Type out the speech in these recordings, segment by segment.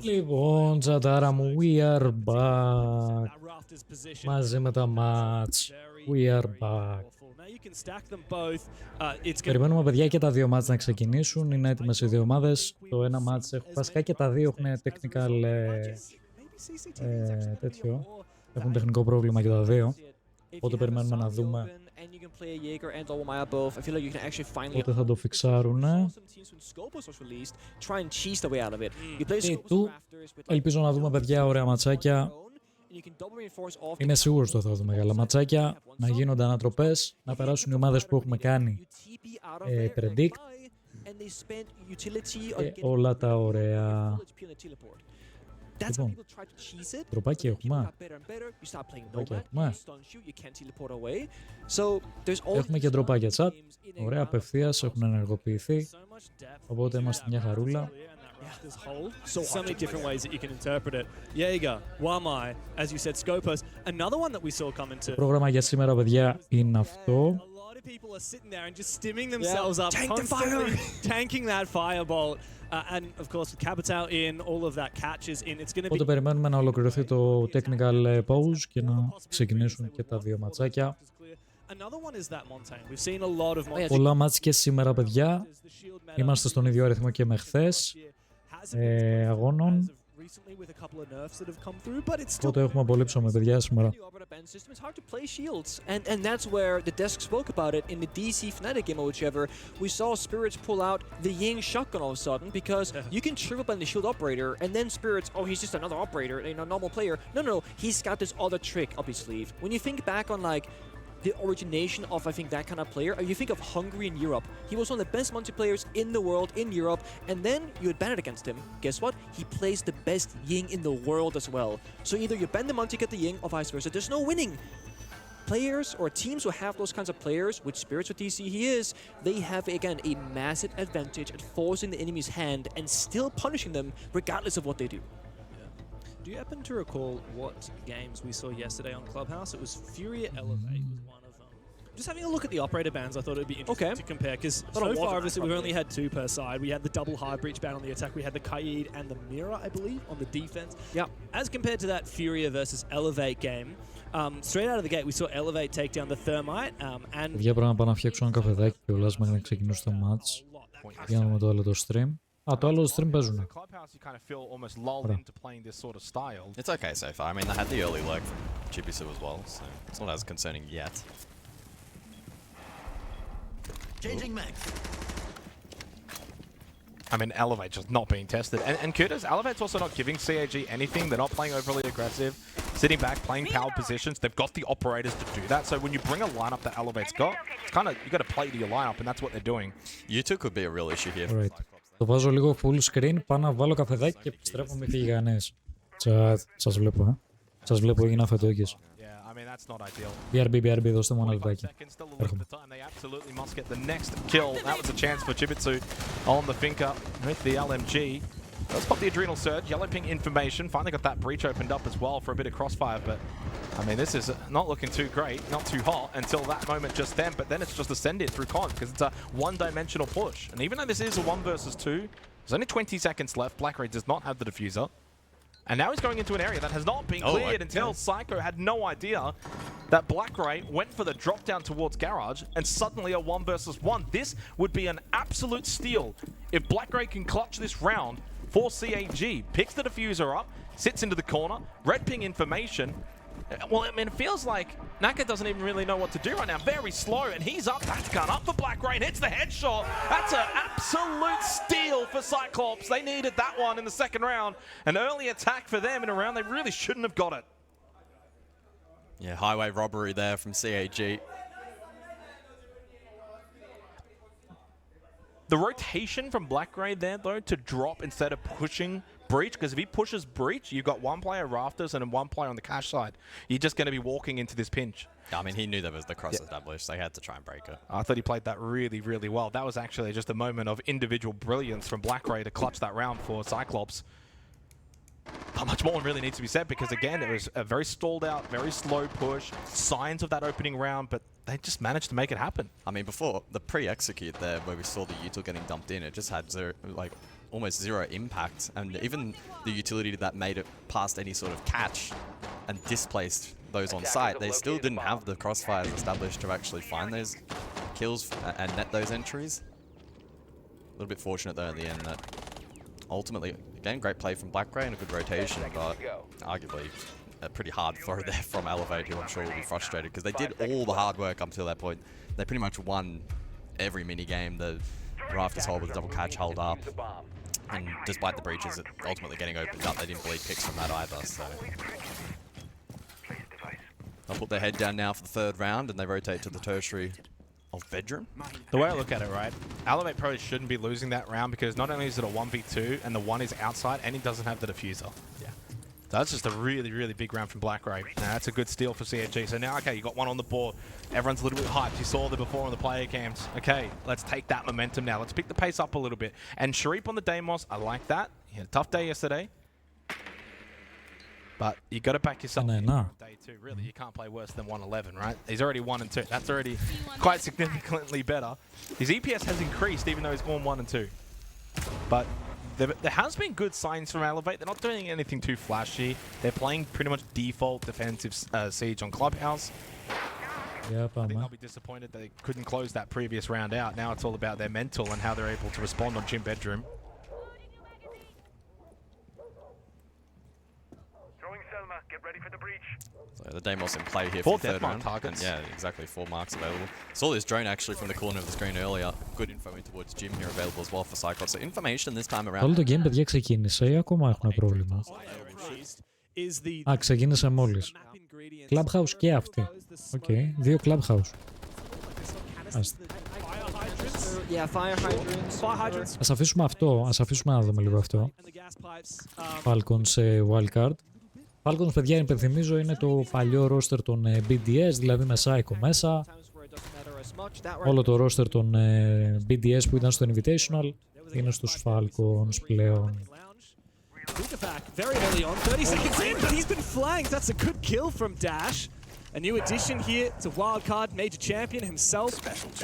Λοιπόν, τσατάρα μου, we are back. Μαζί με τα match. We are back. Περιμένουμε, παιδιά, και τα δύο match να ξεκινήσουν. Είναι έτοιμες οι δύο ομάδες. Το ένα match, βασικά και τα δύο έχουν technical τέτοιο. Έχουν τεχνικό πρόβλημα και τα δύο. Οπότε περιμένουμε να δούμε πότε θα το φιξάρουνε. Και του ελπίζω να δούμε, παιδιά, ωραία ματσάκια. Είμαι σίγουρος ότι θα δούμε καλά ματσάκια, να γίνονται ανατροπές, να περάσουν οι ομάδες που έχουμε κάνει predict και όλα τα ωραία. Λοιπόν, τροπάκι έχουμε. Έχουμε και τροπάκια chat. Ωραία, απευθείας έχουν ενεργοποιηθεί. Οπότε είμαστε μια χαρούλα. So many different ways that you can interpret it. Jaeger, Wamai, as you said, Scopus. Another one that we saw come into. Το πρόγραμμα για σήμερα, παιδιά, είναι αυτό. People are sitting there and just stimming themselves up, constantly tanking that firebolt, and of course with Capital in, all of that catches in. It's going to be. Οπότε περιμένουμε να ολοκληρωθεί το technical pause και να ξεκινήσουν και τα δύο ματσάκια. Πολλά μάτς και σήμερα, παιδιά. Είμαστε στον ίδιο αριθμό και με χθες αγώνων. Οπότε έχουμε πολύ ψωμί, παιδιά, σήμερα. It's hard to play shields, and that's where the desk spoke about it in the DC Fnatic game or whichever. We saw Spirits pull out the Ying shotgun all of a sudden because you can triple ban the shield operator, and then Spirits, oh, he's just another operator, you know, normal player. No, he's got this other trick up his sleeve. When you think back on like the origination of, I think, that kind of player, you think of Hungary in Europe. He was one of the best multiplayers in the world in Europe, and then you had banned against him. Guess what? He plays the best Ying in the world as well. So either you ban the multi, get the Ying, or vice versa. There's no winning. Players or teams who have those kinds of players, which Spirits with DC he is, they have, again, a massive advantage at forcing the enemy's hand and still punishing them regardless of what they do. Do you happen to recall what games we saw yesterday on Clubhouse? It was Fury Elevate was one of them. Just having a look at the operator bans, I thought it would be interesting to compare, because so far, obviously, we've only had two per side. We had the double high breach ban on the attack. We had the Kaid and the Mira, I believe, on the defense. Yeah. As compared to that Furia versus Elevate game, straight out of the gate, we saw Elevate take down the Thermite. And Παιδιά, πρέπει να πάω να φτιάξω ένα καφεδάκι και όλα μέχρι να ξεκινήσω το match. Για να δούμε το άλλο το stream. Α, το άλλο το stream παίζουν. It's okay so far. I mean, they had the early lurk from Ubisoft as well, so it's not as concerning yet. Changing max. I mean, Elevate just not being tested. And kudos, Elevate's also not giving CAG anything. They're not playing overly aggressive. Sitting back, playing power positions. They've got the operators to do that. So when you bring a lineup that Elevate's got, it's kind of, you got to play to your lineup, and that's what they're doing. U2 could be a real issue here. Right. Το βάζω λίγο full screen, πάω να βάλω καφεδάκι και επιστρέφω με φυγανές. Σας βλέπω, Σας βλέπω, έγινα φετόκης. BRB, δώστε μου ένα λεπτάκι. Έρχομαι. Let's pop the adrenal surge, yellow ping information. Finally got that breach opened up as well for a bit of crossfire, but I mean, this is not looking too great, not too hot until that moment just then, but then it's just ascended through con because it's a one-dimensional push. And even though this is a 1 versus 2, there's only 20 seconds left. Blackray does not have the diffuser. And now he's going into an area that has not been cleared until Psycho had no idea that Blackray went for the drop down towards Garage and suddenly a 1 versus 1. This would be an absolute steal if Blackray can clutch this round for CAG. Picks the diffuser up, sits into the corner, red ping information. Well, I mean, it feels like Naka doesn't even really know what to do right now. Very slow, and he's up. That's gun up for Blackray. Hits the headshot. That's an absolute steal for Cyclops. They needed that one in the second round. An early attack for them in a round they really shouldn't have got it. Yeah, highway robbery there from CAG. The rotation from Blackray there, though, to drop instead of pushing Breach, because if he pushes Breach, you've got one player Rafters and one player on the cash side. You're just going to be walking into this pinch. I mean, he knew there was the cross established. They had to try and break it. I thought he played that really, really well. That was actually just a moment of individual brilliance from Blackray to clutch that round for Cyclops. Not much more really needs to be said because, again, it was a very stalled out, very slow push, signs of that opening round, but they just managed to make it happen. I mean, before the pre-execute there, where we saw the util getting dumped in, it just had zero, like almost zero impact, and even the utility that made it past any sort of catch and displaced those on site, they still didn't have the crossfires established to actually find those kills and net those entries. A little bit fortunate though at the end that ultimately, again, great play from Black Grey and a good rotation, but arguably a pretty hard throw there from Elevate, who I'm sure will be frustrated because they did all the hard work up until that point. They pretty much won every mini game. The Rafters hold with a double catch hold up, and despite the breaches ultimately getting opened up, they didn't bleed picks from that either. So they'll put their head down now for the third round, and they rotate to the tertiary of Bedroom. The way I look at it, right, Elevate probably shouldn't be losing that round because not only is it a 1v2 and the one is outside and he doesn't have the diffuser. Yeah. So that's just a really, really big round from Black Ray. Now that's a good steal for CFG. So now, okay, you got one on the board. Everyone's a little bit hyped. You saw the before on the player cams. Okay, let's take that momentum now. Let's pick the pace up a little bit. And Sharif on the Deimos, I like that. He had a tough day yesterday. But you got to back yourself on day two. Really, you can't play worse than 111, right? He's already 1 and 2. That's already quite significantly better. His EPS has increased even though he's gone 1 and 2. But there has been good signs from Elevate. They're not doing anything too flashy. They're playing pretty much default defensive siege on Clubhouse. Yeah, I think they'll be disappointed they couldn't close that previous round out. Now it's all about their mental and how they're able to respond on Gym Bedroom. Get ready for the breach. So the Deimos in play here for the third round. Targets. And yeah, exactly, 4 marks available. Saw this drone actually from the corner of the screen earlier. Good info in towards Jim here available as well for Cyclops. So information this time around. Όλο το game, παιδιά, ξεκίνησε ή ακόμα έχουμε πρόβλημα? Α, ξεκίνησε μόλις. Clubhouse και αυτή. Οκ, 2 Clubhouse. Yeah, fire hydrants. Ας αφήσουμε αυτό, ας αφήσουμε να δούμε λίγο αυτό. Falcons σε wildcard. Falcons, παιδιά, υπενθυμίζω, είναι το παλιό roster των BDS, δηλαδή με Psycho μέσα. Όλο το roster των BDS που ήταν στο Invitational είναι στους Falcons πλέον. Very early on, 30 seconds in, but he's been flanked. That's a good kill from Dash. A new addition here to wildcard major champion himself,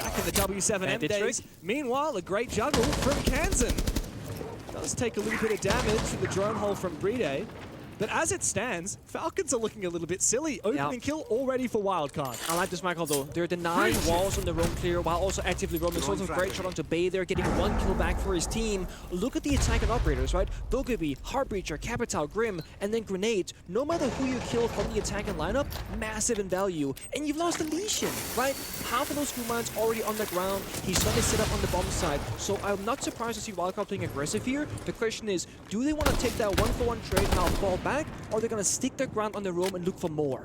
back in the W7M days. Meanwhile, a great juggle from Kansan. Does take a little bit of damage to the drone hole from Bride. But as it stands, Falcons are looking a little bit silly. Opening kill already for wildcard. I like this, Michael, though. They're denying walls on the roam clear while also actively roaming. Sort of a great shot onto Bay there, getting 1 kill back for his team. Look at the attack and operators, right? Dogobi, Heartbreacher, Capital, Grim, and then Grenades. No matter who you kill from the attack and lineup, massive in value. And you've lost a Lesion, right? Half of those crew mines already on the ground. He's starting to set up on the bomb side. So I'm not surprised to see wildcard playing aggressive here. The question is, do they want to take that 1-for-1 trade and now fall back? Or they're going to stick their ground on the roam and look for more?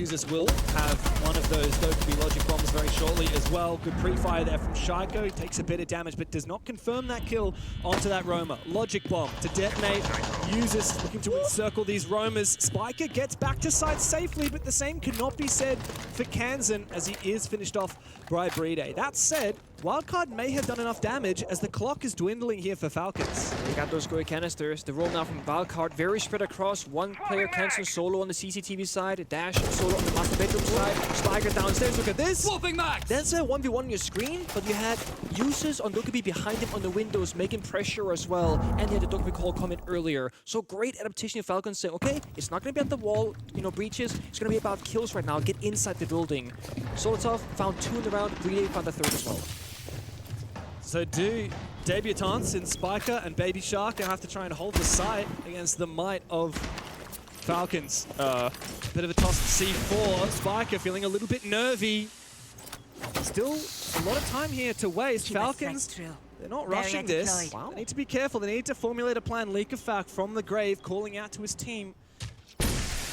Users will have one of those Dogobi logic bombs very shortly as well. Good pre-fire there from Shaiko. He takes a bit of damage but does not confirm that kill onto that roamer. Logic bomb to detonate. Users looking to encircle these roamers. Spiker gets back to site safely, but the same cannot be said for Kansan as he is finished off by Bride. That said, wildcard may have done enough damage as the clock is dwindling here for Falcons. They got those great canisters. The roll now from wildcard, very spread across. One player Kansan solo on the CCTV side, Dash solo on the master bedroom side. Spiker downstairs, look at this! That's a 1v1 on your screen, but you had users on Dogobi behind him on the windows making pressure as well, and you had the Dogobi call comment earlier. So great adaptation of Falcons saying, okay, it's not going to be at the wall, you know, breaches, it's going to be about kills right now, get inside the building. Solotov found 2 in the round, Bride found the 3rd as well. So do debutants in Spiker and Baby Shark and have to try and hold the site against the might of Falcons. Bit of a toss to C4. Spiker feeling a little bit nervy. Still a lot of time here to waste. Falcons, they're not rushing this. They need to be careful. They need to formulate a plan. Leakafak from the grave calling out to his team.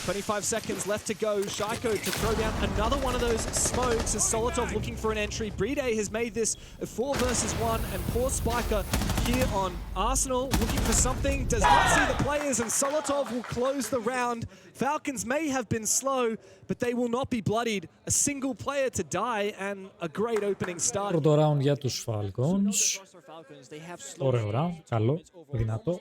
25 seconds left to go. Shaiko to throw down another one of those smokes as Solotov looking for an entry. Bride has made this a 4 versus 1, and poor Spiker here on Arsenal looking for something. Does not see the players, and Solotov will close the round. Falcons may have been slow, but they will not be bloodied. A single player to die, and a great opening start. Πρώτο round για τους Falcons. Ωραίο round, καλό, δυνατό.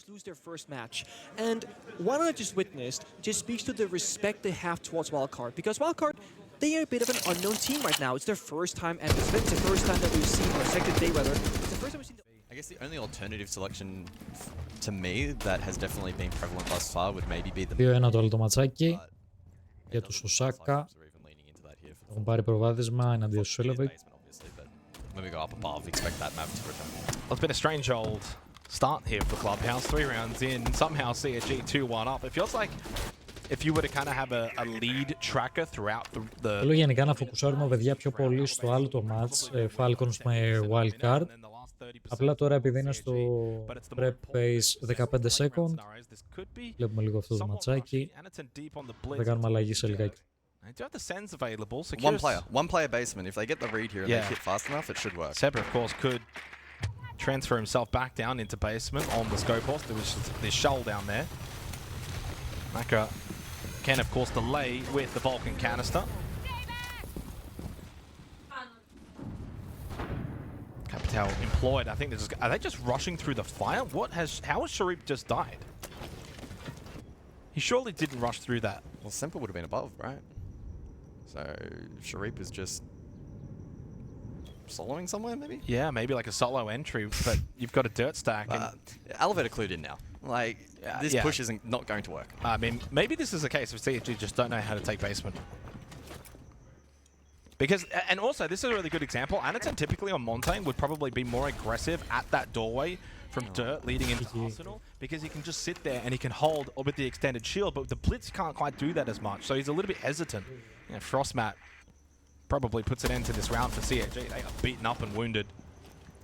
Lose their first match, and what I just witnessed just speaks to the respect they have towards wildcard, because wildcard, they are a bit of an unknown team right now. It's their first time at this event. It's the first time that we've seen, or second day rather, it's the first time we've seen I guess the only alternative selection to me that has definitely been prevalent thus far would maybe be the 2-1 το άλλο το ματσάκι για τους Οσάκα. Έχουν πάρει προβάδισμα εναντίον στους Elevate. When we go up above, expect that map to return. Well, it's been a strange old start here for Clubhouse. 3 rounds in, somehow CSG 2-1 up. It feels like if you were to kind of have a lead tracker throughout the... Θέλω γενικά να φοκουσάρουμε παιδιά πιο πολύ στο άλλο το match, Falcons με Wildcard. Απλά τώρα επειδή είναι στο prep phase 15 second, βλέπουμε λίγο αυτό το ματσάκι. Θα κάνουμε αλλαγή σε λιγάκι. Do have the sends available. So One player basement. If they get the read here and they hit fast enough, it should work. Sebra, of course, could transfer himself back down into basement on the scope horse. There was this shoal down there. Maka can, of course, delay with the Vulcan canister. Capital employed. I think they're just, are they just rushing through the fire? How has Sharif just died? He surely didn't rush through that. Well, Simple would have been above, right? So Sharif is just soloing somewhere, maybe? Yeah, maybe like a solo entry, but you've got a dirt stack. And Elevator clued in now. Like, this push isn't not going to work. I mean, maybe this is a case of CSG just don't know how to take basement. Because, and also, this is a really good example. Anaton typically on Montaigne would probably be more aggressive at that doorway from dirt leading into Arsenal, because he can just sit there and he can hold with the extended shield, but the Blitz can't quite do that as much, so he's a little bit hesitant. Yeah, Frostmat probably puts an end to this round for CSG. They got beaten up and wounded.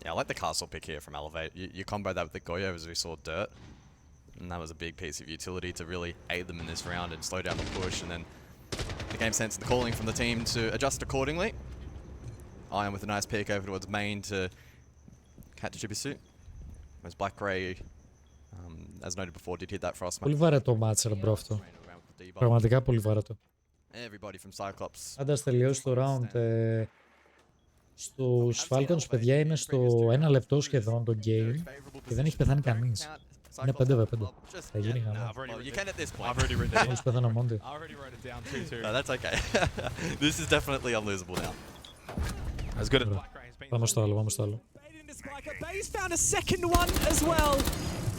Yeah, I like the castle pick here from Elevate. You combo that with the Goyo as we saw dirt, and that was a big piece of utility to really aid them in this round and slow down the push, and then the game sense the calling from the team to adjust accordingly. Iron with a nice pick over towards main to catch Chibisu. As Black Ray, as noted before, did hit that Frostmat. Πολύ βαρετό μάτς ρε μπρο αυτό. Πραγματικά πολύ βαρετό. Everybody from Cyclops. Άντα τελειώσει το round. Στους Falcons παιδιά είναι στο 1 λεπτό σχεδόν το game και δεν έχει πεθάνει κανείς. Είναι 5v5. Θα γίνει χαμό. Μόλις πέθανε ο Μόντι. No, that's okay. This is definitely unlosable now. As good as Black Ray has been. Πάμε στο άλλο, πάμε στο άλλο. Bay's found a second one as well.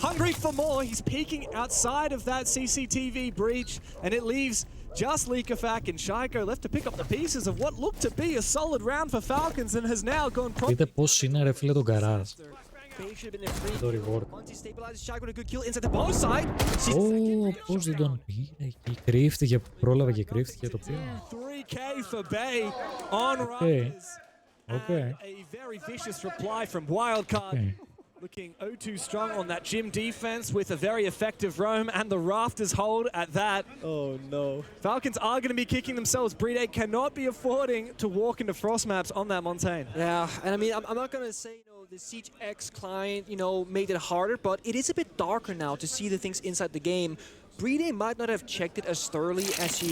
Hungry for more. He's peeking outside of that CCTV breach, and it leaves just Likafak and Shaiko left to pick up the pieces of what looked to be a solid round for Falcons and has now gone. Δείτε πώς είναι ρε φίλε το γκαράζ. Το reward. Πώς δεν τον πήρε εκεί. Κρύφτηκε, πρόλαβε και κρύφτηκε το πήρε. 3K for Bay on Riders. Okay. A very vicious reply from Wildcard. Okay. Looking 0-2 strong on that gym defense with a very effective roam, and the rafters hold at that. Oh no. Falcons are going to be kicking themselves. Breedegg cannot be affording to walk into frost maps on that Montaigne. Yeah, and I mean, I'm not going to say, the Siege X client, made it harder, but it is a bit darker now to see the things inside the game. Breedegg might not have checked it as thoroughly as he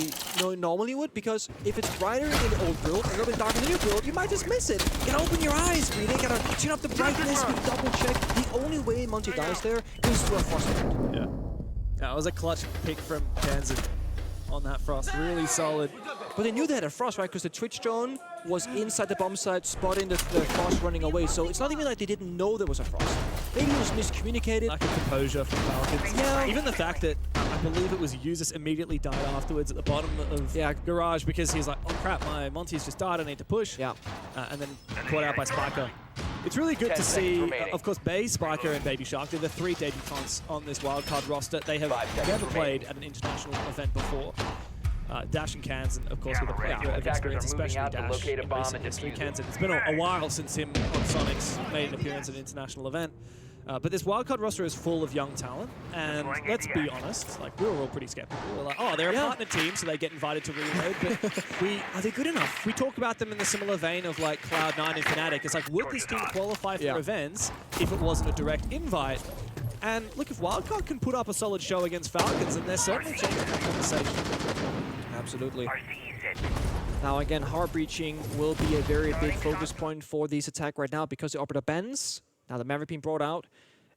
normally would, because if it's brighter in the old build, a little bit darker in the new build, you might just miss it. You gotta open your eyes, Breedegg. Gotta turn up the brightness, double check. The only way Monty dies there is through a frostbite. Yeah. That was a clutch pick from Jansen on that frost. Really solid. But they knew they had a frost, right? Because the Twitch drone was inside the bomb site, spotting the frost running away. So it's not even like they didn't know there was a frost. Maybe it was miscommunicated. Lack of composure from Falcons. Yeah. Even the fact that I believe it was Usus immediately died afterwards at the bottom of Garage, because he's like, oh crap, my Monty's just died, I need to push. Yeah. And then caught out by Spiker. It's really good to see, of course, Bay, Spiker, and Baby Shark. They're the 3 debutants on this wildcard roster. They have never played at an international event before. Dash and Kansan, of course, with a plethora of experience, especially Dash in recent history. Kansan, it's been a while since him on Sonics made an appearance at an international event. But this wildcard roster is full of young talent, and let's be honest, like, we were all pretty skeptical. We were like, oh, they're a partner team, so they get invited to Reload, but are they good enough? We talk about them in the similar vein of like Cloud9 and Fnatic. It's like, would this team qualify for events if it wasn't a direct invite? And look, if Wildcard can put up a solid show against Falcons, then they're certainly changing that conversation. Absolutely. Now again, hard breaching will be a very big focus point for this attack right now, because the operator bends. Now the Maverick being brought out,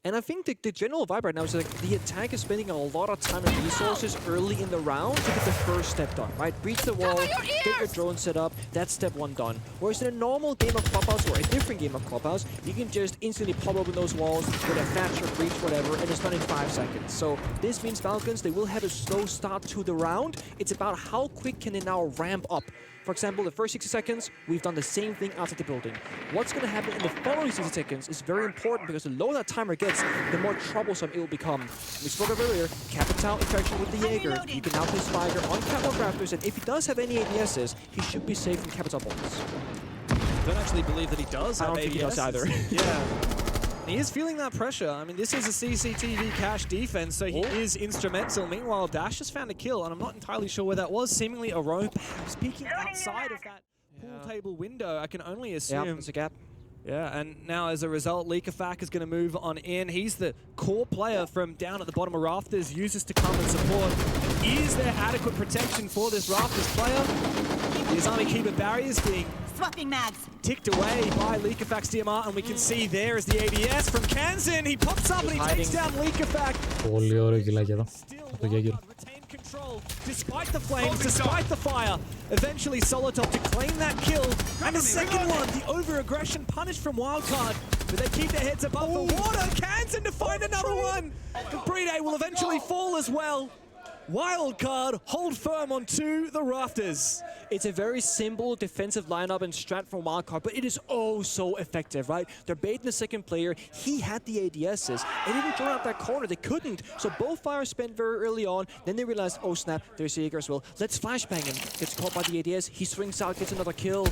And I think the general vibe right now is like the attack is spending a lot of time and resources early in the round to get the first step done, right? Breach the wall, get your drone set up, that's step 1 done. Whereas in a normal game of Clubhouse or a different game of Clubhouse, you can just instantly pop open those walls with a Thatcher, breach, whatever, and it's done in 5 seconds. So this means Falcons, they will have a slow start to the round. It's about how quick can they now ramp up. For example, the first 60 seconds, we've done the same thing outside the building. What's going to happen in the following 60 seconds is very important because the lower that timer gets, the more troublesome it will become. We spoke of earlier, Capital infection with the Jaeger. You can now play Spiker on Catwalk Raptors, and if he does have any ADSs, he should be safe from Capital bullets. I don't actually believe that he does have I don't think he does either. Yeah. He is feeling that pressure. I mean, this is a CCTV cache defense, so he is instrumental. Meanwhile, Dash has found a kill, and I'm not entirely sure where that was. Seemingly a roam, perhaps peeking outside of that pool table window. I can only assume. Yeah, there's a gap. Yeah, and now as a result, Leakafak is going to move on in. He's the core player from down at the bottom of Rafters, uses to come and support. Is there adequate protection for this Rafters player? The Azami Keeper barriers being swapping mags. Ticked away by Leakafak's DMR, and we can see there is the ADS from Kansan. He pops up and he takes down Leakafak. Πολύ ωραίο κιλάκι εδώ. Το Jaeger. Retained control despite the flames, despite the fire. Eventually Solotov to claim that kill. And the second one, the over-aggression punished from Wildcard. But they keep their heads above the water. Kansan to find another one. But Brede will eventually fall as well. Wildcard hold firm onto the Rafters. It's a very simple defensive lineup and strat from Wildcard, but it is oh so effective, right? They're baiting the second player. He had the ADSs. They didn't draw out that corner. They couldn't. So both fires spent very early on. Then they realized, oh snap, there's Jaeger as well. Let's flashbang him. Gets caught by the ADS. He swings out, gets another kill.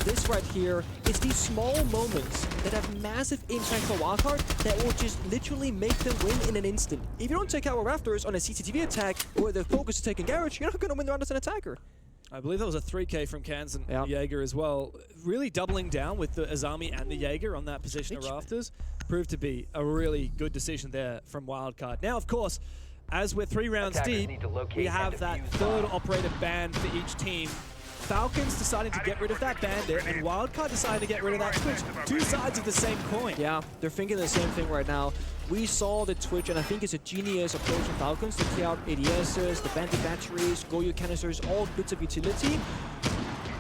This right here, it's these small moments that have massive impact for Wildcard that will just literally make them win in an instant. If you don't take out Raptors on a CCTV attack where the focus is taking Garage, you're not going to win the round as an attacker. I believe that was a 3K from Kansan, Jaeger as well. Really doubling down with the Azami and the Jaeger on that position of Rafters. Proved to be a really good decision there from Wildcard. Now, of course, as we're 3 rounds deep, we have that third operator ban for each team. Falcons deciding to get rid of that bandit, and Wildcard deciding to get rid of that Twitch. 2 sides of the same coin. Yeah, they're thinking the same thing right now. We saw the Twitch, and I think it's a genius approach from Falcons to clear out ADSs, the bandit batteries, Goyo canisters, all bits of utility.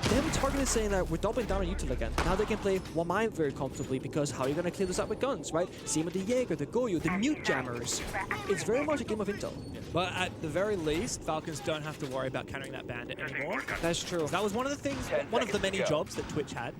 Them targeted saying that we're doubling down on util again. Now they can play one mine very comfortably because how are you going to clear this out with guns, right? Same with the Jaeger, the Goyo, the mute jammers. It's very much a game of intel. But at the very least, Falcons don't have to worry about countering that bandit anymore. That's true. That was one of the things, one of the many jobs that Twitch had.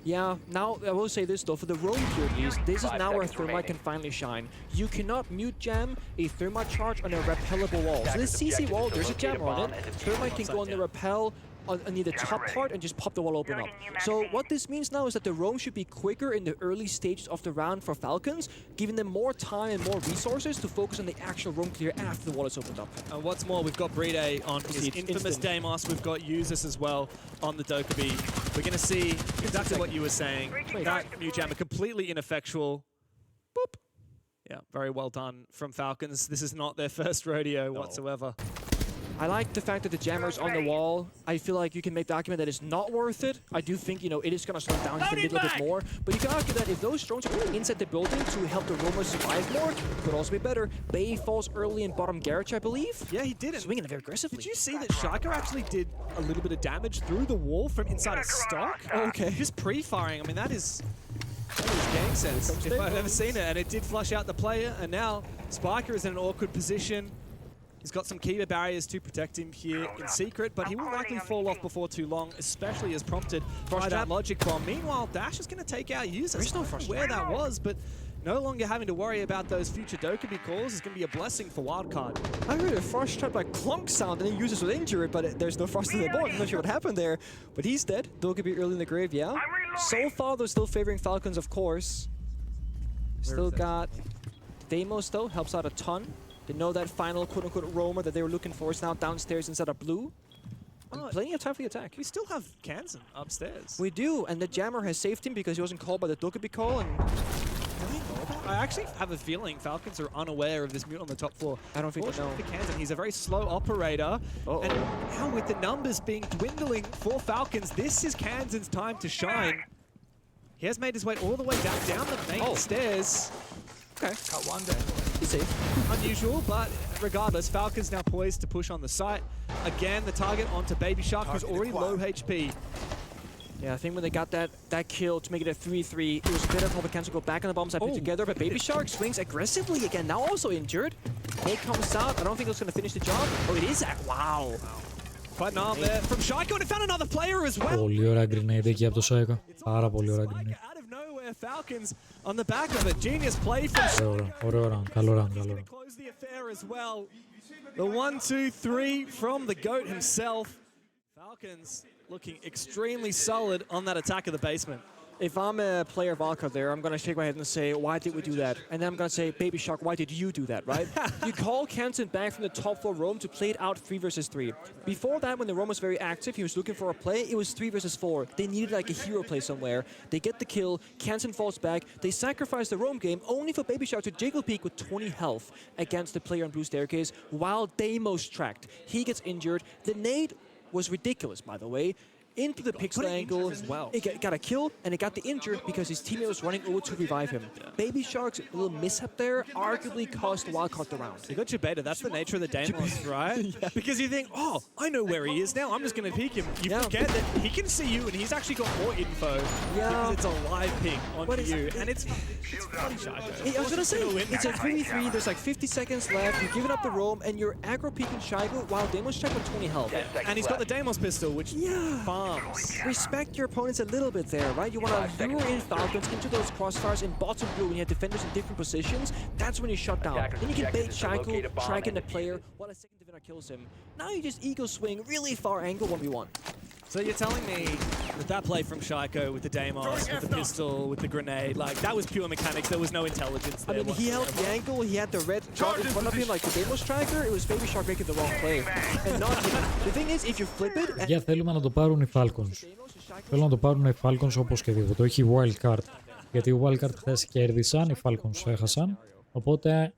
Yeah, now I will say this though, for the roam queue at least, this is now where Thermite can finally shine. You cannot mute jam a Thermite charge on a repellable wall. So this CC wall, there's a jammer on it. Thermite can go on the repel on the top part and just pop the wall open up. So what this means now is that the roam should be quicker in the early stages of the round for Falcons, giving them more time and more resources to focus on the actual roam clear after the wall is opened up. And what's more, we've got Brede on his infamous Deimos. We've got Usus as well on the Dokkaebi. We're going to see exactly what you were saying. That new jammer completely ineffectual. Boop. Yeah, very well done from Falcons. This is not their first rodeo whatsoever. I like the fact that the jammer's on the wall. I feel like you can make the argument that it's not worth it. I do think, you know, it is going to slow down just a little bit more. But you can argue that if those drones are inside the building to help the roamers survive more, could also be better. Bay falls early in bottom garage, I believe. Yeah, he did it. Swinging it very aggressively. Did you see that Shaka actually did a little bit of damage through the wall from inside a stock? Okay. Just pre-firing. I mean, that is game sense, if I've ever seen it. And it did flush out the player. And now Spiker is in an awkward position. He's got some Kiva barriers to protect him here in secret, but he will likely fall off before too long, especially as prompted by that logic bomb. Meanwhile, Dash is going to take out Usus. There's no I don't know where that was, but no longer having to worry about those future Dokkaebi calls is going to be a blessing for Wildcard. I heard a frost trap like clunk sound and then Usus was injured, but there's no frost in the board. I'm not sure what happened there, but he's dead. Dokkaebi early in the grave, yeah. So far, they're still favoring Falcons, of course. Still got Deimos, though, helps out a ton. They know that final quote-unquote roamer that they were looking for is now downstairs instead of blue. Plenty of time for the attack. We still have Kansan upstairs. We do, and the jammer has saved him because he wasn't called by the Dokkaebi call. And I actually have a feeling Falcons are unaware of this mute on the top floor. I don't think they know. For Kansan, he's a very slow operator. And now with the numbers being dwindling for Falcons, this is Kansan's time to shine. He has made his way all the way down the main stairs. Okay. Cut one down. He's safe. Unusual, but regardless, Falcons now poised to push on the site. Again, the target onto Baby Shark, who's already low HP. Yeah, I think when they got that kill to make it a 3-3, it was better for the Cancel to go back on the bomb side, put together, but Baby Shark swings aggressively again, now also injured. Ult comes out, I don't think it's going to finish the job. Oh, it is that, wow. Quite an arm there from Shaiko, and it found another player as well. Πολύ ωραία grenade εκεί από το Shaiko. Πάρα πολύ ωραία grenade. Out of nowhere, Falcons on the back of it. Genius play from Ωραίο round, καλό round, καλό round. close the affair as well. The 1-2-3 from the GOAT himself. Falcons looking extremely solid on that attack of the basement. If I'm a player of Valka there, I'm going to shake my head and say, why did we do that? And then I'm going to say, Baby Shark, why did you do that, right? You call Canton back from the top 4 roam to play it out 3 versus 3. Before that, when the roam was very active, he was looking for a play, it was 3 versus 4. They needed like a hero play somewhere. They get the kill, Canton falls back, they sacrifice the roam game only for Baby Shark to jiggle peek with 20 health against the player on Blue Staircase while Deimos tracked. He gets injured. The nade was ridiculous, by the way. Into the pixel angle as well. It got a kill, and it got the injured because his teammate was running over to revive him. Baby Shark's little mishap there arguably cost Wildcard the round. You got your beta, that's the nature of the Deimos, right? Because you think, oh, I know where he is now, I'm just going to peek him. You forget that he can see you, and he's actually got more info because it's a live ping onto you, and it's bloody Shaiko. I was going to say, it's a 3v3, there's like 50 seconds left, you're giving up the roam, and you're aggro peeking Shaiko while Deimos check with 20 health. And he's got the Deimos pistol, which farms. Respect your opponents a little bit there, right? You want to lure in Falcons into those crossfires in bottom blue when you have defenders in different positions. That's when you shut down. Then you can bait Shaiko, track in the player, while a second defender kills him. Now you just ego swing really far angle 1v1. So you're telling me with that play from Shaiko, with the Deimos, with the pistol, with the grenade, like that was pure mechanics, there was no intelligence there. I mean, he held the angle, he had the red dot in front of him like the Deimos tracker, it was Baby Shark making the wrong play. And not him. The thing is, if you flip it... Για θέλουμε να το πάρουν οι Falcons. Θέλω να το πάρουν οι Falcons όπως και δίβο. Το έχει wildcard. Γιατί οι wildcard χθες κέρδισαν, οι Falcons έχασαν. Οπότε,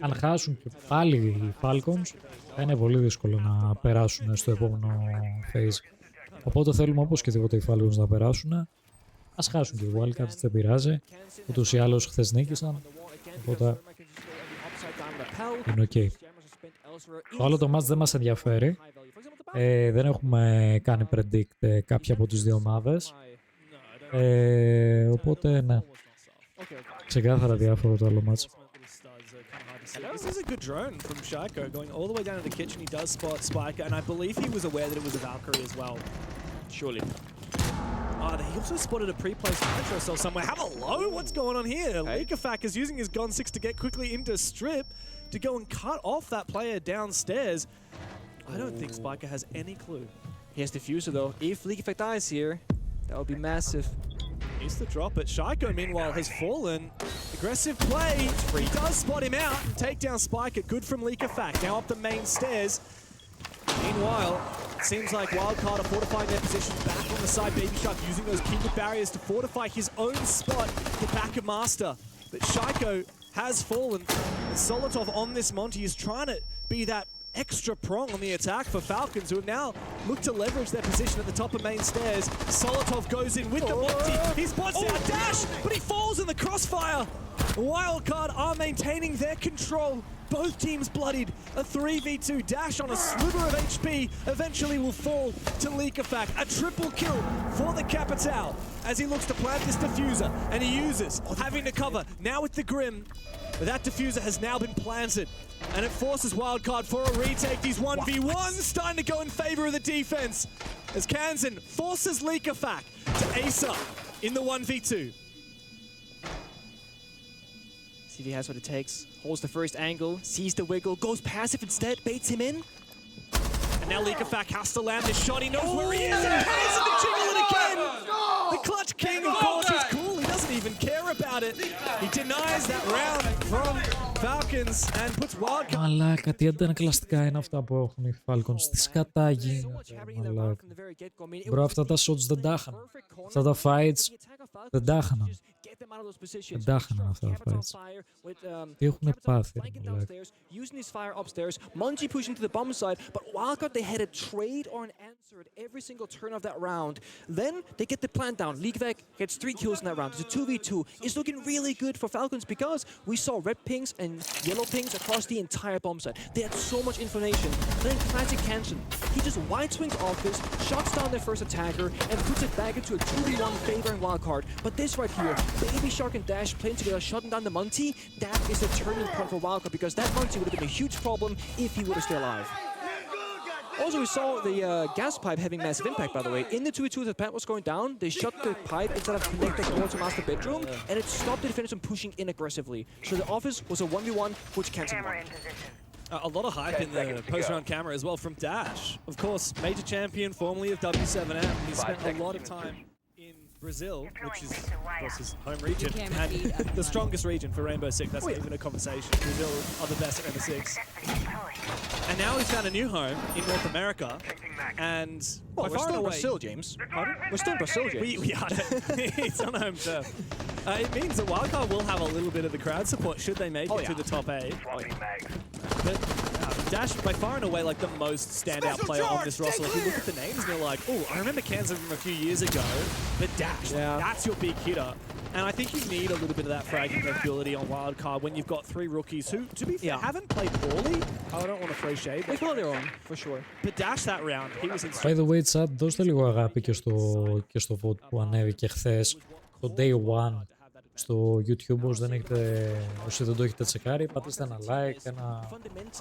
αν χάσουν και πάλι οι Falcons, θα είναι πολύ δύσκολο να περάσουν στο επόμενο phase. Οπότε θέλουμε όπως και δίβοτε οι Falcons να περάσουν. Ας χάσουν και οι wildcards, δεν πειράζει. Ούτως ή άλλως χθες νίκησαν. Οπότε, είναι ok. Το άλλο το match δεν μας ενδιαφέρει. Δεν έχουμε κάνει predict κάποια από τις δύο ομάδες. Οπότε, ναι. Ξεκάθαρα διάφορο το άλλο match. This is a good drone from Shaiko, going all the way down to the kitchen. He does spot Spiker, and I believe he was aware that it was a Valkyrie as well. Surely. He also spotted a pre-placed nitro cell somewhere. Hello, what's going on here? Leakafak is using his Gon 6 to get quickly into Strip to go and cut off that player downstairs. I don't think Spiker has any clue. He has Diffuser though. If Leakafak dies here, that would be massive. Needs to drop it. Shaiko, meanwhile, has fallen. Aggressive play. He does spot him out and take down Spiker. Good from Leakafak. Now up the main stairs. Meanwhile, it seems like Wildcard are fortifying their positions back on the side. Baby Shark using those Keeper barriers to fortify his own spot to back a Master. But Shaiko has fallen. And Solotov on this Monty is trying to be that extra prong on the attack for Falcons, who have now looked to leverage their position at the top of main stairs. Solotov goes in with the Monty. He spots out Dash, but he falls in the crossfire. Wildcard are maintaining their control. Both teams bloodied. A 3v2 Dash on a sliver of HP eventually will fall to Leakafak. A triple kill for the Capital as he looks to plant this diffuser, and he uses, having to cover now with the Grim. But that diffuser has now been planted, and it forces Wildcard for a retake. These 1v1s starting to go in favor of the defense as Kansan forces Leakafak to ace up in the 1v2. CV has what it takes, holds the first angle, sees the wiggle, goes passive instead, baits him in. And now Leakafak has to land this shot, he knows where he is, and Kansan to jiggle it again! The Clutch King, of course, is cool, he doesn't even care about it. He denies that round from Falcons and puts Wildcard. Μαλάκα, τι αντανακλαστικά είναι αυτά που έχουν οι Falcons. Τι σκατά γίνεται, μαλάκα. Μπρο, αυτά τα shots δεν τα είχαν. Αυτά τα fights δεν τα είχαν. Δεν τα είχαν αυτά τα fights. Τι έχουν πάθει, μαλάκα. Using his fire upstairs, Mungie pushing to the bomb side, but Wildcard, they had a trade or an answer at every single turn of that round. Then they get the plant down. Leaguevac gets 3 kills in that round. It's a 2v2. It's looking really good for Falcons because we saw red pings and yellow pings across the entire bomb site. They had so much information. Then classic Kansen, he just wide swings off this, shots down their first attacker, and puts it back into a 2v1 favoring Wildcard. But this right here, Baby Shark and Dash playing together, shutting down the Munty, that is a turning point for Wildcard because that Munty would have been a huge problem if he would have stayed alive. Also, we saw the gas pipe having massive impact, by the way. In the 2v2, the plant was going down. They shut the pipe instead of connecting the door to master bedroom, and it stopped the defenders from pushing in aggressively. So the office was a 1v1, which Kansen won. A lot of hype in the post-round camera as well from Dash. Of course, major champion, formerly of W7M. He spent a lot of time in Brazil, which is, of course, his home region, and the strongest region for Rainbow Six. That's not even a conversation. Brazil are the best at Rainbow Six. And now he's found a new home in North America, and Well, we're still in Brazil, James. Pardon? We're still in Brazil, James. We are. It's on home turf. It means that Wildcard will have a little bit of the crowd support should they make it to the top 8. But Dash, by far and away, like the most standout player on this roster. Like, you look at the names and you're like, oh, I remember Kansas from a few years ago, but Dash, that's your big hitter. And I think you need a little bit of that fragging capability on Wildcard when you've got 3 rookies who, to be fair, haven't played poorly. I don't want to throw shade. They hold their own, for sure. But Dash that round, he was in... By the way, chat, δώστε λίγο αγάπη και στο vote που ανέβηκε χθες, το Day One, στο YouTube. Όσοι δεν το έχετε τσεκάρει, πατήστε ένα like, ένα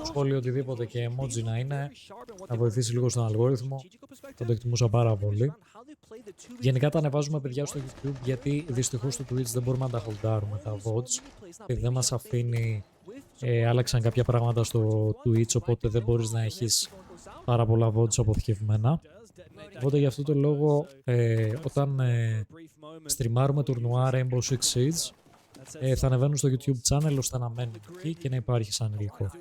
σχόλιο, οτιδήποτε και emoji να είναι, να βοηθήσει λίγο στον αλγόριθμο. Θα το εκτιμούσα πάρα πολύ. Γενικά τα ανεβάζουμε, παιδιά, στο YouTube, γιατί δυστυχώς στο Twitch δεν μπορούμε να τα χολντάρουμε τα votes, επειδή δεν μας αφήνει, άλλαξαν κάποια πράγματα στο Twitch, οπότε δεν μπορείς να έχεις πάρα πολλά votes αποθηκευμένα. Οπότε γι' αυτό το λόγο, όταν στριμάρουμε τουρνουά Rainbow Six Siege, θα ανεβαίνουν στο YouTube channel ώστε να μένουν εκεί και να υπάρχει σαν υλικό.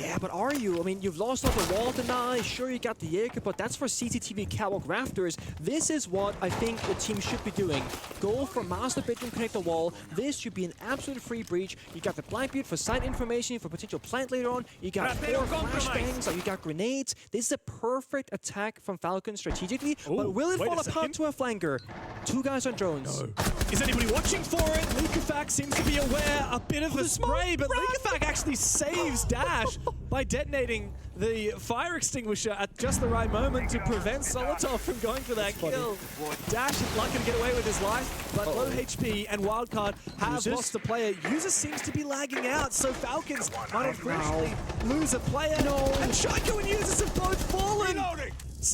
Yeah, but are you? I mean, you've lost all the wall deny. Sure, you got the Jaeger, but that's for CCTV catwalk rafters. This is what I think the team should be doing. Go for master bedroom, connect the wall. This should be an absolute free breach. You got the Blackbeard for site information, for potential plant later on. You got 4 flashbangs, you got grenades. This is a perfect attack from Falcon strategically, but will it fall apart to a flanker? 2 guys on drones. No. Is anybody watching for it? Leakufac seems to be aware. A bit of a spray, but Leakufac actually saves Dash by detonating the fire extinguisher at just the right moment to prevent Solotov from going for that kill. Dash is lucky to get away with his life, but low HP and Wildcard have lost a player. User seems to be lagging out, so Falcons might unfortunately lose a player. And Shaiko and Users have both fallen.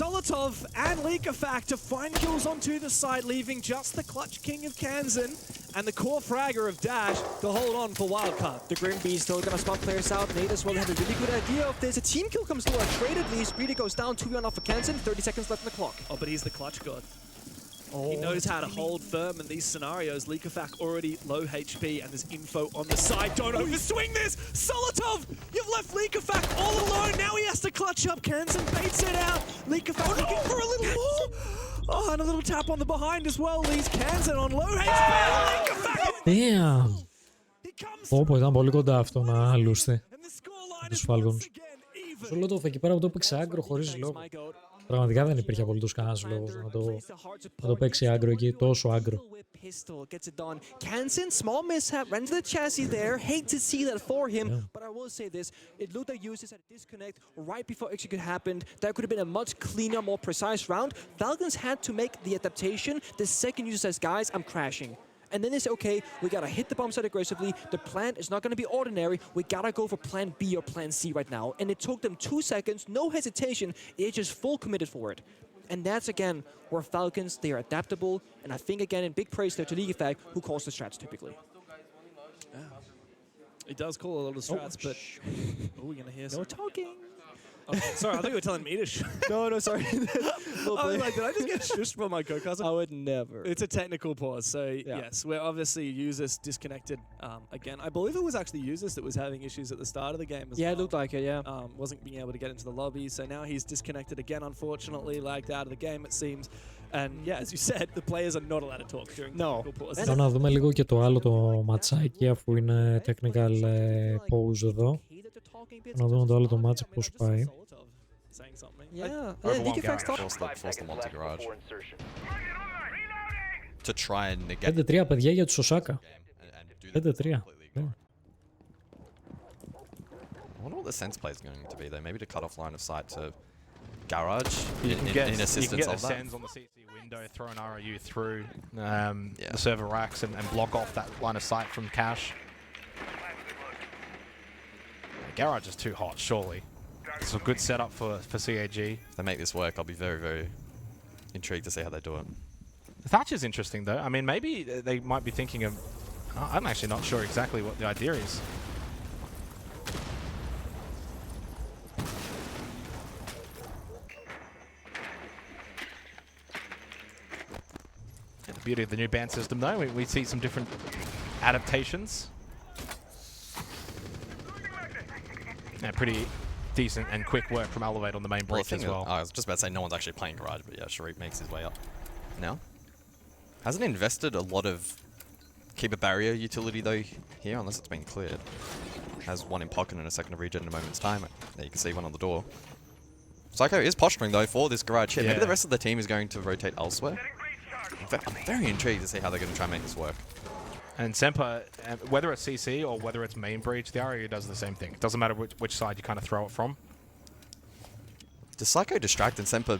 Solotov and Leakufac to find kills onto the side, leaving just the clutch king of Kansan and the core fragger of Dash to hold on for Wildcard. The Grim Beast still gonna spot players out. Nate as well had a really good idea of this. A team kill comes through, a trade at least. Rita goes down, 2-1 off for Kansan, 30 seconds left in the clock. Oh, but he's the clutch god. He knows how to hold firm in these scenarios. Leakufac already low HP, and there's info on the side. Don't overswing this! Solotov, you've left Leakufac all alone. Now he has to clutch up. Kansan baits it out. Leakufac looking for a little more. Oh, and a little tap on the behind as well. Leaves Kansan on low HP. Leakufac! Damn! Πω, ήταν πολύ κοντά αυτό να λούστε τους Falcons. Solotov εκεί πέρα που το έπαιξε άγκρο χωρίς λόγο. Πραγματικά δεν υπήρχε απολύτως κανένας λόγος να το παίξει άγκρο εκεί, τόσο άγκρο. Kansan, small mishap, ran to the chassis there. Hate to see that for him, but I will say this. It looked like Users had a disconnect right before execute happened. That could have been a much cleaner, more precise round. Falcons had to make the adaptation. The second User says, guys, I'm crashing. And then they say, okay, we gotta hit the bomb site aggressively. The plant is not gonna be ordinary. We gotta go for plan B or plan C right now. And it took them 2 seconds, no hesitation. They just full committed for it. And that's, again, where Falcons, they are adaptable. And I think, again, in big praise there to Leaguefac, who calls the strats typically. He does call a lot of strats, but... Oh, we're gonna hear some... No talking. Sorry, I thought you were telling me to shoot. No, sorry. I was like, did I just get shushed from my co-caster? I would never. It's a technical pause. So, yes, we're obviously users disconnected again. I believe it was actually users that was having issues at the start of the game as well. Yeah, it looked like it, yeah. Wasn't being able to get into the lobby. So now he's disconnected again, unfortunately, lagged out of the game, it seems. And yeah, as you said, the players are not allowed to talk during technical pauses. Θέλω να δούμε λίγο και το άλλο το ματσάκι, αφού είναι technical pause εδώ. Να δούμε το άλλο το μάτς πώς πάει. Yeah, Force the multi garage to try and negate 5-3 παιδιά για τους Osaka. 5-3. I wonder what the sense play is going to be though. Maybe to cut off line of sight to garage in assistance of that. Sends on the CC window, throw an RIO through the server racks and block off that line of sight from Cash. Garage is too hot, surely. It's a good setup for CAG. If they make this work, I'll be very, very intrigued to see how they do it. Thatch is interesting though. I mean, maybe they might be thinking of... I'm actually not sure exactly what the idea is. And the beauty of the new ban system though, we see some different adaptations. Yeah, pretty decent and quick work from Elevate on the main breach as well. I was just about to say no one's actually playing Garage, but yeah, Sharif makes his way up now. Hasn't invested a lot of keep a barrier utility though here, unless it's been cleared. Has one in pocket and a second of regen in a moment's time. There you can see one on the door. Psycho is posturing though for this garage hit. Maybe the rest of the team is going to rotate elsewhere. I'm very intrigued to see how they're going to try and make this work. And Semper, whether it's CC or whether it's main breach, the RIO does the same thing. It doesn't matter which side you kind of throw it from. Does Psycho distract and Semper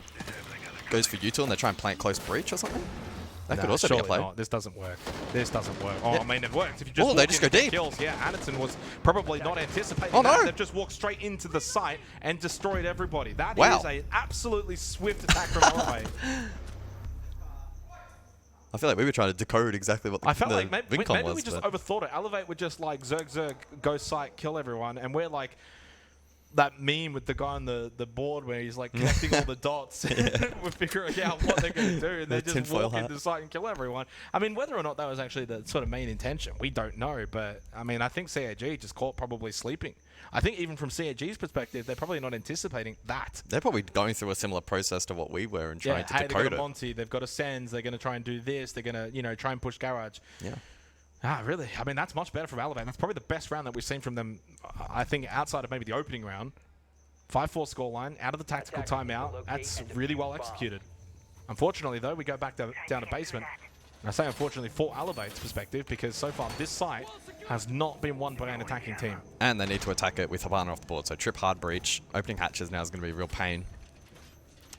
goes for util and they try and plant close breach or something? That could also be a play. Not. This doesn't work. This doesn't work. Oh, I mean, it works. If you just they just go deep. Kills, yeah, Anderson was probably not anticipating that. They've just walked straight into the site and destroyed everybody. That is an absolutely swift attack from Elevate. I feel like we were trying to decode exactly what the maybe we just overthought it. Elevate would just like Zerg, go site, kill everyone, and we're like that meme with the guy on the board where he's like connecting all the dots. We're figuring out what they're going to do, and they just walk into the site and kill everyone. I mean, whether or not that was actually the sort of main intention, we don't know. But I mean, I think CAG just caught probably sleeping. I think even from CAG's perspective, they're probably not anticipating that. They're probably going through a similar process to what we were and trying to decode they've got a Monty, they've got a Sens, they're going to try and do this, they're going to, try and push Garage. Yeah. Really? I mean, that's much better from Elevate. That's probably the best round that we've seen from them, I think, outside of maybe the opening round. 5-4 scoreline, out of the tactical timeout. That's really well executed. Unfortunately, though, we go back down to basement. And I say unfortunately for Elevate's perspective, because so far this site has not been won by an attacking team. And they need to attack it with Habana off the board. So trip hard breach, opening hatches now is going to be a real pain.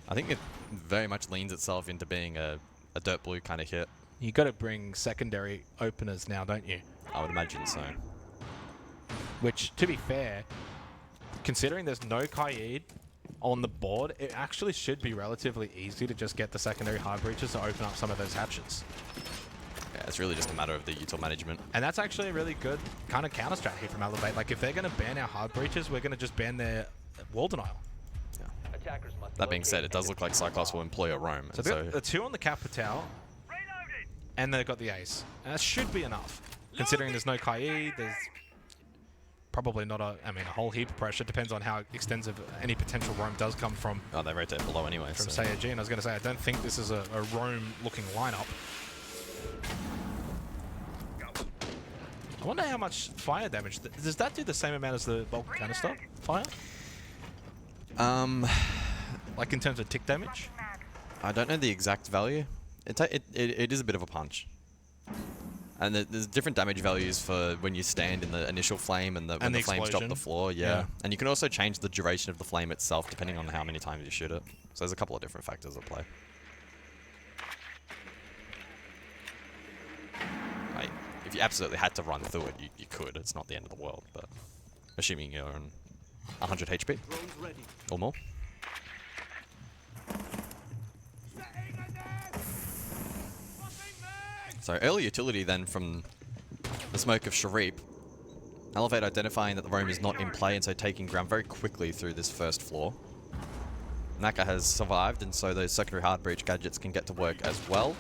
I think it very much leans itself into being a dirt blue kind of hit. You got to bring secondary openers now, don't you? I would imagine so. Which, to be fair, considering there's no Kaid on the board, it actually should be relatively easy to just get the secondary hard breaches to open up some of those hatches. Yeah, it's really just a matter of the util management. And that's actually a really good kind of counter strat here from Elevate. Like, if they're going to ban our hard breaches, we're going to just ban their wall denial. Yeah. That being said, it does look like Cyclops will employ a roam. So they've got the 2 on the Capital, and they've got the ace. And that should be enough, considering there's no Kaid, there's probably not a whole heap of pressure. Depends on how extensive any potential roam does come from. Oh, they rotate below anyway. From CAG, and I was going to say, I don't think this is a roam-looking lineup. I wonder how much fire damage. Does that do the same amount as the Vulcan canister fire? Like in terms of tick damage? I don't know the exact value. It is a bit of a punch. And there's different damage values for when you stand in the initial flame and when the flames drop the floor. Yeah. And you can also change the duration of the flame itself depending on how many times you shoot it. So there's a couple of different factors at play. Like, if you absolutely had to run through it, you could. It's not the end of the world, but assuming you're on 100 HP or more. So early utility then from the smoke of Sharif. Elevate identifying that the roam is not in play and so taking ground very quickly through this first floor. Naka has survived and so those secondary hard breach gadgets can get to work as well.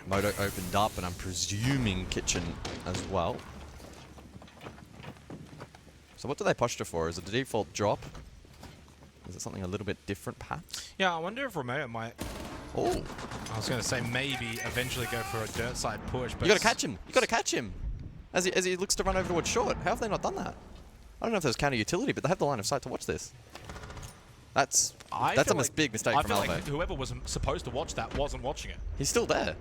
Moto opened up and I'm presuming kitchen as well. So what do they posture for? Is it the default drop? Is it something a little bit different perhaps? Yeah, I wonder if Romeo might... Oh. I was going to say maybe eventually go for a dirt side push, but... You gotta catch him! You gotta catch him! As he looks to run over towards short. How have they not done that? I don't know if there's counter utility, but they have the line of sight to watch this. That's a big mistake from Elevate. Like whoever was supposed to watch that wasn't watching it. He's still there.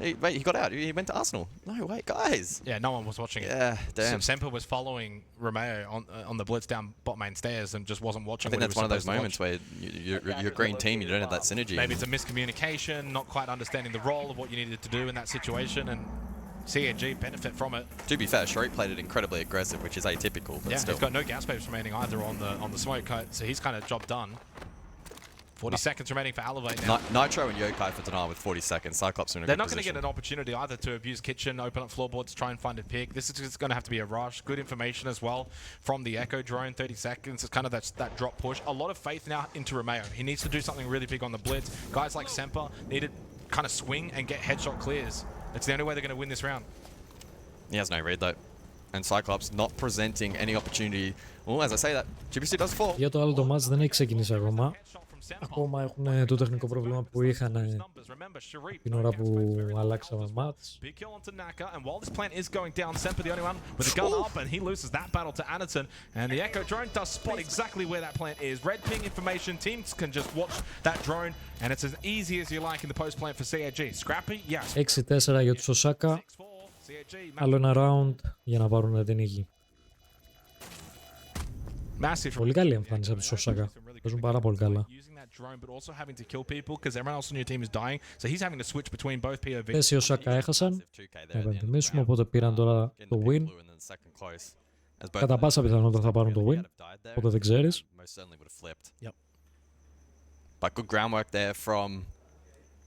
Wait, he got out. He went to Arsenal. No, wait, guys. Yeah, no one was watching it. Yeah, damn. Semper was following Romeo on the blitz down bot main stairs and just wasn't watching. I think that's one of those moments where you're a green team, you don't have that synergy. Maybe it's a miscommunication, not quite understanding the role of what you needed to do in that situation, and CNG benefit from it. To be fair, Sharif played it incredibly aggressive, which is atypical, but yeah, still. He's got no gas babes remaining either on the smoke cut, so he's kind of job done. 40 seconds remaining for Elevate now. Nitro and Yokai for Dinar with 40 seconds. Cyclops are in a They're good not going to get an opportunity either to abuse kitchen, open up floorboards, try and find a pick. This is just going to have to be a rush. Good information as well from the Echo drone. 30 seconds. It's kind of that drop push. A lot of faith now into Romeo. He needs to do something really big on the blitz. Guys like Semper need to kind of swing and get headshot clears. It's the only way they're going to win this round. He has no read though. And Cyclops not presenting any opportunity. Oh, as I say that, GBC does fall. Για το άλλο το match δεν έχει ξεκινήσει ακόμα. Ακόμα έχουν το τεχνικό πρόβλημα που είχαν την ώρα που αλλάξαμε match. Big kill onto Naka, and while this plant is going down, Semper the only one with a gun up, and he loses that battle to Anaton. And the Echo drone does spot exactly where that plant is. Red ping information, teams can just watch that drone, and it's as easy as you like in the post plant for CAG. Scrappy, yes. 6-4 για τους Osaka. Άλλο ένα round για να πάρουν την νίκη. Πολύ καλή εμφάνιση από τους Osaka. Παίζουν πάρα πολύ καλά. Εσύ Osaka έχασαν. Να επενθυμίσουμε, οπότε πήραν τώρα το win. Κατά πάσα πιθανότητα θα πάρουν το win. Οπότε δεν ξέρεις. But good groundwork there from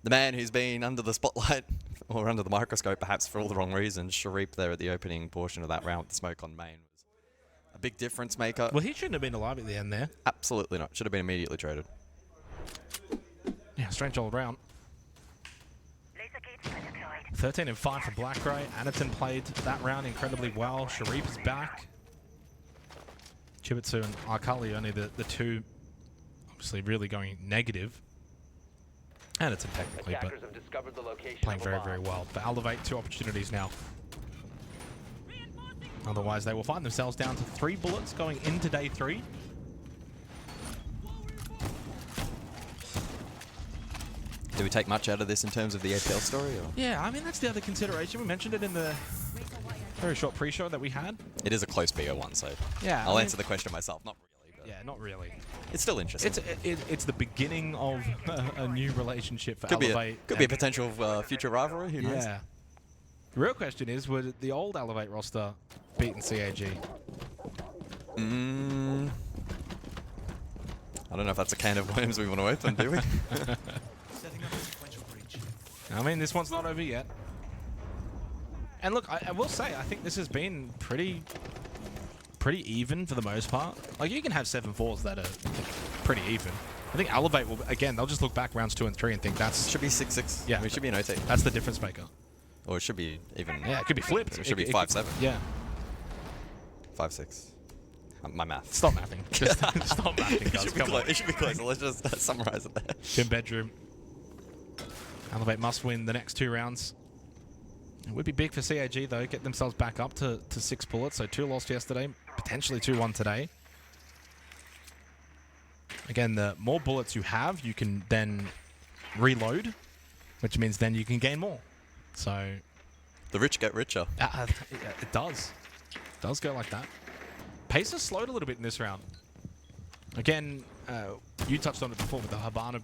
the man who's been under the spotlight, or under the microscope perhaps for all the wrong reasons. Sharif there at the opening portion of that round with the smoke on main was a big difference maker. Well, he shouldn't have been alive at the end there. Absolutely not. Should have been immediately traded. Yeah, strange old round. 13 and 5 for Blackray. Anaton played that round incredibly well. Sharif is back. Chibitsu and Arkali only the two obviously really going negative. Anaton technically, but playing very, very well. For Elevate, 2 opportunities now. Otherwise, they will find themselves down to 3 bullets going into day 3. Do we take much out of this in terms of the APL story? Or? Yeah, I mean, that's the other consideration. We mentioned it in the very short pre-show that we had. It is a close BO1, so yeah, I'll answer the question myself. Not really. But yeah, not really. It's still interesting. It's the beginning of a new relationship for Elevate. Could be a potential future rivalry. Who knows? Yeah. The real question is, would the old Elevate roster beaten CAG? I don't know if that's a can of worms we want to open, do we? I mean, this one's not over yet. And look, I will say, I think this has been pretty even for the most part. Like, you can have 7-4s that are pretty even. I think Elevate will, again, they'll just look back rounds 2 and 3 and think that's... Should be 6-6. Yeah. It should be an OT. That's the difference maker. Or it should be even... Yeah, it could be flipped. It should be 5-7. Yeah. 5-6. My math. Stop mathing. Just stop mathing, guys. Come on. It should be close. Let's just summarize it there. Gym bedroom. Elevate must win the next 2 rounds. It would be big for CAG, though. Get themselves back up to 6 bullets. So 2 lost yesterday, potentially 2-1 today. Again, the more bullets you have, you can then reload, which means then you can gain more. So the rich get richer. It does. It does go like that. Pace has slowed a little bit in this round. Again, you touched on it before with the Habana,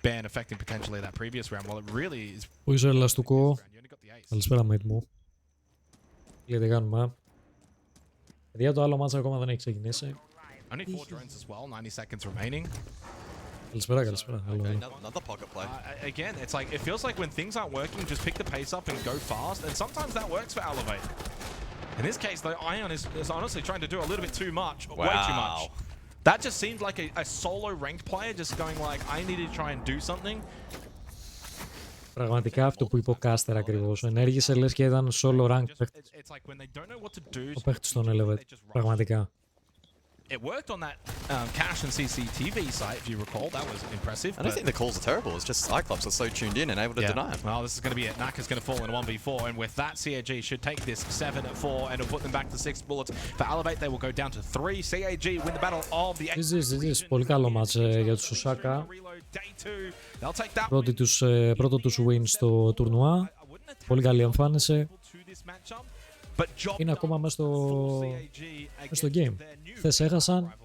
ban affecting potentially that previous round. Well, it really is. Πίσω ελαστικό. Καλησπέρα, mate μου. Τι κάνουμε. Παιδιά, το άλλο μάτσα ακόμα δεν έχει ξεκινήσει. Only 4 drones as well, 90 seconds remaining. Καλησπέρα. Another pocket play. Again, it's like, it feels like when things aren't working, just pick the pace up and go fast. And sometimes that works for Elevate. In this case, though, Ion is honestly trying to do a little bit too much, way too much. Wow. That just seemed like a solo ranked player just going like, I need to try and do something. Πραγματικά αυτό που είπε ο Κάστερ ακριβώς. Ενέργησε λες και ήταν solo rank παίχτης. Ο παίχτης στον Elevate. Πραγματικά. It worked on that cache and CCTV site, if you recall. That was impressive. I don't think the calls are terrible. It's just Cyclops are so tuned in and able to deny him. Well, this is going to be it. Naka's going to fall in 1v4, and with that, CAG should take this 7-4, and it'll put them back to 6 bullets. For Elevate, they will go down to 3. CAG win the battle of the... Ζεις, πολύ καλό μάτς για τους Οσάκα. Πρώτο τους win στο τουρνουά. Πολύ καλή εμφάνιση. Είναι ακόμα μέσα στο game. Χθες έχασαν.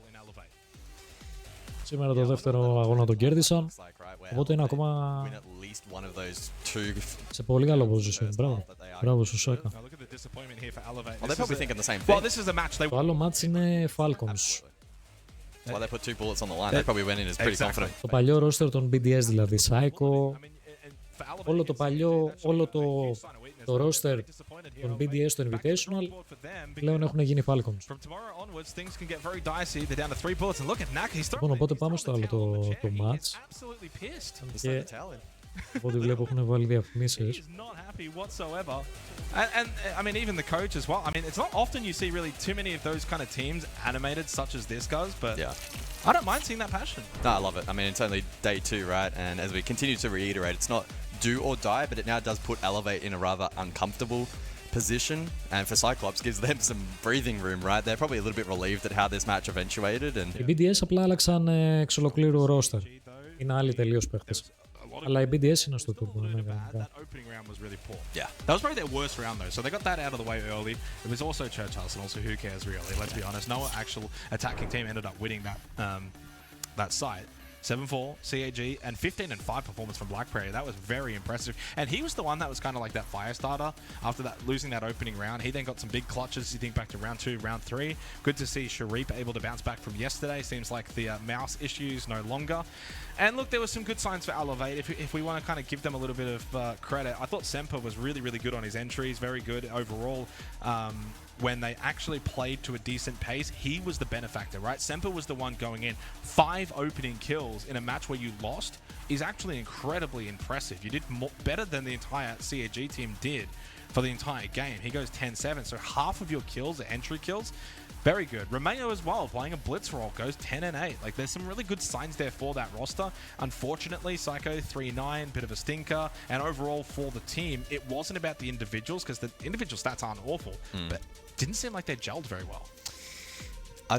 Σήμερα το δεύτερο αγώνα τον κέρδισαν. Οπότε είναι ακόμα σε πολύ καλό position. Μπράβο. Μπράβο στους Οσάκα. Το άλλο μάτς είναι Falcons. Το παλιό roster των BDS δηλαδή. Psycho. Όλο το roster των BDS στο Invitational πλέον έχουν γίνει Falcons. Λοιπόν, οπότε πάμε στο άλλο το match. Και από ό,τι βλέπω έχουν βάλει διαφημίσεις. And I mean, even the coach as well. I mean, it's not often you see really too many of those kind of teams animated such as this does, but yeah. I don't mind seeing that passion. No, I love it. I mean, it's only day 2, right? And as we continue to reiterate, it's not do or die, but it now does put Elevate in a rather uncomfortable position. And for Cyclops, gives them some breathing room, right? They're probably a little bit relieved at how this match eventuated. And οι BDS απλά άλλαξαν εξ ολοκλήρου roster. Είναι άλλοι τελείως παίχτες. Αλλά η BDS είναι στο turbo. That opening round was really poor. Yeah. That was probably their worst round though. So they got that out of the way early. It was also Church House, and also who cares really? Let's be honest. No actual attacking team ended up winning that site. 7-4, CAG, and 15-5 performance from Black Prairie. That was very impressive. And he was the one that was kind of like that fire starter after that losing that opening round. He then got some big clutches, you think back to round 2, round 3. Good to see Sharif able to bounce back from yesterday. Seems like the mouse issues no longer. And look, there were some good signs for Elevate. If we want to kind of give them a little bit of credit, I thought Semper was really, really good on his entries. Very good overall. When they actually played to a decent pace, he was the benefactor, right? Semper was the one going in. 5 opening kills in a match where you lost is actually incredibly impressive. You did better than the entire CAG team did for the entire game. He goes 10-7, so half of your kills are entry kills. Very good. Romeo as well, playing a blitz role, goes 10-8. Like, there's some really good signs there for that roster. Unfortunately, Psycho 3-9, bit of a stinker. And overall for the team, it wasn't about the individuals, because the individual stats aren't awful, but didn't seem like they gelled very well.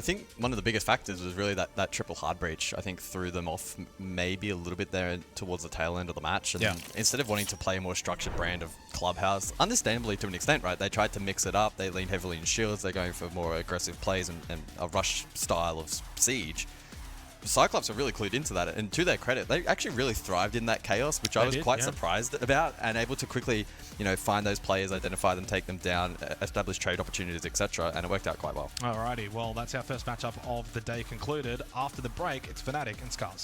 I think one of the biggest factors was really that triple hard breach. I think threw them off maybe a little bit there towards the tail end of the match. And instead of wanting to play a more structured brand of Clubhouse, understandably to an extent, right? They tried to mix it up. They leaned heavily in shields. They're going for more aggressive plays and a rush style of siege. Cyclops are really clued into that, and to their credit, they actually really thrived in that chaos, which I was quite surprised about, and able to quickly, find those players, identify them, take them down, establish trade opportunities, etc., and it worked out quite well. Alrighty, well, that's our first matchup of the day concluded. After the break, it's Fnatic and Scars.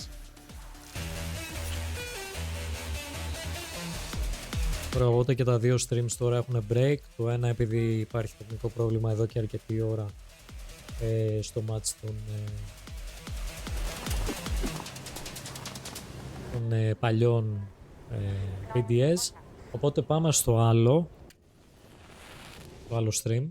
Οπότε και τα δύο streams τώρα έχουν break. Το ένα επειδή υπάρχει τεχνικό πρόβλημα εδώ και αρκετή ώρα στο match των παλιών BDS. Οπότε πάμε στο άλλο stream.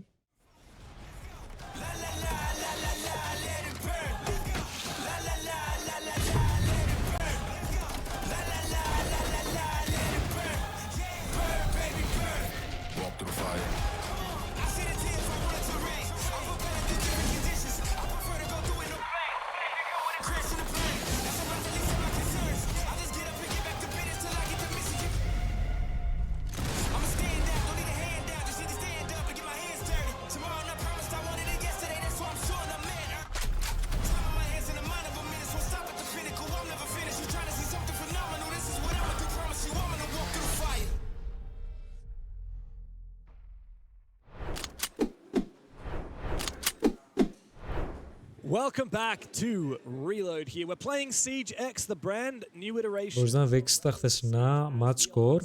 Welcome back to Reload here. We're playing Siege X, the brand, new iteration. Μπορείς να δείξεις τα χθεσινά match score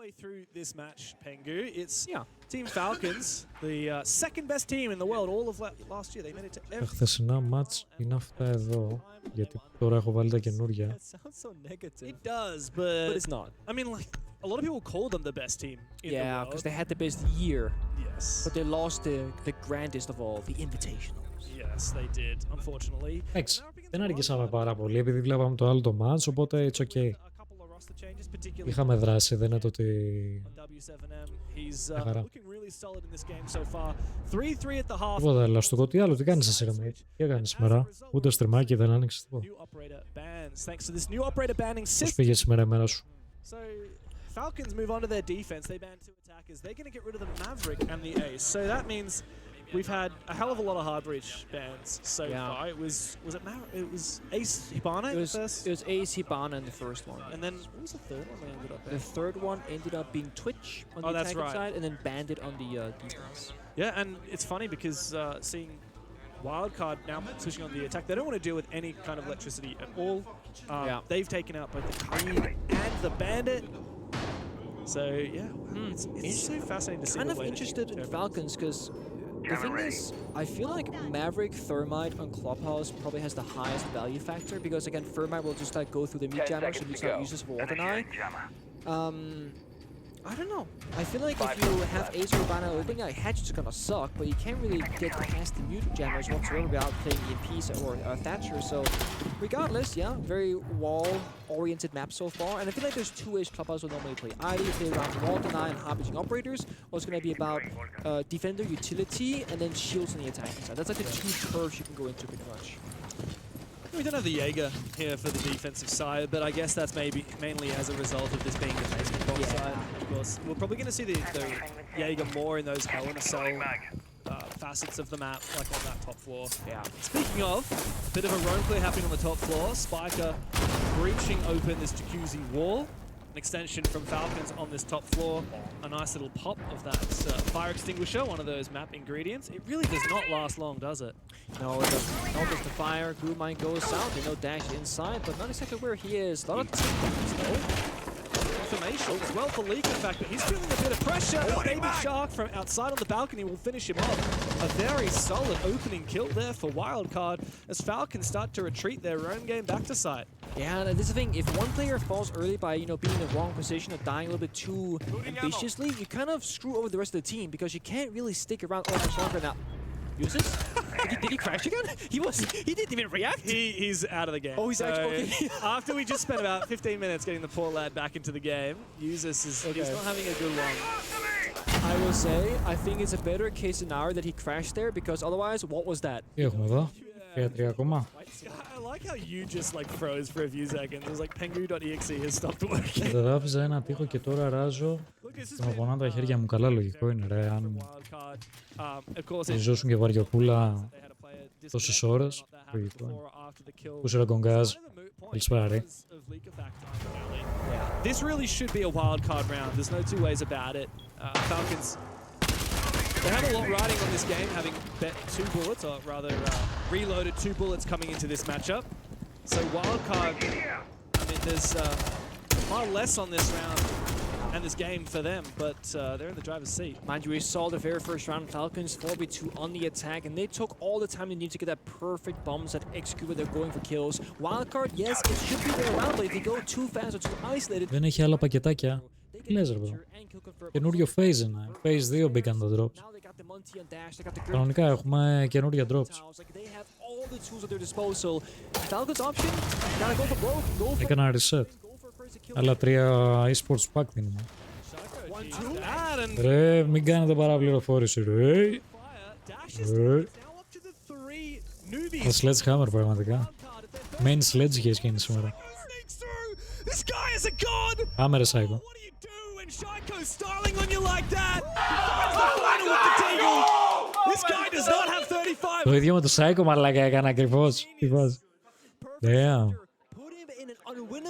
way through this match, Pengu. It's Team Falcons, the second best team in the world. All of last year, they made it to Τα every. χθεσινά μάτς είναι αυτά εδώ, γιατί τώρα έχω βάλει τα καινούργια. That sounds so negative. It does, but it's not. I mean, like a lot of people call them the best team in the Yeah, world. because they had the best year, Yes. but they lost the grandest of all, the Invitationals. Yes, they did, unfortunately. Εντάξει, δεν αργήσαμε πάρα πολύ επειδή βλέπαμε το άλλο το μάτς, οπότε it's okay. Είχαμε δράσει, δεν είναι το ότι... Τίποτα, αλλά στο τι άλλο, τι κάνεις εσύ ρε μate, τι έκανες σήμερα, ούτε στριμάκι δεν άνοιξες τίποτα. Πώς πήγε σήμερα η μέρα σου. Falcons move on to their defense. They ban 2 attackers. They're going to get rid of the Maverick and the Ace. So that means we've had a hell of a lot of hard breach bans so far. It was it Maverick? It was Ace Hibana first? It was Ace Hibana in the first one. And then what was the third one they ended up in? The third one ended up being Twitch on the attacking side, and then Bandit on the defense. Yeah, and it's funny because seeing Wildcard now switching on the attack, they don't want to deal with any kind of electricity at all. They've taken out both the Creed and the Bandit. So yeah, it's so fascinating to see. Kind of interested in Falcons because the thing is, I feel like Maverick Thermite on Clubhouse probably has the highest value factor because again, Thermite will just like go through the meat jammers and use not uses for Eye. I don't know. I feel like if you have Ace or Hibana open, like Hatch is gonna suck, but you can't really get past the mute jammers whatsoever without playing EMPs or Thatcher. So, regardless, yeah, very wall-oriented map so far. And I feel like there's 2 ways Clubhouse will normally play. Either you play around Eye and harvesting operators, or it's gonna be about defender utility and then shields on the attacking side. That's like the 2 curves you can go into pretty much. We don't have the Jaeger here for the defensive side, but I guess that's mainly as a result of this being the basement box side. Of course, we're probably going to see the Jaeger more in those Hell in a Cell facets of the map, like on that top floor. Yeah. Speaking of, a bit of a roam clear happening on the top floor. Spiker breaching open this Jacuzzi wall. An extension from Falcons on this top floor. A nice little pop of that fire extinguisher, one of those map ingredients. It really does not last long, does it? No, it doesn't. No, just the fire, Glue Mine goes out, they know Dash inside, but not exactly where he is. A lot of teams though. Information as well for Leak, in fact, but he's feeling a bit of pressure. Baby Shark from outside on the balcony will finish him off. A very solid opening kill there for Wildcard as Falcons start to retreat their own game back to site. Yeah, and this is the thing, if one player falls early by, being in the wrong position or dying a little bit too ambitiously, you kind of screw over the rest of the team because you can't really stick around all much longer now. Uses? Did he crash again? He didn't even react. He's out of the game. Oh, he's actually okay. After we just spent about 15 minutes getting the poor lad back into the game, Usus is he's not having a good one. I will say, I think it's a better case scenario that he crashed there because otherwise, what was that? Τι έχουμε εδώ, 3 ακόμα. I like how you just like froze for a few seconds. It was like pengu.exe has stopped working. Καταδάφιζα ένα τείχο και τώρα ράζω και με πονάνε τα χέρια μου. Καλά λογικό είναι ρε, αν ζώσουν και βαριοπούλα τόσες ώρες, λογικό είναι. Πούσε ρε κογκάζ, καλησπέρα ρε. This really should be a wild card round. There's no two ways about it. Falcons, they have a lot riding on this game, having bet 2 bullets, or rather reloaded 2 bullets coming into this matchup. So wildcard, I mean, there's far less on this round and this game for them, but they're in the driver's seat. Mind you, we saw the very first round, Falcons 4v2 on the attack, and they took all the time they need to get that perfect bombs that execute when they're going for kills. Wildcard, yes, it should be their round, but if they go too fast or too isolated... Δεν έχει άλλα πακετάκια. Τι λες ρε bro. Καινούριο phase είναι. Phase 2 μπήκαν τα drops. Κανονικά έχουμε καινούρια drops. Έκανα reset. Αλλά 3 eSports pack δίνουμε. Ρε, μην κάνετε παραπληροφόρηση ρε. Τα sledgehammer πραγματικά. Main sledge είχε γίνει σήμερα. Πάμε ρε Psycho. Το ίδιο με το Psycho μαλάκα έκανα ακριβώς. Τι βάζει. Damn.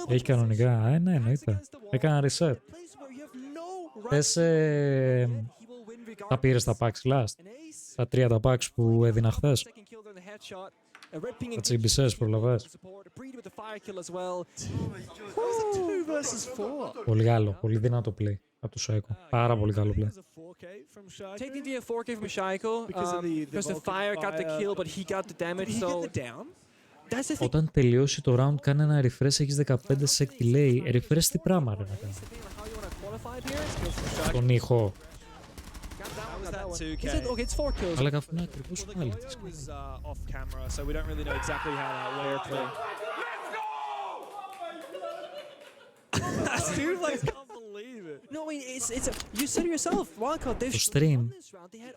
Έχει κανονικά. Ναι, εννοείται. Έκανα reset. Θες τα πήρες τα packs last. Τα 3 τα packs που έδινα χθες. Τα τσιμπησές προλαβές. Πολύ άλλο, πολύ δυνατό play. από το Shaiko. Πάρα πολύ καλό play. Technically a 4K from Shaiko because the fire got the kill, but he got the damage. So that's the thing. Όταν τελειώσει το round, κάνε ένα refresh, έχεις 15 sec delay. Refresh τι πράγμα ρε μετά. Τον ήχο. Okay, it's 4 kills. Αλλά καφού είναι ακριβώς πάλι. Off camera, so we don't really know exactly how that worked. Dude, like, I can't believe it. No, I mean, it's you said it yourself. Wildcard, they've Το stream. won this round. They had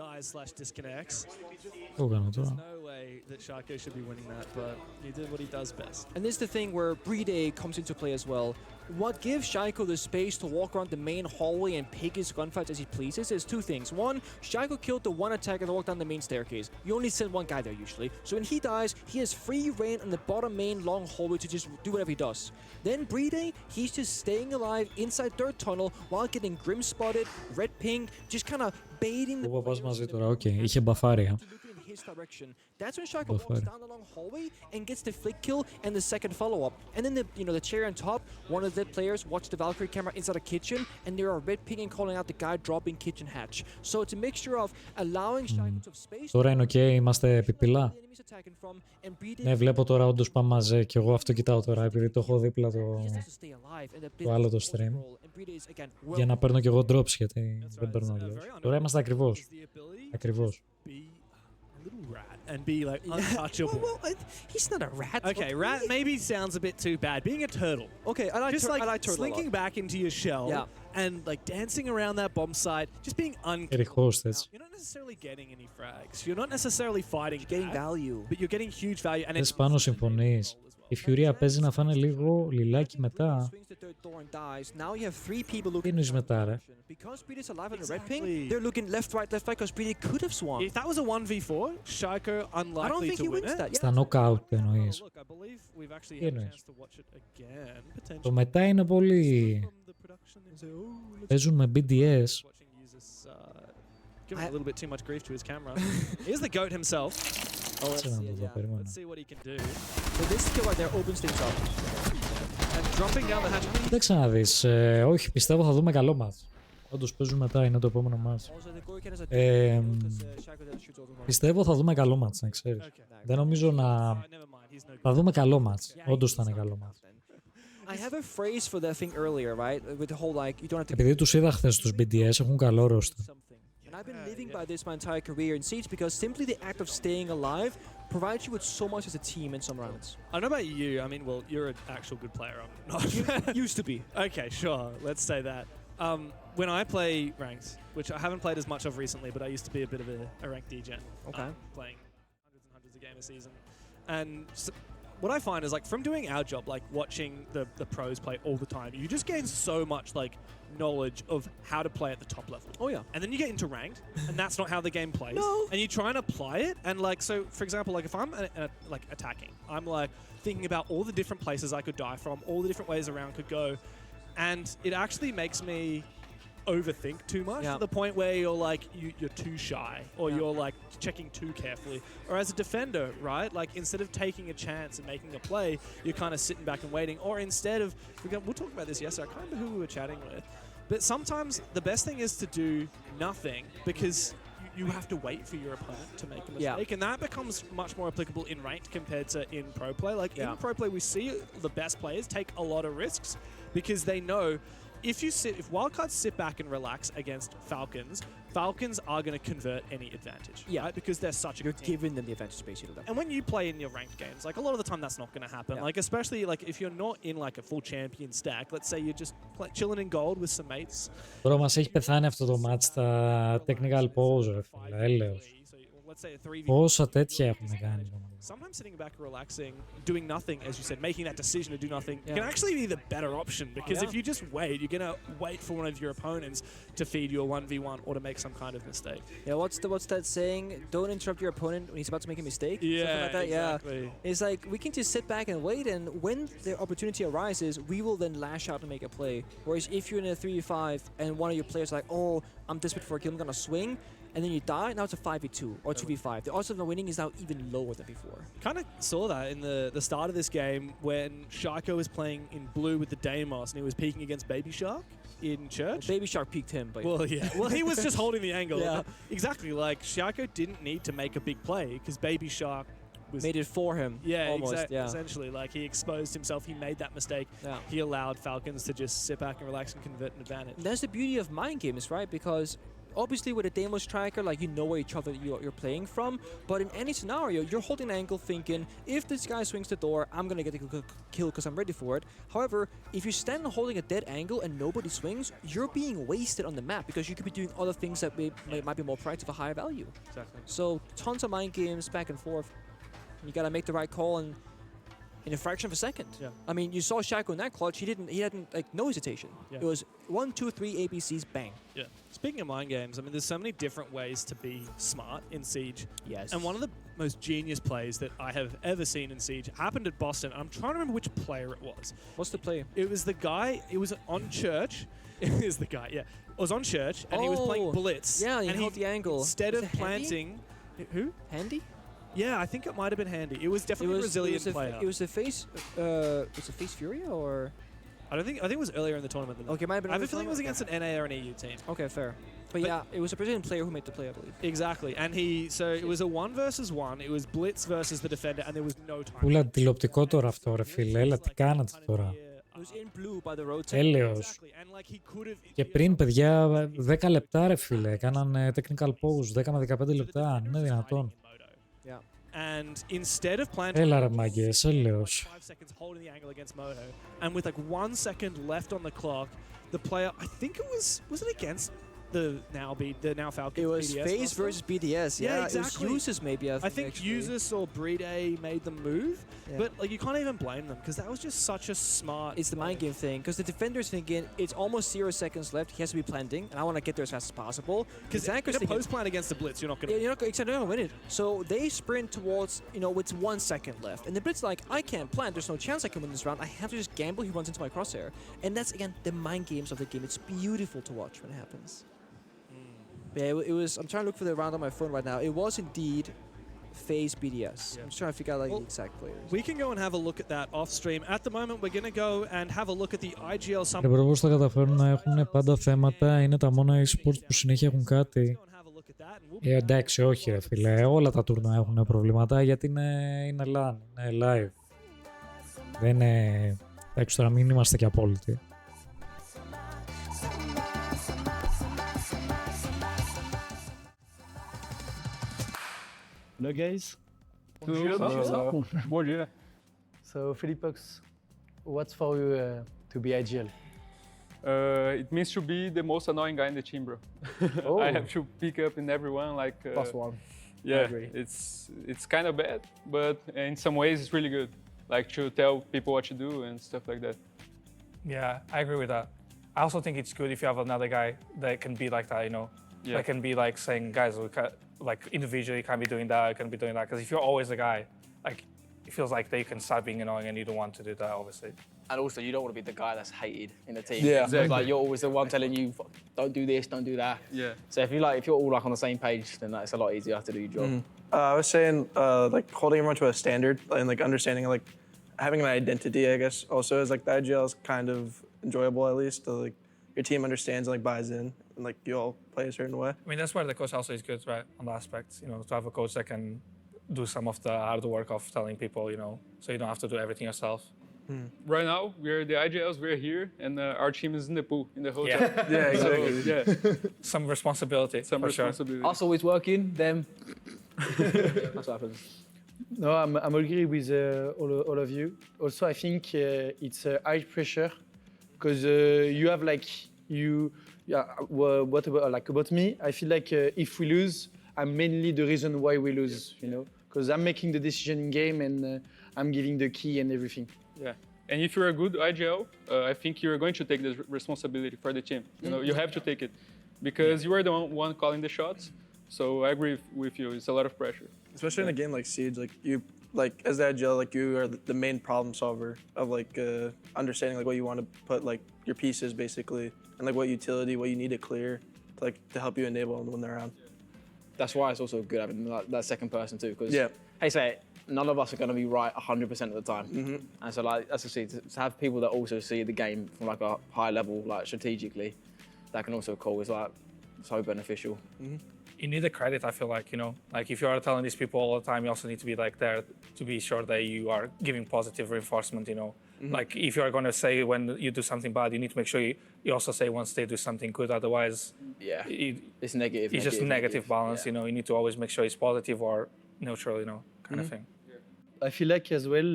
dies/disconnects. Το έκανα τώρα. No way that Shaiko should be winning that, but he did what he does best. And this is the thing where Bride comes into play as well. What gives Shaiko the space to walk around the main hallway and pick his gunfights as he pleases is two things. One, Shaiko killed the one attacker that walked down the main staircase. You only send one guy there usually. So when he dies, he has free reign on the bottom main long hallway to just do whatever he does. Then Bride, he's just staying alive inside third tunnel while getting grim spotted, red pinged, just kind of baiting the Πού πας μαζί τώρα, οκ. Είχε μπαφάρια. his direction. That's when Shaiko walks down the long hallway and gets the flick kill and the second follow-up. And then the cherry on top, one of the players watched the Valkyrie camera inside a kitchen, and they are red pinging, calling out the guy dropping kitchen hatch. So it's a mixture of allowing Shaiko to have space. Τώρα είναι οκ, είμαστε επιπυλά. Ναι, βλέπω τώρα όντως πάμε μαζί και εγώ αυτό κοιτάω τώρα επειδή το έχω δίπλα το άλλο το stream. Για να παίρνω και εγώ drops γιατί δεν παίρνω αλλιώς. Τώρα είμαστε ακριβώς. Ακριβώς. Little rat and be like untouchable. Well, he's not a rat. Okay, rat maybe sounds a bit too bad. Being a turtle. Okay, I like just like turtle slinking back into your shell and like dancing around that bomb site, just being Ρηχός έτσι. You're not necessarily getting any frags. You're not necessarily fighting. You're getting value. But you're getting huge value. And Θες πάνω συμφωνείς. Η Φιουρία παίζει να φάνε λίγο λιλάκι μετά. Τι εννοείς μετά ρε. If that was a 1v4, Shaiko unlikely to win it. Στα knockout εννοείς. Τι εννοείς. Το μετά είναι πολύ... Παίζουν με BDS. Giving a little bit too much grief to his camera. Here's the goat himself. Oh, let's see what he can do. So this skill right there opens things up. And dropping down the hatch. Κοίταξε να δεις. Όχι, πιστεύω θα δούμε καλό μάτς. Όντως παίζουν μετά, είναι το επόμενο μάτς. Πιστεύω θα δούμε καλό μάτς, να ξέρεις. Δεν νομίζω να... Θα δούμε καλό μάτς. Όντως θα είναι καλό μάτς. Επειδή τους είδα χθες τους BDS, έχουν καλό ρόστερ. And I've been living by this my entire career in Siege because simply the act of staying alive provides you with so much as a team in some rounds. I don't know about you. I mean, well, you're an actual good player. I'm not. Used to be. Okay, sure. Let's say that. When I play ranked, which I haven't played as much of recently, but I used to be a bit of a ranked degen. Okay. Playing hundreds and hundreds of games a season. And so what I find is like from doing our job, like watching the pros play all the time, you just gain so much like knowledge of how to play at the top level. Oh yeah. And then you get into ranked, and that's not how the game plays. No. And you try and apply it, and like so, for example, like if I'm like attacking, I'm like thinking about all the different places I could die from, all the different ways a round could go, and it actually makes me overthink too much to the point where you're like you're too shy or you're like checking too carefully. Or as a defender, right? Like instead of taking a chance and making a play, you're kind of sitting back and waiting. Or instead of we'll talk about this yesterday. I can't remember who we were chatting with, but sometimes the best thing is to do nothing because you have to wait for your opponent to make a mistake, and that becomes much more applicable in ranked compared to in pro play. Like in pro play, we see the best players take a lot of risks because they know. If wildcards sit back and relax against Falcons, Falcons are going to convert any advantage. Yeah, right? Because they're such a good team. Giving them the advantage basically. And when you play in your ranked games, like a lot of the time that's not going to happen. Like especially like if you're not in like a full champion stack, let's say you're just chilling in gold with some mates. Τώρα μας έχει πεθάνει αυτό το match στα technical pause, ρε φίλε, έλεος. Πόσα τέτοια έχουμε κάνει. Sometimes sitting back and relaxing, doing nothing, as you said, making that decision to do nothing can actually be the better option because if you just wait, you're going to wait for one of your opponents to feed you a 1v1 or to make some kind of mistake. Yeah, what's that saying? Don't interrupt your opponent when he's about to make a mistake. Yeah, something like that. Exactly. Yeah, it's like we can just sit back and wait, and when the opportunity arises, we will then lash out and make a play. Whereas if you're in a 3v5 and one of your players is like, oh, I'm desperate for a kill, I'm going to swing, and then you die, now it's a 5v2 or 2v5. The odds of them winning is now even lower than before. Kind of saw that in the start of this game when Shaiko was playing in blue with the Deimos and he was peeking against Baby Shark in church. Well, Baby Shark peeked him, but Well, yeah. Well, he was just holding the angle. Yeah. Exactly. Like, Shaiko didn't need to make a big play because Baby Shark was... made it for him. Yeah, almost. Essentially. Like, he exposed himself. He made that mistake. Yeah. He allowed Falcons to just sit back and relax and convert an advantage. And that's the beauty of mind games, right? Because obviously with a Deimos tracker, like, you know where each other you're playing from, but in any scenario, you're holding an angle thinking, if this guy swings the door, I'm gonna get the kill because I'm ready for it. However, if you stand holding a dead angle and nobody swings, you're being wasted on the map because you could be doing other things that might be more productive or higher value. Exactly. So tons of mind games back and forth. You gotta make the right call and in a fraction of a second. Yeah. I mean, you saw Shaiko in that clutch. He hadn't like no hesitation. Yeah. It was 1, 2, 3 ABCs, bang. Yeah. Speaking of mind games, I mean, there's so many different ways to be smart in Siege. Yes. And one of the most genius plays that I have ever seen in Siege happened at Boston. I'm trying to remember which player it was. What's the play? It was the guy, it was on Church. It is the guy, yeah. It was on Church and he was playing Blitz. Yeah, he and held the angle. Instead Was of it Handy? planting... Who? Handy? Yeah, I think it might have been Handy. It was definitely a Brazilian player. It was the face. Was it Face Furia or? I think it was earlier in the tournament than that. Okay, might have been. I have a feeling it was against an NA or an EU team. Okay, fair. But yeah, it was a Brazilian player who made the play, I believe. Exactly. And it was a 1 versus 1. It was Blitz versus the defender and there was no time. Πούλα τηλεοπτικό τώρα αυτό ρε φίλε, έλα τι κάνατε τώρα. It was in blue by the road. Έλεος. And like he could have... Και πριν παιδιά 10 λεπτά ρε φίλε, έκαναν technical pause 10 με 15 λεπτά, είναι δυνατόν. Yeah. And instead of planting... Έλα ρε μάγκες, έλεος. 5 seconds holding the angle against Moto, and with like 1 second left on the clock, the player, I think it was it against the now Falcons? It was BDS FaZe roster? versus BDS. Yeah, It was exactly. Usus maybe. I think Usus or Bride made them move, Yeah. but like you can't even blame them because that was just such a smart. It's the mind game thing because the defender's thinking it's almost 0 seconds left. He has to be planting, and I want to get there as fast as possible. Because in a post plan against the Blitz, you're not going to. Yeah, you're not gonna win it. So they sprint towards, with 1 second left, and the Blitz like, I can't plant. There's no chance I can win this round. I have to just gamble. He runs into my crosshair, and that's again the mind games of the game. It's beautiful to watch when it happens. Yeah, it was. I'm trying to look for the round on my phone right now. It was indeed FaZe BDS. Yeah. I'm just trying to figure out the exact players. We can go and have a look at that off stream. At the moment, we're going to go and have a look at the IGL Και πώς θα καταφέρουν να έχουν πάντα θέματα, είναι τα μόνα e-sports που συνέχεια έχουν κάτι. Εντάξει, όχι ρε φίλε, όλα τα τουρνουά έχουν προβλήματα γιατί είναι LAN, είναι live. Δεν είναι... Εντάξει, τώρα μην είμαστε και απόλυτοι. Hello guys. Bonjour. So Philippox, what's for you to be IGL? It means to be the most annoying guy in the team, bro. Oh. I have to pick up in everyone like. Plus one. I Yeah, agree. it's kind of bad, but in some ways it's really good. Like to tell people what to do and stuff like that. Yeah, I agree with that. I also think it's good if you have another guy that can be like that, Yeah. That can be like saying, guys, we can, like individually, you can't be doing that, you can be doing that. Because if you're always the guy, like it feels like they can start being annoying and you don't want to do that, obviously. And also, you don't want to be the guy that's hated in the team. Yeah, Because, exactly. like you're always the one telling you, don't do this, don't do that. Yeah. So if you're all like on the same page, then it's a lot easier to do your job. I was saying, like holding everyone to a standard and like understanding, like having an identity, I guess, also is like the IGL is kind of enjoyable at least. To, like your team understands and like buys in, and like you all play a certain way. I mean, that's where the coach also is good, right? On the aspects, to have a coach that can do some of the hard work of telling people, so you don't have to do everything yourself. Right now we're the IGLs. We're here, and our team is in the pool in the hotel. Yeah. Yeah, exactly. So, yeah, Some responsibility, some for sure. responsibility. Us always working, them. That's what happens. No, I'm agree with all of you. Also, I think it's high pressure because you have what about me? I feel like if we lose, I'm mainly the reason why we lose. Because I'm making the decision in game and I'm giving the key and everything. Yeah, and if you're a good IGL, I think you're going to take the responsibility for the team. You have to take it because you are the one calling the shots. So I agree with you. It's a lot of pressure. Especially in a game like Siege, like you, like as the IGL, like you are the main problem solver of like understanding like what you want to put like your pieces basically, and like what utility, what you need to clear, to help you enable and win the round. that's why it's also good having that second person too, because Yeah. hey, say it, none of us are going to be right 100% of the time, and so like as I see, to have people that also see the game from like a high level, like strategically, that can also call is like so beneficial. You need the credit, I feel like, you know, like if you are telling these people all the time, you also need to be like there to be sure that you are giving positive reinforcement, you know. Like if you are going to say when you do something bad, you need to make sure you also say once they do something good, otherwise It's negative. it's just negative balance, you know. You need to always make sure it's positive or neutral, you know, kind of thing. I feel like as well,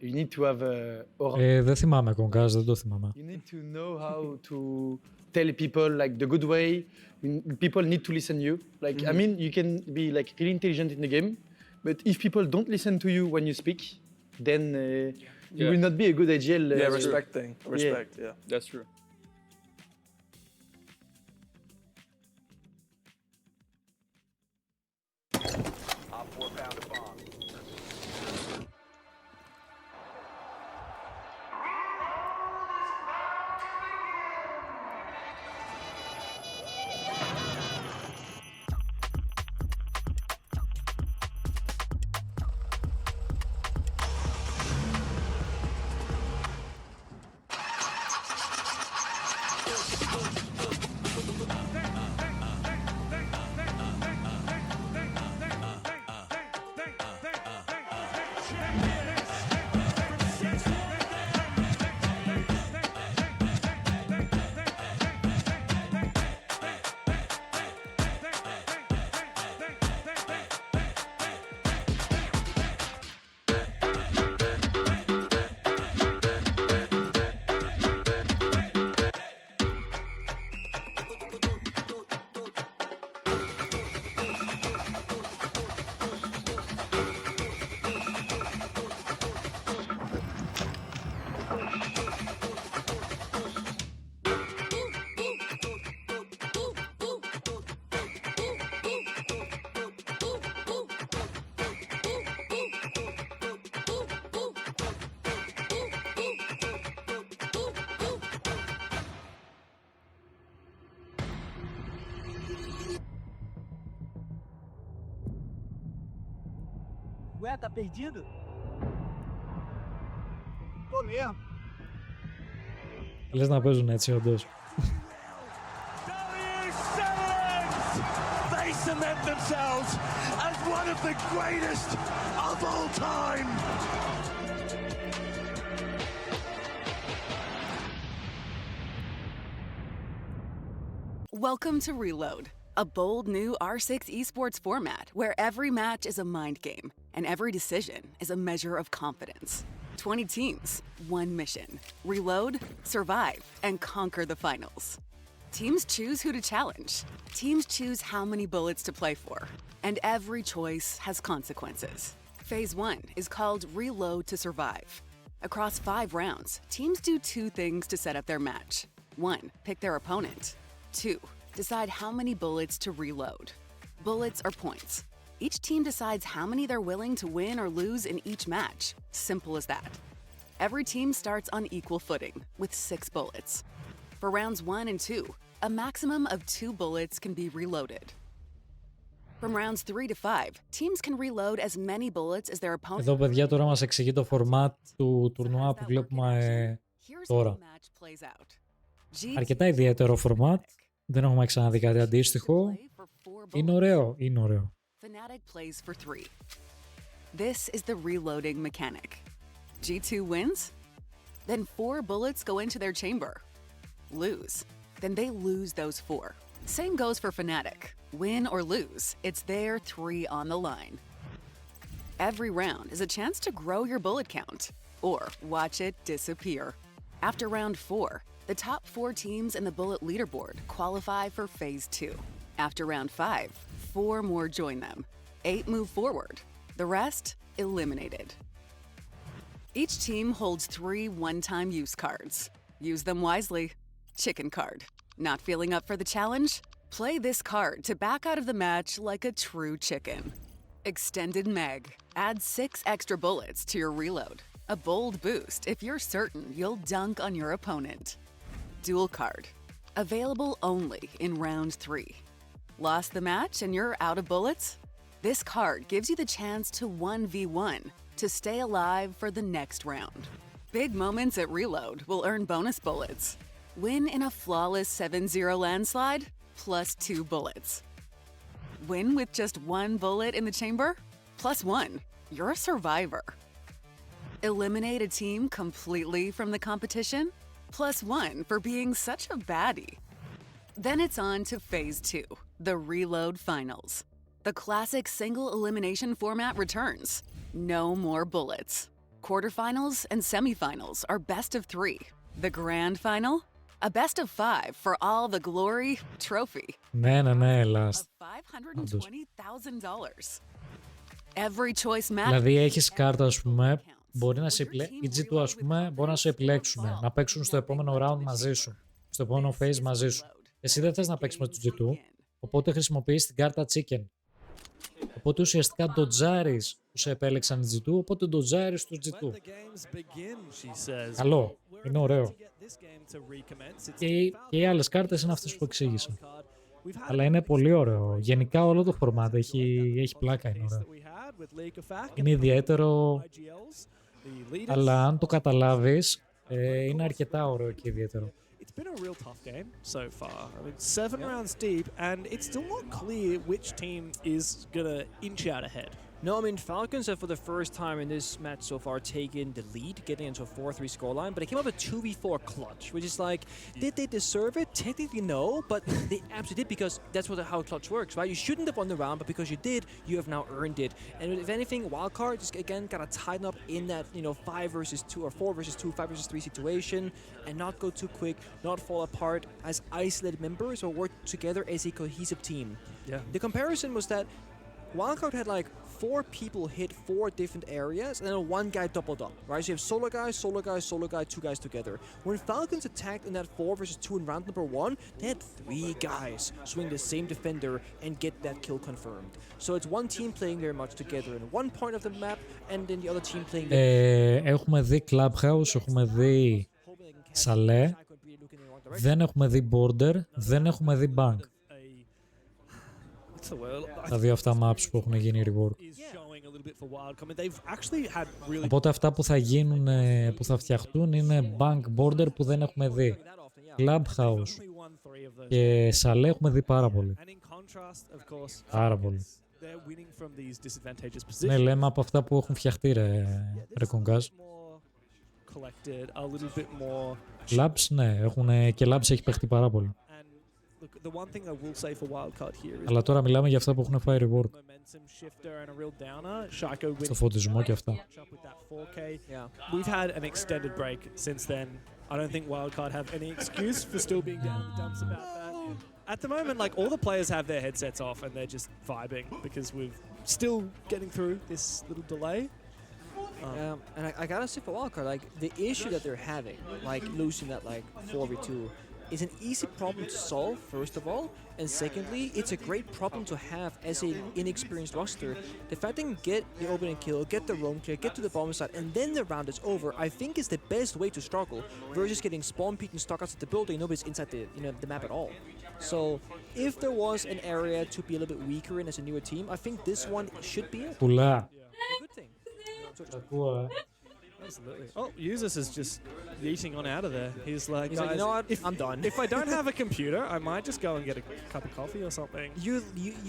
you need to have Δεν θυμάμαι κονκάζ, δεν το θυμάμαι. you need to know how to tell people like the good way. People need to listen to you. Like I mean, you can be like really intelligent in the game, but if people don't listen to you when you speak, then you will not be a good AGL. Respect thing. Respect, yeah. That's true. Ué, tá perdido? Tô mesmo. Λες να παίζουν έτσι όντως. They cement themselves as one of the greatest of all time. Welcome to Reload, a bold new R6 esports format where every match is a mind game and every decision is a measure of confidence. 20 teams, one mission. Reload, survive, and conquer the finals. Teams choose who to challenge. Teams choose how many bullets to play for. And every choice has consequences. Phase 1 is called Reload to Survive. Across 5 rounds, teams do 2 things to set up their match. 1, pick their opponent. 2, decide how many bullets to reload. Bullets are points. Each team decides how many they're willing to win or lose in each match. Simple as that. Every team starts on equal footing, with 6 bullets. For rounds 1 and 2, a maximum of 2 bullets can be reloaded. From rounds 3 to 5, teams can reload as many bullets as their opponent. Εδώ, παιδιά, τώρα μας εξηγεί το format του τουρνουά που βλέπουμε τώρα. Αρκετά ιδιαίτερο format. Δεν έχουμε ξαναδεί κάτι αντίστοιχο. Είναι ωραίο, είναι ωραίο. Fnatic plays for 3. This is the reloading mechanic. G2 wins? Then 4 bullets go into their chamber. Lose? Then they lose those 4. Same goes for Fnatic. Win or lose, it's their 3 on the line. Every round is a chance to grow your bullet count, or watch it disappear. After round 4, the top 4 teams in the bullet leaderboard qualify for Phase 2. After round 5, 4 more join them. 8 move forward. The rest, eliminated. Each team holds 3 one-time use cards. Use them wisely. Chicken card. Not feeling up for the challenge? Play this card to back out of the match like a true chicken. Extended Meg. Add 6 extra bullets to your reload. A bold boost if you're certain you'll dunk on your opponent. Dual card. Available only in round 3. Lost the match and you're out of bullets? This card gives you the chance to 1v1 to stay alive for the next round. Big moments at Reload will earn bonus bullets. Win in a flawless 7-0 landslide, plus 2 bullets. Win with just 1 bullet in the chamber, plus 1. You're a survivor. Eliminate a team completely from the competition, plus 1 for being such a baddie. Then it's on to Phase 2, the Reload Finals. The classic single elimination format returns. No more bullets. Quarterfinals and semifinals are best of 3. The grand final, a best of 5 for all the glory trophy. Ναι, last. $520,000. Every choice matters. Δηλαδή έχεις κάρτα, ας πούμε, μπορεί να σε οι G2, ας πούμε, μπορεί να σε επιλέξουν να παίξουν στο επόμενο round μαζί σου, στο επόμενο phase μαζί σου. Εσύ δεν θες να παίξεις με τους G2, οπότε χρησιμοποιείς την κάρτα Chicken. Οπότε ουσιαστικά ντοτζάρεις που σε επέλεξαν οι G2, οπότε ντοτζάρεις τους G2. Καλό, είναι ωραίο. Και οι άλλες κάρτες είναι αυτές που εξήγησα. Αλλά είναι πολύ ωραίο. Γενικά όλο το format έχει πλάκα, είναι ωραίο. Είναι ιδιαίτερο, αλλά αν το καταλάβεις, είναι αρκετά ωραίο και ιδιαίτερο. It's been a real tough game so far. I mean, 7 rounds deep, and it's still not clear which team is gonna inch out ahead. No, I mean, Falcons have for the first time in this match so far taken the lead, getting into a 4-3 scoreline, but it came up a 2v4 clutch, which is like, did they deserve it? Technically no, but they absolutely did because that's how clutch works, right? You shouldn't have won the round, but because you did, you have now earned it. And if anything, Wildcard just again gotta tighten up in that 5 versus 2 or 4 versus 2, 5 versus 3 situation, and not go too quick, not fall apart as isolated members, or work together as a cohesive team. Yeah. The comparison was that Wildcard had like 4 people hit 4 different areas, and then 1 guy doubled up, right? So you have solo guy, solo guy, solo guy, 2 guys together. When Falcons attacked in that 4 versus 2 in round number 1, they had 3 guys swing the same defender and get that kill confirmed. So it's one team playing very much together in one point of the map, and then the other team playing... Έχουμε δει Clubhouse, έχουμε δει Saleh, δεν έχουμε δει Border, δεν έχουμε δει Bank. Τα δύο αυτά maps που έχουν γίνει rework. Οπότε αυτά που θα γίνουν, που θα φτιαχτούν είναι Bank, Border που δεν έχουμε δει. Clubhouse και Saleh έχουμε δει πάρα πολύ. Πάρα πολύ. Ναι, λέμε από αυτά που έχουν φτιαχτεί ρε Κονγκάζ. Labs, ναι, και Labs έχει παιχτεί πάρα πολύ. Αλλά τώρα μιλάμε για αυτά που έχουν φάει rework. Στο φωτισμό και αυτά. We've had an extended break since then. I don't think Wildcard have any excuse for still being down in the dumps about that. At the moment, like, all the players have their headsets off and they're just vibing because we're still getting through this little delay. And I gotta say for Wildcard, like, the issue that they're having, like losing that like 4v2, is an easy problem to solve, first of all, and secondly, it's a great problem to have as an inexperienced roster. The fact they can get the opening kill, get the roam clear, get to the bomb site, and then the round is over, I think is the best way to struggle versus getting spawn peeked and stuck outside the building, nobody's inside the map at all. So if there was an area to be a little bit weaker in as a newer team, I think this one should be it. Πουλά. A good thing. Absolutely. Oh, Usus is just yeeting on out of there. He's like, you know what? I'm done. If I don't have a computer, I might just go and get a cup of coffee or something.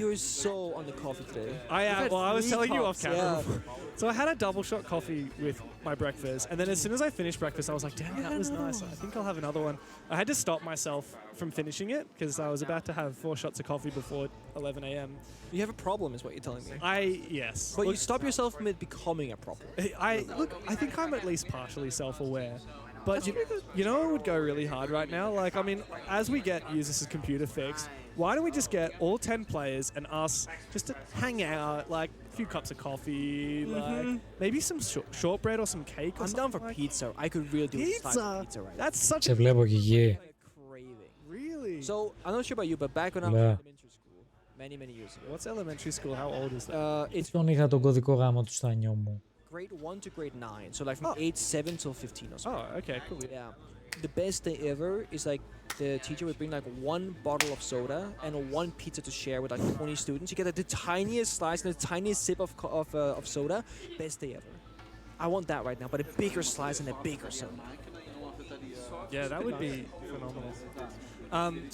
You're so on the coffee today. I was telling you off camera. Yeah. So I had a double shot coffee with my breakfast, and then as soon as I finished breakfast, I was like, damn, that was nice. I think I'll have another one. I had to stop myself from finishing it because I was about to have 4 shots of coffee before 11 a.m. You have a problem, is what you're telling me. Yes. But you stop yourself from it becoming a problem. I think I'm at least partially self-aware. But you know what would go really hard right now? Like, I mean, as we get Usus' computer fixed, why don't we just get all 10 players and us just to hang out, like a few cups of coffee, like maybe some shortbread or some cake or something. I'm down for pizza. I could really do pizza right now. That's such Σε βλέπω και γη. Really? So, I'm not sure about you, but back when I was in elementary school, many years ago. What's elementary school? How old is that? It's Τον είχα τον κωδικό γάμο του στα νιό μου. grade 1 to grade 9, so like from age 7 till 15 or something. Oh, okay, cool. Yeah. the best day ever is like the teacher would bring like 1 bottle of soda and 1 pizza to share with like 20 students. You get like, the tiniest slice and the tiniest sip of soda. Best day ever. I want that right now, but a bigger slice and a bigger soda. Yeah, that would be phenomenal.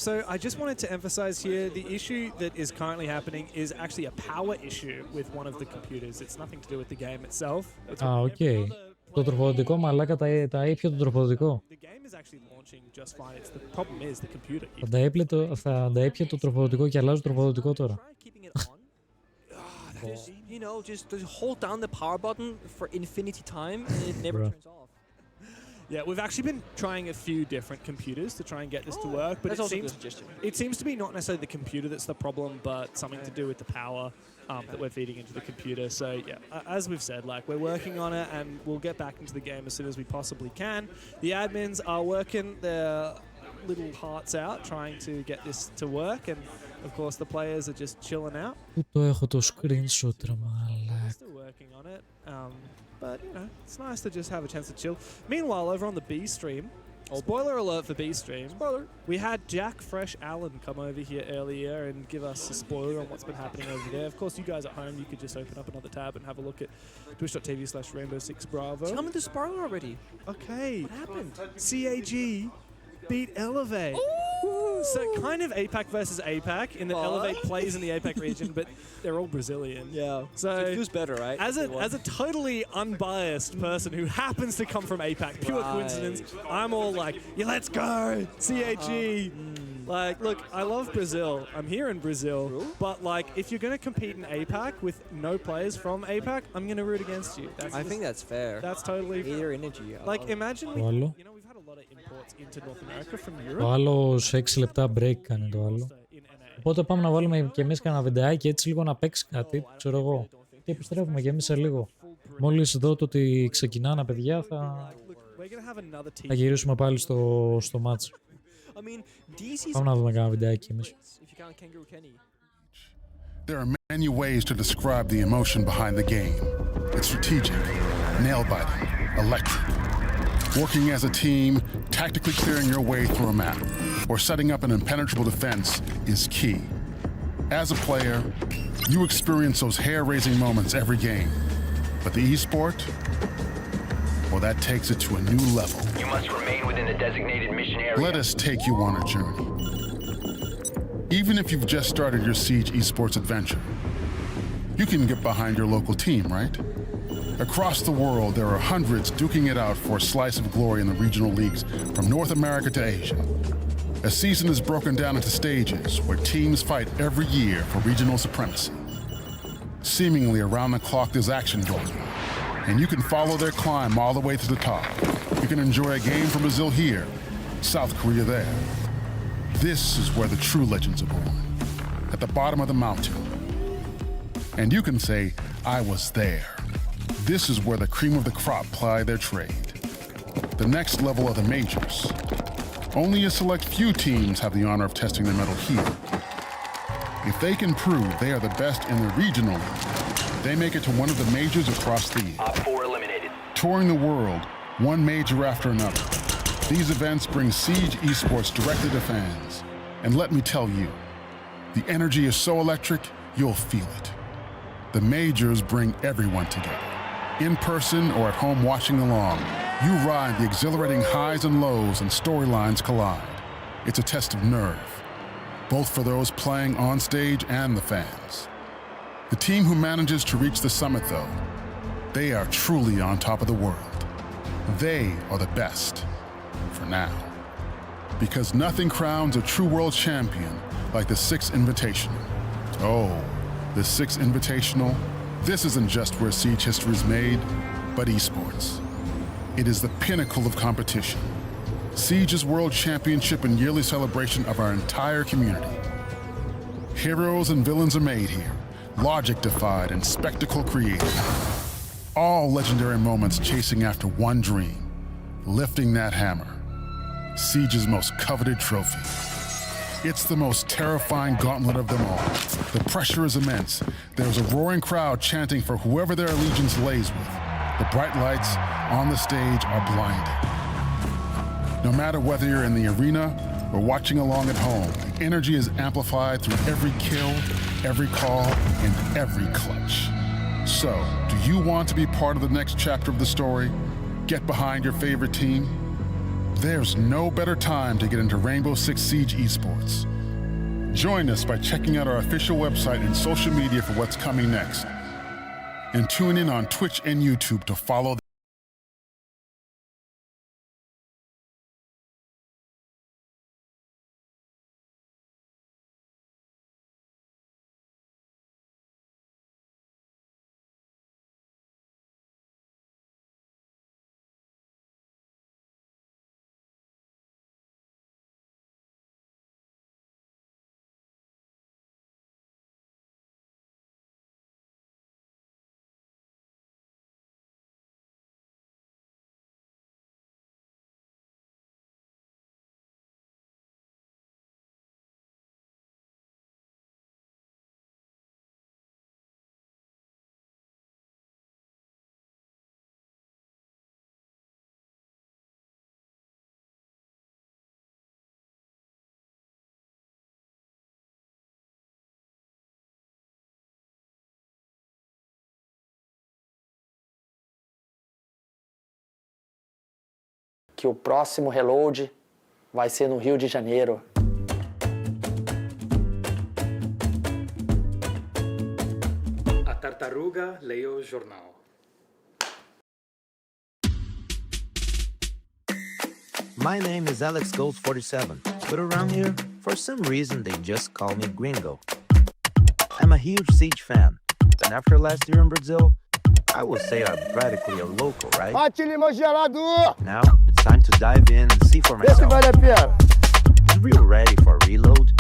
So I just wanted to emphasize here, the issue that is currently happening is actually a power issue with one of the computers. It's nothing to do with the game itself. Οκ. Το τροφοδοτικό μαλάκα τα ήπια το τροφοδοτικό. Θα τα ήπια το τροφοδοτικό και αλλάζει το τροφοδοτικό τώρα. You know, just hold down the power button for infinity time and it never turns off. Yeah, we've actually been trying a few different computers to try and get this to work, but it seems to be not necessarily the computer that's the problem, but something to do with the power that we're feeding into the computer. So yeah, as we've said, like we're working on it and we'll get back into the game as soon as we possibly can. The admins are working their little hearts out trying to get this to work, and of course the players are just chilling out. Πού το έχω το screenshot, ρε μαλάκα. Still working on it. But, you know, it's nice to just have a chance to chill. Meanwhile, over on the B stream, spoiler alert for B stream, we had Jack Fresh Allen come over here earlier and give us a spoiler on what's been happening over there. Of course, you guys at home, you could just open up another tab and have a look at twitch.tv/Rainbow6Bravo. Tell me the spoiler already. Okay. What happened? CAG beat Elevate. So kind of APAC versus APAC in that Elevate plays in the APAC region, but they're all Brazilian. Yeah. So it feels better, right? As a totally unbiased person who happens to come from APAC, pure coincidence, I'm all like, yeah, let's go, CAG. Like, look, I love Brazil. I'm here in Brazil, but like, if you're going to compete in APAC with no players from APAC, I'm going to root against you. I think that's fair. That's totally fair. Your energy. Like, imagine you know, we've had a lot of imports into North America from Europe. Το άλλο σε 6 λεπτά break κάνει το άλλο. Οπότε πάμε να βάλουμε και εμείς κανένα βιντεάκι έτσι λίγο να παίξει κάτι, ξέρω εγώ. Και επιστρέφουμε και εμείς σε λίγο. Μόλις δω το ότι ξεκινάνε παιδιά θα γυρίσουμε πάλι στο match. Πάμε να δούμε κανένα βιντεάκι εμείς. There are many ways to describe the emotion behind the game. It's strategic, nail-biting, electric. Working as a team, tactically clearing your way through a map, or setting up an impenetrable defense is key. As a player, you experience those hair-raising moments every game. But the esport, well, that takes it to a new level. You must remain within the designated mission area. Let us take you on a journey. Even if you've just started your Siege esports adventure, you can get behind your local team, right? Across the world, there are hundreds duking it out for a slice of glory in the regional leagues from North America to Asia. A season is broken down into stages where teams fight every year for regional supremacy. Seemingly around the clock, there's action going on, and you can follow their climb all the way to the top. You can enjoy a game from Brazil here, South Korea there. This is where the true legends are born, at the bottom of the mountain. And you can say, I was there. This is where the cream of the crop ply their trade. The next level are the majors. Only a select few teams have the honor of testing their mettle here. If they can prove they are the best in the regional league, they make it to one of the majors across the year. Op 4 eliminated. Touring the world, one major after another, these events bring Siege esports directly to fans. And let me tell you, the energy is so electric, you'll feel it. The majors bring everyone together. In person or at home watching along, you ride the exhilarating highs and lows and storylines collide. It's a test of nerve, both for those playing on stage and the fans. The team who manages to reach the summit, though, they are truly on top of the world. They are the best, for now. Because nothing crowns a true world champion like the 6th Invitational. Oh, the 6th Invitational. This isn't just where Siege history is made, but esports. It is the pinnacle of competition. Siege's World Championship and yearly celebration of our entire community. Heroes and villains are made here, logic defied and spectacle created. All legendary moments chasing after one dream, lifting that hammer. Siege's most coveted trophy. It's the most terrifying gauntlet of them all. The pressure is immense. There's a roaring crowd chanting for whoever their allegiance lays with. The bright lights on the stage are blinding. No matter whether you're in the arena or watching along at home, the energy is amplified through every kill, every call, and every clutch. So, do you want to be part of the next chapter of the story? Get behind your favorite team? There's no better time to get into Rainbow Six Siege esports. Join us by checking out our official website and social media for what's coming next. And tune in on Twitch and YouTube to follow que o próximo reload vai ser no Rio de Janeiro. A tartaruga leu o jornal. My name is Alex Gold 47, but around here, for some reason, they just call me Gringo. I'm a huge Siege fan, and after last year in Brazil, I would say I'm practically a local, right? Now, it's time to dive in and see for myself. Is Rio ready for reload?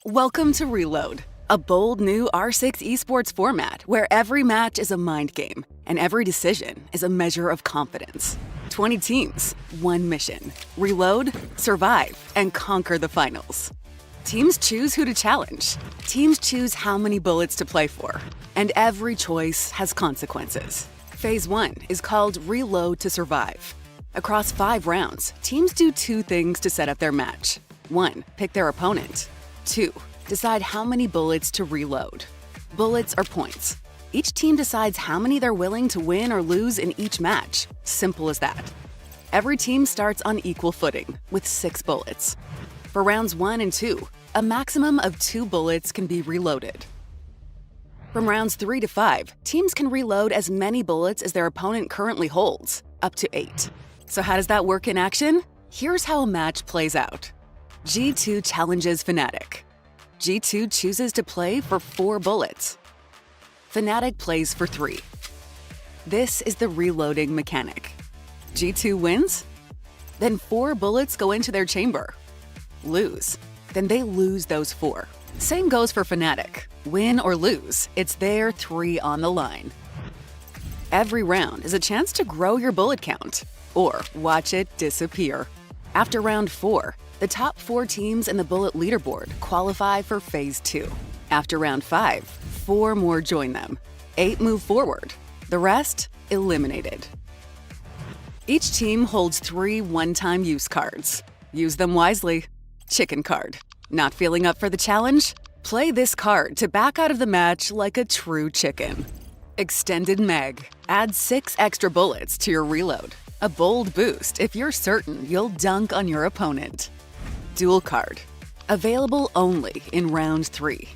Welcome to Reload, a bold new R6 esports format where every match is a mind game and every decision is a measure of confidence. 20 teams, one mission. Reload, survive, and conquer the finals. Teams choose who to challenge. Teams choose how many bullets to play for. And every choice has consequences. Phase 1 is called Reload to Survive. Across 5 rounds, teams do 2 things to set up their match. 1, pick their opponent. 2, decide how many bullets to reload. Bullets are points. Each team decides how many they're willing to win or lose in each match. Simple as that. Every team starts on equal footing, with 6 bullets. For rounds 1 and 2, a maximum of 2 bullets can be reloaded. From rounds 3 to 5, teams can reload as many bullets as their opponent currently holds, up to 8. So how does that work in action? Here's how a match plays out. G2 challenges Fnatic. G2 chooses to play for 4 bullets. Fnatic plays for 3. This is the reloading mechanic. G2 wins, then 4 bullets go into their chamber. Lose, then they lose those 4. Same goes for Fnatic. Win or lose, it's their 3 on the line. Every round is a chance to grow your bullet count, or watch it disappear. After round 4, the top 4 teams in the bullet leaderboard qualify for Phase 2. After round 5, 4 more join them. 8 move forward. The rest, eliminated. Each team holds 3 one-time use cards. Use them wisely. Chicken card. Not feeling up for the challenge? Play this card to back out of the match like a true chicken. Extended Meg. Add 6 extra bullets to your reload. A bold boost if you're certain you'll dunk on your opponent. Dual card. Available only in round 3.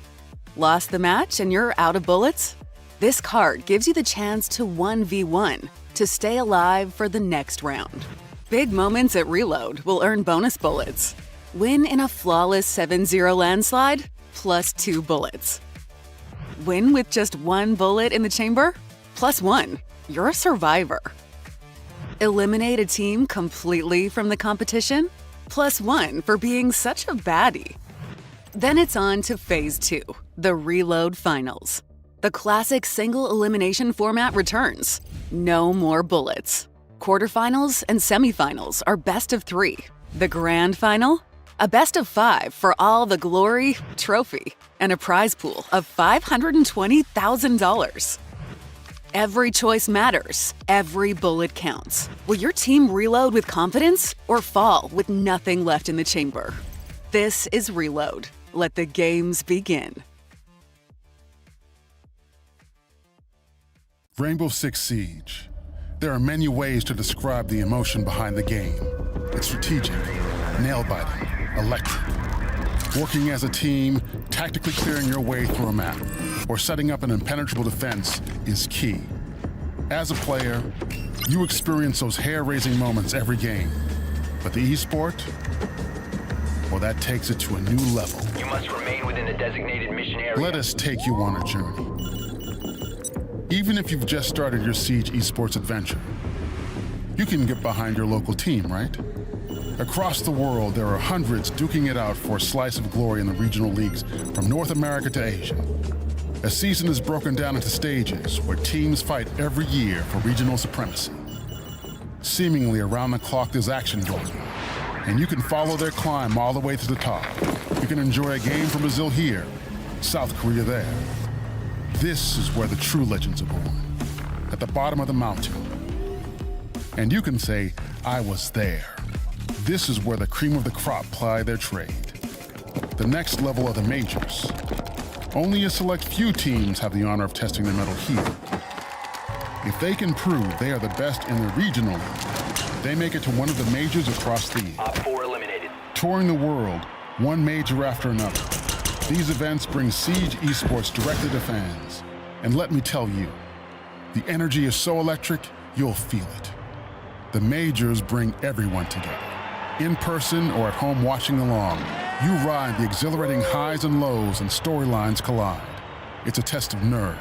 Lost the match and you're out of bullets? This card gives you the chance to 1v1 to stay alive for the next round. Big moments at reload will earn bonus bullets. Win in a flawless 7-0 landslide, plus 2 bullets. Win with just 1 bullet in the chamber, plus 1. You're a survivor. Eliminate a team completely from the competition, plus 1 for being such a baddie. Then it's on to Phase 2, the Reload Finals. The classic single elimination format returns. No more bullets. Quarterfinals and semifinals are best of 3. The grand final? A best of 5 for all the glory, trophy, and a prize pool of $520,000. Every choice matters. Every bullet counts. Will your team reload with confidence or fall with nothing left in the chamber? This is Reload. Let the games begin. Rainbow Six Siege. There are many ways to describe the emotion behind the game. It's strategic, nail-biting, electric. Working as a team, tactically clearing your way through a map, or setting up an impenetrable defense is key. As a player, you experience those hair-raising moments every game. But the esport, well, that takes it to a new level. You must remain within the designated mission area. Let us take you on a journey. Even if you've just started your Siege esports adventure, you can get behind your local team, right? Across the world, there are hundreds duking it out for a slice of glory in the regional leagues from North America to Asia. A season is broken down into stages where teams fight every year for regional supremacy. Seemingly around the clock, there's action going on, and you can follow their climb all the way to the top. You can enjoy a game from Brazil here, South Korea there. This is where the true legends are born, at the bottom of the mountain. And you can say, I was there. This is where the cream of the crop ply their trade. The next level are the majors. Only a select few teams have the honor of testing their mettle here. If they can prove they are the best in the regional league, they make it to one of the majors across the year. Op 4 eliminated. Touring the world, one major after another, these events bring Siege esports directly to fans. And let me tell you, the energy is so electric, you'll feel it. The majors bring everyone together. In person or at home watching along, you ride the exhilarating highs and lows and storylines collide. It's a test of nerve,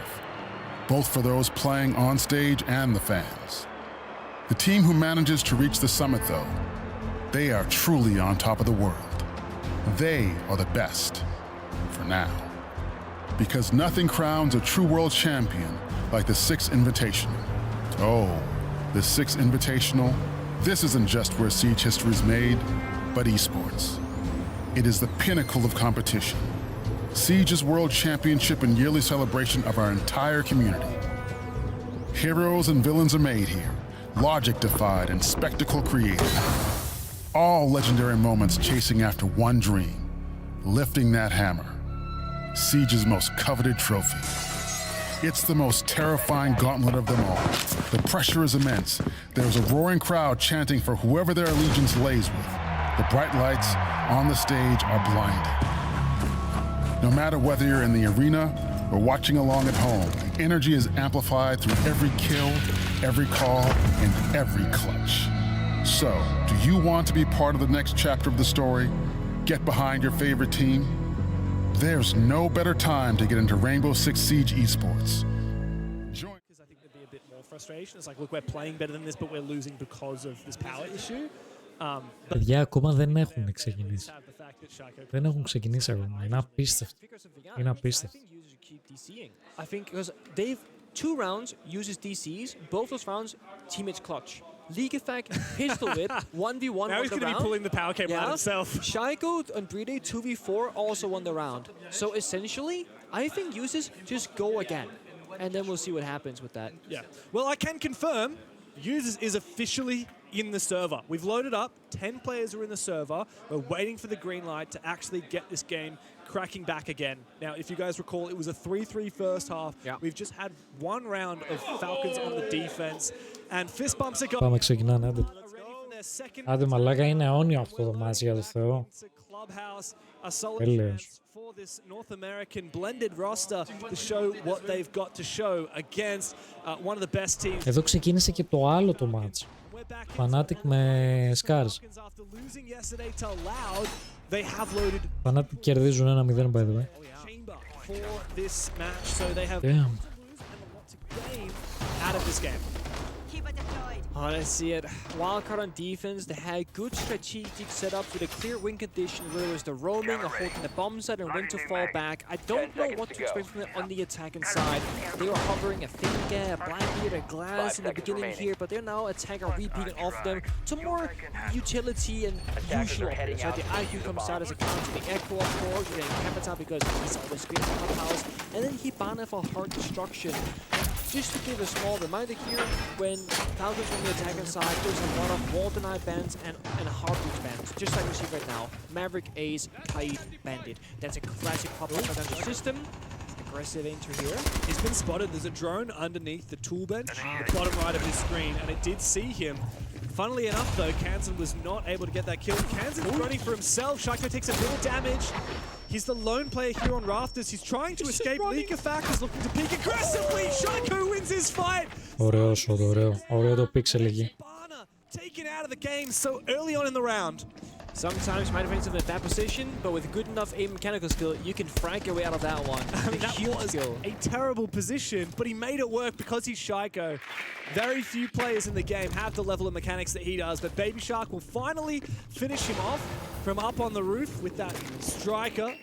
both for those playing on stage and the fans. The team who manages to reach the summit, though, they are truly on top of the world. They are the best, for now. because nothing crowns a true world champion like the Six Invitational. Oh, the Six Invitational. This isn't just where Siege history is made, but esports. It is the pinnacle of competition. Siege's world championship and yearly celebration of our entire community. Heroes and villains are made here, logic defied and spectacle created. All legendary moments chasing after one dream, lifting that hammer. Siege's most coveted trophy. It's the most terrifying gauntlet of them all. The pressure is immense. There's a roaring crowd chanting for whoever their allegiance lays with. The bright lights on the stage are blinding. No matter whether you're in the arena or watching along at home, the energy is amplified through every kill, every call, and every clutch. So, do you want to be part of the next chapter of the story? Get behind your favorite team? There's no better time to get into Rainbow Six Siege esports. Because I think there'd be a bit more frustration. It's like, look, we're playing better than this, but we're losing because of this power issue. Παιδιά ακόμα δεν έχουν ξεκινήσει. Δεν έχουν ξεκινήσει ακόμα. Είναι απίστευτο. Είναι απίστευτο. I think because they've 2 rounds uses DCs, both those rounds teammates clutch. League effect, pistol whip, 1v1 now he's going to be pulling the power cable out himself. Shaiko and Bride 2v4 also won the round. So essentially, I think uses just go again. And then we'll see what happens with that. Yeah. Well, I can confirm users is officially in the server. We've loaded up, 10 players are in the server. We're waiting for the green light to actually get this game cracking back again. Now, if you guys recall, it was a 3-3 first half. Yeah. We've just had 1 round of Falcons on the defense. And fist bumps are going. Πάμε ξεκινάνε, άντε. Άντε μαλάκα, είναι αιώνιο αυτό το μάτς για το Θεό. Έλεος. For this North American blended roster to show what they've got to show against one of the best teams. Εδώ ξεκίνησε και το άλλο το μάτς. Fnatic με Scars. Fnatic κερδίζουν 1-0 by the way. Damn. Out of this game. Oh, let's see it. Wildcard on defense. They had good strategic setups with a clear win condition where it was the roaming or holding the bomb side and when to fall back. I don't know what to expect from it on the attacking side. They were hovering a Finga, a Blackbeard, a Glass in the beginning here, but they're now attacking repeating off them to more utility and usual operators. So the IQ comes out as a counter to the Echo, of course, and Capita because he's on the screen of the house, and then Hibana for hard destruction. Just to give a small reminder here, when Falcons on the attacking side, there's a lot of wall deny bans and heartbeat bans, just like we see right now. Maverick, Ace, Kite, Bandit. That's a classic pop-up the system. Aggressive enter here. He's been spotted. There's a drone underneath the tool bench, the bottom right of his screen, and it did see him. Funnily enough, though, Kansan was not able to get that kill. Kansan's running for himself. Shaiko takes a little damage. He's the lone player here on Rafters. He's trying to escape. Leakafak is looking to peek aggressively. Shaiko wins his fight. Ωραίος, ωραίο το pixel εκεί. Taken out of the game so early on in the round. Sometimes you might find yourself in a bad position, but with good enough aim mechanical skill, you can frag your way out of that one. I mean, that was a terrible position, but he made it work because he's Shaiko. Very few players in the game have the level of mechanics that he does, but Baby Shark will finally finish him off from up on the roof with that striker.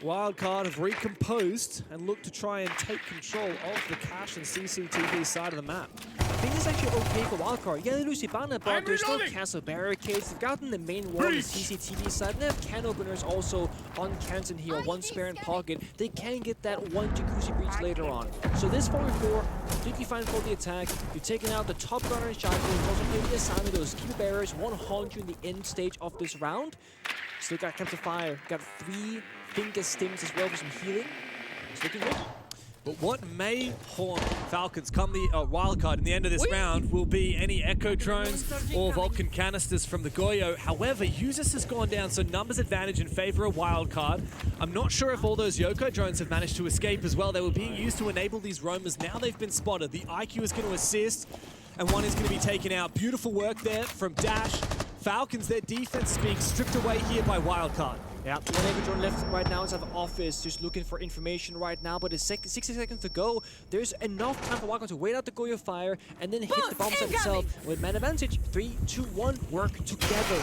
Wildcard have recomposed and look to try and take control of the cache and CCTV side of the map. I think it's actually okay for Wildcard. Yeah, they lose Hibana, but there's still castle barricades. They've gotten the main wall on the CCTV side. And they have can openers also on Kansan here, 1 spare in pocket. They can get that 1 Jacuzzi breach later on. So this 4v4, completely fine for the attack. You're taking out the top gunner and Shaiko. You've also played the assignment, those keeper barriers, 100 in the end stage of this round. Still got Capture Fire, got 3 finger stims as well for some healing. It's looking good. But what may haunt Falcons come the wildcard in the end of this round will be any Echo drones or Vulcan canisters from the Goyo. However, Usis has gone down, so numbers advantage in favor of wildcard. I'm not sure if all those Yoko drones have managed to escape as well. They were being used to enable these roamers. Now they've been spotted. The IQ is going to assist, and one is going to be taken out. Beautiful work there from Dash. Falcons, their defense is being stripped away here by wildcard. Yeah, one Echo drone left right now inside the office, just looking for information right now, but it's 60 seconds to go. There's enough time for Wildcard to wait out the Goyo fire and then hit the bomb site itself with man advantage. 3, 2, 1, work together.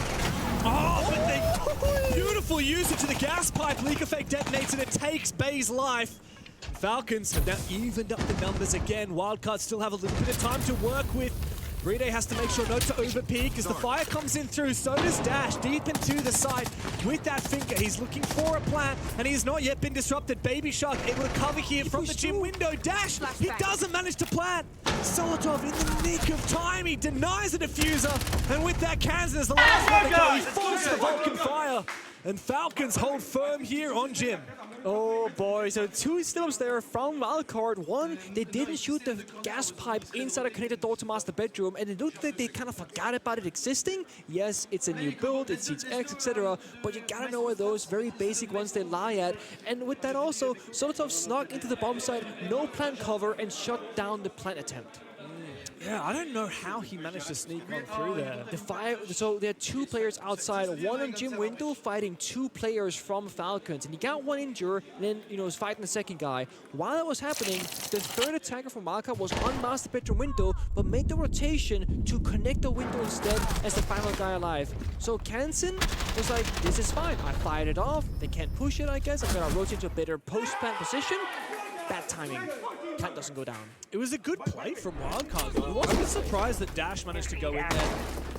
Oh, but they beautiful usage of the gas pipe. Leak effect detonates and it takes Bay's life. Falcons have now evened up the numbers again. Wildcards still have a little bit of time to work with. Bride has to make sure not to overpeak as the fire comes in through. So does Dash deep into the side with that finger. He's looking for a plant and he has not yet been disrupted. Baby Shark able to cover here from the gym window. Dash, he doesn't manage to plant. Solotov in the nick of time. He denies the diffuser. And with that, Kansan is the last one to go. He falls to Vulcan fire. And Falcons hold firm here on Jim. Oh boy, so 2 steps there from Wildcard. One, they didn't shoot the gas pipe inside a connected door to master bedroom, and it looked like they kind of forgot about it existing. Yes, it's a new build, it's Siege X, etc., but you gotta know where those very basic ones they lie at. And with that also, Solotov snuck into the bomb site, no plant cover, and shut down the plant attempt. Yeah, I don't know how he managed to sneak on through there. So there are 2 players outside, one on gym window fighting 2 players from Falcons, and he got 1 injured, and then was fighting the second guy. While that was happening, the 3rd attacker from Wildcard was on master bedroom window, but made the rotation to connect the window instead as the final guy alive. So Kansan was like, this is fine, I fired it off, they can't push it I guess, I'm gonna rotate to a better post-plant position. Bad timing. Plant doesn't go down. It was a good play from Wildcard, though. I was a bit surprised that Dash managed to go in there.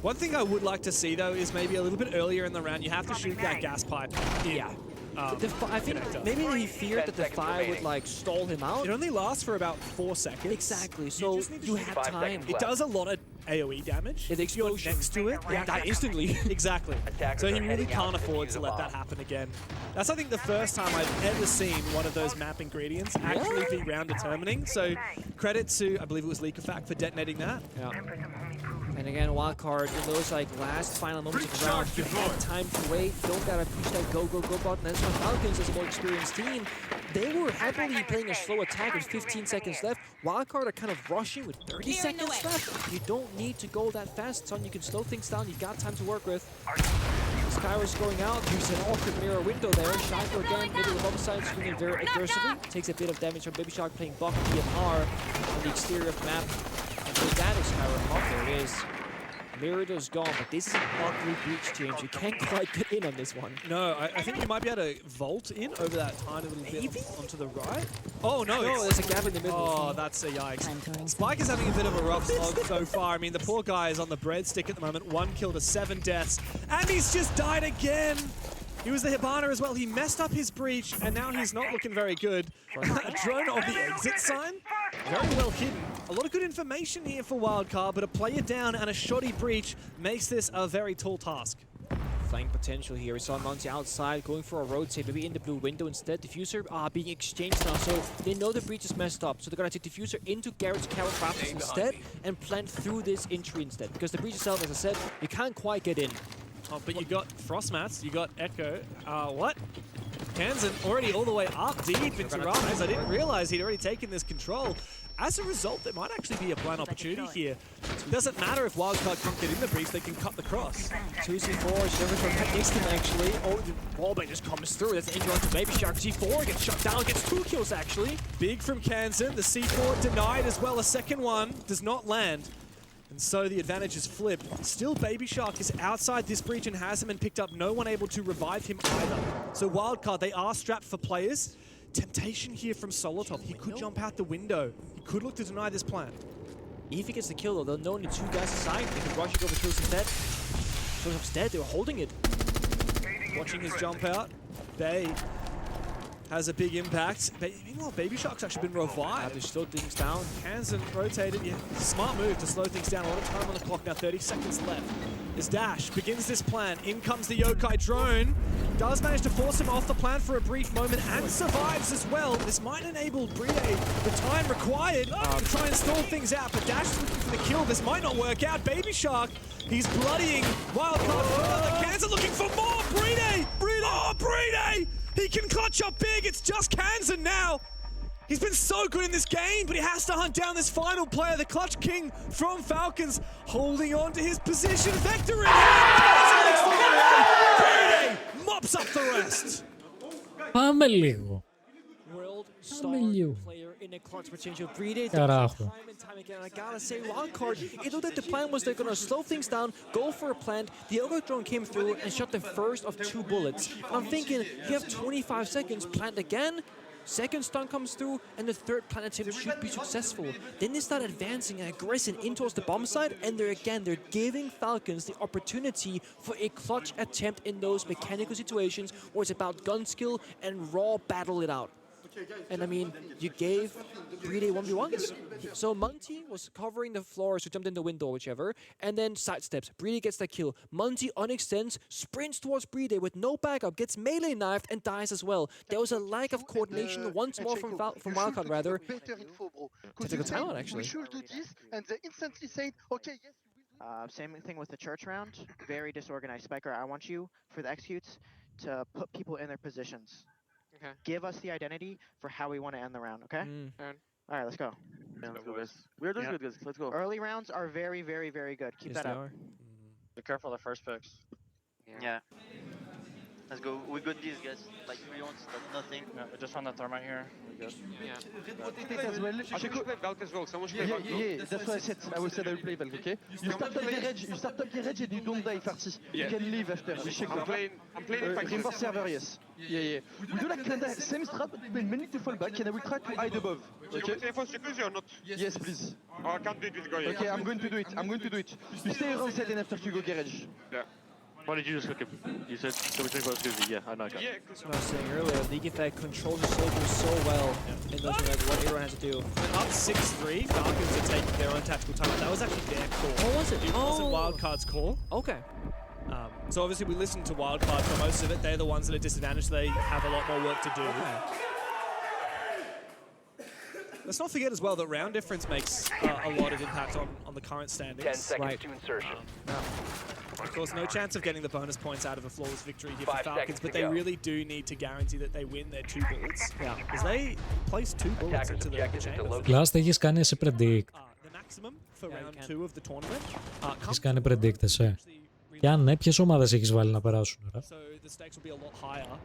One thing I would like to see, though, is maybe a little bit earlier in the round, you have to shoot that gas pipe in. Yeah. I think maybe he feared that the fire would like stall him out. It only lasts for about 4 seconds. Exactly, so you have time. It does a lot of AoE damage. The explosion next to it, yeah, die instantly. Exactly. So he really can't afford to let that happen again. That's, I think, the first time I've ever seen one of those map ingredients actually be round determining. So credit to, I believe it was Leakofact for detonating that. Yeah. And again, Wildcard in those like last final moments of the round, you have time to wait, don't gotta push that go button. That's why Falcons, as a more experienced team, they were heavily playing a slow attack with 15 seconds left. Wildcard are kind of rushing with 30 seconds left. You don't need to go that fast, son. You can slow things down. You got time to work with. Skyrus going out, using an awkward mirror window there. Shaco again, middle of the bomb side, swinging very aggressively. Takes a bit of damage from Baby Shark playing Buck DMR on the exterior of the map. And with that, Skyrus, oh, there it is. Merido's gone, but this is an ugly breach, James. You can't quite get in on this one. No, I think you might be able to vault in over that tiny little bit onto the right. Oh, no. There's a gap in the middle. Oh, that's a yikes. Spike is having a bit of a rough slog so far. I mean, the poor guy is on the breadstick at the moment. 1 kill to 7 deaths. And he's just died again. He was the Hibana as well. He messed up his breach, and now he's not looking very good. A drone on the exit sign. Very well hidden. A lot of good information here for Wildcard, but a player down and a shoddy breach makes this a very tall task. Flank potential here. We saw Monty outside going for a rotate, maybe in the blue window instead. Diffuser being exchanged now, so they know the breach is messed up. So they're going to take Diffuser into Garrett's Carol Crafters instead and plant through this entry instead. Because the breach itself, as I said, you can't quite get in. Oh, but you got Frostmats, you got Echo. What? Kansan already all the way up deep into Rise. I didn't realize he'd already taken this control. As a result, there might actually be a blind opportunity here. It doesn't matter if Wildcard can't get in the breach, they can cut the cross. 2C4, Shiver from right next to him actually. Oh, the wallbang just comes through. That's an injury onto Baby Shark. C4 gets shut down, gets 2 kills actually. Big from Kansan, the C4 denied as well. A second one does not land. And so the advantage is flipped. Still, Baby Shark is outside this breach and has him and picked up. No one able to revive him either. So Wildcard, they are strapped for players. Temptation here from Solotov. He could jump out the window. He could look to deny this plan. If he gets the kill though, they'll know only 2 guys aside. They can rush it over Trills instead. Trills dead, they were holding it. Watching his jump out. Bay has a big impact. Meanwhile, Baby Shark's actually been revived. They slowed things down. Kansan rotated. Yeah, smart move to slow things down. A lot of time on the clock now. 30 seconds left. As Dash begins this plan. In comes the Yokai drone. Does manage to force him off the plan for a brief moment and survives as well. This might enable Bride the time required to try and stall things out. But Dash is looking for the kill. This might not work out. Baby Shark, he's bloodying Wildcard further. Kansan looking for more. Bride! Oh, Bride! He can clutch up big. It's just Kansan now. He's been so good in this game, but he has to hunt down this final player, the Clutch King from Falcons, holding on to his position. Vector in! mops up the rest. Πάμε λίγο. World-star player in a clutch potential. Brede Carajo. time and time again. I gotta say, Wildcard, it looked like the plan was they're gonna slow things down, go for a plant. The Ogre drone came through and shot the first of 2 bullets. And I'm thinking, you have 25 seconds, plant again. Second stun comes through, and the third plant attempt should be successful. Then they start advancing and aggressing in towards the bomb side, and they're giving Falcons the opportunity for a clutch attempt in those mechanical situations where it's about gun skill and raw battle it out. And I mean, you gave Brede 1v1s. So Monty was covering the floor, so jumped in the window, whichever, and then sidesteps. Brede gets that kill. Monty unextends, sprints towards Brede with no backup, gets melee knifed, and dies as well. There was a lack of coordination once more from Wildcard, rather. Tactical timeout, actually. We should do this, and they instantly said, okay, yes. Same thing with the church round. Very disorganized. Spiker, I want you, for the executes, to put people in their positions. Okay. Give us the identity for how we want to end the round, okay? All right, let's go. Yeah, let's go, guys. We're doing good, guys. Let's go. Early rounds are very, very, very good. Keep that up. Be careful of the first picks. Yeah. Let's go. We got these guys. Like 3 rounds, that's nothing. Yeah, we just found that thermite here. We good. Rotate as well. I should play Valk as well. Someone should play Valk. Yeah, that's what I said. I will say I will play Valk, okay? You start up garage and you don't die, Farty. You can leave after. We check I'm playing reinforce server, yes. Yeah. We do like kinda same strat, but mainly to fall back, and I will try to hide above. Okay? Reinforce jacuzzi or not? Yes, please. Oh, I can't do it with Goya. Okay, I'm going to do it. You stay around side and after you go garage. Yeah. What did you just look at? You said everything was good. Yeah, I know. Yeah, that's what I was saying earlier. League Effect controls the soldiers so well in those like what everyone has to do. Up 6-3, Falcons are taking their own tactical time. That was actually their call. Oh, was it? It wasn't Wildcard's call. Okay. So obviously we listened to Wildcard for most of it. They're the ones that are disadvantaged. They have a lot more work to do. Okay. Let's not forget as well that round difference makes a lot of impact on the current standings. 10 seconds to insertion. Of course, no chance of getting the bonus points out of a flawless victory here for Falcons, but they really do need to guarantee that they win their 2 bullets. Yeah, because they placed 2 bullets into the chamber. Last έχεις κάνει εσύ predict. The maximum for round 2 of the tournament. Έχεις κάνει predict εσύ. Και αν ναι, ποιες ομάδες έχεις βάλει να περάσουν, ρε? So the stakes will be a lot higher.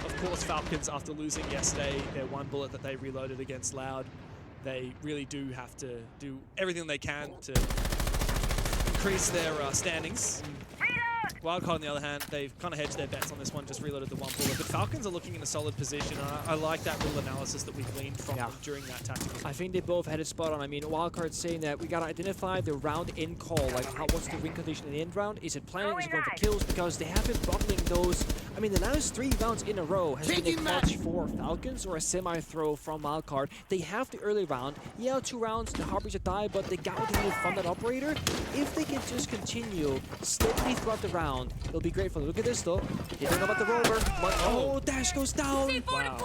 Of course, Falcons, after losing yesterday, their 1 bullet that they reloaded against Loud, they really do have to do everything they can to increase their standings. Wildcard, on the other hand, they've kind of hedged their bets on this one, just reloaded the 1 bullet. But Falcons are looking in a solid position. I like that little analysis that we gleaned from them during that tactical. I think they both had it spot on. I mean, Wildcard's saying that we gotta identify the round in call. Like, what's the win condition in the end round? Is it planning? Is it going for kills? Because they have been bottling those. I mean, the last 3 rounds in a row has been a clutch for Falcons or a semi-throw from Wildcard. They have the early round. Yeah, 2 rounds, the Harbinger die, but they got what they needed from that operator. If they can just continue steadily throughout the round, it'll be great for them. Look at this though. They don't know about the rover. But, oh, Dash goes down. Wow.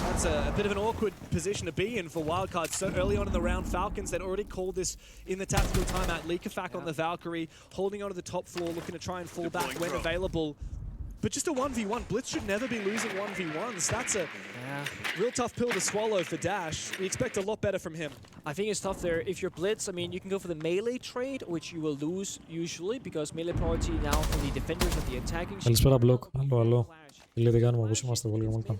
That's a bit of an awkward position to be in for Wildcard. So early on in the round, Falcons had already called this in the tactical timeout. Leakafak on the Valkyrie, holding onto the top floor, looking to try and fall back when available. But just a 1v1. Blitz should never be losing 1v1s. That's a real tough pill to swallow for Dash. We expect a lot better from him. I think it's tough there. If you're Blitz, I mean, you can go for the melee trade, which you will lose usually, because melee priority now for the defenders of the attacking. Καλησπέρα, Block. Άλλο. Τι λέτε, κάνουμε, πώς είμαστε, πολύ καλά.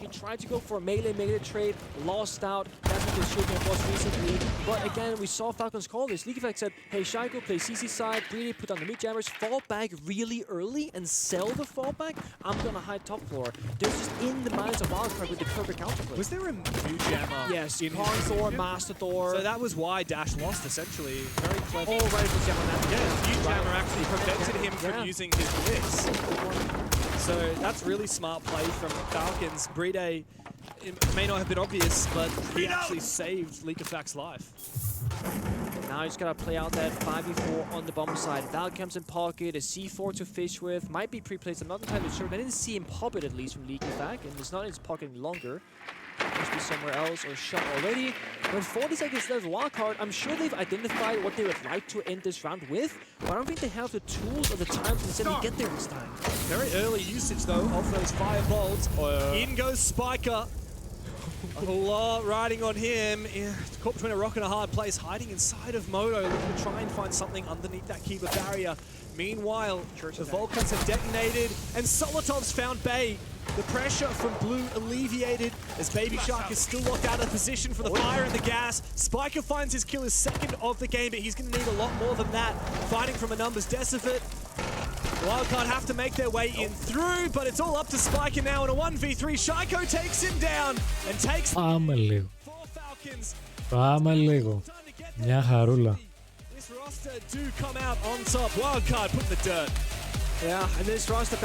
He tried to go for a melee trade, lost out. That's what the shooting was recently. But again, we saw Falcons call this. League Effect said, hey, Shaiko, play CC side, Brede put on the mid-jammers, fall back really early and sell the fallback. I'm gonna hide top floor. They're just in the minds of Wildcard with the perfect counterplay. Was there a mid-jammer? Yes, Conthor, Master Thor. So that was why Dash lost, essentially. Very clever. Oh, right, it was jammer that. Yeah, the mid-jammer actually prevented him from using his blitz. So that's really smart play from Falcons. Brede, it may not have been obvious, but he actually saved Leakafak's life. Now he's got to play out that 5v4 on the bomb side. Val comes in pocket, a C4 to fish with. Might be pre-placed, I'm not entirely sure. I didn't see him pop it at least from Leakafak, and it's not in his pocket any longer. Must be somewhere else or shot already. But 40 seconds left, Wildcard. I'm sure they've identified what they would like to end this round with, but I don't think they have the tools or the time to necessarily get there this time. Very early usage though of those firebolts. In goes Spiker. A lot riding on him. Caught between a rock and a hard place, hiding inside of Moto, looking to try and find something underneath that Kiba barrier. Meanwhile, the Volcans have detonated, and Solotov's found Bay. The pressure from Blue alleviated as Baby Shark is still locked out of position for the fire and the gas. Spiker finds his kill, his second of the game, but he's going to need a lot more than that. Fighting from a numbers deficit. Wildcard have to make their way in through, but it's all up to Spiker now in a 1v3. Shaiko takes him down and takes... Πάμε λίγο. Πάμε λίγο. Μια χαρούλα.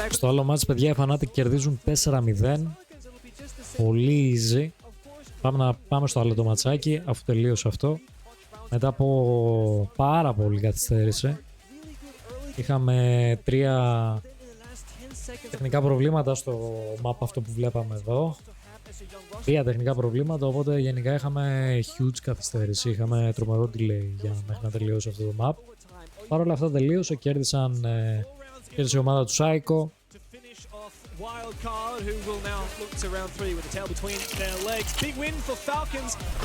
Στο άλλο μάτς, παιδιά, οι Fnatic κερδίζουν 4-0. Πολύ easy. Πάμε στο άλλο το ματσάκι, αφού τελείωσε αυτό. Μετά από πάρα πολύ καθυστέρηση. Είχαμε 3 τεχνικά προβλήματα στο map αυτό που βλέπαμε εδώ. 3 τεχνικά προβλήματα, οπότε γενικά είχαμε huge καθυστέρηση. Είχαμε τρομερό delay μέχρι να τελειώσει αυτό το map. Παρ' όλα αυτά τελείωσε, κέρδισε η ομάδα του Psycho.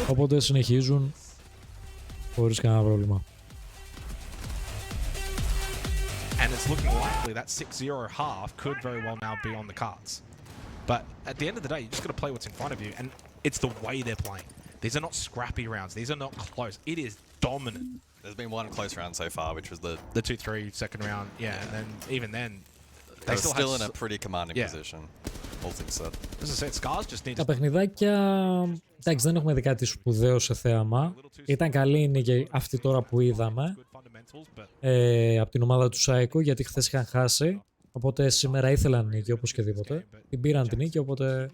Οπότε συνεχίζουν χωρίς κανένα πρόβλημα. And it's looking likely that 6-0 half could very well now be on the cards. But at the end of the day, you just got to play what's in front of you, and it's the way they're playing. These are not scrappy rounds. These are not close. It is dominant. There's been one close round so far, which was the 2-3 second round. Yeah, and then even then, they still in a pretty commanding position. All things said. As I said, Scars just need. Τα παιχνιδάκια, εντάξει, δεν έχουμε δει κάτι σπουδαίο σε θέαμα. Ήταν καλή η νίκη αυτή τώρα που είδαμε από την ομάδα του Psycho, γιατί χθες είχαν χάσει. Οπότε σήμερα ήθελαν νίκη όπως και δίποτε. Την πήραν την νίκη, οπότε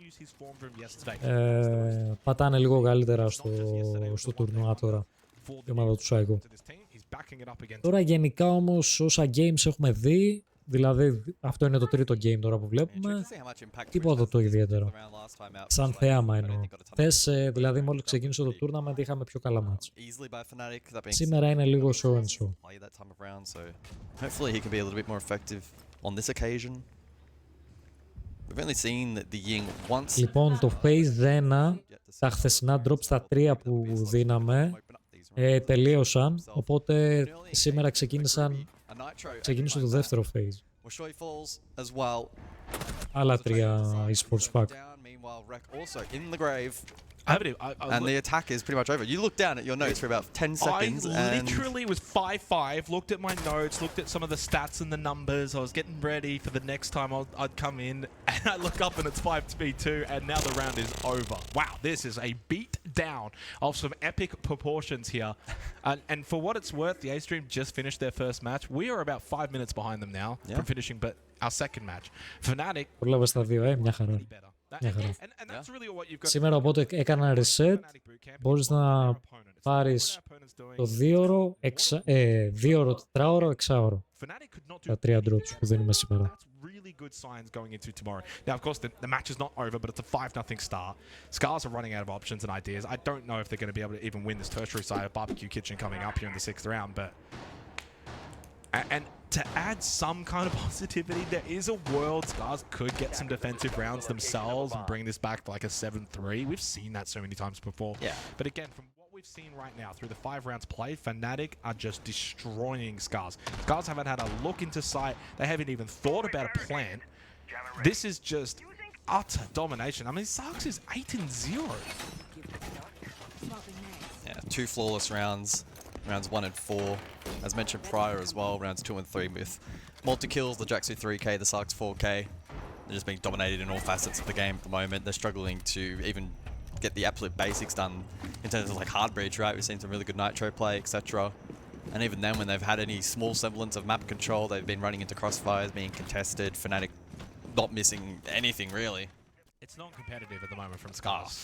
πατάνε λίγο καλύτερα στο τουρνουά τώρα η ομάδα του Psycho. Τώρα γενικά όμως όσα games έχουμε δει, δηλαδή αυτό είναι το τρίτο game τώρα που βλέπουμε, τίποτα το ιδιαίτερο. Σαν θέαμα εννοώ. Χθες δηλαδή μόλις ξεκίνησε το tournament είχαμε πιο καλά μάτς. Σήμερα είναι λίγο show and show. On this occasion, we've only seen the Ying once. Λοιπόν, το Phase 1, τα χθεσινά drops στα 3 που δίναμε τελείωσαν, οπότε σήμερα ξεκίνησε το δεύτερο phase. Άλλα 3 esports pack. And the attack is pretty much over. You look down at your notes for about 10 seconds. I literally was 5-5, looked at my notes, looked at some of the stats and the numbers. I was getting ready for the next time I'd come in, and I look up and it's 5-2, and now the round is over. Wow, this is a beat down of some epic proportions here. And for what it's worth, the A-Stream just finished their first match. We are about 5 minutes behind them now from finishing, but our second match. Fnatic. Πρόλαβε στα 2, μια χαρά. Σήμερα οπότε έκανα reset, μπορείς να πάρεις το 2ωρο, 2ωρο, 4ωρο, 6ωρο. Τα 3 drops που δίνουμε σήμερα. Good signs going into tomorrow. Now, of course, the match is not over, but it's a 5-0 start. Scars are running out of options and ideas. I don't know if they're going to be able to even win this tertiary side of Barbecue Kitchen coming up here in the 6th round, but... And to add some kind of positivity, there is a world Scars could get some defensive rounds themselves and bring this back to like a 7-3. We've seen that so many times before. Yeah. But again, from what we've seen right now through the 5 rounds played, Fnatic are just destroying Scars. Scars haven't had a look into sight. They haven't even thought about a plan. This is just utter domination. I mean, Sarks is 8-0. Yeah, 2 flawless rounds. Rounds 1 and 4, as mentioned prior as well, rounds 2 and 3 with multi-kills, the Jaxu 3k, the Sarks 4k. They're just being dominated in all facets of the game at the moment. They're struggling to even get the absolute basics done in terms of like hard breach, right? We've seen some really good Nitro play, etc. And even then, when they've had any small semblance of map control, they've been running into crossfires, being contested, Fnatic not missing anything really. It's non-competitive at the moment from Scars.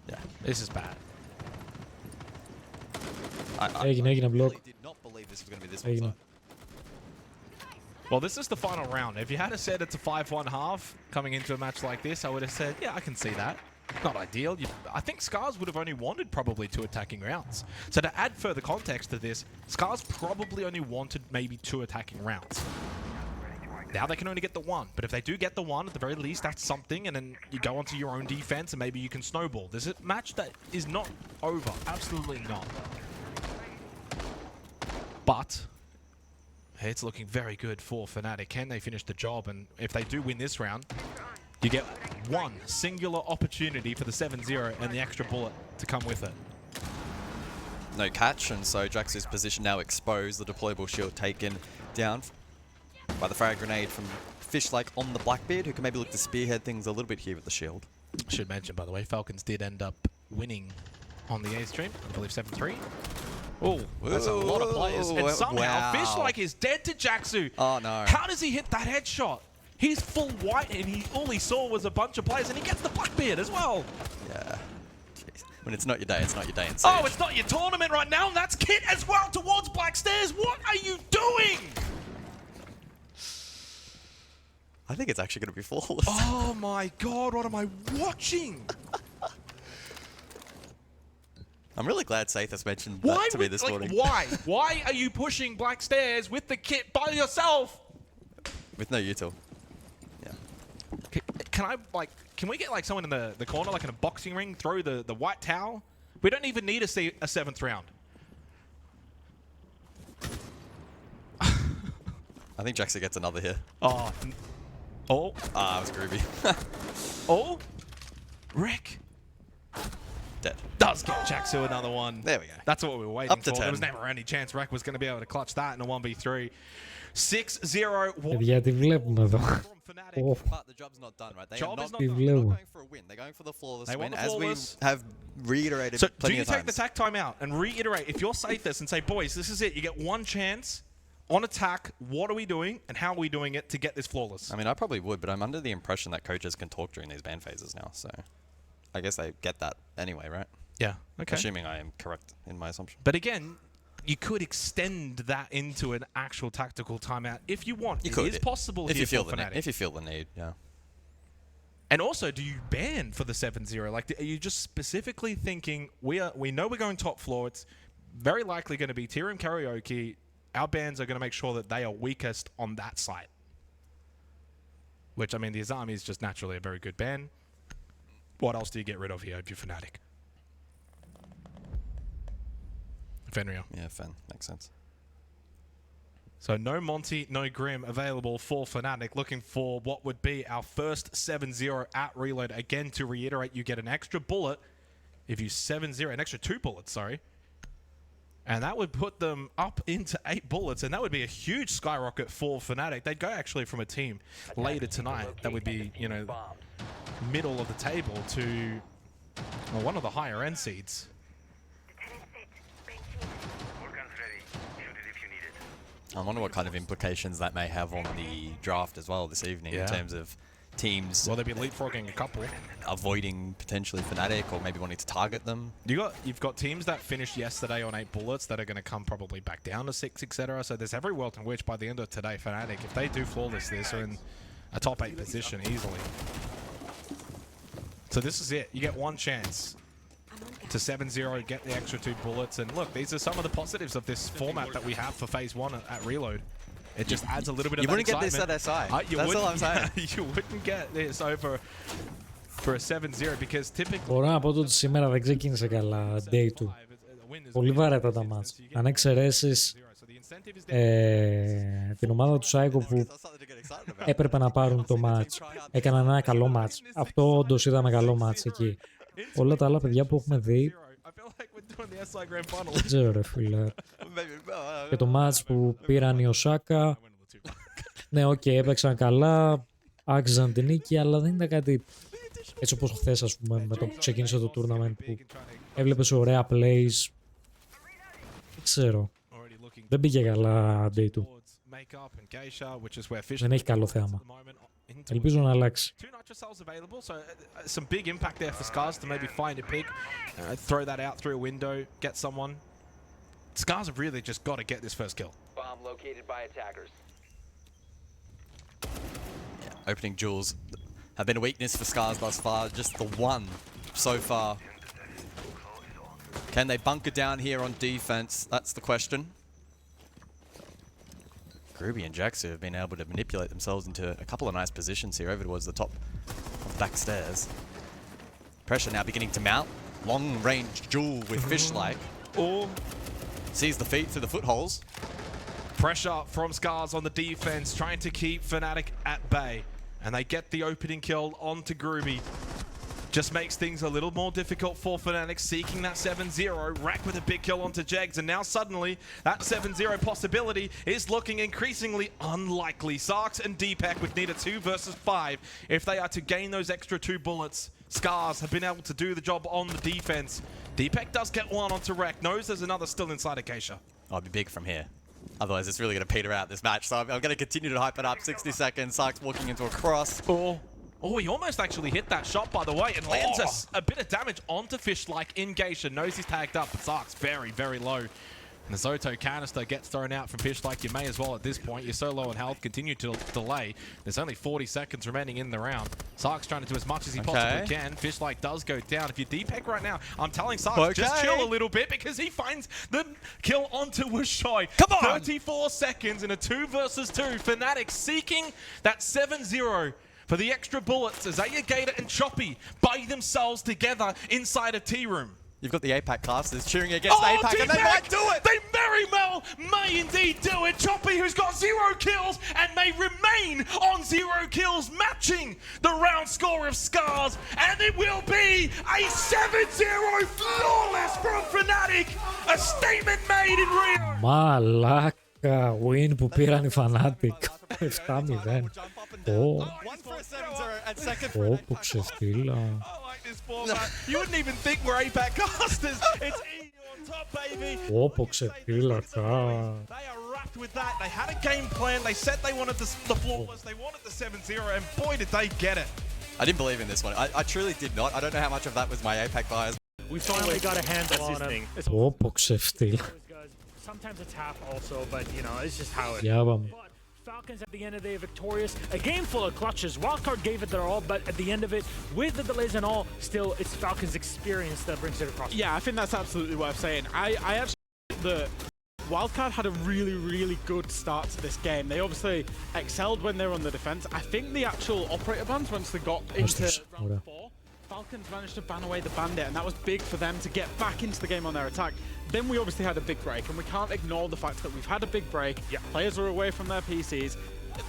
Yeah. This is bad. Έγινε block. Well, this is the final round. If you had said it's a 5-1 half coming into a match like this, I would have said, yeah, I can see that. Not ideal. I think Scars would have only wanted probably 2 attacking rounds. So to add further context to this, Scars probably only wanted maybe 2 attacking rounds. Now they can only get the one, but if they do get the one, at the very least, that's something, and then you go onto your own defense, and maybe you can snowball. There's a match that is not over. Absolutely not. But it's looking very good for Fnatic. Can they finish the job? And if they do win this round, you get one singular opportunity for the 7-0 and the extra bullet to come with it. No catch, and so Jaxu's position now exposed. The deployable shield taken down by the frag grenade from Fishlike on the Blackbeard, who can maybe look to spearhead things a little bit here with the shield. Should mention, by the way, Falcons did end up winning on the A stream. I believe 7-3. Oh, that's a lot of players. And somehow, Fishlike is dead to Jaxu. Oh, no. How does he hit that headshot? He's full white, and all he saw was a bunch of players, and he gets the Blackbeard as well. Yeah. Jeez. When it's not your day, it's not your day in Siege. Oh, it's not your tournament right now, and that's Kit as well towards Black Stairs. What are you doing? I think it's actually going to be flawless. Oh my god, what am I watching? I'm really glad Sathas mentioned that to me this morning. Why? Why are you pushing Black Stairs with the Kit by yourself? With no util. Yeah. Can we get like someone in the corner, like in a boxing ring, throw the white towel? We don't even need to see a 7th round. I think Jaxu gets another here. Oh. Oh. Ah, it was groovy. Oh. Rick. Dead. Does get Jaxu another one. There we go. That's what we were waiting Up to for. 10. There was never any chance Rek was going to be able to clutch that in a 1v3. 6-0. Γιατί βλέπουμε εδώ. But the job's not done, right? They are not going for a win. They're going for the flawless win, as we have reiterated so plenty do you of take times. the tack time out and reiterate, if you're Sathas, and say, boys, this is it. You get one chance on attack. What are we doing, and how are we doing it to get this flawless? I mean, I probably would, but I'm under the impression that coaches can talk during these ban phases now, so I guess they get that anyway, right? Yeah, okay. Assuming I am correct in my assumption. But again, you could extend that into an actual tactical timeout if you want. It is possible if here you feel for the Fnatic. if you feel the need, yeah. And also, do you ban for the 7-0? Like, are you just specifically thinking we know we're going top floor? It's very likely going to be Tier 1 karaoke. Our bans are going to make sure that they are weakest on that site. Which, I mean, the Azami is just naturally a very good ban. What else do you get rid of here if you're Fnatic? Fenrir. Yeah, Fen. Makes sense. So no Monty, no Grim available for Fnatic. Looking for what would be our first 7-0 at reload. Again, to reiterate, you get an extra bullet if you 7-0, an extra 2 bullets, sorry. And that would put them up into 8 bullets, and that would be a huge skyrocket for Fnatic. They'd go actually from a team later tonight that would be, you know, middle of the table to one of the higher end seeds. I wonder what kind of implications that may have on the draft as well this evening in terms of teams. Well, they'll be leapfrogging a couple, avoiding potentially Fnatic or maybe wanting to target them. You've got teams that finished yesterday on 8 bullets that are going to come probably back down to 6, etc. So there's every world in which by the end of today, Fnatic, if they do flawless this, are in a top 8 position easily. So this is it. You get one chance to 7-0, get the extra 2 bullets. And look, these are some of the positives of this format that we have for Phase 1 at Reload. It just adds a little bit of that excitement. You wouldn't get this at SI. That's all I'm saying. You wouldn't get this over for a 7-0 because typically... Μπορώ να πω ότι σήμερα δεν ξεκίνησε καλά day 2. Πολύ βαρέτα τα μάτς. Αν εξαιρέσεις την ομάδα του Psycho που έπρεπε να πάρουν το μάτς. Έκαναν ένα καλό μάτς. Αυτό όντως είδαμε καλό μάτς εκεί. Όλα τα άλλα παιδιά που έχουμε δει δεν ξέρω ρε φίλε. Και το μάτς που πήραν οι Οσάκα, ναι οκ, έπαιξαν καλά, άξιζαν την νίκη, αλλά δεν ήταν κάτι έτσι όπως χθες ας πούμε με το που ξεκίνησε το tournament που έβλεπες ωραία plays. Δεν ξέρω. Δεν πήγε καλά day 2. Δεν έχει καλό θέαμα. Ελπίζω να αλλάξει. Some big impact there for Scars to maybe find a pick, throw that out through a window, get someone. Scars have really just got to get this first kill. Bomb located by attackers. Yeah, opening jewels have been a weakness for Scars thus far. Just the one so far. Can they bunker down here on defense? That's the question. Groovy and Jaxu have been able to manipulate themselves into a couple of nice positions here over towards the top of the back stairs. Pressure now beginning to mount. Long range duel with Fishlike. Oh. Sees the feet through the footholes. Pressure from Scars on the defense, trying to keep Fnatic at bay. And they get the opening kill onto Groovy. Just makes things a little more difficult for Fnatic, seeking that 7-0. Rack with a big kill onto Jegs, and now suddenly that 7-0 possibility is looking increasingly unlikely. Sarks and Deepak would need a 2 versus 5 if they are to gain those extra 2 bullets. Scars have been able to do the job on the defense. Deepak does get one onto Rack, knows there's another still inside Acacia. Oh, it'd be big from here. Otherwise, it's really going to peter out this match. So I'm going to continue to hype it up. 60 seconds, Sarks walking into a cross. Oh, he almost actually hit that shot, by the way, and lands us a bit of damage onto Fishlike in Geisha. Knows he's tagged up, but Sark's very, very low. And the Zoto canister gets thrown out from Fishlike. You may as well at this point. You're so low on health, continue to delay. There's only 40 seconds remaining in the round. Sark's trying to do as much as he possibly can. Fishlike does go down. If you're Deepak right now, I'm telling Sark, just chill a little bit because he finds the kill onto Wushoy. Come on! 34 seconds in a 2 versus 2. Fnatic seeking that 7-0. For the extra bullets, as Gator and Choppy buy themselves together inside a tea room. You've got the APAC casters cheering against APAC, and they might do it! They very well may indeed do it. Choppy, who's got 0 kills and may remain on 0 kills, matching the round score of Scars. And it will be a 7-0 flawless from Fnatic. A statement made in Rio. Μαλάκα, win που πήραν οι Fnatic. 7-0. Πω, ξεφτύλα. You wouldn't even think we're APAC casters. It's EU on top, baby. Πω, ξεφτύλα. They are wrapped with that. They had a game plan. They said they wanted the flawless. They wanted the 7-0, and boy, did they get it. I didn't believe in this one. I truly did not. I don't know how much of that was my APAC bias. We finally got a handle on him. Πω, ξεφτύλα. Sometimes it's half also, but you know, it's just how it Για πάμε. Falcons at the end of the day victorious. A game full of clutches. Wildcard gave it their all, but at the end of it, with the delays and all, still it's Falcons' experience that brings it across. Yeah, I think that's absolutely worth saying. I actually think that Wildcard had a really, really good start to this game. They obviously excelled when they were on the defense. I think the actual operator bans, once they got into round 4, Falcons managed to ban away the bandit, and that was big for them to get back into the game on their attack. Then we obviously had a big break, and we can't ignore the fact that we've had a big break. Yeah. Players are away from their PCs.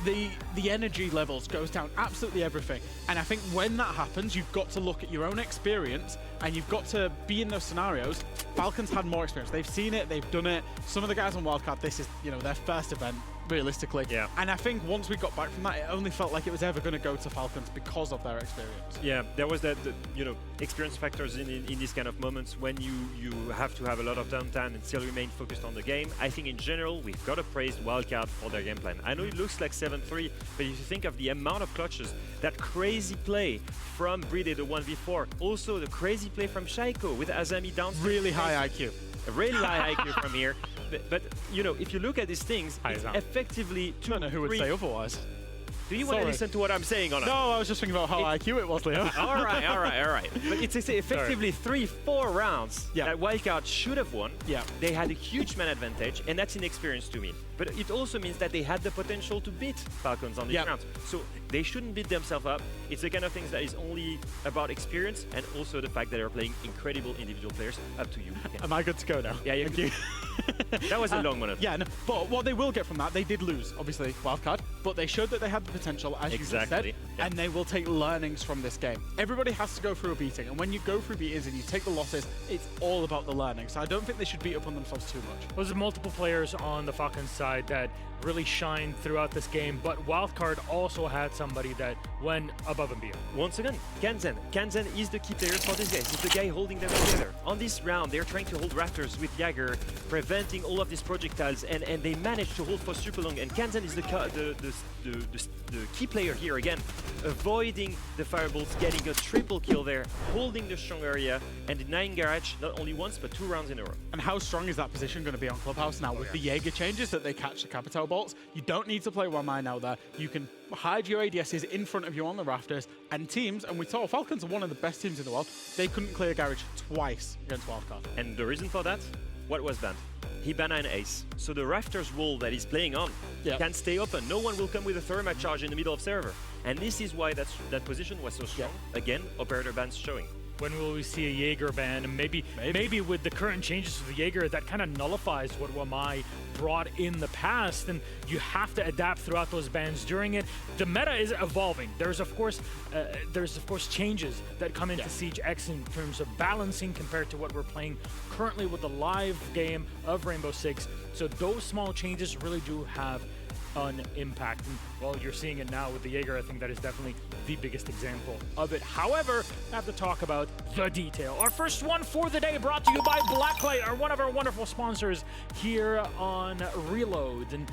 The energy levels goes down, absolutely everything. And I think when that happens, you've got to look at your own experience, and you've got to be in those scenarios. Falcons had more experience. They've seen it, they've done it. Some of the guys on Wildcard, this is, you know, their first event, realistically. Yeah. And I think once we got back from that, it only felt like it was ever going to go to Falcons because of their experience. Yeah, there was that, you know, experience factors in these kind of moments when you have to have a lot of downtime and still remain focused on the game. I think in general, we've got to praise Wildcard for their game plan. I know it looks like 7-3, but if you think of the amount of clutches, that crazy play from Bride, the 1v4, also the crazy play from Shaiko with Azami down. Really high IQ. A really high IQ from here. But, you know, if you look at these things, it's effectively 2 I don't know who would say otherwise. Do you want to listen to what I'm saying or not? No, I was just thinking about how IQ it was, Leo. all right. But it's effectively 3-4 rounds that Wildcard should have won. Yeah. They had a huge man advantage, and that's inexperience to me. But it also means that they had the potential to beat Falcons on these rounds. So they shouldn't beat themselves up. It's the kind of things that is only about experience and also the fact that they're playing incredible individual players. Up to you. Am I good to go now? Yeah, Thank you. That was a long one. Yeah, no, but what they will get from that, they did lose, obviously, Wildcard, but they showed that they had the potential, as you just said, and they will take learnings from this game. Everybody has to go through a beating, and when you go through beatings and you take the losses, it's all about the learning. So I don't think they should beat up on themselves too much. There's multiple players on the Falcons side that really shined throughout this game, but Wildcard also had somebody that went above and beyond. Once again, Kanzen. Kanzen is the key player for this guys. He's the guy holding them together. On this round, they're trying to hold Raptors with Jagger, preventing all of these projectiles, and they managed to hold for super long. And Kanzen is the key player here again, avoiding the fireballs, getting a triple kill there, holding the strong area, and denying Garage not only once but 2 rounds in a row. And how strong is that position going to be on Clubhouse now with the Jaeger changes that they catch the Capitao bolts? You don't need to play one man out there. You can hide your ADSs in front of you on the rafters, and teams, and we saw Falcons are one of the best teams in the world, they couldn't clear Garage twice against Wildcard. And the reason for that? What was banned? Hibana and Ace. So the rafters wall that he's playing on can stay open. No one will come with a thermite charge in the middle of server. And this is why that position was so strong. Again, operator bans showing. When will we see a Jaeger ban? And maybe with the current changes to the Jaeger, that kind of nullifies what Wamai brought in the past, and you have to adapt throughout those bans during it. The meta is evolving. There's of course changes that come into Siege X in terms of balancing compared to what we're playing currently with the live game of Rainbow Six. So those small changes really do have an impact. And, well, you're seeing it now with the Jaeger. I think that is definitely the biggest example of it. However, I have to talk about the detail. Our first one for the day brought to you by Blacklight, one of our wonderful sponsors here on Reload. And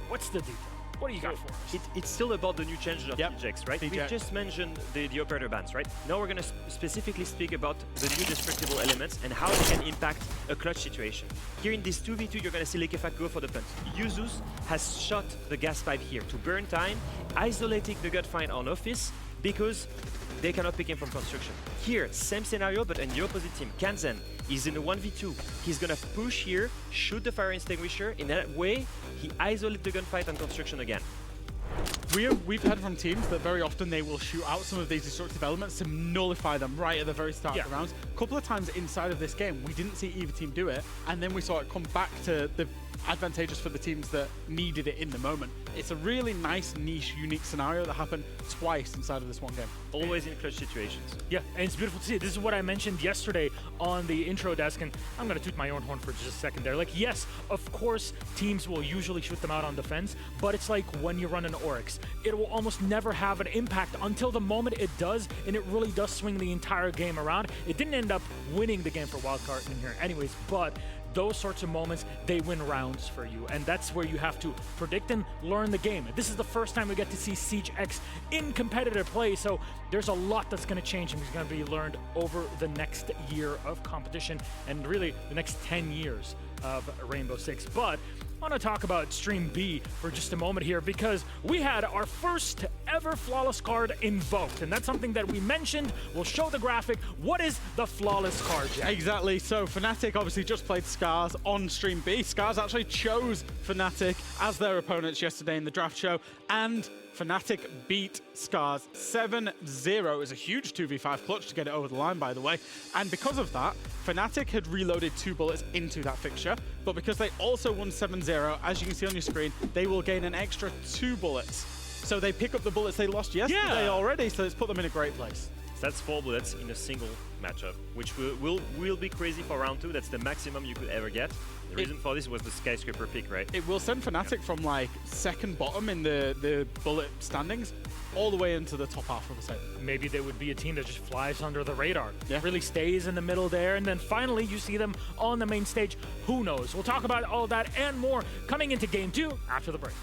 what's the detail? What do you got for us? It's still about the new changes of TJX, right? We just mentioned the operator bans, right? Now we're going to specifically speak about the new destructible elements and how they can impact a clutch situation. Here in this 2v2, you're going to see Liquefact go for the punt. Yuzus has shot the gas pipe here to burn time, isolating the gunfight on office because they cannot pick him from construction. Here, same scenario, but in the opposite team. Kanzen is in a 1v2. He's gonna push here, shoot the fire extinguisher. In that way, he isolates the gunfight on construction again. We've heard from teams that very often they will shoot out some of these destructive elements to nullify them right at the very start of the rounds. A couple of times inside of this game, we didn't see either team do it, and then we saw it come back to the advantageous for the teams that needed it in the moment. It's a really nice, niche, unique scenario that happened twice inside of this one game. Always in clutch situations. Yeah, and it's beautiful to see. This is what I mentioned yesterday on the intro desk, and I'm going to toot my own horn for just a second there. Like, yes, of course, teams will usually shoot them out on defense, but it's like when you run an Oryx. It will almost never have an impact until the moment it does, and it really does swing the entire game around. It didn't end up winning the game for Wildcard in here anyways, but those sorts of moments, they win rounds for you, and that's where you have to predict and learn the game. This is the first time we get to see Siege X in competitive play, so there's a lot that's going to change and is going to be learned over the next year of competition and really the next 10 years of Rainbow Six. But I want to talk about Stream B for just a moment here because we had our first ever Flawless card invoked, and that's something that we mentioned. We'll show the graphic. What is the Flawless card, Jack? Exactly. So Fnatic obviously just played Scars on Stream B. Scars actually chose Fnatic as their opponents yesterday in the draft show, and Fnatic beat Scars 7-0. It was a huge 2v5 clutch to get it over the line, by the way. And because of that, Fnatic had reloaded 2 bullets into that fixture, but because they also won 7-0, as you can see on your screen, they will gain an extra 2 bullets. So they pick up the bullets they lost yesterday already, so it's put them in a great place. So that's 4 bullets in a single matchup, which will be crazy for round 2. That's the maximum you could ever get. The reason for this was the skyscraper pick, right? It will send Fnatic from like second bottom in the bullet standings all the way into the top half of the set. Maybe they would be a team that just flies under the radar. Really stays in the middle there, and then finally you see them on the main stage. Who knows? We'll talk about all that and more coming into Game 2 after the break.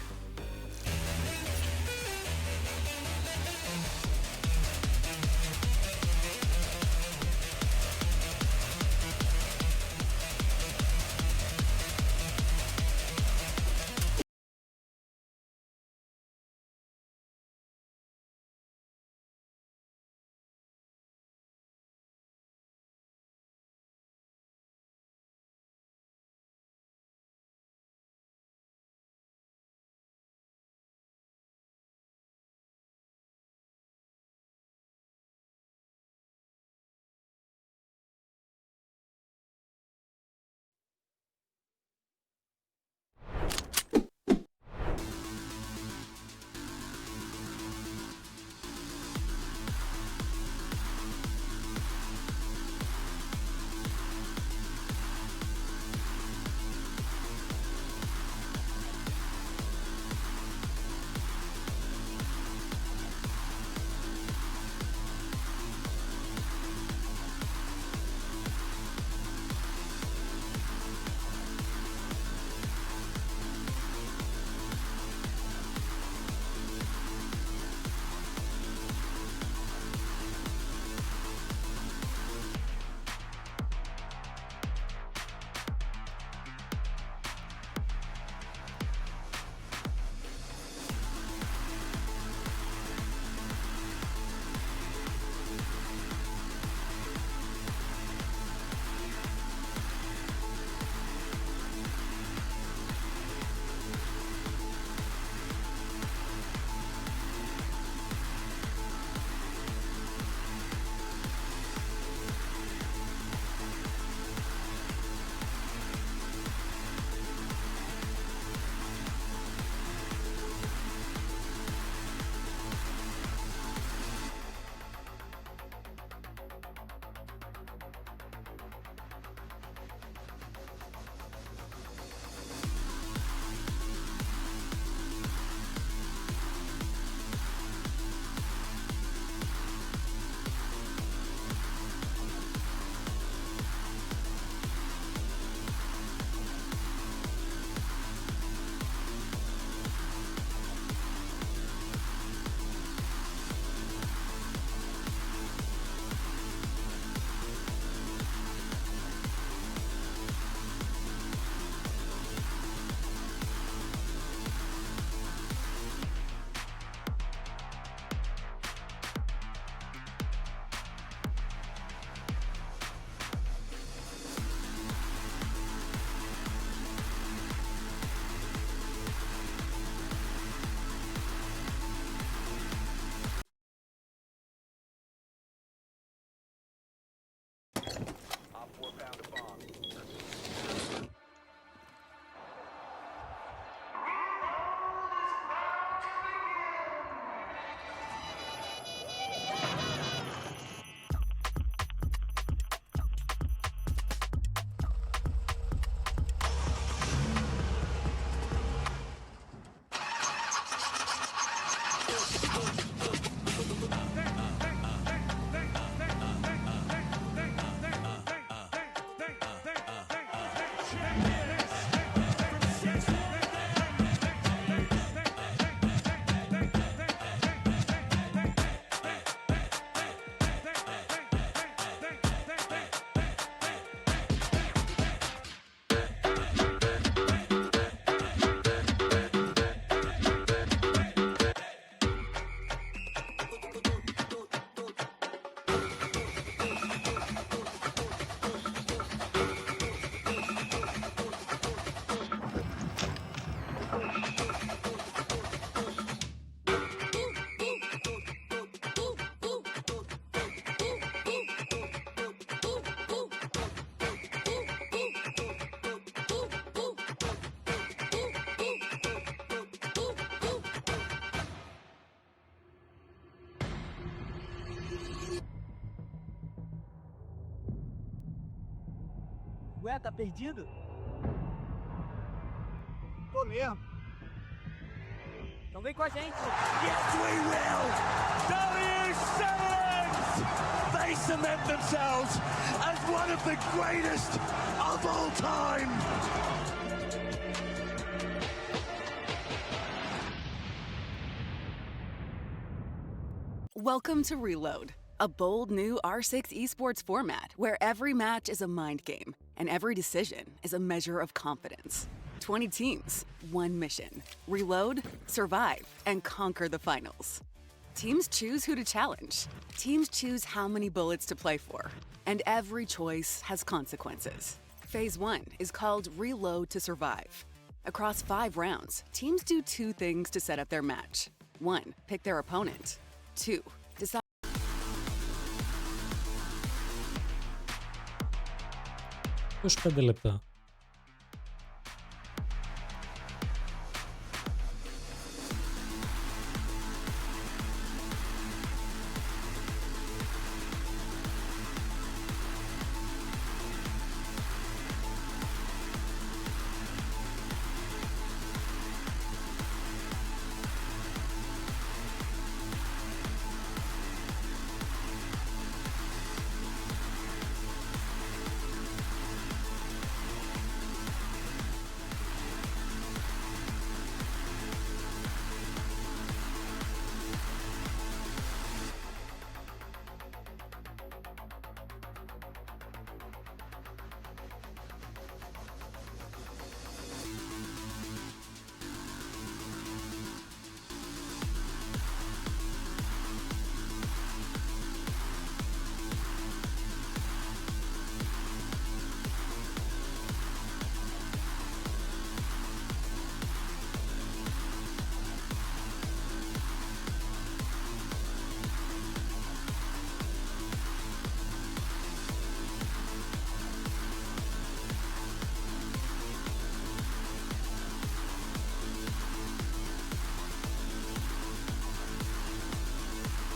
Ué, tá perdido? Tô mesmo. Então vem com a gente. Yes, we will! W7s! They cement themselves as one of the greatest of all time! Welcome to Reload, a bold new R6 esports format where every match is a mind game and every decision is a measure of confidence. 20 teams, one mission. Reload, survive, and conquer the finals. Teams choose who to challenge. Teams choose how many bullets to play for. And every choice has consequences. Phase 1 is called Reload to Survive. Across 5 rounds, teams do 2 things to set up their match. 1, pick their opponent. 2, decide. 25 λεπτά.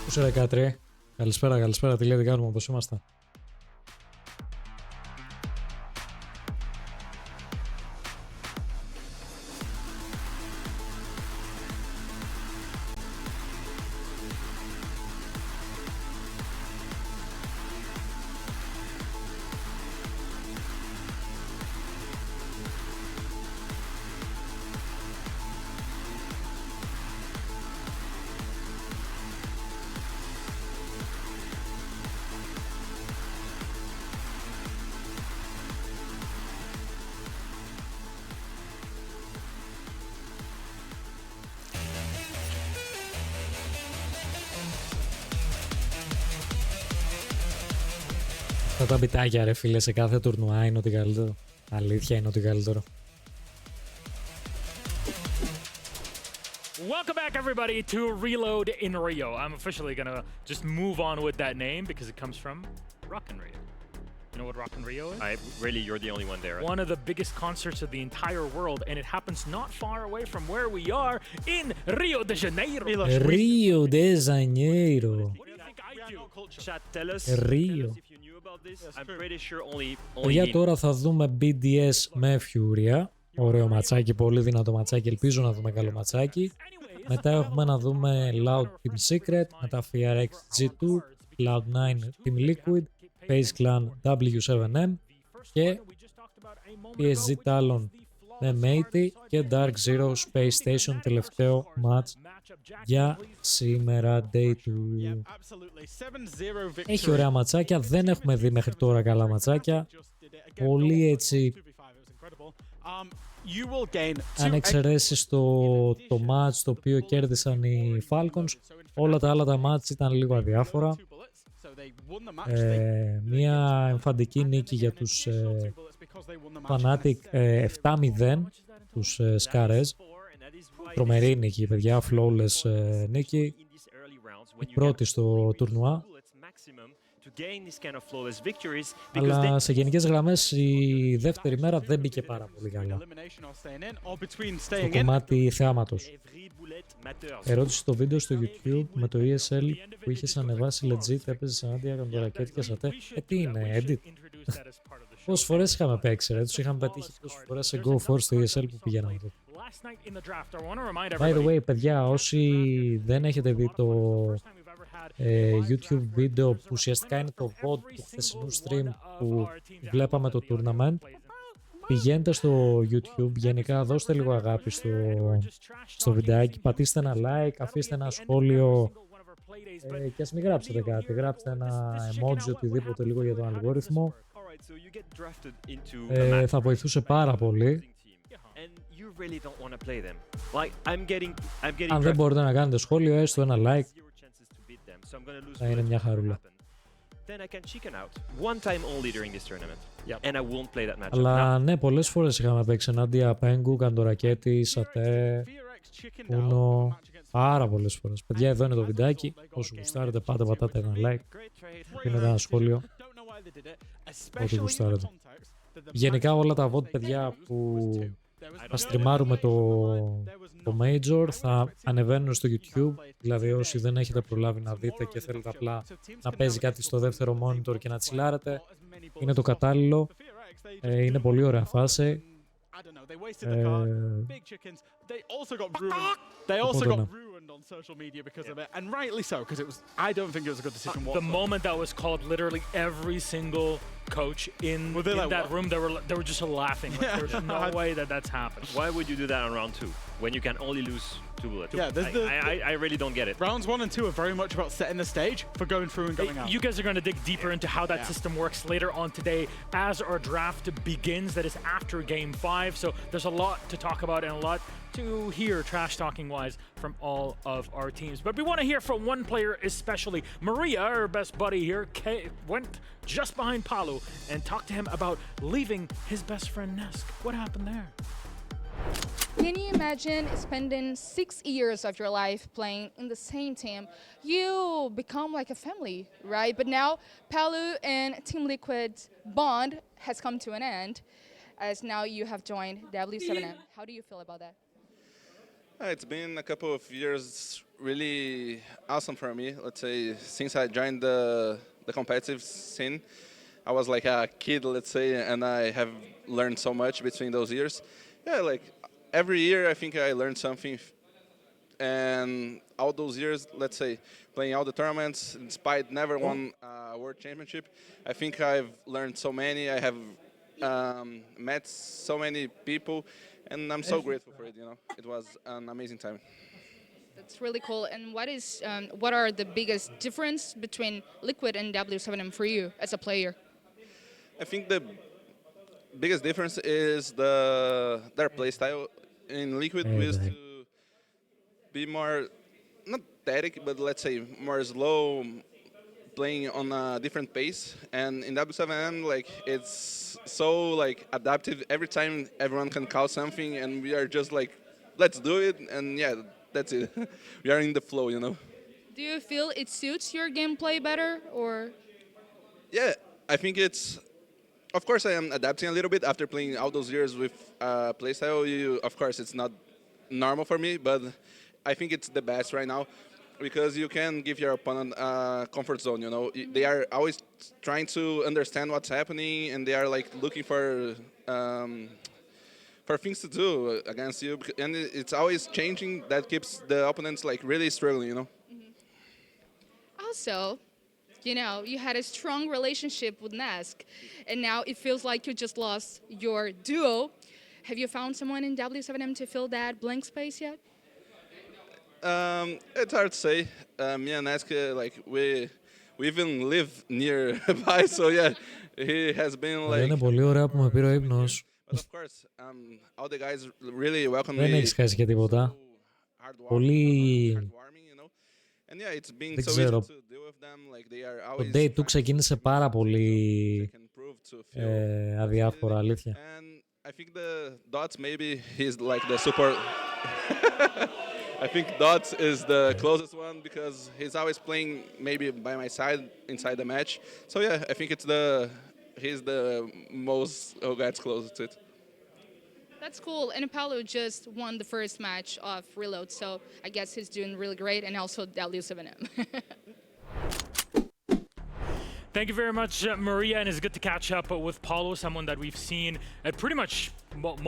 Πώς ρε Κάτρι, καλησπέρα, τι λέτε, κάνουμε, πώς είμαστε? Αυτά τα μπιτάκια ρε φίλε σε κάθε τουρνουά είναι ότι καλύτερο. Αλήθεια είναι ότι καλύτερο. Welcome back everybody to Reload in Rio. I'm officially gonna just move on with that name because it comes from Rock in Rio. You know what Rock in Rio is? Really, you're the only one there. One of the biggest concerts of the entire world, and it happens not far away from where we are in Rio de Janeiro. Rio de Janeiro. Chat, tell us Rio. if you knew about this. I'm pretty sure only Για τώρα θα δούμε BDS με Furia. Ωραίο ματσάκι, πολύ δυνατό ματσάκι. Ελπίζω να δούμε καλό ματσάκι. Μετά έχουμε να δούμε Loud Team Secret, μετά FRX G2, Cloud9 Team Liquid, FaZe Clan W7M και PSG Talon με Matey και Dark Zero Space Station, τελευταίο match για σήμερα, Day 2. Έχει ωραία ματσάκια, δεν έχουμε δει μέχρι τώρα καλά ματσάκια. Πολύ έτσι, αν εξαιρέσεις το match το οποίο κέρδισαν οι Falcons, όλα τα άλλα τα match ήταν λίγο αδιάφορα. Μια εμφαντική νίκη για τους Fnatic 7-0, τους Scarez. Τρομερή νίκη, παιδιά, flawless νίκη. Η πρώτη στο τουρνουά. Αλλά σε γενικές γραμμές η δεύτερη μέρα δεν μπήκε πάρα πολύ καλά στο κομμάτι θεάματος. Ερώτηση στο βίντεο στο YouTube με το ESL που είχες ανεβάσει legit, έπαιζες ενάντια με το ρακέτη και σατέ. Τι είναι, edit? Πόσες φορές είχαμε παίξει, ρε. Τους είχαμε πετύχει πόσες φορές σε Go Force στο ESL που πηγαίναμε τότε. By the way, παιδιά, όσοι δεν έχετε δει το YouTube βίντεο που ουσιαστικά είναι το VOD του χθεσινού stream που βλέπαμε το tournament, πηγαίνετε στο YouTube, γενικά δώστε λίγο αγάπη στο βιντεάκι, πατήστε ένα like, αφήστε ένα σχόλιο και ας μην γράψετε κάτι, γράψτε ένα emoji, οτιδήποτε λίγο για τον αλγόριθμο. Θα βοηθούσε πάρα πολύ. Αν δεν μπορείτε να κάνετε σχόλιο, έστω ένα like, θα είναι μια χαρούλα. Αλλά ναι, πολλές φορές είχαμε παίξει ενάντια Πέγκου, Καντορακέτη, Σατέ, Ούνο, πάρα πολλές φορές. Παιδιά, εδώ είναι το βιντεάκι, όσοι γουστάρετε πάτε πατάτε ένα like, πίνετε ένα σχόλιο, ό,τι γουστάρετε. Γενικά όλα τα VOD, παιδιά, που θα στριμάρουμε το Major θα ανεβαίνουν στο YouTube, δηλαδή όσοι δεν έχετε προλάβει να δείτε και θέλετε απλά να παίζει κάτι στο δεύτερο monitor και να τσιλάρετε, είναι το κατάλληλο, είναι πολύ ωραία φάση. They also got ruined on social media because of it, and rightly so, because I don't think it was a good decision. The moment that was called, literally every single coach in that room, they were just laughing. Like, there's no way that that's happened. Why would you do that on round 2 when you can only lose 2 bullets? Yeah, I really don't get it. Rounds 1 and 2 are very much about setting the stage for going through and going out. You guys are going to dig deeper into how that system works later on today as our draft begins. That is after Game 5, so there's a lot to talk about and a lot to hear trash talking wise from all of our teams. But we want to hear from one player especially. Maria, our best buddy here, went just behind Palu and talked to him about leaving his best friend Nesk. What happened there? Can you imagine spending 6 years of your life playing in the same team? You become like a family, right? But now Palu and Team Liquid's bond has come to an end as now you have joined W7M. How do you feel about that? It's been a couple of years really awesome for me. Let's say since I joined the competitive scene, I was like a kid, let's say, and I have learned so much between those years. Yeah, like every year I think I learned something, and all those years, let's say, playing all the tournaments, despite never won a world championship, I think I've learned so many. I have met so many people, and I'm so grateful for it. You know, it was an amazing time. That's really cool. And what are the biggest difference between Liquid and W7M for you as a player? I think the biggest difference is their play style. In Liquid, we used to be more, not static, but let's say more slow, playing on a different pace. And in W7M, like it's so like adaptive. Every time everyone can call something, and we are just like, let's do it. And yeah, that's it. We are in the flow, you know. Do you feel it suits your gameplay better, or? Yeah, I think it's. Of course, I am adapting a little bit after playing all those years with playstyle. Of course, it's not normal for me, but I think it's the best right now because you can give your opponent a comfort zone. You know, they are always trying to understand what's happening, and they are like looking for things to do against you, and it's always changing. That keeps the opponents like really struggling. You know. Also, you know, you had a strong relationship with Nesk, and now it feels like you just lost your duo. Have you found someone in W7M to fill that blank space yet? It's hard to say. Me and Nesk, like we even live nearby, so yeah, he has been like. Είναι πολύ ωραία που με πήρε ο ύπνος. But of course, all the guys really welcome me. Δεν έχει σχέση και τίποτα. Πολύ. Δεν ξέρω. Το day του ξεκίνησε πάρα πολύ αδιάφορα, αλήθεια. I think the Dots maybe he's like the super. I think Dots is the closest one because he's always playing maybe by my side inside the match. So yeah, I think he's the most who gets closest to it. That's cool. And Palu just won the first match of Reload, so I guess he's doing really great, and also W7M. Thank you very much, Maria, and it's good to catch up with Paulo, someone that we've seen at pretty much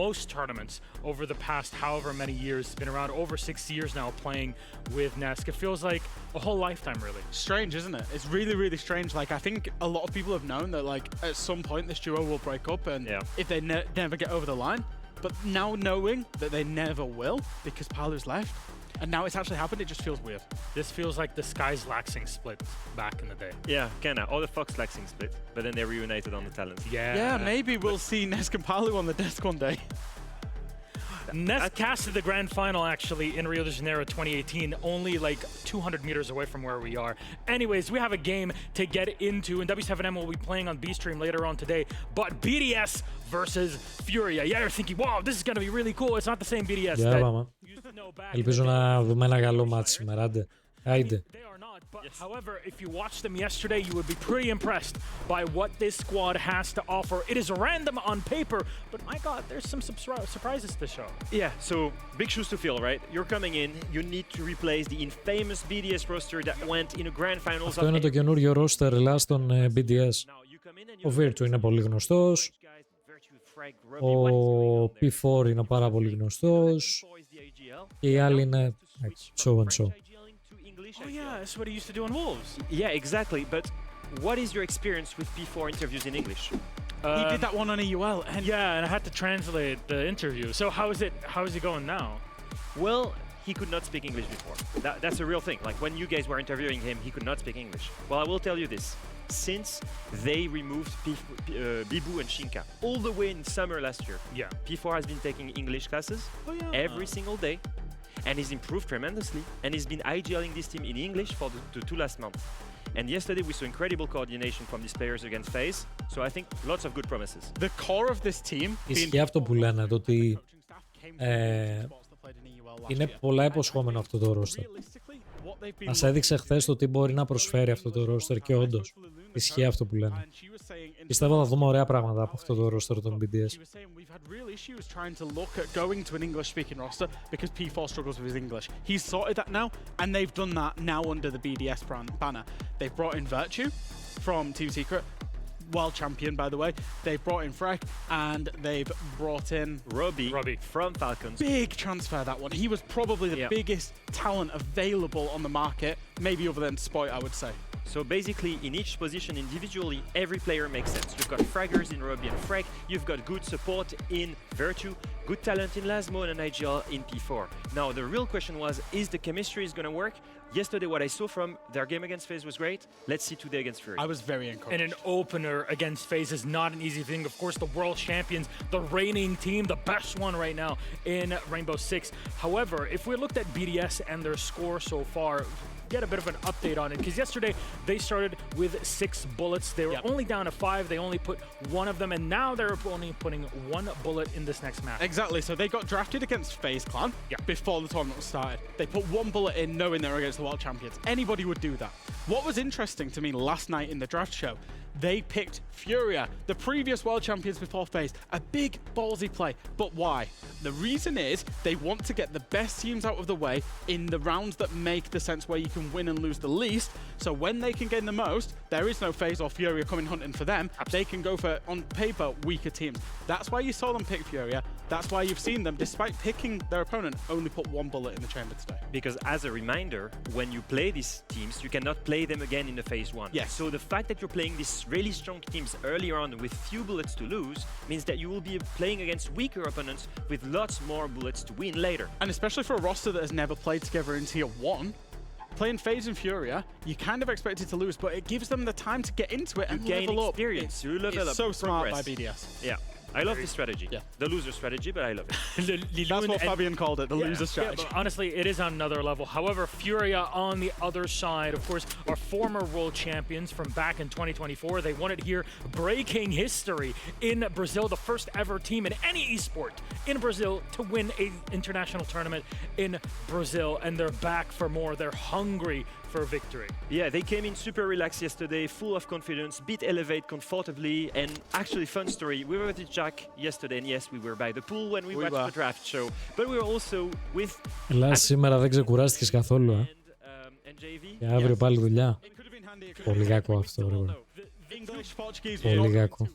most tournaments over the past however many years. He's been around over 6 years now playing with Nesk. It feels like a whole lifetime, really. Strange, isn't it? It's really, really strange. Like, I think a lot of people have known that, like, at some point this duo will break up, and if they never get over the line. But now knowing that they never will because Palu's left, and now it's actually happened, it just feels weird. This feels like the Skies Laxing split back in the day. Yeah, kinda. Or the Fox Laxing split, but then they reunited on the talent. Yeah, maybe we'll see Nesk and Palu on the desk one day. Nesk casted the grand final, actually, in Rio de Janeiro 2018, only like 200 meters away from where we are. Anyways, we have a game to get into, and W7M will be playing on B-Stream later on today, but BDS versus Furia. Yeah, you're thinking, wow, this is going to be really cool. It's not the same BDS. Yeah, πάμε. Ελπίζω να δούμε ένα καλό μάτς σήμερα. Άιντε. However, if you watched them yesterday, you would be pretty impressed by what this squad has to offer. It is random on paper, but my God, there's some surprises to show. Yeah, so big shoes to fill, right? You're coming in, you need to replace the infamous BDS roster that went in a grand finals. Αυτό είναι το καινούριο roster λάστον BDS. Ο Virtu είναι πολύ γνωστός. Ο P4 είναι πάρα πολύ γνωστός. Και οι άλλοι είναι so and so. Oh yeah, that's what he used to do in Wolves. Yeah, exactly. But what is your experience with P4 interviews in English? He did that one on EUL, and yeah, and I had to translate the interview. So how is he going now? Well, he could not speak English before. That's a real thing. Like when you guys were interviewing him, he could not speak English. Well, I will tell you this. Since they removed Bibu and Shinka all the way in summer last year, P4 has been taking English classes every single day. And he's improved tremendously, and he's been IGLing this team in English for the 2 last months. And yesterday we saw incredible coordination from these players against FaZe, so I think lots of good promises. The core of this team... Ισχύει αυτό που λένε, το ότι είναι πολλά υποσχόμενο αυτό το roster. Μας έδειξε χθες το τι μπορεί να προσφέρει αυτό το roster και όντως ισχύει αυτό που λένε. Πιστεύω θα δούμε ωραία πράγματα από αυτό το roster των BDS. Trying to look at going to an English-speaking roster because P4 struggles with his English. He's sorted that now, and they've done that now under the BDS banner. They've brought in Virtue from Team Secret, world champion by the way. They've brought in Freck, and they've brought in Robbie from Falcons. Big transfer, that one. He was probably the biggest talent available on the market, maybe other than Spoit, I would say. So basically, in each position individually, every player makes sense. You've got fraggers in Robbie and Freck, you've got good support in Virtue, good talent in Lasmo and IGL in P4. Now, the real question was, is the chemistry going to work? Yesterday, what I saw from their game against FaZe was great. Let's see today against Fury. I was very encouraged. And an opener against FaZe is not an easy thing. Of course, the world champions, the reigning team, the best one right now in Rainbow Six. However, if we looked at BDS and their score so far, get a bit of an update on it, because yesterday they started with 6 bullets. They were only down to 5. They only put 1 of them, and now they're only putting 1 bullet in this next match. Exactly. So they got drafted against FaZe Clan before the tournament was started. They put 1 bullet in knowing they were against the world champions. Anybody would do that. What was interesting to me last night in the draft show, they picked Furia, the previous world champions before FaZe. A big ballsy play. But why? The reason is they want to get the best teams out of the way in the rounds that make the sense where you can win and lose the least. So when they can gain the most, there is no FaZe or Furia coming hunting for them. They can go for, on paper, weaker teams. That's why you saw them pick Furia. That's why you've seen them, despite picking their opponent, only put 1 bullet in the chamber today. Because as a reminder, when you play these teams, you cannot play them again in the phase 1. Yes. So the fact that you're playing these really strong teams earlier on with few bullets to lose means that you will be playing against weaker opponents with lots more bullets to win later. And especially for a roster that has never played together in Tier 1, playing FaZe and Furia, you kind of expect it to lose, but it gives them the time to get into it and gain level experience. up. You level it's up. So smart progress. by BDS. Yeah. I love this strategy. The loser strategy, but I love it. That's what Fabian called it, the loser strategy. But honestly, it is on another level. However, Furia on the other side, of course, are former world champions from back in 2024. They won it here, breaking history in Brazil, the first ever team in any esport in Brazil to win an international tournament in Brazil. And they're back for more. They're hungry for victory. Yeah, they came in super relaxed yesterday, full of confidence, beat Elevate comfortably, and actually fun story. We were with Jack yesterday, and yes, we were by the pool when we watched the draft show, but we were also with... Ελά, σήμερα δεν ξεκουράστηκες καθόλου, Και αύριο πάλι δουλειά. Πολύ κακό αυτό, ρε. Πολύ κακό.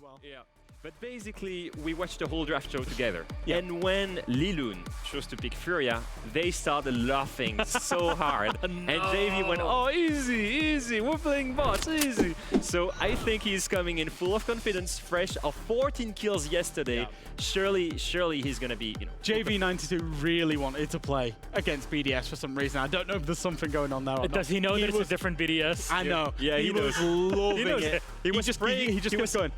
But basically, we watched the whole draft show together. Yeah. And when Lilun chose to pick Furia, they started laughing so hard. No. And JV went, oh, easy, easy, we're playing bots, easy. So I think he's coming in full of confidence, fresh of 14 kills yesterday. Yeah. Surely he's going to be, you know. JV92 really wanted to play against BDS for some reason. I don't know if there's something going on there or not. Does he know that it's a different BDS? I know. Yeah, he was loving it. He was spraying. He just kept going,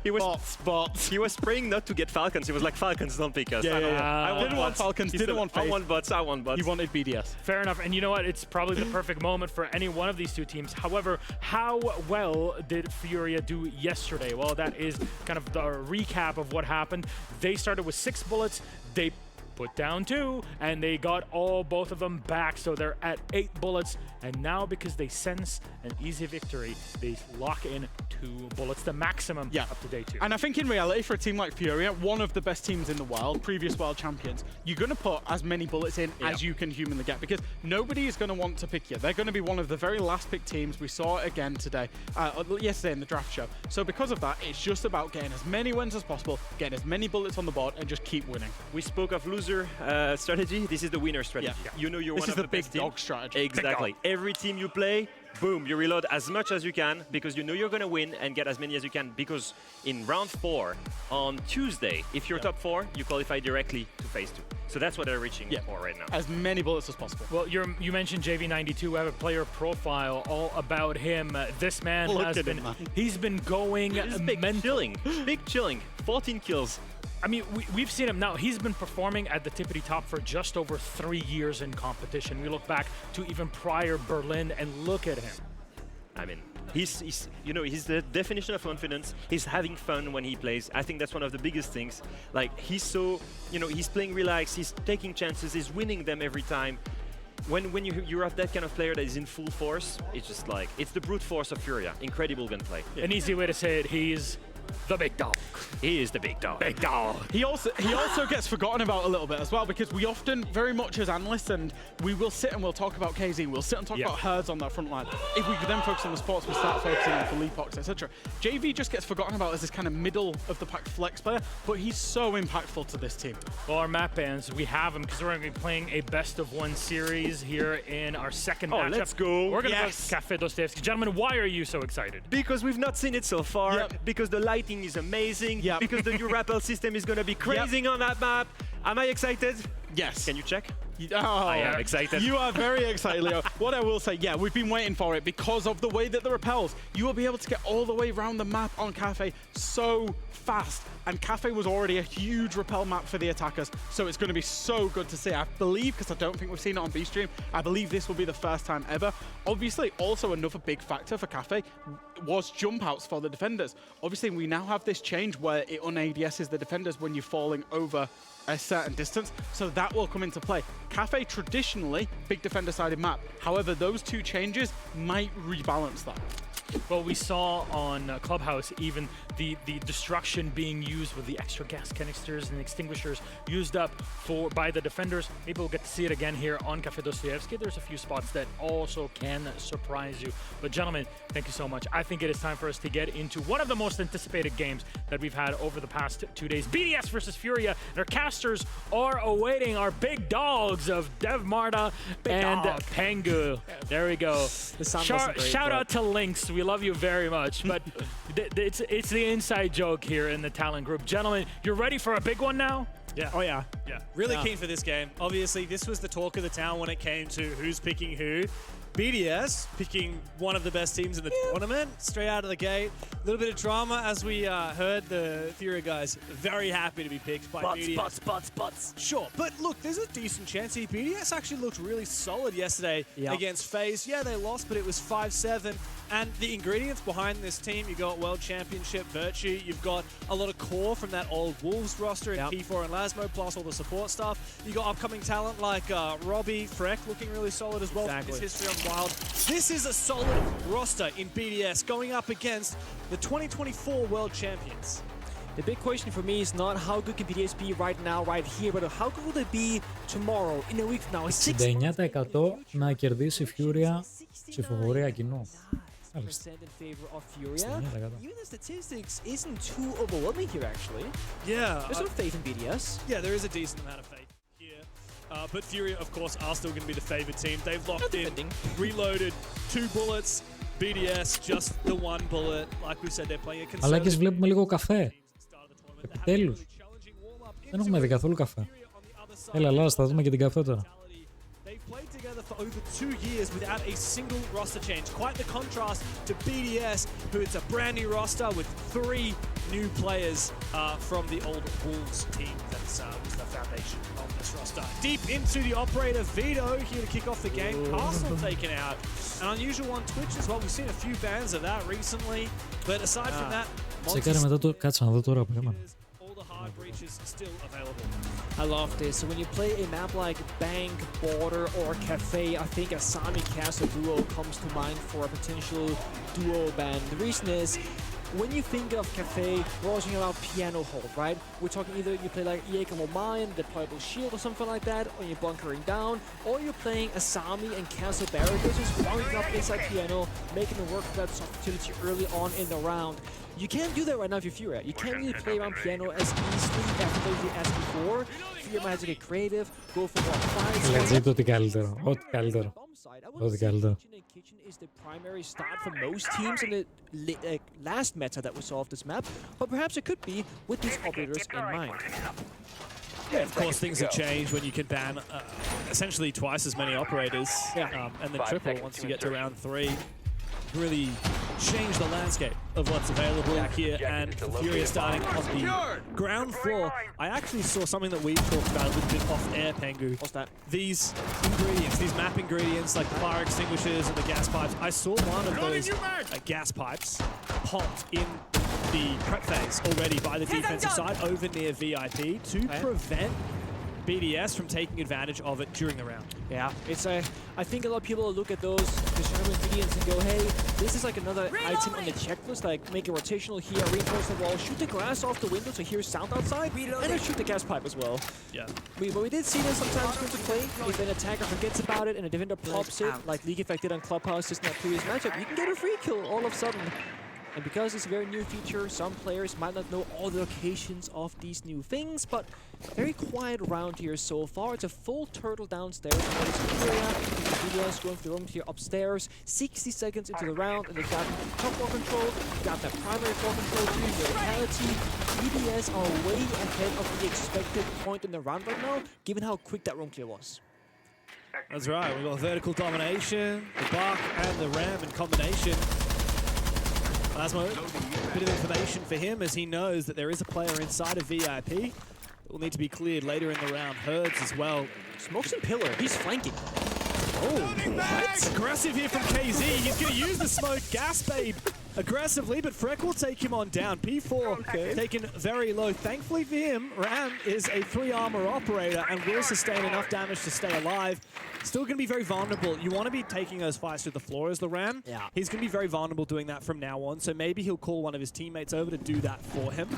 bots. He was spraying not to get Falcons. He was like, Falcons, don't pick us. I didn't want Falcons, didn't want FaZe. I want bots, I want bots. He wanted BDS. Fair enough. And you know what? It's probably the perfect moment for any one of these two teams. However, how well did Furia do yesterday? Well, that is kind of the recap of what happened. They started with 6 bullets. They put down 2, and they got both of them back, so they're at 8 bullets. And now, because they sense an easy victory, they lock in 2 bullets, the maximum up to day 2. And I think in reality, for a team like Furia, one of the best teams in the world, previous world champions, you're going to put as many bullets in as you can humanly get, because nobody is going to want to pick you. They're going to be one of the very last pick teams. We saw it again today, yesterday in the draft show. So because of that, it's just about getting as many wins as possible, getting as many bullets on the board, and just keep winning. We spoke of loser strategy. This is the winner strategy. You know you're one of the big dog strategy. Exactly. Every team you play, boom, you reload as much as you can because you know you're going to win and get as many as you can, because in round 4 on Tuesday, if you're top 4, you qualify directly to phase 2. So that's what they're reaching for right now. As many bullets as possible. Well, you mentioned JV92. We have a player profile all about him. This man he's been going big chilling, 14 kills. I mean, we've seen him now. He's been performing at the tippity top for just over 3 years in competition. We look back to even prior Berlin and look at him. I mean, he's the definition of confidence. He's having fun when he plays. I think that's one of the biggest things. Like, he's so, he's playing relaxed. He's taking chances. He's winning them every time. When you have that kind of player that is in full force, it's just like, it's the brute force of Furia. Incredible gunplay. An easy way to say it, he's the big dog. He is the big dog. Big dog. He also gets forgotten about a little bit as well, because we often, very much as analysts, and we will sit and we'll talk about KZ, we'll sit and talk about Herds on that front line. If we then focus on the sports, we start focusing on Philippox, etc. JV just gets forgotten about as this kind of middle of the pack flex player, but he's so impactful to this team. Well, our map bans, we have him because we're going to be playing a best-of-1 series here in our second matchup. Let's go. We're going to go Café Dostoevsky. Gentlemen, why are you so excited? Because we've not seen it so far, because the lighting is amazing, because the new rappel system is going to be crazy on that map. Am I excited? Yes. Can you check? Oh, I am excited. You are very excited, Leo. What I will say, we've been waiting for it because of the way that the repels. You will be able to get all the way around the map on Cafe so fast. And Cafe was already a huge repel map for the attackers, so it's going to be so good to see. I believe, because I don't think we've seen it on B-Stream, I believe this will be the first time ever. Obviously, also another big factor for Cafe was jump outs for the defenders. Obviously, we now have this change where it un-ADSs the defenders when you're falling over a certain distance, so that will come into play. Cafe, traditionally, big defender-sided map. However, those 2 changes might rebalance that. Well, we saw on Clubhouse even the destruction being used with the extra gas canisters and extinguishers used up by the defenders. Maybe we'll get to see it again here on Café Dostoevsky. There's a few spots that also can surprise you. But gentlemen, thank you so much. I think it is time for us to get into one of the most anticipated games that we've had over the past 2 days. BDS versus Furia. Their casters are awaiting our big dogs of Dev Marta and Pengu. There we go. Shout out to Lynx. We love you very much, but it's the inside joke here in the talent group. Gentlemen, you're ready for a big one now? Yeah. Oh, yeah. Really keen for this game. Obviously, this was the talk of the town when it came to who's picking who. BDS picking one of the best teams in the tournament straight out of the gate. A little bit of drama, as we heard the Furia guys very happy to be picked by BDS. Butts. Sure, but look, there's a decent chance here. BDS actually looked really solid yesterday against FaZe. Yeah, they lost, but it was 5-7. And the ingredients behind this team, you got World Championship Virtue, you've got a lot of core from that old Wolves roster in P4 and Lasmo, plus all the support stuff. You got upcoming talent like Robbie, Freck looking really solid as well from his history on Wild. This is a solid roster in BDS going up against the 2024 World Champions. The big question for me is not how good can BDS be right now, right here, but how good will they be tomorrow, in a week from now. 69% να κερδίσει Furia ψηφοφορία κοινού. in favor of Furia. Even the statistics isn't too overwhelming here, actually. Yeah. There's some faith in BDS. Yeah, there is a decent amount of faith here. But Furia, of course, are still going to be the favored team. They've locked in, reloaded 2 bullets. BDS, just the 1 bullet. Like we said, they're playing a conservative. Αλλά και βλέπουμε λίγο καφέ. Επιτέλους. Δεν έχουμε δει καθόλου καφέ. Έλα, Λάς, θα δούμε και την καφέ τώρα. They've played together for over 2 years without a single roster change. Quite the contrast to BDS, who it's a brand new roster with 3 new players from the old Wolves team. That was the foundation of this roster. Deep into the operator, Vito here to kick off the game. Castle taken out. An unusual on Twitch as well. We've seen a few bans of that recently. But aside from that, Τσεκάρε μετά το... Κάτσε να δω τώρα που έμανα. hard breaches still available. I love this. So when you play a map like Bank, Border, or Cafe, I think Asami Castle duo comes to mind for a potential duo ban. The reason is, when you think of Cafe, we're also thinking about piano hold, right? We're talking either you play like Iekamo Mine, Deployable Shield, or something like that, or you're bunkering down, or you're playing Asami and Castle Barricades, just rounding up inside piano, making it work for that utility early on in the round. You can't do that right now if you're Furia. You can't really play around piano as easily as before. Furia might have to get creative, go for more fights. Legit ό,τι καλύτερο. Ό,τι καλύτερο. Ό,τι καλύτερο. Kitchen is the primary start for most teams in the last meta that we saw of this map, but perhaps it could be with these operators in mind. Yeah, of course, things have changed when you can ban essentially twice as many operators, and then triple once you get to round 3. Really change the landscape of what's available here, and Furia starting on the ground floor. I actually saw something that we talked about a little bit off air, Pengu. What's that? These ingredients, these map ingredients like the fire extinguishers and the gas pipes. I saw one of those gas pipes popped in the prep phase already by the defensive side over near VIP to prevent BDS from taking advantage of it during the round. Yeah, it's I think a lot of people look at those discernible ingredients and go, hey, this is like another item on the checklist, like make a rotational here, reinforce the wall, shoot the glass off the window to hear sound outside, and then shoot the gas pipe as well. Yeah. But we did see this sometimes come to play. If an attacker forgets about it and a defender pops it, like League Effect did on Clubhouse just in that previous matchup, you can get a free kill all of a sudden. And because it's a very new feature, some players might not know all the locations of these new things, but very quiet around here so far. It's a full turtle downstairs. BDS going through the room here upstairs. 60 seconds into the round, and they've gotten top floor control, got that primary floor control, doing the locality. BDS are way ahead of the expected point in the round right now, given how quick that room clear was. That's right, we've got vertical domination, the Buck and the Ram in combination. Lasmo, a bit of information for him as he knows that there is a player inside of VIP that will need to be cleared later in the round. Herds as well. Smokes and Pillar, he's flanking. Oh, what? Aggressive here from KZ. He's going to use the smoke. Gas Babe aggressively, but Freck will take him on down. P4 taken very low. Thankfully for him, Ram is a 3-armor operator and will sustain enough damage to stay alive. Still going to be very vulnerable. You want to be taking those fights through the floor as the Ram. Yeah. He's going to be very vulnerable doing that from now on, so maybe he'll call one of his teammates over to do that for him.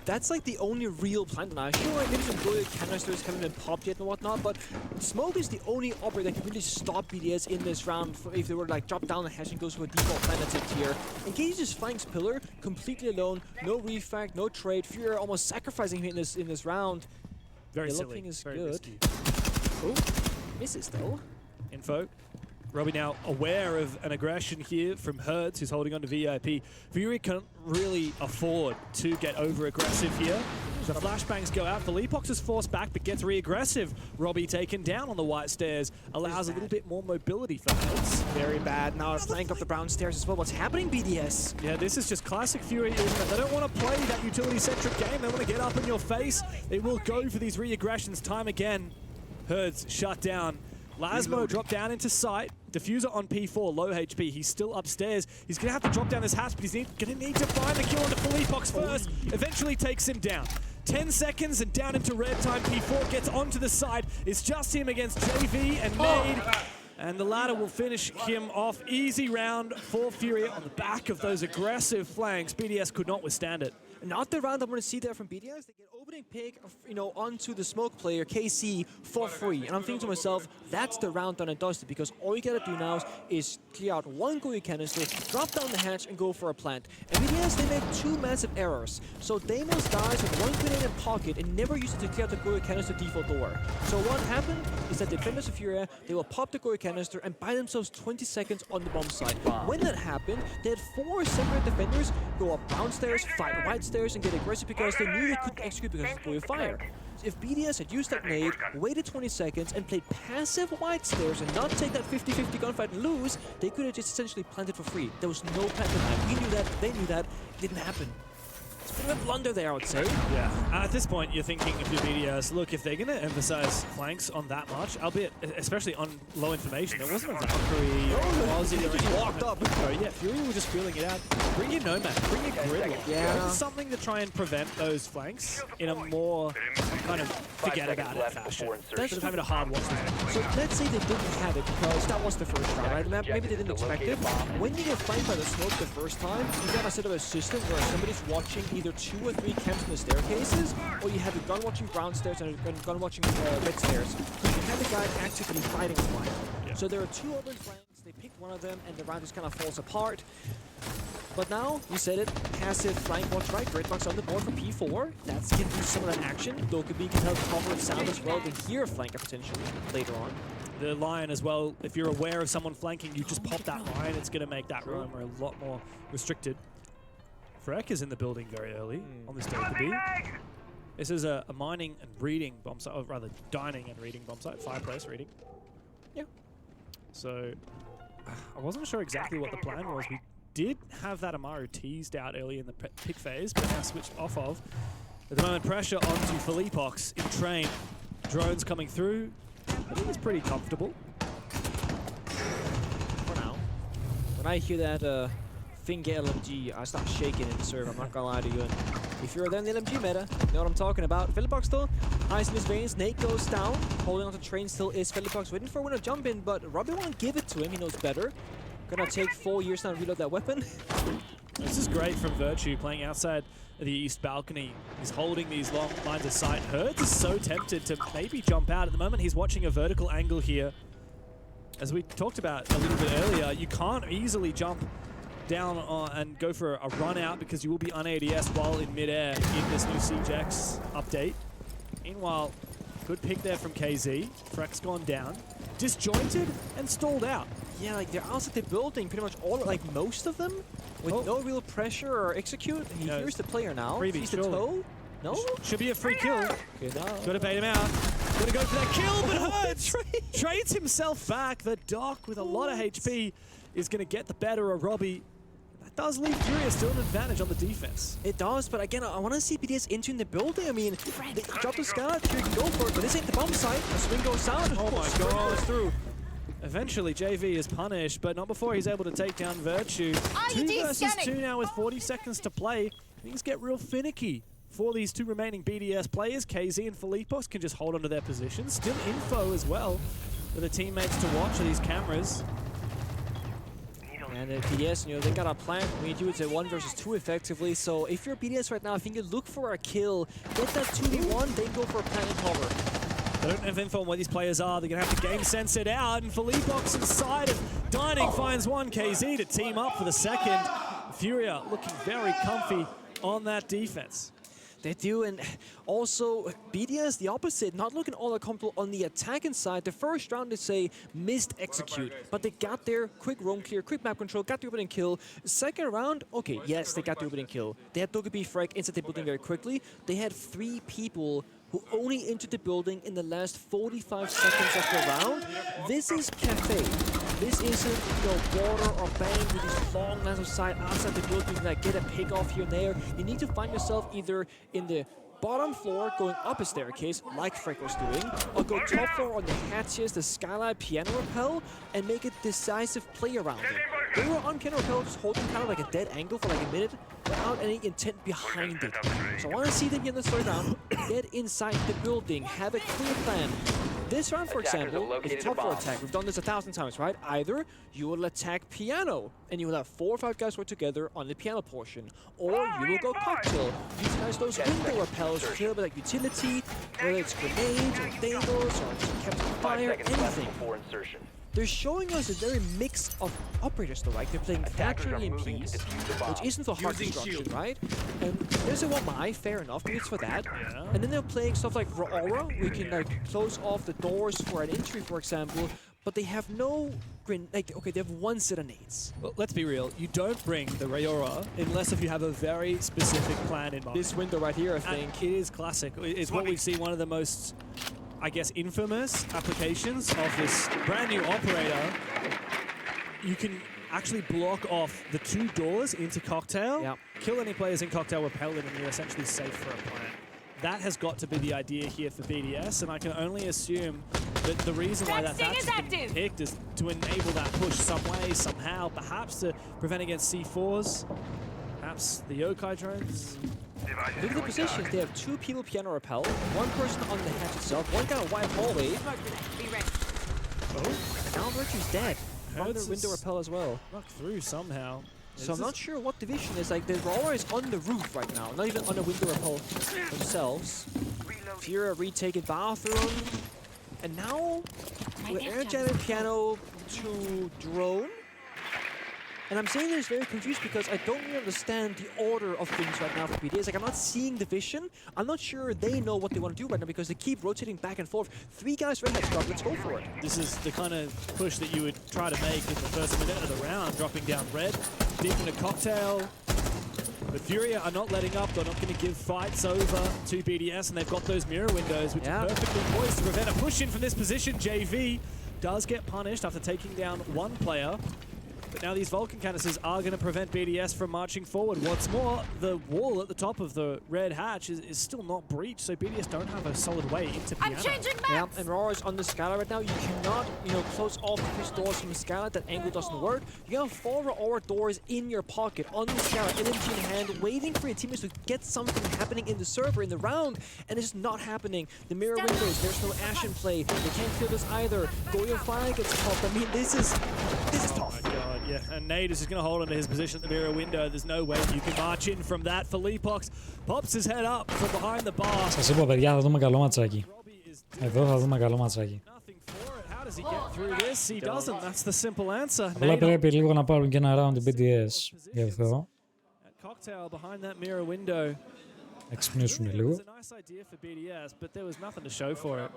That's like the only real plan tonight. Sure, maybe some good canisters haven't been popped yet and whatnot, but Smoke is the only operator that can really stop BDS in this round if they were like drop down the hash and goes for a default plan that's it here. In case he just flanks Pillar completely alone, no refact, no trade. Furia almost sacrificing him in this round. Very the silly. is very good. risky. Oh, misses though. Info. Robbie now aware of an aggression here from Hertz, who's holding on to VIP. Fury can't really afford to get over-aggressive here. The flashbangs go out. Felipox is forced back, but gets re-aggressive. Robbie taken down on the white stairs. Allows a little bit more mobility for Hertz. Very bad. Now a flank of the brown stairs as well. What's happening, BDS? Yeah, this is just classic Fury, isn't it? They don't want to play that utility-centric game. They want to get up in your face. They will go for these re-aggressions time again. Hertz shut down. Lasmo dropped down into sight. Diffuser on P4, low HP. He's still upstairs. He's going to have to drop down this hatch, but he's going to need to find the kill onto Felipox first. Eventually takes him down. 10 seconds and down into red time. P4 gets onto the side. It's just him against JV and Nade. And the latter will finish him off. Easy round for Furia on the back of those aggressive flanks. BDS could not withstand it. Not the round I want to see there from BDS. They get open opening pick, onto the smoke player, KC, for free. And I'm thinking to myself, that's the round done and dusted, because all you gotta do now is clear out one Goyo canister, drop down the hatch, and go for a plant. And BDS, they made 2 massive errors. So Deimos dies with 1 grenade in pocket and never used it to clear out the Goyo canister default door. So what happened is that the defenders of Furia, they will pop the Goyo canister and buy themselves 20 seconds on the bomb site. When that happened, they had 4 separate defenders go up downstairs, fight right stairs, and get aggressive because they knew they couldn't execute because of Goyo fire. If BDS had used that nade, waited 20 seconds, and played passive white stairs and not take that 50-50 gunfight and lose, they could have just essentially planted for free. There was no plan for that. We knew that, they knew that, it didn't happen. It's a bit of a blunder there, I would say. Yeah, at this point, you're thinking of your BDS, look, if they're going to emphasize flanks on that much, albeit, especially on low information, there wasn't a Valkyrie or Aussie or anything. Walked up. So, yeah, Fury were just feeling it out. Bring your Nomad, bring your Gridlock. Yeah. Something to try and prevent those flanks in a more kind of forget about it fashion. Instead of having a hard watch. So let's say they didn't have it because that was the first round, right? Maybe they didn't expect it. When you get flanked by the smoke the first time, you got a sort of a system where somebody's watching either 2 or 3 camps in the staircases, or you have a gun watching ground stairs and a gun watching red stairs. So you have a guy actively fighting flank. Yeah. So there are 2 open flanks, they pick one of them, and the round just kind of falls apart. But now, you said it, passive flank watch right, Gridlock's on the board for P4. That's going to do some of that action. Dokkaebi can help cover and sound as well to hear a flanker potentially later on. The Lion as well, if you're aware of someone flanking, you just pop that Lion, it's going to make that room a lot more restricted. Freck is in the building very early on this Dokkaebi. This is a mining and reading bomb site, or rather dining and reading bomb site, fireplace reading. Yeah. So, I wasn't sure exactly what the plan was. We did have that Amaru teased out early in the pick phase, but now switched off of. At the moment, pressure onto Philippox in train. Drones coming through. I think it's pretty comfortable. For now. When I hear that Finger LMG, I start shaking in the serve, I'm not gonna lie to you. And if you're there in the LMG meta, you know what I'm talking about. Philippox though, ice in his veins, Nate goes down. Holding on to train still is Philippox, waiting for a winner jump in, but Robbie won't give it to him, he knows better. Gonna take 4 years now to reload that weapon. This is great from Virtue, playing outside the east balcony. He's holding these long lines of sight. Hertz is so tempted to maybe jump out. At the moment, he's watching a vertical angle here. As we talked about a little bit earlier, you can't easily jump down and go for a run out because you will be un-ADS while in midair in this new Siege X update. Meanwhile, good pick there from KZ. Freck's gone down. Disjointed and stalled out. Yeah, like they're outside the building, pretty much all, like most of them, with no real pressure or execute. He hears the player now. He's the toe. No? Should be a free kill. Gotta bait him out. Gotta go for that kill, but Hertz trades himself back. The Doc with a lot of HP is gonna get the better of Robbie. That does leave Furia still an advantage on the defense. It does, but again, I want to see BDS entering the building. I mean, they drop the scout, Furia can go for it, but this ain't the bomb site. The swing goes down. Oh my god. Goes through. Eventually, JV is punished, but not before he's able to take down Virtue. 2 versus 2 now with 40 seconds to play. Things get real finicky for these 2 remaining BDS players. KZ and Philippox can just hold onto their positions. Still info as well for the teammates to watch these cameras. And BDS, they got a plan. We do it at 1 versus 2 effectively. So if you're BDS right now, I think you look for a kill, get that 2v1, then go for a plan and cover. They don't have info on where these players are. They're going to have to game sense it out. And Philippox inside of Dining finds one KZ to team up for the second. Furia looking very comfy on that defense. They do, and also BDS, the opposite, not looking all that comfortable on the attacking side. The first round, they say, missed execute, but they got there, quick roam clear, quick map control, got the opening kill. Second round, okay, yes, they got the opening kill. They had Dokkaebi Freck inside the building very quickly. They had 3 people who only entered the building in the last 45 seconds of the round. This is cafe. This isn't, water or bank with these long lines of sight outside the building that get a pick off here and there. You need to find yourself either in the bottom floor going up a staircase, like Freck was doing, or go top floor on the hatches, the skylight, piano rappel, and make a decisive play around it. They were on piano rappel, just holding kind of like a dead angle for like a minute, without any intent behind it. So I want to see them here in the third round, get inside the building, have a clear plan, This round, for example, is top 4 attack. We've done this 1,000 times, right? Either you will attack piano, and you will have 4 or 5 guys work together on the piano portion, or you will go cocktail. Utilize those window repels to kill like utility, whether it's grenades or dangles or kept on fire, anything. They're showing us a very mix of operators though, right? They're playing Thatcher EMPs, which isn't for hard destruction, right? And there's a 1 fair enough, it's for that. Yeah. And then they're playing stuff like Aura, we can like close off the doors for an entry, for example, but they have no like, okay, they have 1 set of nades. Well, let's be real, you don't bring the Rayora unless if you have a very specific plan in mind. This window right here, I think. It is classic. It's what we've seen, one of the most, I guess, infamous applications of this brand new operator. You can actually block off the 2 doors into Cocktail, kill any players in Cocktail, repel them, and you're essentially safe for a plant. That has got to be the idea here for BDS, and I can only assume that the reason why that's been picked is to enable that push some way, somehow, perhaps to prevent against C4s, perhaps the Yokai drones. Look at the positions. They have 2 people piano repel, 1 person on the hatch itself, 1 guy on wide hallway. Oh, now Virtue's dead. From the window repel as well. Knocked through somehow. So I'm not sure what division is. Like, the Roller is on the roof right now, not even on the window repel themselves. Furia retaken bathroom. And now, with air jammed piano to drone. And I'm saying this very confused because I don't really understand the order of things right now for BDS. Like, I'm not seeing the vision. I'm not sure they know what they want to do right now because they keep rotating back and forth. 3 guys red head drop. Let's go for it. This is the kind of push that you would try to make in the first minute of the round, dropping down red, deep into Cocktail. But Furia are not letting up. They're not going to give fights over to BDS, and they've got those mirror windows, which are perfectly poised to prevent a push in from this position. JV does get punished after taking down 1 player. But now these Vulcan canisters are going to prevent BDS from marching forward. What's more, the wall at the top of the red hatch is still not breached, so BDS don't have a solid way into piano. I'm changing maps! Yeah, and Rora's on the Scala right now. You cannot, close off his doors from the Scala. That angle doesn't work. You have 4 Aura doors in your pocket, on the Scala, LMG in hand, waiting for your teammates to get something happening in the server, in the round, and it's not happening. The mirror windows, there's no Ash in play. They can't kill this either. Goyo Fire gets popped. I mean, this is tough. Oh my god. Yeah, and Nade is just going to hold onto his position at the mirror window. There's no way you can march in from that. Felipox pops his head up from behind the bar. Σας είπα, παιδιά, θα δούμε καλό ματσάκι. Εδώ θα δούμε καλό ματσάκι. How does he get through this? He doesn't. That's the simple answer. Αλλά πρέπει λίγο να πάρουν και ένα round την BDS γι' αυτό. Cocktail behind that mirror window. Εξυπνήσουν λίγο. It's a nice idea for BDS, but there was nothing to show for it.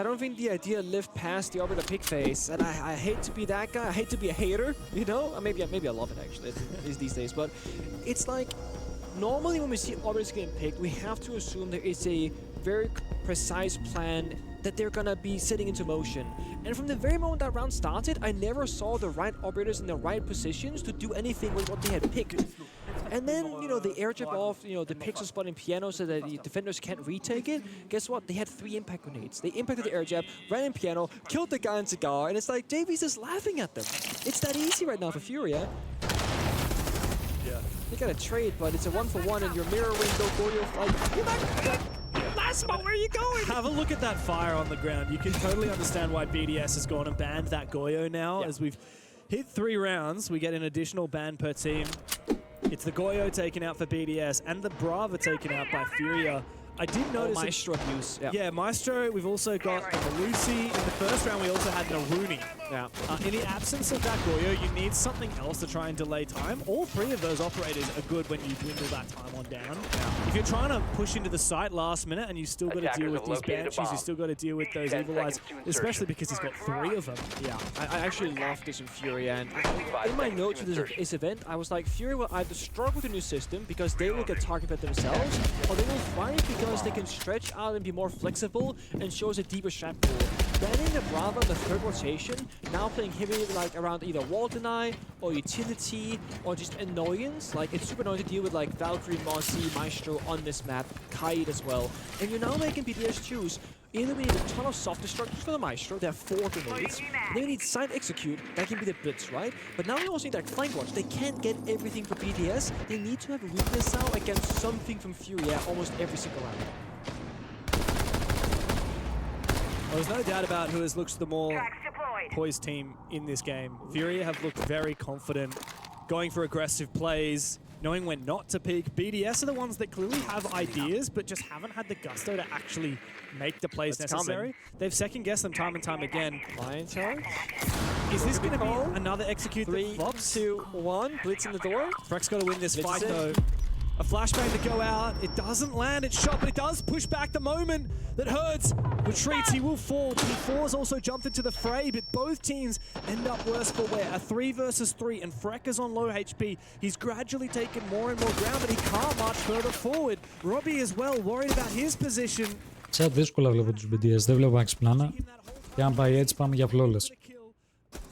I don't think the idea lived past the operator pick phase, and I hate to be that guy. I hate to be a hater, you know? Maybe I love it actually these days, but it's like normally when we see operators getting picked, we have to assume there is a very precise plan that they're gonna be setting into motion. And from the very moment that round started, I never saw the right operators in the right positions to do anything with what they had picked. And then, they air jab off, the pixel spot in piano so that the defenders can't retake it. Guess what? They had 3 impact grenades. They impacted the air jab, ran in piano, killed the guy in Cigar, and it's like JV's just laughing at them. It's that easy right now for Furia. Yeah. They got a trade, but it's a 1-for-1 in your mirror window, Goyo fight. You're not last spot, where are you going? Have a look at that fire on the ground. You can totally understand why BDS has gone and banned that Goyo now. As we've hit 3 rounds, we get an additional ban per team. It's the Goyo taken out for BDS and the Brava taken out by Furia. I did notice Maestro abuse. Yeah, Maestro. We've also got Lucy. In the first round, we also had Naruni. Yeah. In the absence of that Goyo, you need something else to try and delay time. All 3 of those operators are good when you dwindle that time on down. If you're trying to push into the site last minute and you still got to deal with these banshees, you still got to deal with those evil eyes, especially because he's got 3 of them. Yeah, I actually love this in Furia, and in my notes for this event, I was like, Furia will either struggle with the new system because they will get targeted themselves, or they will thrive because they can stretch out and be more flexible and shows a deeper strat pool. Banning the Brava in the 3rd rotation, now playing heavily like around either wall deny or utility or just annoyance. Like, it's super annoying to deal with like Valkyrie, Mossy, Maestro on this map, Kaid as well. And you're now making BDS choose. Either we need a ton of soft destructions for the Maestro, they have 4 grenades, then we need side execute, that can be the blitz, right? But now we also need that flank watch. They can't get everything for BDS, they need to have a weakness now against something from Furia almost every single round. Well, there's no doubt about who has looked the more poised team in this game. Furia have looked very confident, going for aggressive plays, knowing when not to peek. BDS are the ones that clearly have ideas, but just haven't had the gusto to actually make the plays necessary. They've second-guessed them time and time again. Lion charge. Is this going to be another execute 3, 2, 1. Blitz in the door. Freck's got to win this fight, though. A flashbang to go out. It doesn't land. It's shot, but it does push back the moment that Herds retreats. He will fall. P4's also jumped into the fray, but both teams end up worse for wear. A 3 versus 3, and Freck is on low HP. He's gradually taken more and more ground, but he can't march further forward. Robbie as well, worried about his position. Chat, δύσκολα βλέπω τους BDS. Δεν βλέπω άξι πλάνα. Και αν πάει έτσι, πάμε για flawless.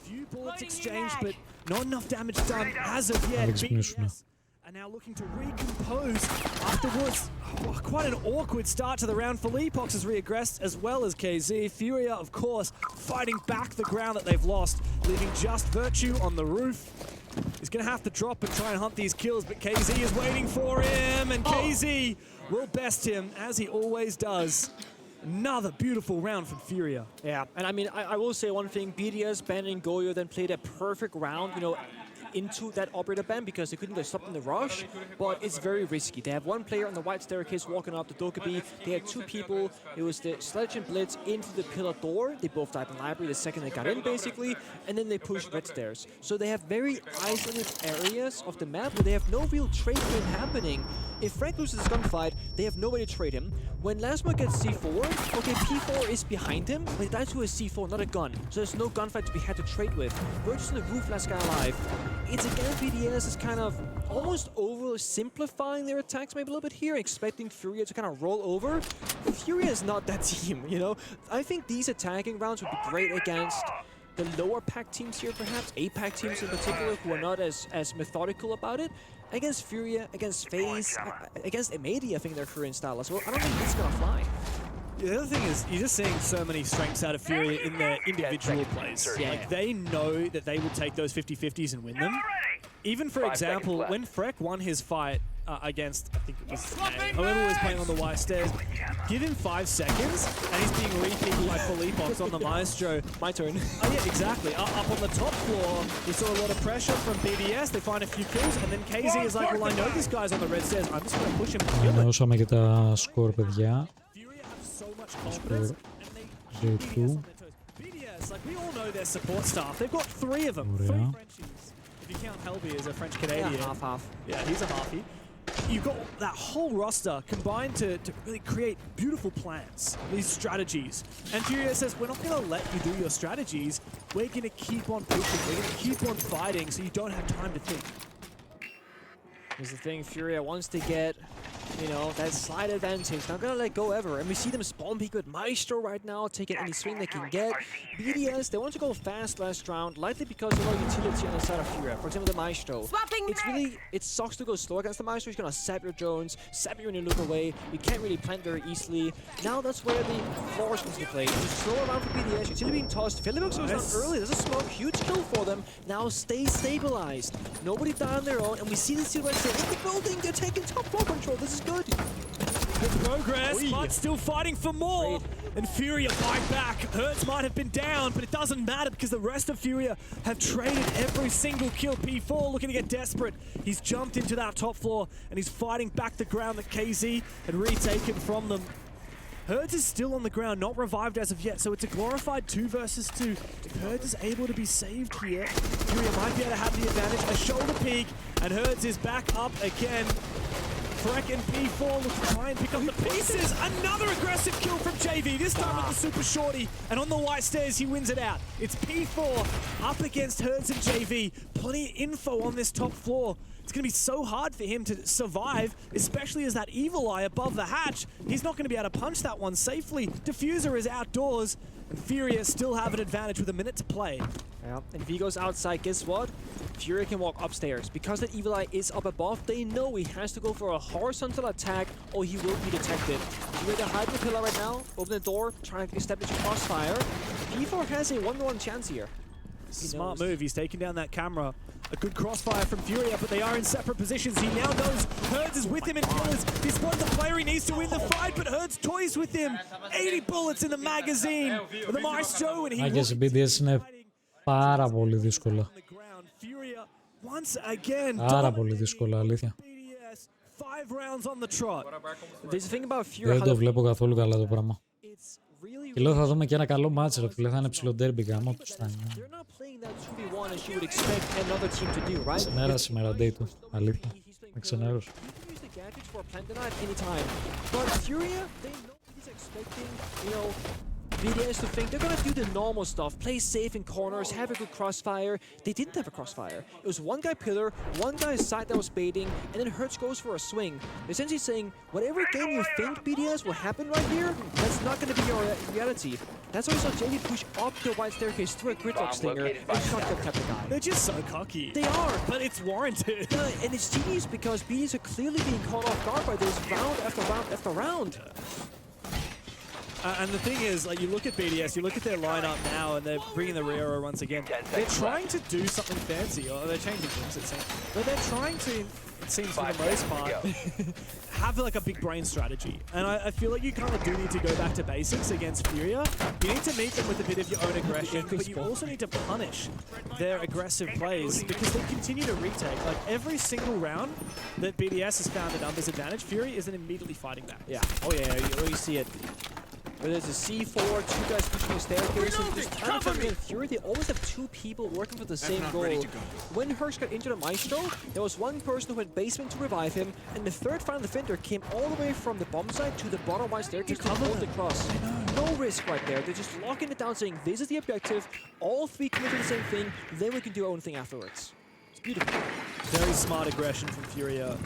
Few bullets exchanged, but not enough damage done as of yet. And now looking to recompose afterwards. Oh, quite an awkward start to the round for Leapox has reaggressed, as well as KZ. Furia, of course, fighting back the ground that they've lost, leaving just Virtue on the roof. He's going to have to drop and try and hunt these kills, but KZ is waiting for him, and KZ will best him, as he always does. Another beautiful round from Furia. Yeah, and I mean, I will say one thing. BDS, Ben, and Goyo then played a perfect round, you know, into that operator ban because they couldn't get stopped in the rush, but it's very risky. They have one player on the white staircase walking up the Dokkaebi. They had 2 people. It was the Sledge and Blitz into the pillar door. They both died in library the second they got in, basically, and then they pushed red stairs. So they have very isolated areas of the map where they have no real trade game happening. If Frank loses this gunfight, they have nobody to trade him. When Lasmo gets C4, okay, P4 is behind him, but he dies to a C4, not a gun. So there's no gunfight to be had to trade with. Virtue's on the roof, last guy alive. It's again, BDS is kind of almost oversimplifying their attacks maybe a little bit here, expecting Furia to kind of roll over. Furia is not that team, you know? I think these attacking rounds would be great against the lower pack teams here, perhaps, A-pack teams in particular, who are not as methodical about it. Against Furia, against FaZe, against Amadi, I think their current style as well. I don't think it's gonna fly. Yeah, the other thing is, you're just seeing so many strengths out of Furia in their individual plays. Yeah. Like, they know that they will take those 50-50s and win them. Even, for example, when Freck won his fight against, I think it was whoever was playing on the white stairs, give him 5 seconds, and he's being repeated by Felipox on the Maestro. My turn. Oh yeah, exactly. Up on the top floor, we saw a lot of pressure from BDS. They find a few kills, and then KZ is like, well, I know this guy's on the red stairs. I'm just going to push him to kill him. Ανανεώσαμε και τα σκορ, παιδιά. Skor 2-2. BDS, like, we all know their support staff. They've got 3 of them. 3 Frenchies. If you count Helby as a French Canadian. Yeah, half. Yeah, he's a halfie. You've got that whole roster combined to really create beautiful plans, these strategies. And Furia says, we're not going to let you do your strategies. We're going to keep on pushing. We're going to keep on fighting so you don't have time to think. Here's the thing, Furia wants to get, you know, that slight advantage. Not gonna let go ever. And we see them spawn peek with Maestro right now, taking any swing they can get. BDS, they want to go fast last round, likely because of a utility on the side of Furia. For example, the Maestro. It sucks to go slow against the Maestro. He's gonna sap your drones, sap you when you look away. You can't really plant very easily. Now that's where the floor is going to play. You slow around for BDS, utility being tossed. Philipox was down early. There's a smoke, huge kill for them. Now stay stabilized. Nobody died on their own, and we see the silhouette in the building. They're taking top floor control. This is good. Good progress, but still fighting for more. And Furia fight back. Hertz might have been down, but it doesn't matter because the rest of Furia have traded every single kill. P4 looking to get desperate. He's jumped into that top floor, and he's fighting back the ground that KZ had retaken from them. Hertz is still on the ground, not revived as of yet, so it's a glorified 2 versus 2. If Hertz is able to be saved here, Furia might be able to have the advantage. A shoulder peek, and Hertz is back up again. Freck and P4 look to try and pick up the pieces. Another aggressive kill from JV, this time with the super shorty. And on the white stairs, he wins it out. It's P4 up against Hertz and JV. Plenty of info on this top floor. It's going to be so hard for him to survive, especially as that Evil Eye above the hatch. He's not going to be able to punch that one safely. Diffuser is outdoors, and Furia still have an advantage with a minute to play. Yeah, and if he goes outside, guess what? Furia can walk upstairs. Because that Evil Eye is up above, they know he has to go for a horizontal attack or he will be detected. Furia to hide the pillar right now, open the door, trying to establish a crossfire. P4 has a 1-1 chance here. Smart move. He's taking down that camera. A good crossfire from Furia, but they are in separate positions. He now knows Herds is with him in pillars. He spotted the player. He needs to win the fight, but Herds toys with him. 80 bullets in the magazine. The Maestro, and he Άγγες, οι BDS είναι πάρα πολύ δύσκολα. once again. Πάρα πολύ δύσκολα, αλήθεια. 5 rounds on the trot. There's a thing about Furia. Δεν το βλέπω καθόλου καλά το πράγμα. Και λέω θα δούμε και ένα καλό μάτσο, ρε φίλε, θα είναι ψηλό ντέρμπι γάμο τους θα είναι. Ξενέρα σήμερα, day του, αλήθεια. Με ξενέρωσε. BDS to think they're gonna do the normal stuff, play safe in corners, have a good crossfire. They didn't have a crossfire. It was one guy pillar, one guy side that was baiting, and then Hertz goes for a swing. Essentially saying, whatever game you think BDS will happen right here, that's not gonna be your reality. That's why we saw JD push up the wide staircase through a gridlock stinger and shotgun tap the guy. They're just so cocky. They are, but it's warranted. And it's genius because BDS are clearly being caught off guard by this round after round after round. And the thing is, like, you look at BDS, you look at their lineup now, and they're bringing the RIO once again. They're trying to do something fancy, or they're changing things, it seems. But they're trying to, it seems for the most part, have like a big brain strategy. And I feel like you kind of do need to go back to basics against Furia. You need to meet them with a bit of your own aggression, but you also need to punish their aggressive plays because they continue to retake. Like, every single round that BDS has found a numbers advantage, Fury isn't immediately fighting back. Yeah, oh yeah, you see it. But there's a C4, 2 guys pushing a staircase, and just time and time again, Fury, they always have 2 people working for the same goal. When Hirsch got into the Maestro, there was one person who went basement to revive him, and the third final defender came all the way from the bomb site to the bottom right staircase to hold the cross. No risk right there. They're just locking it down, saying this is the objective, all 3 commit to the same thing, then we can do our own thing afterwards. It's beautiful. Very smart aggression from Furia.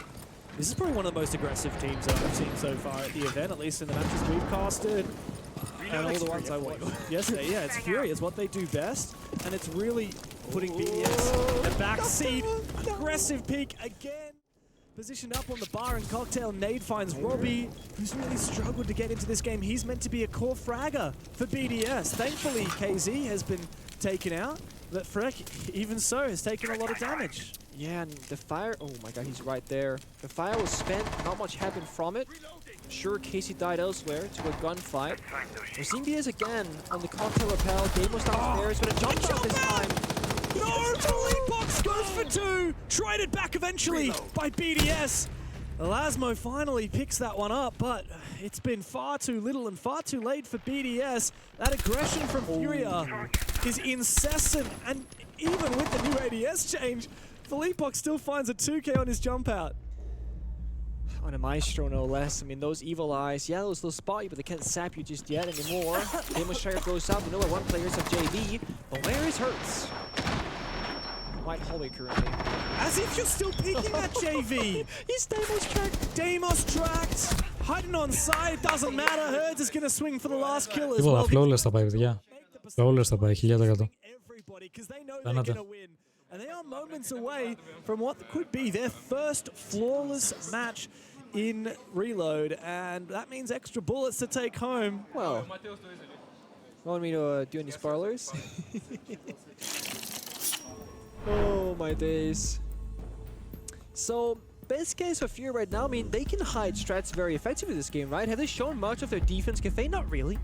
This is probably one of the most aggressive teams that I've seen so far at the event, at least in the matches we've casted. And all the ones I watched yesterday. Yeah, it's Fury. It's what they do best. And it's really putting BDS in the back seat. Aggressive peek again. Positioned up on the bar and cocktail. Nade finds Robbie, who's really struggled to get into this game. He's meant to be a core fragger for BDS. Thankfully, KZ has been taken out. But Freck, even so, has taken a lot of damage. Yeah, and the fire, oh my god, he's right there. The fire was spent, not much happened from it. Sure, Casey died elsewhere to a gunfight. We're seeing BDS again on the cocktail rappel. Game was downstairs, but it jumped out this time. No, Box goes for 2! Traded back eventually by BDS. Lasmo finally picks that one up, but it's been far too little and far too late for BDS. That aggression from Furia is incessant, and even with the new ADS change, Philippok still finds a 2K on his jump out. On a Maestro, no less. I mean, those evil eyes, yeah, those will spot you, but they can't sap you just yet anymore. Demonstrator goes up. We know where one player is of JV, but where is Hertz? White hallway currently. As if you're still peeking at JV! He's Deimos tracked! Deimos tracked! Hiding on side, doesn't matter. Hertz is gonna swing for the last kill as Τίποτα, well. flawless θα πάει, παιδιά. Flawless θα πάει, 1000%. Φαίνεται. And they are moments away from what could be their first flawless match in Reload, and that means extra bullets to take home. Well, want me to do any spoilers? Oh my days. So, best case for Fury right now, I mean, they can hide strats very effectively this game, right? Have they shown much of their defense cafe? Not really.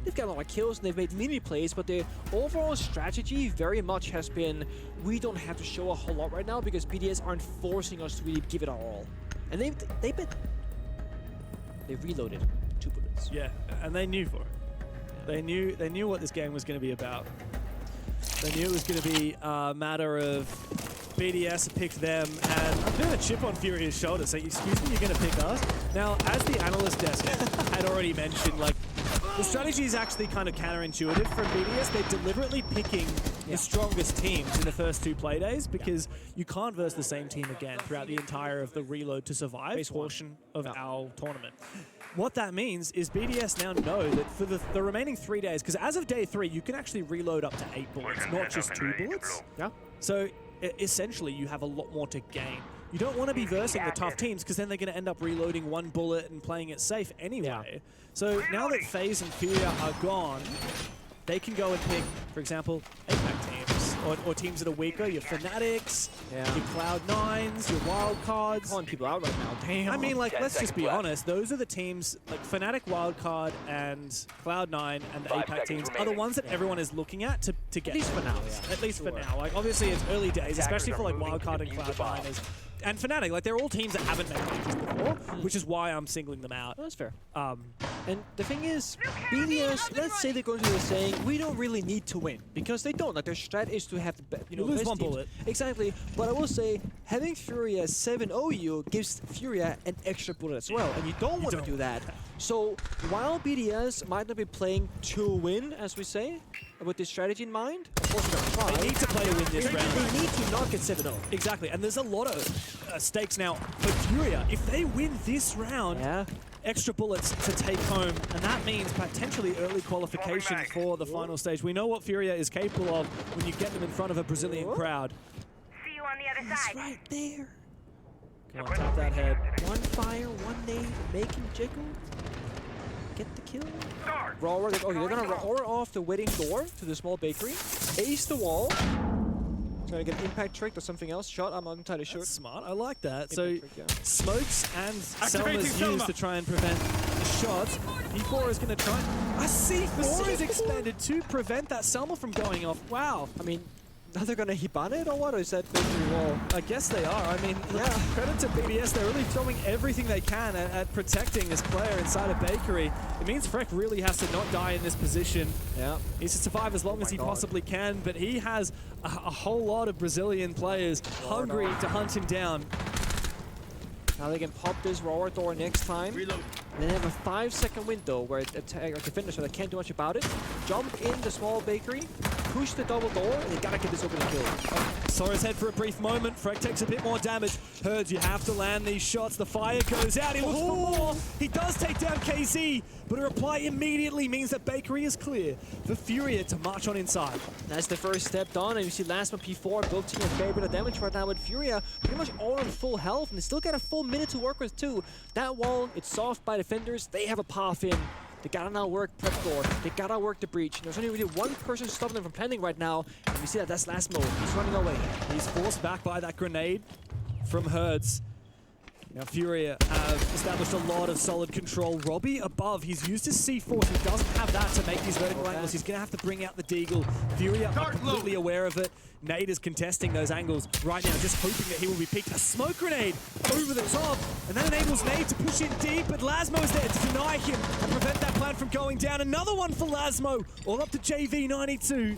They've got a lot of kills and they've made mini plays, but their overall strategy very much has been, we don't have to show a whole lot right now because BDS aren't forcing us to really give it our all. And they reloaded 2 bullets. Yeah, and they knew for it. They knew what this game was going to be about. They knew it was going to be a matter of BDS picked them, and a bit of a chip on Furia's shoulder, saying, excuse me, you're going to pick us? Now, as the analyst desk had already mentioned, like, the strategy is actually kind of counterintuitive from BDS. They're deliberately picking the strongest teams in the first 2 play days because you can't verse the same team again throughout the entire of the Reload to Survive portion of our tournament. What that means is BDS now know that for the remaining 3 days, because as of day 3, you can actually reload up to 8 bullets, not just 2 bullets. Yeah. So essentially, you have a lot more to gain. You don't want to be versing the tough teams because then they're going to end up reloading 1 bullet and playing it safe anyway. Yeah. So now that FaZe and Furia are gone, they can go and pick, for example, 8-pack teams. or teams that are weaker. Your Fanatics, your Cloud9s, your Wildcards. Calling people out right now. Damn. I mean, like, let's just be honest. Those are the teams, like Fnatic, Wildcard, and Cloud9, and the APAC teams are the ones that everyone is looking at to get. At least for now. At least for now. Like, obviously, it's early days, especially for like Wildcard and Cloud9 and Fnatic. Like, they're all teams that haven't made majors before, which is why I'm singling them out. That's fair. And the thing is, BDS, let's say they're going to be saying, we don't really need to win, because they don't. Like, their strat is to have the you lose best one teams. bullet. Exactly. But I will say, having Furia 7-0 you gives Furia an extra bullet as well, and you don't want to do that. So while BDS might not be playing to win, as we say, with this strategy in mind, of course they're gonna try. They need to play to win this round. They need to not get 7-0. Exactly, and there's a lot of stakes now for Furia. If they win this round, extra bullets to take home, and that means potentially early qualification for the final stage. We know what Furia is capable of when you get them in front of a Brazilian crowd. See you on the other side. Right there. Come on, tap that head. One fire, one nade, make him jiggle. Get the kill. Roar, okay, they're gonna roar off the wedding door to the small bakery. Ace the wall. Trying to get an impact trick or something else. Shot, I'm not entirely sure. That's smart, I like that. So, Trick, smokes and Selma's used to try and prevent the shots. P4 is going to try. A C4 is expanded to prevent that Selma from going off. Wow. I mean, are they going to Hibana it or what? Or is that bakery wall? I guess they are. I mean, credit to BDS. They're really throwing everything they can at protecting this player inside a bakery. It means Freck really has to not die in this position. Yeah. He needs to survive as long as he possibly can, but he has a whole lot of Brazilian players hungry to hunt him down. Now they can pop this roar door next time. Reload. And they have a 5-second window where defenders, so they can't do much about it. Jump in the small bakery, push the double door, and they gotta get this open and kill. Saw his head for a brief moment. Freck takes a bit more damage. Herds, you have to land these shots. The fire goes out. He looks for more. He does take down KZ, but a reply immediately means that bakery is clear for Furia to march on inside. That's the first step done, and you see last one P4 both taking a fair bit of damage right now with Furia. Pretty much all on full health, and they still got a full minute to work with too. That wall, it's soft by defenders. They have a path in. They gotta now work prep door. They gotta work the breach. There's only really one person stopping them from planning right now, and we see that that's Lasmo. He's running away. He's forced back by that grenade from Herds. Now Furia have established a lot of solid control. Robbie above, he's used his C4, so he doesn't have that to make these vertical angles. He's gonna have to bring out the Deagle. Furia are completely aware of it. Nade is contesting those angles right now, just hoping that he will be picked. A smoke grenade over the top, and that enables Nade to push in deep, but Lasmo is there to deny him and prevent that plan from going down. Another one for Lasmo, all up to JV92.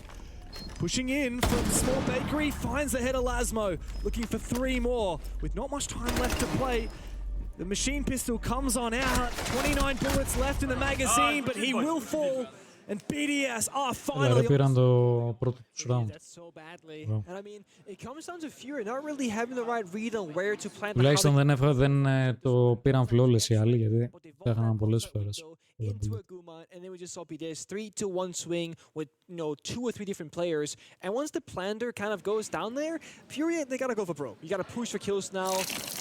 Pushing in from small bakery, finds the head of Lasmo, looking for 3 more. With not much time left to play, the machine pistol comes on out. 29 bullets left in the magazine, but he will fall. And BDS are finally. Πήραν το πρώτο τους round. That's so badly. And I mean, it comes down to Fury not really having the right read on where to plant. Τουλάχιστον δεν το πήραν flawless οι άλλοι, γιατί τα έκαναν πολλές φορές. Into a Guma, and then we just saw BDS 3-1 swing with 2 or 3 different players. And once the planter kind of goes down there, Fury, they gotta go for broke. You gotta push for kills now.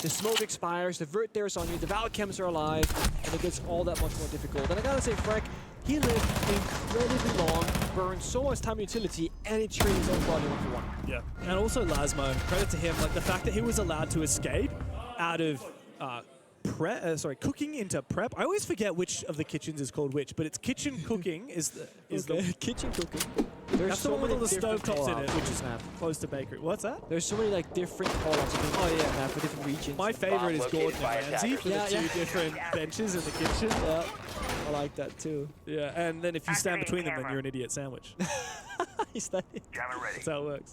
The smoke expires, the vert there's on you, the Val chems are alive, and it gets all that much more difficult. And I gotta say, Freck, he lived incredibly long, burned so much time utility, and he trained his own body 1-for-1. Yeah, and also Lasmo, credit to him, like the fact that he was allowed to escape out of cooking into prep. I always forget which of the kitchens is called which, but it's kitchen cooking is the kitchen cooking. That's the one with all the stovetops in it, which is close to bakery. What's that? There's so many like different call-outs for different regions. My favorite is Gordon and Ramsay for the 2 different benches in the kitchen. Yeah, I like that too. Yeah, and then if you stand between them, then you're an idiot sandwich. Is that it? That's how it works.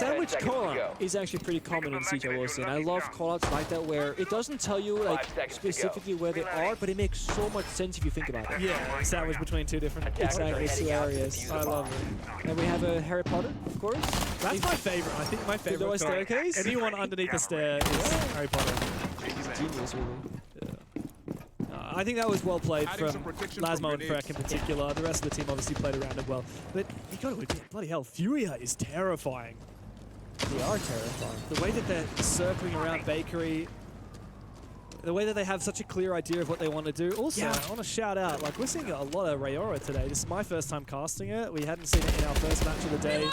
Sandwich call-out is actually pretty common in Siege, I will say. And I love call-outs like that where it doesn't tell you like specifically where they are, but it makes so much sense if you think about it. Yeah, sandwich between 2 different 2 areas. I love it. And we have a Harry Potter, of course. That's my favorite. I think my favorite. The staircase? Anyone underneath the stair is Harry Potter. Genius, really. I think that was well played from Lasmo and Freck in particular. The rest of the team obviously played around it well. But you got to admit, bloody hell, Furia is terrifying. They are terrifying. The way that they're circling around Bakery, the way that they have such a clear idea of what they want to do. Also, I want to shout out, like, we're seeing a lot of Rayora today. This is my first time casting it. We hadn't seen it in our first match of the day.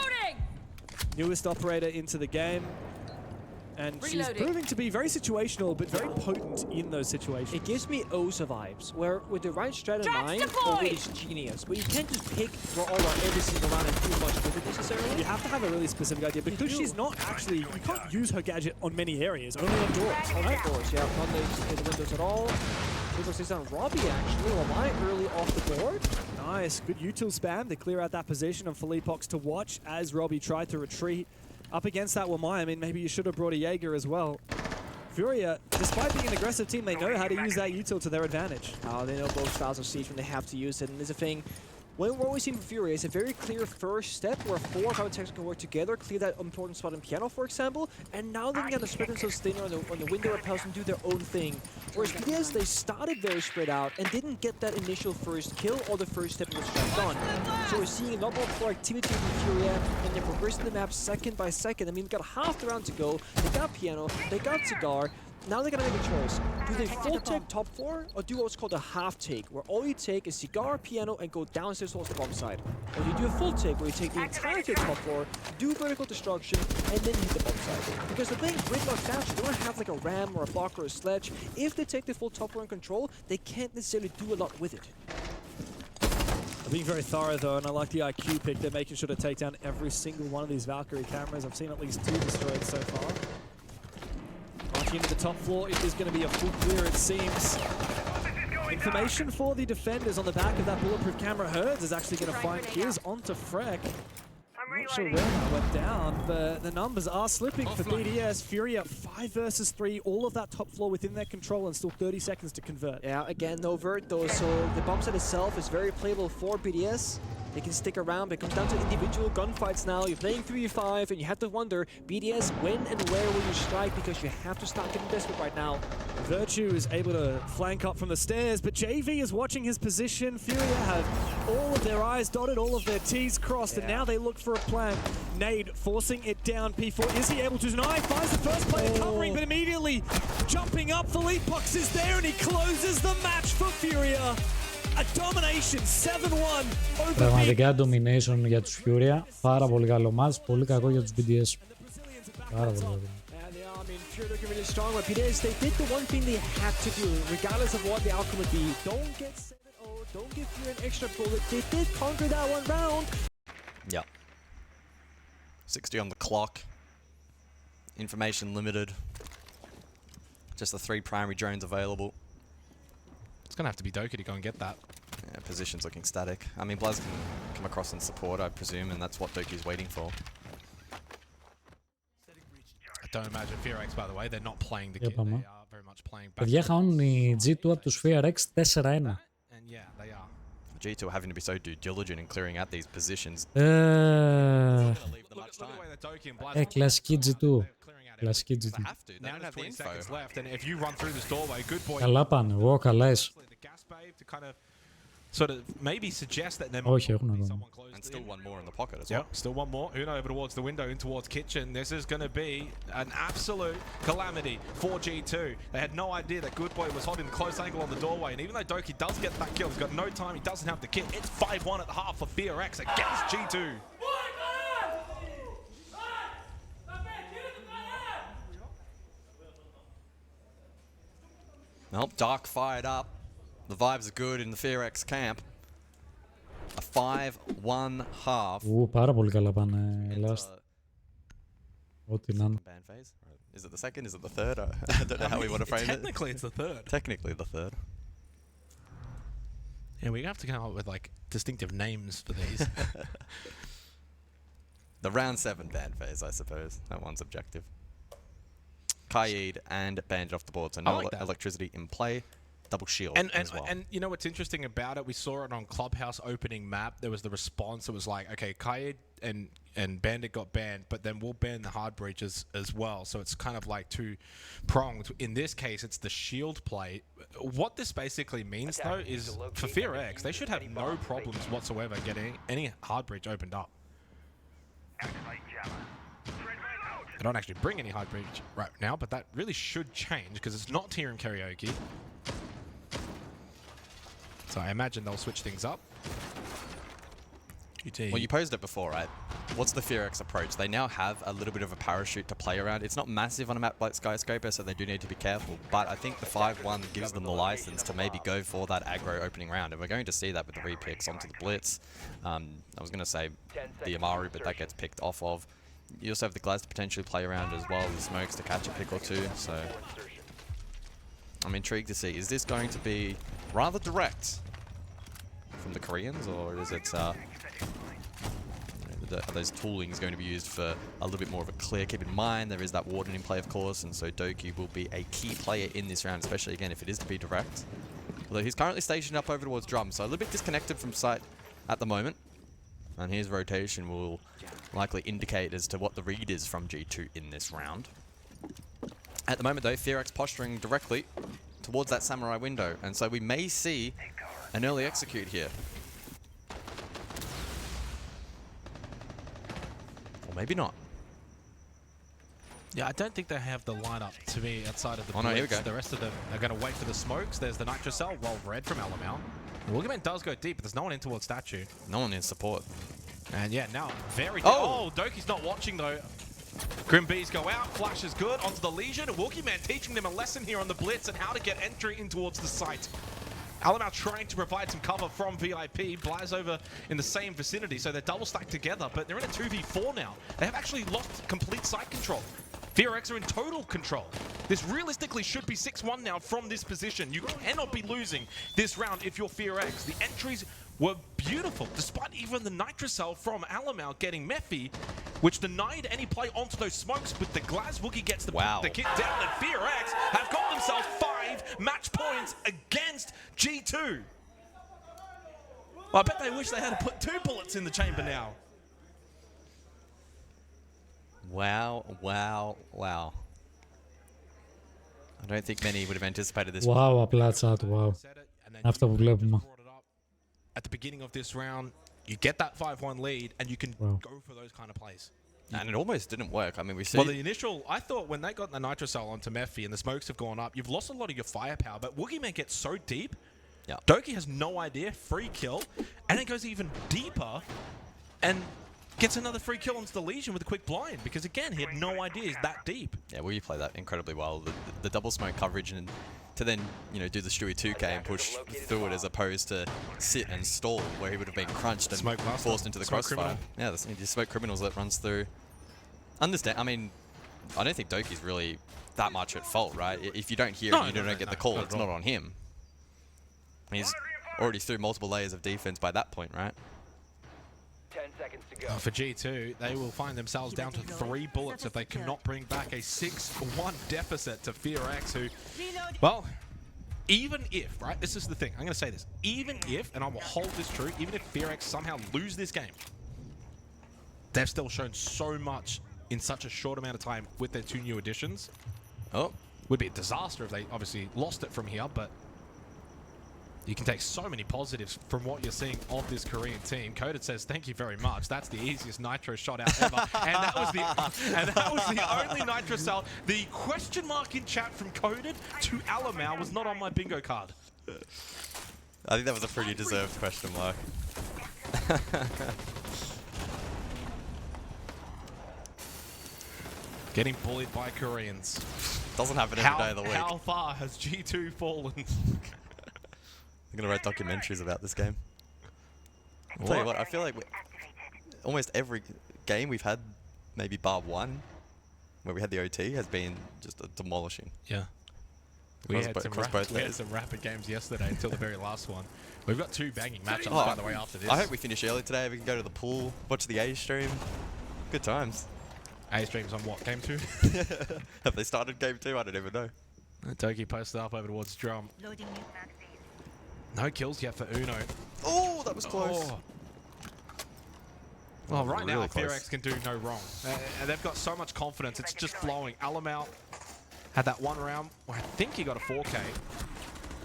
newest operator into the game. And she's proving to be very situational, but very potent in those situations. It gives me Osa vibes, where with the right strat in mind, it is genius. But you can't just pick raw aura every single round and do much with it necessarily. You have to have a really specific idea, because she's not actually, you can't use her gadget on many areas, only on doors. Only on doors, yeah, not the windows at all. People say on Robbie actually, Wamai early off the board. Nice, good util spam to clear out that position, and Philippox to watch as Robbie tried to retreat. Up against that Wamai, I mean, maybe you should have brought a Jaeger as well. Furia, despite being an aggressive team, they know how to use that util to their advantage. Oh, they know both styles of siege when they have to use it, and there's a thing. When we're always seeing from Furia, it's a very clear first step where 4 of our techs can work together, clear that important spot in piano, for example, and now they can kind of spread themselves thinner on the window repels and do their own thing. Whereas BDS, they started very spread out and didn't get that initial first kill or the first step was done. So we're seeing a lot more floor activity from Furia, and they're progressing the map second by second. I mean, we've got half the round to go. They got piano, they got cigar. Now they're gonna make a choice. Do they full take top floor, or do what's called a half take, where all you take is cigar, piano, and go downstairs towards the bomb side? Or do you do a full take, where you take the entirety of top floor, do vertical destruction, and then hit the bomb side? Because they're playing gridlock fashion, they don't have like a ram or a block or a sledge. If they take the full top floor in control, they can't necessarily do a lot with it. They're being very thorough though, and I like the IQ pick. They're making sure to take down every single one of these Valkyrie cameras. I've seen at least 2 destroyed so far. Marching into the top floor, it is going to be a full clear, it seems. Information for the defenders on the back of that bulletproof camera. Herds is actually going to find his onto Freck. I'm not sure where that went down, but the numbers are slipping for BDS. Furia 5 versus 3, all of that top floor within their control, and still 30 seconds to convert. Yeah, again, no vert though, so the bomb site itself is very playable for BDS. They can stick around, but it comes down to individual gunfights now. You're playing 3v5, and you have to wonder, BDS, when and where will you strike, because you have to start getting desperate right now. Virtue is able to flank up from the stairs, but JV is watching his position. Furia have all of their I's dotted, all of their T's crossed, and now they look for a plan. Nade forcing it down. P4, is he able to deny? Finds the first player covering, but immediately jumping up, Philippox is there, and he closes the match for Furia. A domination, 7-1 over Πραγματικά domination για τους Furia. Πάρα πολύ καλό match, πολύ κακό για τους BDS. Πάρα πολύ κακό. Furia looking really strong, but BDS, they did the one thing they had to do, regardless of what the outcome would be. Don't get 7-0, don't give Furia an extra bullet. They did conquer that one round. Yep. 60 on the clock. Information limited. Just the 3 primary drones available. It's going to have to be Doka to go and get that. Yeah, position's looking static. I mean, Blaz can come across and support, I presume, and that's what Doki's waiting for. I don't imagine FearX, by the way, they're not playing the game. They are very much playing back. Παιδιά χάνουν οι G2 από τους FearX 4-1. And yeah, they are. G2 are having to be so due diligent in clearing out these positions. Κλασική G2. Κλασική G2. Καλά πάνε, εγώ καλά είσαι. Sort of maybe suggest that there Όχι, έχουν ακόμα. And still one more in the pocket as well. well. Still one more. Uno over towards the window and towards kitchen. This is going to be an absolute calamity for G2. They had no idea that Goodboy was holding the close angle on the doorway, and even though Doki does get that kill, he's got no time, he doesn't have the kit. It's 5-1 at the half for FearX against G2. Well, Dark fired up. The vibes are good in the FearX camp. A 5-1 half. Πάρα πολύ καλά πάνε last. Ό,τι να είναι. Is it the second? Is it the third? I don't know how we want to frame it. Technically, it's the third. Technically, the third. Yeah, we have to come up with like distinctive names for these. The round 7 ban phase, I suppose. That one's objective. Kaid and Bandit off the board, so no like electricity in play. Double shield as well. And you know what's interesting about it? We saw it on Clubhouse opening map. There was the response. It was like, okay, Kaid and Bandit got banned, but then we'll ban the hard breaches as well. So it's kind of like 2-pronged. In this case, it's the shield play. What this basically means, though, is for FearX, they should have no problems whatsoever getting any hard breach opened up. They don't actually bring any hard breach right now, but that really should change because it's not Team Karaoke. So I imagine they'll switch things up. Well, you posed it before, right? What's the FearX approach? They now have a little bit of a parachute to play around. It's not massive on a map like Skyscraper, so they do need to be careful. But I think the 5-1 gives them the license to maybe go for that aggro opening round. And we're going to see that with the repicks onto the Blitz. I was going to say the Amaru, but that gets picked off of. You also have the Glaz to potentially play around as well, the Smokes to catch a pick or two. So I'm intrigued to see, is this going to be rather direct from the Koreans, or is it... are those toolings going to be used for a little bit more of a clear? Keep in mind there is that Warden in play, of course, and so Doki will be a key player in this round, especially again if it is to be direct. Although he's currently stationed up over towards Drum, so a little bit disconnected from sight at the moment. And his rotation will likely indicate as to what the read is from G2 in this round. At the moment though, FearX posturing directly towards that Samurai window, and so we may see an early execute here. Or maybe not. Yeah, I don't think they have the lineup to me outside of the Blitz. No, here we go. The rest of them are going to wait for the smokes. There's the Nitro Cell, well read from Alamau. Woogieman does go deep, but there's no one in towards Statue. No one in support. And yeah, now very deep. Oh, Doki's not watching though. Grim Bees go out, Flash is good, onto the Legion. Woogieman teaching them a lesson here on the Blitz and how to get entry in towards the site. Alamau trying to provide some cover from VIP. Blaz over in the same vicinity, so they're double stacked together, but they're in a 2v4 now. They have actually lost complete site control. FearX are in total control. This realistically should be 6-1 now from this position. You cannot be losing this round if you're FearX. The entries were beautiful, despite even the Nitro Cell from Alamau getting Mephi, which denied any play onto those smokes, but the Glaz Woogie gets the kick down, and FearX have got themselves 5 match points against G2. Well, I bet they wish they had to put 2 bullets in the chamber now. Wow, wow, wow. I don't think many would have anticipated this. Wow, απλά chat, wow. Αυτό που βλέπουμε. At the beginning of this round, you get that 5-1 lead, and you can go for those kind of plays. And it almost didn't work. I mean, we see... Well, the initial... I thought when they got the Nitro Cell onto Mephi and the smokes have gone up, you've lost a lot of your firepower, but Woogieman gets so deep, Doki has no idea, free kill, and it goes even deeper, and gets another free kill onto the Legion with a quick blind, because again, he had no idea he's that deep. Yeah, well, you play that incredibly well. The double smoke coverage, and to then, you know, do the Stewie 2K and push through it as opposed to sit and stall where he would have been crunched and forced into the crossfire. Yeah, the smoke criminals that runs through. Understand, I mean, I don't think Doki's really that much at fault, right? If you don't hear it, you don't get the call, it's not on him. He's already through multiple layers of defense by that point, right? 10 seconds to go. For G2, they will find themselves down to 3 bullets if they cannot bring back a 6-1 deficit to FearX, who, well, even if, right, this is the thing, I'm going to say this, even if, and I will hold this true, even if FearX somehow lose this game, they've still shown so much in such a short amount of time with their 2 new additions. Would be a disaster if they obviously lost it from here, but you can take so many positives from what you're seeing of this Korean team. Coded says, thank you very much. That's the easiest Nitro shot out ever. and that was the only Nitro cell. The question mark in chat from Coded to Alamau was not on my bingo card. I think that was a pretty deserved question mark. Getting bullied by Koreans. Doesn't happen every day of the week. How far has G2 fallen? I'm going to write documentaries about this game. I'll tell you what, I feel like almost every game we've had, maybe bar 1, where we had the OT, has been just demolishing. Yeah. We had some rapid games yesterday until the very last one. We've got 2 banging matchups, by the way, after this. I hope we finish early today. We can go to the pool, watch the A stream. Good times. A stream's on what, game 2? Have they started game 2? I don't even know. Doki posted up over towards Drum. No kills yet for Uno. Oh, that was close. Well, right now, FearX can do no wrong. And they've got so much confidence, it's just flowing. Alamau had that 1 round where I think he got a 4K.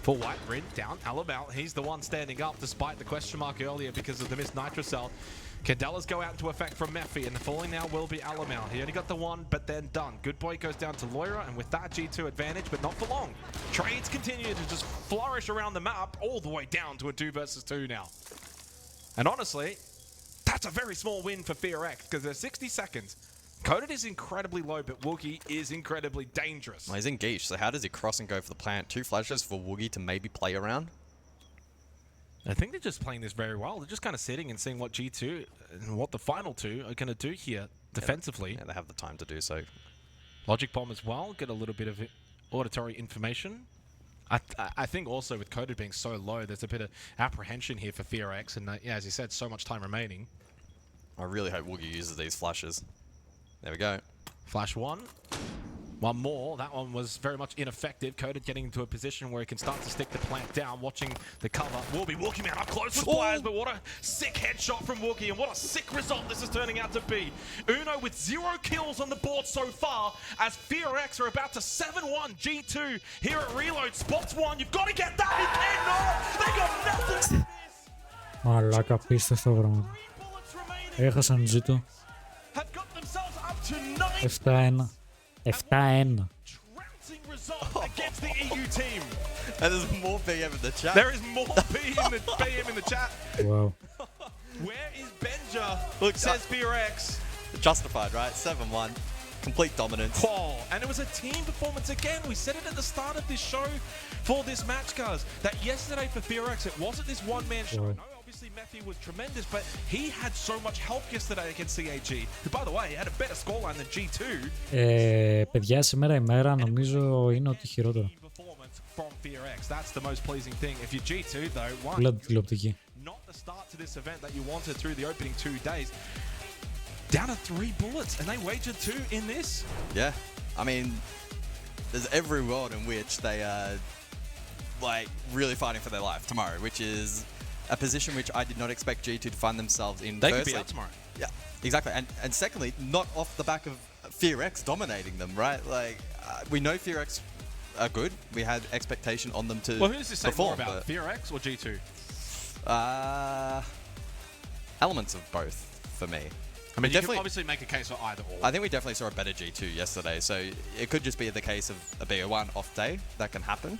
For White Rid down, Alamau, he's the one standing up despite the question mark earlier because of the missed Nitro Cell. Candelas go out into effect from Mephi, and the falling now will be Alamau. He only got the 1, but then done. Good Boy goes down to Loira, and with that G2 advantage, but not for long. Trades continue to just flourish around the map, all the way down to a 2 versus 2 now. And honestly, That's a very small win for FearX because there's 60 seconds. Coded is incredibly low, but Woogie is incredibly dangerous. Well, he's in Geesh, so how does he cross and go for the plant? 2 flashes for Woogie to maybe play around? I think they're just playing this very well. They're just kind of sitting and seeing what G2 and what the final two are going to do here defensively. Yeah, they have the time to do so. Logic Bomb as well, get a little bit of auditory information. I think also with Coded being so low, there's a bit of apprehension here for FearX, and yeah, as you said, so much time remaining. I really hope Woogie uses these flashes. There we go. Flash 1. One more. That one was very much ineffective. Coded getting into a position where he can start to stick the plant down, watching the cover. Will be Woogie man up close with players, but what a sick headshot from Woogie, and what a sick result this is turning out to be. Uno with 0 kills on the board so far, as FearX are about to 7-1 G2 here at Reload. Spots 1. You've got to get that. He cannot. They got nothing. Μαλάκα, απίστευτο πράγμα. Έχασαν G2. 7-1. 7-1. Against the EU team. And there's more BM in the chat. There is more BM in the chat. Wow. Where is Benja? Look, says FearX. Justified, right? 7-1. Complete dominance. Oh, and it was a team performance again. We said it at the start of this show for this match, guys, that yesterday for FearX, it wasn't this one-man show. No, obviously Matthew was tremendous, but he had so much help yesterday against CAG, who, by the way, had a better scoreline than G2. Παιδιά, σήμερα η μέρα νομίζω είναι ότι χειρότερο. From FearX, that's the most pleasing thing. If you're G2, though, one, not the start to this event that you wanted through the opening 2 days. Down to 3 bullets, and they wagered 2 in this. Yeah, I mean, there's every world in which they are like really fighting for their life tomorrow, which is a position which I did not expect G2 to find themselves in. They could be out tomorrow. Yeah, exactly, and secondly, not off the back of FearX dominating them, right? Like we know FearX are good. We had expectation on them to perform. Well, who does this say more about, FearX or G2? Elements of both for me. I mean, you can obviously make a case for either or. I think we definitely saw a better G2 yesterday, so it could just be the case of a BO1 off day. That can happen.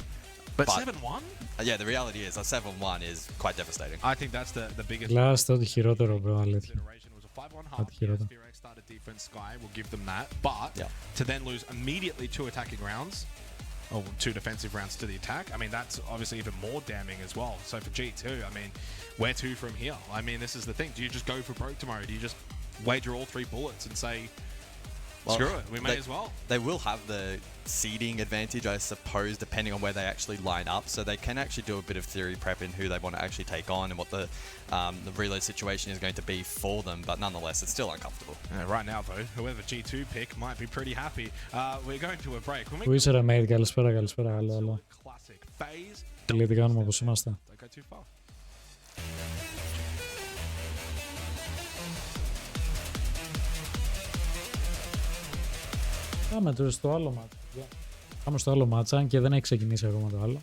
But 7-1? Yeah, the reality is a 7-1 is quite devastating. I think that's the biggest... Λάστο ότι χειρότερο, bro, αλήθεια. Ό,τι χειρότερο. FearX started defense, Sky will give them that, but to then lose immediately 2 attacking rounds, or 2 defensive rounds to the attack, I mean, that's obviously even more damning as well. So for G2, I mean, where to from here? I mean, this is the thing. Do you just go for broke tomorrow? Do you just wager all 3 bullets and say, screw it, we may as well? They will have the seeding advantage, I suppose, depending on where they actually line up. So they can actually do a bit of theory prep in who they want to actually take on and what the reload situation is going to be for them. But nonetheless, it's still uncomfortable. Right now, though, whoever G2 pick might be pretty happy. We're going to a break. Πού είσαι ρε mate, καλησπέρα, καλησπέρα, άλλο. Τι κάνουμε, όπως είμαστε. Πάμε τώρα στο άλλο μάτσα. Πάμε στο άλλο μάτσα, αν και δεν έχει ξεκινήσει ακόμα το άλλο.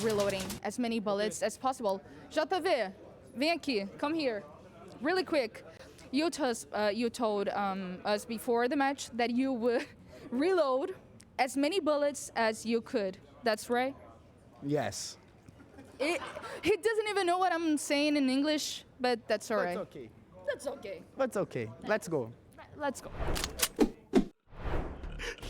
Reloading as many bullets as possible. JV, vem aqui, come here. Really quick. You told us before the match that you would reload as many bullets as you could. That's right? Yes. He doesn't even know what I'm saying in English, but that's all right. That's okay. That's okay. That's okay. Let's go. Let's go.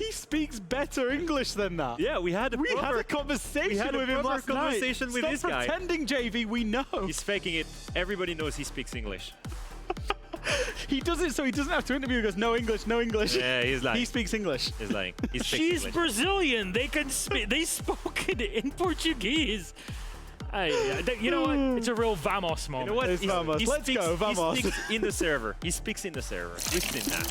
He speaks better English than that. Yeah, we had a conversation with him last conversation night. with Stop this guy. pretending, JV. We know. He's faking it. Everybody knows he speaks English. He does it so he doesn't have to interview. He goes, no English, no English. Yeah, he's lying. He speaks English. He's lying. She's Brazilian. They can speak. They spoke it in Portuguese. You know what? It's a real vamos moment. You know what? It's vamos. Let's go, vamos. He speaks in the server. He speaks in the server. We've seen that.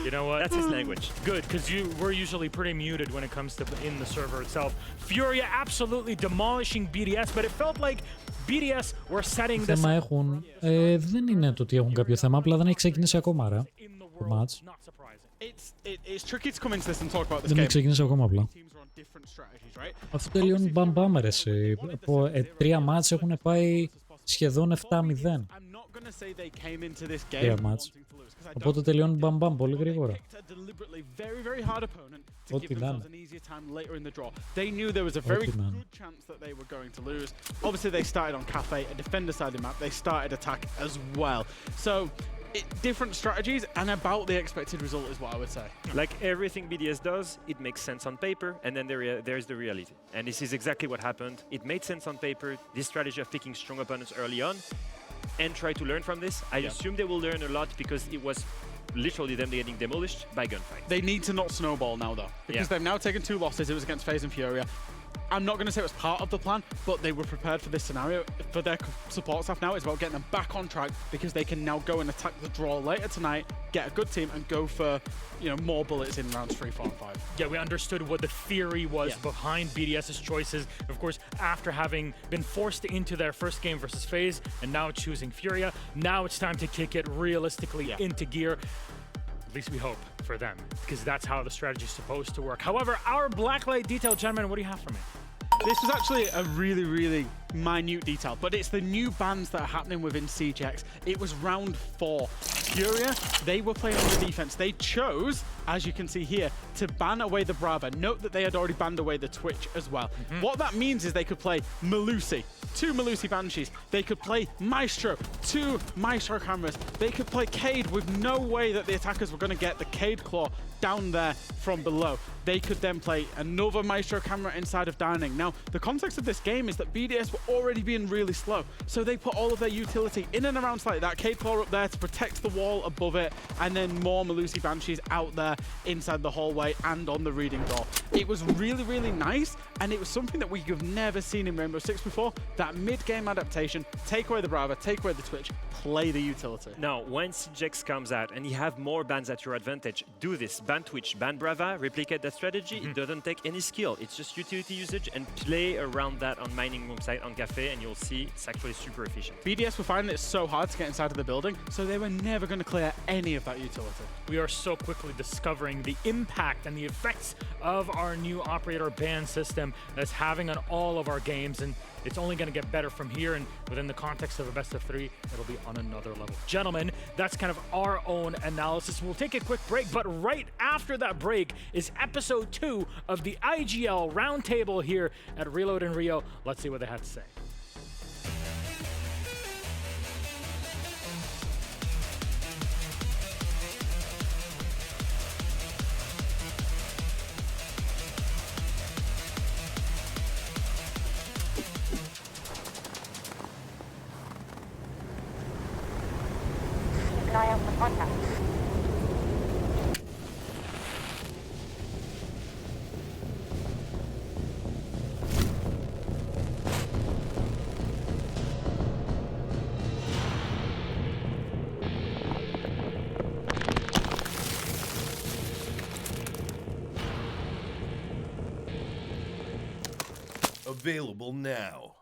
You know what? That's his language. Good, because we're usually pretty muted when it comes to in the server itself. Furia absolutely demolishing BDS, but it felt like BDS were setting this. Θέμα έχουν. Δεν είναι το ότι έχουν κάποιο θέμα, απλά δεν έχει ξεκινήσει ακόμα, ρε. Το match. It's tricky to come into this and talk about this Δεν έχει ξεκινήσει ακόμα απλά. different strategies, right? Αυτό τελειώνει μπαμ μπαμ, ρε. Από 3 μάτς έχουν πάει σχεδόν 7-0. μάτς. Οπότε τελειώνει μπαμπαμ πολύ γρήγορα. Ό,τι να είναι. They knew there was a very good chance that they were going to lose. Obviously, they started on Cafe, a defender-sided map. They started attack as well. So, different strategies and about the expected result is what I would say. Like everything BDS does, it makes sense on paper, and then there's the reality. And this is exactly what happened. It made sense on paper, this strategy of picking strong opponents early on, and try to learn from this. I assume they will learn a lot because it was literally them getting demolished by gunfight. They need to not snowball now, though, because they've now taken 2 losses. It was against FaZe and Furia. I'm not going to say it was part of the plan, but they were prepared for this scenario. For their support staff now, it's about getting them back on track because they can now go and attack the draw later tonight, get a good team, and go for, you know, more bullets in rounds 3, 4, and 5. Yeah, we understood what the theory was behind BDS's choices. Of course, after having been forced into their first game versus FaZe and now choosing Furia, now it's time to kick it realistically into gear. At least we hope for them, because that's how the strategy is supposed to work. However, our blacklight detail, gentlemen, what do you have for me? This was actually a really, really minute detail, but it's the new bans that are happening within CGX. It was round 4. Furia, they were playing on the defense. They chose, as you can see here, to ban away the Brava. Note that they had already banned away the Twitch as well. What that means is they could play Melusi, 2 Melusi Banshees. They could play Maestro, 2 Maestro cameras. They could play Cade with no way that the attackers were going to get the Cade Claw down there from below. They could then play another Maestro camera inside of Dining. Now, the context of this game is that BDS were already being really slow, so they put all of their utility in and around slightly. That Cade Claw up there to protect the wall above it, and then more Melusi Banshees out there inside the hallway and on the reading door. It was really, really nice, and it was something that we have never seen in Rainbow Six before. That mid-game adaptation, take away the Brava, take away the Twitch, play the utility. Now, when CGX comes out and you have more bans at your advantage, do this. Ban Twitch, ban Brava, replicate that strategy. It doesn't take any skill. It's just utility usage, and play around that on mining room site on Cafe, and you'll see it's actually super efficient. BDS were finding it so hard to get inside of the building, so they were never going to clear any of that utility. We are so quickly discovering the impact and the effects of our new operator ban system that's having on all of our games, and it's only going to get better from here, and within the context of a best of 3, it'll be on another level. Gentlemen, that's kind of our own analysis. We'll take a quick break, but right after that break is episode 2 of the IGL Roundtable here at Reload in Rio. Let's see what they had to say. Keep an eye out for contact. Available now.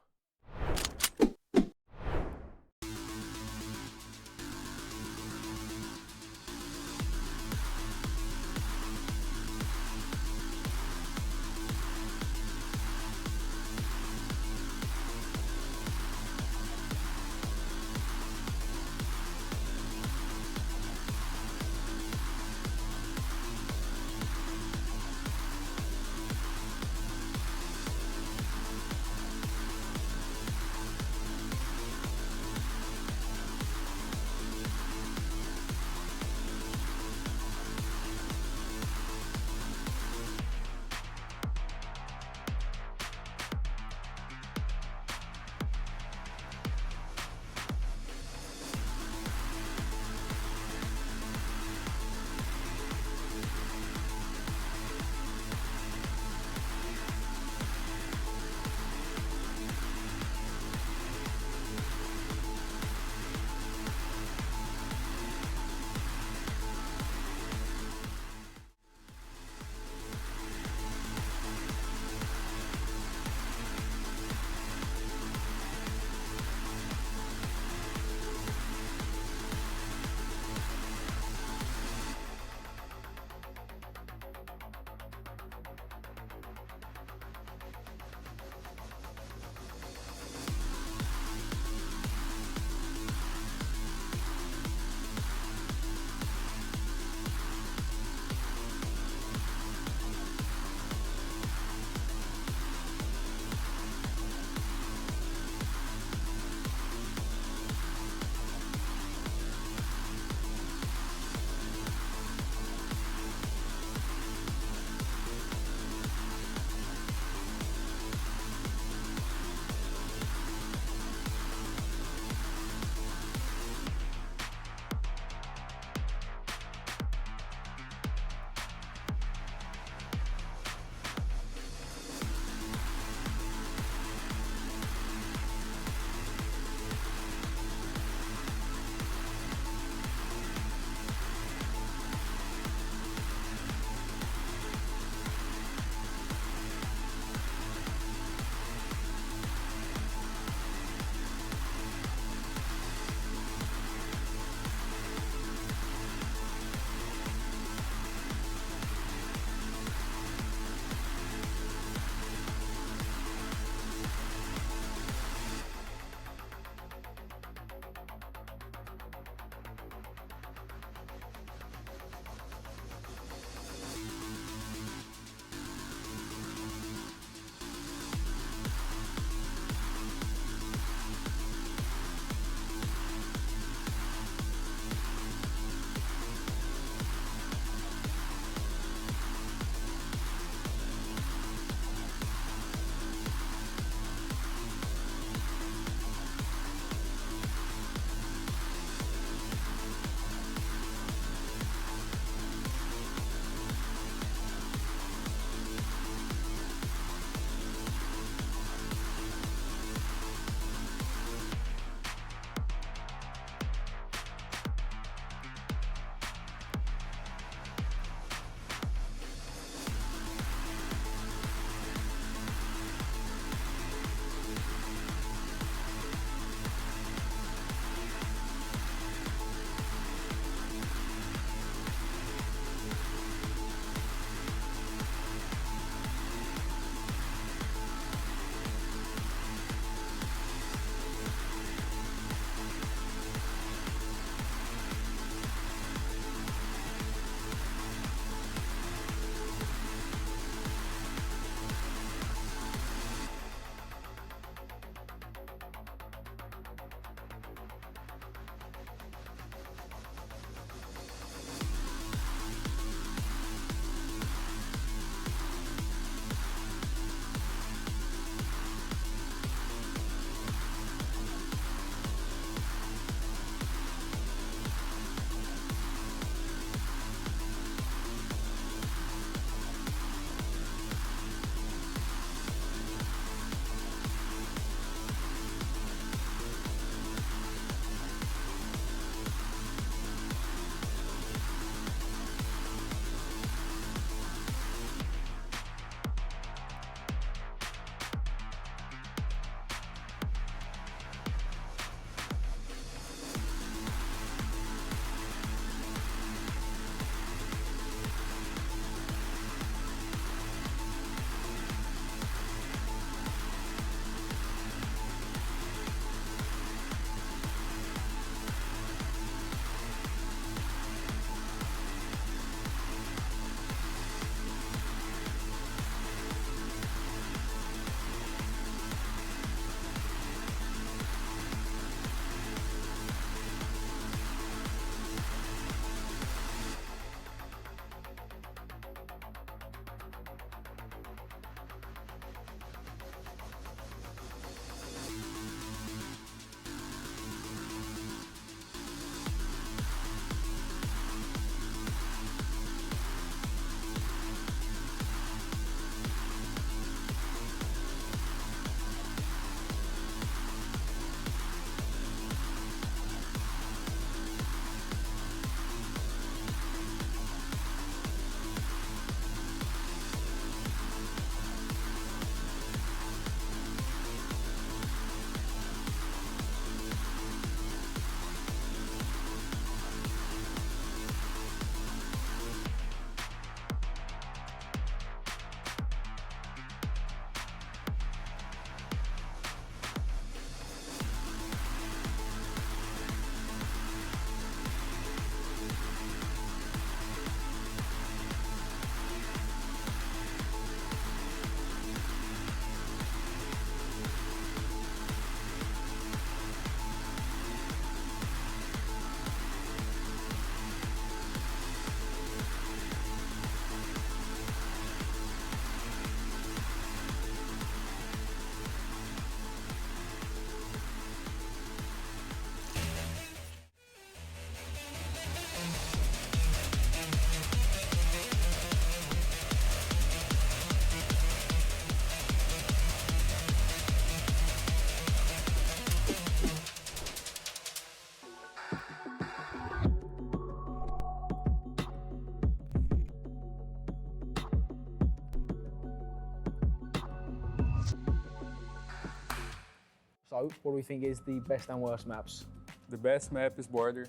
scope, what do we think is the best and worst maps? The best map is Border.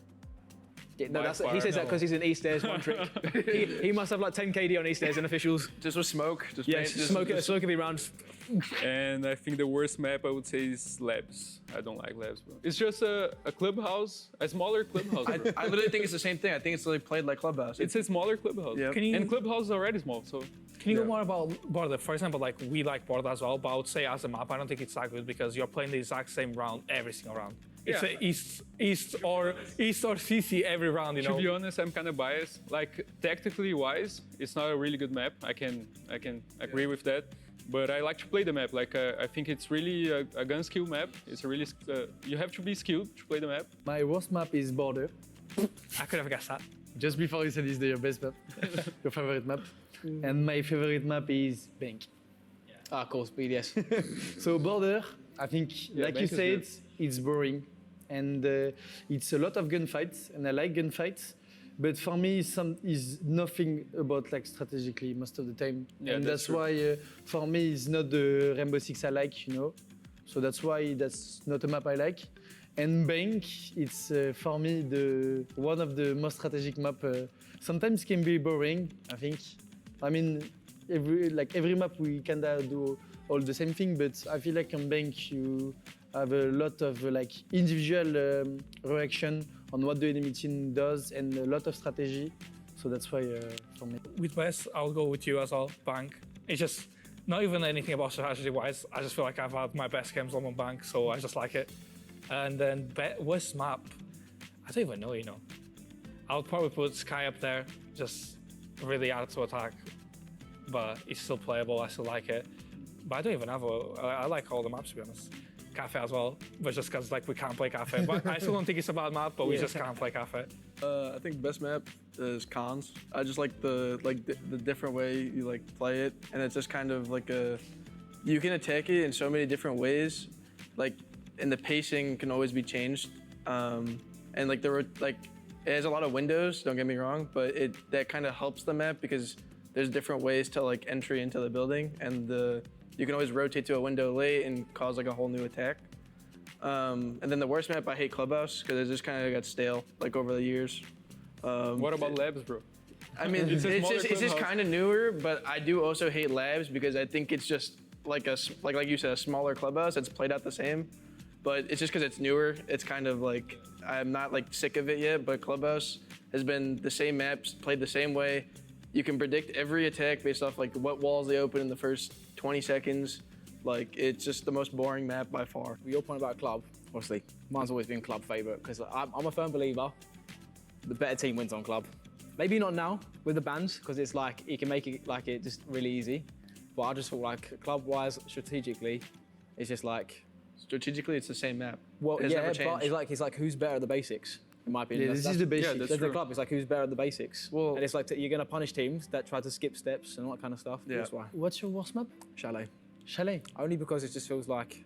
Yeah, no, he says that because he's in East Airs one trick. he must have like 10 KD on East Airs and officials. Just with smoke. Yes, smoke every round. And I think the worst map I would say is Labs. I don't like Labs, bro. It's just a clubhouse, a smaller clubhouse. Bro. I literally think it's the same thing. I think it's like played like Clubhouse. It's a smaller clubhouse. Yeah. And Clubhouse is already small, so. Can you go more about Border? For example, like we like Border as well, but I would say as a map, I don't think it's that good because you're playing the exact same round every single round. It's a east or CC every round, you know. To be honest, I'm kind of biased. Like technically wise, it's not a really good map. I can agree with that. But I like to play the map. Like I think it's really a gun skill map. It's a really you have to be skilled to play the map. My worst map is Border. I could have guessed that. Just before you said it's your best map, your favorite map. And my favorite map is Bank. Ah, of course, BDS. So Border, I think, like you said, it's boring. And it's a lot of gunfights, and I like gunfights. But for me, is nothing about like strategically most of the time. Yeah, and that's why for me it's not the Rainbow Six I like, you know. So that's why that's not a map I like. And Bank, it's for me one of the most strategic map. Sometimes can be boring, I think. I mean, every map we kinda do all the same thing, but I feel like on Bank you have a lot of like individual reaction on what the enemy team does and a lot of strategy. So that's why for me. With West, I'll go with you as well, Bank. It's just not even anything about strategy-wise. I just feel like I've had my best games on Bank, so I just like it. And then West map, I don't even know, you know. I'll probably put Sky up there, just really hard to attack, but it's still playable, I still like it. But I don't even have I like all the maps, to be honest. Cafe as well, but just because like we can't play Cafe. But I still don't think it's a bad map, but we just can't play Cafe. I think best map is Cons. I just like the different way you like play it, and it's just kind of like you can attack it in so many different ways, like, and the pacing can always be changed, and like it has a lot of windows. Don't get me wrong, but that kind of helps the map because there's different ways to like entry into the building, and you can always rotate to a window late and cause like a whole new attack. And then the worst map, I hate Clubhouse because it just kind of got stale like over the years. What about Labs, bro? I mean, it's just kind of newer, but I do also hate Labs because I think it's just like you said, a smaller Clubhouse that's played out the same. But it's just because it's newer. It's kind of like I'm not like sick of it yet. But Clubhouse has been the same maps, played the same way. You can predict every attack based off like what walls they open in the first 20 seconds. Like, it's just the most boring map by far. Your point about Club, obviously, mine's always been Club favourite because I'm a firm believer the better team wins on Club. Maybe not now with the bans because it's like you can make it like it just really easy. But I just feel like club-wise, strategically, it's just like strategically it's the same map. Well, it's yeah, never changed. but it's like who's better at the basics. In my opinion, yeah, this is the basics. Yeah, that's the club. It's like who's better at the basics. Well, and it's like you're gonna punish teams that try to skip steps and all that kind of stuff. Yeah. That's why. What's your worst map? Chalet. Chalet. Only because it just feels like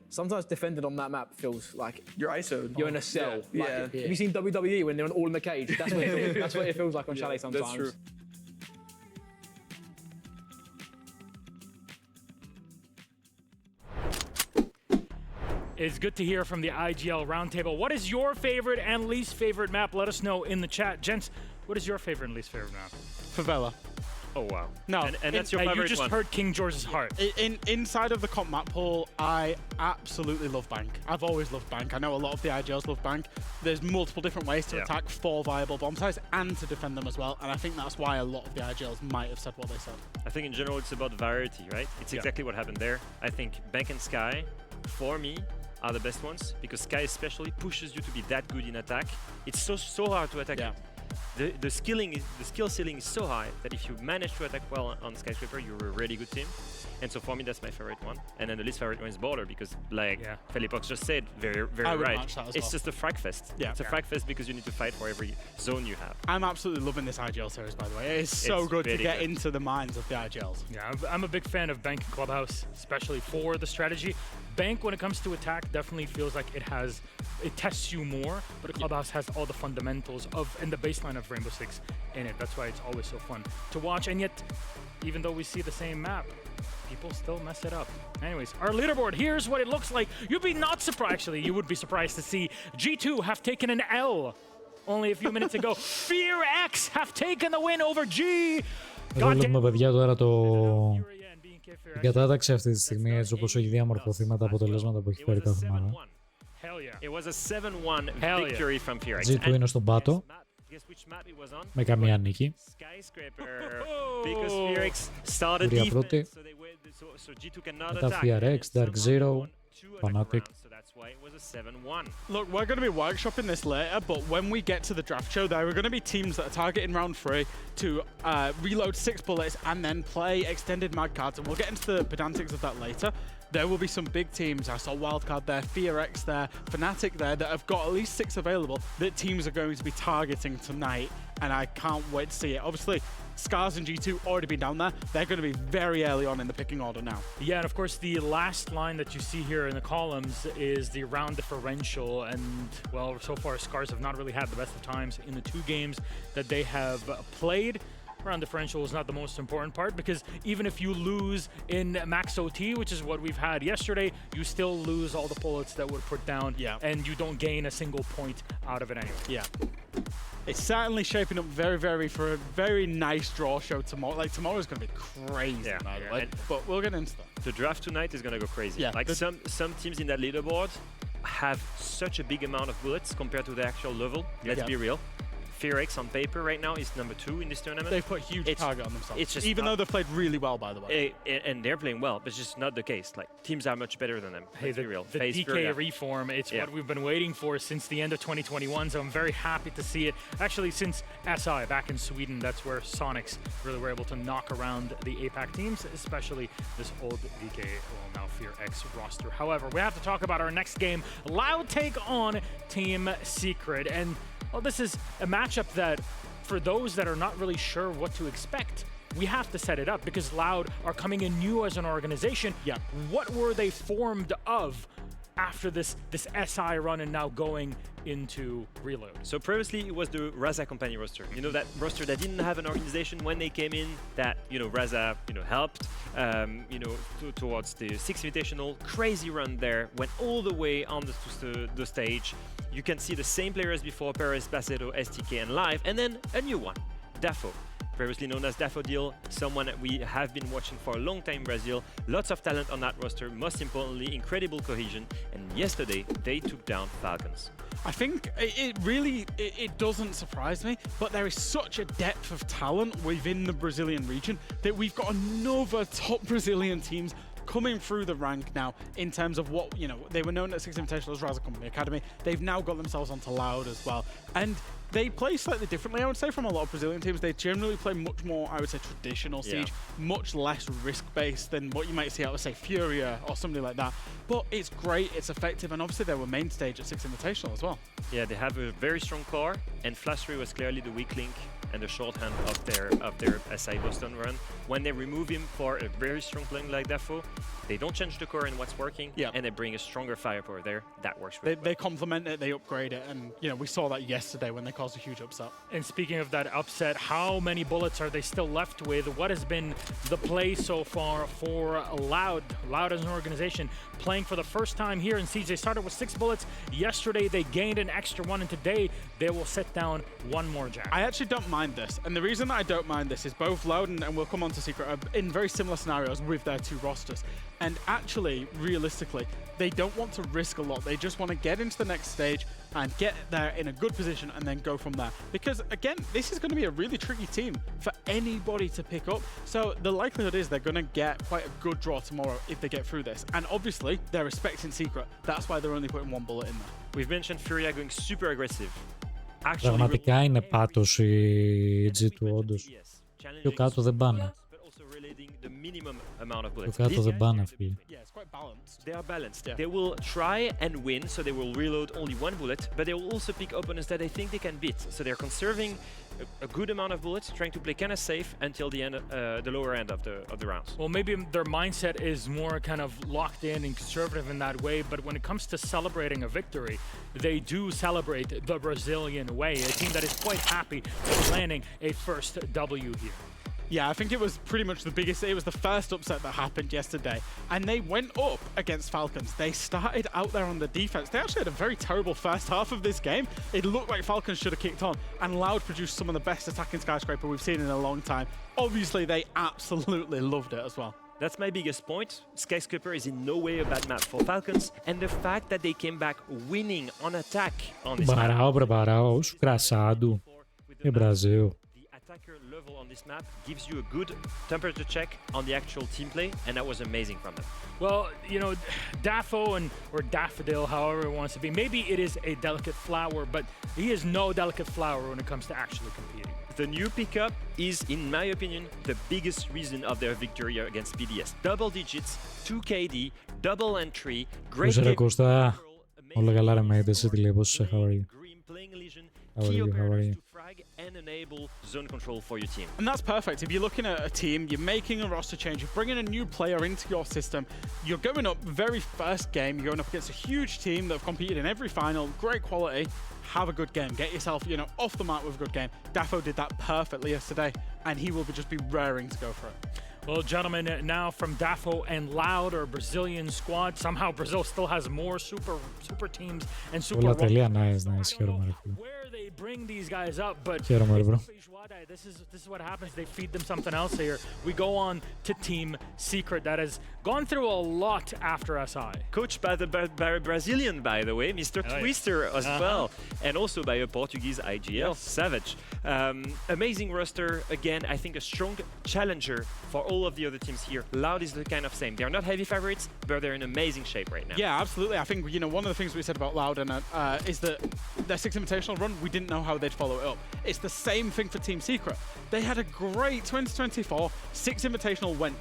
sometimes defending on that map feels like you're ISO'd. You're in a cell. Yeah. Like, have you seen WWE when they're all in the cage? That's what it feels, that's what it feels like on Chalet sometimes. That's true. It's good to hear from the IGL Roundtable. What is your favorite and least favorite map? Let us know in the chat. Gents, what is your favorite and least favorite map? Favela. Oh, wow. No. And that's your favorite one. You just heard King George's heart. Inside of the comp map pool, I absolutely love Bank. I've always loved Bank. I know a lot of the IGLs love Bank. There's multiple different ways to attack 4 viable bomb sites and to defend them as well. And I think that's why a lot of the IGLs might have said what they said. I think in general it's about variety, right? It's exactly what happened there. I think Bank and Sky, for me, are the best ones because Sky especially pushes you to be that good in attack. It's so hard to attack. Yeah. The skill ceiling is so high that if you manage to attack well on Skyscraper, you're a really good team. And so for me, that's my favorite one. And then the least favorite one is Border because, like Felipox just said, very right. It's just a frag fest. Yeah. It's a frag fest because you need to fight for every zone you have. I'm absolutely loving this IGL series, by the way. It's so good to get into the minds of the IGLs. Yeah, I'm a big fan of Bank and Clubhouse, especially for the strategy. Bank, when it comes to attack, definitely feels like it tests you more, but Clubhouse has all the fundamentals of and the baseline of Rainbow Six in it. That's why it's always so fun to watch. And yet, even though we see the same map, people still mess it up. Anyways, our leaderboard, here's what it looks like. You'd be not surprised, actually, you would be surprised to see G2 have taken an L only a few minutes ago. Fear X have taken the win over G. Εδώ βλέπουμε, παιδιά, τώρα την κατάταξη αυτή τη στιγμή, έτσι όπως έχει διαμορφωθεί με τα αποτελέσματα που έχει φέρει κάθε ομάδα. It was a 7-1 victory from Fear X. G2 είναι στον πάτο, με καμία νίκη. Κουρία πρώτη, μετά Fear X, Dark Zero, Fnatic. Look, we're going to be workshopping this later, but when we get to the draft show, there are going to be teams that are targeting round 3 to reload 6 bullets and then play extended mag cards, and we'll get into the pedantics of that later. There will be some big teams. I saw Wildcard there, Fear X there, Fnatic there, that have got at least 6 available that teams are going to be targeting tonight, and I can't wait to see it. Obviously, Scars and G2 already been down there. They're going to be very early on in the picking order now. Yeah, and of course the last line that you see here in the columns is the round differential, and well, so far Scars have not really had the best of times in the 2 games that they have played. Round differential is not the most important part, because even if you lose in max OT, which is what we've had yesterday, you still lose all the bullets that were put down, and you don't gain a single point out of it anyway. Yeah. It's certainly shaping up for a very nice draw show tomorrow. Like, tomorrow's going to be crazy, by the way. But we'll get into that. The draft tonight is going to go crazy. Yeah. Like, some teams in that leaderboard have such a big amount of bullets compared to the actual level. Let's be real. Fear X on paper right now is number 2 in this tournament. They've put a huge target on themselves. It's just even though they've played really well, by the way. And they're playing well, but it's just not the case. Like, teams are much better than them. Hey, the DK reform, it's what we've been waiting for since the end of 2021, so I'm very happy to see it. Actually, since SI back in Sweden, that's where Sonics really were able to knock around the APAC teams, especially this old DK, well, now Fear X roster. However, we have to talk about our next game. Loud take on Team Secret, and well, this is a matchup that, for those that are not really sure what to expect, we have to set it up, because Loud are coming in new as an organization. Yeah. What were they formed of after this SI run and now going into Reload? So previously it was the Raza company roster. You know, that roster that didn't have an organization when they came in, that, you know, Raza, you know, helped, you know, towards the 6 Invitational. Crazy run there, went all the way on the stage. You can see the same players before, Perez, Bacedo, STK, and Live, and then a new one, Dafo. Previously known as Daffodil, someone that we have been watching for a long time in Brazil. Lots of talent on that roster, most importantly, incredible cohesion, and yesterday they took down Falcons. I think it doesn't surprise me, but there is such a depth of talent within the Brazilian region that we've got another top Brazilian teams coming through the rank now in terms of what, you know, they were known at 6 Invitational as Raza Company Academy. They've now got themselves onto Loud as well. And they play slightly differently, I would say, from a lot of Brazilian teams. They generally play much more, I would say, traditional Siege, much less risk-based than what you might see out of, say, Furia or something like that. But it's great, it's effective, and obviously they were main stage at 6 Invitational as well. Yeah, they have a very strong core, and Flash3 was clearly the weak link and the shorthand of their SI Boston run. When they remove him for a very strong playing like Dafo, they don't change the core in what's working, and they bring a stronger firepower there. That works really well. They complement it, they upgrade it, and you know, we saw that yesterday when they caused a huge upset. And speaking of that upset, how many bullets are they still left with? What has been the play so far for Loud? Loud as an organization playing for the first time here in Siege. They started with 6 bullets. Yesterday they gained an extra 1, and today they will set down 1 more jack. I actually don't mind this, and the reason that I don't mind this is both Loud and we'll come on to Secret are in very similar scenarios with their 2 rosters. And actually, realistically, they don't want to risk a lot. They just want to get into the next stage and get there in a good position and then go from there. Because again, this is going to be a really tricky team for anybody to pick up. So the likelihood is they're going to get quite a good draw tomorrow if they get through this. And obviously, they're respecting Secret. That's why they're only putting 1 bullet in there. We've mentioned Furia going super aggressive. Πραγματικά είναι πάτος η G2, όντως. Πιο κάτω δεν πάνε. Πιο κάτω δεν πάνε αυτοί. They are balanced. They will try and win, so they will reload only 1 bullet, but they will also pick opponents that they think they can beat. So they're conserving a good amount of bullets, trying to play kind of safe until the end, the lower end of the rounds. Well, maybe their mindset is more kind of locked in and conservative in that way, but when it comes to celebrating a victory, they do celebrate the Brazilian way, a team that is quite happy with landing a first W here. Yeah, I think it was pretty much the biggest, it was the first upset that happened yesterday. And they went up against Falcons. They started out there on the defense. They actually had a very terrible first half of this game. It looked like Falcons should have kicked on. And Loud produced some of the best attacking Skyscraper we've seen in a long time. Obviously, they absolutely loved it as well. That's my biggest point. Skyscraper is in no way a bad map for Falcons. And the fact that they came back winning on attack on this map. Bravo, desgraçado. E Brasil. Attacker level on this map gives you a good temperature check on the actual team play, and that was amazing from them. Well, you know, Daffo or Daffodil, however it wants to be, maybe it is a delicate flower, but he is no delicate flower when it comes to actually competing. The new pickup is, in my opinion, the biggest reason of their victory against BDS. Double digits, 2 KD, double entry, great game. Κώστα, όλα καλά ρε mate, εσύ τι λέει, πώς είσαι, how are you? How are you? And enable zone control for your team. And that's perfect. If you're looking at a team, you're making a roster change, you're bringing a new player into your system, you're going up very first game, you're going up against a huge team that have competed in every final, great quality, have a good game, get yourself, you know, off the mat with a good game. Daffo did that perfectly yesterday, and he will just be raring to go for it. Well, gentlemen, now from Daffo and Loud, our Brazilian squad, somehow Brazil still has more super teams and super nice. where they bring these guys up, but this is what happens. They feed them something else here. We go on to Team Secret that has gone through a lot after SI. Coached by the Brazilian, by the way, Mr. Twister as well, and also by a Portuguese IGL, Savage. Amazing roster, again, I think a strong challenger for all of the other teams here. Loud is the kind of same. They're not heavy favorites, but they're in amazing shape right now. Yeah, absolutely. I think, you know, one of the things we said about Loud and is that their 6 Invitational run, we didn't know how they'd follow it up. It's the same thing for Team Secret. They had a great 2024. 6 Invitational went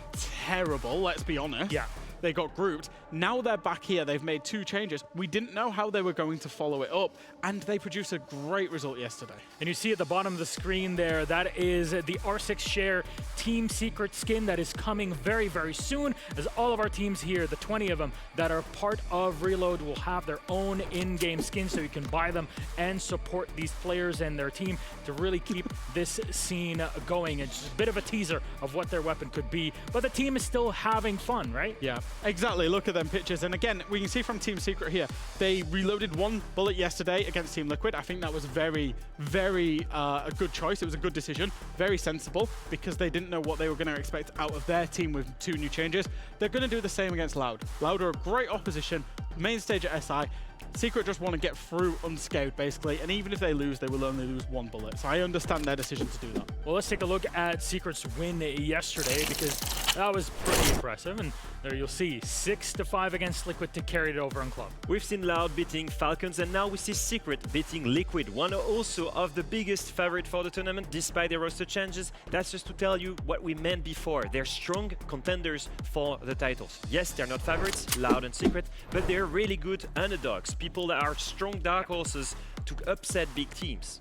terrible, let's be honest. Yeah. They got grouped. Now they're back here. They've made 2 changes. We didn't know how they were going to follow it up, and they produced a great result yesterday. And you see at the bottom of the screen there, that is the R6 Share Team Secret skin that is coming very, very soon, as all of our teams here, the 20 of them that are part of Reload, will have their own in-game skins, so you can buy them and support these players and their team to really keep this scene going. It's just a bit of a teaser of what their weapon could be, but the team is still having fun, right? Yeah. Exactly, look at them pictures. And again, we can see from Team Secret here, they reloaded 1 bullet yesterday against Team Liquid. I think that was very, very a good choice. It was a good decision, very sensible, because they didn't know what they were going to expect out of their team with 2 new changes. They're going to do the same against Loud. Loud are a great opposition, main stage at SI. Secret just want to get through unscathed, basically, and even if they lose, they will only lose 1 bullet. So I understand their decision to do that. Well, let's take a look at Secret's win yesterday, because that was pretty impressive, and there you'll see 6-5 against Liquid to carry it over on Club. We've seen Loud beating Falcons, and now we see Secret beating Liquid, one also of the biggest favorite for the tournament, despite their roster changes. That's just to tell you what we meant before. They're strong contenders for the titles. Yes, they're not favorites, Loud and Secret, but they're really good underdogs, people that are strong dark horses to upset big teams.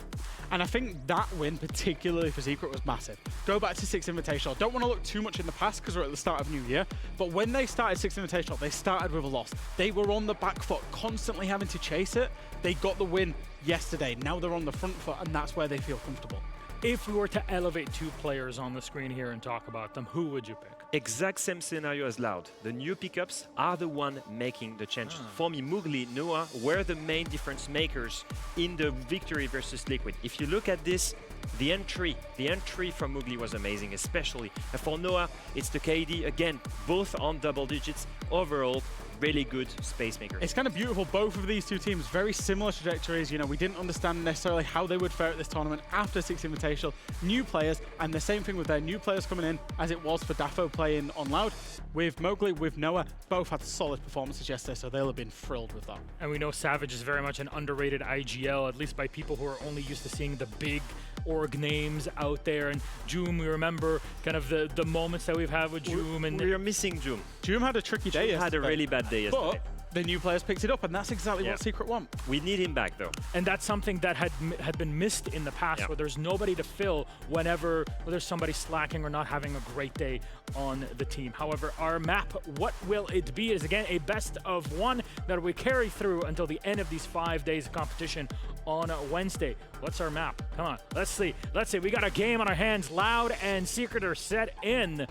And I think that win, particularly for Secret, was massive. Go back to 6 Invitational. Don't want to look too much in the past because we're at the start of New Year, but when they started 6 Invitational, they started with a loss. They were on the back foot, constantly having to chase it. They got the win yesterday. Now they're on the front foot, and that's where they feel comfortable. If we were to elevate 2 players on the screen here and talk about them, who would you pick? Exact same scenario as Loud. The new pickups are the one making the changes. For me, Mugli, Noah were the main difference makers in the victory versus Liquid. If you look at this, the entry from Mugli was amazing, especially. And for Noah, it's the KD, again, both on double digits. Overall, really good space makers. It's kind of beautiful. Both of these 2 teams, very similar trajectories. You know, we didn't understand necessarily how they would fare at this tournament after 6 Invitational. New players, and the same thing with their new players coming in as it was for Daffo playing on Loud. With Mowgli, with Noah, both had solid performances yesterday, so they'll have been thrilled with that. And we know Savage is very much an underrated IGL, at least by people who are only used to seeing the big org names out there. And Joom, we remember kind of the moments that we've had with Joom. And we are missing Joom. Joom had a tricky day yesterday. Had a really bad day yesterday. But the new players picked it up, and that's exactly what Secret want. We need him back, though. And that's something that had been missed in the past, where there's nobody to fill whenever there's somebody slacking or not having a great day on the team. However, our map, what will it be, is again a best of one that we carry through until the end of these 5 days of competition on Wednesday. What's our map? Come on, let's see. We got a game on our hands. Loud and Secret are set in.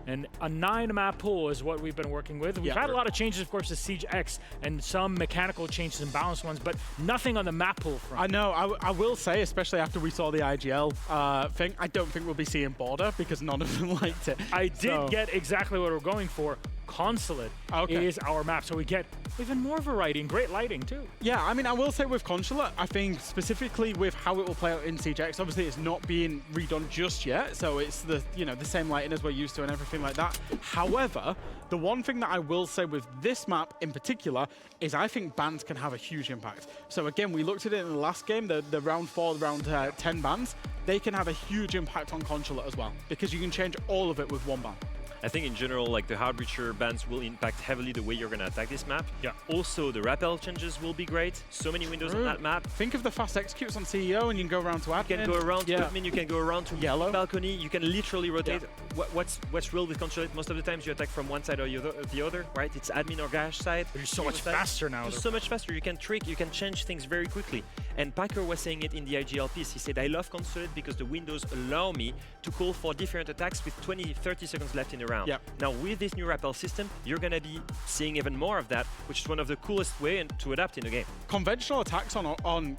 And a 9-map pool is what we've been working with. We've had a lot of changes, of course, to Siege X and some mechanical changes and balanced ones, but nothing on the map pool front. I know. I will say, especially after we saw the IGL thing, I don't think we'll be seeing Border because none of them liked it. I did get exactly what we're going for. Consulate is our map, so we get even more variety and great lighting too. Yeah, I mean, I will say with Consulate, I think specifically with how it will play out in Siege X, obviously it's not being redone just yet, so it's the the same lighting as we're used to and everything like that. However, the one thing that I will say with this map in particular is I think bans can have a huge impact. So again, we looked at it in the last game, the round 4, round 10 bans. They can have a huge impact on Consulate as well, because you can change all of it with one ban. I think in general, like the hard breacher bans will impact heavily the way you're going to attack this map. Yeah. Also, the rappel changes will be great. So many windows on that map. Think of the fast executes on CEO, and you can go around to admin. You can go around to admin, you can go around to yellow balcony. You can literally rotate. What's real with Consulate? Most of the times you attack from one side or the other, right? It's admin or Gash side. You're so much faster now. You're so much faster. You can trick, you can change things very quickly. And Packer was saying it in the IGL piece. He said, I love Consulate because the windows allow me to call for different attacks with 20-30 seconds left in the round. Now, with this new rappel system, you're going to be seeing even more of that, which is one of the coolest ways to adapt in the game. Conventional attacks on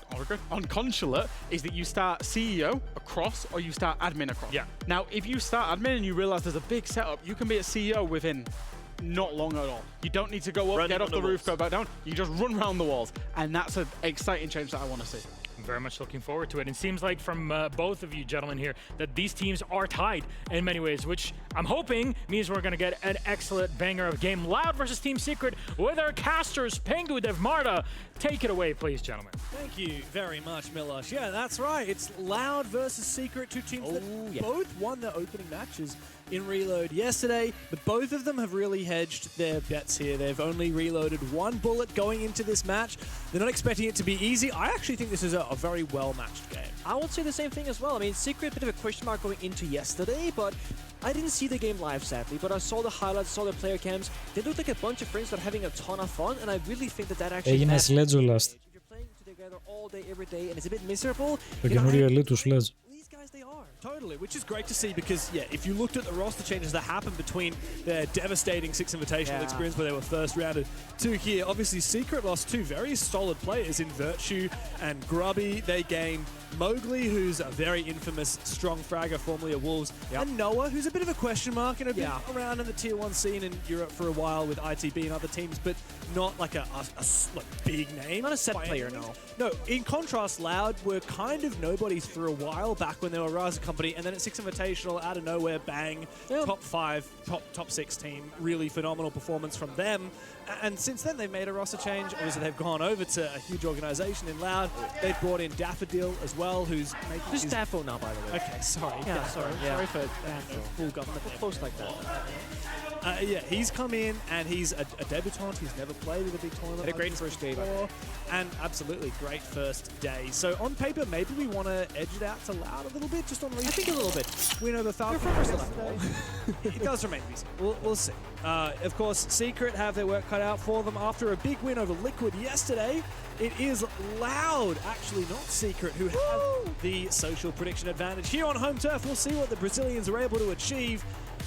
Consulate is that you start CEO across or you start admin across. Yeah. Now, if you start admin and you realize there's a big setup, you can be a CEO within not long at all. You don't need to go up, get off the roof, go back down. You just run around the walls, and that's an exciting change that I want to see. I'm very much looking forward to it. It seems like from both of you gentlemen here that these teams are tied in many ways, which I'm hoping means we're going to get an excellent banger of game. Loud versus Team Secret with our casters, Pengu, Devmarta. Take it away, please, gentlemen. Thank you very much, Milosh. Yeah, that's right. It's Loud versus Secret, two teams that both won their opening matches in Reload yesterday, but both of them have really hedged their bets here. They've only reloaded one bullet going into this match. They're not expecting it to be easy. I actually think this is a very well-matched game. I would say the same thing as well. I mean, Secret, a bit of a question mark going into yesterday, but I didn't see the game live, sadly, but I saw the highlights, saw the player cams. They look like a bunch of friends that are having a ton of fun, and I really think that actually... Έγινε Sledge ο last. If you're playing together all day, every day, and it's a bit miserable... Το καινούριο elite του Sledge. Totally, which is great to see because, if you looked at the roster changes that happened between their devastating Six Invitational experience where they were first rounded to here, obviously Secret lost two very solid players in Virtue and Grubby. They gained Mowgli, who's a very infamous strong fragger, formerly of Wolves, and Noah, who's a bit of a question mark and been around in the Tier 1 scene in Europe for a while with ITB and other teams, but not like a big name. Not a set player, no. No, in contrast, Loud were kind of nobodies for a while back when they were Rise Company, and then at Six Invitational, out of nowhere, bang, top 5, top 6 team. Really phenomenal performance from them. And since then, they've made a roster change. Obviously, they've gone over to a huge organization in Loud. They've brought in Daffodil as well, who's making... Who's Daffo now, by the way? Okay, sorry. Yeah, sorry. Sorry for full government. Close like that. He's come in and he's a debutant. He's never played with a big tournament. Had a great first day, and absolutely great first day. So on paper, maybe we want to edge it out to Loud a little bit, just on league. I think a little bit. Win over Falcons yesterday. It does remain to be seen. We'll see. Of course, Secret have their work cut out for them after a big win over Liquid yesterday. It is Loud, actually not Secret, who have the social prediction advantage. Here on home turf, we'll see what the Brazilians are able to achieve.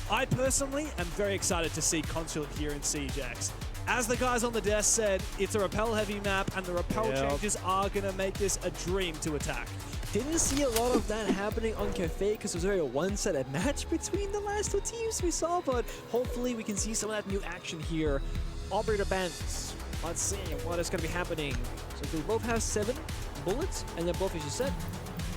I personally am very excited to see Consulate here in Siege X. As the guys on the desk said, it's a rappel-heavy map, and the rappel changes are going to make this a dream to attack. Didn't see a lot of that happening on Cafe because it was a very one-sided match between the last two teams we saw, but hopefully we can see some of that new action here. Operator bands. Let's see what is going to be happening. So they both have 7 bullets, and they're both, as you said,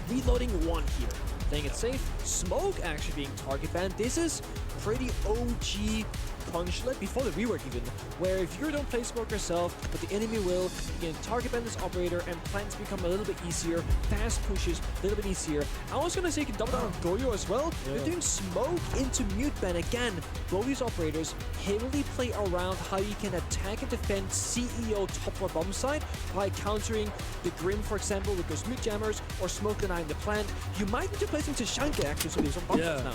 reloading 1 here. Playing it safe. Smoke actually being target banned. This is pretty OG punch, like before the rework even, where if you don't play smoke yourself, but the enemy will, you can target band this operator and plants become a little bit easier, fast pushes a little bit easier. I was gonna say you can double down on Goyo as well. They're doing smoke into mute ban again. Both these operators heavily play around how you can attack and defend CEO top or bomb side by countering the Grim, for example, with those mute jammers or smoke denying the plant. You might need to play some Tashanka actually, so there's some bomb now.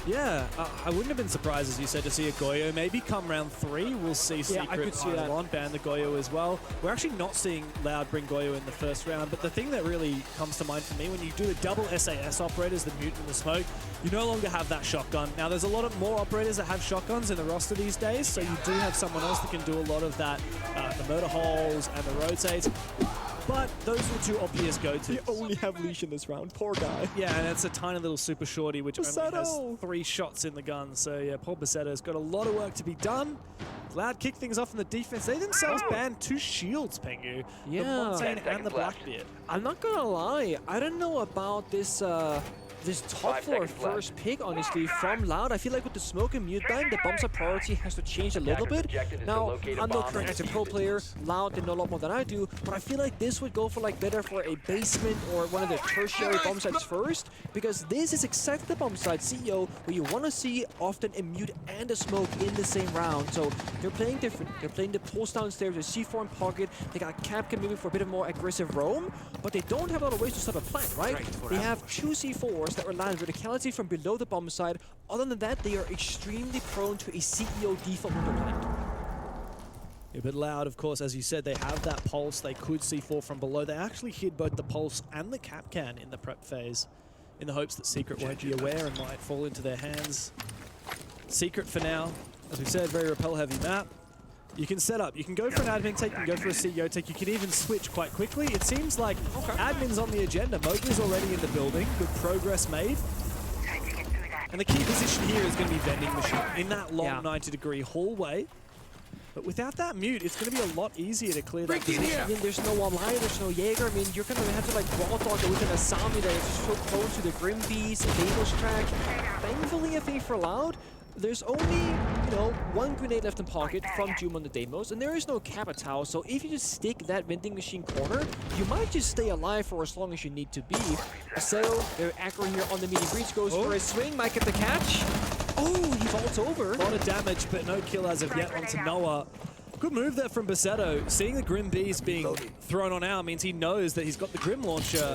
Yeah, I wouldn't have been surprised, as you said, to see a Goyo. Maybe come round 3, we'll see Secret I could see that. on ban the Goyo as well. We're actually not seeing Loud bring Goyo in the first round, but the thing that really comes to mind for me when you do a double SAS operators, the mute and the smoke, you no longer have that shotgun. Now, there's a lot of more operators that have shotguns in the roster these days, so you do have someone else that can do a lot of that, the murder holes and the rotates. But those are the two obvious go-tos. You only have Leash in this round, poor guy. Yeah, and it's a tiny little super shorty which only has 3 shots in the gun. So yeah, poor Basetto's got a lot of work to be done. Loud kick things off in the defense. They themselves banned 2 shields, Pengu. Yeah. The Montaigne and the Blackbeard. I'm not gonna lie, I don't know about this this top floor first pick, honestly, from Loud. I feel like with the smoke and mute ban, the bomb side priority has to change a little bit. Now, I'm no current active pro player. Loud, they know a lot more than I do, but I feel like this would go for like better for a basement or one of the tertiary bomb sites first, because this is exactly the bomb side CEO where you want to see often a mute and a smoke in the same round. So they're playing different. They're playing the pulse downstairs, the C4 in pocket. They got Capcan maybe for a bit of more aggressive roam, but they don't have a lot of ways to stop a plant, right? They have 2 C4s that rely on verticality from below the bomb side. Other than that, they are extremely prone to a CEO default window plant. Yeah, but Loud, of course, as you said, they have that pulse. They could C4 from below. They actually hid both the pulse and the Capcan in the prep phase in the hopes that Secret won't be aware and might fall into their hands. Secret for now, as we said, very repel heavy map. You can set up, you can go for an admin take, you can go for a CEO take, you can even switch quite quickly. It seems like admin's on the agenda. Mowgli's already in the building, good progress made. And the key position here is going to be vending machine in that long 90-degree hallway. But without that mute, it's going to be a lot easier to clear that position. I mean, there's no online, there's no Jaeger. I mean, you're going to have to like brawl dog with an Asami that is so close to the Grim Beast, Deimos track. Thankfully, I think for Loud, there's only, you know, 1 grenade left in pocket from Doom on the Deimos, and there is no Capitao, so if you just stick that vending machine corner, you might just stay alive for as long as you need to be. So, they're aggro here on the meaty breach, goes for a swing, might get the catch. Oh, he vaults over. A lot of damage, but no kill as of yet onto Noah. Good move there from Basetto. Seeing the Grim Beast being thrown on out means he knows that he's got the Grim Launcher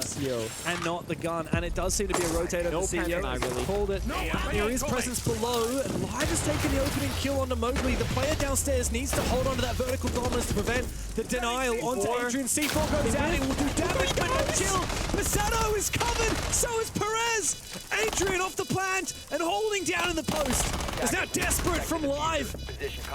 and not the gun. And it does seem to be a rotator. No the CEO really. called it. There is presence below. And Live has taken the opening kill onto Mowgli. The player downstairs needs to hold on to that vertical dominance to prevent the denial onto Adrian. C4 goes down. It will do damage, but no kill. Basetto is covered. So is Perez. Adrian off the plant and holding down in the post. Is now desperate from Live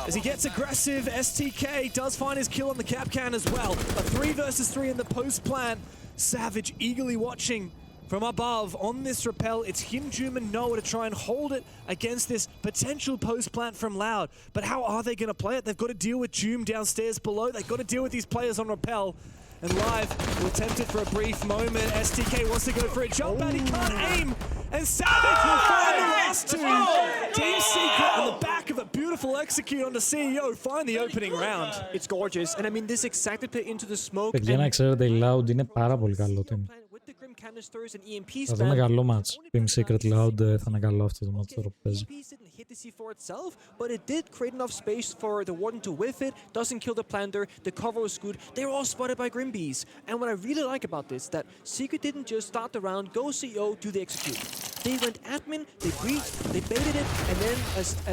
as he gets aggressive. STK does find his kill on the Capcan as well. A 3 versus 3 in the post plant. Savage eagerly watching from above on this rappel. It's him, Joom, and Noah to try and hold it against this potential post plant from Loud. But how are they going to play it? They've got to deal with Joom downstairs below. They've got to deal with these players on rappel. And Live will attempt it for a brief moment. STK wants to go for a jump and he can't aim. And Savage will find the last 2. Team Secret on the back of a beautiful execute on the CEO find the opening round. It's gorgeous. And I mean, this exactly played into the smoke. Παιδιά, να ξέρετε, η Loud είναι πάρα πολύ καλό team. Θα δούμε καλό match. Team Secret Loud θα είναι καλό αυτό το match τώρα που παίζει. Hit the C4 itself, but it did create enough space for the Warden to whiff it, doesn't kill the planter, the cover was good, they were all spotted by Grimbees. And what I really like about this, that Secret didn't just start the round, go CEO, do the execute. They went admin, they breached, they baited it, and then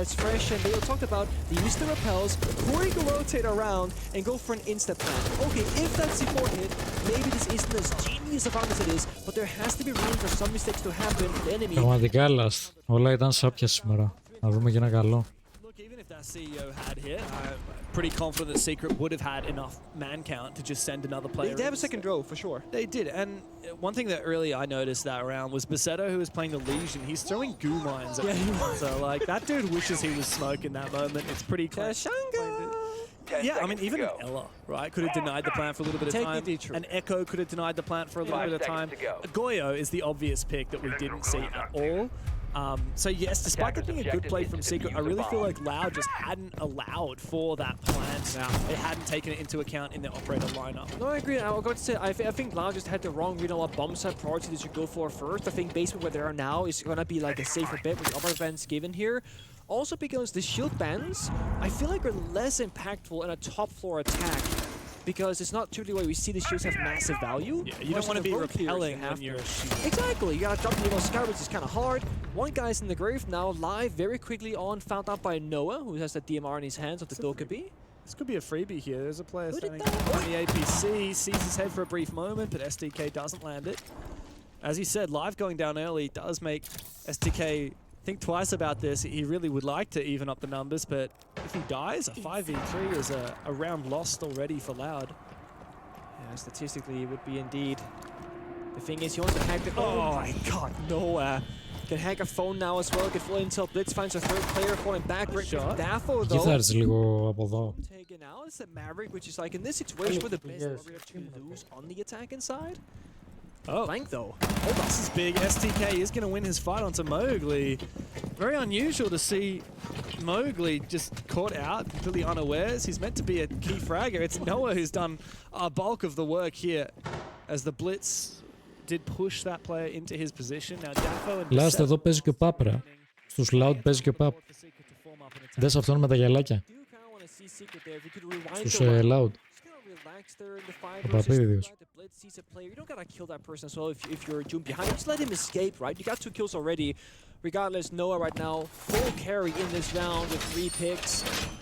as Fresh and Dale talked about, they used the repels, pouring the rotate around, and go for an insta plant. Okay, if that C4 hit, maybe this isn't as genius a round as it is, but there has to be room for some mistakes to happen for the enemy. Πραγματικά, Last. Όλα ήταν σάπια σήμερα. Να βρούμε και ένα καλό. Look, even if that CEO had hit, I'm pretty confident that Secret would have had enough man count to just send another player. They have a second row, for sure. They did, and one thing that really I noticed that round was Basetto, who was playing the Legion, he's throwing goo mines at him. So, like, that dude wishes he was smoke in that moment. It's pretty clear. Yeah, I mean, even an Ella, right, could have denied the plant for a little bit of time. An Echo could have denied the plant for a little bit of time. Goyo is the obvious pick that we didn't see at all. So yes, despite that being a good play from Secret, I really feel like Loud just hadn't allowed for that plan. They hadn't taken it into account in their operator lineup. No, I agree. I was going to say, I think Loud just had the wrong read on what bomb side priority they should go for first. I think based on where they are now is going to be like a safer bet with the operator bans given here. Also because the shield bans, I feel like are less impactful in a top floor attack. Because it's not typically where we see the shields have massive value. Yeah, you don't want to be repelling when you're a shield. Exactly, you gotta drop the yellow scout, which is kind of hard. One guy's in the grave now, live very quickly on, found out by Noah, who has the DMR in his hands of the Dokkaebi. This could be a freebie here. There's a player standing on the APC, sees his head for a brief moment, but STK doesn't land it. As he said, live going down early does make STK think twice about this. He really would like to even up the numbers, but if he dies, a 5v3 is a round lost already for Loud. Yeah, statistically it would be indeed. The thing is, he wants to hack the... Oh my god, Noah. Can hack a phone now as well, get full intel. Blitz finds a third player, falling back right from Dafo though. Κοίταρες λίγο από εδώ. Taken out, it's a Maverick, which is like in this situation with the best operator to lose on the attacking side. Oh, Blank though. Oh, this is big. STK is going to win his fight onto Mowgli. Very unusual to see Mowgli just caught out, completely unawares. He's meant to be a key fragger. It's Noah who's done a bulk of the work here as the Blitz did push that player into his position. Now Dafo and Last εδώ παίζει και ο Πάπρα. Στους Loud παίζει και ο Πάπ. Δες αυτόν με τα γυαλάκια. Στους Loud. Ο Παπίδιος. You don't gotta kill that person as well if you're June behind him. Just let him escape, right? You got 2 kills already. Regardless, Noah right now, full carry in this round with 3 picks.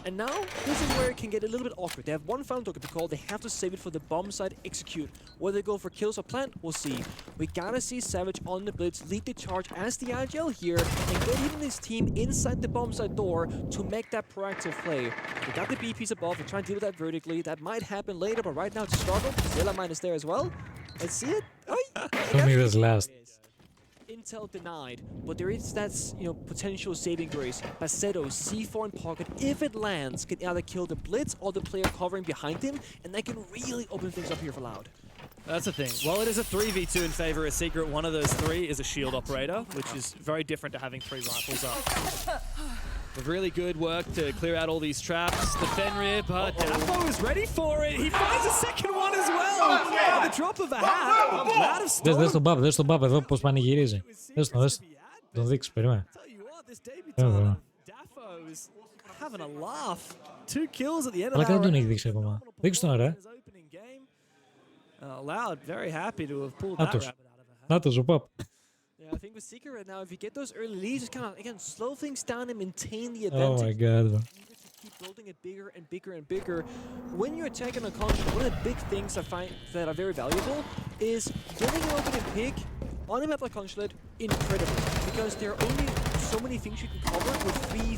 And now, this is where it can get a little bit awkward. They have one final token to call. They have to save it for the bomb side execute. Whether they go for kills or plant, we'll see. We gotta see Savage on the blitz lead the charge as the IGL here and get even his team inside the bomb side door to make that proactive play. We got the BPs above. We're trying to deal with that vertically. That might happen later, but right now it's a struggle. Zilla mine is there as well. Let's see it. Show me this last. Intel denied, but there is that, potential saving grace. Baseto, C4 in pocket, if it lands, can either kill the Blitz or the player covering behind him, and that can really open things up here for Loud. That's the thing. While it is a 3v2 in favor of Secret, one of those 3 is a shield operator, which is very different to having 3 rifles up. With really good work to clear out all these traps. The Fenrir, but Dafo is ready for it. He finds a second one as well. At the drop of a hat. Out of storm. Δες τον Πάπ εδώ πώς πανηγυρίζει. Δες τον, τον δείξεις, περίμενε. Dafo is having a laugh. 2 kills at the end of Αλλά that δεν τον round. έχει δείξει ακόμα. Δείξου τον, ρε. Loud, very happy to have pulled that rabbit out of a hat. Νάτος ο Πάπ. Yeah, I think with Secret right now, if you get those early leads, just kind of, again, slow things down and maintain the Oh advantage. my god. Keep building it bigger and bigger and bigger. When you're attacking a content, one of the big things I find that are very valuable is getting an opening pick on a map like Consulate incredible. Because there are only so many things you can cover with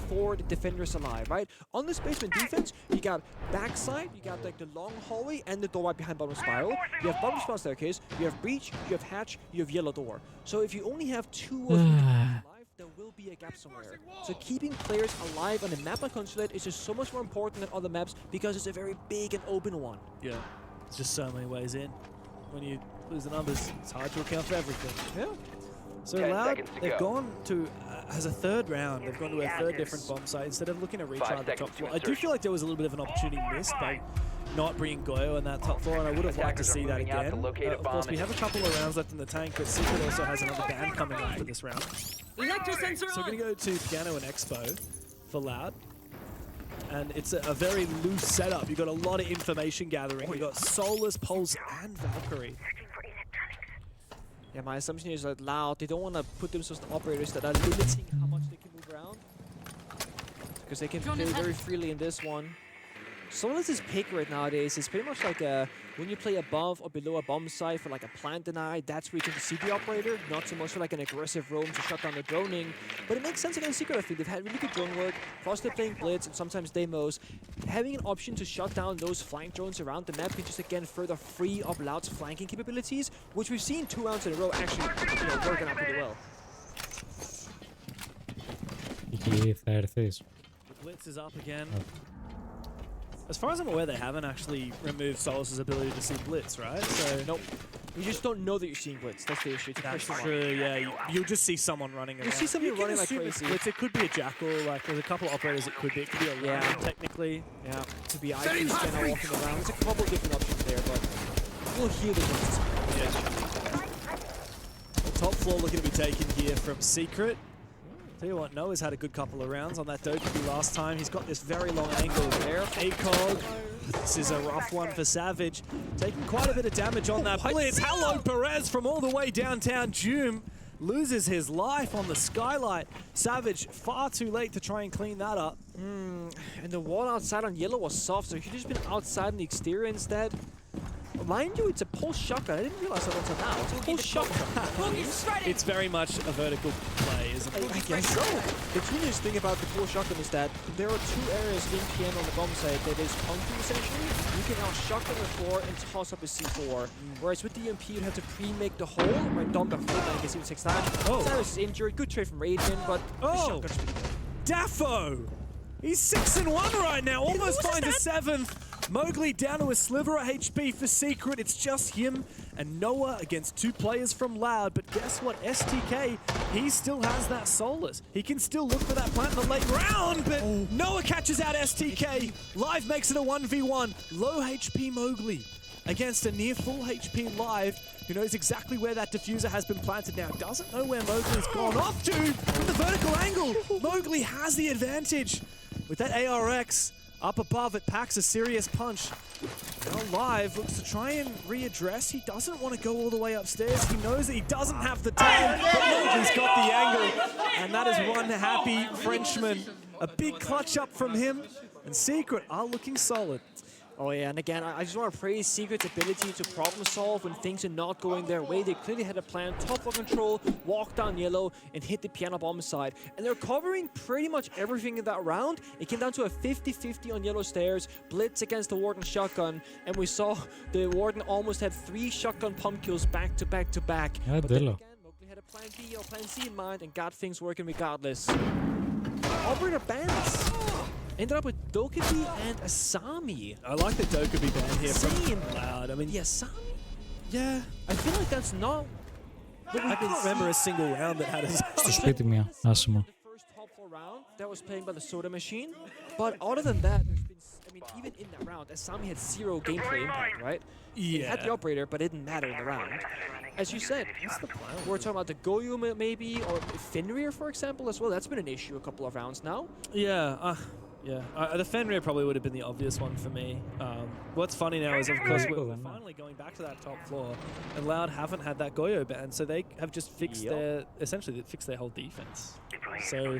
3-4 defenders alive, right? On this basement defense, you got backside, you got like the long hallway and the door right behind bottom spiral. You have bottom spiral staircase, you have breach, you have hatch, you have yellow door. So if you only have 2 or 3 alive, there will be a gap somewhere. So keeping players alive on a map like Consulate is just so much more important than other maps because it's a very big and open one. Yeah, there's just so many ways in. When you lose the numbers, it's hard to account for everything. Yeah. So Loud, they've gone to, as a 3rd round, they've gone to a 3rd different bomb site instead of looking to retry the top floor. I do feel like there was a little bit of an opportunity missed by not bringing Goyo on that top floor, and I would have liked to see that again. Of course, we have a couple of rounds left in the tank, but Secret also has another ban coming up for this round. So we're going to go to Piano and Expo for Loud. And it's a very loose setup. You've got a lot of information gathering. You've got Solus, Pulse, and Valkyrie. Yeah, my assumption is that Loud, they don't want to put themselves to operators that are limiting how much they can move around. Because they can play very freely in this one. Solus' pick right nowadays is pretty much like when you play above or below a bomb site for like a plant deny, that's where you can see the operator, not so much for like an aggressive roam to shut down the droning. But it makes sense against Secret, I think. They've had really good drone work, plus they're playing Blitz and sometimes demos. Having an option to shut down those flank drones around the map can just again further free up Loud's flanking capabilities, which we've seen 2 rounds in a row actually working out pretty well. Εκεί θα έρθεις. The Blitz is up again. As far as I'm aware, they haven't actually removed Solus's ability to see Blitz, right? So, nope. You just don't know that you're seeing blitz. That's the issue. That's true, yeah. You'll just see someone running around. You see somebody running like crazy. It could be a Jackal. Like, there's a couple of operators it could be. It could be a Lion, technically. Yeah, it could be IQ scanner walking around. There's a couple different options there, but we'll hear the ones. Yeah. The top floor looking to be taken here from Secret. Tell you what, Noah's had a good couple of rounds on that Dokubi last time. He's got this very long angle there. ACOG. This is a rough one for Savage. Taking quite a bit of damage on that blitz. Hello, Perez from all the way downtown. Doom loses his life on the skylight. Savage far too late to try and clean that up. And the wall outside on yellow was soft, so he should have just been outside in the exterior instead. Mind you, it's a pulse shotgun. I didn't realize that until now. It's a pulse shotgun. It's very much a vertical play, isn't it? I guess so. The genius thing about the pulse shotgun is that there are two areas in PN on the bomb site that is pumping essentially. You can now shotgun the floor and toss up a C4. Whereas with the EMP, you'd have to pre-make the hole. Right, Dom got full, I guess he would take that. Savage is injured. Good trade from Radiant, but the shotgun's pretty good. Daffo! He's 6-1 right now, almost finds a 7th. Mowgli down to a sliver of HP for Secret. It's just him and Noah against two players from Loud. But guess what? STK, he still has that Solus. He can still look for that plant in the late round, but Noah catches out STK. Live makes it a 1v1. Low HP Mowgli against a near full HP Live, who knows exactly where that diffuser has been planted now. Doesn't know where Mowgli's gone off to from the vertical angle. Mowgli has the advantage. With that ARX up above, it packs a serious punch. Now Live looks to try and readdress. He doesn't want to go all the way upstairs. He knows that he doesn't have the time, but Mowgli's got the angle. And that is one happy Frenchman. A big clutch up from him. And Secret are looking solid. Oh yeah, and again, I just want to praise Secret's ability to problem solve when things are not going their way. They clearly had a plan, top floor control, walk down yellow, and hit the piano bomb side. And they're covering pretty much everything in that round. It came down to a 50-50 on yellow stairs, blitz against the Warden shotgun, and we saw the Warden almost had 3 shotgun pump kills back to back to back. But then again, Mowgli had a plan B or plan C in mind and got things working regardless. Operator bans. Ended up with Dokubi and Asami. I like the Dokubi ban here from Loud. I mean, the Asami? Yeah. I feel like that's not... I can't remember a single round that had Asami. Στο σπίτι μία, άσημο. The first top 4 round that was playing by the Soda Machine. But other than that, there's been... I mean, even in that round, Asami had 0 gameplay impact, right? Yeah. He had the operator, but it didn't matter in the round. As you said, we're talking about the Goyu maybe, or Fenrir, for example, as well. That's been an issue a couple of rounds now. Yeah. The Fenrir probably would have been the obvious one for me. What's funny now is, of course, we're finally going back to that top floor, and Loud haven't had that Goyo ban, so they have just fixed essentially fixed their whole defense. So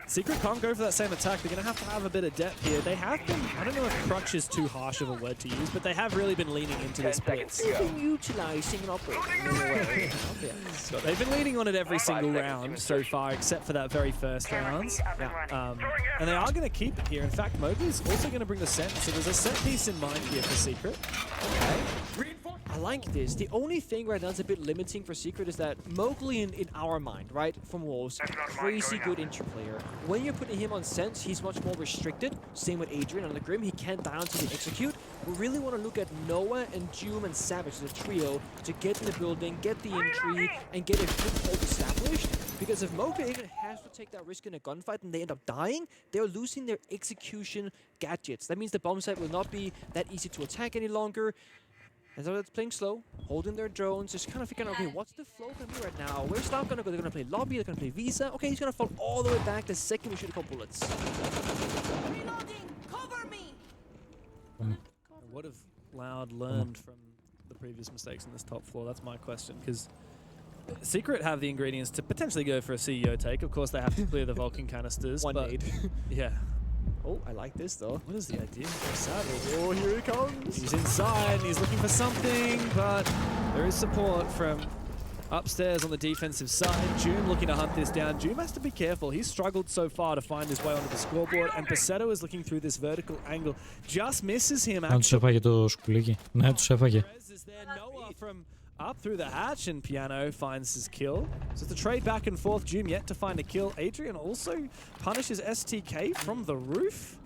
Secret can't go for that same attack. They're going to have a bit of depth here. They have been, I don't know if crutch is too harsh of a word to use, but they have really been leaning into this blitz. They've been utilizing an operator. So they've been leaning on it every single round so far, except for that very first round. And they are going to keep it here. In fact, Mowgli's also going to bring the set, so there's a set piece in mind here for Secret. Okay. I like this. The only thing right now that's a bit limiting for Secret is that Mowgli in our mind, right, from Wolves, crazy good intro player. When you're putting him on Sense, he's much more restricted. Same with Adrian on the Grim. He can't die until he execute. We really want to look at Noah and Doom and Savage, the trio, to get in the building, get the entry, and get a good hold established. Because if Mowgli even has to take that risk in a gunfight and they end up dying, they're losing their execution gadgets. That means the bomb site will not be that easy to attack any longer. And so it's playing slow, holding their drones, just kind of figuring out, okay, what's the flow going to be right now? Where's Stomp going to go? They're going to play Lobby, they're going to play Visa. Okay, he's going to fall all the way back the second we shoot a couple bullets. Reloading! Cover me! What have Loud learned from the previous mistakes in this top floor? That's my question, because Secret have the ingredients to potentially go for a CEO take. Of course, they have to clear the Vulcan canisters. One but nade. Yeah. Oh, I like this though. What is the idea for Savage? Oh, here he comes. He's inside and he's looking for something, but there is support from upstairs on the defensive side. Doom looking to hunt this down. Doom has to be careful. He's struggled so far to find his way onto the scoreboard, and Basetto is looking through this vertical angle. Just misses him. Αν τους έφαγε το σκουλίκι. Ναι, τους έφαγε. Noah from up through the hatch, and Piano finds his kill. So it's a trade back and forth. Doom yet to find a kill. Adrian also punishes STK from the roof.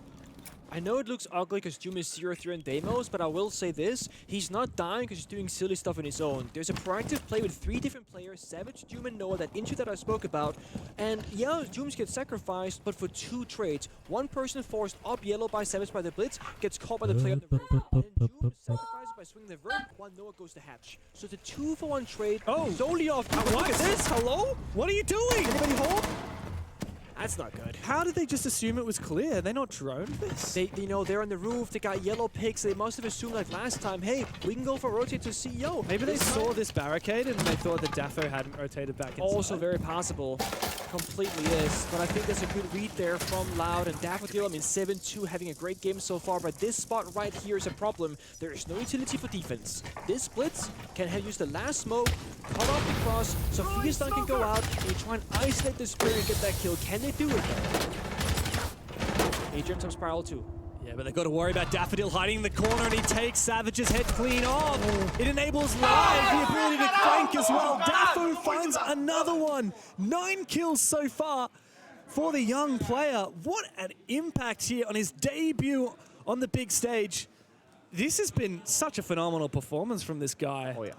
I know it looks ugly because Doom is 0-3 in demos, but I will say this, he's not dying because he's doing silly stuff on his own. There's a proactive play with 3 different players, Savage, Doom, and Noah, that intro that I spoke about. And yeah, Dooms get sacrificed, but for 2 trades. One person forced up yellow by Savage by the Blitz, gets caught by the player on the roof. And then Doom sacrifices by swinging the vert, while Noah goes to hatch. So it's a 2-for-1 trade. Oh! Solely off. Look at this! Hello? What are you doing? Anybody home? That's not good. How did they just assume it was clear? They not droned this? They, you know, they're on the roof. They got yellow picks. They must have assumed like last time, hey, we can go for rotate to CEO. Maybe they saw this barricade and they thought that Daffo hadn't rotated back inside. Also very possible. Completely is. But I think there's a good read there from Loud and Daffodil. I mean, 7-2 having a great game so far, but this spot right here is a problem. There is no utility for defense. This Blitz can have used the last smoke, cut off the cross, so Fiestan can go out and try and isolate the Spirit and get that kill. Can they do it though? Adrian from Spiral 2. Yeah, but they've got to worry about Daffodil hiding in the corner, and he takes Savage's head clean off. It enables Live the ability to crank as well. Daffo finds another one. 9 kills so far for the young player. What an impact here on his debut on the big stage. This has been such a phenomenal performance from this guy. Oh, yeah.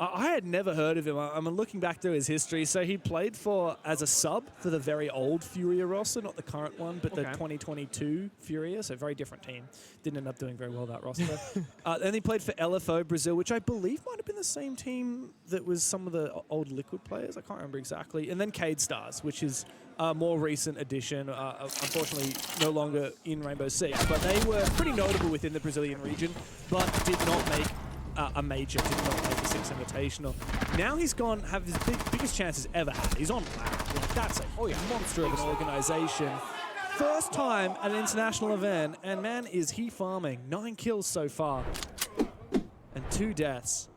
I had never heard of him. I'm looking back through his history. So he played as a sub for the very old Furia roster, not the current one, but the 2022 Furia, so very different team. Didn't end up doing very well, that roster. Then he played for LFO Brazil, which I believe might have been the same team that was some of the old Liquid players. I can't remember exactly. And then Cade Stars, which is a more recent addition, unfortunately no longer in Rainbow Six. But they were pretty notable within the Brazilian region, but did not make a major, did not make a Six Invitational. Now he's gone, have his biggest chances ever had. He's on Loud. Like, that's a monster of an organization. First time at an international event, and man, is he farming. 9 kills so far, and 2 deaths.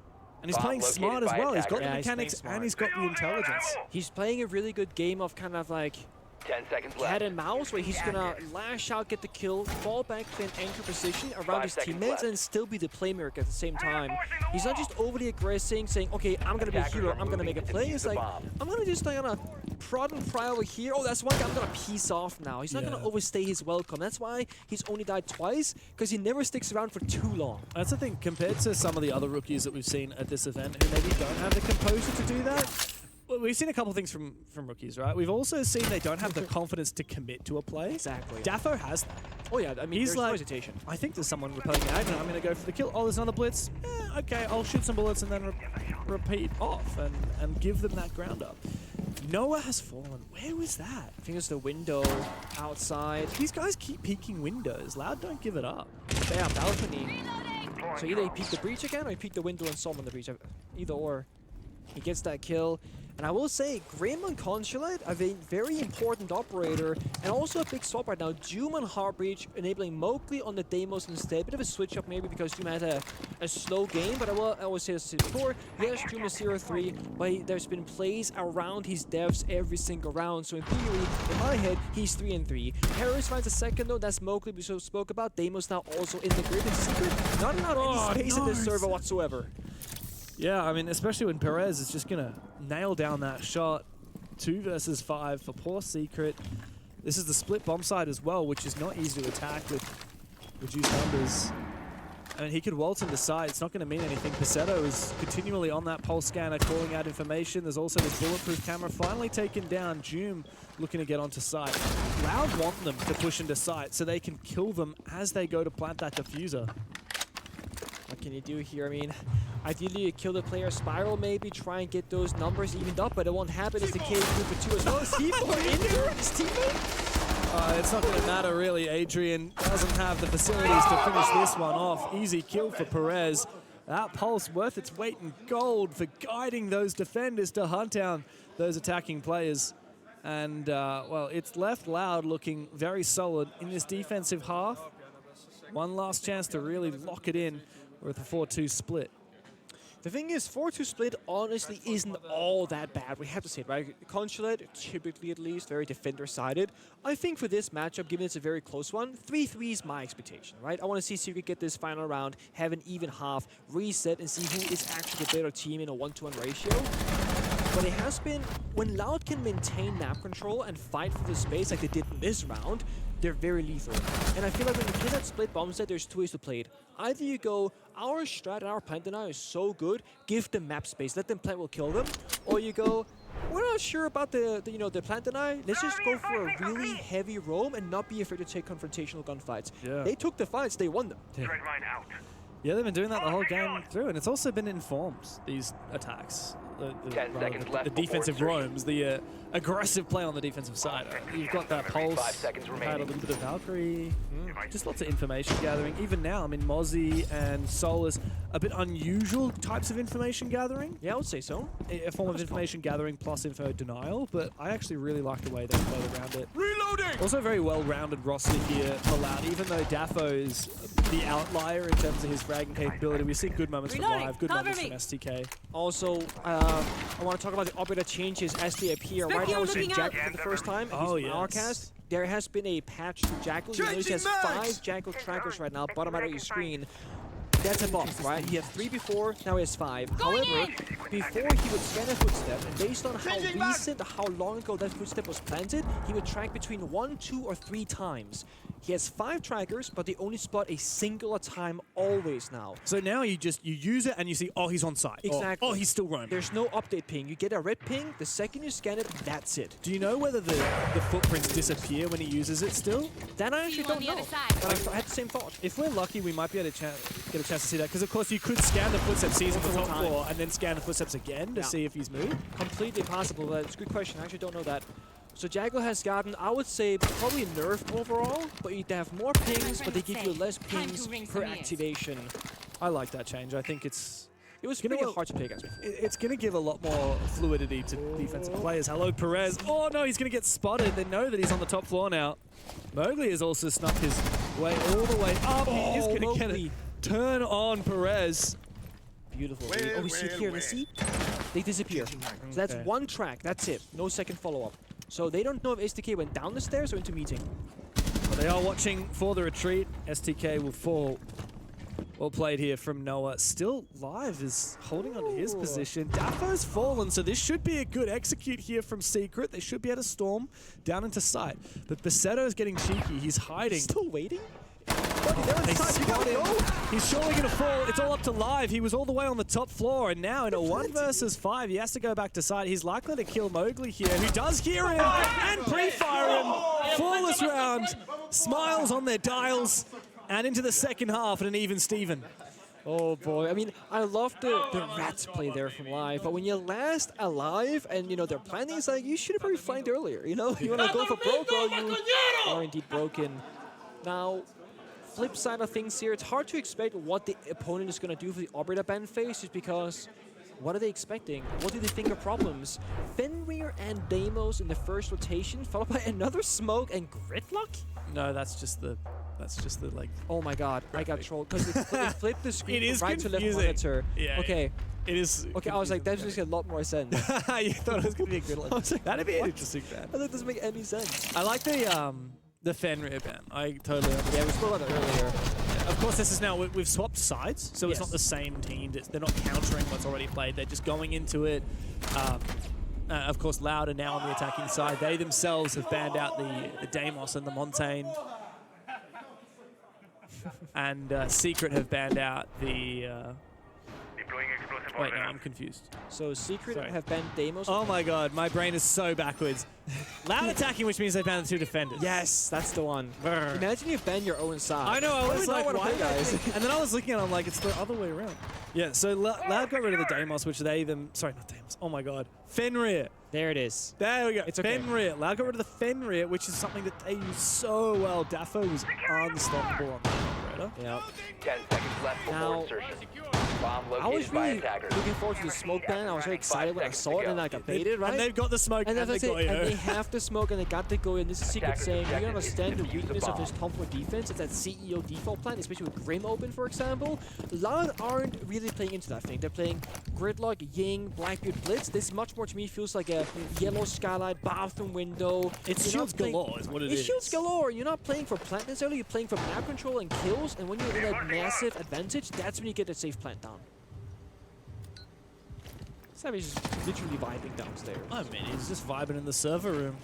And he's playing smart as well. He's got the mechanics and he's got the intelligence. He's playing a really good game of kind of like 10 seconds left. cat and mouse, where he's gonna lash out, get the kill, fall back to an anchor position around his teammates, and still be the playmaker at the same time. He's not just overly aggressive, saying, okay, I'm gonna be a healer, I'm gonna make a play. He's like, I'm gonna just like gonna prod and pry over here. Oh, that's one guy, I'm gonna piece off now. He's not gonna overstay his welcome. That's why he's only died twice, because he never sticks around for too long. That's the thing, compared to some of the other rookies that we've seen at this event who maybe don't have the composure to do that. Well, we've seen a couple things from rookies, right? We've also seen they don't have the confidence to commit to a play. Exactly. Daffo has that. Oh yeah, I mean, he's there's like, no hesitation. I think there's someone repelling me out, and I'm going to go for the kill. Oh, there's another blitz. Okay, I'll shoot some bullets and then repeat off and give them that ground up. Noah has fallen. Where was that? I think it's the window outside. These guys keep peeking windows. Loud don't give it up. Yeah, balcony. So either he peeked the breach again, or he peeked the window and saw him on the breach. Either or. He gets that kill. And I will say, Grim on Consulate, a very important operator, and also a big swap right now. Doom on Heartbreach, enabling Mowgli on the demos instead. Bit of a switch up maybe because Doom had a slow game, but I always say this before. Yes, Doom is 0-3, but there's been plays around his devs every single round. So in theory, in my head, he's 3-3. Harris finds a second though, that's Mowgli we spoke about. Demos now also in the grid. And Secret, not allowed any space in this server whatsoever. Yeah, I mean, especially when Perez is just going to nail down that shot. 2 versus 5 for poor Secret. This is the split bomb side as well, which is not easy to attack with reduced numbers. I mean, he could waltz into side. It's not going to mean anything. Paceto is continually on that pulse scanner, calling out information. There's also this bulletproof camera finally taken down. Doom looking to get onto site. Loud want them to push into site so they can kill them as they go to plant that diffuser. What can you do here? I mean, ideally you kill the player Spiral, maybe try and get those numbers evened up, but it won't happen. It's the case for 2 as well. Is T4 injured? His teammate? It's not going to matter really. Adrian doesn't have the facilities to finish this one off. Easy kill for Perez. That pulse worth its weight in gold for guiding those defenders to hunt down those attacking players. And, well, it's left Loud looking very solid in this defensive half. One last chance to really lock it in with a 4-2 split. The thing is, 4-2 split honestly isn't all that bad. We have to say it, right? Consulate, typically at least, very defender-sided. I think for this matchup, given it's a very close one, 3-3 is my expectation, right? I want to see Secret get this final round, have an even half, reset, and see who is actually the better team in a 1-to-1 ratio. but it has been, when Loud can maintain map control and fight for the space like they did in this round, they're very lethal. And I feel like when the kids at split bombs set, there's two ways to play it. Either you go, our strat and our plant denial is so good, give them map space, let them plant will kill them, or you go, we're not sure about the plant deny. Let's just go for a really heavy roam and not be afraid to take confrontational gunfights. Yeah. They took the fights, they won them. Yeah, they've been doing that the whole game through, and it's also been in forms, these attacks. The defensive roams, the aggressive play on the defensive side. You've got that pulse, you've had a little bit of Valkyrie, just lots of information gathering. Even now, I mean, Mozzie and Solus, a bit unusual types of information gathering. Yeah, I would say so. A form of information gathering plus info denial, but I actually really like the way they played around it. Reloading! Also very well-rounded roster here for Loud, even though Daffo is the outlier in terms of his fragging capability. We see good moments from Live, good moments from STK. Also, I want to talk about the operator changes as they appear. Right now we're seeing Jackal for the first time. Oh, yes. Outcast. There has been a patch to Jackal. You notice he has 5 Jackal trackers right now, bottom right of your screen. That's a buff, right? He had 3 before, now he has 5. However, before he would scan a footstep, and based on how recent, how long ago that footstep was planted, he would track between 1, 2, or 3 times. He has 5 trackers, but they only spot a single time always now. So now you use it and you see, oh, he's on site. Exactly. Oh, he's still roaming. There's no update ping. You get a red ping, the second you scan it, that's it. Do you know whether the footprints disappear when he uses it still? That I actually don't know, but I had the same thought. If we're lucky, we might be able to get a chance to see that, because of course you could scan the footsteps, see him on the top floor, and then scan the footsteps again to see if he's moved. Completely possible, but it's a good question. I actually don't know that. So Jackal has gotten, I would say, probably nerfed overall, but you have more pings, but they give you less pings per activation. I like that change. I think it was pretty hard to pick, actually. It's going to give a lot more fluidity to defensive players. Hello, Perez. Oh, no, he's going to get spotted. They know that he's on the top floor now. Mowgli has also snuck his way all the way up. He is going to get it. Turn on Perez. Beautiful. Oh, we see it here. Let's see. They disappear. So that's one track. That's it. No second follow-up. So they don't know if STK went down the stairs or into meeting. But they are watching for the retreat. STK will fall. Well played here from Noah. Still Live is holding on to his position. Daffo's fallen, so this should be a good execute here from Secret. They should be able to storm down into sight. But Basetto is getting cheeky. He's hiding. Still waiting? He's surely going to fall. It's all up to Live. He was all the way on the top floor, and now in a 1 versus 5, he has to go back to side. He's likely to kill Mowgli here, who does hear him and pre-fire him. Flawless round. Smiles on their dials, and into the second half at an even Steven. Oh boy, I mean, I love the rats play there from Live, but when you're last alive and, you know, they're planning, it's like, you should have probably flanked earlier, you know? You want to go for broke, or you are indeed broken. Now, flip side of things here, it's hard to expect what the opponent is going to do for the Operator ban phase, just because what are they expecting? What do they think are problems? Fenrir and Deimos in the first rotation, followed by another smoke and Gridlock? No, that's just the like. Oh my god, I got trolled because they flipped the screen It is from right to left confusing. monitor. Yeah, okay. It is. Okay, I was like, that makes a lot more sense. You thought it was going to be a Gridlock. I was like, that'd be an interesting ban. That doesn't make any sense. I like the Fenrir ban. I totally understand. Yeah, we spoke about it earlier. Of course, this is now, we've swapped sides, so it's not the same team. They're not countering what's already played. They're just going into it. Of course, Loud are now on the attacking side. They themselves have banned out the Deimos and the Montaigne. And Secret have banned out the... Wait, no, I'm confused. So Secret have banned Deimos. Oh my god, my brain is so backwards. Loud attacking, which means they banned the 2 defenders. Yes, that's the one. Brr. Imagine you ban your own side. I know, I was like, why guys? And then I was looking at it, I'm like, it's the other way around. Yeah, so Loud got rid of the Deimos, which sorry, not Deimos. Oh my god. Fenrir. There it is. There we go. It's okay. Fenrir. Loud got rid of the Fenrir, which is something that they use so well. Daffo was unstoppable on the operator. Yeah. 10 seconds left before insertion. Bomb I was located by really attackers. looking forward to the smoke ban. I was very excited when I saw it, and I got baited, right? And they've got the smoke and that's they got it. And they have the smoke and they got the go. And this is Secret Attackers saying, you ejected. understand the Defuse the weakness of bomb. this top floor defense. It's that CEO default plan, especially with Grim open, for example. Loud aren't really playing into that thing. They're playing Gridlock, Ying, Blackbeard, Blitz. This much more to me feels like a yellow skylight, bathroom window. It's shields galore is what it is. It's shields galore. You're not playing for plant necessarily. You're playing for map control and kills. And when you're in a massive advantage, that's when you get a safe plant down. Savage is literally vibing downstairs. I mean, he's just vibing in the server room.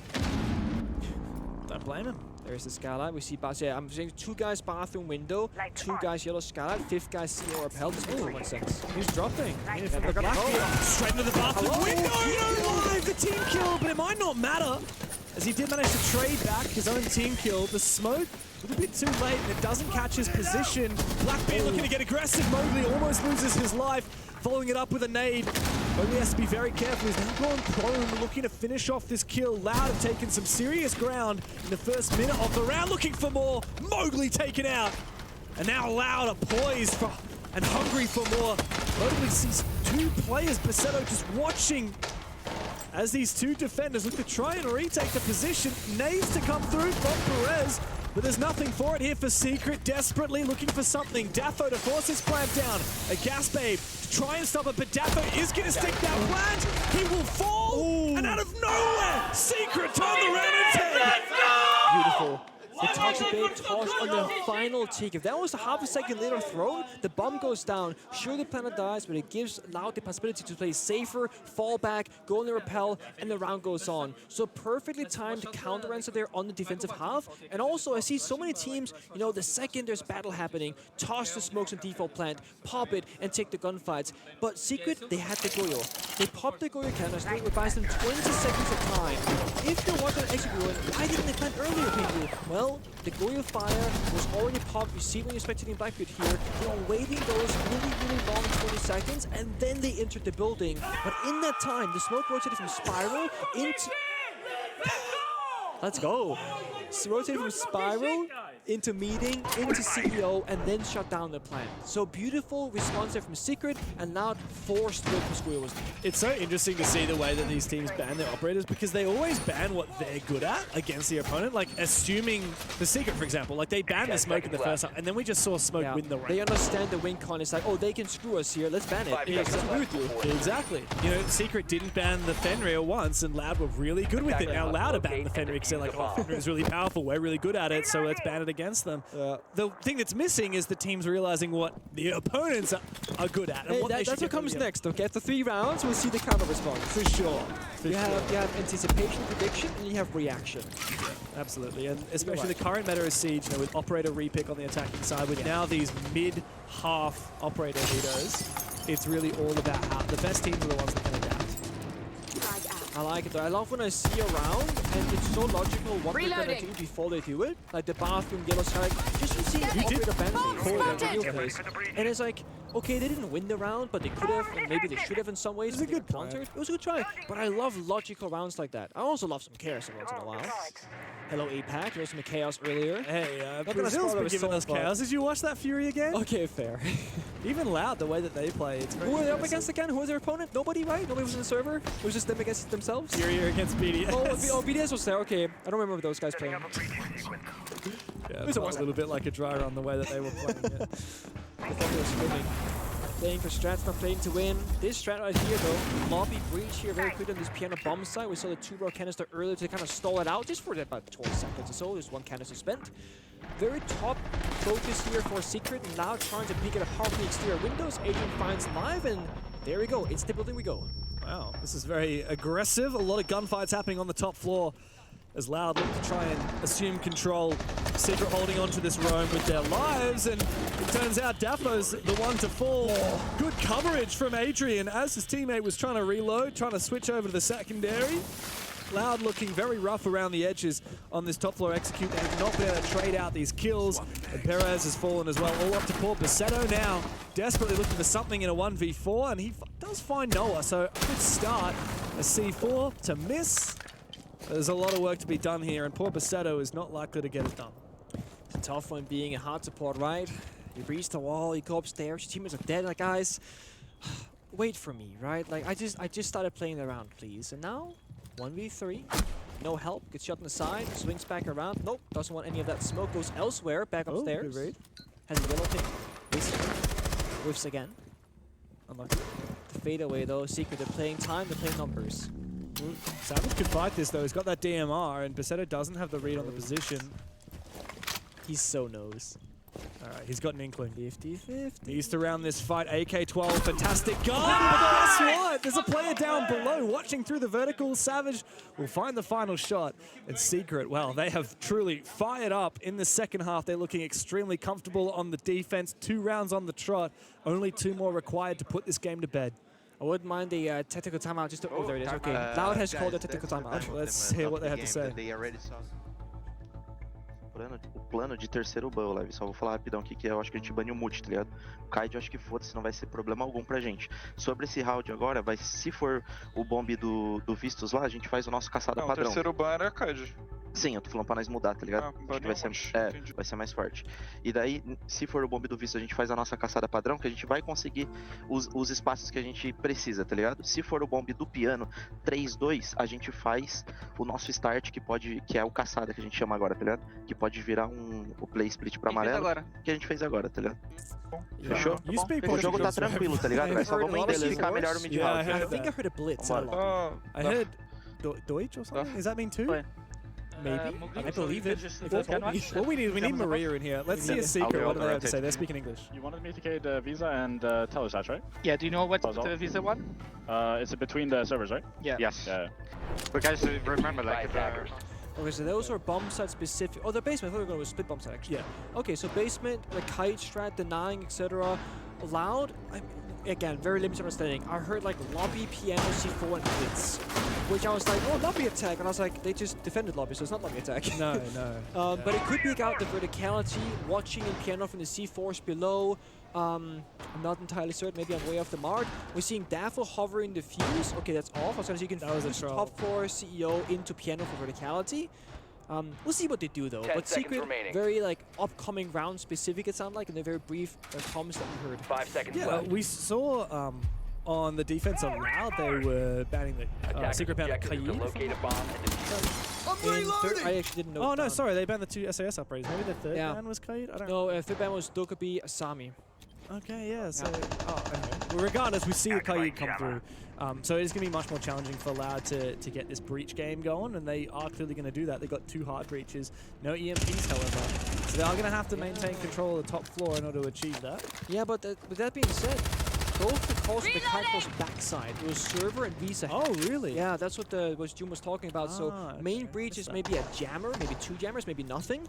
Don't blame him. There's the skylight. We see, yeah, I'm saying 2 guys bathroom window, 2 guys yellow skylight, 5th guy CO repel. This makes one sense. He's dropping. Yeah, straight into the bathroom window. No live, the team kill, but it might not matter, as he did manage to trade back his own team kill. The smoke, a little bit too late, and it doesn't catch his position. Blackbeard looking to get aggressive. Mowgli almost loses his life, following it up with a nade. Mowgli has to be very careful. He's now gone prone, looking to finish off this kill. Loud have taken some serious ground in the first minute of the round, looking for more. Mowgli taken out. And now Loud are poised for and hungry for more. Mowgli sees 2 players, Basetto just watching as these 2 defenders look to try and retake the position. Nades to come through from Perez, but there's nothing for it here for Secret. Desperately looking for something. Daffo to force his plant down. A Gas Babe to try and stop it, but Daffo is going to stick that plant. He will fall, and out of nowhere, Secret turn the round and take. Beautiful. The Toxic Babe toss on the final tick. If that was a half a second later thrown, the bomb goes down. Sure, the planet dies, but it gives Loud the possibility to play safer, fall back, go on the repel, and the round goes on. So perfectly timed counter answer there on the defensive half. And also, I see so many teams, you know, the second there's battle happening, toss the smokes and default plant, pop it, and take the gunfights. But Secret, they had the Goyo. They popped the Goyo canister, it buys them 20 seconds of time. If they wanted to execute it, why didn't they plant earlier, people? Well, the Goyo fire was already popped. You see when you're spectating Blackbeard here, they are waiting those really long 20 seconds, and then they entered the building. But in that time, the smoke rotated from Spiral into... Let's go. Rotated from Spiral into Meeting, into CEO, and then shut down the plant. So beautiful response there from Secret, and now forced with Pasquale was. It's so interesting to see the way that these teams ban their operators, because they always ban what they're good at against the opponent. Like, assuming the Secret, for example, like they banned the smoke in the first half, and then we just saw smoke win the round. They understand the win con. It's like, oh, they can screw us here, let's ban it. Exactly. You know, Secret didn't ban the Fenrir once, and Loud were really good with it. Now Loud are banning the Fenrir because they're like, oh, Fenrir is really powerful, we're really good at it, so let's ban it against them. The thing that's missing is the teams realizing what the opponents are good at. And that's what comes next, okay? After 3 rounds, we'll see the counter response. For sure. You have anticipation, prediction, and you have reaction. Absolutely, and especially the current meta is Siege, you know, with operator repick on the attacking side, with now these mid-half operator vetoes, it's really all about how the best teams are the ones that can adapt. I like it though. I love when I see a round and it's so logical what they're gonna do before they do it. Like the bathroom, yellow sky, just from seeing the operator band in place. And it's like, okay, they didn't win the round, but they could have, and maybe they should have in some ways. It was a good counter. It was a good try. But I love logical rounds like that. I also love some chaos once in a while. Hello, APAC. There was some chaos earlier. Hey, Brazil's been giving us chaos. Did you watch that Fury again? Okay, fair. Even Loud, the way that they play, it's very Who were they up against again? Who was their opponent? Nobody, right? Nobody was in the server? It was just them against themselves? Fury against BDS. Oh, BDS was there. Okay. I don't remember those guys playing. Yeah, it was a little bit like a dry run the way that they were playing it. I thought they were swimming. Playing for strats, not playing to win. This strat right here, though, lobby breach here very quick on this piano bomb side. We saw the 2-row canister earlier to kind of stall it out, just for about 20 seconds or so. There's 1 canister spent. Very top focus here for Secret, and now trying to pick it apart from the exterior windows. Adrian finds live, and there we go. It's the building we go. Wow, this is very aggressive. A lot of gunfights happening on the top floor as Loud look to try and assume control. Secret holding on to this roam with their lives, and it turns out Daffo's the one to fall. Good coverage from Adrian as his teammate was trying to reload, trying to switch over to the secondary. Loud looking very rough around the edges on this top floor execute. They have not been able to trade out these kills, and Perez has fallen as well. All up to poor Basetto now, desperately looking for something in a 1v4, and he does find Noah, so a good start. A C4 to miss. There's a lot of work to be done here, and poor Basetto is not likely to get it done. It's a tough one being a hard support, right? You breach the wall, you go upstairs, your teammates are dead, like, guys, wait for me, right? Like, I just started playing the round, please. And now, 1v3, no help, gets shot on the side, swings back around, nope, doesn't want any of that smoke, goes elsewhere, back upstairs. Good read. Has a yellow ping, whiffs again. Unlucky. The fadeaway though, Secret, they're playing time, they're playing numbers. Savage could fight this though, he's got that DMR, and Basetto doesn't have the read on the position. He's so nose. All right, he's got an inkling. 50-50. Needs to round this fight. AK-12, fantastic gun. But guess what? There's a player down below watching through the vertical. Savage will find the final shot. And Secret, well, they have truly fired up in the second half. They're looking extremely comfortable on the defense. 2 rounds on the trot. Only 2 more required to put this game to bed. I wouldn't mind the technical timeout. Just oh, there it is. Okay, Loud has called a technical timeout. Let's hear what they have to say. O plano de terceiro ban, Lev, só vou falar rapidão aqui que eu acho que a gente baniu o multi, tá ligado? O Kaid eu acho que foda-se, não vai ser problema algum pra gente. Sobre esse round agora, se for o bomb do Vistos lá, a gente faz o nosso caçada padrão. O terceiro ban era Kaid. Sim, eu tô falando pra nós mudar, tá ligado? Acho que vai ser mais forte. E daí, se for o bomb do Vistos, a gente faz a nossa caçada padrão, que a gente vai conseguir os espaços que a gente precisa, tá ligado? Se for o bomb do piano 3-2, a gente faz o nosso start, que é o caçada que a gente chama agora, tá ligado? Que pode virar o play split pra amarelo, que a gente fez agora, tá ligado? Fechou? O jogo tá tranquilo, tá ligado? É só vamos identificar melhor o mid-round. I think I heard a blitz. I heard Deutsch or something? Does that mean 2? Maybe. I believe it. Well, we need Maria in here. Let's see a secret. What do they have to say? They're speaking English. You wanted me to get Visa and Telesat, right? Yeah, do you know what's the Visa one? It's between the servers, right? Yeah. Yes. Yeah. But guys, remember, like, okay, so those are bomb site specific. Oh, the basement. I thought we were going to split bomb site, actually. Yeah. Okay, so basement, the kite strat, denying, etc. Loud. Again, very limited understanding. I heard like lobby, piano, C4, and blitz, which I was like, oh, lobby attack, and I was like, they just defended lobby, so it's not lobby attack. No. But it could be out the verticality, watching in piano from the C4s below. I'm not entirely certain. Maybe I'm way off the mark. We're seeing Daffle hovering the fuse. Okay, that's off. I was gonna say you can fuse top 4 CEO into piano for verticality. We'll see what they do though. But Secret, very like upcoming round specific it sounded like, and they're very brief comments that we heard. 5 seconds left. left. We saw on the defense of Loud they were banning the Secret ban Kaid. I actually didn't know. Oh no, sorry, they banned the 2 SAS operators. Maybe the third ban was Kaid? I don't know. No, third ban was Dokkaebi Asami. Okay, yeah, so well, regardless, we see the Kaid come through. So it's going to be much more challenging for Loud to get this breach game going, and they are clearly going to do that. They've got 2 hard breaches, no EMPs, however. So they are going to have to maintain control of the top floor in order to achieve that. Yeah, but with that being said, both the calls from the kite calls backside. It was server and Visa. Oh, really? Yeah, that's what June was talking about. So main breach is maybe a jammer, maybe 2 jammers, maybe nothing.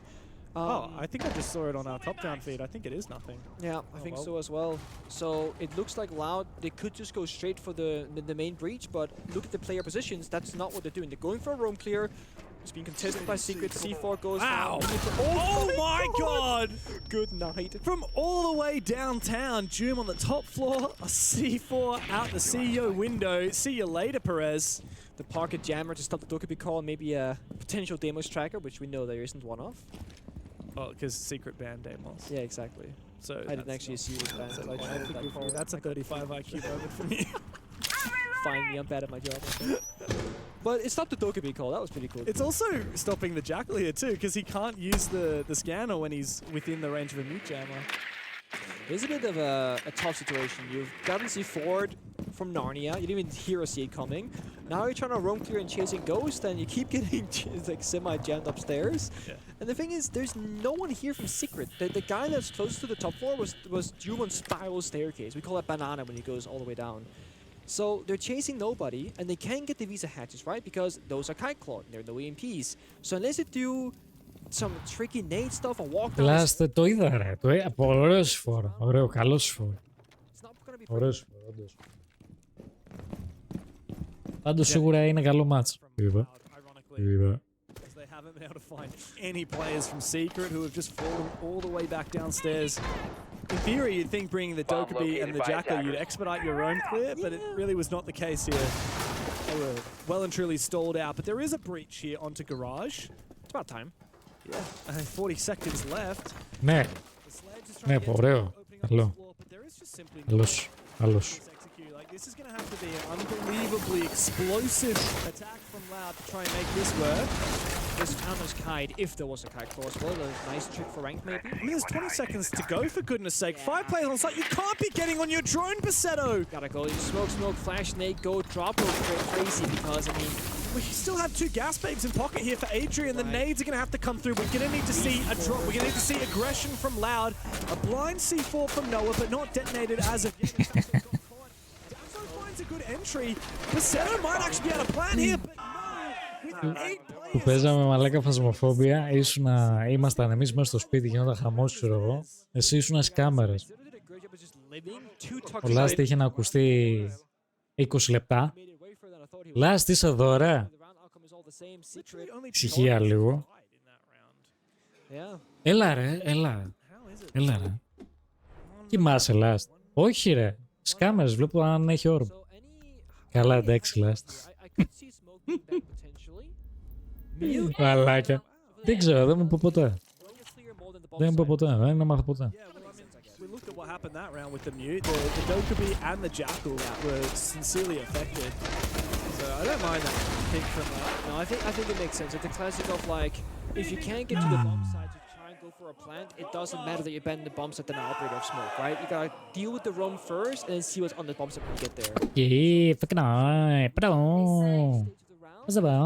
I think I just saw it on our top-down feed. I think it is nothing. Yeah, I think so as well. So it looks like Loud, they could just go straight for the main breach, but look at the player positions. That's not what they're doing. They're going for a roam clear. It's being contested by Secret. C4 goes down. Oh my god! Good night. From all the way downtown, Doom on the top floor, a C4 out the CEO window. See you later, Perez. The pocket jammer to stop the Dokkaebi call, maybe a potential Demos tracker, which we know there isn't one of. Oh, because Secret banned Demos. Yeah, exactly. So I didn't actually see it banned. That's a 35 IQ moment for me. Find me, I'm bad at my job. But it stopped the Dokkaebi call, that was pretty cool. It's also stopping the Jackal here too, because he can't use the scanner when he's within the range of a mute jammer. It's a bit of a tough situation. You've gotten C4'd from Narnia, you didn't even hear or see it coming. Now you're trying to roam clear and chasing Ghost, and you keep getting like semi-jammed upstairs. Yeah. And the thing is, there's no one here from Secret. The guy that's close to the top floor was Jumon's spiral staircase. We call it banana when he goes all the way down. So they're chasing nobody, and they can't get the Visa hatches, right? Because those are Kite Claw, there are no EMPs. So unless they do some tricky nade stuff and walk down... Λάστε, το είδα ρε, ωραίο σφόρο, ωραίο, καλό σφόρο. Ωραίο σφόρο, όντως. Πάντως σίγουρα είναι καλό μάτς. Είδα. They haven't been able to find any players from Secret who have just fallen all the way back downstairs. In theory, you'd think bringing the Dokkaebi and the Jackal, you'd expedite your own clear, but it really was not the case here. They were well and truly stalled out, but there is a breach here onto Garage. It's about time. Yeah, 40 seconds left. Ναι, ναι, ωραίο, καλό. Καλός. This is going to have to be an unbelievably explosive attack from Loud to try and make this work. This Founder's Kite, if there was a Kite Claw as well, a nice trick for rank maybe. I mean, there's 20 seconds to go, for goodness sake. 5 players on site, you can't be getting on your drone, Basetto! Gotta go, you smoke, flash, nade, go, drop, go crazy, because, I mean, we still have two gas babes in pocket here for Adrian. The nades are going to have to come through. We're going to need to see a drop. We're going to need to see aggression from Loud. A blind C4 from Noah, but not detonated as of yet. Dasso finds a good entry. Gasterat might actually be able to plan here, but no. With 8 Που παίζαμε μαλάκα φασμοφόβια, ήμασταν εμείς μέσα στο σπίτι, γινόταν χαμός, ξέρω εγώ. Εσύ ήσουν στις κάμερες. Ο Last είχε να ακουστεί 20 λεπτά. Last, είσαι εδώ, ρε. Ησυχία λίγο. Έλα, ρε, έλα. Έλα, ρε. Κοιμάσαι, Last. Όχι, ρε. Στις κάμερες βλέπω αν έχει όρμο. Καλά, εντάξει, Last. Μαλάκια. Δεν ξέρω, δεν μου πω ποτέ. Δεν μου πω ποτέ, δεν έμαθα ποτέ. Looked at what happened that round with the mute. The Dokkaebi and the Jackal were sincerely affected. So I don't mind that pick from that. No, I think it makes sense. It's a classic of like, if you can't get to the bomb side to try and go for a plant, it doesn't matter that you abandon the bomb site and an operator of smoke, right? You gotta deal with the roam first and then see what's on the bomb site when you get there. Yeah, fucking alright, bro. What's up, bro?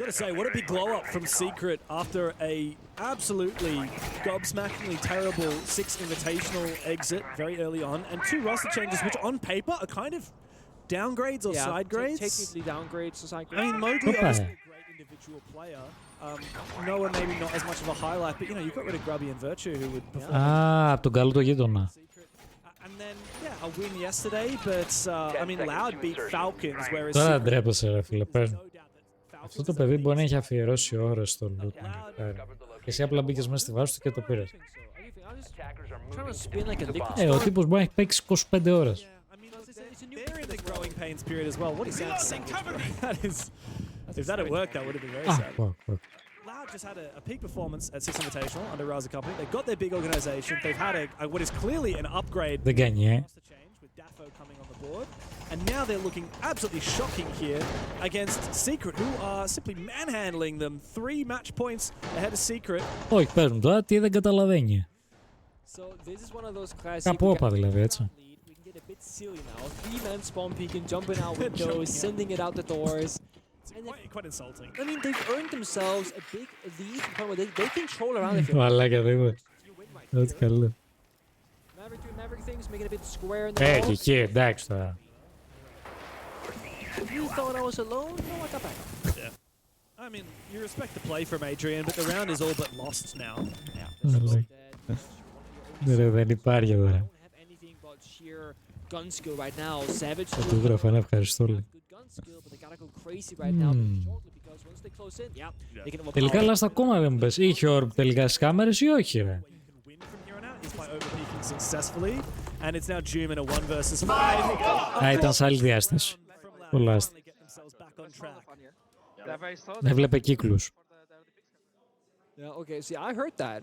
Gotta say, what a big glow up from Secret after a absolutely gobsmackingly terrible 6 invitational exit very early on, and 2 roster changes which on paper are kind of downgrades or side grades. Technically downgrades or side grades. I mean, Mowgli obviously a great individual player. Noah maybe not as much of a highlight, but you know, you've got rid of Grubby and Virtue who would perform. Από τον καλό το γείτονα. And then, yeah, a win yesterday, but I mean, Loud beat Falcons, whereas Τώρα ντρέπεσαι, ρε φίλε, παίρνω. Αυτό το παιδί μπορεί να έχει αφιερώσει ώρες στο loot. Και εσύ απλά μπήκες μέσα στη βάση του και το πήρες. Ο τύπος μπορεί να έχει παίξει 25 ώρες. They're in the growing pains period as well. What is that? That is, if that had worked, that would have been very sad. Loud just had a peak performance at 6 Invitational under Raza Company. They've got their big organization. They've had what is clearly an upgrade. Δεν κάνει, With Daffo coming on the board. And now they're looking absolutely shocking here against Secret, who are simply manhandling them. 3 match points ahead of Secret. Όχι, παίζουν τώρα, τι δεν καταλαβαίνει. So this is one of those classic. Κάπου όπα δηλαδή, έτσι. We can get a bit silly now. 3-man spawn peeking, jumping out windows, sending it out the doors. Quite insulting. I mean, they've earned themselves a big lead. They can troll around if you want. Μαλάκα, δεν είναι. Ό,τι καλό. Maverick doing Maverick things, making a bit square in the Και εκεί, εντάξει τώρα. You thought I was alone? No, I got back. Yeah. I mean, you respect the play from Adrian, but the round is all but lost now. Δεν υπάρχει τώρα. Gun skill right now. Savage. Θα του γράφω ένα ευχαριστώ. Τελικά Last ακόμα δεν μου πες. Είχε όρμ τελικά στις κάμερες ή όχι, ρε. Α, ήταν σε άλλη διάσταση. Ο Last. Έβλεπε κύκλους. Yeah, okay, see, I heard that.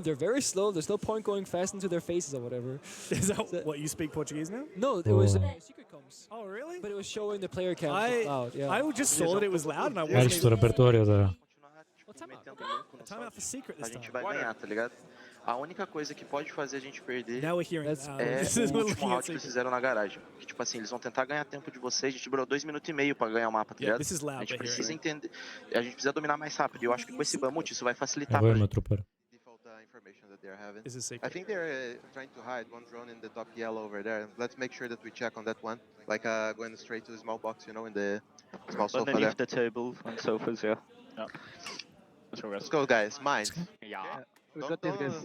They're very slow. There's no point going fast into their faces or whatever. Is that what, you speak Portuguese now? No, it was Secret Comms. Oh, really? But it was showing the player count loud, yeah. I just saw that it was loud and I wasn't Άρχισε το ρεπερτόριο τώρα. Time out for Secret this time. A gente vai ganhar, tá ligado? A única coisa que pode fazer a gente perder é o último round que eles fizeram na garagem. Que, tipo assim, eles vão tentar ganhar tempo de vocês. A gente demorou 2 minutos e meio pra ganhar o mapa, tá ligado? A gente precisa entender. A gente precisa dominar mais rápido. E eu acho que com esse Bamut isso vai facilitar pra gente. I think they're trying to hide one drone in the top yellow over there. Let's make sure that we check on that one. Like going straight to the small box, you know, in the small sofa there. Underneath the table and sofas, yeah. Let's go, guys. Mine. Yeah.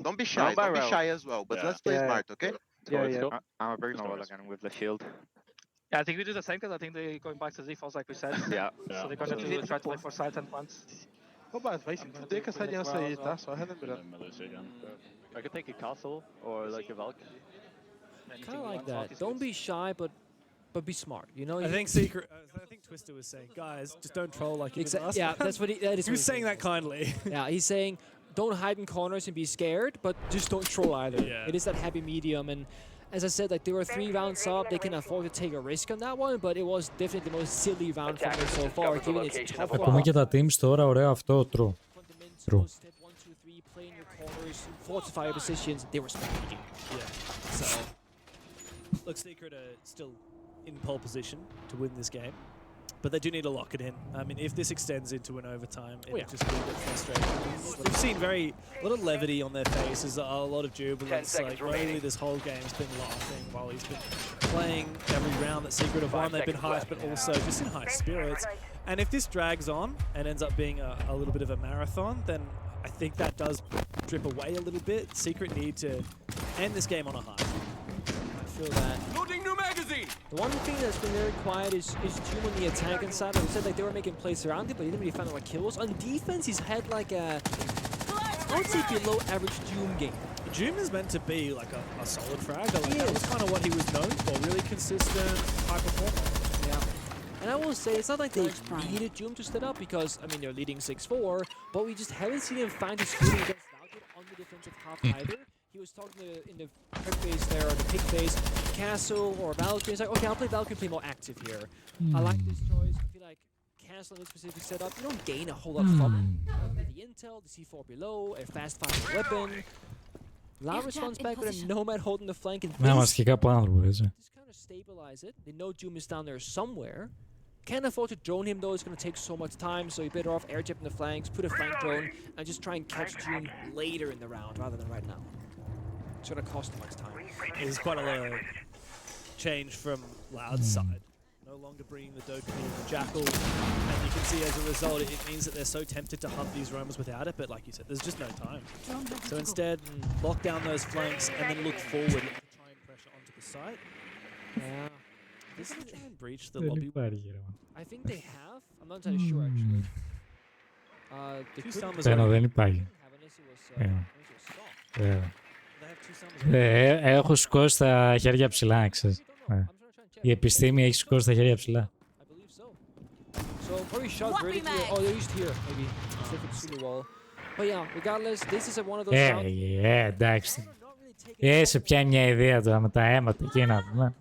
Don't be shy. Don't be shy as well. But let's play smart, okay? I'm a very small again with the shield. Yeah, I think we do the same because I think they're going back to defaults like we said. Yeah. So they're going to try to play for sides and plants. Ô, Bas, vai se fuder com essa aliança aí, tá? Só relembrando. I could take a castle or like a Valk. Kind of like that. Don't be shy, but be smart. You know. I think Twister was saying, guys, just don't troll like you did last Yeah, that's what that is. He was saying that kindly. Yeah, he's saying, don't hide in corners and be scared, but just don't troll either. Yeah. It is that happy medium, and as I said, like they were 3 rounds up, they can afford to take a risk on that one, but it was definitely the most silly round from them so far, given its tough round. Ακόμα και τα teams τώρα, ωραίο αυτό, true. True. 1, 2, 3, playing your corners, fortify your positions. They were speaking. Yeah. So, look, Secret are still in pole position to win this game. but they do need to lock it in. I mean, if this extends into an overtime, it'll just be a bit frustrating. We've seen a lot of levity on their faces, a lot of jubilance. Like, really, this whole game's been laughing while he's been playing every round that Secret have won. They've been hyped, but also just in high spirits. And if this drags on and ends up being a little bit of a marathon, then I think that does drip away a little bit. Secret need to end this game on a high. I feel that. Loading new magazine! The one thing that's been very quiet is Doom on the attacking side. Like we said, like they were making plays around it, but he didn't really find like kills. On defense, he's had like a, I would say below average Doom game. Doom is meant to be like a solid fragger. Like that was kind of what he was known for. Really consistent, high performance. Yeah. And I will say, it's not like they needed Doom to step up because, I mean, they're leading 6-4, but we just haven't seen him find his footing against Valkyrie on the defensive half either. He was talking in the prep phase there, or the pick phase, Castle or Valkyrie. He's like, okay, I'll play Valkyrie, play more active here. I like this choice. I feel like Castle in this specific setup, you don't gain a whole lot from it. The intel, the C4 below, a fast-firing weapon. Loud response back with a Nomad holding the flank. And μας και κάπου άνθρωπο, έτσι. Just kind of stabilize it. They know Doom is down there somewhere. Can't afford to drone him though, it's going to take so much time, so you're better off air tipping the flanks, put a flank drone, and just try and catch Doom later in the round rather than right now. It's going to cost too much time. There's quite a lot of change from Loud's side. No longer bringing the Dokkan and the Jackal, and you can see as a result it means that they're so tempted to hunt these roamers without it, but like you said, there's just no time. So instead, lock down those flanks and then look forward to try and pressure onto the site. Yeah. This is try and breach the lobby. I think they have. I'm not entirely sure actually. Δεν υπάρχει. Έχω σηκώσει τα χέρια ψηλά, ξέρεις. Η επιστήμη έχει σηκώσει τα χέρια ψηλά. So probably shot vertically. Oh, they're used here, maybe. Specific to the wall. But yeah, regardless, this is one of those rounds. Εντάξει. Σε πιάνει μια ιδέα τώρα με τα αίματα εκεί να πούμε.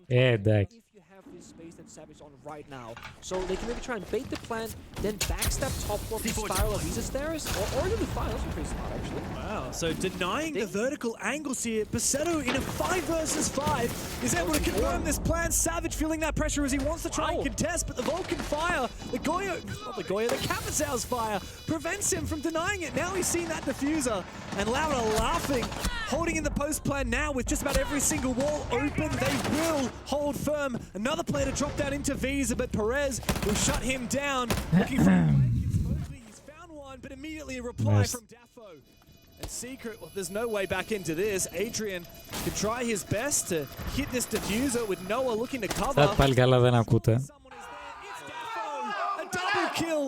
Εντάξει. Savage on right now. So they can maybe try and bait the plant, then backstab top floor for spiral of Visa stairs, or into the fire. That's pretty smart, actually. Wow, so denying the vertical angles here, Basetto in a 5 versus 5 is able to confirm this plan. Savage feeling that pressure as he wants to try and contest, but the Vulcan fire, the Kapazau's fire prevents him from denying it. Now he's seen that diffuser, and Lauda laughing, holding in the post plan now with just about every single wall open. They will hold firm. Another player to drop down into Visa, but Perez will shut him down. Looking for a flank. He's found one, but immediately a reply from Dafo. And Secret, well, there's no way back into this. Adrian can try his best to hit this diffuser with Noah looking to cover. Πάλι καλά δεν ακούτε. A double kill.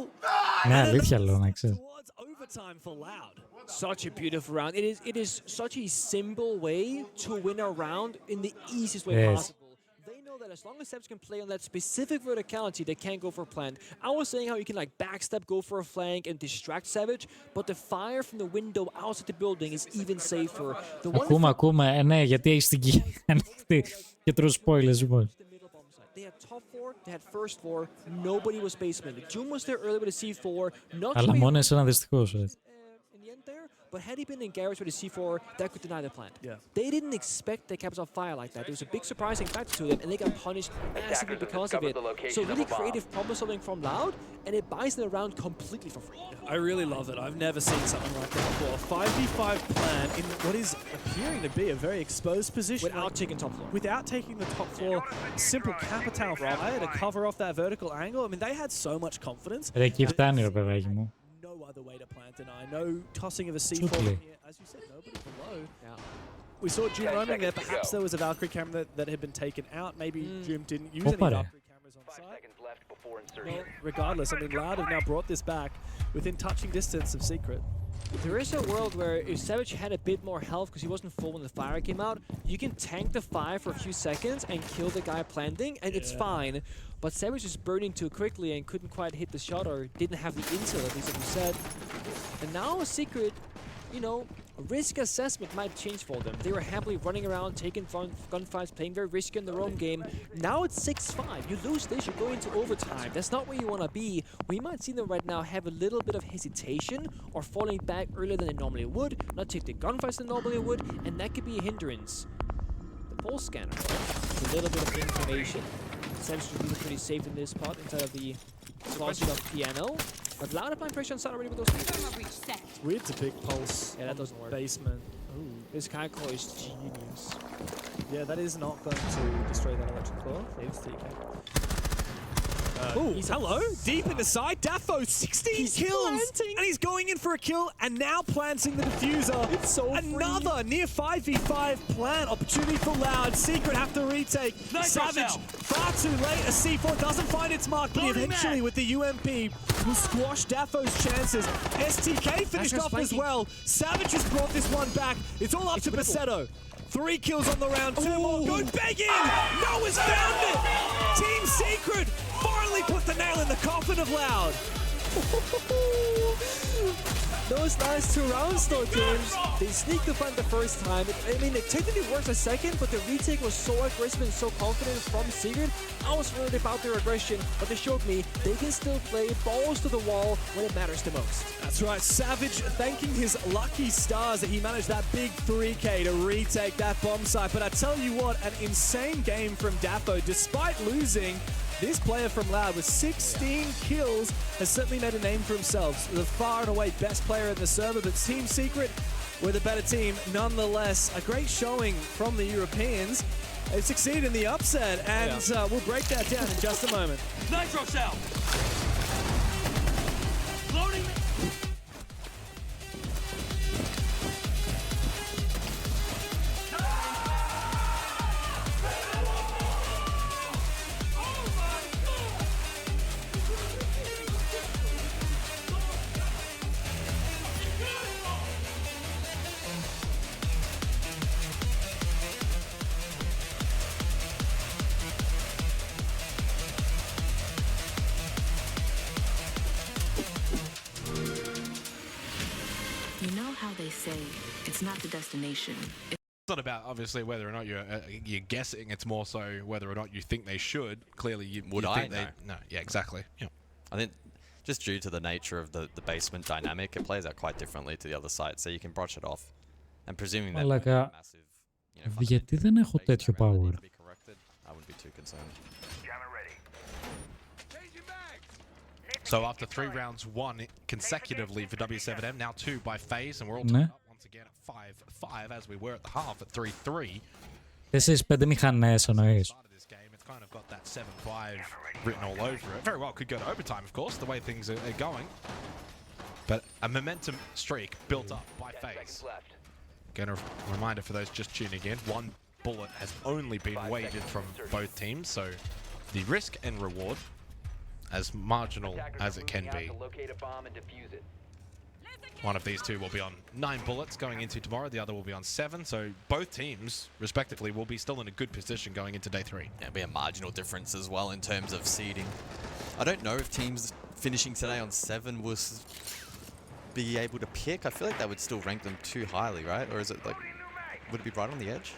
Ναι, αλήθεια λέω να ξέρεις. Overtime for Loud. Such a beautiful round. It is such a simple way to win a round in the easiest way possible. They know that as long as Sebs can play on that specific verticality, they can't go for a plant. I was saying how you can like backstep, go for a flank, and distract Savage, but the fire from the window outside the building is even safer. Ακούμε, ναι, γιατί έχεις την κοιλιά ανοιχτή και τρως spoilers, λοιπόν. They had top floor, they had first floor, nobody was basement. Doom was there early with a C4, not Αλλά μόνο εσένα δυστυχώς, but had he been in garage with a C4, that could deny the plant. Yeah. They didn't expect the caps on fire like that. There was a big surprising factor to them, and they got punished massively because of it. So really creative problem solving from Loud, and it buys them around completely for free. I really love it. I've never seen something like that before. A 5v5 plan in what is appearing to be a very exposed position. Without taking top floor. Without taking the top floor. Simple Capital fire to cover off that vertical angle. I mean, they had so much confidence. Εκεί φτάνει, ρε παιδάκι μου. No other way to plant deny. No tossing of a C4 from here. As you said, nobody below. Yeah. We saw Doom roaming there. Perhaps there was a Valkyrie camera that had been taken out. Maybe Doom didn't use any Valkyrie cameras on site. Well, regardless, I mean, Loud have now brought this back within touching distance of Secret. There is a world where if Savage had a bit more health because he wasn't full when the fire came out, you can tank the fire for a few seconds and kill the guy planting, and it's fine. But Savage was burning too quickly and couldn't quite hit the shot, or didn't have the intel, at least as you said. And now Secret, you know, risk assessment might change for them. They were happily running around, taking gunfights, playing very risky in their own game. Now it's 6-5. You lose this, you go into overtime. That's not where you want to be. We might see them right now have a little bit of hesitation or falling back earlier than they normally would, not take the gunfights they normally would, and that could be a hindrance. The pulse scanner, a little bit of information. Savage should be pretty safe in this spot inside of the closet of Piano. But Loud applying pressure inside already with those features. It's weird to pick Pulse. Yeah, that doesn't work. Basement. Ooh, this Kaiko is genius. Yeah, that is not going to destroy that electric claw. Saves TK. Ooh, hello! Deep in the side, Daffo, 16 kills! And he's going in for a kill, and now planting the diffuser. It's so Another near 5v5 plant. Opportunity for Loud. Secret have to retake. Savage, far too late. A C4 doesn't find its mark, but eventually with the UMP will squash Daffo's chances. STK finished off as well. Savage has brought this one back. It's all up to Basetto. 3 kills on the round, 2 more. Go begging! Noah's found it! Team Secret finally put the nail in the coffin of Loud. Those last 2 rounds though, teams, they sneaked the front the first time. I mean, it technically worked a second, but the retake was so aggressive and so confident from Secret. I was worried about their aggression, but they showed me they can still play balls to the wall when it matters the most. That's right, Savage thanking his lucky stars that he managed that big 3K to retake that bomb site. But I tell you what, an insane game from Daffo. Despite losing, this player from Loud with 16 kills has certainly made a name for himself. The far and away best player in the server, but Team Secret were the better team nonetheless. A great showing from the Europeans. They succeeded in the upset, and we'll break that down in just a moment. Nitro cell! Loading! You know how they say it's not the destination. It's not about obviously whether or not you're guessing. It's more so whether or not you think they should. Clearly, you think they. No, yeah, exactly. Yeah. I think just due to the nature of the basement dynamic, it plays out quite differently to the other side. So you can brush it off, and presuming that massive, γιατί δεν έχω τέτοιο power. I wouldn't be too concerned. So after 3 rounds, 1 consecutively for W7M, now 2 by FaZe, and we're all tied up once again at 5-5 as we were at the half at 3-3. 4-5 μηχανές εννοείς. It's kind of got that 7-5 written all over it. Very well could go to overtime, of course, the way things are going. But a momentum streak built up by FaZe. Again, a reminder for those just tuning in, 1 bullet has only been waged from both teams, so the risk and reward as marginal as it can be. One of these 2 will be on 9 bullets going into tomorrow, the other will be on 7, so both teams, respectively, will be still in a good position going into day 3. Yeah, it'll be a marginal difference as well in terms of seeding. I don't know if teams finishing today on 7 will be able to pick. I feel like that would still rank them too highly, right? Or is it like, would it be right on the edge?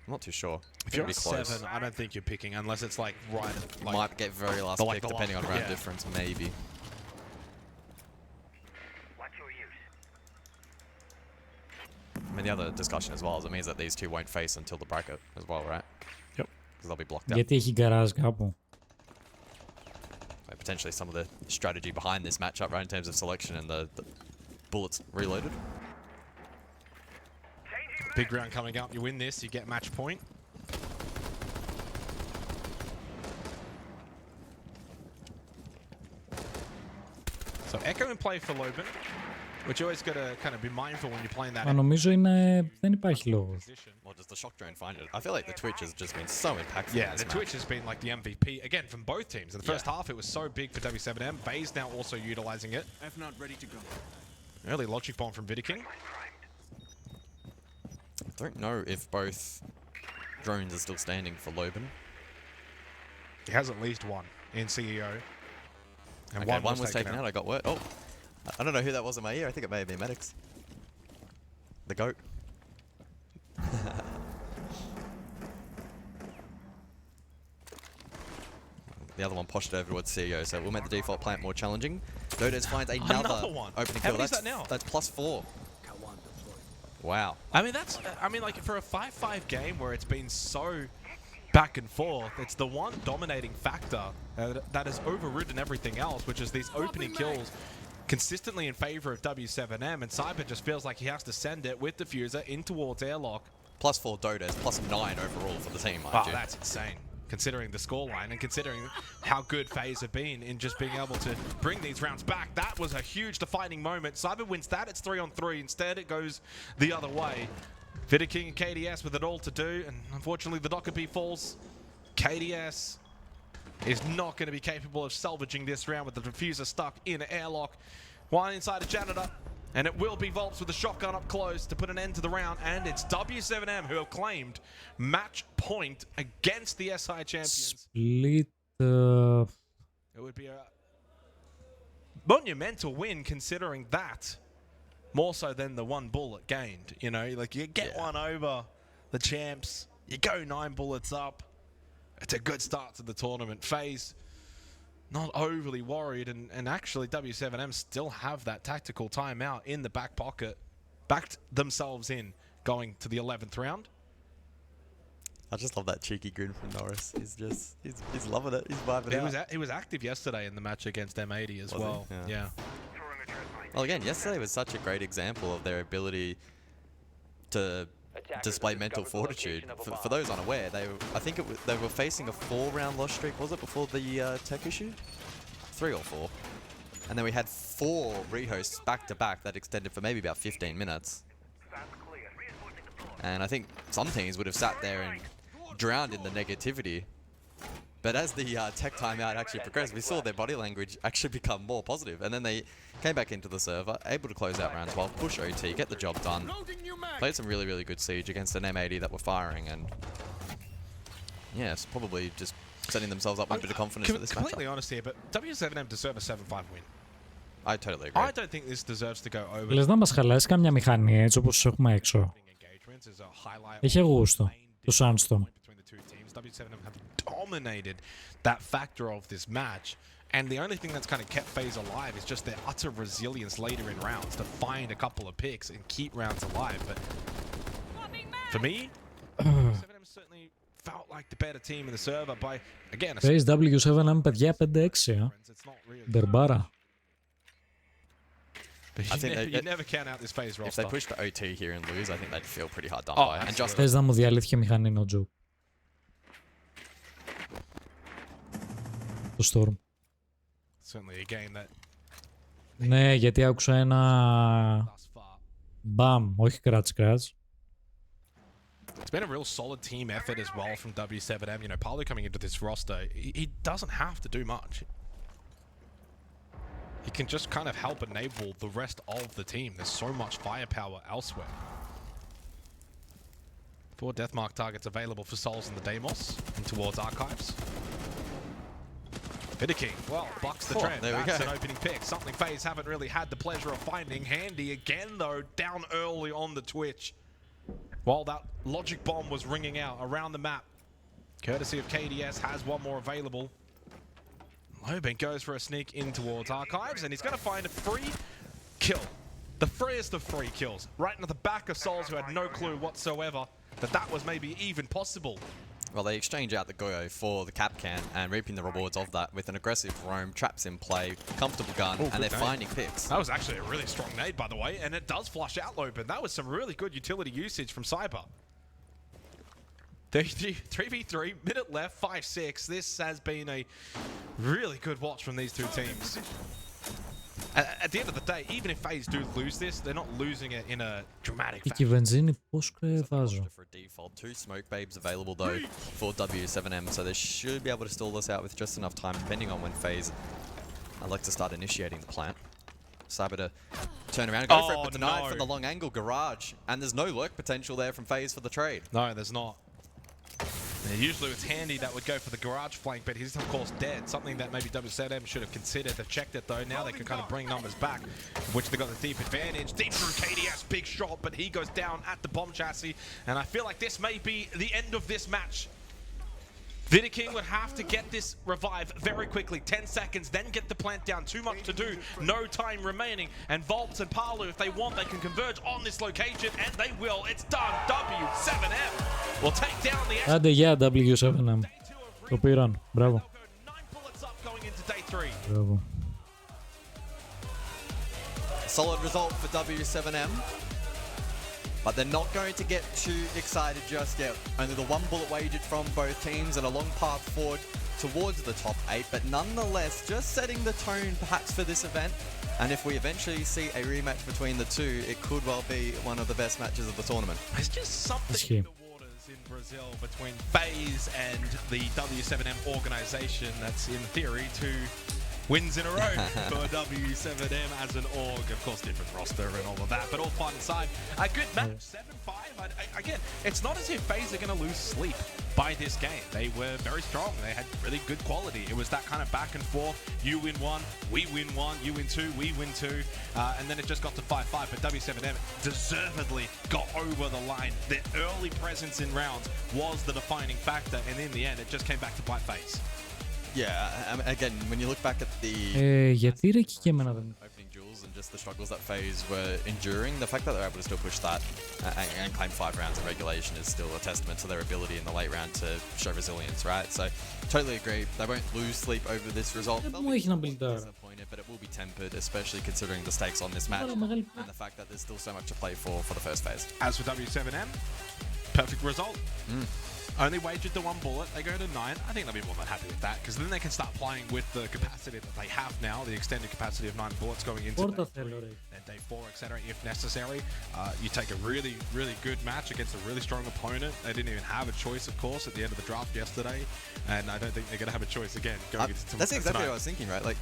I'm not too sure. If you're at 7, I don't think you're picking unless it's like right. Like, might get very last pick depending on round difference, maybe. I mean, the other discussion as well is it means that these 2 won't face until the bracket as well, right? Yep. Because they'll be blocked out. Γιατί έχει γκαράζ κάπου. Potentially some of the strategy behind this matchup, right, in terms of selection and the bullets reloaded. Big round coming up. You win this, you get match point. So Echo in play for Loban, which you always got to kind of be mindful when you're playing that. Μα νομίζω δεν υπάρχει λόγος. Well, does the shock drone find it? I feel like the Twitch has just been so impactful. Yeah, the Twitch has been like the MVP again from both teams. In the first half, it was so big for W7M. FaZe now also utilizing it. F not ready to go. Early logic bomb from Vidiking. I don't know if both drones are still standing for Loban. He has at least 1 in CEO. And okay, one was taken out. I got word. Oh, I don't know who that was in my ear. I think it may have been Medics. The GOAT. The other one poshed over towards CEO, so we'll make the default plant more challenging. Dodos finds another one. Opening How kill. many is that now? That's +4. Wow. I mean, that's. I mean, like for a 5-5 game where it's been so back and forth. It's the one dominating factor that has overridden everything else, which is these opening kills consistently in favor of W7M, and Cyber just feels like he has to send it with Diffuser in towards airlock. +4 Dodes, +9 overall for the team, mind Wow, you. that's insane, considering the scoreline and considering how good FaZe have been in just being able to bring these rounds back. That was a huge defining moment. Cyber wins that, it's 3-on-3. Instead, it goes the other way. King and KDS with it all to do, and unfortunately the Dockerby falls. KDS is not going to be capable of salvaging this round with the Diffuser stuck in an airlock. One inside a Janitor, and it will be Volps with a shotgun up close to put an end to the round, and it's W7M who have claimed match point against the SI champions. Split. It would be a monumental win considering that. More so than the one bullet gained, you know, like you get one over the champs, you go 9 bullets up. It's a good start to the tournament. FaZe not overly worried, and actually W7M still have that tactical timeout in the back pocket, backed themselves in going to the 11th round. I just love that cheeky grin from Norris. He's loving it. He's vibing out. He was active yesterday in the match against M80 as well. Yeah. Well, again, yesterday was such a great example of their ability to display mental fortitude. For those unaware, I think they were facing a 4-round loss streak, was it, before the tech issue? 3 or 4. And then we had 4 rehosts back-to-back that extended for maybe about 15 minutes. And I think some teams would have sat there and drowned in the negativity. But as the tech timeout actually progressed, we saw their body language actually become more positive. And then they came back into the server, able to close out round 12, push OT, get the job done. Played some really, really good siege against an M80 that were firing. And yeah, it's probably just setting themselves up with a bit of confidence for this match. Completely honest here, but W7M deserve a 7-5 win. I totally agree. I don't think this deserves to go over. Λες να μας χαλάσει καμιά μηχανή έτσι όπως έχουμε έξω. Έχει γούστο. Το Sunstorm. W7M have dominated that factor of this match, and the only thing that's kind of kept FaZe alive is just their utter resilience later in rounds to find a couple of picks and keep rounds alive. But for me, W7M certainly felt like the better team in the server by, again, FaZe W7M, παιδιά 5-6. Μπερμπάρα. You never count out this FaZe roster. If they push to OT here and lose, I think they'd feel pretty hard done by. And just Θες να μου διαλύθηκε μηχανή, no joke. Το Storm. Certainly a game that... Ναι, γιατί άκουσα ένα... Μπαμ, όχι scratch. It's been a real solid team effort as well from W7M. You know, Paolo coming into this roster, he doesn't have to do much. He can just kind of help enable the rest of the team. There's so much firepower elsewhere. 4 Deathmark targets available for Souls in the Deimos and towards Archives. King, well, bucks the trend. There we That's go. an opening pick. Something FaZe haven't really had the pleasure of finding. Handy again, though, down early on the Twitch. While that logic bomb was ringing out around the map. Courtesy of KDS has one more available. Lobin goes for a sneak in towards Archives, and he's going to find a free kill. The freest of free kills. Right into the back of Souls, who had no clue whatsoever that was maybe even possible. Well, they exchange out the Goyo for the cap can and reaping the rewards of that with an aggressive roam, traps in play, comfortable gun, and they're finding picks. That was actually a really strong nade, by the way, and it does flush out Lobin. That was some really good utility usage from Cyber. 3v3, minute left, 5-6. This has been a really good watch from these two teams. At the end of the day, even if FaZe do lose this, they're not losing it in a dramatic fashion. Και βενζίνη πώς κρεβάζω. For default, 2 smoke babes available though for W7M, so they should be able to stall this out with just enough time, depending on when FaZe I'd like to start initiating the plant. Cyber to turn around and go for it, but denied from the long angle garage, and there's no lurk potential there from FaZe for the trade. No, there's not. And usually it's Handy that would go for the garage flank, but he's of course dead. Something that maybe W7M should have considered. They've checked it though. Now they can kind of bring numbers back, which they got the deep advantage. Deep through KDS, big shot, but he goes down at the bomb chassis. And I feel like this may be the end of this match. Vidiking would have to get this revive very quickly. 10 seconds, then get the plant down. Too much to do. No time remaining. And Volps and Palu, if they want, they can converge on this location, and they will. It's done. W7M will take down the... Άντε για W7M. Το πήραν. Μπράβο. Μπράβο. Solid result for W7M. But they're not going to get too excited just yet. Only the one bullet wagered from both teams and a long path forward towards the top 8. But nonetheless, just setting the tone perhaps for this event. And if we eventually see a rematch between the two, it could well be one of the best matches of the tournament. There's just something in the waters in Brazil between FaZe and the W7M organization that's in theory two wins in a row for W7M as an org. Of course, different roster and all of that, but all fun aside. A good match, 7-5. Again, it's not as if FaZe are going to lose sleep by this game. They were very strong. They had really good quality. It was that kind of back and forth. You win one, we win one, you win two, we win two. And then it just got to 5-5, but W7M deservedly got over the line. Their early presence in rounds was the defining factor, and in the end, it just came back to bite FaZe. Yeah, again, when you look back at the γιατί ρε και εμένα δεν... opening duels and just the struggles that FaZe were enduring, the fact that they're able to still push that and claim 5 rounds in regulation is still a testament to their ability in the late round to show resilience, right? So, totally agree. They won't lose sleep over this result. They'll be disappointed, but it will be tempered, especially considering the stakes on this match and the fact that there's still so much to play for the first phase. As for W7M, perfect result. Only wagered the one bullet, they go to 9. I think they'll be more than happy with that, because then they can start playing with the capacity that they have now, the extended capacity of 9 bullets going into day 4, etc. if necessary. You take a really, really good match against a really strong opponent. They didn't even have a choice, of course, at the end of the draft yesterday, and I don't think they're going to have a choice again going into tonight. That's exactly what I was thinking, right? Like,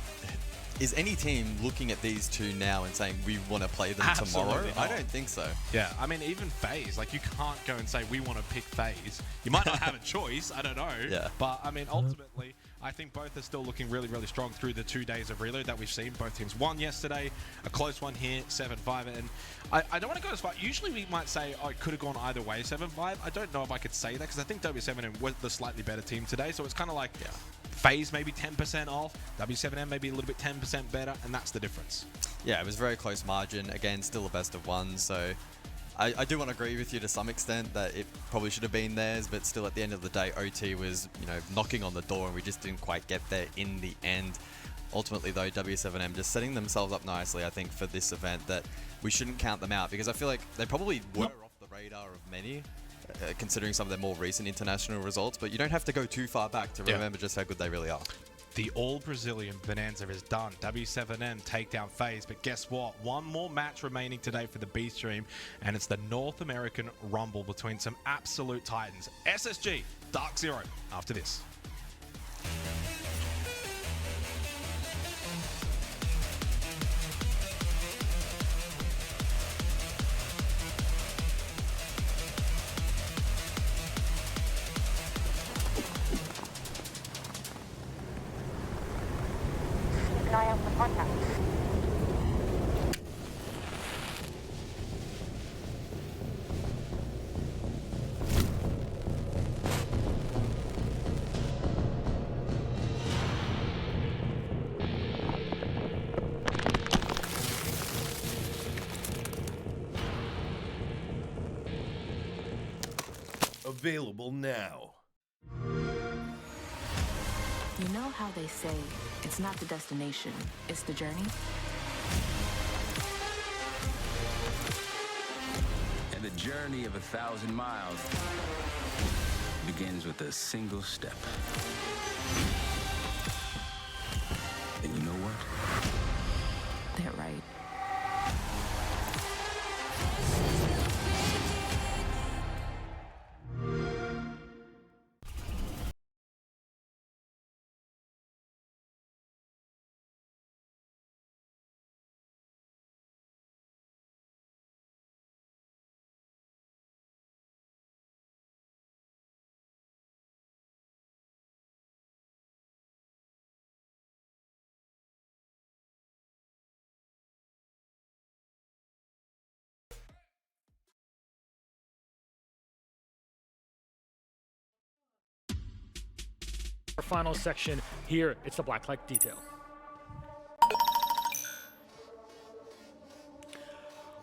is any team looking at these two now and saying we want to play them tomorrow? I don't think so. Yeah, I mean, even FaZe, like, you can't go and say we want to pick FaZe. You might not have a choice, I don't know. Yeah. But I mean, ultimately, I think both are still looking really, really strong through the 2 days of reload that we've seen. Both teams won yesterday, a close one here, 7-5. And I don't want to go as far. Usually we might say, oh, it could have gone either way, 7-5. I don't know if I could say that, because I think W7M was the slightly better team today. So it's kind of like, FaZe maybe 10% off, W7M maybe a little bit 10% better, and that's the difference. Yeah, it was very close margin. Again, still a best of one, so I do want to agree with you to some extent that it probably should have been theirs, but still at the end of the day, OT was, you know, knocking on the door and we just didn't quite get there in the end. Ultimately though, W7M just setting themselves up nicely, I think, for this event, that we shouldn't count them out, because I feel like they probably were off the radar of many, considering some of their more recent international results, but you don't have to go too far back to remember just how good they really are. The all-Brazilian bonanza is done. W7M take down FaZe, but guess what? One more match remaining today for the B stream, and it's the North American Rumble between some absolute titans. SSG, Dark Zero, after this. Keep an eye out for contact. Available now. You know how they say it's not the destination, it's the journey? And the journey of 1,000 miles begins with a single step. And you know what? They're right. Our final section here, it's the black light detail.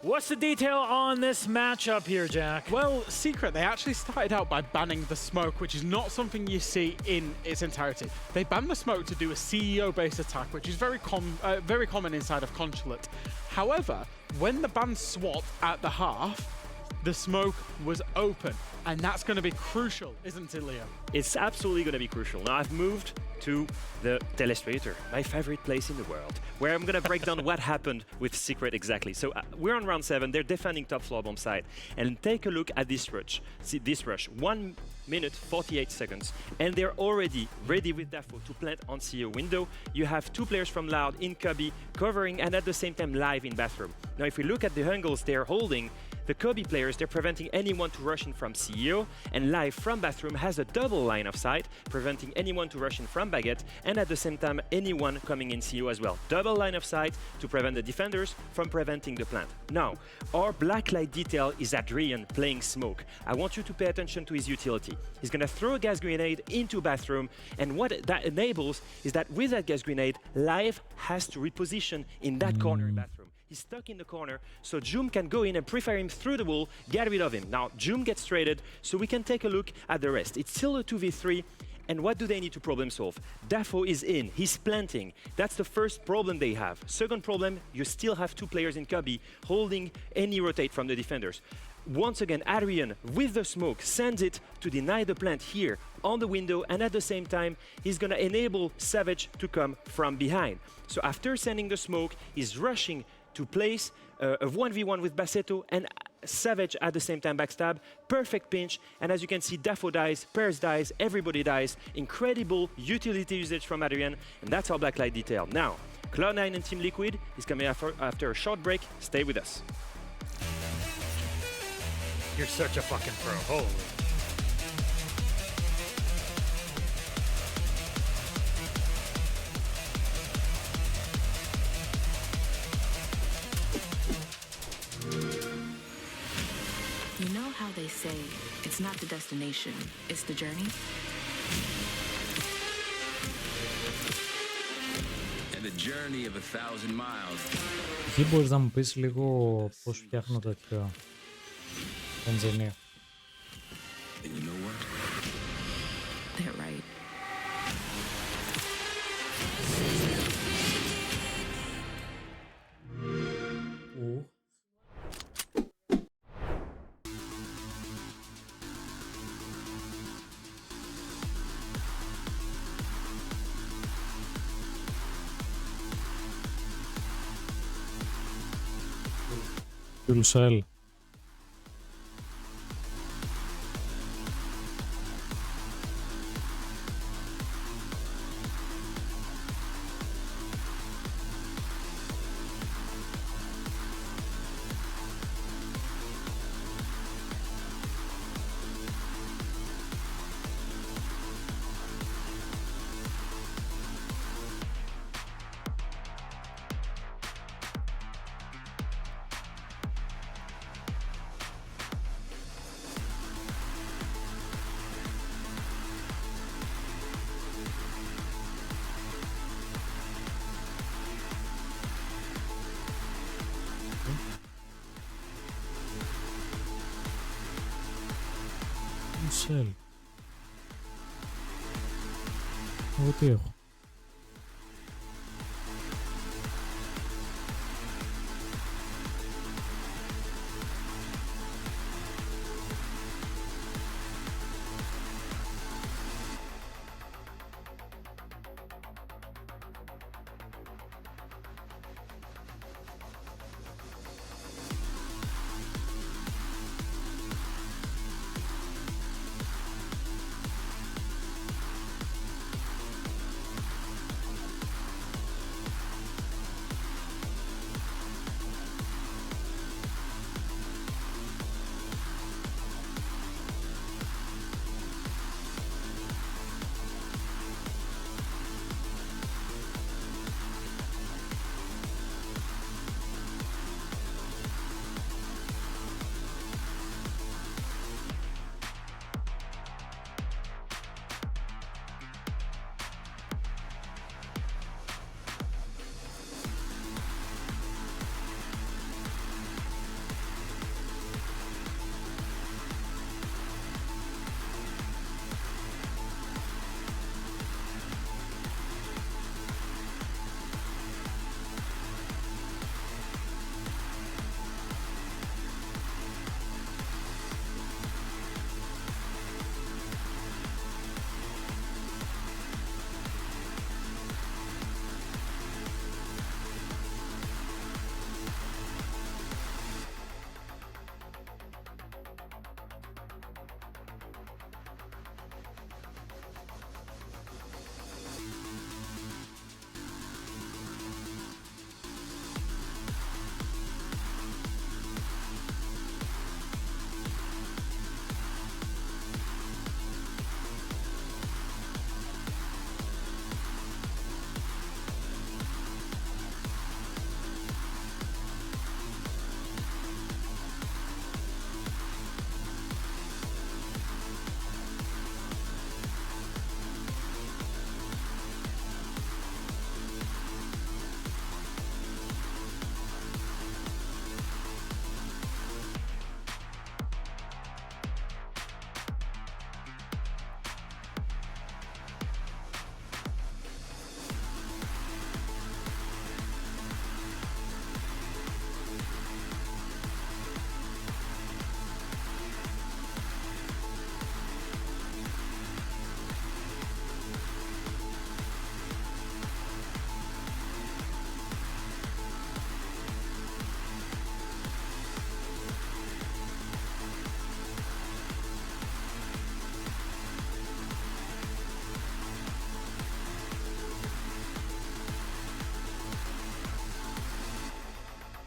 What's the detail on this matchup here, Jack? Well, Secret, they actually started out by banning the smoke, which is not something you see in its entirety. They banned the smoke to do a CEO-based attack, which is very common inside of Consulate. However, when the ban swapped at the half, the smoke was open, and that's going to be crucial, isn't it, Leo? It's absolutely going to be crucial. Now, I've moved to the Telestrator, my favorite place in the world, where I'm going to break down what happened with Secret exactly. So we're on round 7. They're defending top floor bomb site. And take a look at this rush. See this rush, 1 minute 48 seconds, and they're already ready with Dafo to plant on CEO window. You have 2 players from Loud in Cubby covering, and at the same time live in bathroom. Now, if we look at the angles they're holding, the Cubby players, they're preventing anyone to rush in from CEO, and live from bathroom has a double line of sight, preventing anyone to rush in from Baguette, and at the same time anyone coming in CEO as well. Double line of sight to prevent the defenders from preventing the plant. Now, our black light detail is Adrian playing smoke. I want you to pay attention to his utility. He's gonna throw a gas grenade into bathroom, and what that enables is that with that gas grenade, live has to reposition in that corner in bathroom. He's stuck in the corner, so Joom can go in and pre-fire him through the wall, get rid of him. Now, Joom gets traded, so we can take a look at the rest. It's still a 2v3, and what do they need to problem solve? Dafo is in, he's planting. That's the first problem they have. Second problem, you still have 2 players in Cubby holding any rotate from the defenders. Once again, Adrian, with the smoke, sends it to deny the plant here on the window, and at the same time, he's gonna enable Savage to come from behind. So after sending the smoke, he's rushing to place a 1v1 with Bassetto and Savage at the same time backstab. Perfect pinch, and as you can see, Dafo dies, Pears dies, everybody dies. Incredible utility usage from Adrian, and that's our blacklight detail. Now, Cloud9 and Team Liquid is coming after a short break. Stay with us. You're such a fucking pro, holy. You know how they say it's not the destination, it's the journey? And the journey of 1,000 miles. Εκεί μπορείς να μου πεις λίγο πώς φτιάχνω τέτοιο engineer. And you know what? They're right. Fuel cell. Cell. Εγώ τι έχω?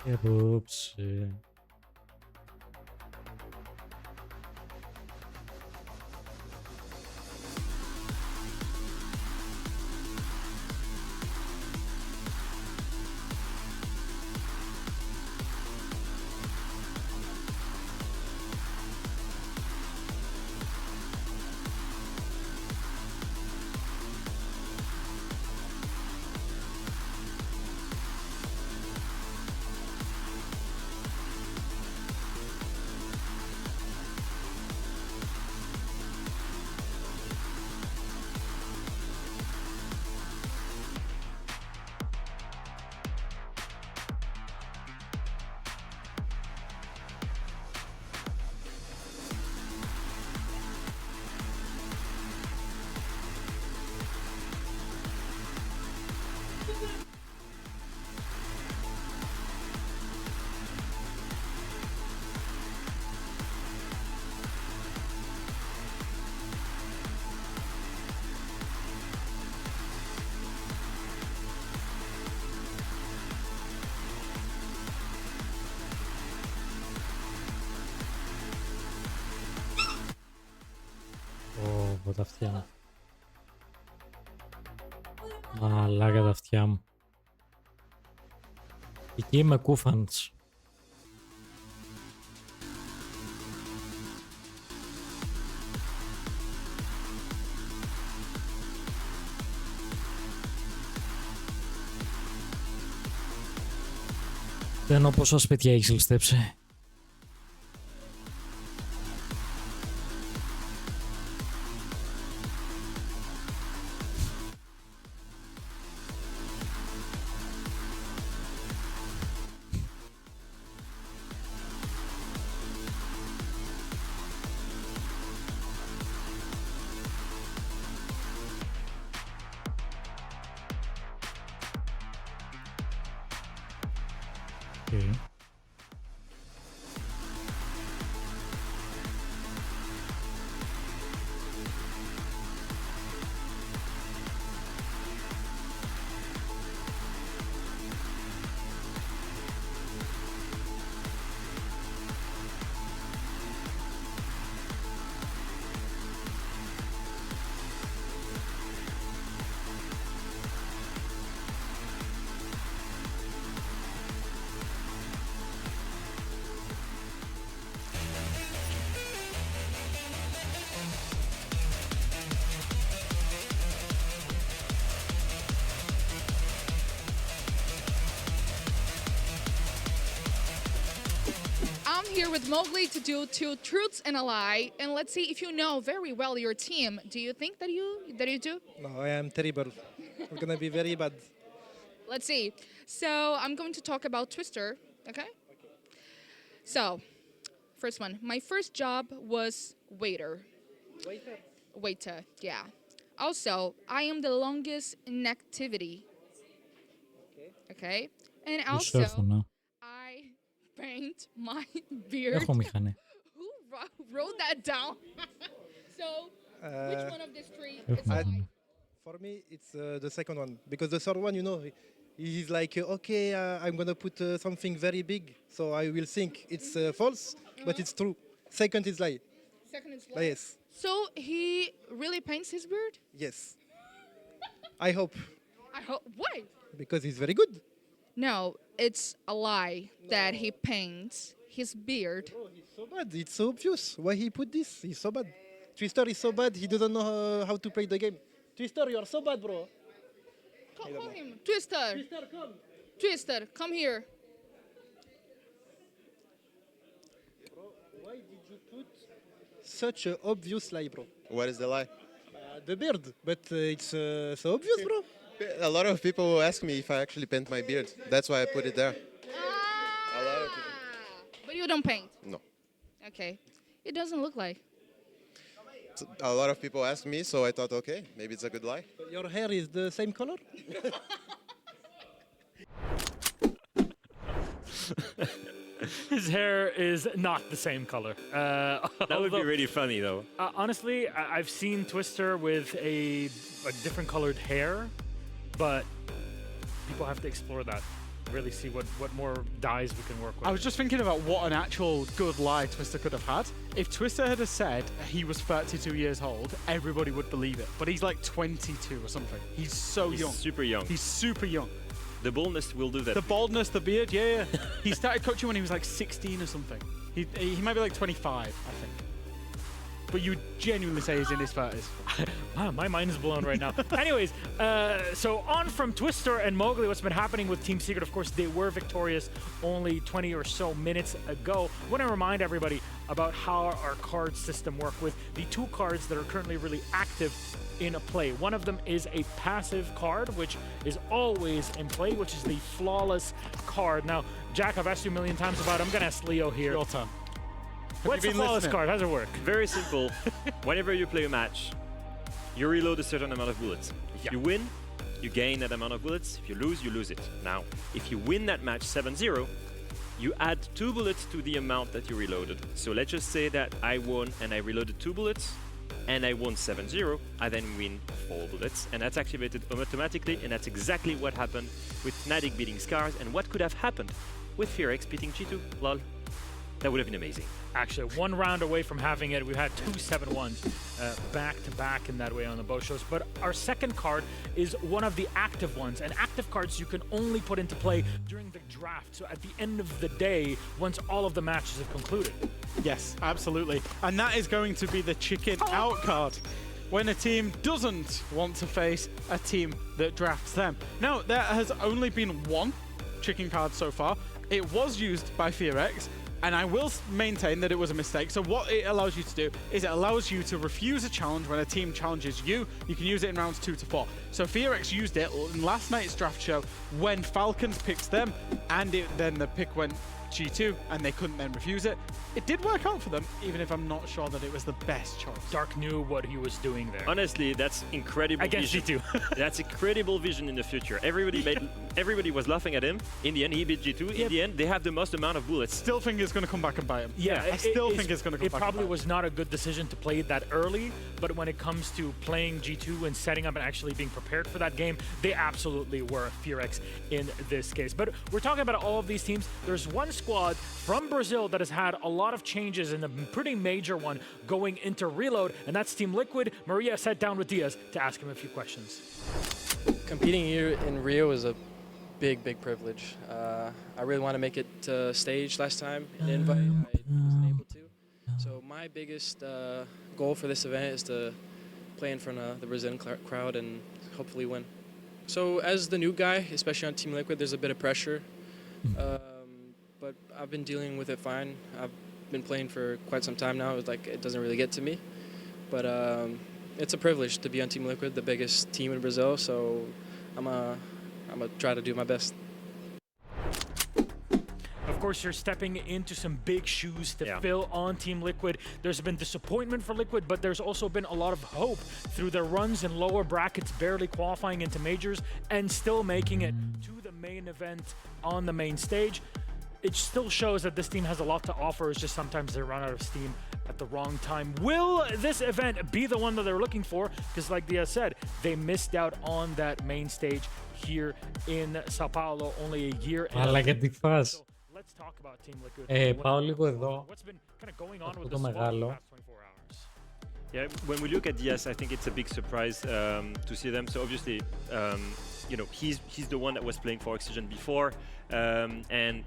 Απόψε. Από τα αυτιά μου. Μαλάκα τα αυτιά μου. Εκεί είμαι κούφαντς. Δεν εννοώ πόσα σπίτια έχεις ληστέψει. Okay. Here with Mowgli to do 2 truths and a lie, and let's see if you know very well your team. Do you think that you do? No, I am terrible. I'm gonna be very bad. Let's see. So I'm going to talk about Twister, okay? So, first one. My first job was waiter. Waiter, yeah. Also, I am the longest in activity. Okay? And also, I paint my beard. Έχω μηχανή. Who wrote that down? So, which one of these three is a lie? For me, it's the second one. Because the third one, you know, he's like, okay, I'm going to put something very big. So I will think it's false, but it's true. Second is lie. Second is lie? Yes. So he really paints his beard? Yes. I hope. Why? Because he's very good. No, it's a lie that he paints his beard. Bro, he's so bad. It's so obvious. Why he put this? He's so bad. Twister is so bad. He doesn't know how to play the game. Twister, you are so bad, bro. Call him. Twister. Twister, come. Twister, come here. Bro, why did you put such an obvious lie, bro? What is the lie? The beard. But it's so obvious, bro. A lot of people ask me if I actually paint my beard. That's why I put it there. A lot of people. But you don't paint? No. Okay. It doesn't look like. A lot of people ask me, so I thought, okay, maybe it's a good lie. Your hair is the same color? His hair is not the same color. That would be really funny, though. Honestly, I've seen Twister with a different colored hair, but people have to explore that. really see what more dies we can work with. I was just thinking about what an actual good lie Twister could have had. If Twister had said he was 32 years old, everybody would believe it. But he's like 22 or something. He's so young. He's super young. He's super young. The baldness will do that. The baldness, the beard, yeah. He started coaching when he was like 16 or something. He might be like 25, I think. But you genuinely say he's in his 30s. Wow, my mind is blown right now. Anyways, so on from Twister and Mowgli, what's been happening with Team Secret, of course, they were victorious only 20 or so minutes ago. I want to remind everybody about how our card system works with the two cards that are currently really active in a play. One of them is a passive card, which is always in play, which is the Flawless card. Now, Jack, I've asked you a million times about it. I'm going to ask Leo here. Your turn. What's the Flawless card? How does it work? Very simple. Whenever you play a match, you reload a certain amount of bullets. If you win, you gain that amount of bullets. If you lose it. Now, if you win that match 7-0, you add 2 bullets to the amount that you reloaded. So let's just say that I won and I reloaded 2 bullets, and I won 7-0, I then win 4 bullets, and that's activated automatically, and that's exactly what happened with Fnatic beating Scars, and what could have happened with FearX beating G2. Lol. That would have been amazing. Actually, one round away from having it. We had 2 7-1s back-to-back in that way on the both shows. But our second card is one of the active ones. And active cards you can only put into play during the draft. So at the end of the day, once all of the matches have concluded. Yes, absolutely. And that is going to be the chicken out card, when a team doesn't want to face a team that drafts them. Now, there has only been one chicken card so far. It was used by FearX, and I will maintain that it was a mistake. So what it allows you to do is it allows you to refuse a challenge when a team challenges you. You can use it in rounds 2 to 4. So FearX used it in last night's draft show when Falcons picked them, and then the pick went G2, and they couldn't then refuse it. It did work out for them, even if I'm not sure that it was the best choice. Dark knew what he was doing there. Honestly, that's incredible Against vision. G2. That's incredible vision in the future. Everybody was laughing at him. In the end, he beat G2. In the end, they have the most amount of bullets. Still think it's going to come back and bite him. Yeah, I still think it's going to come back. It probably was not a good decision to play it that early, but when it comes to playing G2 and setting up and actually being prepared for that game, they absolutely were FearX in this case. But we're talking about all of these teams. There's one squad from Brazil that has had a lot of changes, and a pretty major one going into Reload, and that's Team Liquid. Maria sat down with Diaz to ask him a few questions. Competing here in Rio is a big privilege. I really want to make it to stage last time in the invite. I wasn't able to. So my biggest goal for this event is to play in front of the Brazilian crowd and hopefully win. So as the new guy, especially on Team Liquid, there's a bit of pressure. But I've been dealing with it fine. I've been playing for quite some time now. It's like it doesn't really get to me. But it's a privilege to be on Team Liquid, the biggest team in Brazil. So I'm gonna try to do my best. Of course, you're stepping into some big shoes to fill on Team Liquid. There's been disappointment for Liquid, but there's also been a lot of hope through their runs in lower brackets, barely qualifying into majors, and still making it to the main event on the main stage. It still shows that this team has a lot to offer. It's just sometimes they run out of steam at the wrong time. Will this event be the one that they're looking for? Because like Diaz said, they missed out on that main stage here in Sao Paulo only a year ago. Αλλά και τη φάση. Let's talk about Team Liquid. Πάω λίγο εδώ. What's been kind of going on Αυτό with το the squad in the μεγάλο. past 24 hours? Yeah, when we look at Diaz, I think it's a big surprise to see them. So obviously, you know, he's the one that was playing for Oxygen before, and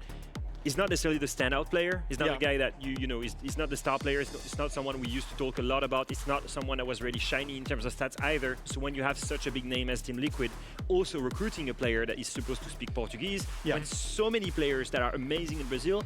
he's not necessarily the standout player. He's not a guy that you know. He's not the star player. It's not someone we used to talk a lot about. It's not someone that was really shiny in terms of stats either. So when you have such a big name as Team Liquid, also recruiting a player that is supposed to speak Portuguese, when so many players that are amazing in Brazil,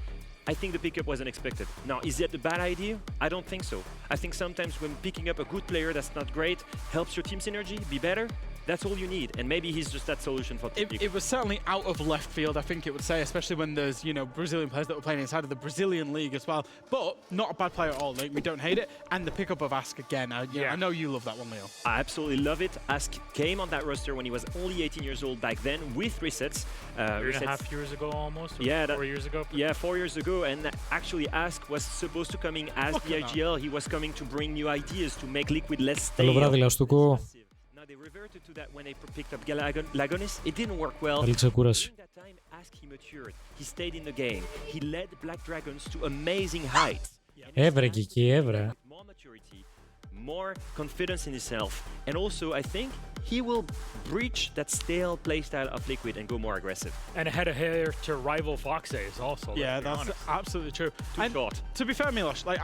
I think the pickup was unexpected. Now, is that a bad idea? I don't think so. I think sometimes when picking up a good player that's not great helps your team synergy be better. That's all you need, and maybe he's just that solution for Team Liquid. It was certainly out of left field, I think it would say, especially when there's, you know, Brazilian players that were playing inside of the Brazilian league as well. But not a bad player at all. Like, we don't hate it. And the pickup of Ask again. I know you love that one, Leo. I absolutely love it. Ask came on that roster when he was only 18 years old back then with resets. 3.5 years ago almost? Or Yeah, 4 years ago? Yeah, 4 years ago. And actually Ask was supposed to come in as the IGL. He was coming to bring new ideas to make Liquid less Καλό stale. βράδυ, Λαστούκο. they reverted to that when they picked up Lagonis. It didn't work well. Καλή ξεκούραση. During that time, as he matured, he stayed in the game. He led Black Dragons to amazing heights. Έβρε και εκεί, έβρε. More maturity, more confidence in himself, and also I think he will breach that stale playstyle of Liquid and go more aggressive. And head ahead to rival Foxays also. Yeah, that's absolutely true. Too short. To be fair, Milosh, like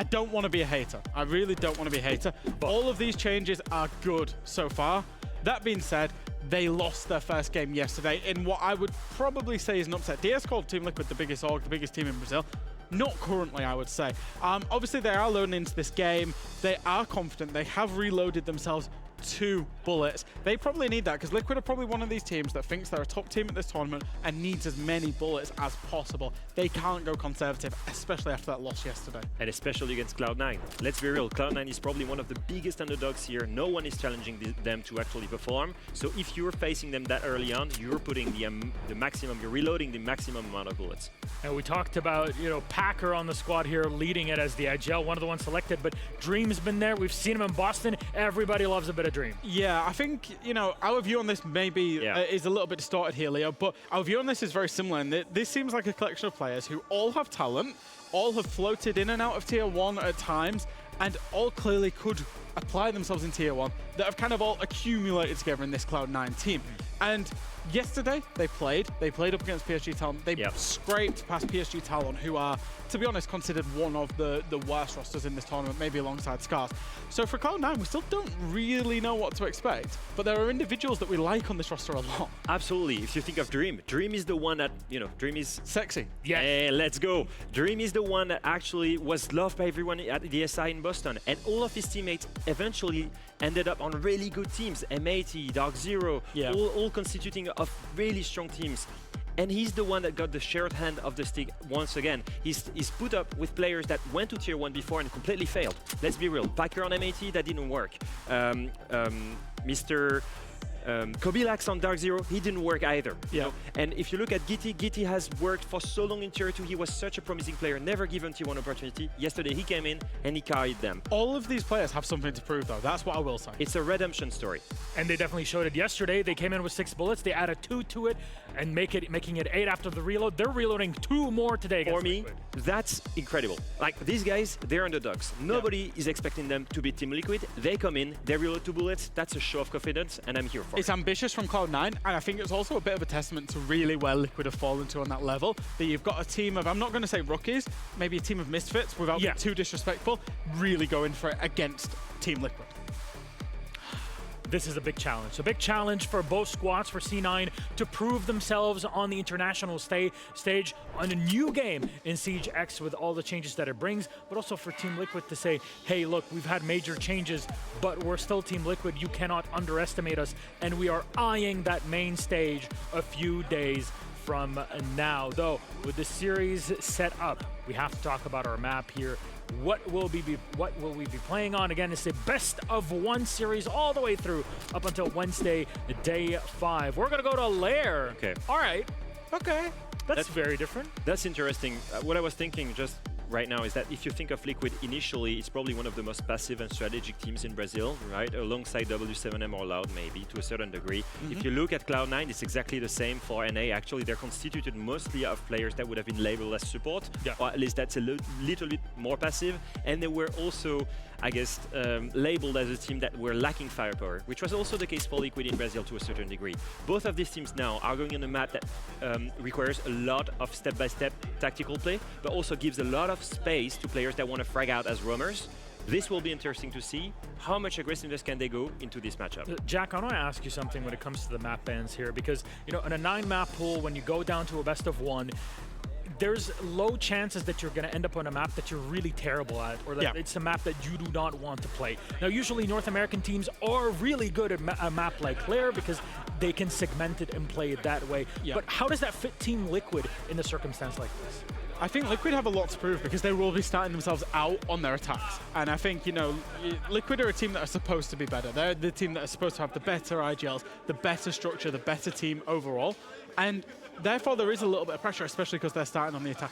I don't want to be a hater. I really don't want to be a hater. All of these changes are good so far. That being said, they lost their first game yesterday in what I would probably say is an upset. DS called Team Liquid the biggest org, the biggest team in Brazil. Not currently, I would say. Obviously, they are loading into this game. They are confident. They have reloaded themselves 2 bullets. They probably need that because Liquid are probably one of these teams that thinks they're a top team at this tournament and needs as many bullets as possible. They can't go conservative, especially after that loss yesterday. And especially against Cloud9. Let's be real, Cloud9 is probably one of the biggest underdogs here. No one is challenging them to actually perform. So if you're facing them that early on, you're putting the maximum, you're reloading the maximum amount of bullets. And we talked about, Packer on the squad here leading it as the IGL, one of the ones selected, but Dream's been there. We've seen him in Boston. Everybody loves a bit of Dream. Yeah, I think, our view on this maybe is a little bit distorted here, Leo, but our view on this is very similar. And this seems like a collection of players who all have talent, all have floated in and out of Tier 1 at times, and all clearly could apply themselves in Tier 1, that have kind of all accumulated together in this Cloud9 team. And yesterday, they played up against PSG Talon. They scraped past PSG Talon, who are, to be honest, considered one of the worst rosters in this tournament, maybe alongside Scars. So for Cloud9, we still don't really know what to expect, but there are individuals that we like on this roster a lot. Absolutely. If you think of Dream is the one that, Dream is sexy. Yeah. Hey, let's go. Dream is the one that actually was loved by everyone at the SI in Boston, and all of his teammates eventually ended up on really good teams. M80, Dark Zero, all constituting of really strong teams. And he's the one that got the shared hand of the stick once again. He's put up with players that went to Tier 1 before and completely failed. Let's be real. Packer on M80, that didn't work. Mr. Kobilax on Dark Zero, he didn't work either. You know? And if you look at Gitty has worked for so long in Tier 2. He was such a promising player, never given Tier 1 opportunity. Yesterday he came in and he carried them. All of these players have something to prove though, that's what I will say. It's a redemption story. And they definitely showed it yesterday. They came in with 6 bullets, they added 2 to it, and making it 8 after the reload. They're reloading 2 more today. For me, that's incredible. Like, these guys, they're underdogs. Nobody is expecting them to beat Team Liquid. They come in, they reload 2 bullets. That's a show of confidence, and I'm here for it. It's ambitious from Cloud9, and I think it's also a bit of a testament to really where Liquid have fallen to on that level. That you've got a team of, I'm not going to say rookies, maybe a team of misfits without being too disrespectful, really going for it against Team Liquid. This is a big challenge. A big challenge for both squads, for C9 to prove themselves on the international stage on a new game in Siege X with all the changes that it brings, but also for Team Liquid to say, hey, look, we've had major changes, but we're still Team Liquid. You cannot underestimate us, and we are eyeing that main stage a few days from now. Though, with the series set up, we have to talk about our map here. What will we be playing on? Again, it's a best-of-1 series all the way through up until Wednesday, day 5. We're gonna go to Lair. Okay. All right. Okay. That's very different. That's interesting. What I was thinking just right now is that if you think of Liquid initially, it's probably one of the most passive and strategic teams in Brazil, right? Alongside W7M or Loud, maybe, to a certain degree. If you look at Cloud9, it's exactly the same for NA. Actually, they're constituted mostly of players that would have been labeled as support, or at least that's a little bit more passive. And they were also, I guess, labeled as a team that were lacking firepower, which was also the case for Liquid in Brazil to a certain degree. Both of these teams now are going on a map that requires a lot of step-by-step tactical play, but also gives a lot of space to players that want to frag out as roamers. This will be interesting to see. How much aggressiveness can they go into this matchup? Jack, I want to ask you something when it comes to the map bans here, because, in a 9-map pool, when you go down to a best-of-1, there's low chances that you're going to end up on a map that you're really terrible at, or that it's a map that you do not want to play. Now, usually North American teams are really good at a map like Claire because they can segment it and play it that way. But how does that fit Team Liquid in a circumstance like this? I think Liquid have a lot to prove because they will be starting themselves out on their attacks. And I think, Liquid are a team that are supposed to be better. They're the team that are supposed to have the better IGLs, the better structure, the better team overall. And therefore, there is a little bit of pressure, especially because they're starting on the attack.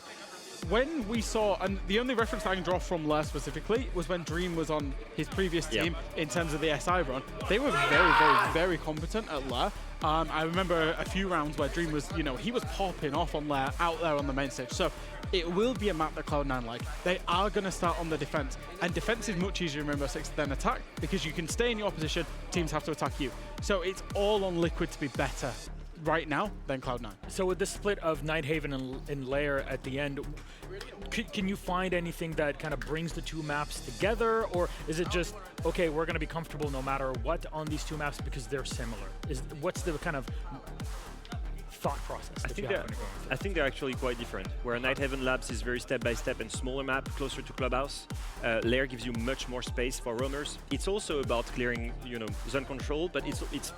when we saw, and the only reference I can draw from Lair specifically was when Dream was on his previous team in terms of the SI run. They were very, very, very competent at Lair. I remember a few rounds where Dream was, you know, he was popping off on Lair, out there on the main stage. So it will be a map that Cloud9 like. They are going to start on the defense, and defense is much easier in Rainbow Six than attack because you can stay in your opposition, teams have to attack you. So it's all on Liquid to be better right now than Cloud9. So with the split of Nighthaven and Lair at the end, can you find anything that kind of brings the two maps together, or is it just, okay, we're going to be comfortable no matter what on these two maps because they're similar? What's the kind of thought process? I think they're actually quite different. Where Nighthaven Labs is very step-by-step and smaller map, closer to Clubhouse, Lair gives you much more space for roamers. It's also about clearing, you know, zone control, but it's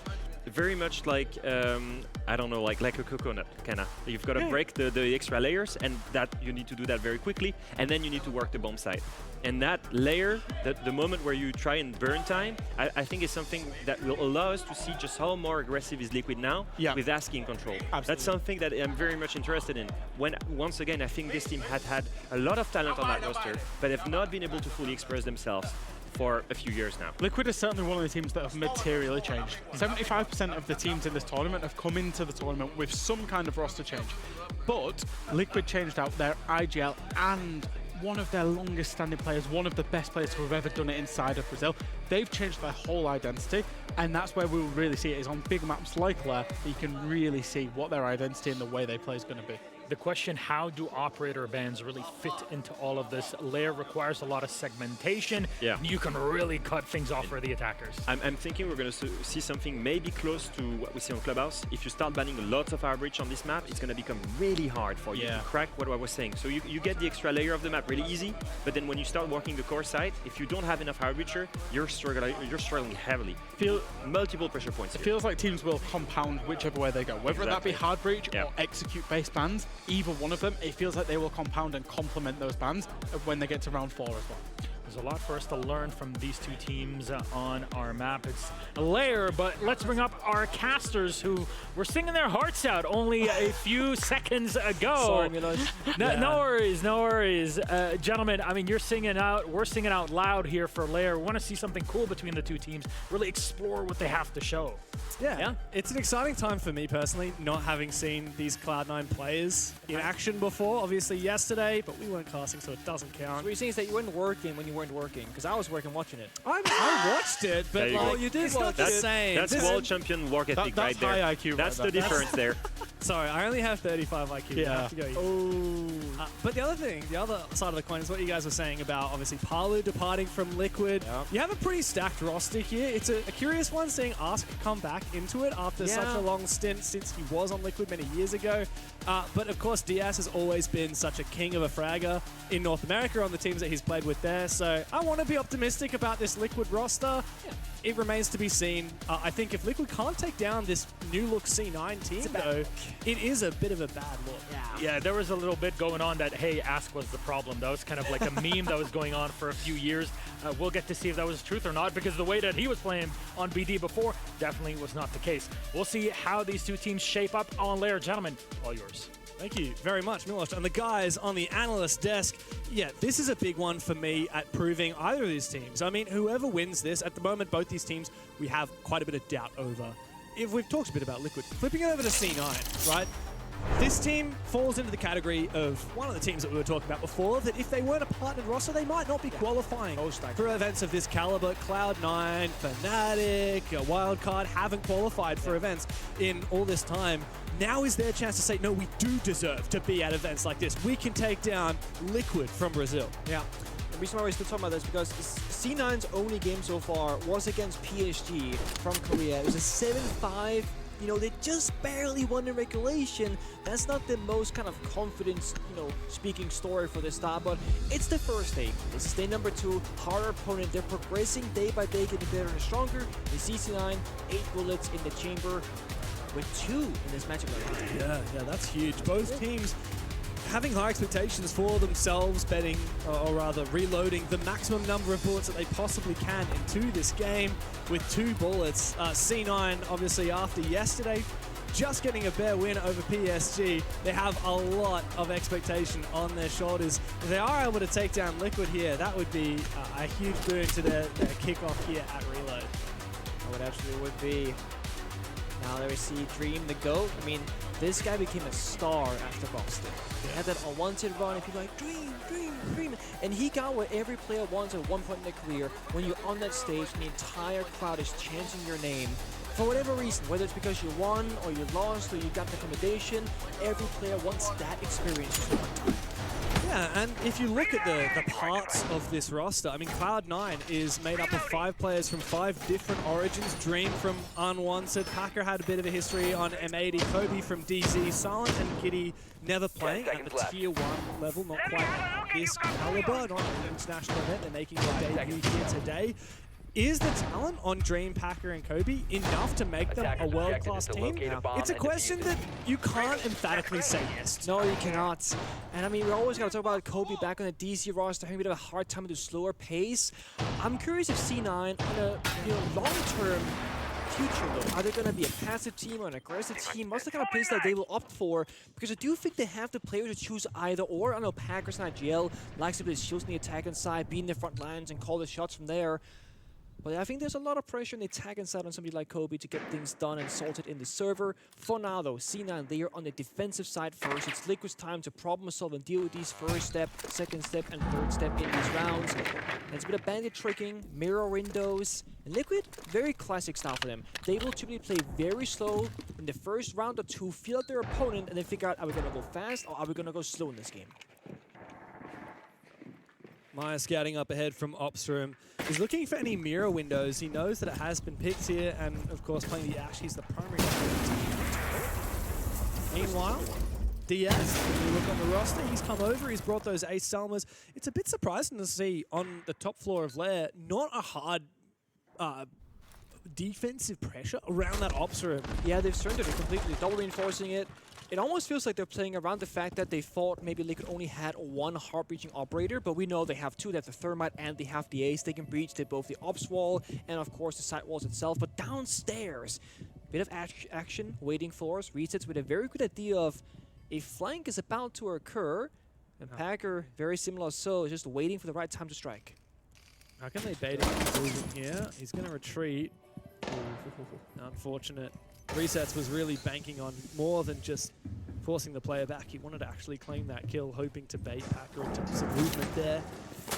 very much like, I don't know, like a coconut, kinda. You've got to break the extra layers, and that you need to do that very quickly, and then you need to work the bomb site. And that layer, the moment where you try and burn time, I think is something that will allow us to see just how more aggressive is Liquid now with asking control. Absolutely. That's something that I'm very much interested in. When, once again, I think this team had a lot of talent on that roster, but have not been able to fully express themselves for a few years now. Liquid is certainly one of the teams that have materially changed. 75% of the teams in this tournament have come into the tournament with some kind of roster change. But Liquid changed out their IGL and one of their longest standing players, one of the best players to have ever done it inside of Brazil. They've changed their whole identity, and that's where we will really see it, is on big maps like Lair that you can really see what their identity and the way they play is going to be. The question, how do operator bans really fit into all of this? Lair requires a lot of segmentation. Yeah. You can really cut things off for the attackers. I'm thinking we're going to see something maybe close to what we see on Clubhouse. If you start banning lots of Outreach on this map, it's going to become really hard for you to crack what I was saying. So you get the extra layer of the map really easy, but then when you start working the core side, if you don't have enough Outreacher, you're struggling heavily. Multiple pressure points. It feels like teams will compound whichever way they go, whether that be hard breach or execute base bans. Either one of them, it feels like they will compound and complement those bans when they get to round 4 as well. There's a lot for us to learn from these two teams on our map. It's Lair, but let's bring up our casters who were singing their hearts out only a few seconds ago. Sorry, Milos. No worries, no worries. Gentlemen, I mean, you're singing out, we're singing out loud here for Lair. We want to see something cool between the two teams, really explore what they have to show. Yeah, it's an exciting time for me personally, not having seen these Cloud9 players in action before. Obviously yesterday, but we weren't casting, so it doesn't count. So what you're saying is that you weren't working when you weren't working, because I was working watching it. I watched it, but you did it's not the same. That's world champion work ethic right there. High IQ. That's the difference there. Sorry, I only have 35 IQ. Yeah. I have to go but the other thing, the other side of the coin is what you guys were saying about obviously Palu departing from Liquid. Yep. You have a pretty stacked roster here. It's a curious one seeing Ask come back into it after such a long stint since he was on Liquid many years ago. But of course, Diaz has always been such a king of a fragger in North America on the teams that he's played with there. So I want to be optimistic about this Liquid roster. Yeah. It remains to be seen. I think if Liquid can't take down this new look C9 team, though, it is a bit of a bad look. Yeah, there was a little bit going on that, hey, Ask was the problem. That was kind of like a meme that was going on for a few years. We'll get to see if that was truth or not, because the way that he was playing on BD before definitely was not the case. We'll see how these two teams shape up on Lair. Gentlemen, all yours. Thank you very much, Milos. And the guys on the analyst desk, yeah, this is a big one for me at proving either of these teams. I mean, whoever wins this, at the moment, both these teams, we have quite a bit of doubt over. If we've talked a bit about Liquid, flipping it over to C9, right? This team falls into the category of one of the teams that we were talking about before, that if they weren't a partnered roster, they might not be qualifying for events of this caliber. Cloud9, Fnatic, Wildcard haven't qualified for events in all this time. Now is their chance to say, no, we do deserve to be at events like this. We can take down Liquid from Brazil. Yeah. The reason why we're still talking about this is because C9's only game so far was against PSG from Korea. It was a 7-5. You know, they just barely won in regulation. That's not the most kind of confidence, speaking story for this start, but it's the first day. This is day number 2, harder opponent. They're progressing day by day, getting better and stronger. The CC9, 8 bullets in the chamber with 2 in this matchup. Yeah, that's huge. Both teams having high expectations for themselves, betting, or rather reloading the maximum number of bullets that they possibly can into this game with 2 bullets. C9, obviously, after yesterday, just getting a bare win over PSG. They have a lot of expectation on their shoulders. If they are able to take down Liquid here, that would be a huge boon to their kickoff here at Reload. Oh, it absolutely would be. Now there we see Dream, the GOAT. I mean, this guy became a star after Boston. He had that unwanted run, and people like, Dream, Dream, Dream. And he got what every player wants at one point in their career. When you're on that stage, and the entire crowd is chanting your name. For whatever reason, whether it's because you won, or you lost, or you got the accommodation, every player wants that experience just one time. Yeah, and if you look at the parts of this roster, I mean, Cloud9 is made up of 5 players from 5 different origins. Dream from Unwanted, Packer had a bit of a history on M80, Kobe from DZ, Silent and Giddy never playing at the tier 1 level, not quite this caliber, not an international event, they're making their debut here today. Is the talent on Dream, Packer, and Kobe enough to make them a world-class team? It's a question that you can't emphatically say yes to. No, you cannot. And I mean, we're always going to talk about Kobe back on the DC roster having a bit of a hard time with a slower pace. I'm curious if C9 on a long-term future, though, are they going to be a passive team or an aggressive team? What's the kind of place that they will opt for? Because I do think they have the players to choose either or. I know Packers and IGL likes to put his shields on the attacking side, be in the front lines, and call the shots from there. But I think there's a lot of pressure on the attacking side on somebody like Kobe to get things done and sorted in the server. For now, though, C9 there on the defensive side first. It's Liquid's time to problem solve and deal with these first step, second step, and third step in these rounds. And it's a bit of bandit tricking, mirror windows. And Liquid, very classic style for them. They will typically play very slow in the first round or two, feel out their opponent, and then figure out, are we going to go fast or are we going to go slow in this game? Maya scouting up ahead from Opsroom. He's looking for any mirror windows. He knows that it has been picked here, and of course playing the Ash, he's the primary. Meanwhile, DS, if you look on the roster, he's come over, he's brought those Ace Selmas. It's a bit surprising to see on the top floor of Lair, not a hard defensive pressure around that Opsroom. Yeah, they've surrendered it completely, double reinforcing it. It almost feels like they're playing around the fact that they thought maybe Liquid only had one heart-breaching operator, but we know they have 2. They have the Thermite and they have the Ace. They can breach both the ops wall and, of course, the side walls itself. But downstairs, bit of action, waiting for us. Resets with a very good idea of a flank is about to occur. And Packer, very similar so, just waiting for the right time to strike. How can they bait him here? He's going to retreat. Unfortunate. Resets was really banking on more than just forcing the player back. He wanted to actually claim that kill, hoping to bait Packer into some movement there.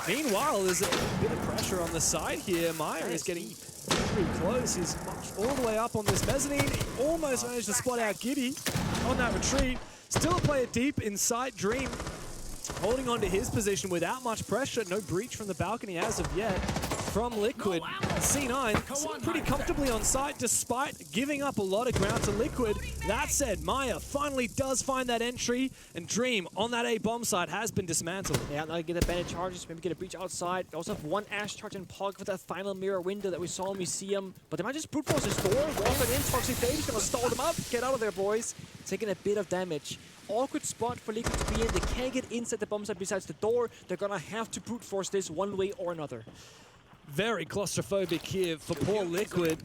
Meanwhile, there's a bit of pressure on the side here. Meyer is getting pretty close. He's all the way up on this mezzanine. He almost managed to spot out Giddy on that retreat. Still a player deep inside Dream, holding on to his position without much pressure. No breach from the balcony as of yet. From Liquid, C9 pretty comfortably on site despite giving up a lot of ground to Liquid. That said, Maya finally does find that entry, and Dream on that A bomb site has been dismantled. Yeah, now get the bandit charges, maybe get a breach outside. They also have one Ash charge and Pog for that final mirror window that we saw in Museum. But they might just brute force his door, walk it in, Toxic Baby's gonna stall them up. Get out of there, boys. Taking a bit of damage. Awkward spot for Liquid to be in. They can't get inside the bomb site besides the door. They're gonna have to brute force this one way or another. Very claustrophobic here for poor Liquid.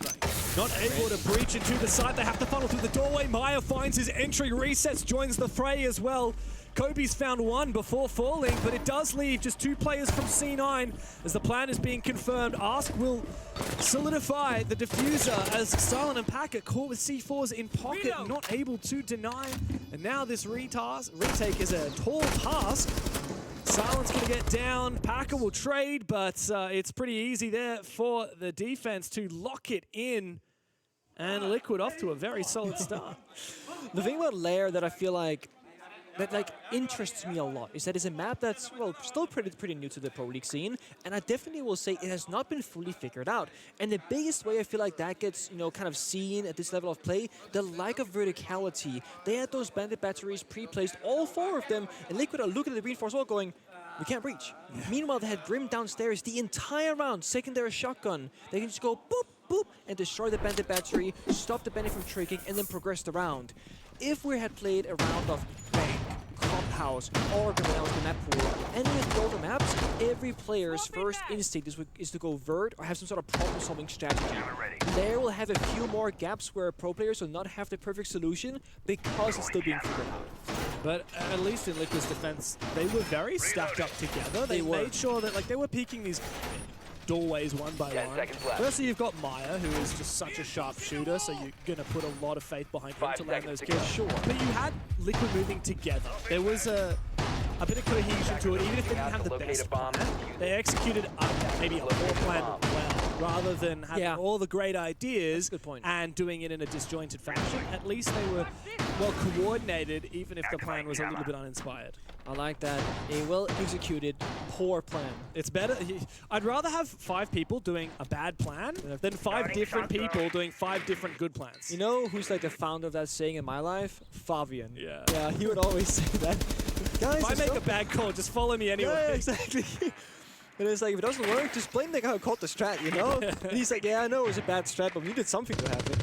Not able to breach into the site. They have to funnel through the doorway. Maya finds his entry. Resets, joins the fray as well. Kobe's found one before falling, but it does leave just 2 players from C9 as the plan is being confirmed. Ask will solidify the diffuser as Silent and Packer caught with C4s in pocket, not able to deny. And now this retake is a tall task. Silent's going to get down. Packer will trade, but it's pretty easy there for the defense to lock it in. And Liquid off to a very solid start. The thing about Lair that I feel like that interests me a lot is that it's a map that's, well, still pretty new to the Pro League scene, and I definitely will say it has not been fully figured out. And the biggest way I feel like that gets, kind of seen at this level of play, the lack of verticality. They had those bandit batteries pre-placed, all 4 of them, and Liquid are looking at the reinforced wall going, we can't breach. Yeah. Meanwhile, they had Grim downstairs the entire round, secondary shotgun. They can just go boop, boop, and destroy the bandit battery, stop the bandit from tricking, and then progress the round. If we had played a round of bang, house, or going down the map pool. And with all the maps, every player's first instinct is to go vert or have some sort of problem-solving strategy. There will have a few more gaps where pro players will not have the perfect solution because it's still being figured out. But at least in Liquid's defense, they were very stacked up together. They made sure that they were peeking these doorways one by one. Firstly, you've got Maya, who is just such a sharp shooter, so you're going to put a lot of faith behind him to land those kills. Sure. But you had Liquid moving together. There was a bit of cohesion to it, even if they didn't have the best plan. They executed maybe a poor plan well, rather than having all the great ideas and doing it in a disjointed fashion. At least they were well coordinated, even if the plan was a little bit uninspired. I like that. A well-executed, poor plan. It's better. I'd rather have 5 people doing a bad plan than 5 different people doing 5 different good plans. You know who's like the founder of that saying in my life? Fabian. Yeah. Yeah, he would always say that. Guys, if I make a bad call, just follow me anyway. Yeah, exactly. And it's like, if it doesn't work, just blame the guy who caught the strat, you know? And he's like, yeah, I know it was a bad strat, but we needed something to happen.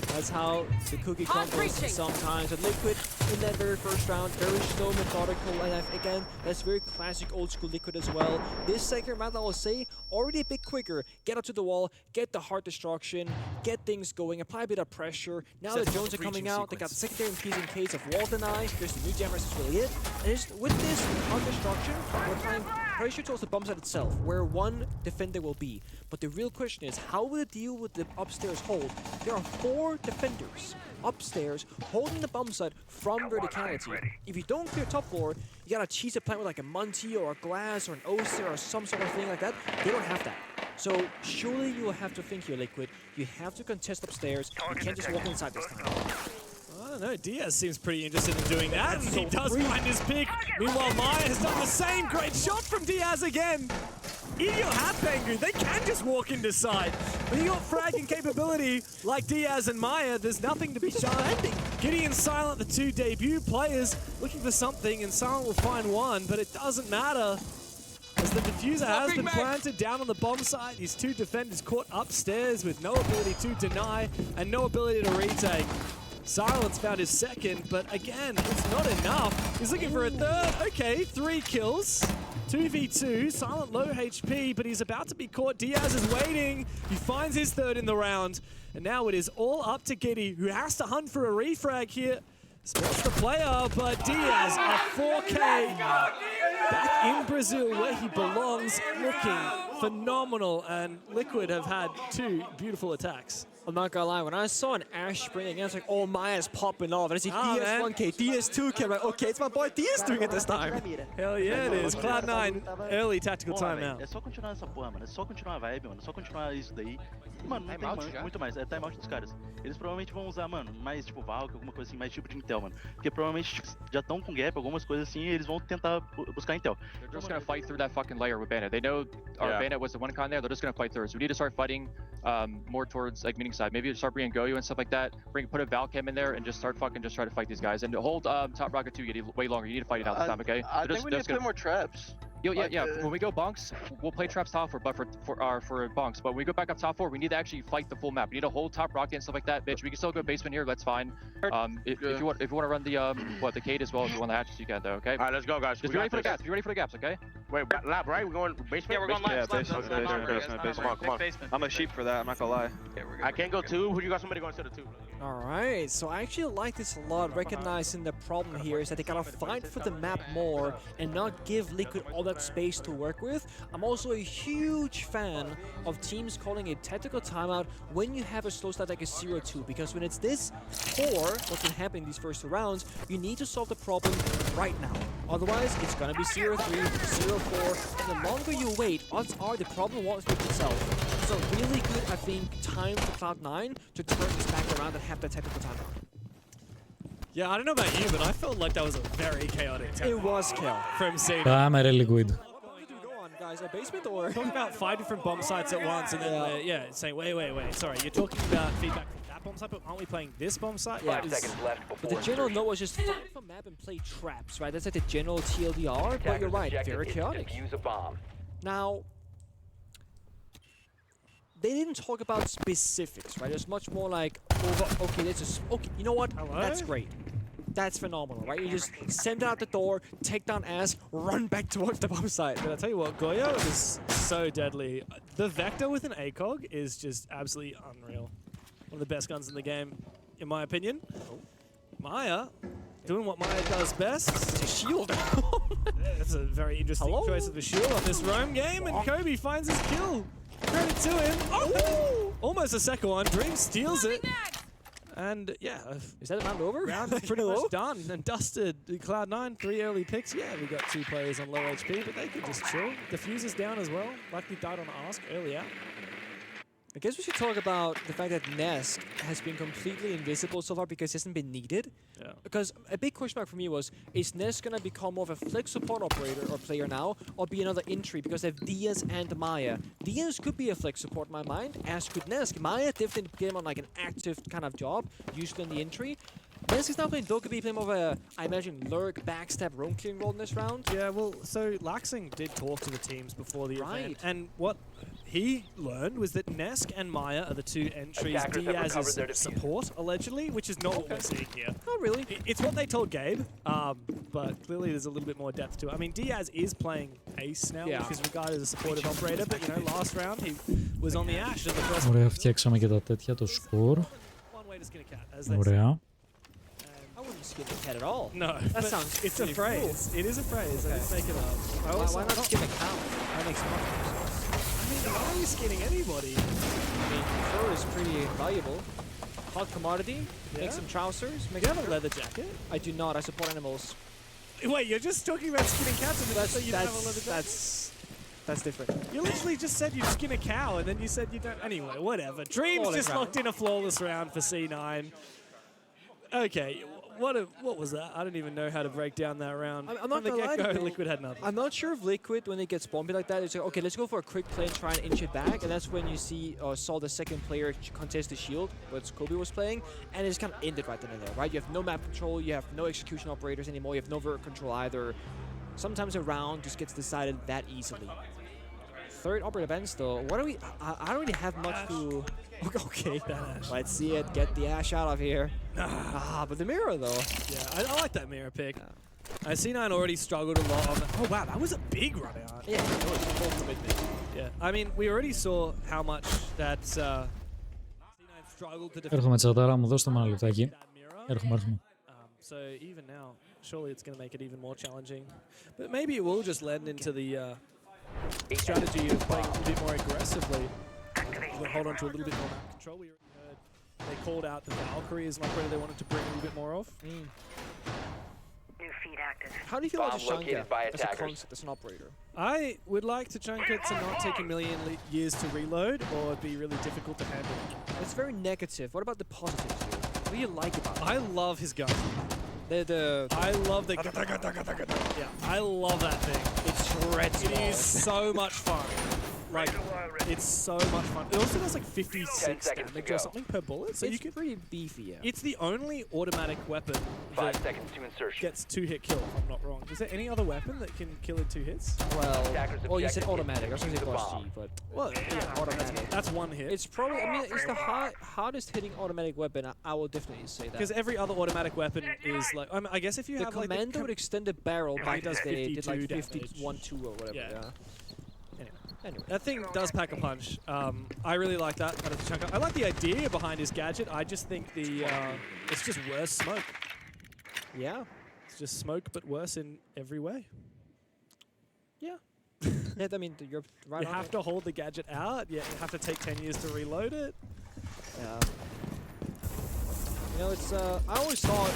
That's how the cookie crumbles sometimes. And Liquid in that very first round, very slow, methodical, and again, that's very classic old school Liquid as well. This second round, I will say, already a bit quicker. Get up to the wall, get the heart destruction, get things going, apply a bit of pressure. Now the drones are coming out, they got the secondary piece in case of wall deny. There's the new jammers, that's really it. And just with this heart destruction, we're applying pressure towards the bomb site itself, where one defender will be. But the real question is, how will it deal with the upstairs hold? There are 4 defenders upstairs holding the bomb site from verticality. If you don't clear top floor, you gotta cheese a plant with like a Munty or a Glass or an Oster or some sort of thing like that. They don't have that. So surely you will have to think here, Liquid. You have to contest upstairs. You can't just walk inside this time. I don't know, Diaz seems pretty interested in doing that, and he does find his pick. Meanwhile, Maya has done the same. Great shot from Diaz again. Idiot hat Bangu, they can just walk into side. When you got fragging capability like Diaz and Maya, there's nothing to be shy. Gideon Silent, the 2 debut players, looking for something, and Silent will find one, but it doesn't matter. As the diffuser has been planted down on the bomb site, these 2 defenders caught upstairs with no ability to deny and no ability to retake. Silence found his second, but again, it's not enough. He's looking for a third. Okay, 3 kills. 2v2, Silent low HP, but he's about to be caught. Diaz is waiting. He finds his third in the round. And now it is all up to Giddy, who has to hunt for a refrag here. Spots the player, but Diaz, a 4K, back in Brazil where he belongs, looking phenomenal. And Liquid have had 2 beautiful attacks. I'm not gonna lie, when I saw an Ash sprint again, I was like, oh, Maya's popping off. And I see Diaz 1K, Diaz 2K. I'm like, okay, it's my boy Diaz doing it this time. Hell yeah, it is. Cloud9, early tactical timeout. É só continuar nessa porra, mano. É só continuar a vibe, mano. É só continuar isso daí. Mano, não tem muito mais. É timeout dos caras. Eles provavelmente vão usar, mano, mais tipo Valk, alguma coisa assim, mais tipo de Intel, mano. Porque provavelmente já estão com gap, algumas coisas assim, e eles vão tentar buscar Intel. They're just gonna fight through that fucking layer with Bandit. They know our Bandit was the one con there. They're just gonna fight through. So we need to start fighting more towards like meeting side. Maybe start bringing Goyo and stuff like that. Put a Valcam in there and just start fucking try to fight these guys. And hold top rocket 2 get way longer. You need to fight it out this time, okay? I think we need to play more traps. Yeah. When we go bunks, we'll play traps top 4, but for bunks. But when we go back up top 4, we need to actually fight the full map. We need to hold top rocket and stuff like that, bitch. We can still go basement here. That's fine. If you want to run the Cade as well, if you want the hatches, you can though. Okay. All right, let's go, guys. Just be ready for the gaps. Be ready for the gaps, okay? Wait, lab, right? We're going basement. Yeah, we're going lab. Come on. I'm a sheep for that. I'm not gonna lie. I can't go 2. Who you got? Somebody going to the 2? Alright, so I actually like this a lot, recognizing the problem here is that they gotta fight for the map more and not give Liquid all that space to work with. I'm also a huge fan of teams calling a tactical timeout when you have a slow start like a 0-2, because when it's this poor, what's been happening these first 2 rounds, you need to solve the problem right now. Otherwise, it's gonna be 0-3, 0-4, and the longer you wait, odds are the problem won't fix itself. So really good, I think, time for Cloud9 to turn this back around and have the technical timeout. Yeah, I don't know about you, but I felt like that was a very chaotic timeout. It was chaos. From Cedar. Πάμε ρε Liquid. Guys, a basement or? Talking about 5 different bomb sites at once, and then saying, wait. Sorry, you're talking about feedback from that bomb site, but aren't we playing this bomb site? Yeah. But the general note was just fight for map and play traps, right? That's like the general TLDR, but you're right, very chaotic. Now, they didn't talk about specifics, right? It's much more like, okay, let's just, okay, you know what? Hello? That's great. that's phenomenal, right? You just send it out the door, take down Ask, run back towards the bomb site. But I tell you what, Goyo is so deadly. The Vector with an ACOG is just absolutely unreal. One of the best guns in the game, in my opinion. Maya, doing what Maya does best. It's a shield. That's a very interesting choice of a shield on this roam game, and Kobe finds his kill. Credit to him. Oh! Almost a second one. Dream steals it. And yeah, is that round over? Round pretty much done and dusted. Cloud9, 3 early picks. Yeah, we got 2 players on low HP, but they can just chill. Diffuser's down as well. Likely died on Ask earlier. I guess we should talk about the fact that Nesk has been completely invisible so far because he hasn't been needed. Yeah. Because a big question mark for me was, is Nesk going to become more of a flex support operator or player now, or be another entry because they have Diaz and Maya? Diaz could be a flex support in my mind, as could Nesk. Maya definitely became on like an active kind of job, usually in the entry. Nesk is now playing Dokkaebi, playing more of a, I imagine, lurk, backstab, roam clearing role in this round. Yeah, well, so Laxing did talk to the teams before the event, and what he learned was that Nesk and Maya are the 2 entries. Diaz is support, allegedly, which is not what we're seeing here. Oh, really? It's what they told Gabe, but clearly there's a little bit more depth to it. I mean, Diaz is playing Ace now, which is regarded as a supportive operator, but, you know, last round he was on the Ash in the first. Ωραία, φτιάξαμε και τα τέτοια, το σκορ. Ωραία. I wouldn't skin a cat at all. No, that sounds. It's a phrase. It is a phrase. I didn't make it up. Why not skin a cow? That makes more sense. I mean, why are you skinning anybody? I mean, fur is pretty valuable. Hot commodity. Make some trousers. Do you have a leather jacket? I do not. I support animals. Wait, you're just talking about skinning cats and then you say you don't have a leather jacket? That's different. You literally just said you'd skin a cow and then you said you don't. Anyway, whatever. Dreams just locked in a flawless round for C9. Okay, what was that? I don't even know how to break down that round. I'm not gonna lie to you. Liquid had nothing. I'm not sure if Liquid, when they get spawned like that, it's like, okay, let's go for a quick play and try and inch it back, and that's when you see saw the second player contest the shield, what Kobe was playing, and it just kind of ended right then and there, right? You have no map control, you have no execution operators anymore, you have no vert control either. Sometimes a round just gets decided that easily. Third operator Benz though, what do we? I don't really have much to. Okay, that Ash. Let's see it. Get the Ash out of here. But the mirror though. Yeah, I like that mirror pick. I C9 already struggled a lot on that. Oh wow, that was a big run out. Yeah, it was full commitment. Yeah, I mean, we already saw how much that C9 struggled to defend. Έρχομαι τσατάρα μου, δώστε μου ένα λεπτάκι. Έρχομαι. So even now, surely it's going to make it even more challenging. But maybe it will just lend into the strategy of playing a bit more aggressively. We'll hold on to a little bit more map control. We heard they called out the Valkyrie as an operator they wanted to bring a little bit more of. New feed active. How do you feel about Tashanka as a concept, as an operator? I would like Tashanka to not take a million years to reload or be really difficult to handle. It's very negative. What about the positives here? What do you like about it? I love his gun. I love the yeah, I love that thing. It shreds. It is so much fun. Like, it's so much fun. It also does like 56 damage or something per bullet. So it's pretty beefy, yeah. It's the only automatic weapon that gets 2-hit kill, if I'm not wrong. Is there any other weapon that can kill in 2 hits? Well, you said automatic. I was going to say plus G, but... Well, yeah, automatic. That's 1 hit. It's probably, I mean, it's the hardest hitting automatic weapon. I will definitely say that. Because every other automatic weapon is like, I guess if you have like... The Commando would extend the barrel back does in the day. It did like 51-2 or whatever, yeah. Anyway, that thing does pack a punch. I really like that out of Tashanka. I like the idea behind his gadget. I just think it's just worse smoke. Yeah. It's just smoke, but worse in every way. Yeah. Yeah, I mean, you're right. You have to hold the gadget out. Yeah, you have to take 10 years to reload it. Yeah. You know, it's I always thought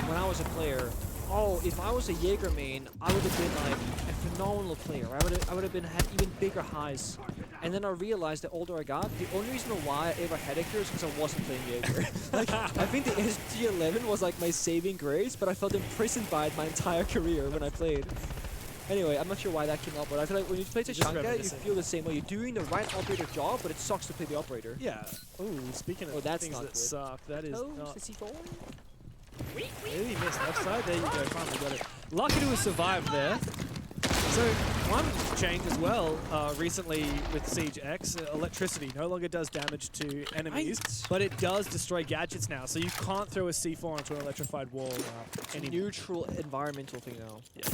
when I was a player, oh, if I was a Jaeger main, I would have been like a phenomenal player. I would have had even bigger highs. And then I realized the older I got, the only reason why I ever had Jaeger is because I wasn't playing Jaeger. Like, I think the SG11 was like my saving grace, but I felt imprisoned by it my entire career when I played. Anyway, I'm not sure why that came up, but I feel like when you play Tashanka, you feel the same way. You're doing the right operator job, but it sucks to play the operator. Yeah. Ooh, speaking of things that suck, that is not... Really missed left side. There you go. Finally got it. Lucky to have survived there. So one change as well recently with Siege X, electricity no longer does damage to enemies, but it does destroy gadgets now. So you can't throw a C4 onto an electrified wall. It's a neutral environmental thing now. Yeah.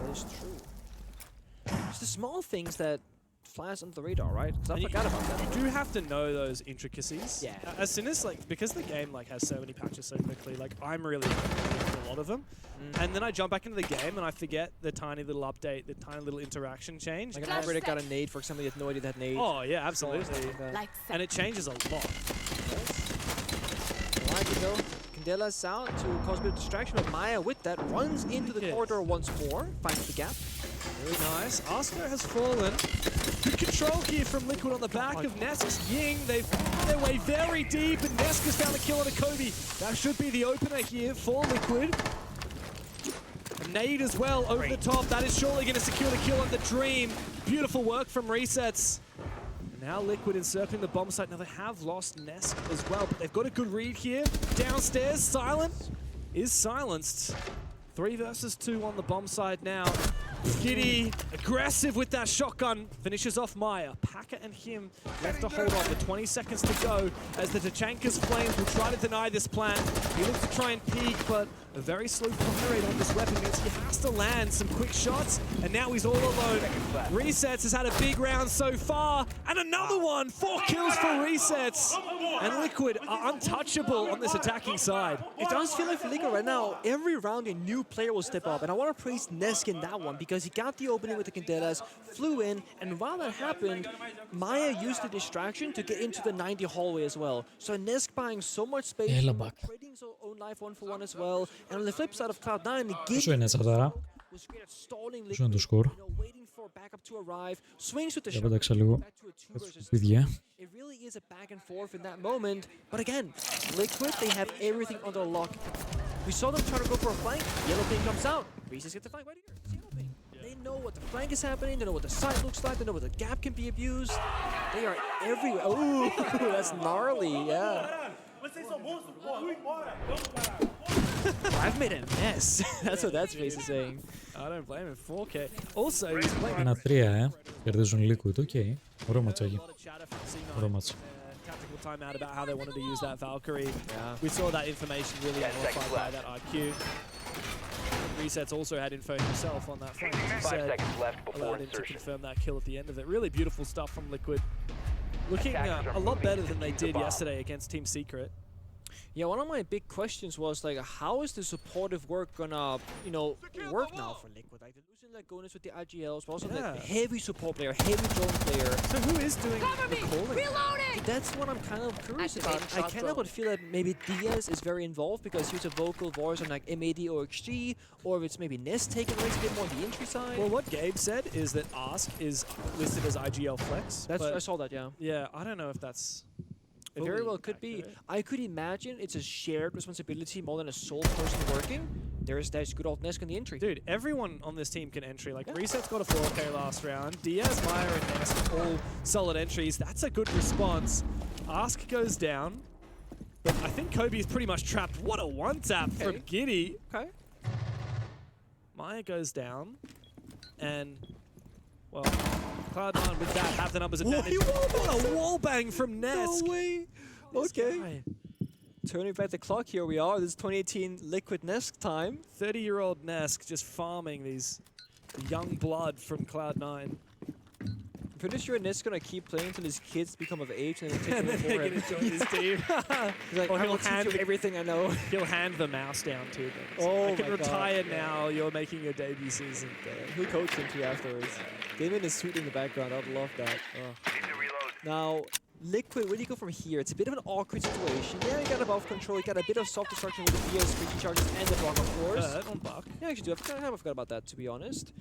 That is true. It's the small things that flies under the radar, right? Because I forgot about that. You do have to know those intricacies. Yeah. As soon as, like, because the game like has so many patches so quickly, like I'm really a lot of them. And then I jump back into the game and I forget the tiny little update, the tiny little interaction change. Like an operator got a nade for somebody that had no idea that nade. Oh yeah, absolutely. And it changes a lot. Alright, you know, Candela's out to cause a bit of distraction, but Maya with that runs into the corridor once more, finds the gap. Really nice. Oscar has fallen. Good control here from Liquid on the back of Nesk's Ying. They've found their way very deep, and Nesk has found the kill on a Kobe. That should be the opener here for Liquid. A nade as well over the top. That is surely going to secure the kill on the Dream. Beautiful work from Resets. And now Liquid encircling the bomb site. Now they have lost Nesk as well, but they've got a good read here. Downstairs, Silent is silenced. 3 versus 2 on the bomb side now. Giddy, aggressive with that shotgun, finishes off Maya. Packer and him left to hold on with 20 seconds to go as the Tachanka's Flames will try to deny this plan. He looks to try and peek, but a very slow fire rate on this weapon means he has to land some quick shots, and now he's all alone. Resets has had a big round so far, and another one! 4 kills for Resets! And Liquid are untouchable on this attacking side. It does feel like for Liquid right now, every round a new player will step up, and I want to praise Nesk in that one, because he got the opening with the Candelas, flew in, and while that happened, Maya used the distraction to get into the 90 hallway as well. So Nesk buying so much space, trading his own life 1-for-1 as well, and on the flip side of Cloud9, Πόσο είναι έτσι τώρα? Πόσο είναι το σκορ? Για πέταξα λίγο τα σκουπίδια. It really is a back and forth in that moment, but again, Liquid, they have everything under lock. We saw them try to go for a flank, Yellow Ping comes out, Reese's get the flank right here, Yellow Ping. They know what the flank is happening, they know what the side looks like, they know what the gap can be abused. They are everywhere. Ooh, that's gnarly, yeah. I've made a mess. That's what that face is saying. I don't blame him. 4K. Also, he's playing... Ένα 3, κερδίζουν Liquid, οκ. Ωραίο ματσάκι. Ωραίο μάτσο. Tactical timeout about how they wanted to use that Valkyrie. We saw that information really amplified by that IQ. Resets also had info himself on that front. 5 seconds left before allowed him to confirm that kill at the end of it. Really beautiful stuff from Liquid. Looking a lot better than they did yesterday against Team Secret. Yeah, one of my big questions was like, how is the supportive work gonna, you know, work now for Liquid? Like, they're losing Lagonis with the IGLs, but also the heavy support player, heavy drone player. So who is doing the calling? Reloading! That's what I'm kind of curious about. I can't help but feel that maybe Diaz is very involved because he's a vocal voice on like MAD or XG, or if it's maybe Nest taking race a bit more on the entry side. Well, what Gabe said is that Ask is listed as IGL Flex. I saw that, yeah. Yeah, I don't know if that's... It very well could be. I could imagine it's a shared responsibility more than a sole person working. There's good old Nesk in the entry. Dude, everyone on this team can entry. Like, Reset's got a 4K last round. Diaz, Maya, and Nesk all solid entries. That's a good response. Ask goes down. But I think Kobe is pretty much trapped. What a one-tap from Giddy. Okay. Maya goes down. And, well... Cloud9 with that have the numbers advantage. What a wall bang from Nesk! No way! Okay. Turning back the clock, here we are. This is 2018 Liquid Nesk time. 30-year-old Nesk just farming these young blood from Cloud9. I'm pretty sure Nesk's gonna keep playing until his kids become of age and then and then they're gonna join his team. He's like, he'll hand everything I know. He'll hand the mouse down to them. So Oh, I can my retire God. now. You're making your debut season. He'll coach him too afterwards. Damien is sweet in the background. I'd love that. Oh. Now, Liquid, where do you go from here? It's a bit of an awkward situation. Yeah, you got above control. You got a bit of self-destruction with the BS, freaky charges, and the block, of course. On Buck. Yeah, actually, I kind of forgot about that, to be honest.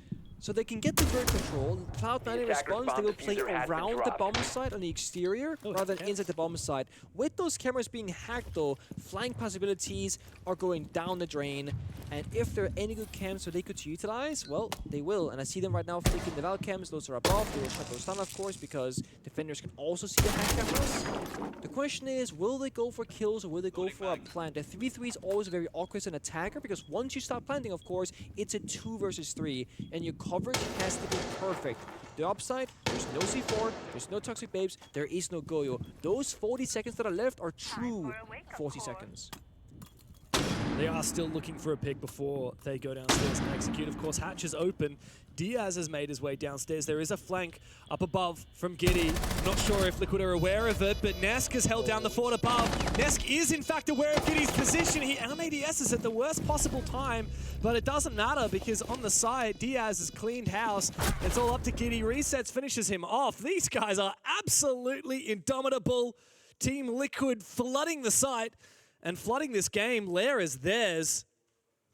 So they can get the bird control. Cloud9 in response, they will play around the bomb site on the exterior rather than inside the bomb site. With those cameras being hacked though, flank possibilities are going down the drain. And if there are any good cams so they could utilize, well, they will. And I see them right now flicking the Val cams. Those are above. They will shut those down, of course, because defenders can also see the hack cameras. The question is, will they go for kills or will they go for a plant? The 3v3 is always very awkward as an attacker because once you start planting, of course, it's a 2 versus 3. And your coverage has to be perfect. The upside, there's no C4, there's no Toxic Babes, there is no Goyo. Those 40 seconds that are left are true 40 seconds. They are still looking for a pick before they go downstairs and execute. Of course, hatch is open. Diaz has made his way downstairs. There is a flank up above from Giddy. Not sure if Liquid are aware of it, but Nesk has held down the fort above. Nesk is, in fact, aware of Giddy's position. He ADS's at the worst possible time, but it doesn't matter because on the side, Diaz has cleaned house. It's all up to Giddy. Resets, finishes him off. These guys are absolutely indomitable. Team Liquid flooding the site and flooding this game. Lair is theirs.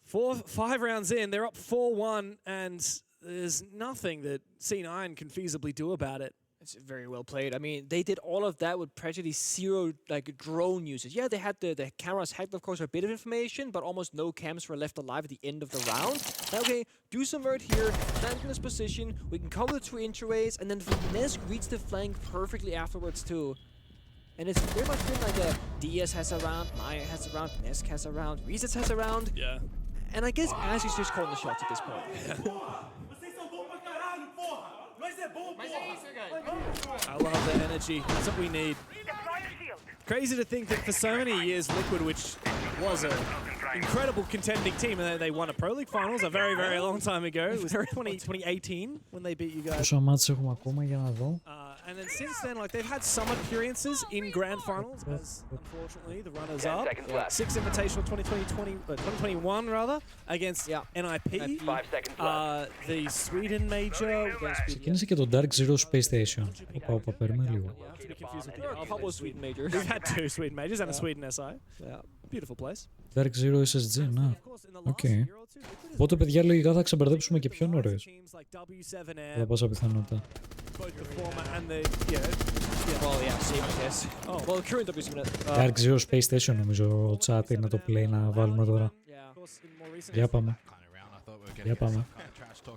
5 rounds in, they're up 4-1, and there's nothing that C9 can feasibly do about it. It's very well played. I mean, they did all of that with practically zero drone usage. Yeah, they had the cameras hacked, of course, for a bit of information, but almost no cams were left alive at the end of the round. Okay, do some vert here, stand in this position, we can cover the 2 entryways, and then Nesk reads the flank perfectly afterwards too. And it's very much been like a DS has a round, Maya has a round, Nesk has a round, Resets has a round. Yeah. And I guess Ash is just calling the shots at this point. I love the energy. That's what we need. Crazy to think that for so many years, Liquid, which was an incredible contending team, and they won a Pro League Finals a very, very long time ago. It was 2018 when they beat you guys. Πόσα μάτς έχουμε ακόμα για να δω. And then since then, they've had some appearances in grand finals, as unfortunately the runners up. 6 Invitational 2021 rather against NIP. 5 seconds left. The Sweden Major. Ξεκίνησε και το Dark Zero Space Station. Οπα, παίρνουμε λίγο. A couple of Sweden majors. We've had 2 Sweden majors and a Sweden SI. Yeah, beautiful place. Dark Zero SSG, να. Οκ. Οπότε, παιδιά, λογικά θα ξεμπερδέψουμε και πιο νωρίς. Για πάσα πιθανότητα. Dark Zero Space Station νομίζω chat είναι το play να βάλουμε τώρα. Για πάμε. Για πάμε.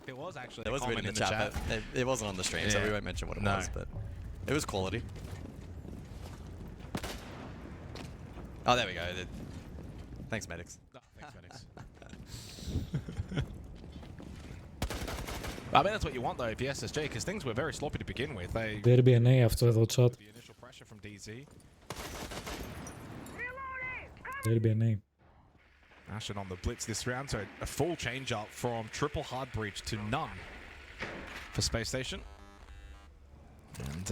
It was written in the chat, but it wasn't on the stream, so we won't mention what it was, but it was quality. Oh, there we go. Thanks, medics. Thanks, medics. I mean, that's what you want, though, if you're SSG, because things were very sloppy to begin with. Airbnb αυτό εδώ, chat. The initial pressure from DZ. Airbnb. Ashen on the blitz this round, so a full change up from triple hard breach to none for Space Station. And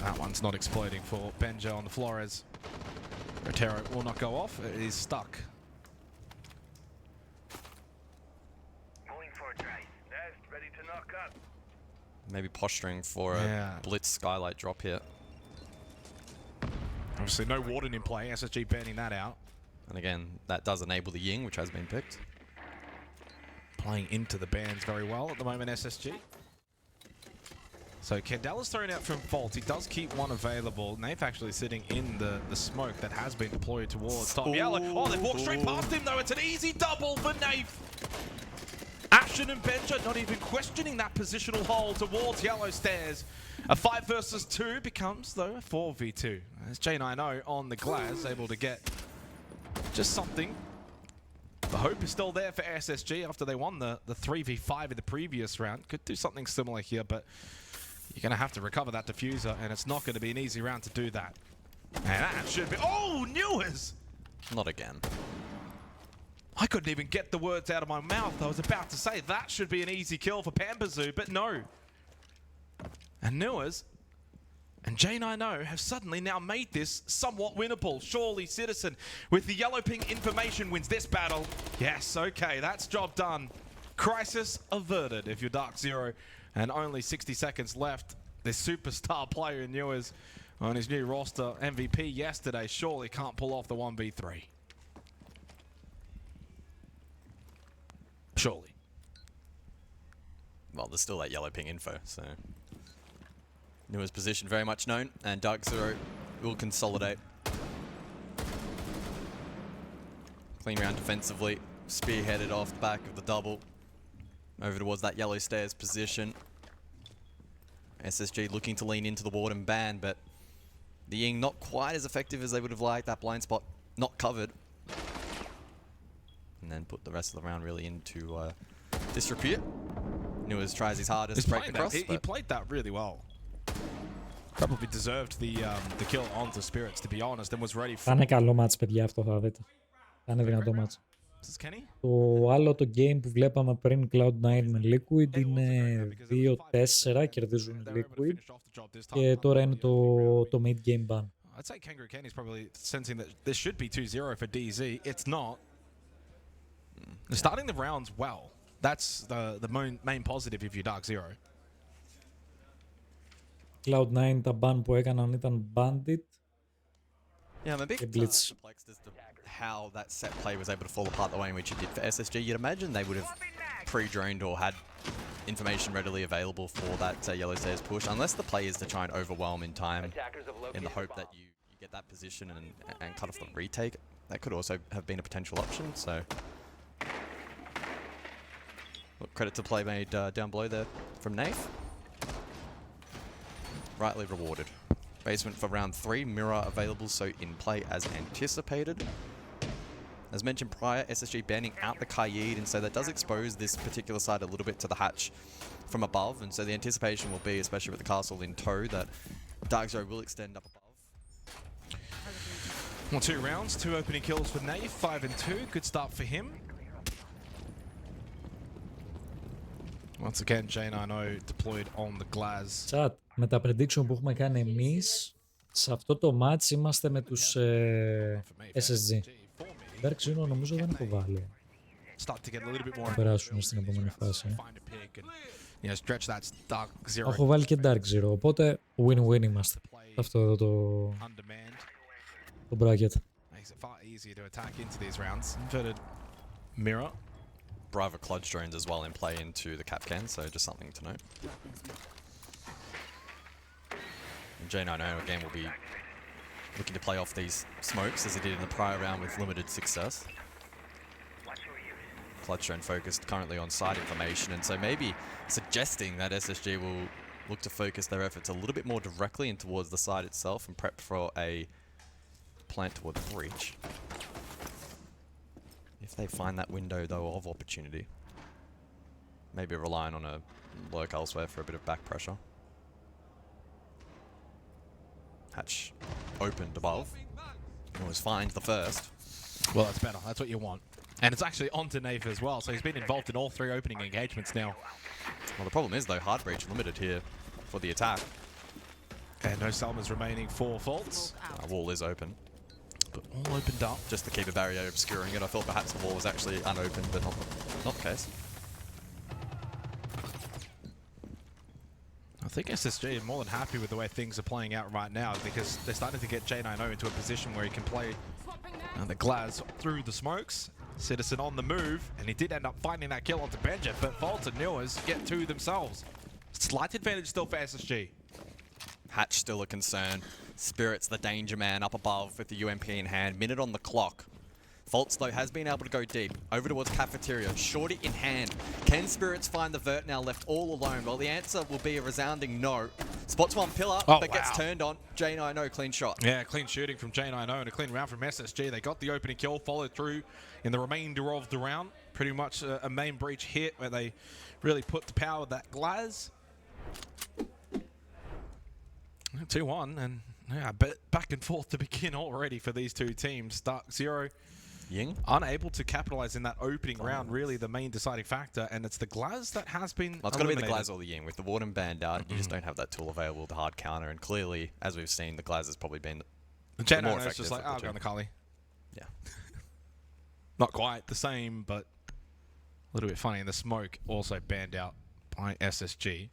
that one's not exploding for Benja on the Flores. Rotero will not go off, it is stuck. Going for a try. Nest ready to knock up. Maybe posturing for a blitz skylight drop here. Obviously no Warden in play, SSG banning that out. And again, that does enable the Ying, which has been picked. Playing into the bans very well at the moment, SSG. So Kendala's thrown out from Vault. He does keep one available. Naif actually sitting in the smoke that has been deployed towards Tom Yellow. Oh, they've walked straight past him though. It's an easy double for Naif. Ashen and Benja not even questioning that positional hold towards Yellow Stairs. A 5 versus 2 becomes though a 4v2. As J9O on the glass, able to get just something. The hope is still there for SSG after they won the 3v5 in the previous round. Could do something similar here, but you're going to have to recover that diffuser, and it's not going to be an easy round to do that. And that should be... Oh, Newers! Not again. I couldn't even get the words out of my mouth. I was about to say that should be an easy kill for Pambazoo, but no. And Newers and J9O have suddenly now made this somewhat winnable. Surely Citizen with the yellow ping information wins this battle. Yes, okay, that's job done. Crisis averted if you're Dark Zero. And only 60 seconds left. This superstar player in Newers on his new roster, MVP yesterday, surely can't pull off the 1v3. Surely. well, there's still that yellow ping info, so Nua's position very much known, and Dark Zero will consolidate. Clean round defensively, spearheaded off the back of the double over towards that yellow stairs position. SSG looking to lean into the ward and ban, but the Ying not quite as effective as they would have liked. That blind spot not covered. And then put the rest of the round really into disrepute. Nuas tries his hardest to break the cross. He played that really well. Probably deserved the kill onto Spirits, to be honest, and was ready for... Θα είναι καλό match, παιδιά, αυτό θα δείτε. Θα είναι δυνατό match. Το άλλο το game που βλέπαμε πριν Cloud9 με Liquid είναι 2-4, κερδίζουν Liquid και τώρα είναι το mid-game ban. I'd say Kangaroo Kenny's probably sensing that this should be 2-0 for DZ. It's not. They're starting the rounds well. That's the main positive if you're Dark Zero. Cloud9 τα ban που έκαναν ήταν Bandit. Yeah, I'm a bit perplexed as to how that set play was able to fall apart the way in which it did for SSG. You'd imagine they would have pre-droned or had information readily available for that yellow stairs push, unless the play is to try and overwhelm in time in the hope that you get that position and cut off the retake. That could also have been a potential option, so... Look, credit to play made down below there from Nath. Rightly rewarded. Basement for round 3, Mirror available, so in play as anticipated. As mentioned prior, SSG banning out the Kaid, and so that does expose this particular side a little bit to the hatch from above, and so the anticipation will be, especially with the castle in tow, that Dark Zero will extend up above. Well, 2 rounds, 2 opening kills for Nave, 5 and 2, good start for him. Once again, J9O deployed on the glass. Chat, με τα prediction που έχουμε κάνει εμείς, σε αυτό το match είμαστε με τους SSG. Dark Zero νομίζω δεν έχω βάλει. Θα περάσουν στην επόμενη φάση. Έχω βάλει και Dark Zero, οπότε win-win είμαστε. Αυτό εδώ το bracket. Mirror. Bravo Clutch drones as well in play into the Capcan, so just something to note. And J9O again will be looking to play off these smokes as he did in the prior round with limited success. Clutch drone focused currently on side information, and so maybe suggesting that SSG will look to focus their efforts a little bit more directly in towards the side itself and prep for a plant toward the breach. If they find that window, though, of opportunity. Maybe relying on a lurk elsewhere for a bit of back pressure. Hatch opened above. Always finds the first. Well, that's better. That's what you want. And it's actually onto Nath as well, so he's been involved in all 3 opening engagements now. Well, the problem is, though, hard breach limited here for the attack. And no Salmas remaining for Faults. Wall is open. But all opened up. Just to keep a barrier obscuring it. I thought perhaps the wall was actually unopened, but not the case. I think SSG are more than happy with the way things are playing out right now, because they're starting to get J9O into a position where he can play the Glaz through the smokes. Citizen on the move, and he did end up finding that kill onto Benjet, but Fault and Nuas get 2 themselves. Slight advantage still for SSG. Hatch still a concern. Spirit's the danger man up above with the UMP in hand. Minute on the clock. Faults, though, has been able to go deep. Over towards Cafeteria. Shorty in hand. Can Spirits find the Vert now left all alone? Well, the answer will be a resounding no. Spots one pillar, but gets turned on. J9O, clean shot. Yeah, clean shooting from J9O and a clean round from SSG. They got the opening kill, followed through in the remainder of the round. Pretty much a main breach hit where they really put to power that Glaz. 2-1, and yeah, back and forth to begin already for these 2 teams. Dark Zero Ying unable to capitalize in that opening round, really the main deciding factor, and it's the Glaz that has been Well, it's got to be the Glaz or the Ying. With the Warden banned out, you just don't have that tool available, the hard counter, and clearly, as we've seen, the Glaz has probably been the more effective. Just like, I'll go on the Kali. Yeah. Not quite the same, but a little bit funny. And the smoke also banned out by SSG.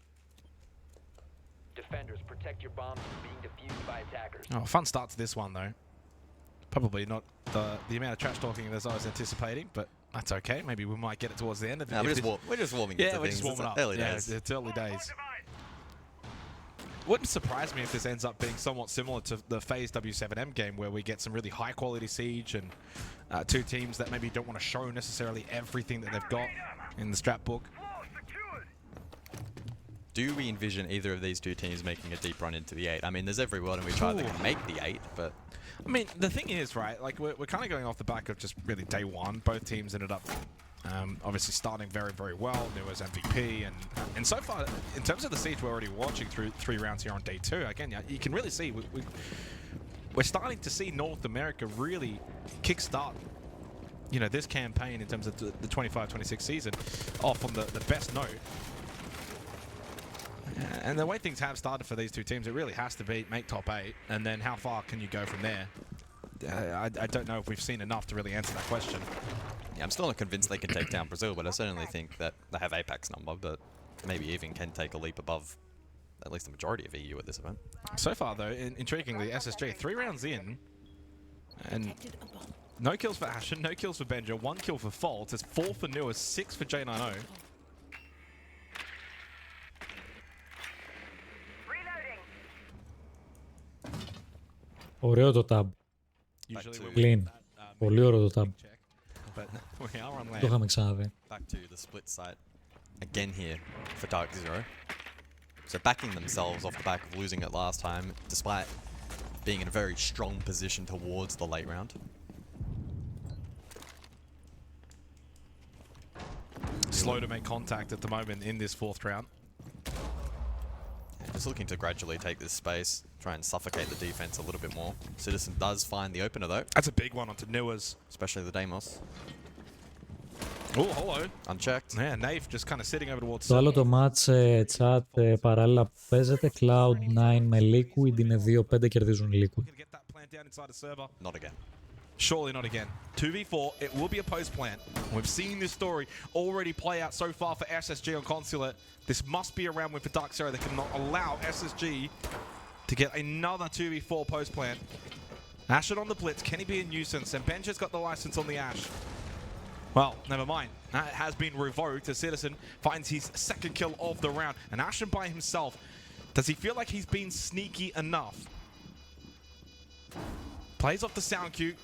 Defenders, protect your bombs from being defused by attackers. Oh, fun start to this one, though. Probably not the amount of trash talking as I was anticipating, but That's okay. Maybe we might get it towards the end of the we're just warming yeah, into we're things. just warming up. Early days. It's early days. Wouldn't surprise me if this ends up being somewhat similar to the FaZe W7M game, where we get some really high-quality siege and two teams that maybe don't want to show necessarily everything that they've got in the strat book. Do we envision either of these two teams making a deep run into the 8? I mean, there's every world in which either can make the 8, but... I mean, the thing is, right, like, we're kind of going off the back of just really day one. Both teams ended up obviously starting very, very well. There was MVP, and so far, in terms of the siege, we're already watching through 3 rounds here on day 2. Again, you can really see we're starting to see North America really kickstart, you know, this campaign in terms of the 25-26 season off on the best note. And the way things have started for these two teams, it really has to be make top 8, and then how far can you go from there? I don't know if we've seen enough to really answer that question. Yeah, I'm still not convinced they can take down Brazil, but I certainly think that they have Apex's number, but maybe even can take a leap above at least the majority of EU at this event. So far, though, intriguingly, SSG 3 rounds in, and no kills for Ashen, no kills for Benja, 1 kill for Fault. It's 4 for Newis, 6 for J90. Ωραίο το tab. Clean. Πολύ ωραίο το tab. Το είχαμε ξαναδεί. Back to the split site again here for Dark Zero. So backing themselves off the back of losing it last time, despite being in a very strong position towards the late round. Slow to make contact at the moment in this 4th round. Yeah, just looking to gradually take this space, try and suffocate the defense a little bit more. Citizen does find the opener though. That's a big one onto Newers. Especially the Deimos. Oh, hello. Unchecked. Yeah, Nave just kind of sitting over towards... Το άλλο το match chat παράλληλα που παίζεται, Cloud9 με Liquid, είναι 2-5, κερδίζουν Liquid. Not again. Surely not again. 2v4, it will be a post plant. We've seen this story already play out so far for SSG on Consulate. This must be a round win for Dark Zero. They cannot allow SSG to get another 2v4 post plant. Ashen on the blitz. Can he be a nuisance? And Benja's got the license on the Ash. Well, never mind. That has been revoked as Citizen finds his 2nd kill of the round. And Ashen by himself. Does he feel like he's been sneaky enough? Plays off the sound cue.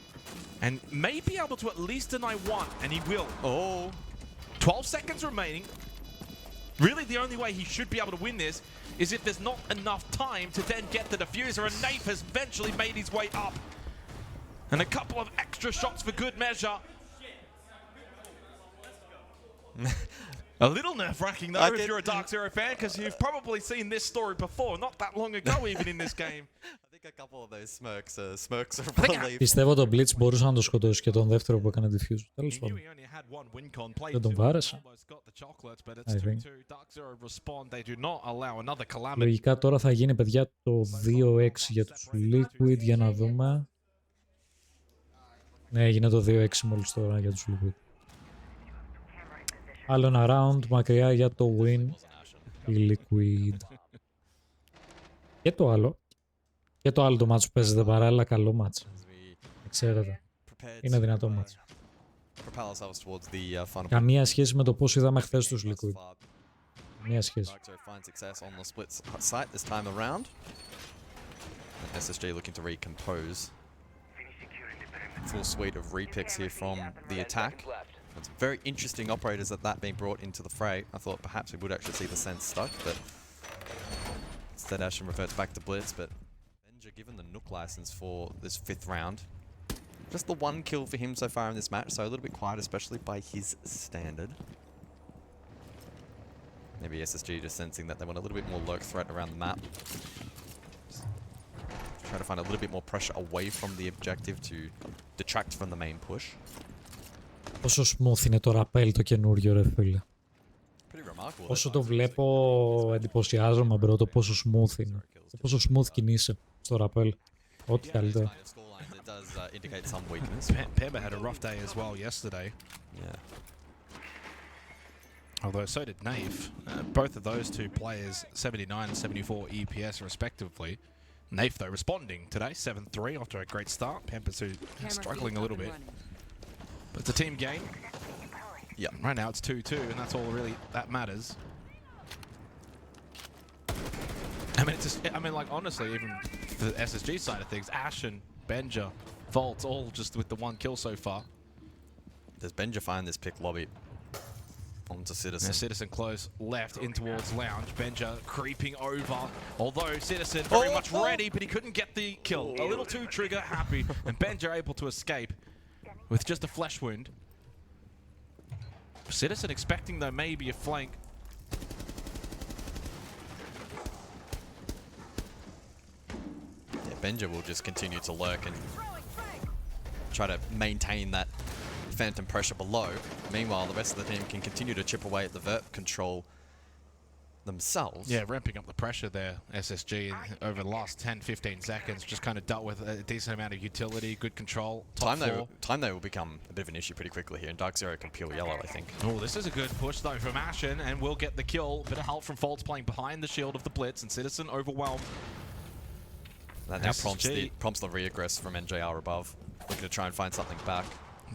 And may be able to at least deny 1. And he will. Oh. 12 seconds remaining. Really the only way he should be able to win this is if there's not enough time to then get the diffuser. And Nafe has eventually made his way up. And a couple of extra shots for good measure. A little nerve-wracking though if you're a Dark Zero fan, because you've probably seen this story before, not that long ago even in this game. I think a couple of those smirks are probably... Πιστεύω το Blitz μπορούσε να το σκοτώσει και τον δεύτερο που έκανε diffuse. Τέλος πάντων. Δεν τον βάρεσα. Λογικά τώρα θα γίνει, παιδιά, το 2-6 για τους Liquid, για να δούμε. Ναι, έγινε το 2-6 μόλις τώρα για τους Liquid. Άλλο ένα round μακριά για το win. Η Liquid. Και το άλλο. Και το άλλο το μάτσο που παίζεται παράλληλα, καλό μάτσο. Ξέρετε. Είναι δυνατό μάτσο. Καμία σχέση με το πώς είδαμε χθες τους Liquid. Καμία σχέση. SSG looking to recompose. Full suite of repicks here from the attack. It's very interesting operators that being brought into the fray. I thought perhaps we would actually see the Sense stuck, but instead Ashen reverts back to Blitz, but Benja given the Nook license for this 5th round. Just the 1 kill for him so far in this match, so a little bit quiet, especially by his standard. Maybe SSG just sensing that they want a little bit more lurk threat around the map. Try to find a little bit more pressure away from the objective to detract from the main push. Πόσο smooth είναι το rappel το καινούριο, ρε φίλε. Όσο το βλέπω εντυπωσιάζομαι, μπρο, το πόσο smooth είναι. Το πόσο smooth κινείσαι στο rappel. Ό,τι καλύτερα. Pemba had a rough day as well yesterday. Yeah. Although so did Nave. Both of those two players, 79 and 74 EPS respectively. Nave though responding today, 7-3 after a great start. Pemba struggling a little bit. But it's a team game. Yeah. Right now it's 2-2, and that's all really that matters. I mean, it's just, I mean, like, honestly, even the SSG side of things, Ashen, Benja, Volt, all just with the 1 kill so far. Does Benja find this pick lobby? Onto Citizen. Now Citizen close left in towards Lounge. Benja creeping over. Although Citizen very much ready, but he couldn't get the kill. A little too trigger happy, and Benja able to escape with just a flesh wound. Citizen expecting though maybe a flank. Yeah, Benja will just continue to lurk and try to maintain that phantom pressure below. Meanwhile, the rest of the team can continue to chip away at the vert control themselves. Yeah, ramping up the pressure there, SSG, over the last 10-15 seconds. Just kind of dealt with a decent amount of utility, good control. Time they will become a bit of an issue pretty quickly here, and Dark Zero can peel yellow, I think. Oh, this is a good push though from Ashen, and will get the kill. Bit of help from Foltz playing behind the shield of the Blitz, and Citizen overwhelmed. That now prompts the re-aggress from NJR above, looking to try and find something back.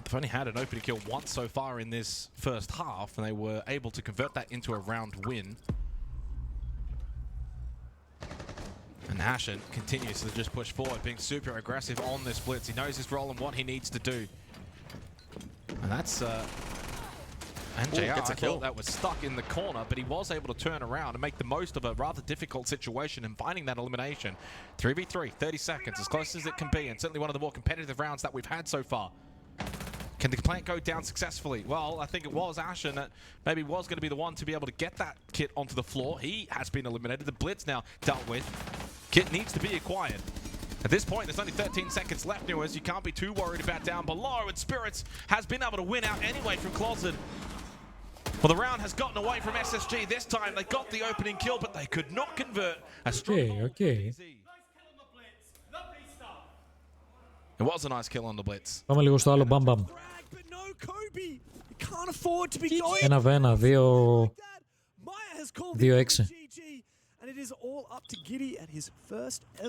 They've only had an opening kill once so far in this first half, and they were able to convert that into a round win. And Ashen continues to just push forward, being super aggressive on this Blitz. He knows his role and what he needs to do. And that's NJR, gets a kill. I thought that was stuck in the corner, but he was able to turn around and make the most of a rather difficult situation and finding that elimination. 3v3, 30 seconds, as close as it can be, and certainly one of the more competitive rounds that we've had so far. Can the plant go down successfully? Well, I think it was Ashen that maybe was going to be the one to be able to get that kit onto the floor. He has been eliminated. The Blitz now dealt with. Kit needs to be acquired. At this point, there's only 13 seconds left, Newers. You can't be too worried about down below, and Spirits has been able to win out anyway from Closet. Well, the round has gotten away from SSG. This time, they got the opening kill, but they could not convert. Okay. It was a nice kill on the Blitz. Πάμε λίγο στο άλλο, μπαμ μπαμ. Ένα βένα, 2-6.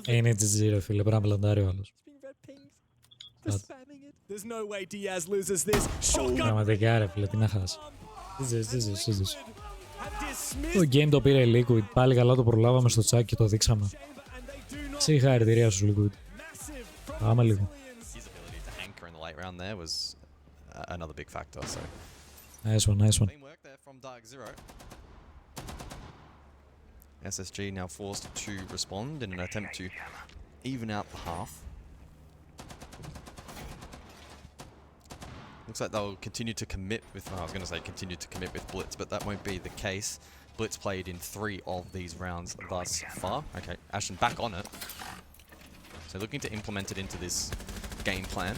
Είναι GG ρε φίλε, πρέπει να πλαντάρει ο άλλος. Πραγματικά ρε φίλε, τι να χάσει. Το game το πήρε Liquid, πάλι καλά το προλάβαμε στο chat και το δείξαμε. Συγχαρητήρια στους Liquid. Πάμε λίγο. Round there was another big factor. So nice one. Clean work there from Dark Zero. SSG now forced to respond in an attempt to even out the half. Looks like they'll continue to commit with, I was going to say continue to commit with Blitz, but that won't be the case. Blitz played in 3 of these rounds thus far. Okay, Ashen back on it. So looking to implement it into this game plan.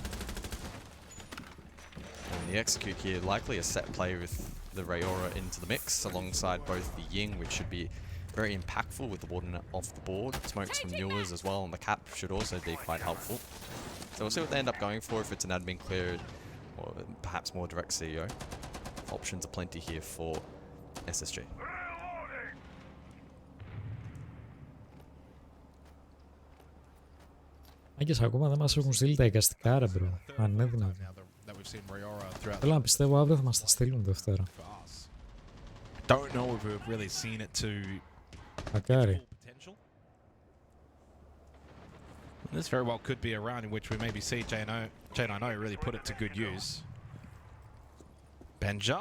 And the execute here, likely a set play with the Rayora into the mix, alongside both the Ying, which should be very impactful with the Warden off the board. Smokes from Newers as well, and the cap should also be quite helpful. So we'll see what they end up going for, if it's an admin clear or perhaps more direct CEO. Options are plenty here for SSG. Άγγες, ακόμα δεν μας έχουν στείλει τα εικαστικά ρε μπρο. Αν είναι δυνατόν. Θέλω να πιστεύω αύριο θα μας τα στείλουν Δευτέρα. Don't know if we've really seen it to Μακάρι. This very well could be a round in which we maybe see J9O really put it to good use. Benja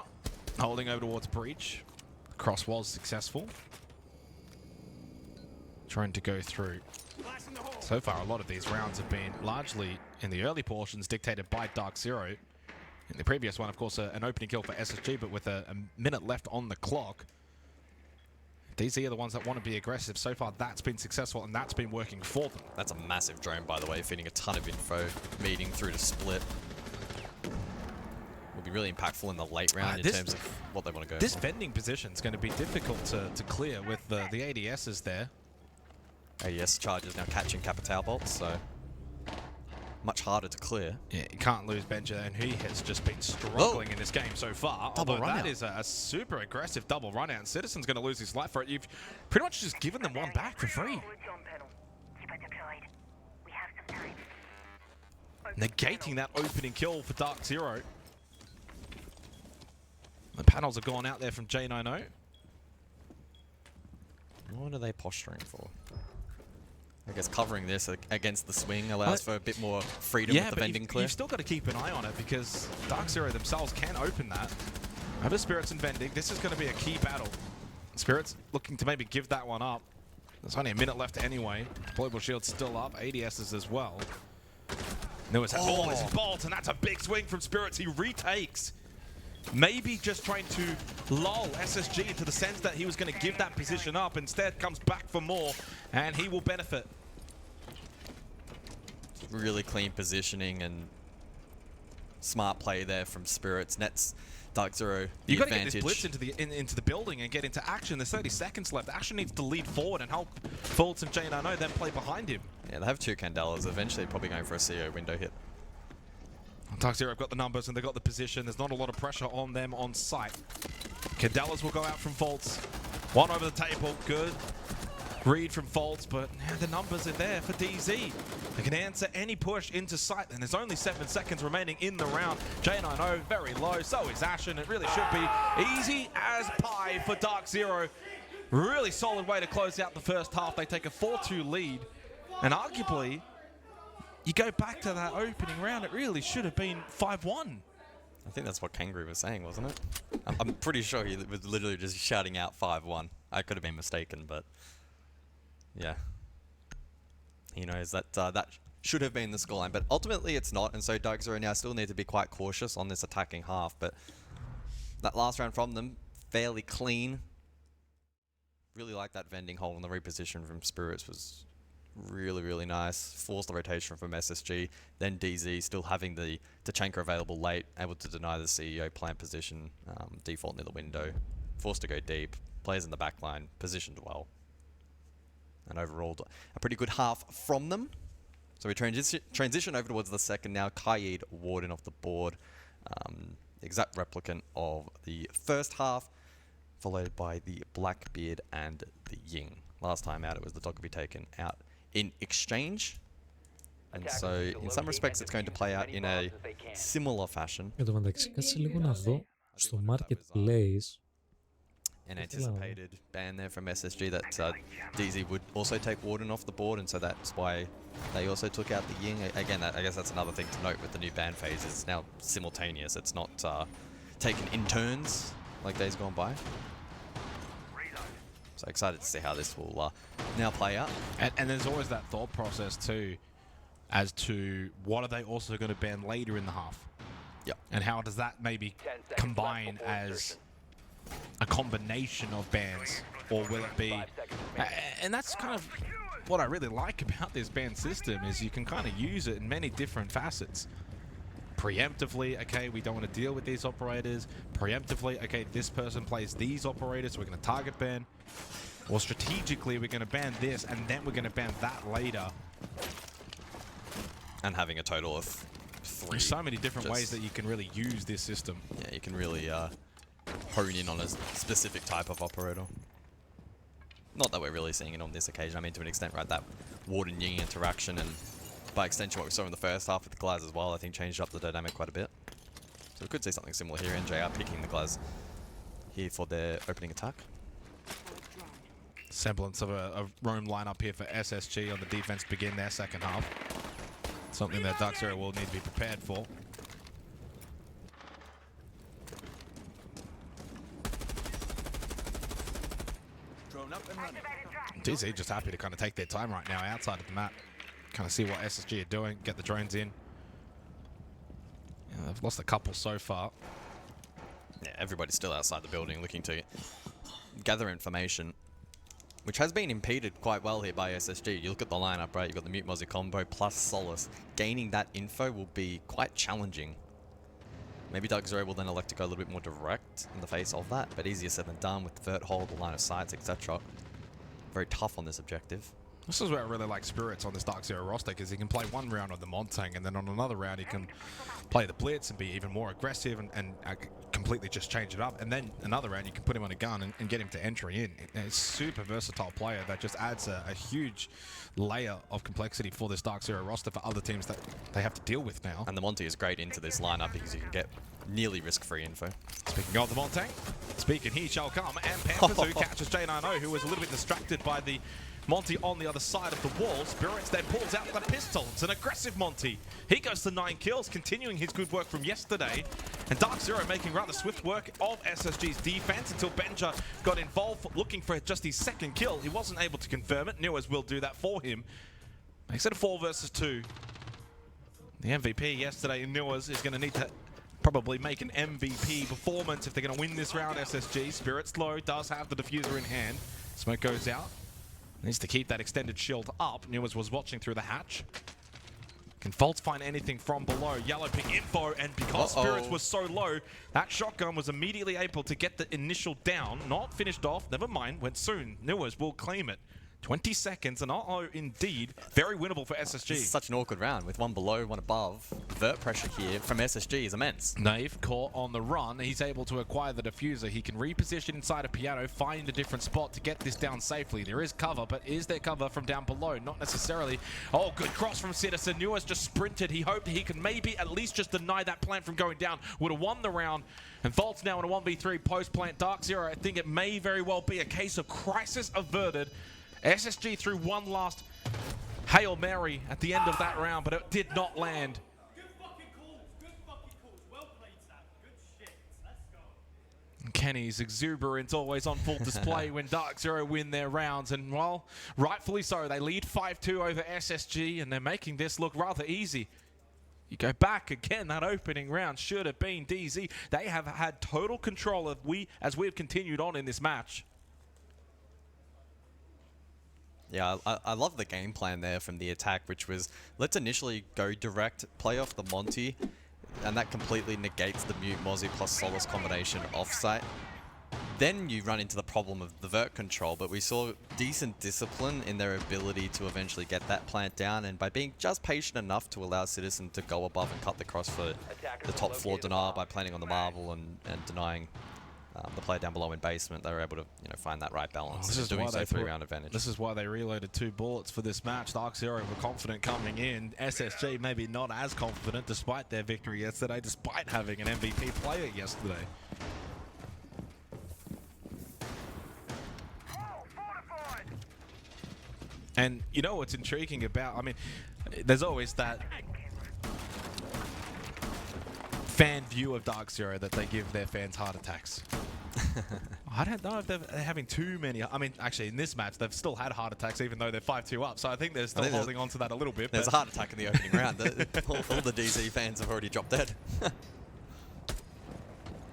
holding over towards Breach. Cross was successful. Trying to go through. So far, a lot of these rounds have been largely, in the early portions, dictated by Dark Zero. In the previous one, of course, an opening kill for SSG, but with a minute left on the clock. DZ are the ones that want to be aggressive. So far, that's been successful, and that's been working for them. That's a massive drone, by the way, feeding a ton of info, meeting through to split. Will be really impactful in the late round in terms of what they want to go This for. vending position is going to be difficult to clear with the ADSs there. ADS charges now catching Capital bolts, so much harder to clear. Yeah, you can't lose Benja, and he has just been struggling in this game so far. Double run that is a super aggressive double run out, and Citizen's going to lose his life for it. You've pretty much just given them one back for free. Negating that opening kill for Dark Zero. The panels have gone out there from J90. What are they posturing for? I guess covering this against the swing allows for a bit more freedom with the vending cliff. You've still got to keep an eye on it because Dark Zero themselves can open that. Over Spirits and vending, this is going to be a key battle. Spirits looking to maybe give that one up. There's only a minute left anyway. Global Shield's still up, ADS's as well. Lewis has all his bolts, and that's a big swing from Spirits. He retakes. Maybe just trying to lull SSG into the sense that he was going to give that position up. Instead, comes back for more, and he will benefit. Really clean positioning and smart play there from Spirits. Nets Dark Zero the You've got to advantage. get this blitz into the building and get into action. There's 30 seconds left. Asher needs to lead forward and help Fultz and J90 then play behind him. Yeah, they have 2 Candelas. Eventually, probably going for a CO window hit. Dark Zero have got the numbers and they've got the position. There's not a lot of pressure on them on site. Candelas will go out from Fultz. One over the table, good. Read from Fultz, but the numbers are there for DZ. They can answer any push into sight, and there's only 7 seconds remaining in the round. J90 very low, so is Ashen. It really should be easy as pie for Dark Zero. Really solid way to close out the first half. They take a 4-2 lead, and arguably, you go back to that opening round, it really should have been 5-1. I think that's what Kangaroo was saying, wasn't it? I'm pretty sure he was literally just shouting out 5-1. I could have been mistaken, but yeah. He knows that that should have been the scoreline, but ultimately it's not, and so Dark Zero now still need to be quite cautious on this attacking half, but that last round from them, fairly clean. Really like that vending hole and the reposition from Spirits was really, really nice. Forced the rotation from SSG, then DZ still having the Tachanka available late, able to deny the CEO plant position, default near the window, forced to go deep, plays in the back line, positioned well. And overall, a pretty good half from them. So we transition over towards the second now. Kaid Warden off the board. Exact replicant of the first half, followed by the Blackbeard and the Ying. Last time out, it was the dog to be taken out in exchange. And so, in some respects, it's going to play out in a similar fashion. Εν τω μεταξύ, κάτσε λίγο να δω στο marketplace. An anticipated ban there from SSG that DZ would also take Warden off the board, and so that's why they also took out the Ying. Again, I guess that's another thing to note with the new ban phase. It's now simultaneous. It's not taken in turns like days gone by. So excited to see how this will now play out. And there's always that thought process too, as to what are they also going to ban later in the half? Yep. And how does that maybe combine as a combination of bans, or will it be? And that's kind of what I really like about this ban system, is you can kind of use it in many different facets. Preemptively, okay, we don't want to deal with these operators. Preemptively, okay, this person plays these operators, so we're going to target ban. Or strategically, we're going to ban this, and then we're going to ban that later. And having a total of 3. There's so many different ways that you can really use this system. Yeah, you can really hone in on a specific type of operator. Not that we're really seeing it on this occasion. I mean, to an extent, right, that Warden Ying interaction, and by extension what we saw in the first half with the Glaz as well, I think changed up the dynamic quite a bit. So we could see something similar here. NJR picking the Glaz here for their opening attack. Semblance of a roam lineup here for SSG on the defense to begin their second half. Something that Dark Zero will need to be prepared for. DZ just happy to kind of take their time right now outside of the map. Kind of see what SSG are doing, get the drones in. Yeah, they've lost a couple so far. Yeah, everybody's still outside the building looking to gather information, which has been impeded quite well here by SSG. You look at the lineup, right? You've got the Mute Mozzie combo plus Solace. Gaining that info will be quite challenging. Maybe Dark Zero will then elect to go a little bit more direct in the face of that, but easier said than done with the vert hold, the line of sights, etc. Very tough on this objective. This is where I really like Spirits on this Dark Zero roster, because he can play one round on the Montang, and then on another round he can play the Blitz and be even more aggressive and completely just change it up. And then another round you can put him on a gun and get him to entry in. He's a super versatile player that just adds a huge layer of complexity for this Dark Zero roster for other teams that they have to deal with now. And the Monty is great into this lineup because you can get nearly risk-free info. Speaking of the Montang, speaking he shall come, and Pamperzu catches J90, who was a little bit distracted by the Monty on the other side of the wall. Spirits then pulls out the pistol. It's an aggressive Monty. He goes to 9 kills, continuing his good work from yesterday. And Dark Zero making rather swift work of SSG's defense until Benja got involved looking for just his 2nd kill. He wasn't able to confirm it. Newers will do that for him. Makes it a 4 versus 2. The MVP yesterday in Newers is going to need to probably make an MVP performance if they're going to win this round, SSG. Spirits low, does have the diffuser in hand. Smoke goes out. Needs to keep that extended shield up. Newers was watching through the hatch. Can Fultz find anything from below? Yellow ping info, and because Spirits was so low, that shotgun was immediately able to get the initial down. Not finished off, never mind, went soon. Newers will claim it. 20 seconds, and indeed, very winnable for SSG. This is such an awkward round with one below, one above. Vert pressure here from SSG is immense. Nave caught on the run. He's able to acquire the diffuser. He can reposition inside a piano, find a different spot to get this down safely. There is cover, but is there cover from down below? Not necessarily. Oh, good cross from Citizen. Newers just sprinted. He hoped he could maybe at least just deny that plant from going down. Would have won the round. And Fultz now in a 1v3 post-plant. Dark Zero, I think it may very well be a case of crisis averted. SSG threw one last Hail Mary at the end of that round, but it did not land. Good fucking calls. Good fucking calls. Well played, Sam. Good shit. Let's go. And Kenny's exuberance always on full display when Dark Zero win their rounds. And, well, rightfully so. They lead 5-2 over SSG, and they're making this look rather easy. You go back again, that opening round should have been DZ. They have had total control as we have continued on in this match. Yeah, I love the game plan there from the attack, which was, let's initially go direct, play off the Monty, and that completely negates the Mute Mozzie plus Solace combination offsite. Then you run into the problem of the vert control, but we saw decent discipline in their ability to eventually get that plant down, and by being just patient enough to allow Citizen to go above and cut the cross for the top floor denial by planting on the marble and denying the player down below in basement, they were able to find that right balance. This is doing why so they 3-round advantage. This is why they reloaded 2 bullets for this match. Dark Zero were confident coming in. SSG maybe not as confident despite their victory yesterday, despite having an MVP player yesterday. And you know what's intriguing about, I mean, there's always that fan view of Dark Zero that they give their fans heart attacks. I don't know if they're having too many. I mean, actually, in this match, they've still had heart attacks even though they're 5-2 up. So I think they're still holding on to that a little bit. There's a heart attack in the opening round. All the DZ fans have already dropped dead.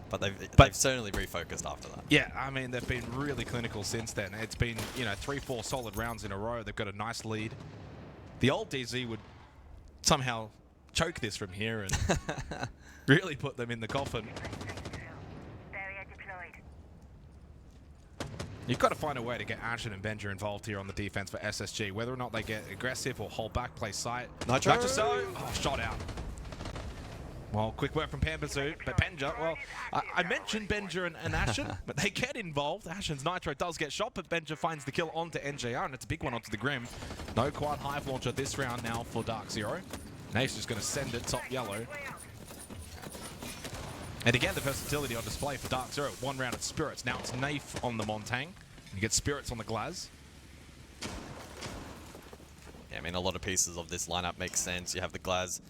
But they've certainly refocused after that. Yeah, I mean, they've been really clinical since then. It's been, 3-4 solid rounds in a row. They've got a nice lead. The old DZ would somehow choke this from here and really put them in the coffin. You've got to find a way to get Ashen and Benja involved here on the defense for SSG. Whether or not they get aggressive or hold back, play sight. Nitro! Oh, shot out. Well, quick work from Pamperzu, but Benja, well, I mentioned Benja and Ashen, but they get involved. Ashen's Nitro does get shot, but Benja finds the kill onto NJR, and it's a big one onto the Grim. No quad hive launcher this round now for Dark Zero. Nate's just going to send it top yellow. And again, the versatility on display for Dark Zero. 1 round at Spirits. Now it's Nafe on the Montang. You get Spirits on the Glaz. Yeah, I mean, a lot of pieces of this lineup make sense. You have the Glaz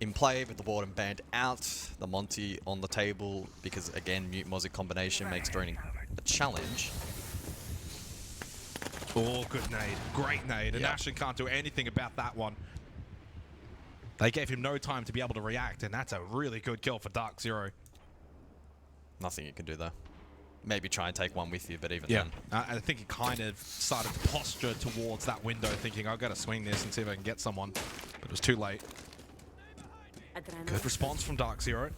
in play with the Warden band out, the Monty on the table, because again, Mute Mozzie combination makes droning a challenge. Oh, good nade. Great nade. And Ashen can't do anything about that one. They gave him no time to be able to react, and that's a really good kill for Dark Zero. Nothing you can do there. Maybe try and take one with you, but even then. I think he kind of started to posture towards that window, thinking, I've got to swing this and see if I can get someone. But it was too late. Good response from Dark Zero.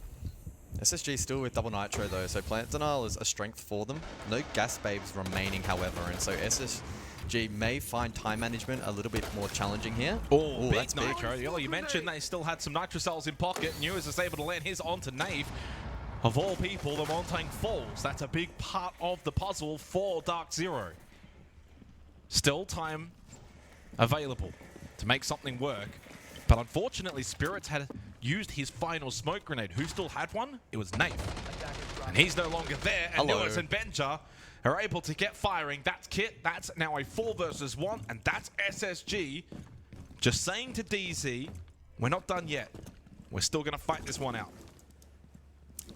SSG still with double Nitro though, so Plant Denial is a strength for them. No Gas Babes remaining, however, and so SSG may find time management a little bit more challenging here. Oh, big that's big. Nitro. You mentioned they still had some Nitro cells in pocket. Newers is able to land his onto Nave. Of all people, the Montaigne falls. That's a big part of the puzzle for Dark Zero. Still time available to make something work. But unfortunately, Spirits had used his final smoke grenade. Who still had one? It was Nave. And he's no longer there. And Newers and Benja are able to get firing. That's Kit. That's now a 4 versus 1. And that's SSG just saying to DZ, we're not done yet. We're still going to fight this one out.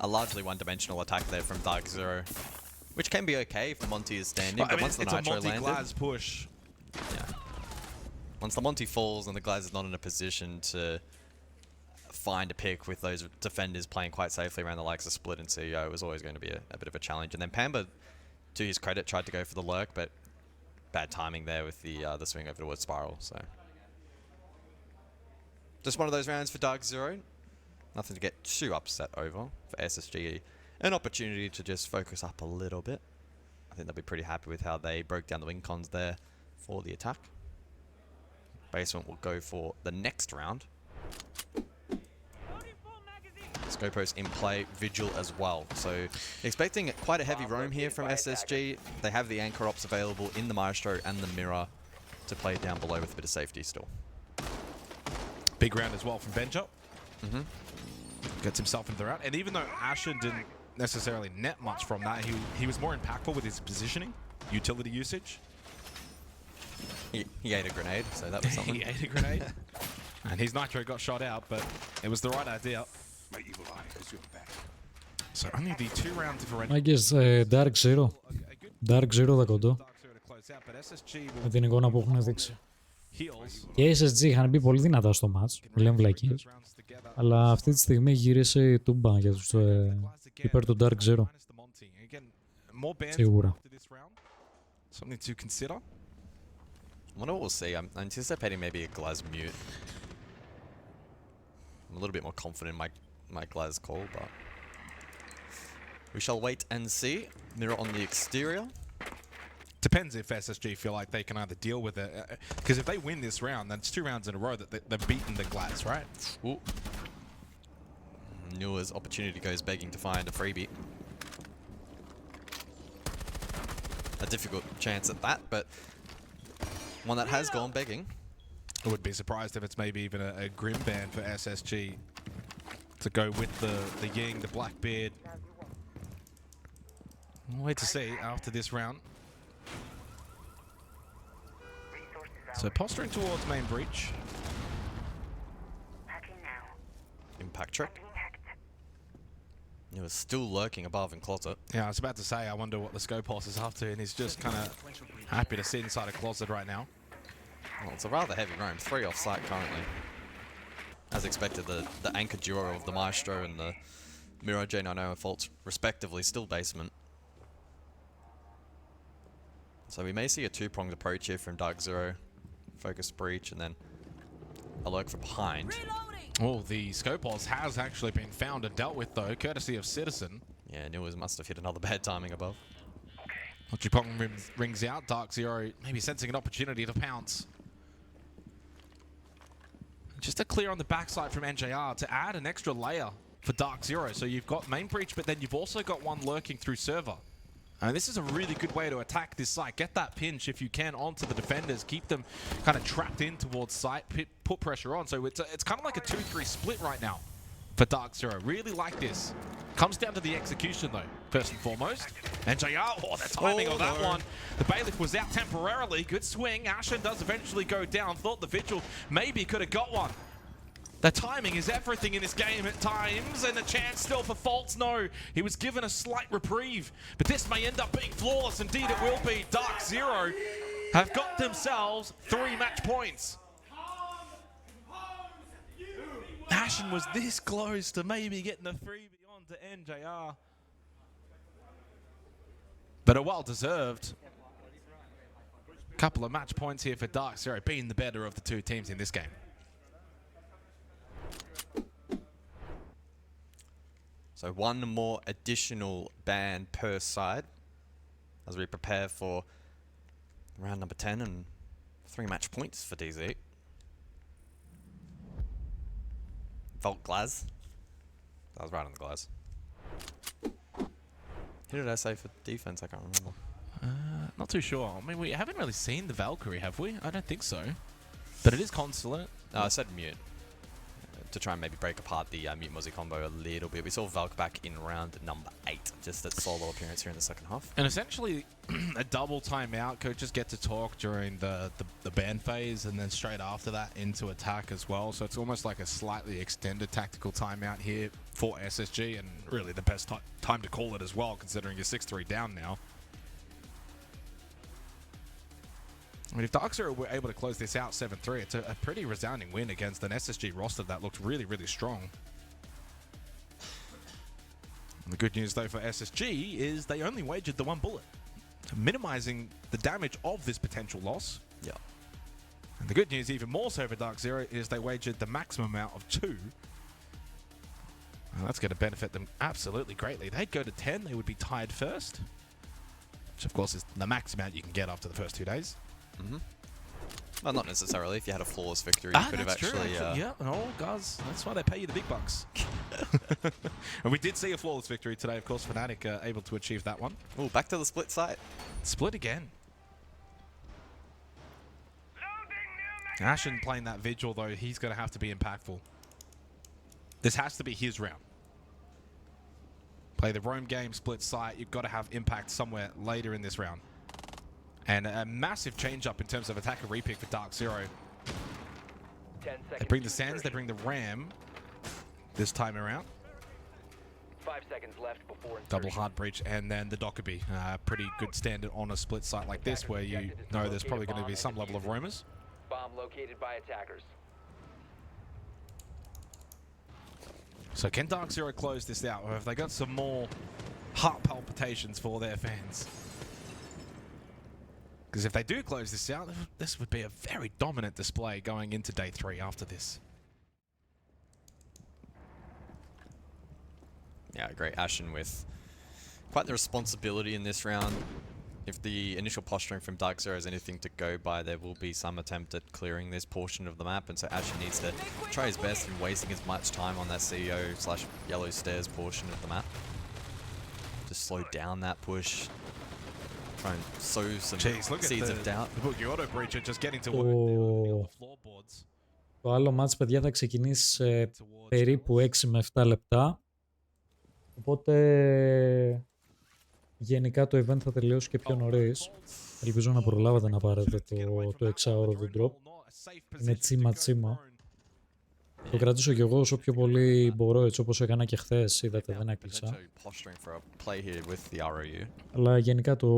A largely one-dimensional attack there from Dark Zero, which can be okay if the Monty is standing, but once the Nitro landed... Glaz push. Yeah. Once the Monty falls and the Glaz is not in a position to find a pick with those defenders playing quite safely around the likes of Split and CEO, it was always going to be a bit of a challenge. And then Pamba, to his credit, tried to go for the lurk, but bad timing there with the swing over towards Spiral. So just one of those rounds for Dark Zero. Nothing to get too upset over. For SSG, an opportunity to just focus up a little bit. I think they'll be pretty happy with how they broke down the wing cons there for the attack. Basement will go for the next round. Scopos in play, Vigil as well. So expecting quite a heavy roam here from SSG. They have the Anchor Ops available in the Maestro and the Mirror to play down below with a bit of safety still. Big round as well from Benja. Gets himself into the round. And even though Ashen didn't necessarily net much from that, he was more impactful with his positioning, utility usage. He ate a grenade, so that was something. He ate a grenade. And his Nitro got shot out, but it was the right idea. So only the 2 round differential. Μάγκες, Dark Zero. Dark Zero θα κοντώ. Με την εικόνα που έχουν δείξει. Και οι SSG είχαν μπει πολύ δυνατά στο match, που λέμε βλακίες. Αλλά αυτή τη στιγμή γύρισε η τούμπα για τους υπέρ του Dark Zero. Σίγουρα. Something to consider. I wonder what we'll see. I'm anticipating maybe a Glaz mute. I'm a little bit more confident in my Glaz call, but we shall wait and see. Mirror on the exterior. Depends if SSG feel like they can either deal with it. Because if they win this round, then it's 2 rounds in a row that they've beaten the Glaz, right? Ooh. Newer's opportunity goes begging to find a freebie. A difficult chance at that, but one that has gone begging. I would be surprised if it's maybe even a Grim ban for SSG to go with the Ying, the Blackbeard. We'll wait to see after this round. So posturing towards main breach. Impact trick. He was still lurking above in closet. Yeah, I was about to say, I wonder what the Scopos is up to, and he's just kind of happy to sit inside a closet right now. Well, it's a rather heavy roam, 3 off site currently. As expected, the anchor duo of the Maestro and the Miro J90 faults respectively still basement. So we may see a 2-pronged approach here from Dark Zero. Focus breach and then a lurk from behind. Oh, the Scopos has actually been found and dealt with though, courtesy of Citizen. Yeah, Newers must have hit another bad timing above. Ochipong rings out, Dark Zero maybe sensing an opportunity to pounce. Just to clear on the backside from NJR to add an extra layer for Dark Zero. So you've got main breach, but then you've also got one lurking through server. And this is a really good way to attack this site. Get that pinch if you can onto the defenders. Keep them kind of trapped in towards site. Put pressure on. So it's kind of like a 2-3 split right now for Dark Zero. Really like this. Comes down to the execution though, first and foremost. NJR, oh, the timing of that one. The Bailiff was out temporarily. Good swing. Ashen does eventually go down. Thought the Vigil maybe could have got one. The timing is everything in this game at times, and the chance still for faults. No, he was given a slight reprieve, but this may end up being flawless. Indeed, it will be. Dark Zero have got themselves 3 match points. Ashen was this close to maybe getting a freebie on to NJR, but a well-deserved couple of match points here for Dark Zero, being the better of the 2 teams in this game. So 1 more additional ban per side as we prepare for Round number 10 and 3 match points for DZ. Vault Glaz. That was right on the Glaz. Who did I say for defense? I can't remember. Not too sure. I mean, we haven't really seen the Valkyrie, have we? I don't think so. But it is Consulate. No, I said Mute. To try and maybe break apart the Mute Mozzie combo a little bit. We saw Valk back in round number 8. Just that solo appearance here in the second half. And essentially, a double timeout. Coaches get to talk during the ban phase, and then straight after that into attack as well. So it's almost like a slightly extended tactical timeout here for SSG, and really the best time to call it as well, considering you're 6-3 down now. I mean, if Darkzero were able to close this out 7-3, it's a pretty resounding win against an SSG roster that looked really, really strong. And the good news, though, for SSG is they only wagered the 1 bullet, minimizing the damage of this potential loss. Yeah. And the good news, even more so for Darkzero, is they wagered the maximum amount of 2. And that's going to benefit them absolutely greatly. They'd go to 10, they would be tied first, which, of course, is the max amount you can get after the first 2 days. Mm-hmm. Well, not necessarily. If you had a flawless victory, you could have actually... Yeah, no, guys, that's why they pay you the big bucks. And we did see a flawless victory today, of course. Fnatic able to achieve that one. Oh, back to the split site. Split again. Ashen playing that Vigil, though, he's going to have to be impactful. This has to be his round. Play the roam game, split site. You've got to have impact somewhere later in this round. And a massive change-up in terms of attacker repick for Darkzero. They bring the Sands, they bring the Ram this time around. 5 seconds left before Double hard breach, and then the Dockerby. Pretty good standard on a split site like this, where you know there's probably going to be some level of roamers. Bomb located by attackers. So can Darkzero close this out, or have they got some more heart palpitations for their fans? Because if they do close this out, this would be a very dominant display going into day 3 after this. Yeah, great. Ashen with quite the responsibility in this round. If the initial posturing from Darkzero is anything to go by, there will be some attempt at clearing this portion of the map, and so Ashen needs to try his best in wasting as much time on that CEO/Yellow Stairs portion of the map to slow down that push. Try and sow some seeds of doubt. Το άλλο μάτς, παιδιά, θα ξεκινήσει σε περίπου 6 με 7 λεπτά. Οπότε γενικά το event θα τελειώσει και πιο νωρίς. Ελπίζω να προλάβετε να πάρετε το 6ωρο του drop. Είναι τσίμα. Το κρατήσω κι εγώ όσο πιο πολύ μπορώ, έτσι όπως έκανα και χθες. Είδατε, δεν έκλεισα. Αλλά γενικά το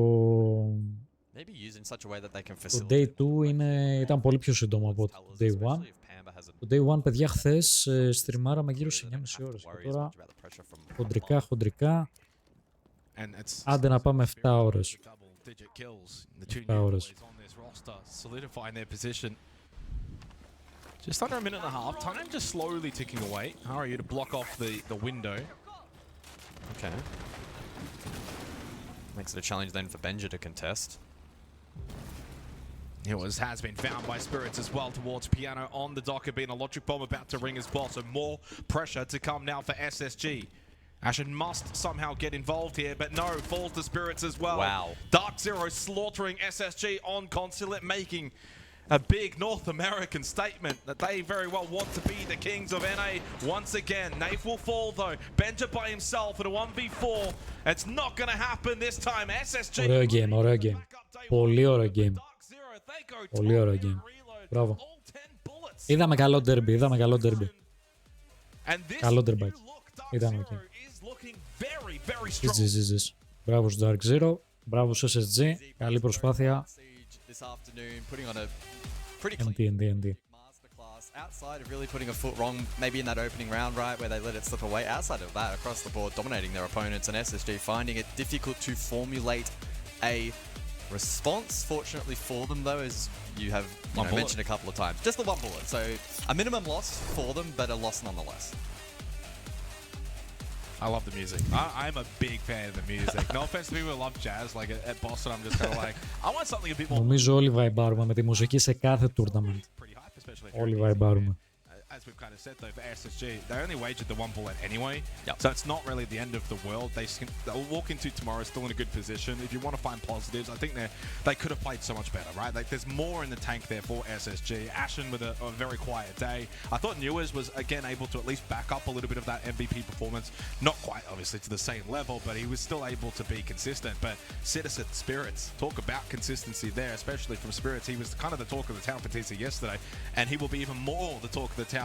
Day 2 ήταν πολύ πιο σύντομο από το Day 1. Το Day 1, παιδιά, χθες στριμάραμε γύρω σε 9,5 ώρες. Και τώρα χοντρικά, άντε να πάμε 7 ώρες. 7 ώρες. Just under a minute and a half. Time just slowly ticking away. RIO to block off the window. Okay. Makes it a challenge then for Benja to contest. Has been found by Spirits as well towards Piano on the docker, being a logic bomb about to ring as well. So more pressure to come now for SSG. Ashen must somehow get involved here, but no, falls to Spirits as well. Wow. Darkzero slaughtering SSG on Consulate, making a big North American statement that they very well want to be the kings of NA once again. Nafe will fall though. Benja by himself in a 1v4. It's not going to happen this time. SSG. Ωραίο game. Πολύ ωραίο game. Πολύ ωραίο game. Μπράβο. Είδαμε καλό derby. Καλό derby. Ήταν ok. Ζεις. Μπράβο στους Darkzero. Μπράβο στους SSG. Καλή προσπάθεια. NT. Outside of really putting a foot wrong, maybe in that opening round, right, where they let it slip away, outside of that, across the board, dominating their opponents, and SSG finding it difficult to formulate a response. Fortunately for them, though, as you have mentioned a couple of times, just the 1 bullet. So a minimum loss for them, but a loss nonetheless. I love the music. I'm a big fan of the music. No offense to people who love jazz. Like at Boston, I'm just kind of like, I want something a bit more. Νομίζω όλοι βαϊμπάρουμε με τη μουσική σε κάθε tournament. Όλοι βαϊμπάρουμε. As we've kind of said though, for SSG, they only wagered the one bullet anyway, so it's not really the end of the world. They'll walk into tomorrow still in a good position. If you want to find positives, I think they could have played so much better, right? Like there's more in the tank there for SSG. Ashen with a very quiet day. I thought Newers was again able to at least back up a little bit of that MVP performance. Not quite obviously to the same level, but he was still able to be consistent. But Citizen Spirits, talk about consistency there, especially from Spirits. He was kind of the talk of the town for TC yesterday, and he will be even more the talk of the town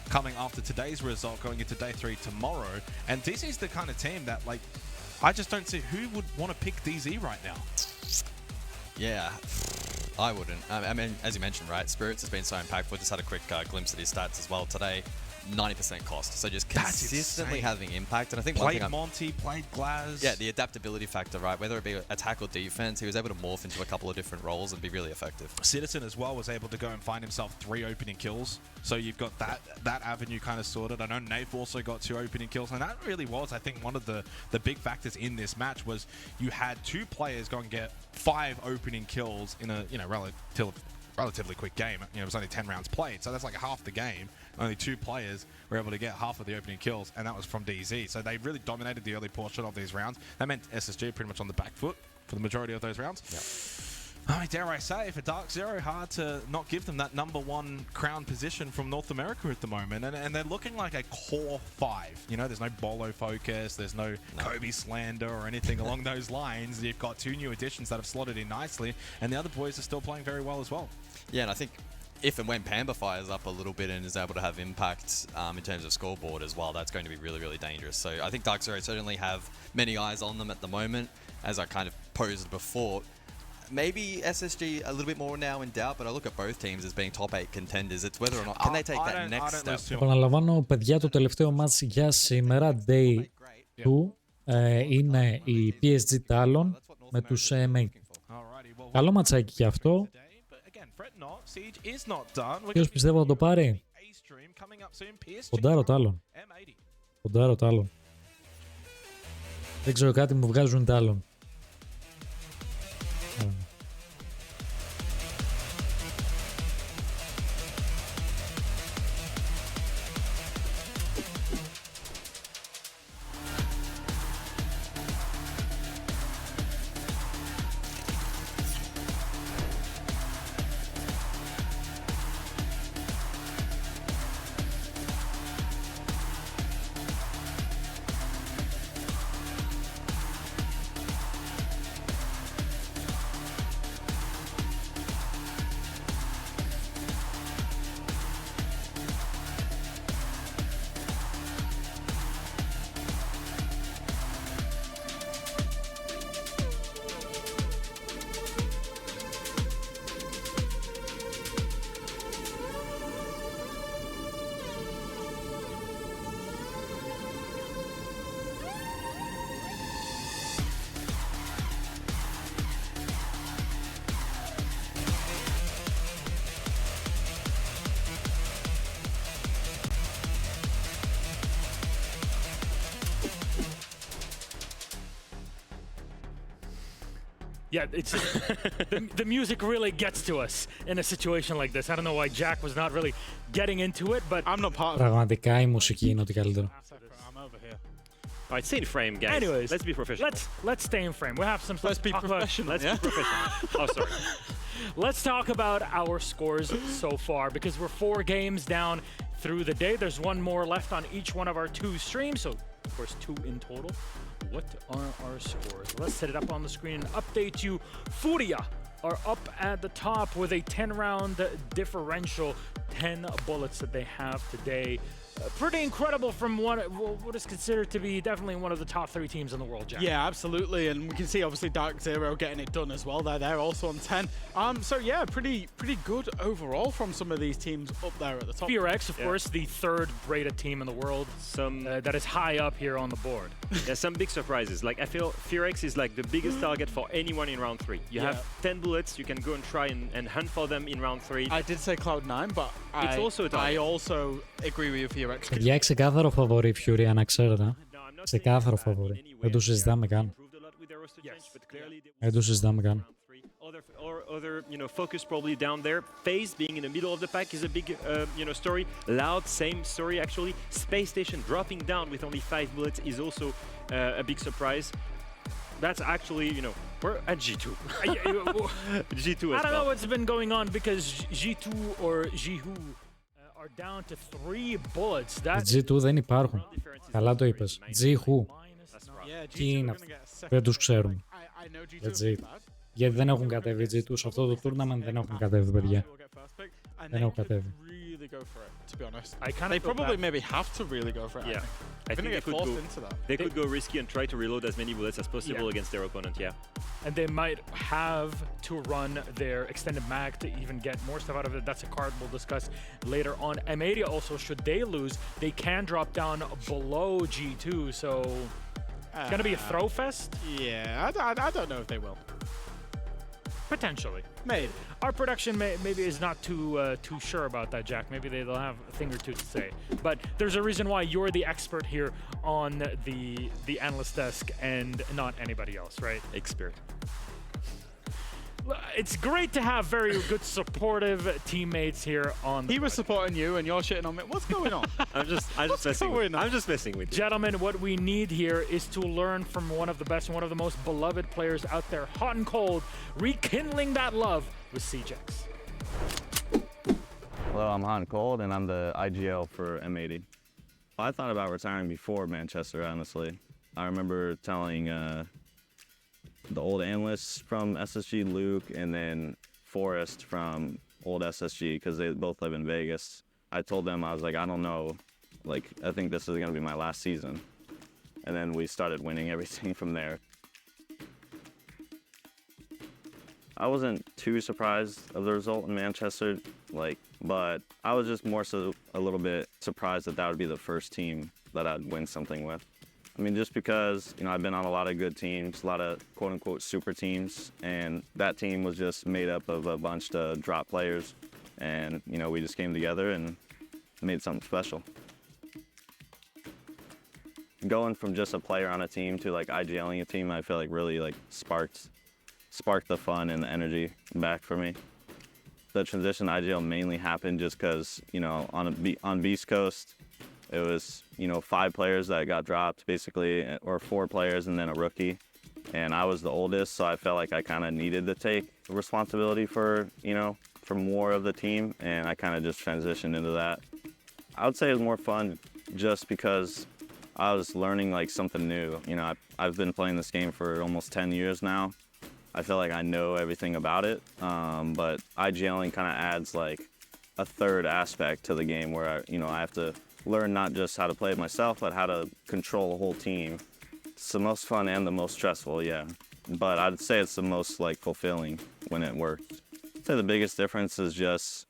coming after today's result, going into day 3 tomorrow. And DZ's the kind of team that, like, I just don't see who would want to pick DZ right now. Yeah, I wouldn't. I mean, as you mentioned, right, Spirits has been so impactful. Just had a quick glimpse at his stats as well today. 90% cost, so just consistently having impact. And I think played Monty, played Glaz. Yeah, the adaptability factor, right? Whether it be attack or defense, he was able to morph into a couple of different roles and be really effective. Citizen as well was able to go and find himself 3 opening kills, so you've got that avenue kind of sorted. I know Naif also got 2 opening kills, and that really was, I think, one of the big factors in this match was you had 2 players go and get 5 opening kills in a relatively quick game. You know, it was only 10 rounds played, so that's like half the game. Only 2 players were able to get half of the opening kills, and that was from DZ. So they really dominated the early portion of these rounds. That meant SSG pretty much on the back foot for the majority of those rounds. Yep. I mean, dare I say, for Dark Zero, hard to not give them that #1 crown position from North America at the moment. And they're looking like a core 5. You know, there's no Bolo focus, there's no Kobe slander or anything along those lines. You've got 2 new additions that have slotted in nicely, and the other boys are still playing very well as well. Yeah, and I think if and when Pamba fires up a little bit and is able to have impact in terms of scoreboard as well, that's going to be really, really dangerous. So I think Dark Zero certainly have many eyes on them at the moment, as I kind of posed before. Maybe SSG a little bit more now in doubt, but I look at both teams as being top 8 contenders. It's whether or not can they take that next step. Επαναλαμβάνω, παιδιά, το τελευταίο μάτς για σήμερα, Day 2, είναι η PSG Talon με τους MA. Καλό ματσάκι και αυτό. Ποιος πιστεύω θα το πάρει? Ποντάρω Talon. Δεν ξέρω, κάτι μου βγάζουν Talon. Yeah, it's the music really gets to us in a situation like this. I don't know why Jack was not really getting into it, but I'm not part of it. Πραγματικά η μουσική είναι ό,τι καλύτερο. All right, stay in frame, guys. Anyways, let's be professional. Let's stay in frame. We have some stuff. Let's be professional. Let's be professional. Oh, sorry. Let's talk about our scores so far, because we're 4 games down through the day. There's 1 more left on each one of our 2 streams, so of course 2 in total. What are our scores? Let's set it up on the screen and update you. Furia are up at the top with a 10-round differential, 10 bullets that they have today. Pretty incredible from what is considered to be definitely one of the top 3 teams in the world, Jack. Yeah, absolutely, and we can see obviously Dark Zero getting it done as well. They're also on 10. So yeah, pretty good overall from some of these teams up there at the top. FearX, of course, the 3rd rated team in the world. That is high up here on the board. There's some big surprises. Like, I feel FearX is like the biggest target for anyone in round 3. You have 10 bullets. You can go and try and hunt for them in round 3. I did say Cloud9, but I also agree with you, FearX. Για ξεκάθαρο φαβορί Fury, να ξέρετε. No, I'm Ξεκάθαρο φαβορί. Δεν το συζητάμε καν. Δεν το συζητάμε καν. Other, focus probably down there. FaZe being in the middle of the pack is a big, story. Loud, same story actually. Space Station dropping down with only 5 bullets is also a big surprise. That's actually, we're at G2. G2 as I don't know well. what's been going on because G2 or Jihu are down to 3 bullets. G2 δεν υπάρχουν. Καλά το είπες. Jihu. Ποιοι είναι αυτοί? Δεν τους ξέρουμε. Legit. Γιατί δεν έχουν κατέβει G2 σε αυτό το tournament, δεν έχουν κατέβει, παιδιά. Δεν έχουν κατέβει. They probably maybe have to really go for it. Yeah, I think they could go risky and try to reload as many bullets as possible against their opponent, And they might have to run their extended mag to even get more stuff out of it. That's a card we'll discuss later on. Amadia also, should they lose, they can drop down below G2, so it's going to be a throw fest? Yeah, I don't know if they will. Potentially. Maybe. Our production maybe is not too sure about that, Jack. Maybe they'll have a thing or two to say. But there's a reason why you're the expert here on the analyst desk and not anybody else, right? Expert. It's great to have very good supportive teammates here on the He was supporting you and you're shitting on me. What's going on? I'm just messing with you. Gentlemen, what we need here is to learn from one of the best and one of the most beloved players out there, hot and cold, rekindling that love with CJX. Hello, I'm Hot and Cold and I'm the IGL for M80. I thought about retiring before Manchester, honestly. I remember telling the old analysts from SSG, Luke, and then Forrest from old SSG, because they both live in Vegas. I told them, I was like, I don't know, like, I think this is going to be my last season. And then we started winning everything from there. I wasn't too surprised of the result in Manchester, but I was just more so a little bit surprised that would be the first team that I'd win something with. I mean, just because, I've been on a lot of good teams, a lot of quote-unquote super teams, and that team was just made up of a bunch of drop players, and, we just came together and made something special. Going from just a player on a team to, IGLing a team, I feel like really, sparked the fun and the energy back for me. The transition to IGL mainly happened just because, on Beast Coast, it was, 5 players that got dropped, basically, or 4 players and then a rookie. And I was the oldest, so I felt like I kind of needed to take responsibility for, for more of the team, and I kind of just transitioned into that. I would say it was more fun just because I was learning, something new. I've been playing this game for almost 10 years now. I feel like I know everything about it, but IGLing kind of adds, a third aspect to the game where, I have to learn not just how to play it myself, but how to control a whole team. It's the most fun and the most stressful, yeah. But I'd say it's the most fulfilling when it works. I'd say the biggest difference is just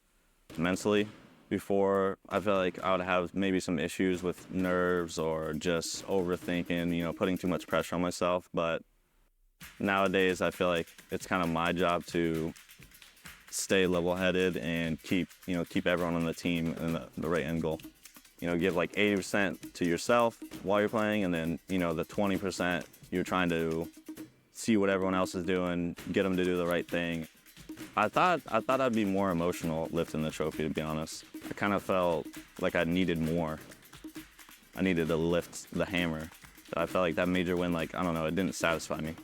mentally. Before, I felt like I would have maybe some issues with nerves or just overthinking, putting too much pressure on myself. But nowadays, I feel like it's kind of my job to stay level-headed and keep everyone on the team in the right end goal. Give 80% to yourself while you're playing, and then, the 20% you're trying to see what everyone else is doing, get them to do the right thing. I thought I'd be more emotional lifting the trophy, to be honest. I kind of felt like I needed more. I needed to lift the hammer. I felt like that major win, I don't know, it didn't satisfy me.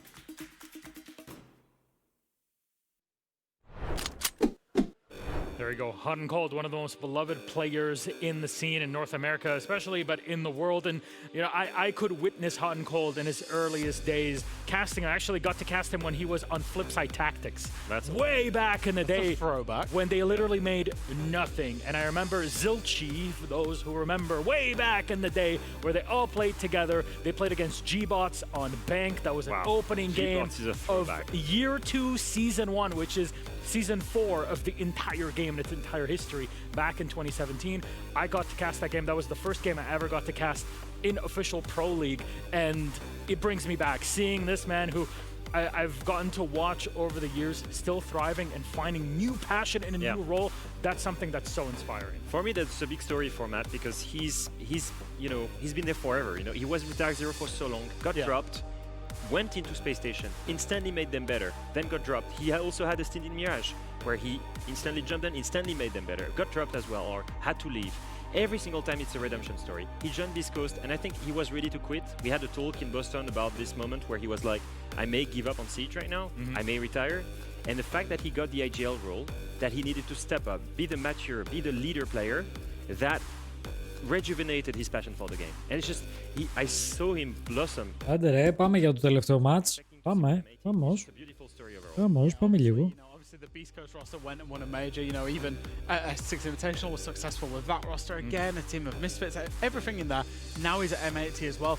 There you go, hot and cold, one of the most beloved players in the scene in North America especially, but in the world. And, I could witness hot and cold in his earliest days. Casting, I actually got to cast him when he was on Flipside Tactics. That's way back in the day. Throwback. When they literally made nothing. And I remember Zilchi, for those who remember, way back in the day where they all played together. They played against G-Bots on Bank. That was an opening game of Year 2, Season 1, which is Season 4 of the entire game in its entire history back in 2017. I got to cast that game. That was the first game I ever got to cast in official Pro League, and it brings me back. Seeing this man who I've gotten to watch over the years, still thriving and finding new passion in a new role. That's something that's so inspiring. For me, that's a big story for Matt because he's you know, he's been there forever. You know, he was with Dark Zero for so long, got dropped, went into Space Station, instantly made them better, then got dropped. He also had a stint in Mirage where he instantly jumped in, instantly made them better, got dropped as well or had to leave. Every single time it's a redemption story. He joined this coast and I think he was ready to quit. We had a talk in Boston about this moment where he was like, I may give up on Siege right now, I may retire. And the fact that he got the IGL role, that he needed to step up, be the mature, be the leader player, that rejuvenated his passion for the game. And it's just, I saw him blossom. Άντε ρε, πάμε για το τελευταίο match. Πάμε, πάμε λίγο. The Beast Coast roster went and won a major, you know, even Six Invitational was successful with that roster again, a team of misfits, everything in there. Now he's at M80 as well.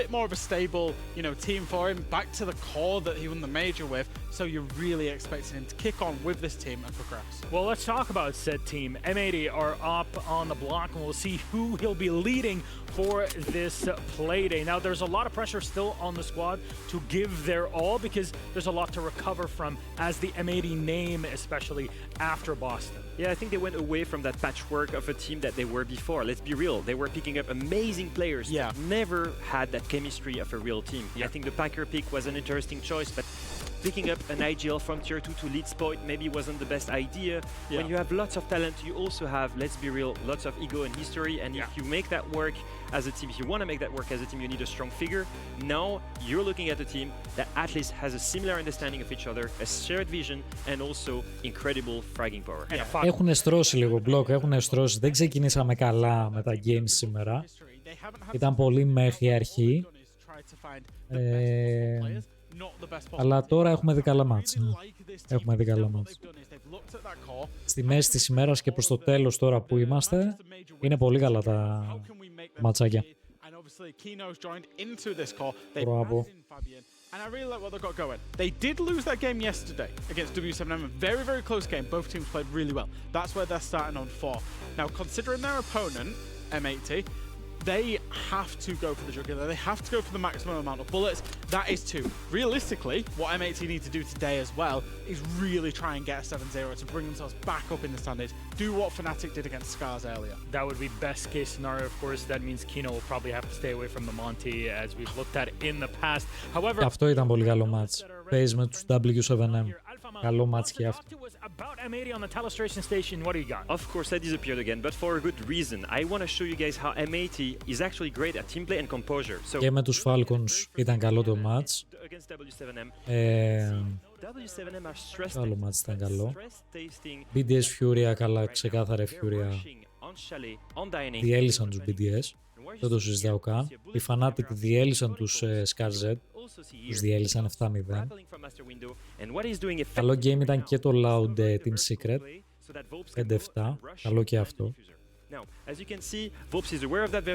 Bit more of a stable, you know, team for him, back to the core that he won the major with, so you're really expecting him to kick on with this team and progress. Well, let's talk about said team. M80 are up on the block and we'll see who he'll be leading for this playday. Now, there's a lot of pressure still on the squad to give their all because there's a lot to recover from as the M80 name, especially after Boston. Yeah, I think they went away from that patchwork of a team that they were before. Let's be real. They were picking up amazing players that never had that chemistry of a real team. I think the Packer pick was an interesting choice, but picking up an IGL from Tier 2 to lead spot maybe wasn't the best idea. When you have lots of talent, you also have, let's be real, lots of ego and history. And if you make that work as a team, if you want to make that work as a team, you need a strong figure. Now you're looking at a team that at least has a similar understanding of each other, a shared vision, and also incredible fragging power. Έχουν στρώσει λίγο μπλοκ, έχουν στρώσει. Δεν ξεκινήσαμε καλά με τα games σήμερα. Ήταν πολύ μέχρι αρχή. Αλλά τώρα έχουμε δει καλά μάτς. Έχουμε δει καλά μάτς. Στη μέση της ημέρας και προς το τέλος τώρα που είμαστε, είναι πολύ καλά τα ματσάκια. Μπράβο. And I really like what they've got going. They did lose that game yesterday against W7M. A very, very close game. Both teams played really well. That's where they're starting on 4. Now, considering their opponent, M80, they have to go for the jugular. They have to go for the maximum amount of bullets. That is 2. Realistically, what M80 need to do today as well is really try and get a 7-0 to bring themselves back up in the standings. Do what Fnatic did against Scars earlier. That would be best case scenario, of course. That means Kino will probably have to stay away from the Monty as we've looked at in the past. However, αυτό ήταν πολύ καλό μάτς. Παίζει με τους W7M. Καλό μάτς και αυτό. About M80 on the telestration station, what do you got? Of course, I disappeared again, but for a good reason. I want to show you guys how M80 is actually great at team play and composure. So και με τους Falcons ήταν καλό το μάτς. Άλλο μάτς ήταν καλό. BDS Furia, καλά, ξεκάθαρα Furia. Διέλυσαν τους BDS. Δεν το συζητάω καν. Οι Fnatic διέλυσαν τους Scar Z. Τους διέλυσαν 7-0. Καλό game ήταν και το Loud Team Secret. 5-7. Καλό και αυτό.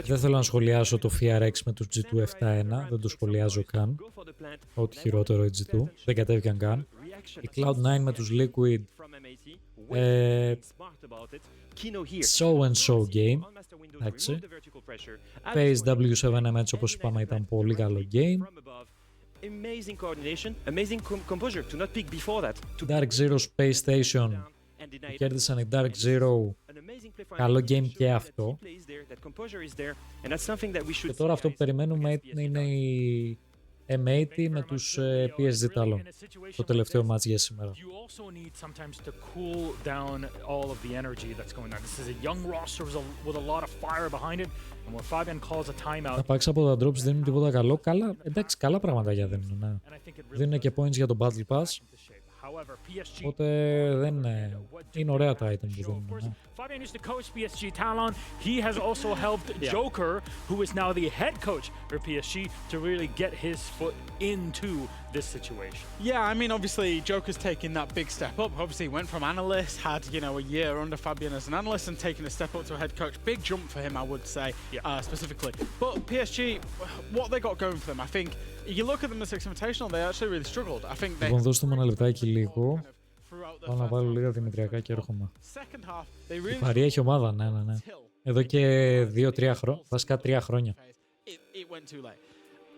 Δεν θέλω να σχολιάσω το FRX με τους G2 7-1. Δεν το σχολιάζω καν. Ό,τι χειρότερο η G2. Δεν κατέβηκαν καν. Η Cloud9 με τους Liquid. So and so game. Εντάξει. Phase W7M, έτσι όπως είπαμε, ήταν πολύ καλό game. Amazing coordination, amazing composure to not pick before that. Dark Zero Space Station. Κέρδισαν οι Dark Zero. Καλό game και αυτό. Και τώρα αυτό που περιμένουμε είναι η M80 με τους PSG Talon. Το τελευταίο μάτς για σήμερα. Τα packs από τα drops δεν είναι τίποτα καλό. Καλά, εντάξει, καλά πράγματα για δίνουν. Ναι. Δίνουν και points για το Battle Pass. Οπότε δεν είναι. Είναι ωραία τα item που δίνουν. Ναι. Fabian used to coach PSG Talon. He has also helped Joker, who is now the head coach for PSG, to really get his foot into this situation. Yeah, I mean, obviously, Joker's taking that big step up. Obviously, went from analyst, had, you know, a year under Fabian as an analyst, and taking a step up to a head coach. Big jump for him, I would say, specifically. But PSG, what they got going for them, I think, you look at them as Six Invitational, they actually really struggled. I think they... Λοιπόν, δώστε μου ένα λεπτάκι λίγο. Πάω να βάλω λίγα δημητριακά και έρχομαι. Η Παρία έχει ομάδα, ναι. Εδώ και 2-3 χρόνια, βασικά 3 χρόνια.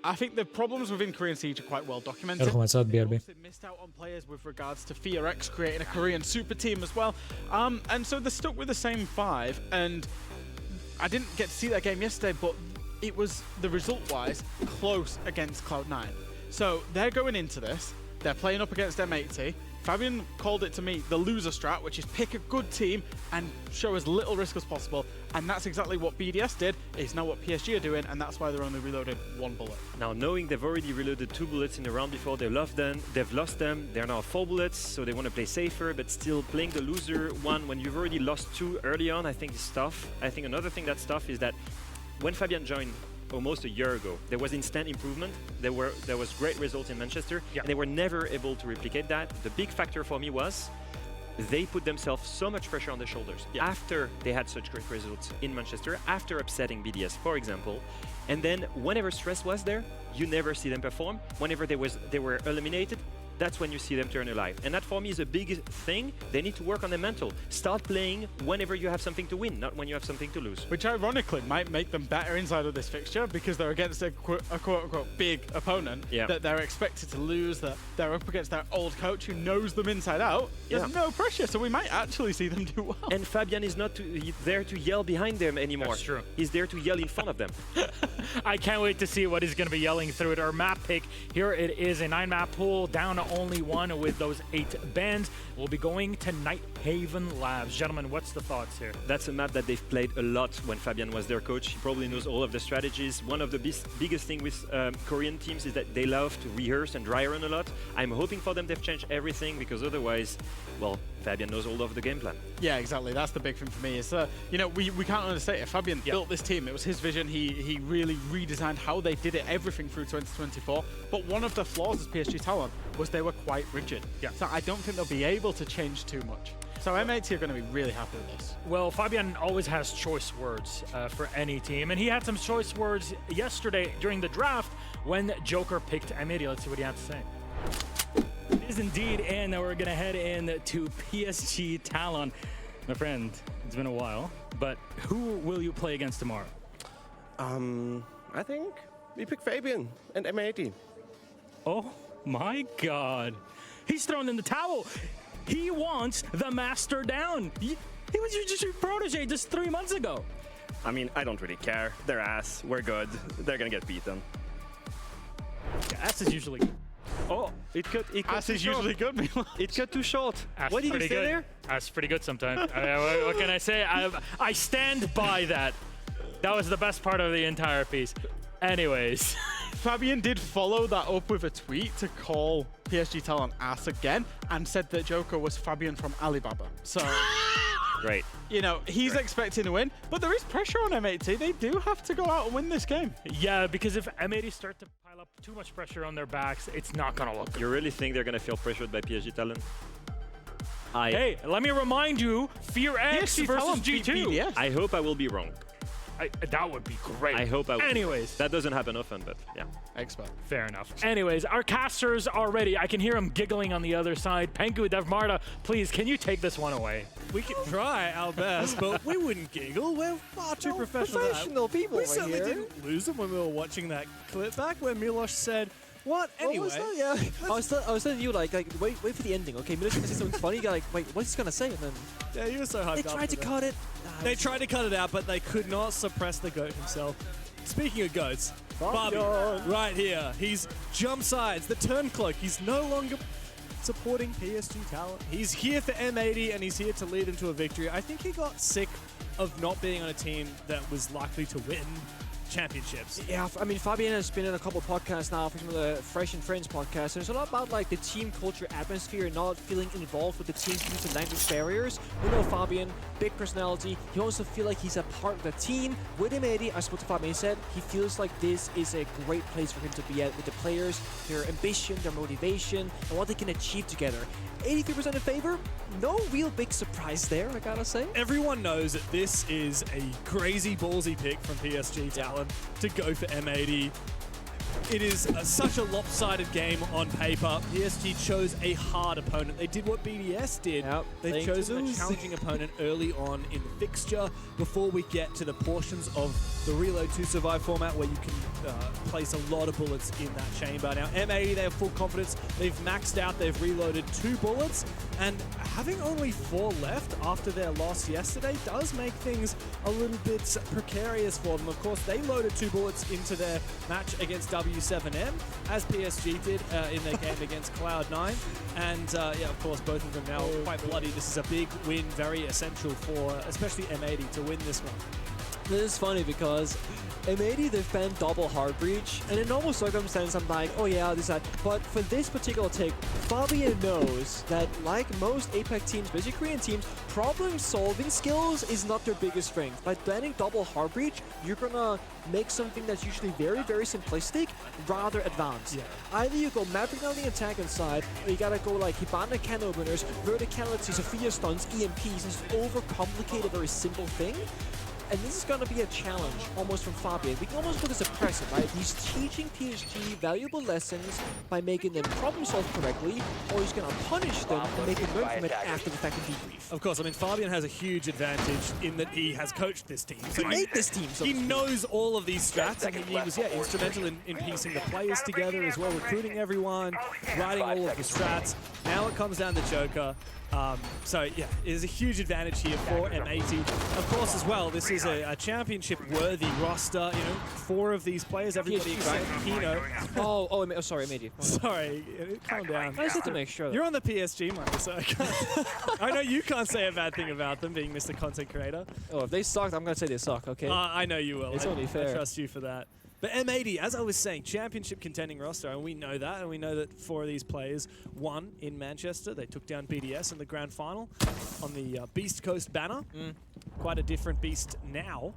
I think the problems within Korean Siege are quite well documented. Έρχομαι chat, BRB. They missed out on players with regards to FearX creating a Korean super team as well. And so they're stuck with the same 5. And I didn't get to see that game yesterday, but it was, the result-wise, close against Cloud9. So they're going into this. They're playing up against M80. Fabian called it to me the loser strat, which is pick a good team and show as little risk as possible. And that's exactly what BDS did. It's now what PSG are doing, and that's why they're only reloaded 1 bullet. Now, knowing they've already reloaded 2 bullets in the round before, they've lost them. They're now 4 bullets, so they want to play safer, but still playing the loser one when you've already lost 2 early on, I think is tough. I think another thing that's tough is that when Fabian joined almost a year ago, there was instant improvement. There was great results in Manchester, and they were never able to replicate that. The big factor for me was they put themselves so much pressure on their shoulders after they had such great results in Manchester, after upsetting BDS, for example. And then whenever stress was there, you never see them perform. Whenever they were eliminated, that's when you see them turn alive. And that for me is a big thing. They need to work on their mental. Start playing whenever you have something to win, not when you have something to lose. Which ironically might make them better inside of this fixture because they're against a quote-unquote big opponent that they're expected to lose, that they're up against their old coach who knows them inside out. There's no pressure, so we might actually see them do well. And Fabian is not there to yell behind them anymore. That's true. He's there to yell in front of them. I can't wait to see what he's going to be yelling through it. Our map pick, here it is, a 9-map pool, down to only 1 with those 8 bands. We'll be going to Night Haven Labs. Gentlemen, what's the thoughts here? That's a map that they've played a lot when Fabian was their coach. He probably knows all of the strategies. One of the biggest things with Korean teams is that they love to rehearse and dry run a lot. I'm hoping for them they've changed everything because otherwise, well, Fabian knows all of the game plan. Yeah, exactly. That's the big thing for me. Is you know, we can't understate it. Fabian built this team. It was his vision. He really redesigned how they did it, everything through 2024. But one of the flaws as PSG Talon was they were quite rigid. So I don't think they'll be able to change too much. So M80 are going to be really happy with this. Well, Fabian always has choice words for any team, and he had some choice words yesterday during the draft when Joker picked M80. Let's see what he had to say. It is indeed, and we're going to head into PSG Talon. My friend, it's been a while, but who will you play against tomorrow? I think we pick Fabian and M80. Oh my God. He's thrown in the towel. He wants the master down. He was just your protege just 3 months ago. I mean, I don't really care. They're ass. We're good. They're gonna get beaten. Yeah, ass is usually good. Oh, it cut ass is usually good. It cut too short. Ass What did you say good. there? That's pretty good sometimes. What can I say? I stand by that. That was the best part of the entire piece. Anyways. Fabian did follow that up with a tweet to call PSG Talon ass again and said that Joker was Fabian from Alibaba. So, great. You know, he's expecting to win, but there is pressure on M80. They do have to go out and win this game. Yeah, because if M80 start to pile up too much pressure on their backs, it's not going to look good. You really think they're going to feel pressured by PSG Talon? Hey, let me remind you, FearX versus G2. I hope I will be wrong. That would be great. I hope I will. Anyways. That doesn't happen often, but yeah. Expert. Fair enough. Anyways, our casters are ready. I can hear him giggling on the other side. Pengu, Devmarta, please, can you take this one away? We can try our best, but we wouldn't giggle. We're far too professional. People We over certainly here. didn't lose them when we were watching that clip back where Milosh said, what? Anyway. What was that? Yeah. I was telling you, like wait for the ending, okay? Milosh gonna say something funny. You're like, wait, what's he gonna say? And then Yeah, you were so hyped they up tried to for that. cut it. They tried to cut it out, but they could not suppress the GOAT himself. Speaking of GOATs, Bobby, right here. He's jump sides, the turn cloak. He's no longer supporting PSG Talon. He's here for M80, and he's here to lead them to a victory. I think he got sick of not being on a team that was likely to win championships. Yeah, I mean, Fabian has been in a couple of podcasts now, for example, the Fresh and Friends podcast, and it's a lot about like the team culture atmosphere and not feeling involved with the team due to language barriers. We know Fabian, big personality, he wants to feel like he's a part of the team. With M80, I spoke to Fabian, he said he feels like this is a great place for him to be at with the players, their ambition, their motivation, and what they can achieve together. 83% in favor, no real big surprise there, I gotta say. Everyone knows that this is a crazy ballsy pick from PSG Talon to go for M80. It is such a lopsided game on paper. PSG chose a hard opponent. They did what BDS did. Yep, They've chosen a challenging opponent early on in the fixture before we get to the portions of the Reload to Survive format where you can place a lot of bullets in that chamber. Now, M80, they have full confidence. They've maxed out. They've reloaded 2 bullets. And having only 4 left after their loss yesterday does make things a little bit precarious for them. Of course, they loaded 2 bullets into their match against W7M, as PSG did in their game against Cloud9. And yeah, of course, both of them now quite bloody. This is a big win, very essential for especially M80 to win this one. This is funny because M80, they've banned double hard breach, and in normal circumstances, I'm like, oh yeah, this, that. But for this particular take, Fabian knows that, like most APAC teams, especially Korean teams, problem-solving skills is not their biggest strength. By banning double hard breach, you're gonna make something that's usually very, very simplistic rather advanced. Yeah. Either you go Maverick on the attack inside, or you gotta go like Hibana can openers, verticality, Sophia stuns, EMPs, and just overcomplicate a very simple thing. And this is going to be a challenge, almost from Fabian. We can almost put this as a present, right? He's teaching PSG valuable lessons by making them problem solve correctly, or he's going to punish them and make them learn from it after the fact and debrief. Of course, I mean, Fabian has a huge advantage in that he has coached this team. He made this team, so he knows all of these strats, and he was, instrumental in piecing the players together as well, recruiting everyone, writing all of the strats. Now it comes down to Joker. So yeah, it is a huge advantage here for M80. Of course, as well, this is a championship-worthy roster. You know, 4 of these players, everybody except Kino. Oh, sorry, Mady. Sorry, calm down. I just have to make sure. You're on the PSG money, so I know you can't say a bad thing about them being Mr. Content Creator. Oh, if they sucked, I'm gonna say they suck. Okay. I know you will. It's only fair. I trust you for that. But M80, as I was saying, championship contending roster, and we know that, and we know that 4 of these players won in Manchester. They took down BDS in the grand final on the Beast Coast banner. Quite a different beast now.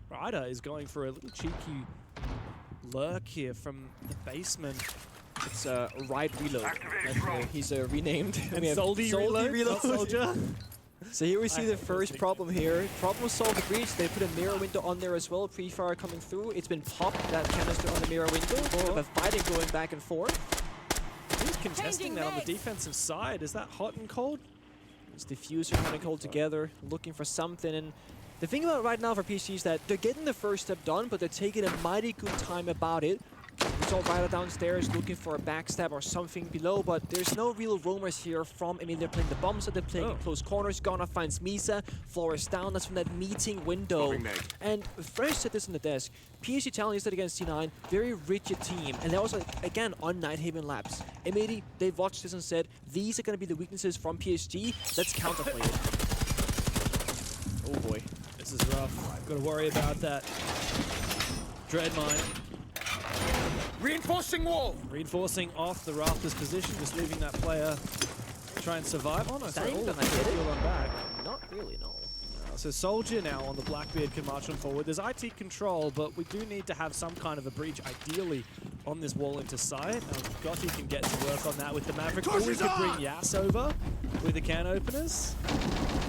Ryder is going for a little cheeky lurk here from the basement. It's Ride Reload. He's renamed. And Soldy Reload. Soldier. So here we see the first problem here. Problem solved the breach. They put a mirror window on there as well. Pre-fire coming through. It's been popped, that canister on the mirror window. But fighting going back and forth. Who's contesting that on the defensive side? Is that hot and cold? It's diffuser hot and cold together, looking for something. And the thing about it right now for PSG is that they're getting the first step done, but they're taking a mighty good time about it. We saw Ryder downstairs looking for a backstab or something below, but there's no real roamers here from, I mean, they're playing the bombs, so they're playing in close corners. Ghana finds Misa, floor is down, that's from that meeting window. And Fresh said this on the desk, PSG Talent is that against C9, very rigid team, and that was, again, on Nighthaven Labs. M80, they've watched this and said, these are going to be the weaknesses from PSG, let's counterplay it. Oh boy, this is rough. Got to worry about that Dread Mine. Reinforcing wall! Reinforcing off the rafters position, just leaving that player try and survive. Oh no, sorry, gonna hit it. On back. Not really, no. So Soldier now on the Blackbeard can march on forward. There's IT control, but we do need to have some kind of a breach, ideally, on this wall into sight. Gotti can get to work on that with the Maverick. Or we could bring Yas over with the can openers.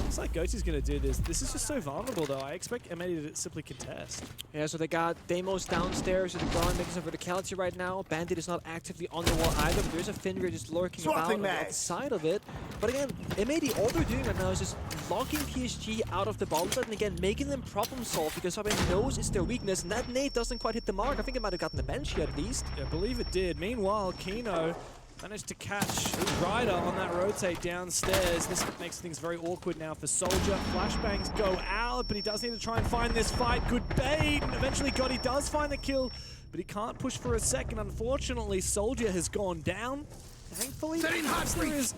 Looks like Goti's going to do this. This is just so vulnerable, though. I expect M80 to simply contest. Yeah, so they got Deimos downstairs with the ground making some verticality right now. Bandit is not actively on the wall either, but there's a Fenrir just lurking about on the outside of it. But again, M80, all they're doing right now is just locking PSG out of the bomb site and again making them problem solve because Fabian knows it's their weakness, and that nade doesn't quite hit the mark. I think it might have gotten the bench here at least. Yeah, I believe it did. Meanwhile, Kino managed to catch Ryder on that rotate downstairs. This makes things very awkward now for Soldier. Flashbangs go out, but he does need to try and find this fight. Good bait. Eventually Gotti does find the kill, but he can't push for a second. Unfortunately, Soldier has gone down. Thankfully, there is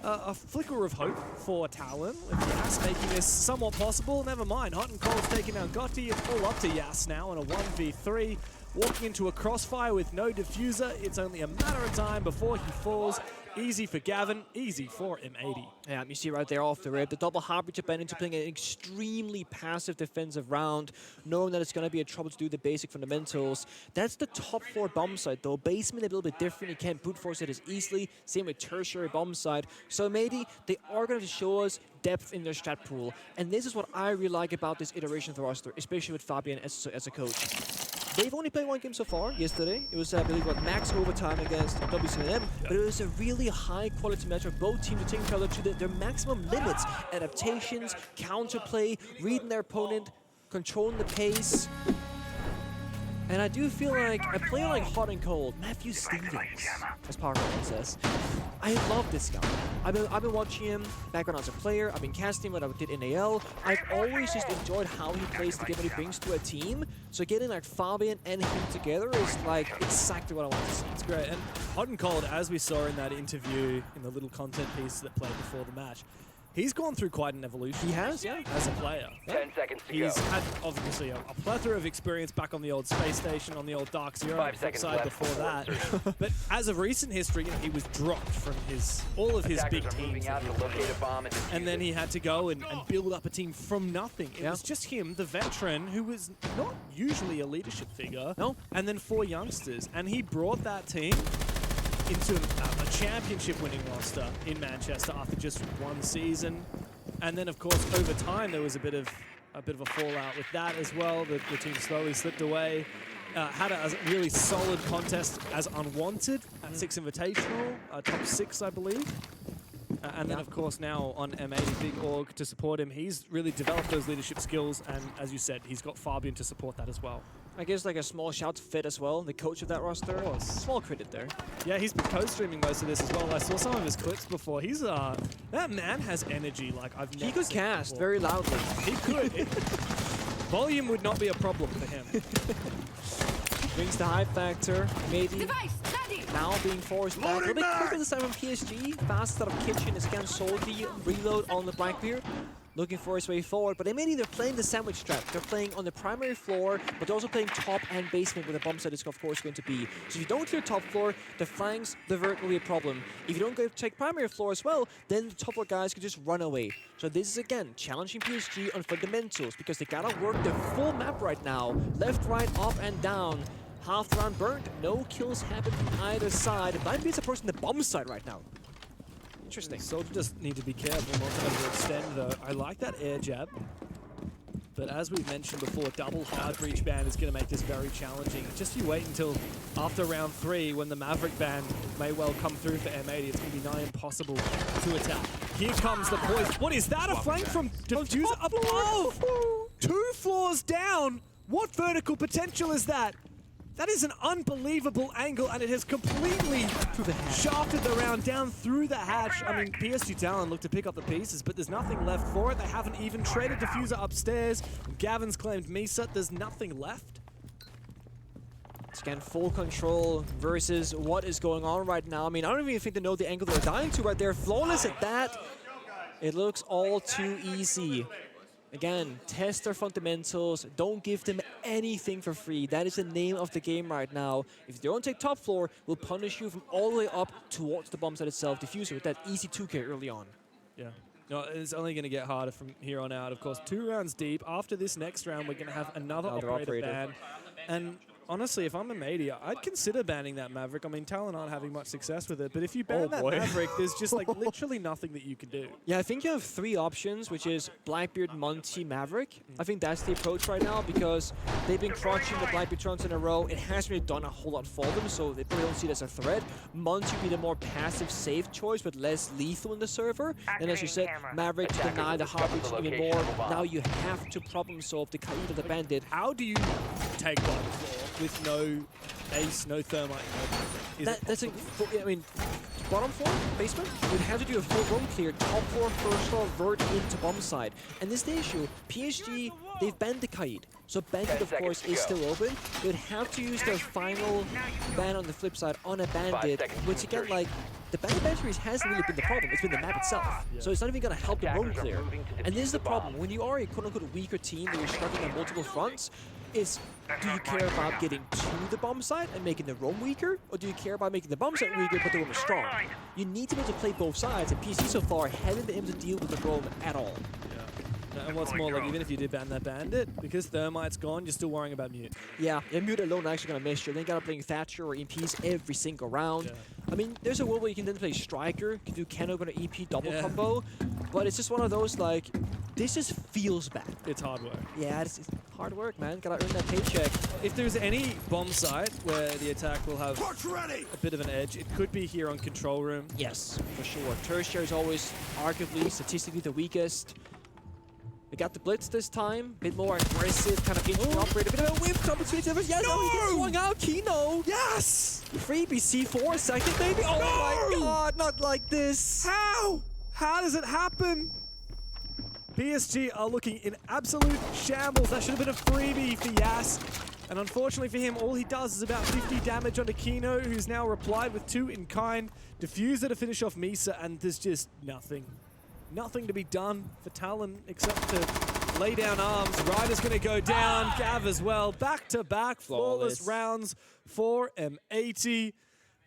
a flicker of hope for Talon, with Yas making this somewhat possible. Never mind, Hot and Cold's taking down Gotti. It's all up to Yas now in a 1v3. Walking into a crossfire with no diffuser. It's only a matter of time before he falls. Easy for Gavin, easy for M80. Yeah, you see right there off the rip, the double hard breach been into playing an extremely passive defensive round, knowing that it's going to be a trouble to do the basic fundamentals. That's the top 4 bomb site though. Basement a little bit different, you can't brute force it as easily. Same with tertiary bomb site. So maybe they are going to show us depth in their strat pool. And this is what I really like about this iteration of the roster, especially with Fabian as a coach. they've only played one game so far yesterday. It was, I believe, max overtime against WCNM, but it was a really high-quality match where both teams are taking each other to their maximum limits. Adaptations, counterplay, reading their opponent, controlling the pace. And I do feel like a player like Hot and Cold, Matthew Stevens, as PowerPoint says, I love this guy. I've been watching him back when I was a player. I've been casting when I did NAL. I've always just enjoyed how he plays the game that he brings to a team. So getting like Fabian and him together is like exactly what I want to see. It's great. And Hot and Cold, as we saw in that interview in the little content piece that played before the match, he's gone through quite an evolution. He has, yeah. As a player. 10 seconds to He's go. had, obviously, a plethora of experience back on the old space station, on the old Dark Zero, 5 seconds side left before that. But as of recent history, he was dropped from all of his big teams. And then he had to go and build up a team from nothing. It was just him, the veteran, who was not usually a leadership figure. No. And then 4 youngsters. And he brought that team into a championship-winning roster in Manchester after just 1 season, and then of course over time there was a bit of a fallout with that as well. The team slowly slipped away. Had a really solid contest as Unwanted at 6 Invitational, top 6 I believe. And then of course now on M80, big org to support him. He's really developed those leadership skills, and as you said, he's got Fabian to support that as well. I guess like a small shout to Fit as well, the coach of that roster. Small credit there. Yeah, he's been co-streaming most of this as well. I saw some of his clips before. He's that man has energy like I've never He could seen cast before. very loudly. He could. Volume would not be a problem for him. Brings the hype factor. Maybe now being forced back a little bit quicker this time on PSG. Fast out of kitchen is again Soldi. Reload on the Blackbeard. Looking for his way forward, but they're playing the sandwich trap. They're playing on the primary floor, but they're also playing top and basement where the bomb site is of course going to be. So if you don't clear top floor, the flanks, the vert will be a problem. If you don't go take primary floor as well, then the top floor guys can just run away. So this is again challenging PSG on fundamentals because they gotta work the full map right now. Left, right, up and down. Half the round burnt, no kills happen from either side. Blackbeard's approaching the bomb site right now. Interesting. Soldier just need to be careful not to overextend though. I like that air jab. But as we've mentioned before, double hard breach ban is going to make this very challenging. Just you wait until after round 3 when the Maverick ban may well come through for M80. It's going to be nigh impossible to attack. Here comes the poison. What is that? A flank from Diffuser up above! 2 floors down! What vertical potential is that? That is an unbelievable angle, and it has completely shafted the round down through the hatch. I mean, PSG Talon looked to pick up the pieces, but there's nothing left for it. They haven't even traded Diffuser upstairs. Gavin's claimed Misa. There's nothing left. It's again full control versus what is going on right now. I mean, I don't even think they know the angle they're dying to right there. Flawless at that. It looks all too easy. Again, test their fundamentals. Don't give them anything for free. That is the name of the game right now. If they don't take top floor, we'll punish you from all the way up towards the bomb site itself. Diffuser with that easy 2K early on. Yeah. No, it's only going to get harder from here on out. Of course, 2 rounds deep. After this next round, we're going to have another operator ban. And honestly, if I'm a media, I'd consider banning that Maverick. I mean, Talon aren't having much success with it, but if you ban that Maverick, there's just like literally nothing that you can do. Yeah, I think you have 3 options, which is Blackbeard, Monty, Maverick. I think that's the approach right now because they've been crushing the Blackbeard turns in a row. It hasn't really done a whole lot for them, so they probably don't see it as a threat. Monty would be the more passive, safe choice, but less lethal in the server. And as you said, Maverick to deny the heartbeats even more. Now you have to problem solve the Kaid of the Bandit. How do you take bottom floor with no ace, no thermite? That's I mean, bottom floor, basement, you'd have to do a full room clear, top floor, first floor, vert into bomb side. And this is the issue. PSG, they've banned the Kaid. So Bandit, of course, is still open. They'd have to use their final ban on the flip side on a Bandit, which again, like, the Bandit batteries hasn't really been the problem. It's been the map itself. Yeah. So it's not even going to help them roam clear. And this is the problem. When you are a quote-unquote weaker team that you're struggling on multiple fronts, is do you care about getting to the bomb site and making the roam weaker? Or do you care about making the bomb site weaker but the roam is strong? You need to be able to play both sides, and PC so far haven't been able to deal with the roam at all. And what's more, like, even if you did ban that bandit, because Thermite's gone, you're still worrying about Mute. Yeah, and Mute alone actually going to miss you. Then you got to play Thatcher or EPs every single round. Yeah. I mean, there's a world where you can then play Striker, you can do Ken Opener EP double combo, but it's just one of those, like, this just feels bad. It's hard work. Yeah, it's hard work, man. Gotta earn that paycheck. If there's any bomb site where the attack will have a bit of an edge, it could be here on Control Room. Yes, for sure. Tertiary is always arguably statistically the weakest. We got the blitz this time, bit more aggressive, kind of into the operator, a bit of a whiff opportunity. Yes, no! He gets swung out, Kino! Yes! Freebie C4 second, maybe? Oh my god, not like this! How? How does it happen? PSG are looking in absolute shambles. That should have been a freebie for Yas. And unfortunately for him, all he does is about 50 damage onto Kino, who's now replied with 2 in kind. Diffuser to finish off Misa, and there's just nothing. Nothing to be done for Talon except to lay down arms. Ryder's going to go down. Gav as well. Back-to-back flawless rounds for M80.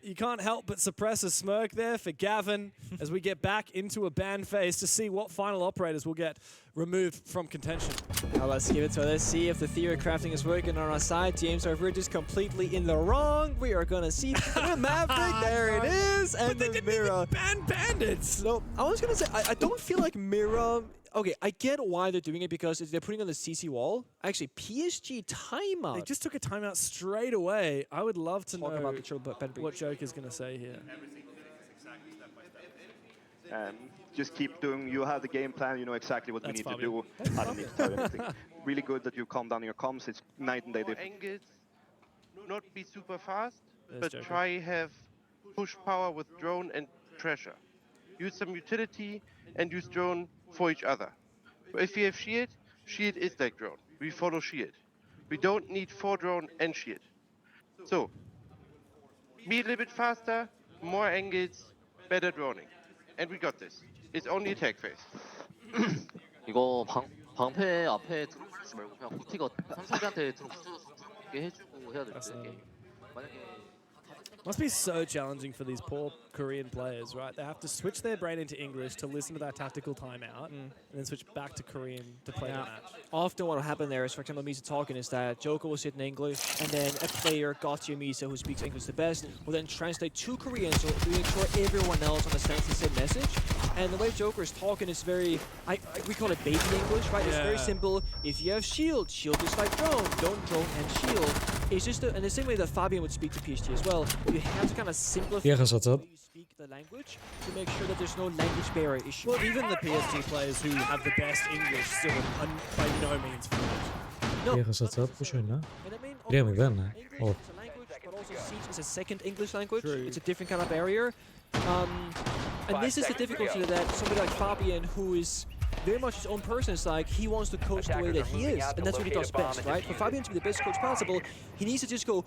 You can't help but suppress a smirk there for Gavin as we get back into a ban phase to see what final operators will get removed from contention. Now let's give it to let's see if the theory crafting is working on our side. James, we're just completely in the wrong. We are gonna see the Maverick. There it is, and the Mira. Ban bandits. No, I was gonna say I don't feel like Mira. Okay, I get why they're doing it because they're putting on the CC wall. Actually, PSG timeout. They just took a timeout straight away. I would love to know about the what Joker's going to say here. Just keep doing, you have the game plan, you know exactly what we need to do. I don't need to tell you anything. Really good that you calm down your comms, it's night and day different. Angles, not be super fast, There's Joker. try have push power with drone and treasure. Use some utility and use drone for each other. If we have shield, shield is like drone. We follow shield. We don't need 4 drone and shield. So, be a little bit faster, more angles, better droning. And we got this. It's only attack phase. 이거 방패 앞에 들어오지 말고 그냥 고티가 삼성한테 들어오게 해주고 해야 될 때. 만약에 Must be so challenging for these poor Korean players, right? They have to switch their brain into English to listen to that tactical timeout, and then switch back to Korean to play the match. Often what will happen there is, for example, Misa talking is that Joker will sit in English, and then a player, Gautier Misa, who speaks English the best, will then translate to Korean, so we ensure everyone else understands the same message. And the way Joker is talking is very, we call it baby English, right? It's very simple. If you have shield, shield is like drone. Don't drone and shield. It's just, and the same way that Fabian would speak to PSG as well. You have to kind of simplify how you speak the language to make sure that there's no language barrier issue. Well, even the PSG players who have the best English still are by no means fluent. Έχασα chat, πόσο είναι? 3-0, English is a language, but also Siege is a second English language. It's a different kind of barrier. And this is the difficulty that somebody like Fabian, who is very much his own person, is like, he wants to coach the way that he is, and that's what he does best, right? For Fabian to be the best coach possible, he needs to just go...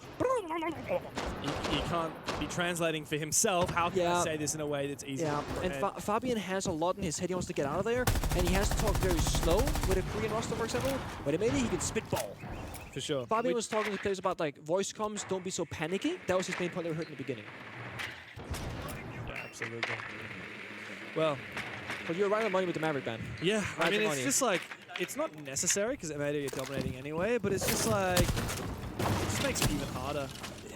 He can't be translating for himself. How can I say this in a way that's easy? Yeah, and Fabian has a lot in his head he wants to get out of there, and he has to talk very slow with a Korean roster, for example, but maybe he can spitball. For sure. Fabian was talking to players about, like, voice comms, don't be so panicky. That was his main point that we heard in the beginning. Yeah, absolutely. Well, but you're right on money with the Maverick ban. Yeah, right, I mean, it's just like, it's not necessary because M80 are dominating anyway, but it's just like, it just makes it even harder.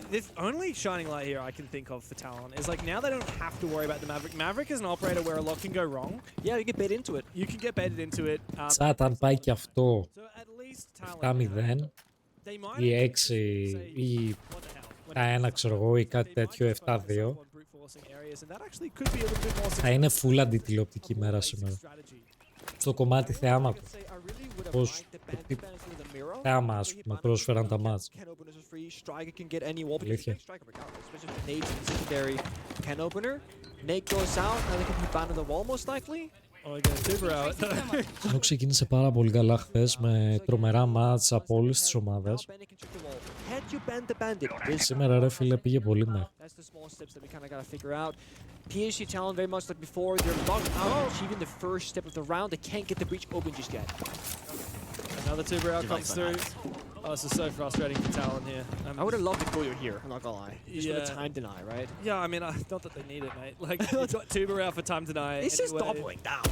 The only shining light here I can think of for Talon is like now they don't have to worry about the Maverick. Maverick is an operator where a lot can go wrong. Yeah, you get baited into it. You can get baited into it. Σαν αν πάει και αυτό 7-0 ή 6 ή τα 1 ξέρω εγώ ή κάτι τέτοιο 7-2 θα είναι full αντιτηλεοπτική μέρα σήμερα. Στο κομμάτι θεάματος. Πώς θέαμα ας πούμε πρόσφεραν τα μάτς. Αλήθεια. Ενώ ξεκίνησε πάρα πολύ καλά χθες με τρομερά μάτς από όλες τις ομάδες. Σήμερα ρε φίλε πήγε πολύ μέχρι. PSG Talon very much like before, they're locked out of achieving the first step of the round. They can't get the breach open just yet. Another Tuber out comes through. Oh, this is so frustrating for Talon here. I would have loved to go here, I'm not gonna lie. Just for the time deny, right? Yeah, I mean, not that they need it, mate. Like, you've got Tuber out for time deny. It's just doubling down.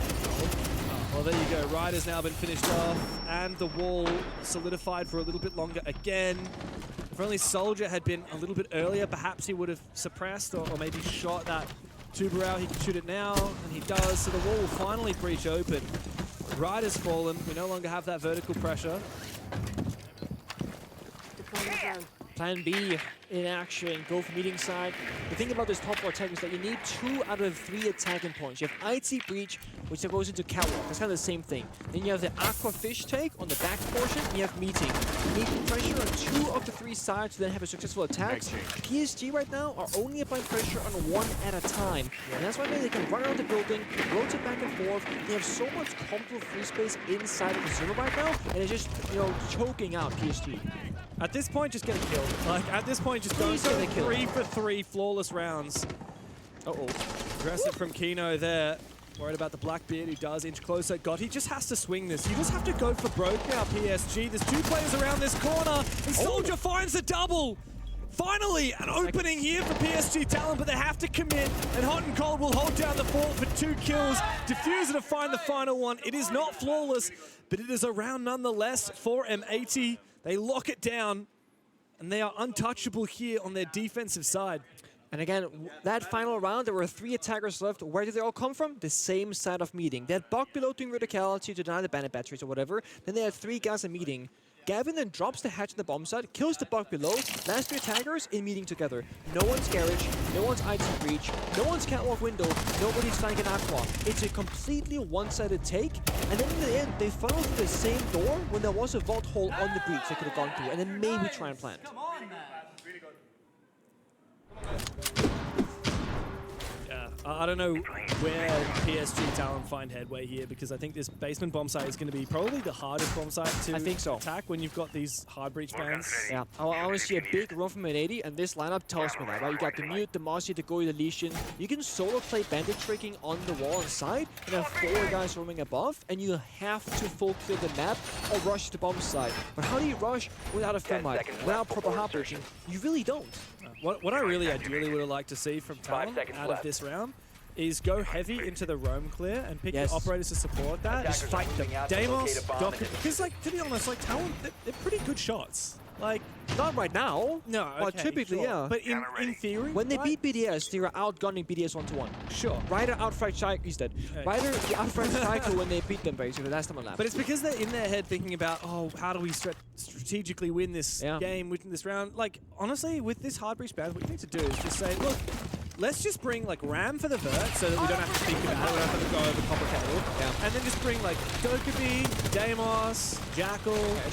Well, there you go. Ride has now been finished off, and the wall solidified for a little bit longer again. If only Soldier had been a little bit earlier, perhaps he would have suppressed or maybe shot that tuber out. He can shoot it now, and he does. So the wall will finally breach open. Ride has fallen. We no longer have that vertical pressure. Plan B in action, go for meeting side. The thing about this top 4 attack is that you need 2 out of 3 attacking points. You have IT Breach, which goes into Catwalk. That's kind of the same thing. Then you have the Aqua Fish take on the back portion, and you have Meeting. You need pressure on 2 of the 3 sides to then have a successful attack. PSG right now are only applying pressure on 1 at a time. And that's why they can run around the building, rotate back and forth. They have so much comfortable free space inside of the zone right now, and it's just, you know, choking out PSG. At this point, just get a kill. Like, at this point, just go for 3 for 3 flawless rounds. Uh-oh. Aggressive from Kino there. Worried about the Blackbeard. He does inch closer. God, he just has to swing this. You just have to go for broke now, PSG. There's 2 players around this corner, and Soldier finds the double. Finally, an opening here for PSG Talon, but they have to commit, and Hot and Cold will hold down the fort for 2 kills. Diffuser to find the final one. It is not flawless, but it is a round nonetheless for M80. They lock it down, and they are untouchable here on their defensive side. And again, that final round, there were 3 attackers left. Where did they all come from? The same side of Meeting. They had Buck below doing verticality to deny the bandit batteries or whatever. Then they had 3 guys in Meeting. Gavin then drops the hatch on the bomb side, kills the Buck below. Last 3 attackers in Meeting together. No one's Garage, no one's IT Breach, no one's Catwalk Window, nobody's flanking Aqua. It's a completely one-sided take. And then in the end, they funneled through the same door when there was a vault hole on the breach they could have gone through, and then maybe try and plant. I don't know where PSG Talon find headway here, because I think this basement bomb site is going to be probably the hardest bomb site to attack when you've got these hard breach bans. Yeah, I want to see a big run from an 80, and this lineup tells me that, right? You got the Mute, the Mossy, the Goy, the Lesion. You can solo play bandit tricking on the wall inside, and have 4 guys roaming above, and you have to full clear the map or rush the bomb side. But how do you rush without a Thermite, without proper hard breaching? You really don't. What I really ideally would have liked to see from Talon out of this round is go heavy into the roam clear and pick the operators to support that. Just fight them. Deimos, because, like, to be honest, like, Talon, they're pretty good shots. Like, not right now. No, okay, but typically, sure. yeah. But in theory, when they beat BDS, they were outgunning BDS 1-1. Sure. Ryder outfight Psycho. He's dead. Ryder outfight Psycho when they beat them, basically. Last time on lap. But it's because they're in their head thinking about, oh, how do we strategically win this game, win this round? Like, honestly, with this hard breach ban, what you need to do is just say, look, let's just bring, like, Ram for the vert so that we don't have to think about it, we don't have to go over complicated. Yeah. And then just bring, like, Dokkaebi, Deimos, Jackal, a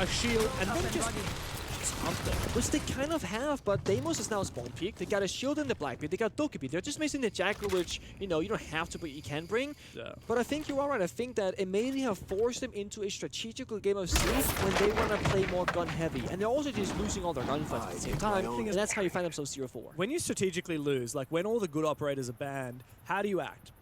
shield, and then just something. Which they kind of have, but Deimos is now spawn peak. They got a shield in the Blackbeard. They got Dokkaebi. They're just missing the Jackal, which, you know, you don't have to, but you can bring. Yeah. But I think you're all right. I think that it may have forced them into a strategical game of C when they want to play more gun heavy. And they're also just losing all their gunfights at the same time. And that's how you find themselves 0-4. When you strategically lose, like when all the good operators are banned, how do you act?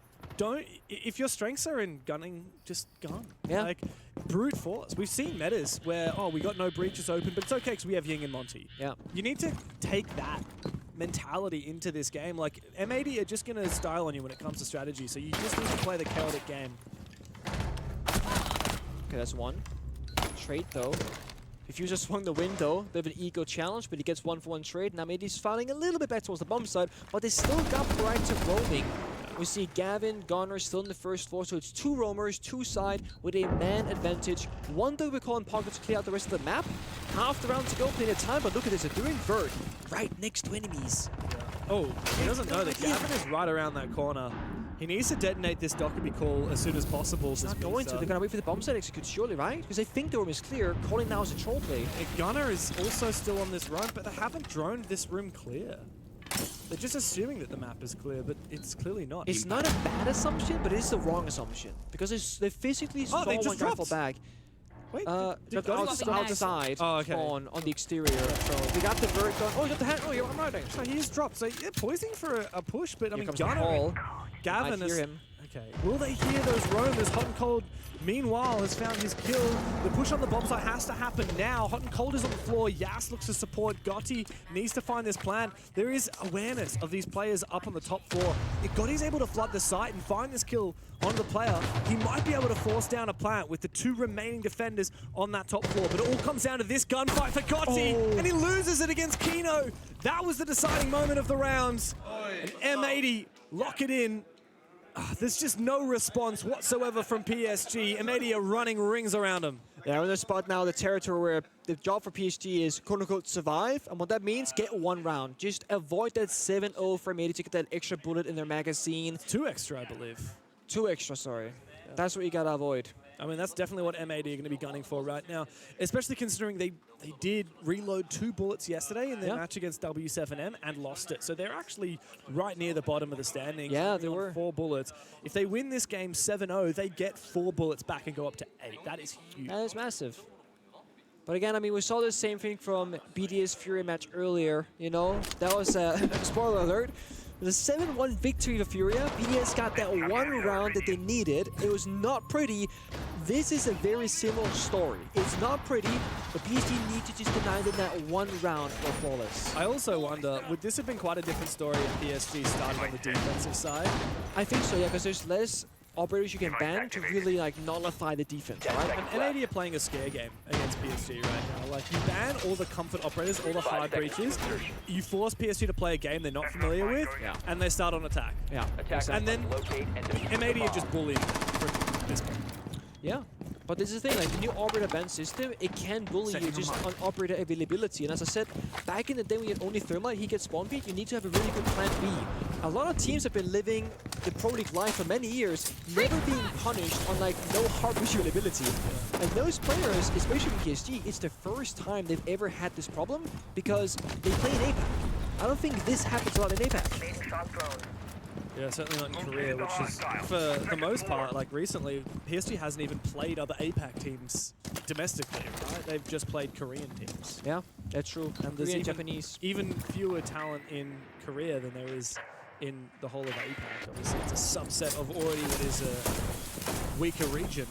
If your strengths are in gunning, just gun. Yeah. Like, brute force. We've seen metas where, oh, we got no breaches open, but it's okay because we have Ying and Monty. Yeah. You need to take that mentality into this game. Like, M80 are just going to style on you when it comes to strategy, so you just need to play the chaotic game. Okay, that's 1. Trade, though. If you just swung the window, they have an ego challenge, but he gets 1-for-1 trade. Now maybe he's filing a little bit back towards the bomb side, but they still got proactive roaming. We see Gavin, Gunnar still in the first floor, so it's 2 roamers, 2 side, with a man advantage. 1 that we call in pocket to clear out the rest of the map. Half the round to go, plenty of time, but look at this, they're doing vert right next to enemies. Yeah. Oh, he doesn't know that Gavin is right around that corner. He needs to detonate this Dokkaebi call as soon as possible. He's not going to. They're going to wait for the bomb site execute, surely, right? Because they think the room is clear. Calling now is a troll play. Gunnar is also still on this run, but they haven't droned this room clear. They're just assuming that the map is clear, but it's clearly not. It's not a bad assumption, but it is the wrong assumption. Because they physically saw one guy fall back. Wait, they're outside on the exterior. They got the vert gun. Oh, you got the hand. Oh, yeah, I'm riding. So he is dropped. So yeah, poising for a push, but I mean, Gunnar. Gavin is. Him. Okay, will they hear those roamers? Hot and Cold, meanwhile, has found his kill. The push on the bomb site has to happen now. Hot and Cold is on the floor. Yas looks to support. Gotti needs to find this plant. There is awareness of these players up on the top floor. If Gotti's able to flood the site and find this kill on the player, he might be able to force down a plant with the 2 remaining defenders on that top floor. But it all comes down to this gunfight for Gotti, and he loses it against Kino. That was the deciding moment of the rounds. And M80 lock it in. There's just no response whatsoever from PSG. M80 are running rings around him. They're in a spot now, the territory where the job for PSG is quote-unquote survive, and what that means, get 1 round. Just avoid that 7-0 for M80 to get that extra bullet in their magazine. 2 extra, I believe. 2 extra, sorry. Yeah. That's what you gotta avoid. I mean, that's definitely what M80 are going to be gunning for right now, especially considering they did reload 2 bullets yesterday in their match against W7M and lost it. So they're actually right near the bottom of the standings. Yeah, they were. 4 bullets. If they win this game 7-0, they get 4 bullets back and go up to 8. That is huge. That is massive. But again, I mean, we saw the same thing from BDS Fury match earlier, you know? That was a spoiler alert. The 7-1 victory for Furia. BDS got that 1 round that they needed. It was not pretty. This is a very similar story. It's not pretty, but PSG need to just deny them that 1 round for flawless. I also wonder, would this have been quite a different story if PSG started on the defensive side? I think so, yeah, because there's less operators you can ban to really like nullify the defense, right? And M80 are playing a scare game against PSG right now. Like, you ban all the comfort operators, all the hard breaches, you force PSG to play a game they're not familiar with, and they start on attack. Yeah. And then M80 are just bullying for this point. Yeah. But this is the thing, like the new operator ban system, it can bully you just on operator availability. And as I said, back in the day when you had only Thermite, he gets spawn beat, you need to have a really good plan B. A lot of teams have been living the Pro League life for many years, never being punished on like no hard push availability. And those players, especially in PSG, it's the first time they've ever had this problem because they play in APAC. I don't think this happens a lot in APAC. Yeah, certainly not in Korea, which is, for the most part, like recently, PSG hasn't even played other APAC teams domestically, right? They've just played Korean teams. Yeah, that's true. And there's even fewer talent in Korea than there is in the whole of APAC. Obviously, it's a subset of already what is a weaker region.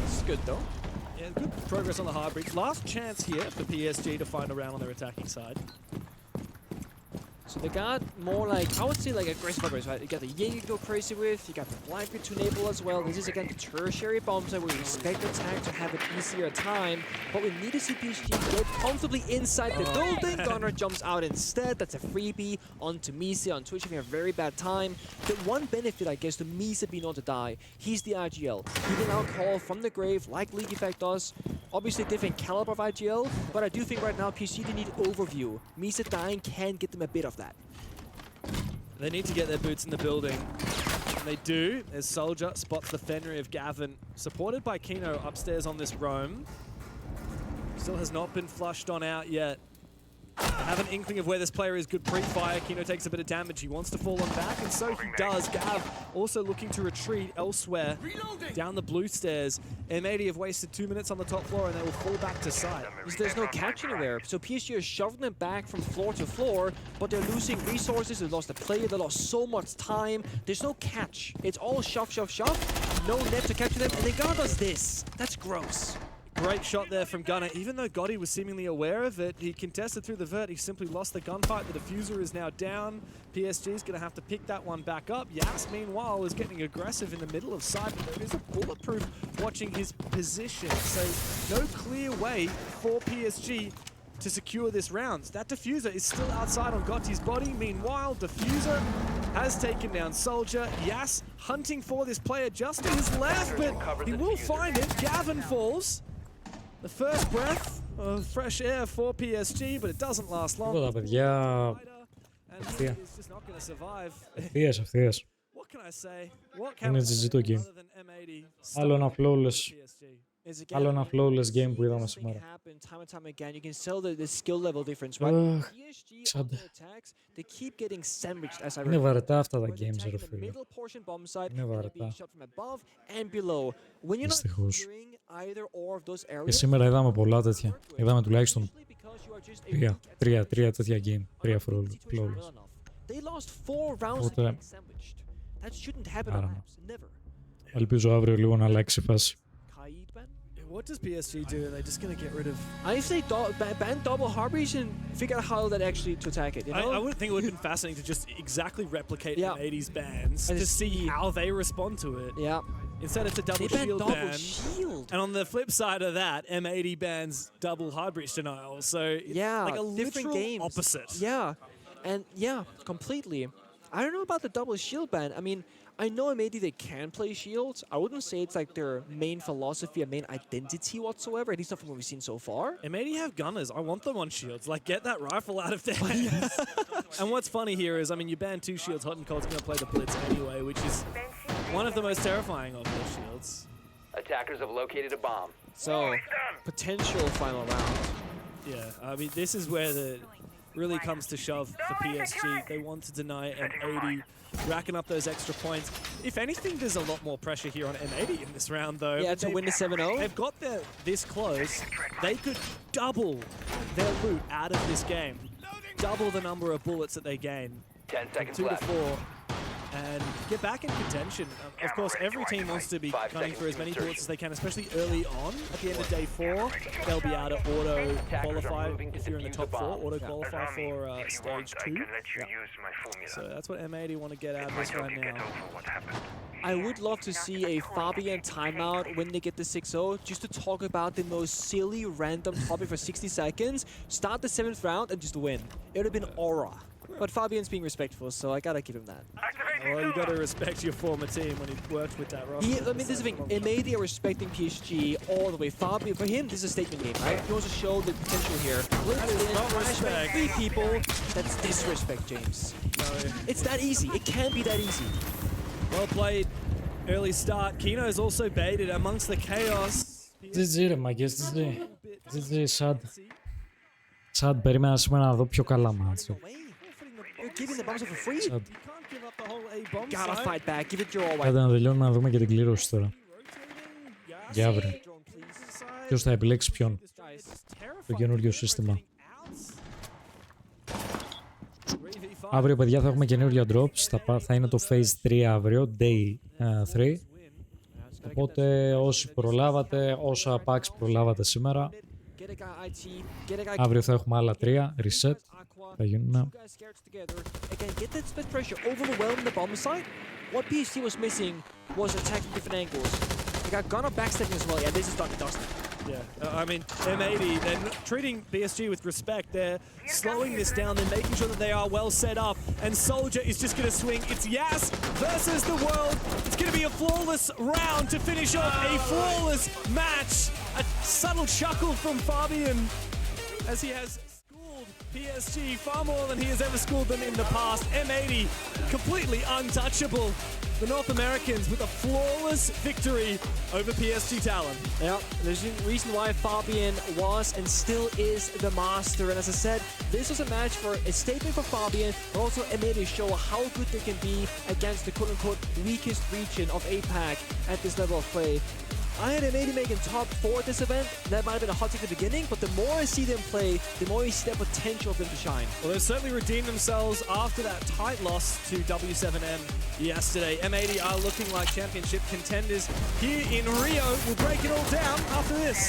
It's good, though. Yeah, good progress on the hard breach. Last chance here for PSG to find a round on their attacking side. So they got more like, I would say like aggressive operators, right? You got the Ying to go crazy with, you got the Blind Pit to enable as well. This is again the tertiary bomb site where we expect the attack to have an easier time, but we need to see PSG get comfortably inside the building. Gunner jumps out instead. That's a freebie onto Misa on Twitch having a very bad time. The one benefit, I guess, to Misa being able to die, he's the IGL. He can now call from the grave like League Effect does. Obviously different caliber of IGL, but I do think right now PSG they need overview. Misa dying can get them a bit of that. They need to get their boots in the building. And they do, as Soldier spots the Fenrir of Gavin, supported by Kino upstairs on this roam. Still has not been flushed on out yet. I have an inkling of where this player is. Good pre-fire. Kino takes a bit of damage. He wants to fall on back, and so he does. Gav also looking to retreat elsewhere down the blue stairs. M80 have wasted 2 minutes on the top floor, and they will fall back to side. There's no catch anywhere, so PSG is shoving them back from floor to floor, but they're losing resources. They lost a player. They lost so much time. There's no catch. It's all shove, shove, shove. No net to capture them, and then Gunner does this. That's gross. Great shot there from Gunner. Even though Gotti was seemingly aware of it, he contested through the vert. He simply lost the gunfight. The diffuser is now down. PSG's going to have to pick that one back up. Yas, meanwhile, is getting aggressive in the middle of side. But there is a bulletproof watching his position. So no clear way for PSG to secure this round. That diffuser is still outside on Gotti's body. Meanwhile, diffuser has taken down Soldier. Yas hunting for this player just to his left, but he will find it. Gavin falls. The first breath of fresh air for PSG, but it doesn't last long. Τίποτα, παιδιά. Ευθείας. Είναι GG το game. Άλλο ένα flawless. Άλλο ένα flawless game που είδαμε σήμερα. Ξάντε. Είναι βαρετά αυτά τα games, ρε φίλε. Είναι βαρετά. Δυστυχώς. Και σήμερα είδαμε πολλά τέτοια. Είδαμε τουλάχιστον τρία τέτοια game. 3 flawless. Οπότε That shouldn't happen on maps. Never. Ελπίζω αύριο λίγο να αλλάξει η φάση. What does PSG do? Are they just going to get rid of... I say ban double Harpies and figure out how that actually to attack it, you know? I would think it would have been fascinating to just exactly replicate M80's bans to see how they respond to it. Yeah. Instead, it's a double shield ban. And on the flip side of that, M80 bans double hard breach denial. So yeah, like a literal opposite. Yeah, and yeah, completely. I don't know about the double shield ban. I mean, I know maybe they can play shields. I wouldn't say it's like their main philosophy and main identity whatsoever, at least not from what we've seen so far. M80 have gunners. I want them on shields. Like, get that rifle out of their hands. And what's funny here is, I mean, you ban 2 shields, Hot and Cold's going to play the Blitz anyway, which is one of the most terrifying of their shields. Attackers have located a bomb. So, potential final round. Yeah, I mean, this is where the really comes to shove for PSG. They want to deny M80, racking up those extra points. If anything, there's a lot more pressure here on M80 in this round, though. Yeah, to win the 7-0. They've got this close. They could double their loot out of this game. Double the number of bullets that they gain. 10 seconds 2 left. to 4. And get back in contention. Of course, every team wants to be gunning for as many bullets as they can, especially early on. At the end of day 4, they'll be able to auto-qualify if you're in the top 4, auto-qualify for stage 2. So that's what M80 want to get out of this right now. I would love to see a Fabian timeout when they get the 6-0, just to talk about the most silly, random topic for 60 seconds, start the 7th round, and just win. It would have been aura. But Fabian's being respectful, so I gotta give him that. Well, you gotta respect your former team when he worked with that roster. I mean, this is the thing. M80 are respecting PSG all the way. Fabian, for him, this is a statement game, right? He wants to show the potential here. That is not respect. 3 people, that's disrespect, James. No. It's that easy. It can be that easy. Well played. Early start. Kino's also baited amongst the chaos. GG ρε μαγκές, GG sad. Sad, περίμενα σήμερα να δω πιο καλά μάτς. You're giving the bombs for free. You can't give up the whole A bomb Gotta site. fight back. Give it your all. Κάντε να τελειώνουμε να δούμε και την κλήρωση τώρα. Για αύριο. Ποιος θα επιλέξει ποιον. Το καινούριο σύστημα. Αύριο, παιδιά, θα έχουμε καινούργια drops. Θα είναι το Phase 3 αύριο, Day 3. Οπότε όσοι προλάβατε, όσα packs προλάβατε σήμερα, αύριο θα έχουμε άλλα 3, reset. Θα γίνουν. Again, get that split pressure, overwhelm the bomb site. What PSG was missing was attacking different angles. They got Gunner backstepping as well. Yeah, this is done and dusted. Yeah, I mean, M80, they're treating PSG with respect. They're slowing this down. They're making sure that they are well set up. And Soldier is just going to swing. It's Yas versus the world. It's going to be a flawless round to finish off a flawless match. A subtle chuckle from Fabian as he has schooled PSG far more than he has ever schooled them in the past. M80 completely untouchable. The North Americans with a flawless victory over PSG Talon. Yeah, there's a reason why Fabian was and still is the master. And as I said, this was a match for a statement for Fabian, but also M80 to show how good they can be against the quote-unquote weakest region of APAC at this level of play. I had M80 making top 4 at this event. That might have been a hot take at the beginning, but the more I see them play, the more I see the potential of them to shine. Well, they've certainly redeemed themselves after that tight loss to W7M yesterday. M80 are looking like championship contenders here in Rio. We'll break it all down after this.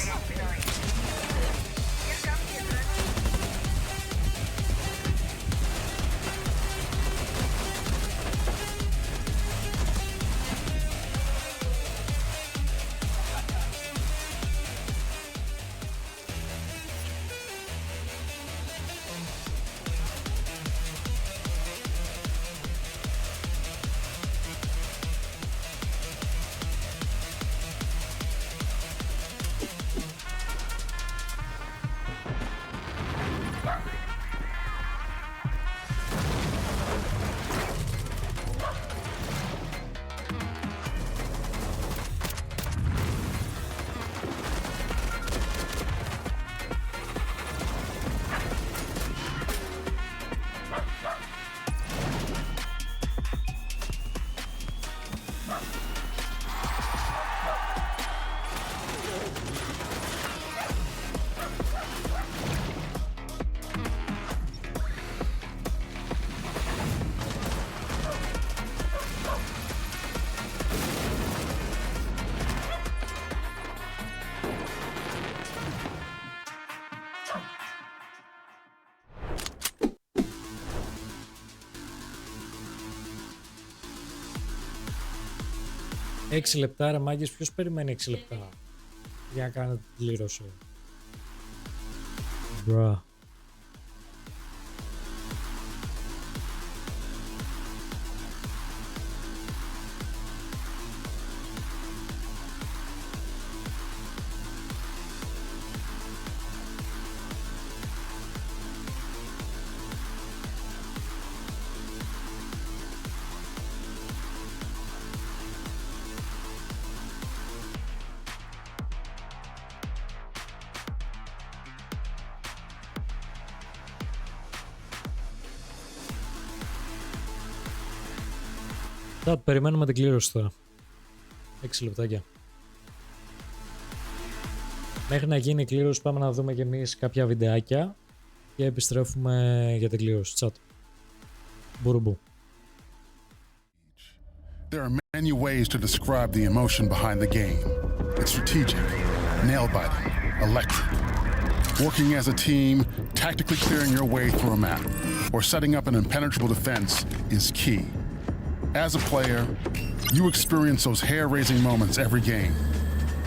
6 λεπτά ρε μάγκες, ποιος περιμένει 6 λεπτά για να κάνετε την κλήρωση? Bruh. Θα περιμένουμε την κλήρωση τώρα. 6 λεπτάκια. Μέχρι να γίνει η κλήρωση πάμε να δούμε και εμείς κάποια βιντεάκια και επιστρέφουμε για την κλήρωση. Τσάτ. Μπουρουμπού. There are many ways to describe the emotion behind the game. It's strategic, nail-biting, electric. Working as a team, tactically clearing your way through a map, or setting up an impenetrable defense is key. As a player, you experience those hair-raising moments every game.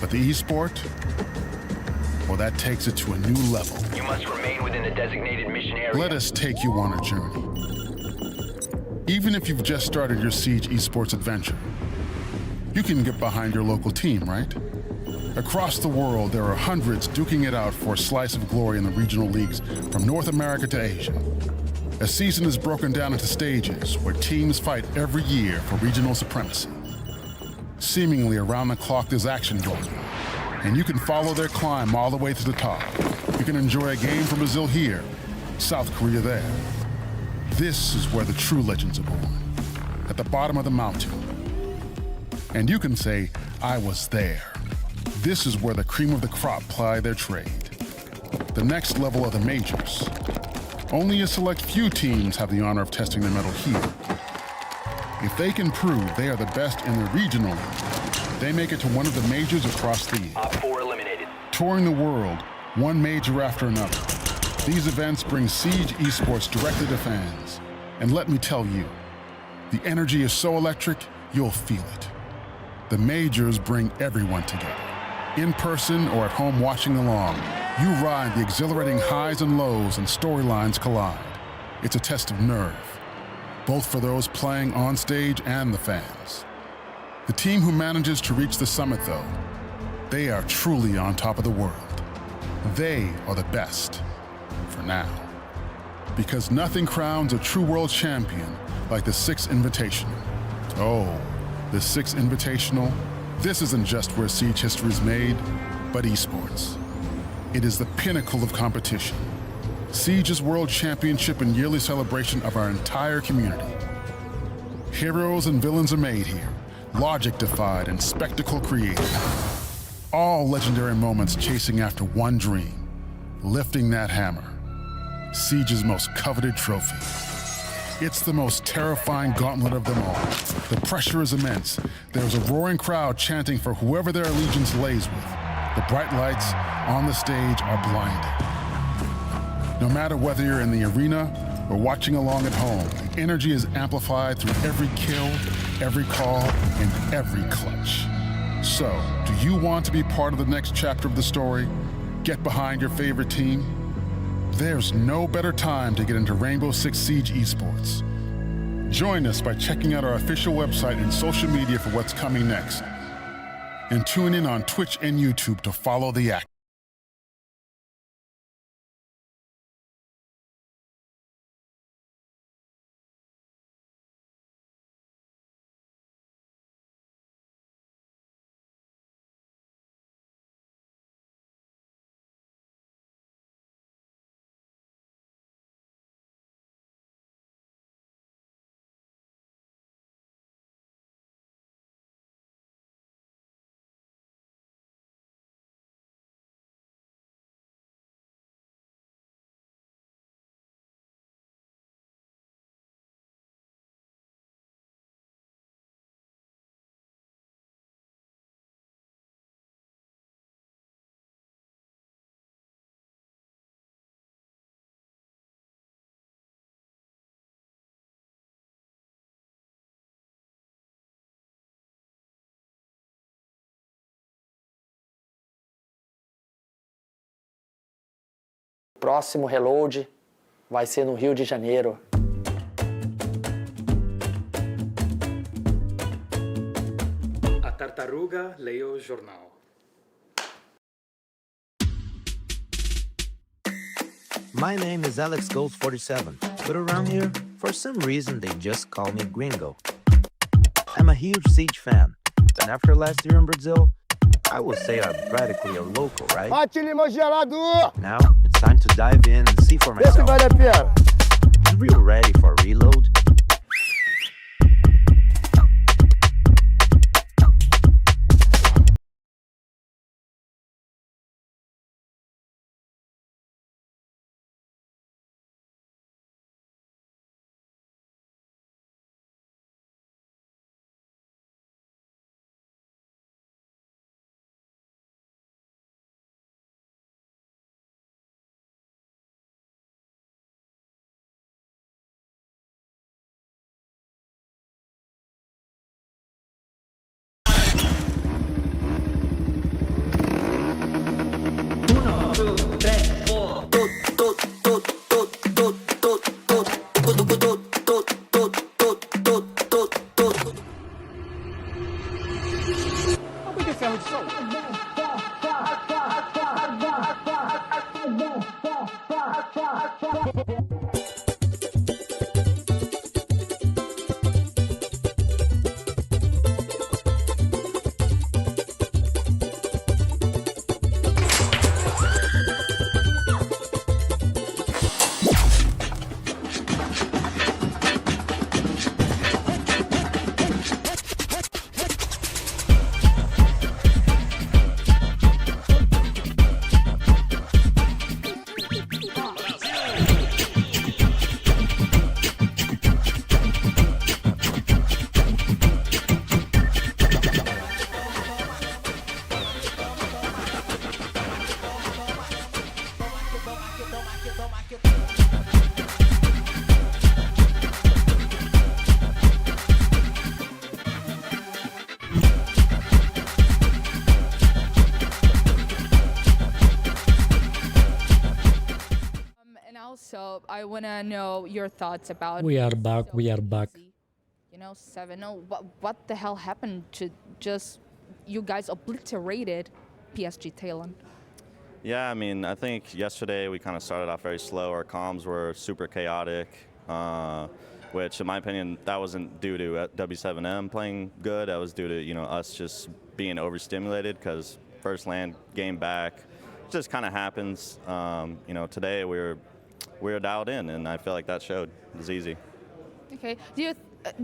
But the esport, well, that takes it to a new level. You must remain within the designated mission area. Let us take you on a journey. Even if you've just started your Siege esports adventure, you can get behind your local team, right? Across the world, there are hundreds duking it out for a slice of glory in the regional leagues from North America to Asia. A season is broken down into stages where teams fight every year for regional supremacy. Seemingly around the clock there's action going on, and you can follow their climb all the way to the top. You can enjoy a game from Brazil here, South Korea there. This is where the true legends are born, at the bottom of the mountain. And you can say, I was there. This is where the cream of the crop ply their trade. The next level are the majors. Only a select few teams have the honor of testing their mettle here. If they can prove they are the best in their regional league, they make it to one of the majors across the year. Op 4 eliminated. Touring the world, one major after another, these events bring Siege esports directly to fans. And let me tell you, the energy is so electric, you'll feel it. The majors bring everyone together. In person or at home watching along, you ride the exhilarating highs and lows and storylines collide. It's a test of nerve, both for those playing on stage and the fans. The team who manages to reach the summit, though, they are truly on top of the world. They are the best, for now. Because nothing crowns a true world champion like the 6 Invitational. Oh, the 6 Invitational, this isn't just where Siege history is made, but esports. It is the pinnacle of competition. Siege's World Championship and yearly celebration of our entire community. Heroes and villains are made here, logic defied and spectacle created. All legendary moments chasing after one dream, lifting that hammer. Siege's most coveted trophy. It's the most terrifying gauntlet of them all. The pressure is immense. There's a roaring crowd chanting for whoever their allegiance lays with. The bright lights on the stage are blinding. No matter whether you're in the arena or watching along at home, the energy is amplified through every kill, every call, and every clutch. So, do you want to be part of the next chapter of the story? Get behind your favorite team? There's no better time to get into Rainbow Six Siege esports. Join us by checking out our official website and social media for what's coming next. And tune in on Twitch and YouTube to follow the act. Próximo reload vai ser no Rio de Janeiro. A tartaruga leu o jornal. My name is Alex Gold 47, but around here, for some reason, they just call me Gringo. I'm a huge Siege fan, and after last year in Brazil, I would say I'm practically a local, right? Now, it's time to dive in and see for myself. Are you ready for reload? So I want to know your thoughts about... We are back, we are back. You know, 7-0. What the hell happened to just... You guys obliterated PSG Talon. Yeah, I mean, I think yesterday we kind of started off very slow. Our comms were super chaotic, which in my opinion, that wasn't due to W7M playing good. That was due to, you know, us just being overstimulated because first land, game back. It just kind of happens. You know, today we were dialed in, and I feel like that showed. It was easy. Okay.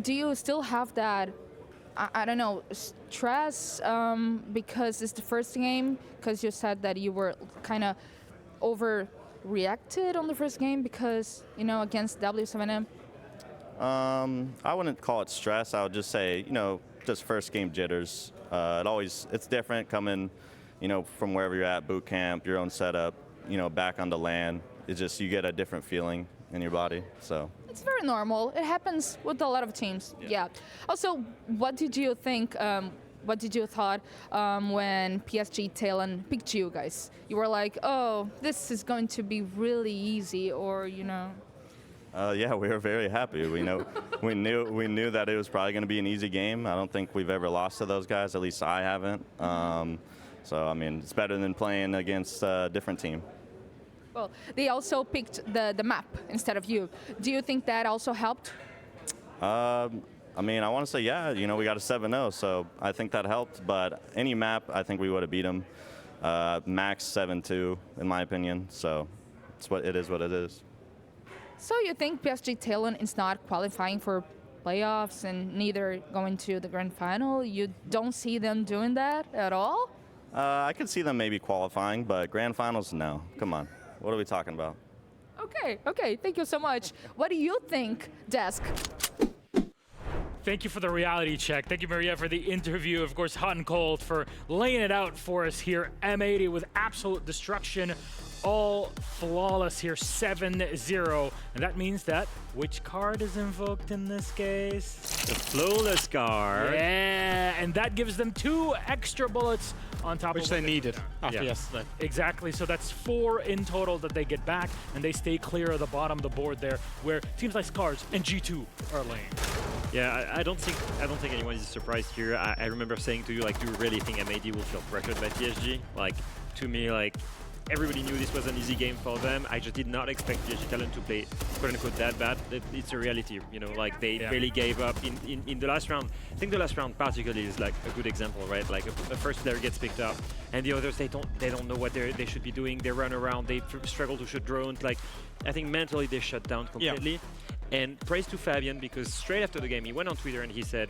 Do you still have that, I don't know, stress because it's the first game? Because you said that you were kind of overreacted on the first game because, you know, against W7M? I wouldn't call it stress. I would just say, you know, just first game jitters. It's different coming, you know, from wherever you're at, boot camp, your own setup, you know, back on the LAN. It's just you get a different feeling in your body, so. It's very normal. It happens with a lot of teams, yeah. Also, what did you think, what did you thought when PSG Talon picked you guys? You were like, oh, this is going to be really easy, or, you know? Yeah, we were very happy. We knew that it was probably going to be an easy game. I don't think we've ever lost to those guys, at least I haven't. So, I mean, it's better than playing against a different team. Well, they also picked the map instead of you. Do you think that also helped? I mean, I want to say, yeah, you know, we got a 7-0, so I think that helped. But any map, I think we would have beat them. Max 7-2, in my opinion. So it is what it is. So you think PSG Talon is not qualifying for playoffs and neither going to the grand final? You don't see them doing that at all? I could see them maybe qualifying, but grand finals, no. Come on. What are we talking about? Okay, thank you so much. What do you think, Desk? Thank you for the reality check. Thank you, Maria, for the interview. Of course, Hot and Cold for laying it out for us here. M80 with absolute destruction. All flawless here, 7-0. And that means that which card is invoked in this case? The flawless card. Yeah, and that gives them 2 extra bullets on top which of they needed after Yeah. yesterday. Exactly. So that's 4 in total that they get back, and they stay clear of the bottom of the board there, where teams like Scars and G2 are laying. Yeah, I don't think anyone is surprised here. I remember saying to you, like, do you really think MAD will feel pressured by PSG? Like, to me, like, everybody knew this was an easy game for them. I just did not expect PSG Talent to play quote-unquote that bad. It's a reality, you know, like they barely gave up in the last round. I think the last round particularly is like a good example, right? Like a first player gets picked up and the others, they don't know what they should be doing. They run around, they struggle to shoot drones. Like, I think mentally they shut down completely. And praise to Fabian, because straight after the game he went on Twitter and he said,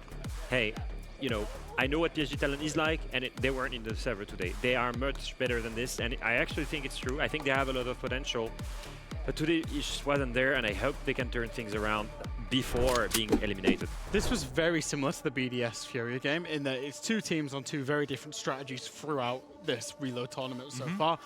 hey, you know, I know what PSG Talent is like, and they weren't in the server today. They are much better than this, and I actually think it's true. I think they have a lot of potential, but today it just wasn't there, and I hope they can turn things around before being eliminated. This was very similar to the BDS Furia game in that it's 2 teams on 2 very different strategies throughout this Reload tournament so far.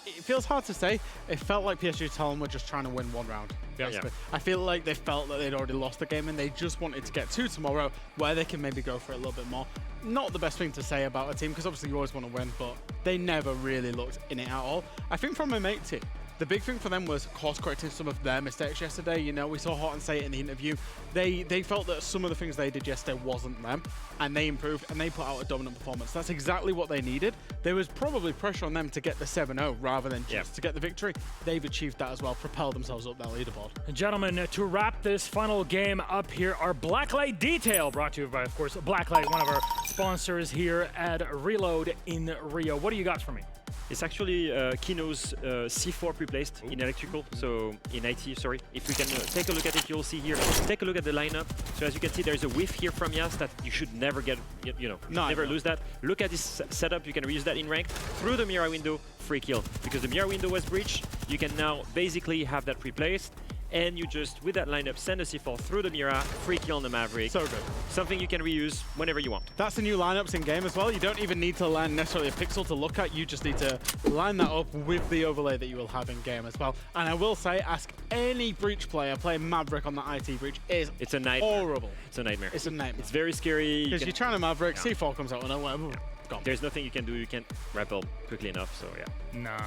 It feels hard to say. It felt like PSG Talent were just trying to win 1 round. Basically. I feel like they felt that they'd already lost the game and they just wanted to get to tomorrow where they can maybe go for it a little bit more. Not the best thing to say about a team, because obviously you always want to win, but they never really looked in it at all. I think from a mate team, the big thing for them was course-correcting some of their mistakes yesterday. You know, we saw Horton say it in the interview. They felt that some of the things they did yesterday wasn't them, and they improved, and they put out a dominant performance. That's exactly what they needed. There was probably pressure on them to get the 7-0 rather than just to get the victory. They've achieved that as well, propelled themselves up that leaderboard. And gentlemen, to wrap this final game up here, our Blacklight Detail, brought to you by, of course, Blacklight, one of our sponsors here at Reload in Rio. What do you got for me? It's actually Kino's C4 replaced in electrical, so in IT, sorry. If we can take a look at it, you'll see here. Take a look at the lineup. So as you can see, there's a whiff here from Yas that you should never get, you know, never lose that. Look at this setup, you can reuse that in ranked. Through the mirror window, free kill. Because the mirror window was breached, you can now basically have that replaced. And you just, with that lineup, send a C4 through the Mira, free kill on the Maverick. So good. Something you can reuse whenever you want. That's the new lineups in game as well. You don't even need to land necessarily a pixel to look at. You just need to line that up with the overlay that you will have in game as well. And I will say, ask any breach player playing Maverick on the IT breach it's a nightmare. Horrible. It's a nightmare. It's a nightmare. It's very scary. Because you're trying to Maverick, C4 comes out and gone. There's nothing you can do. You can't rappel quickly enough, so yeah. Nah.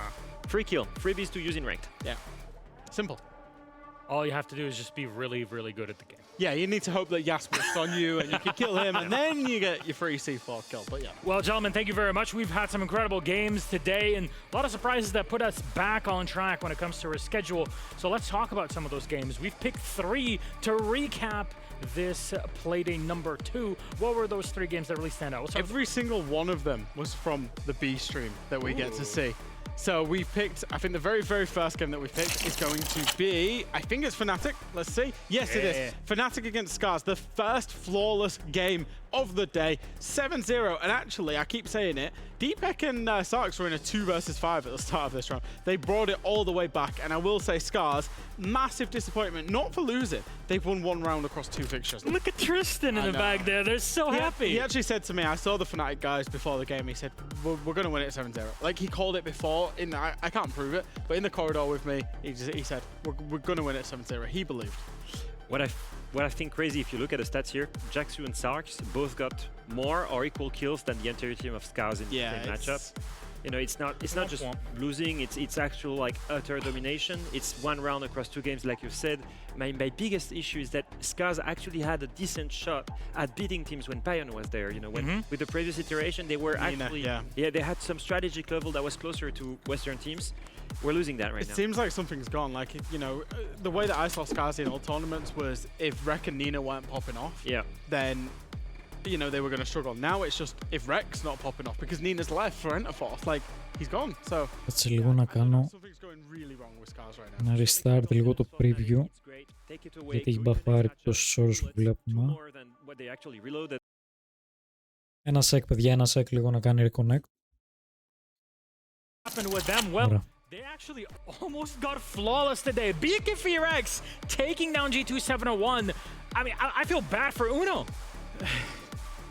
Free kill. Freebies to use in ranked. Yeah. Simple. All you have to do is just be really, really good at the game. Yeah, you need to hope that Yas works on you and you can kill him, and then you get your free C4 kill. But yeah. Well, gentlemen, thank you very much. We've had some incredible games today and a lot of surprises that put us back on track when it comes to our schedule. So let's talk about some of those games. We've picked 3 to recap this Playday number 2. What were those 3 games that really stand out? Every single one of them was from the B stream that we get to see. So we picked, I think the very, very first game that we picked is going to be, I think it's Fnatic. Let's see. Yes, it is. Fnatic against Scars, the first flawless game of the day. 7-0. And actually, I keep saying it, Deepek and Sarks were in a 2 versus 5 at the start of this round. They brought it all the way back. And I will say Scars, massive disappointment, not for losing. They've won 1 round across 2 fixtures. Look at Tristan in the back there. They're so happy. He actually said to me, I saw the Fnatic guys before the game. He said, we're going to win it 7-0. Like, he called it before. I can't prove it, but in the corridor with me, he said, we're going to win it 7-0. He believed. What I think crazy, if you look at the stats here, Jaxu and Sarks both got more or equal kills than the entire team of Scars in the same matchup. You know, it's not just losing, it's actual like utter domination. It's 1 round across 2 games, like you said. My biggest issue is that Scars actually had a decent shot at beating teams when Pion was there. You know, when with the previous iteration, they were actually they had some strategic level that was closer to Western teams. We're losing that right now. It seems like something's gone. Like, you know, the way that I saw Scars in all tournaments was if Rek and Nina weren't popping off, then you know, they were going to struggle. Now it's just if Rek's not popping off because Nina's left for Enterforce, like he's gone. So κάτσε λίγο να κάνω ένα restart λίγο το preview γιατί έχει μπαφάρει τόσους όρους που βλέπουμε. Ένα sec, παιδιά, ένα sec λίγο να κάνει reconnect. They actually almost got flawless today. BKFX taking down G2 701. I mean, I feel bad for Uno.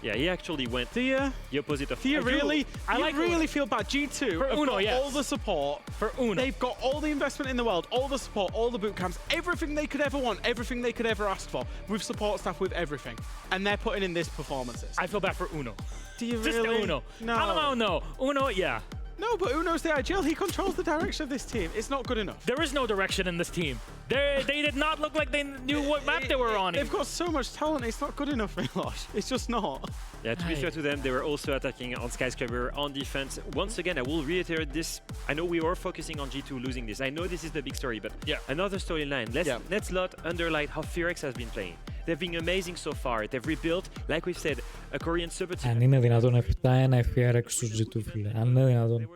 Yeah, he actually went the opposite of. Do you really? I really feel bad. G2 for Uno, yes. All the support for Uno. They've got all the investment in the world, all the support, all the boot camps, everything they could ever want, everything they could ever ask for, with support staff, with everything, and they're putting in this performances. I feel bad for Uno. Do you Just really? Uno. No. Uno. Uno, yeah. No, but Uno's the IGL. He controls the direction of this team. It's not good enough. There is no direction in this team. They did not look like they knew what map they were on. They've got so much talent. It's not good enough, Milosh. It's just not. Yeah, to be fair to them, they were also attacking on Skyscraper on defense. Once again, I will reiterate this. I know we were focusing on G2 losing this. I know this is the big story, but another storyline. Let's not underline how Fearx has been playing. They've been amazing so far. They've rebuilt, like we've said, a Korean super team. Αν είναι δυνατόν 7-1 FPRX στους G2, φίλε. Αν είναι δυνατόν.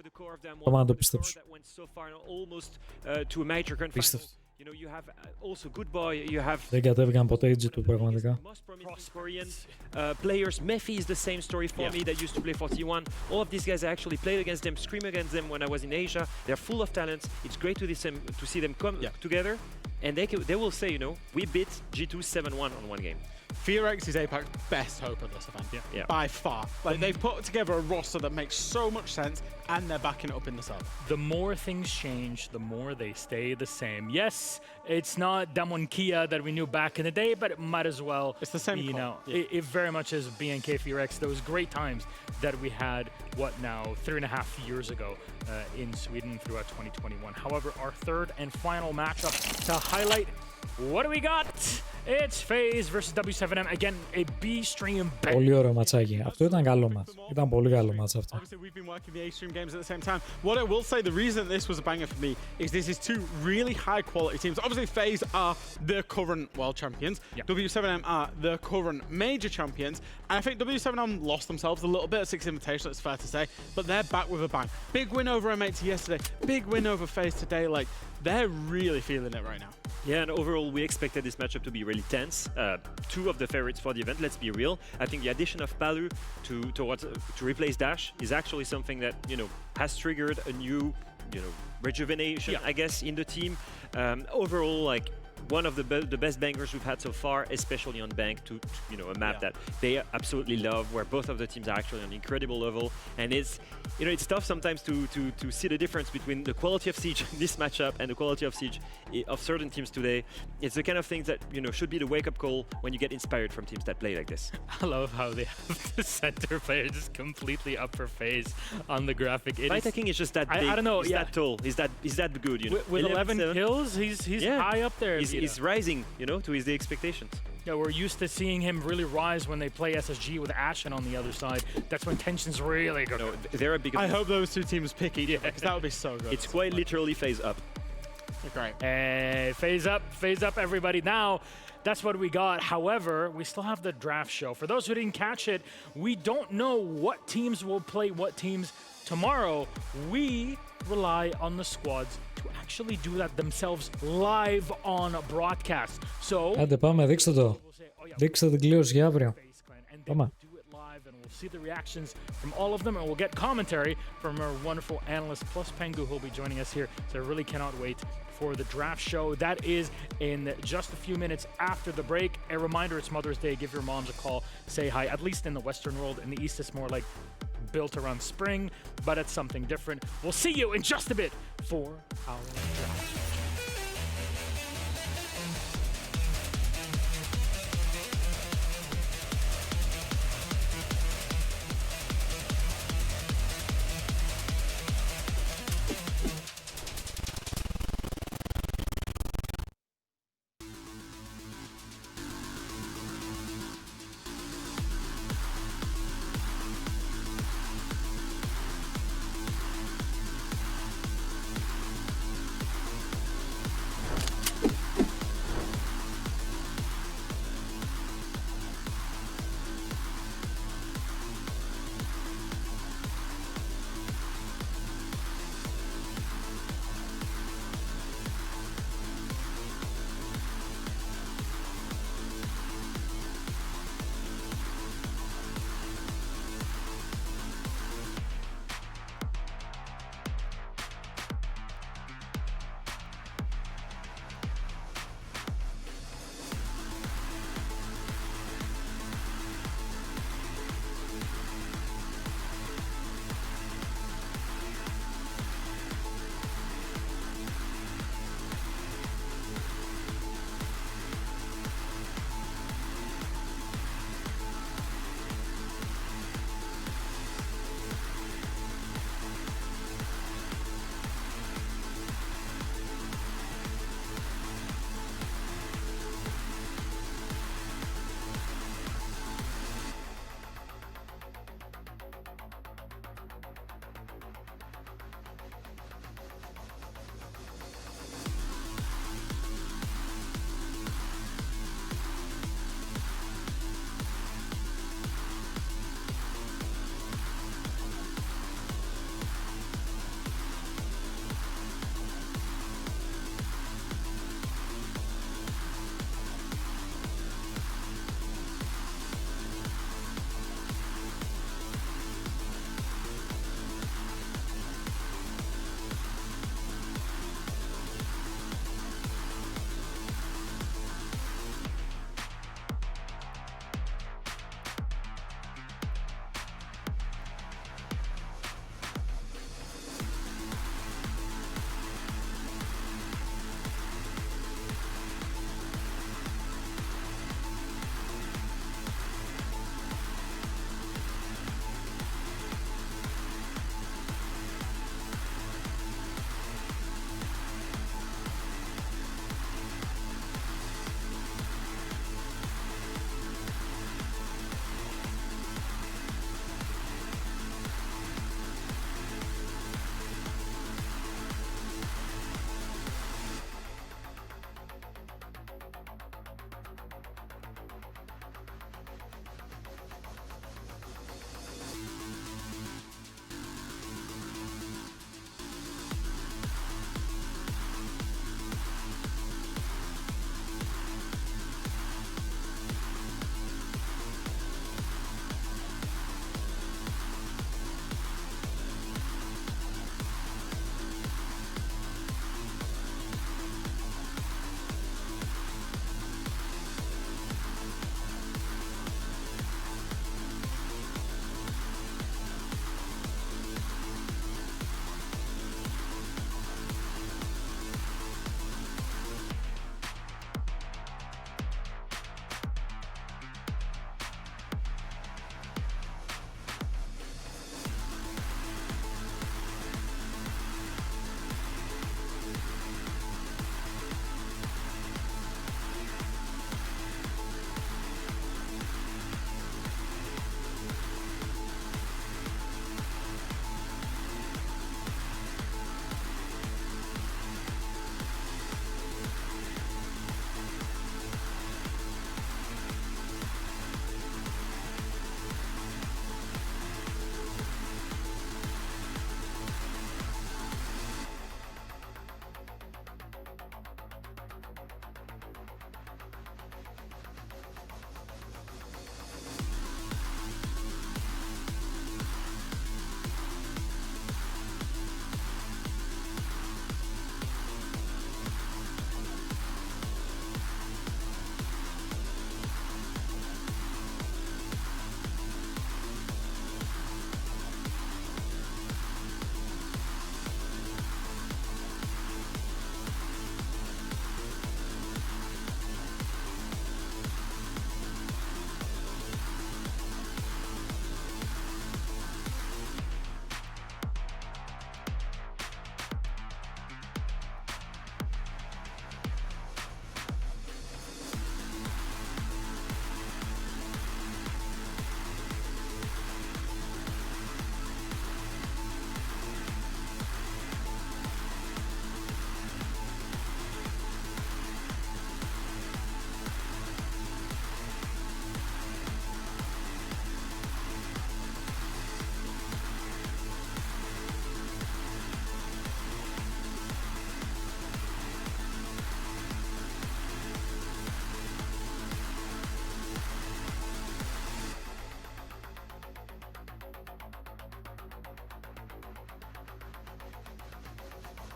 Το να το πιστέψω. Πίστευτο. Δεν κατέβηκαν ποτέ οι G2 πραγματικά. Players, Mephi is the same story for me that used to play for T1. All of these guys, I actually played against them, scream against them when I was in Asia. They're full of talents. It's great to see them come together. And they will say, you know, we beat G2 7-1 on one game. Fearx is APAC's best hope at this event, by far. Like, they've put together a roster that makes so much sense, and they're backing it up in the sub. The more things change, the more they stay the same. Yes, it's not Damwon Kia that we knew back in the day, but it might as well. It's the same. You know, it very much is BNK Fearx. Those great times that we had, 3.5 years ago in Sweden throughout 2021. However, our third and final matchup to highlight. What do we got? It's FaZe versus W7M. Again, a B-stream. Πολύ ωραίο ματσάκι. Αυτό ήταν καλό μάτς. Ήταν πολύ καλό μάτς αυτό. Obviously, we've been working the A-stream games at the same time. What I will say, the reason this was a banger for me is this is two really high-quality teams. Obviously, FaZe are the current world champions. W7M are the current major champions. And I think W7M lost themselves a little bit at Six Invitational, it's fair to say. But they're back with a bang. Big win over M80 yesterday. Big win over FaZe today. Like, they're really feeling it right now. Yeah, and overall, we expected this matchup to be really tense. Two of the favorites for the event, let's be real. I think the addition of Palu to replace Dash is actually something that, you know, has triggered a new, you know, rejuvenation, I guess, in the team. Overall, like, one of the best bangers we've had so far, especially on Bank, to you know, a map that they absolutely love, where both of the teams are actually on an incredible level. And it's, you know, it's tough sometimes to see the difference between the quality of Siege in this matchup and the quality of Siege of certain teams today. It's the kind of things that, you know, should be the wake-up call when you get inspired from teams that play like this. I love how they have the center player just completely up for FaZe on the graphic. Fighter King is just that big. I don't know. He's that tall. He's that good, you know. With 11 kills, he's high up there. He's rising, you know, to his expectations. Yeah, we're used to seeing him really rise when they play SSG with Ashen on the other side. That's when tensions really go. No, they're a big. I hope those two teams pick each other, because that would be so good. It's quite literally FaZe up. Great. FaZe up, everybody. Now, that's what we got. However, we still have the draft show. For those who didn't catch it, we don't know what teams will play what teams tomorrow. We rely on the squads to actually do that themselves live on broadcast. So, Άντε πάμε, δείξτε το. Δείξτε την κλήρωση για αύριο. Πάμε. We'll see the reactions from all of them, and we'll get commentary from our wonderful analyst, plus Pengu, who'll be joining us here. So I really cannot wait for the draft show. That is in just a few minutes after the break. A reminder, it's Mother's Day. Give your moms a call. Say hi. At least in the Western world. In the East, it's more like built around spring, but it's something different. We'll see you in just a bit for our draft.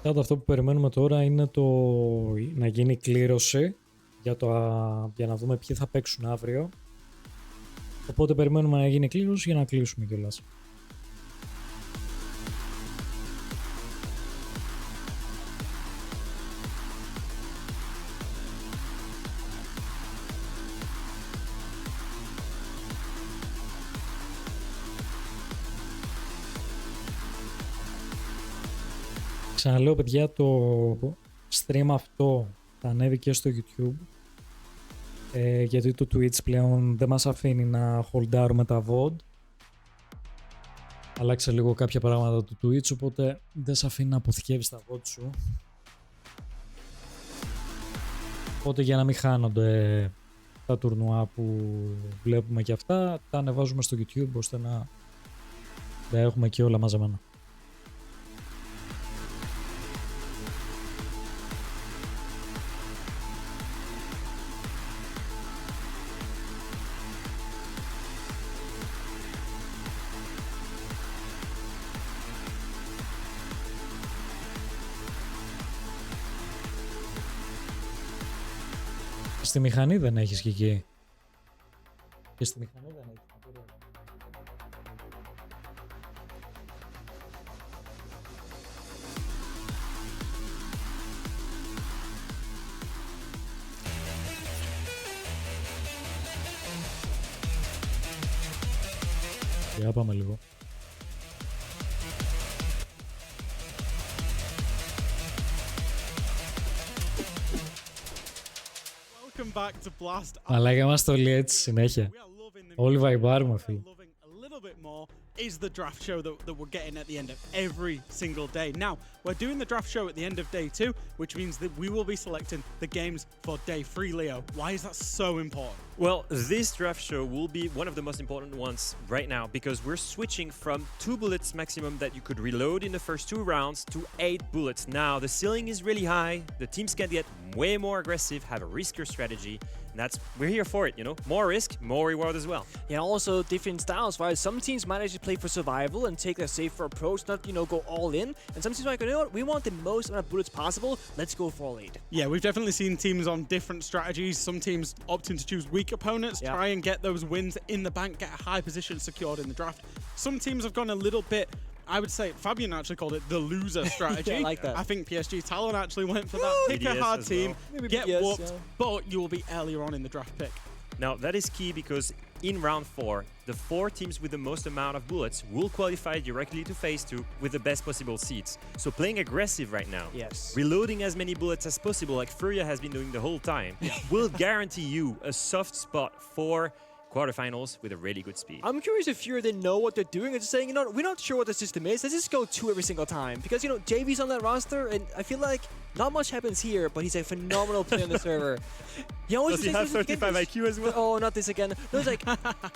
Κάτω αυτό που περιμένουμε τώρα είναι να γίνει κλήρωση για να δούμε ποιοι θα παίξουν αύριο. Οπότε περιμένουμε να γίνει κλήρωση για να κλείσουμε κιόλας. Ξαναλέω παιδιά, το stream αυτό θα ανέβει και στο YouTube, γιατί το Twitch πλέον δεν μας αφήνει να χολντάρουμε τα VOD. Άλλαξε λίγο κάποια πράγματα του Twitch, οπότε δεν σε αφήνει να αποθηκεύεις τα VOD σου. Οπότε για να μην χάνονται τα τουρνουά που βλέπουμε και αυτά, τα ανεβάζουμε στο YouTube ώστε να τα έχουμε και όλα μαζεμένα. Στη μηχανή δεν έχεις και εκεί. Και στη μηχανή δεν έχεις. Για πάμε λίγο. Αλλά είμαστε όλοι έτσι συνέχεια. Όλοι βαϊμπάρουμε, φίλοι. Is the draft show that we're getting at the end of every single day. Now, we're doing the draft show at the end of day 2, which means that we will be selecting the games for day 3, Leo. Why is that so important? Well, this draft show will be one of the most important ones right now because we're switching from 2 bullets maximum that you could reload in the first 2 rounds to 8 bullets. Now, the ceiling is really high. The teams can get way more aggressive, have a riskier strategy. We're here for it, you know? More risk, more reward as well. Yeah, also different styles, right? Some teams might actually play for survival and take a safer approach, not, go all in. And some teams are like, you know what? We want the most amount of bullets possible. Let's go for all 8. Yeah, we've definitely seen teams on different strategies. Some teams opting to choose weak opponents, try and get those wins in the bank, get a high position secured in the draft. Some teams have gone a little bit, I would say, Fabian actually called it the loser strategy. Yeah, I like that. I think PSG Talon actually went for that. Pick a hard team, get whooped, but you will be earlier on in the draft pick. Now, that is key because in round 4, the 4 teams with the most amount of bullets will qualify directly to phase 2 with the best possible seeds. So playing aggressive right now, reloading as many bullets as possible like Furia has been doing the whole time, will guarantee you a soft spot for quarterfinals with a really good speed. I'm curious if Fury they know what they're doing and just saying, we're not sure what the system is. Let's just go 2 every single time. Because, JV's on that roster, and I feel like not much happens here, but he's a phenomenal player on the server. He always Does he have 35 IQ as well? Oh, not this again. No, it's like,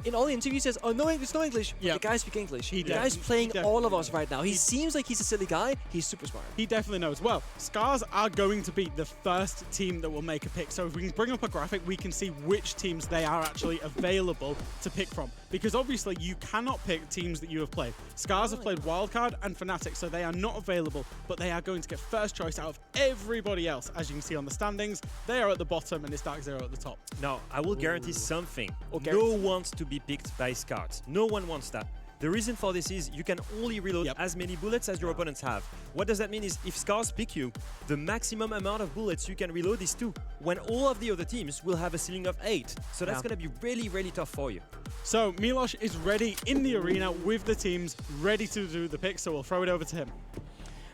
in all the interviews, he says, oh, no English, no English. Yeah. The guy speaks English. The guy's playing all of us right now. He seems like he's a silly guy. He's super smart. He definitely knows. Well, Scars are going to be the first team that will make a pick. So if we can bring up a graphic, we can see which teams they are actually available to pick from. Because obviously, you cannot pick teams that you have played. Scars have played Wildcard and Fnatic, so they are not available, but they are going to get first choice out of everybody else. As you can see on the standings, they are at the bottom and it's Dark Zero at the top. Now, I will guarantee something. No one wants to be picked by Scars. No one wants that. The reason for this is you can only reload as many bullets as your opponents have. What does that mean is if Scars pick you, the maximum amount of bullets you can reload is 2, when all of the other teams will have a ceiling of 8. So that's going to be really, really tough for you. So Milosh is ready in the arena with the teams, ready to do the pick, so we'll throw it over to him.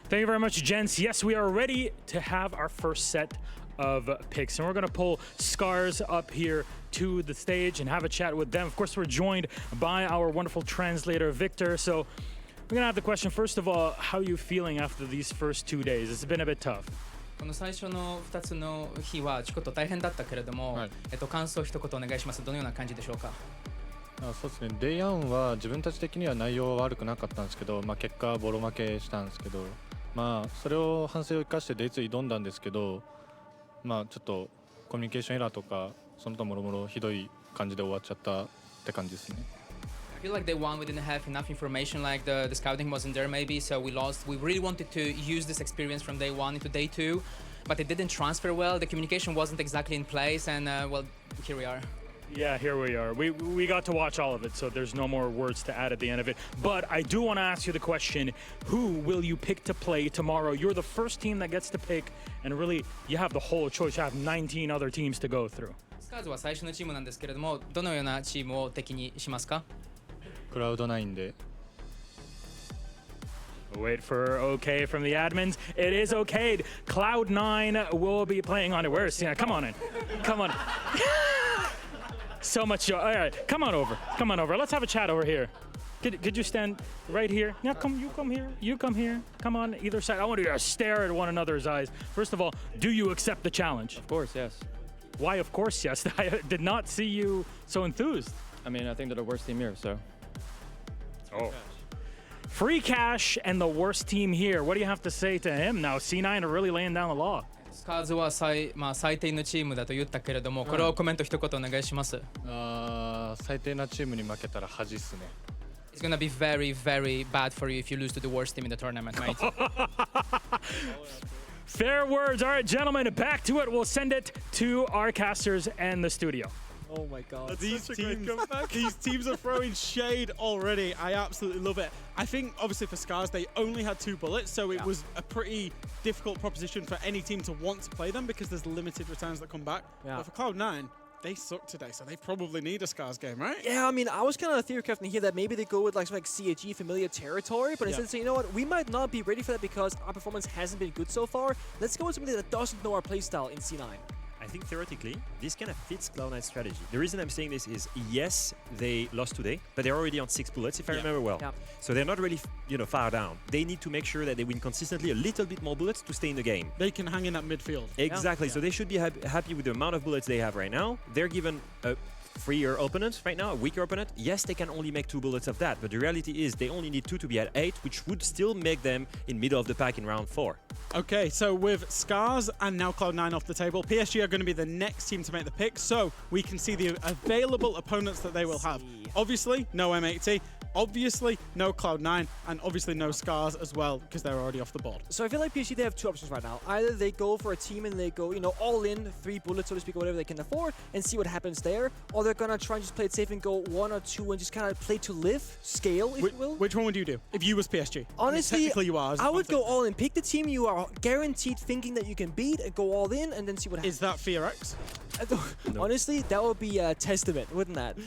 Thank you very much, gents. Yes, we are ready to have our first set of picks, and we're going to pull Scars up here to the stage and have a chat with them. Of course, we're joined by our wonderful translator, Victor. So we're going to have the question, first of all, how are you feeling after these first 2 days? It's been a bit tough. この最初の2つの日はちょっと大変だったけれども、感想を一言お願いします。どのような感じでしょうか。そうですね。デイ1は自分たち的には内容は悪くなかったんですけど、結果ボロ負けしたんですけど、それを反省を生かしてデイ2挑んだんですけど、ちょっとコミュニケーションエラーとかその他もろもろひどい感じで終わっちゃったって感じですね。feel like they won. We didn't have enough information, like the scouting wasn't there maybe, so we lost. We really wanted to use this experience from day one into day two, but it didn't transfer well. The communication wasn't exactly in place, and well, here we are. Yeah, here we are. We got to watch all of it, so there's no more words to add at the end of it. But I do want to ask you the question, who will you pick to play tomorrow? You're the first team that gets to pick, and really, you have the whole choice. You have 19 other teams to go through. スカーズは最初のチームなんですけれども、どのようなチームを敵にしますか？クラウド9で。 Wait for okay from the admins. It is okayed. Cloud9 will be playing on it. Where's Cena? Come on in. Come on. So much joy. All right, come on over. Come on over. Let's have a chat over here. Could you stand right here? Yeah, you come here. You come here. Come on, either side. I want you to stare at one another's eyes. First of all, do you accept the challenge? Of course, yes. Why, of course, yes? I did not see you so enthused. I mean, I think they're the worst team here, so. Oh. Free cash and the worst team here. What do you have to say to him now? C9 are really laying down the law. スカーズは最低のチームだと言ったけれども、これをコメント一言お願いします。最低なチームに負けたら恥っすね。It's gonna be very, very bad for you if you lose to the worst team in the tournament, mate. Fair words. All right, gentlemen, back to it. We'll send it to our casters and the studio. Oh my god. These teams are throwing shade already. I absolutely love it. I think, obviously, for Scars, they only had 2 bullets, so it was a pretty difficult proposition for any team to want to play them because there's limited returns that come back. Yeah. But for Cloud9, they suck today, so they probably need a Scars game, right? Yeah, I mean, I was kind of theory crafting here that maybe they go with like something like CHE, familiar territory, but instead saying, you know what, we might not be ready for that because our performance hasn't been good so far. Let's go with something that doesn't know our playstyle in C9. I think theoretically, this kind of fits Cloud9's strategy. The reason I'm saying this is, yes, they lost today, but they're already on 6 bullets, if I remember well. Yeah. So they're not really, far down. They need to make sure that they win consistently a little bit more bullets to stay in the game. They can hang in that midfield. Exactly. So they should be happy with the amount of bullets they have right now. They're given a freer opponent right now, a weaker opponent. Yes, they can only make 2 bullets of that, but the reality is they only need 2 to be at 8, which would still make them in middle of the pack in round 4. Okay, so with Scars and now Cloud9 off the table, PSG are going to be the next team to make the pick, so we can see the available opponents that they will have. Obviously, no M80. Obviously, no Cloud9, and obviously no Scars as well, because they're already off the board. So I feel like PSG, they have 2 options right now. Either they go for a team and they go, all in, 3 bullets, so to speak, or whatever they can afford, and see what happens there, or they're gonna try and just play it safe and go 1 or 2 and just kind of play to live, scale, if you will. Which one would you do if you was PSG? Honestly, technically you are. I would go all in. Pick the team you are guaranteed thinking that you can beat and go all in and then see what happens. Is that Fear X? No. Honestly, that would be a testament, wouldn't that?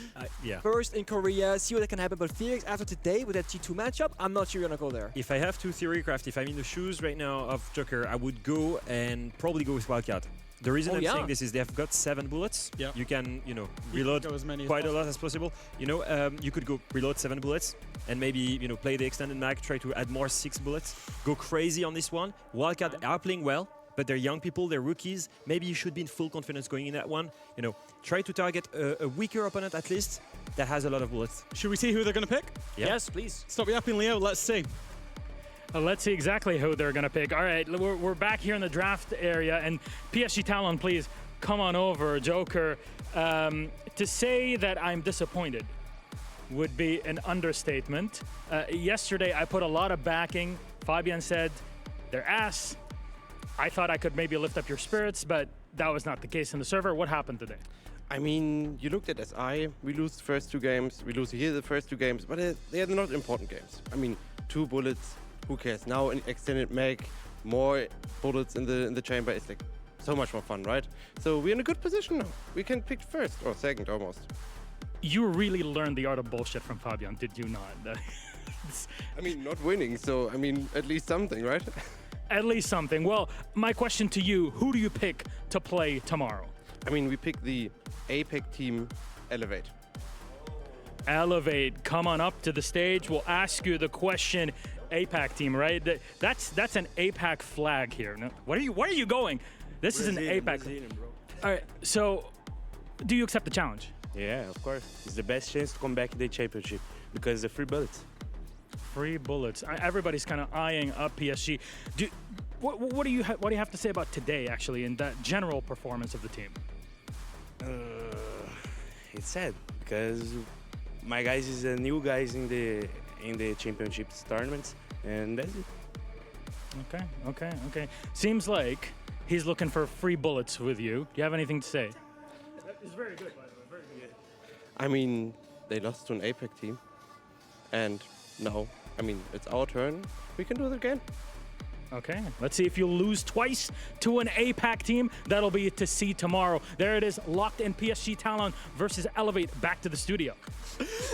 Yeah. First in Korea, see what can happen. But Fear X, after today, with that T2 matchup, I'm not sure you're going to go there. If I have to theorycraft, if I'm in the shoes right now of Joker, I would go and probably go with Wildcat. The reason I'm saying this is they've got 7 bullets. Yeah. You can, reload as many quite a lot as possible. You could go reload 7 bullets and maybe, play the extended mag, try to add more 6 bullets. Go crazy on this one. Wildcat are playing well, but they're young people, they're rookies. Maybe you should be in full confidence going in that one. Try to target a weaker opponent at least that has a lot of bullets. Should we see who they're going to pick? Yeah. Yes, please. Stop yapping, Leo. Let's see. Let's see exactly who they're going to pick. All right, we're back here in the draft area, and PSG Talon, please come on over, Joker. To say that I'm disappointed would be an understatement. Yesterday, I put a lot of backing. Fabian said, they're ass. I thought I could maybe lift up your spirits, but that was not the case in the server. What happened today? I mean, you looked at SI, we lose the first 2 games, we lose here the first 2 games, but they are not important games. I mean, 2 bullets, who cares? Now an extended mag, more bullets in the chamber, it's like so much more fun, right? So we're in a good position now. We can pick first or second almost. You really learned the art of bullshit from Fabian, did you not? I mean, not winning, so I mean, at least something, right? At least something. Well, my question to you, who do you pick to play tomorrow? I mean, we pick the APEC team, Elevate. Elevate, come on up to the stage. We'll ask you the question. APAC team, right? That's an APAC flag here. No? Where are you going? This is an APAC. All right, so do you accept the challenge? Yeah, of course. It's the best chance to come back in the championship because the free bullets. Free bullets. Everybody's kind of eyeing up PSG. What do you have to say about today, actually, and that general performance of the team? It's sad because my guys is new guys in the championships tournaments, and that's it. Okay. Seems like he's looking for free bullets with you. Do you have anything to say? It's very good, by the way. Very good. I mean, they lost to an APAC team, and now, I mean, it's our turn. We can do it again. Okay, let's see if you lose twice to an APAC team. That'll be to see tomorrow. There it is, locked in PSG Talon versus Elevate. Back to the studio.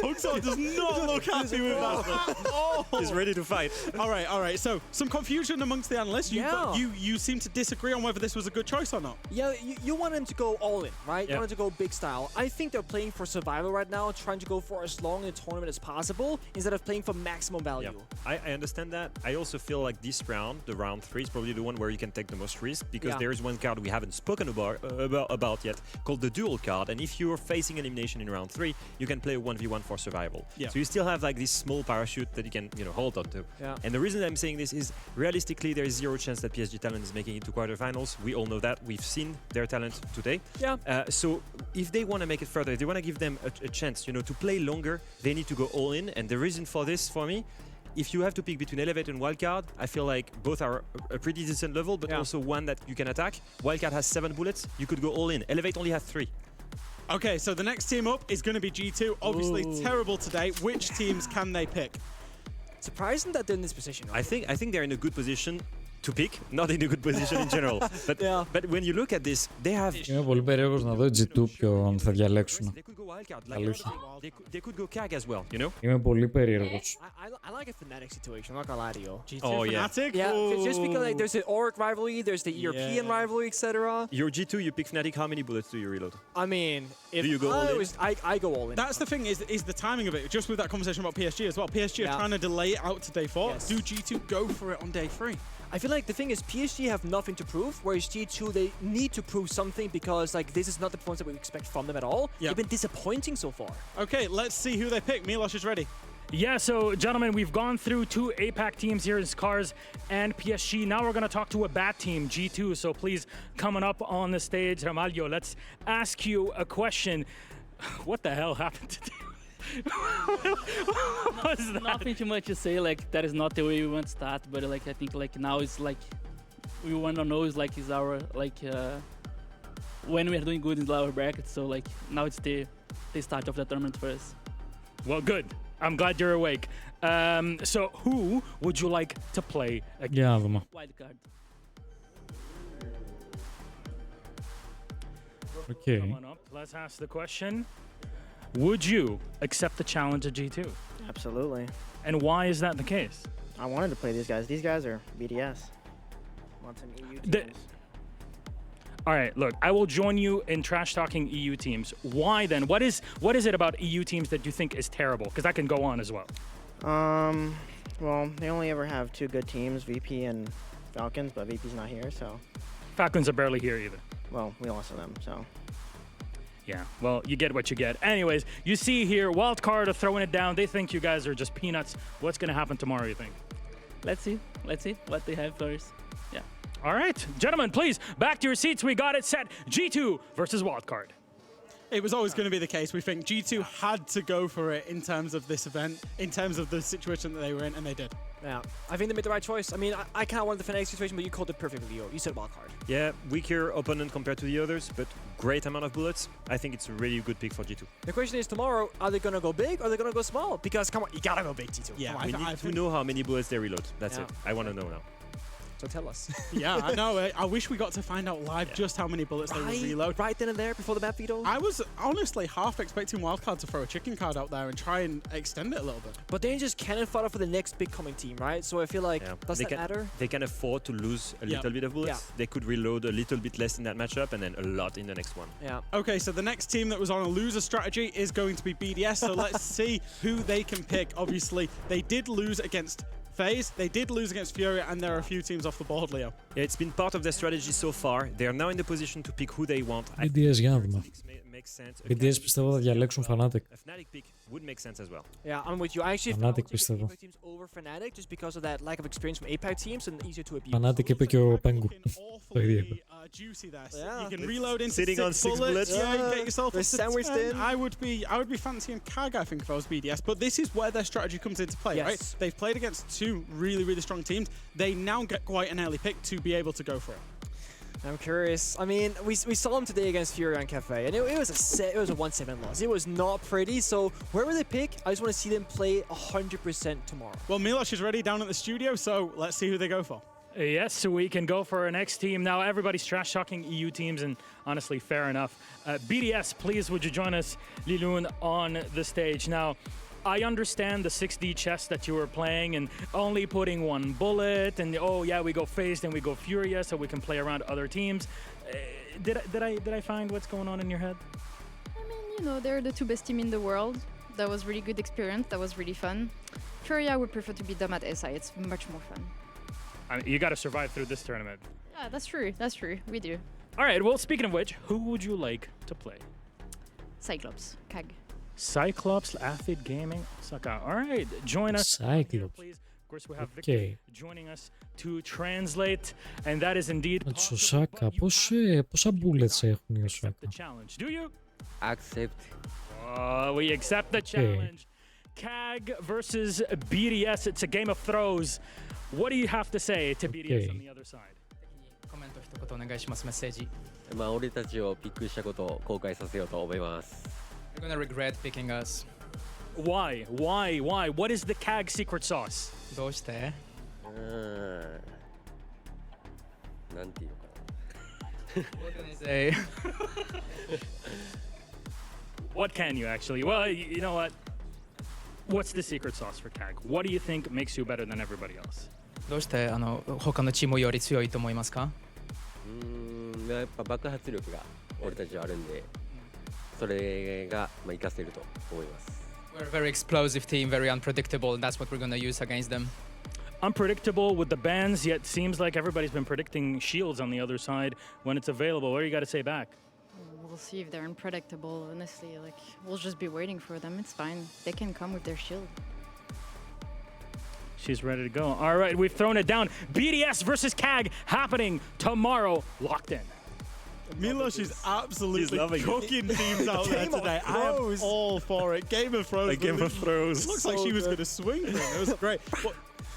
Hooksaw does not look happy with that. Oh. He's ready to fight. All right. So some confusion amongst the analysts. You seem to disagree on whether this was a good choice or not. Yeah, you want them to go all in, right? Yeah. You want them to go big style. I think they're playing for survival right now, trying to go for as long in the tournament as possible instead of playing for maximum value. I understand that. I also feel like this round, the round 3, is probably the one where you can take the most risk, because there is one card we haven't spoken about yet called the duel card, and if you're facing elimination in round 3, you can play a 1v1 for survival. So you still have like this small parachute that you can hold on to. And the reason I'm saying this is realistically there is zero chance that PSG Talent is making it to quarterfinals. We all know that. We've seen their talent today. So if they want to make it further, if they want to give them a chance to play longer, they need to go all in. And the reason for this, for me, if you have to pick between Elevate and Wildcard, I feel like both are a pretty decent level, but also one that you can attack. Wildcard has 7 bullets. You could go all in. Elevate only has 3. Okay, so the next team up is going to be G2. Obviously terrible today. Which teams can they pick? Surprising that they're in this position. Right? I think they're in a good position to pick, not in a good position in general. But when you look at this, they have... Είμαι πολύ περίεργος να δω G2 ποιον θα διαλέξουν. Αλήθεια. They could go CAG as well, you know? Είμαι πολύ περίεργος. I like a Fnatic situation, I'm not gonna lie to you. Oh, yeah. Fnatic? Yeah, just because like, there's the Auric rivalry, there's the European rivalry, etc. Your G2, you pick Fnatic, how many bullets do you reload? I mean, if do you go all in? I go all in. That's the thing, is the timing of it. Just with that conversation about PSG as well. PSG are trying to delay it out to day 4. Do G2 go for it on day 3? I feel like the thing is PSG have nothing to prove, whereas G2, they need to prove something because like this is not the performance that we expect from them at all. They've been disappointing so far. Okay, let's see who they pick. Milos is ready. Yeah, so gentlemen, we've gone through 2 APAC teams here in Scars and PSG. Now we're going to talk to a bad team, G2. So please, coming up on the stage, Ramalho, let's ask you a question. What the hell happened today? Nothing too much to say. Like that is not the way we want to start, but like I think like now it's like we want to know is like is our like when we are doing good in our bracket. So like now it's the start of the tournament for us. Well, good. I'm glad you're awake. So who would you like to play against? Wild card. Okay. Come on up. Let's ask the question. Would you accept the challenge of G2? Absolutely. And why is that the case? I wanted to play these guys. These guys are BDS. Want some EU teams. All right, look, I will join you in trash talking EU teams. Why then? What is it about EU teams that you think is terrible? Because that can go on as well. Well, they only ever have 2 good teams, VP and Falcons, but VP's not here, so. Falcons are barely here either. Well, we lost to them, so. Yeah, well, you get what you get. Anyways, you see here, Wildcard are throwing it down. They think you guys are just peanuts. What's going to happen tomorrow, you think? Let's see what they have first. Yeah. All right, gentlemen, please, back to your seats. We got it set. G2 versus Wildcard. It was always going to be the case. We think G2 had to go for it in terms of this event, in terms of the situation that they were in, and they did. Yeah, I think they made the right choice. I mean, I kind of wanted the Fnatic situation, but you called it perfectly. You said Wildcard. Yeah, weaker opponent compared to the others, but great amount of bullets. I think it's a really good pick for G2. The question is tomorrow, are they going to go big or are they going to go small? Because, come on, you got to go big, G2. Yeah, we need to know how many bullets they reload. That's it. I want to know now. So tell us. Yeah, I know. I wish we got to find out live just how many bullets they would reload. Right then and there before the map veto. I was honestly half expecting Wildcard to throw a chicken card out there and try and extend it a little bit. But then just cannon fodder for the next big coming team, right? So I feel like, does that matter? They can afford to lose a little bit of bullets. They could reload a little bit less in that matchup and then a lot in the next one. Yeah. Okay, so the next team that was on a loser strategy is going to be BDS. So let's see who they can pick. Obviously, they did lose against FaZe, they did lose against Fury, and there are a few teams off the board, Leo. Yeah, it's been part of their strategy so far. They are now in the position to pick who they want. BDS για να δούμε. BDS πιστεύω θα διαλέξουν Fnatic. Yeah, I'm with you. I actually Fnatic πιστεύω. teams over Fnatic just because of that lack of experience from APAC teams and easier to abuse. Fnatic είπε και ο Pengu. Το ίδιο είπε. Juicy there. So Yeah. you can reload into Sitting on 6 bullets. Yeah, you get yourself They're up to sandwiched 10. in. I would be fancying CAG, I think, if I was BDS. But this is where their strategy comes into play, Yes. right? They've played against two really, really strong teams. They now get quite an early pick to be able to go for it. I'm curious. I mean, we saw him today against Fury on Cafe, and it was a 1-7 loss. It was not pretty. So where will they pick? I just want to see them play 100% tomorrow. Well, Milosh is ready down at the studio, so let's see who they go for. Yes, so we can go for our next team. Now, everybody's trash-talking EU teams, and honestly, fair enough. BDS, please, would you join us, Liloon, on the stage? Now, I understand the 6D chess that you were playing and only putting one bullet, and oh yeah, we go phase, then we go furious, so we can play around other teams. Did I find what's going on in your head? I mean, you know, they're the two best team in the world. That was really good experience. That was really fun. Fury, I would prefer to beat them at SI. It's much more fun. I mean, you got to survive through this tournament. Yeah, that's true. That's true. We do. All right, well, speaking of which, who would you like to play? Cyclops, CAG. Cyclops, Aphid Gaming, Osaka. All right, join us. Cyclops. Please. Of course, we have Victor joining us to translate, and that is indeed Ο Osaka, πόσα bullets έχουν οι Osaka? the challenge. Do you? Accept. We accept the challenge. CAG versus BDS. It's a game of throws. What do you have to say to BDS on the other side? コメント一言お願いします。メッセージ。まあ俺たちをピックしたことを後悔させようと思います。You're gonna regret picking us. Why? What is the CAG secret sauce? どうして？なんていうのかな。What can I say? What can you actually? Well, you know what? What's the secret sauce for CAG? What do you think makes you better than everybody else? どうして他のチームより強いと思いますか？やっぱ爆発力が俺たちはあるんで、それが活かせると思います。We're a very explosive team, very unpredictable, and that's what we're gonna use against them. Unpredictable with the bans, yet seems like everybody's been predicting shields on the other side when it's available. What do you got to say back? We'll see if they're unpredictable. Honestly, like we'll just be waiting for them. It's fine. They can come with their shield. She's ready to go. All right, we've thrown it down. BDS versus CAG happening tomorrow. Locked in. Milosh is absolutely cooking teams out there today. I am all for it. Game of Thrones. Game of Thrones. It looks like she was going to swing for him. It was great. Well,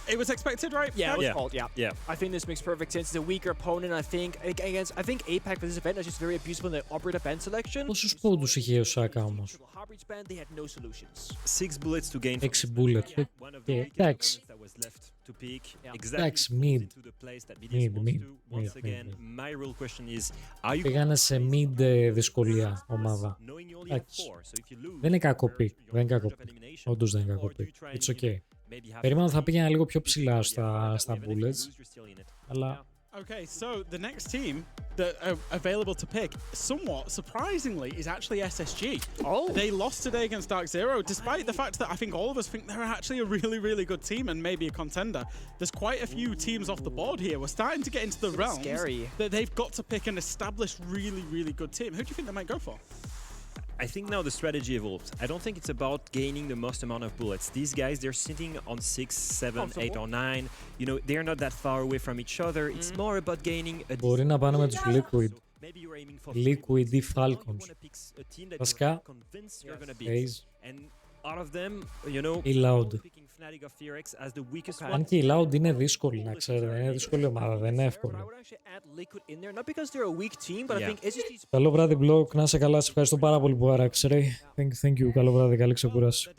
it was expected, right? Yeah, it was called. Yeah. I think this makes perfect sense. It's a weaker opponent. I think APAC for this event is just very abusable in the operator band selection. Πόσους πόντους είχε η Osaka όμως? They had no solutions. 6 bullets to gain. 6 bullets. Εντάξει. Εντάξει, mid. Πήγανε σε mid δυσκολία ομάδα. Εντάξει. Δεν είναι κακό pick. Όντως δεν είναι κακό pick. It's okay. Περίμενα θα πήγαινα λίγο πιο ψηλά στα bullets. Αλλά... Okay, so the next team that are available to pick, somewhat surprisingly, is actually SSG. Oh! They lost today against Dark Zero, despite the fact that I think all of us think they're actually a really, really good team and maybe a contender. There's quite a few teams off the board here. We're starting to get into the realms that they've got to pick an established, really, really good team. Who do you think they might go for? I think now the strategy evolves. I don't think it's about gaining the most amount of bullets. These guys, they're sitting on 6, 7, 8 or 9. You know, they're not that far away from each other. It's more about gaining a... Μπορεί να πάνε με τους Liquid. Liquid ή Falcons. Βασικά, Out of them, you know, η Loud. as the weakest one. Αν και η Loud είναι δύσκολη, να ξέρετε. Είναι δύσκολη ομάδα, δεν είναι εύκολη. Καλό βράδυ, Block. Να είσαι καλά. Σε ευχαριστώ πάρα πολύ που άραξες, ρε. Thank you. Καλό βράδυ. Καλή ξεκούραση. Are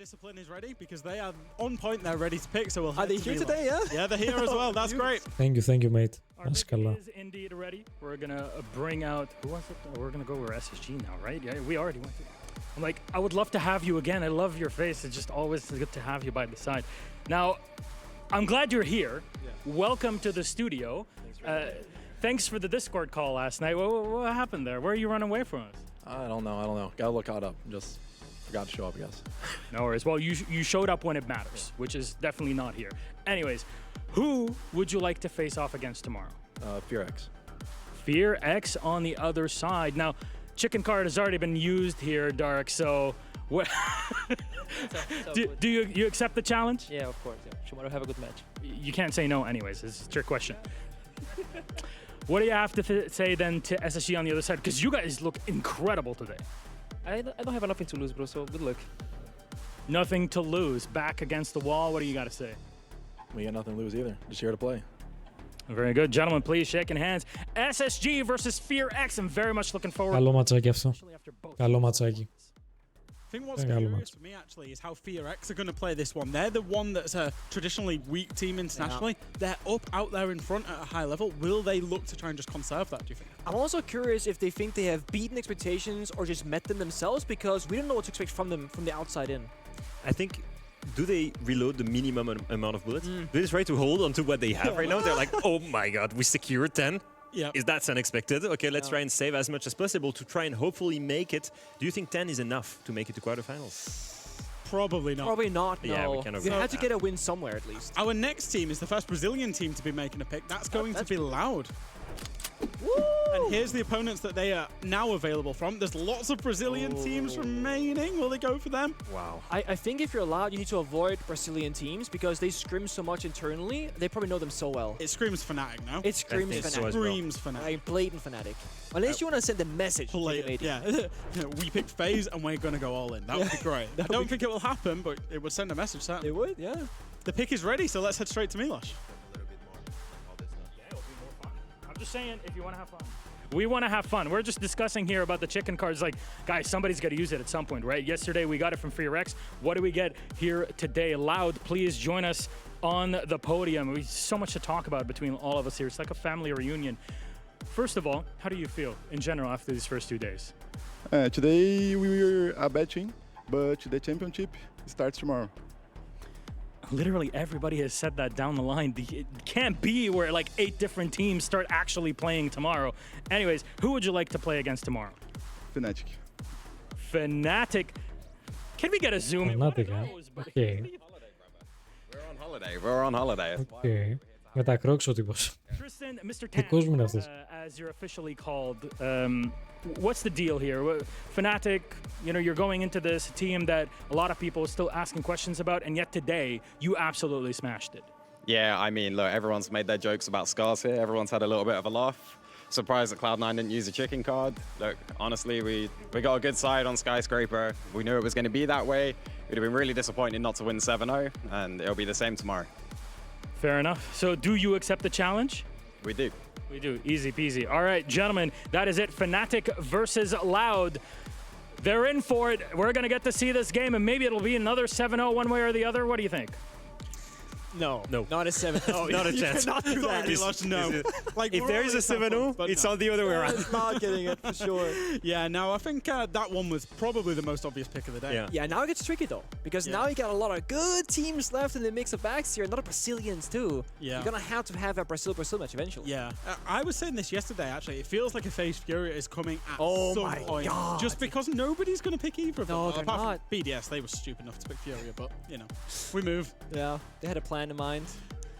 they here today, yeah? They're here as well. That's great. Thank you, mate. Να είσαι καλά. Indeed ready. We're gonna bring out... Who was it? We're gonna go over SSG now, right? Yeah, we already went through. I'm like, I would love to have you again. I love your face. It's just always good to have you by the side. Now, I'm glad you're here. Yeah. Welcome to the studio. Thanks for the Discord call last night. What happened there? Where are you running away from us? I don't know. Gotta look caught up. Just forgot to show up, I guess. No worries. Well, you showed up when it matters, which is definitely not here. Anyways, who would you like to face off against tomorrow? Fear X. Fear X on the other side. Now, chicken card has already been used here, Dark. So, do you accept the challenge? Yeah, of course. Yeah. Tomorrow have a good match. You can't say no, anyways. This is a trick question. What do you have to say then to SSG on the other side? Because you guys look incredible today. I don't have nothing to lose, bro. So good luck. Nothing to lose. Back against the wall. What do you got to say? We got nothing to lose either. Just here to play. Very good. Gentlemen, please shaking hands. SSG versus Fear X. I'm very much looking forward. Καλό ματσάκι αυτό. Καλό ματσάκι. I think what's curious for me actually is how Fear X are going to play this one. They're the one that's a traditionally weak team internationally. Yeah. They're up out there in front at a high level. Will they look to try and just conserve that, do you think? I'm also curious if they think they have beaten expectations or just met them themselves, because we don't know what to expect from them from the outside in. I think, do they reload the minimum amount of bullets? Do they try to hold on to what they have right now? They're like, oh my god, we secured 10? Yeah. Is that unexpected? Okay, let's try and save as much as possible to try and hopefully make it. Do you think 10 is enough to make it to quarterfinals? Probably not. Probably not, no. Yeah, we cannot You go had to with get a win somewhere at least. Our next team is the first Brazilian team to be making a pick. That's going to be Loud. Woo! And here's the opponents that they are now available from. There's lots of Brazilian teams remaining. Will they go for them? Wow. I think if you're allowed, you need to avoid Brazilian teams because they scrim so much internally. They probably know them so well. It screams Fnatic, no? It screams Fnatic. Screams Fnatic. A blatant Fnatic. Unless you want to send a message. Yeah. We picked FaZe and we're going to go all in. That would be great. I don't think it will happen, but it would send a message, certainly. It would, yeah. The pick is ready, so let's head straight to Milosh. I'm just saying, if you want to have fun. We want to have fun. We're just discussing here about the chicken cards. Like, guys, somebody's got to use it at some point, right? Yesterday, we got it from Fear X. What do we get here today? Loud, please join us on the podium. We so much to talk about between all of us here. It's like a family reunion. First of all, how do you feel in general after these first 2 days? Today, we were a bad team, but the championship starts tomorrow. Literally everybody has said that down the line. It can't be where like 8 different teams start actually playing tomorrow. Anyways, who would you like to play against tomorrow? Fnatic. Fnatic. Can we get a zoom? Fnatic, okay. We're on holiday. We're on holiday. Okay. Με τα Crocs ο τύπος. Tristan, Mr. Τι κόσμο είναι αυτός? As you're officially called, what's the deal here? Fnatic, you know, you're going into this team that a lot of people are still asking questions about, and yet today, you absolutely smashed it. Yeah, I mean, look, everyone's made their jokes about scars here. Everyone's had a little bit of a laugh. Surprised that Cloud9 didn't use a chicken card. Look, honestly, we got a good side on Skyscraper. We knew it was going to be that way. We'd have been really disappointed not to win 7-0, and it'll be the same tomorrow. Fair enough. So do you accept the challenge? We do. We do. Easy peasy. All right, gentlemen, that is it. Fnatic versus Loud. They're in for it. We're going to get to see this game, and maybe it'll be another 7-0 one way or the other. What do you think? No. Not a 7-0. Not a chance. You cannot do that, Milosh, no. Like, if there is a 7-0, it's all the other way around. It's not getting it for sure. Yeah, no, I think that one was probably the most obvious pick of the day. Yeah, now it gets tricky though, because now you got a lot of good teams left in the mix of backs here, a lot of Brazilians too. Yeah. You're gonna have a Brazil match eventually. Yeah, I was saying this yesterday actually. It feels like a FaZe Fury is coming at some point. God. Just because nobody's gonna pick either of them. No, Well, they're apart from not. BDS, they were stupid enough to pick Fury, but you know, we move. Yeah, they had a plan in mind.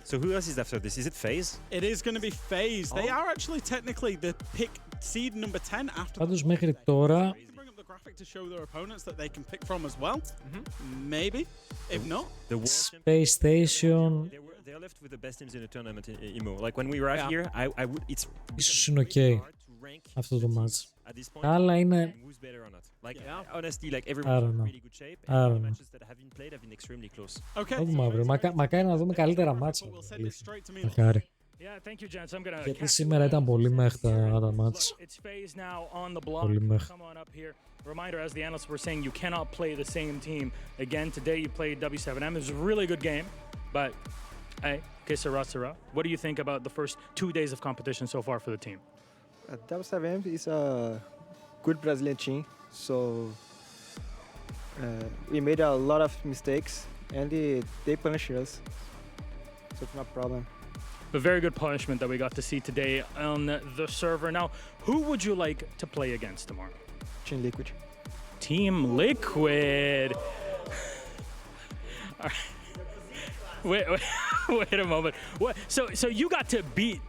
So who else is after this? Is it FaZe? It is going to be FaZe. They are actually technically the pick seed number 10 after. Πάντως μέχρι τώρα Bring up the graphic to show their opponents that they can pick from as well. Maybe, if not. The Space Station they're left with the best teams in the tournament in IMO. Like when we were out here, I would. It's ίσως είναι ok αυτό το match. Τα άλλα είναι... who's better or not. Like honestly, like I everyone's don't in know. really good shape. I And the don't know. matches that have been played have been extremely close. Okay. Δούμε αύριο. Μακάρι να δούμε καλύτερα μάτσα. Μακάρι. Yeah, thank you, gents. I'm gonna Γιατί σήμερα ήταν πολύ μέχρι τα μάτσα. It's FaZe now on the block. Πολύ μέχρι. Come on up here. Reminder, as the analysts were saying, you cannot play the same team again. Today you played W7M. It was a really good game, but hey, Gasterat CO. What do you think about the first 2 days of competition so far for the team? W7M is a good Brazilian team, so we made a lot of mistakes, and they punished us, so it's not a problem. A very good punishment that we got to see today on the server. Now, who would you like to play against tomorrow? Team Liquid. Team Liquid. All right. Wait a moment. What? So you got to beat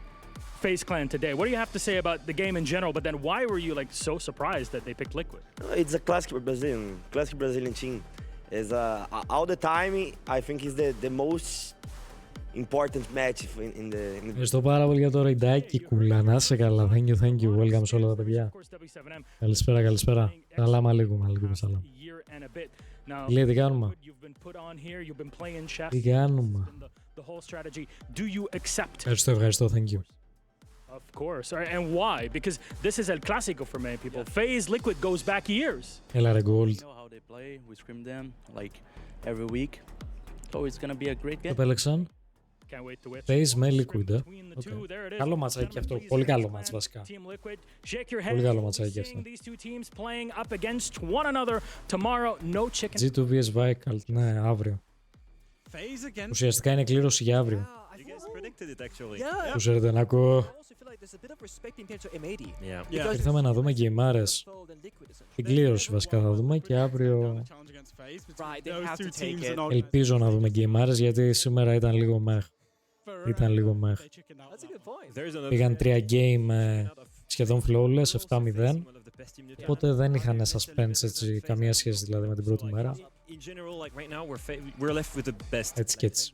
FaZe Clan today. What do you have to say about the game in general? But then why were you like so surprised that they picked Liquid? It's a classic Brazilian team. Is all the time I think is the most important match in the. Ευχαριστώ πάρα πολύ για το ρεϊντάκι, κούλα. Να είσαι καλά. Thank you. Welcome σε όλα τα παιδιά. Καλησπέρα. Σαλάμ αλέικουμ, σαλάμ. Λέει, τι κάνουμε. Τι κάνουμε. Ευχαριστώ. Thank you. Of course. And why? Because this is El Clásico for many people. FaZe Liquid goes back years. Έλα ρε Gold. We know how they play. We scrim them like every week. So it's gonna be a great game. Επέλεξαν FaZe με Liquid. Καλό ματσάκι αυτό. Πολύ καλό μάτς βασικά. Πολύ καλό ματσάκι αυτό. G2 vs Vikalt. Ναι, αύριο. Ουσιαστικά είναι κλήρωση για αύριο. Που ξέρετε να ακούω. Ήρθαμε να δούμε γκεϊμάρες. Την κλήρωση βασικά θα δούμε και αύριο ελπίζω να δούμε γκεϊμάρες γιατί σήμερα ήταν λίγο μεχ. Πήγαν 3 game σχεδόν flawless, 7-0. Οπότε δεν είχαν suspense έτσι, καμία σχέση δηλαδή με την πρώτη μέρα. Έτσι και έτσι.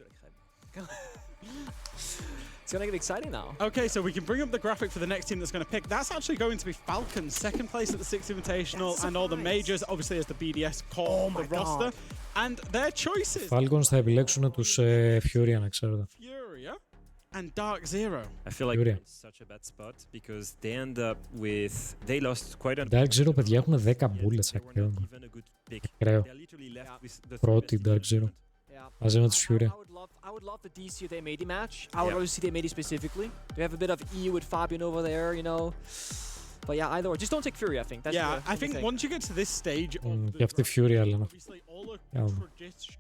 It's gonna get exciting now. Okay, so we can bring up the graphic for the next team that's going to pick. That's actually going to be Falcons, second place at the Sixth Invitational, and all the majors, obviously as the BDS call the roster, and their choices. Falcons θα επιλέξουν τους Furia, να ξέρετε. Furia and Dark Zero. I feel like they're in such a bad spot because they end up with they lost quite a. Dark Zero, παιδιά, έχουν 10 bullets ακραίο. Πρώτη Dark Zero. Μαζί με τους Furia. I would love the DC with AMAD match. I would love to see the AMAD specifically. They have a bit of EU with Fabian over there, you know. But yeah, either or. Just don't take Fury, I think. That's I think once you get to this stage of και αυτή Fury, αλλά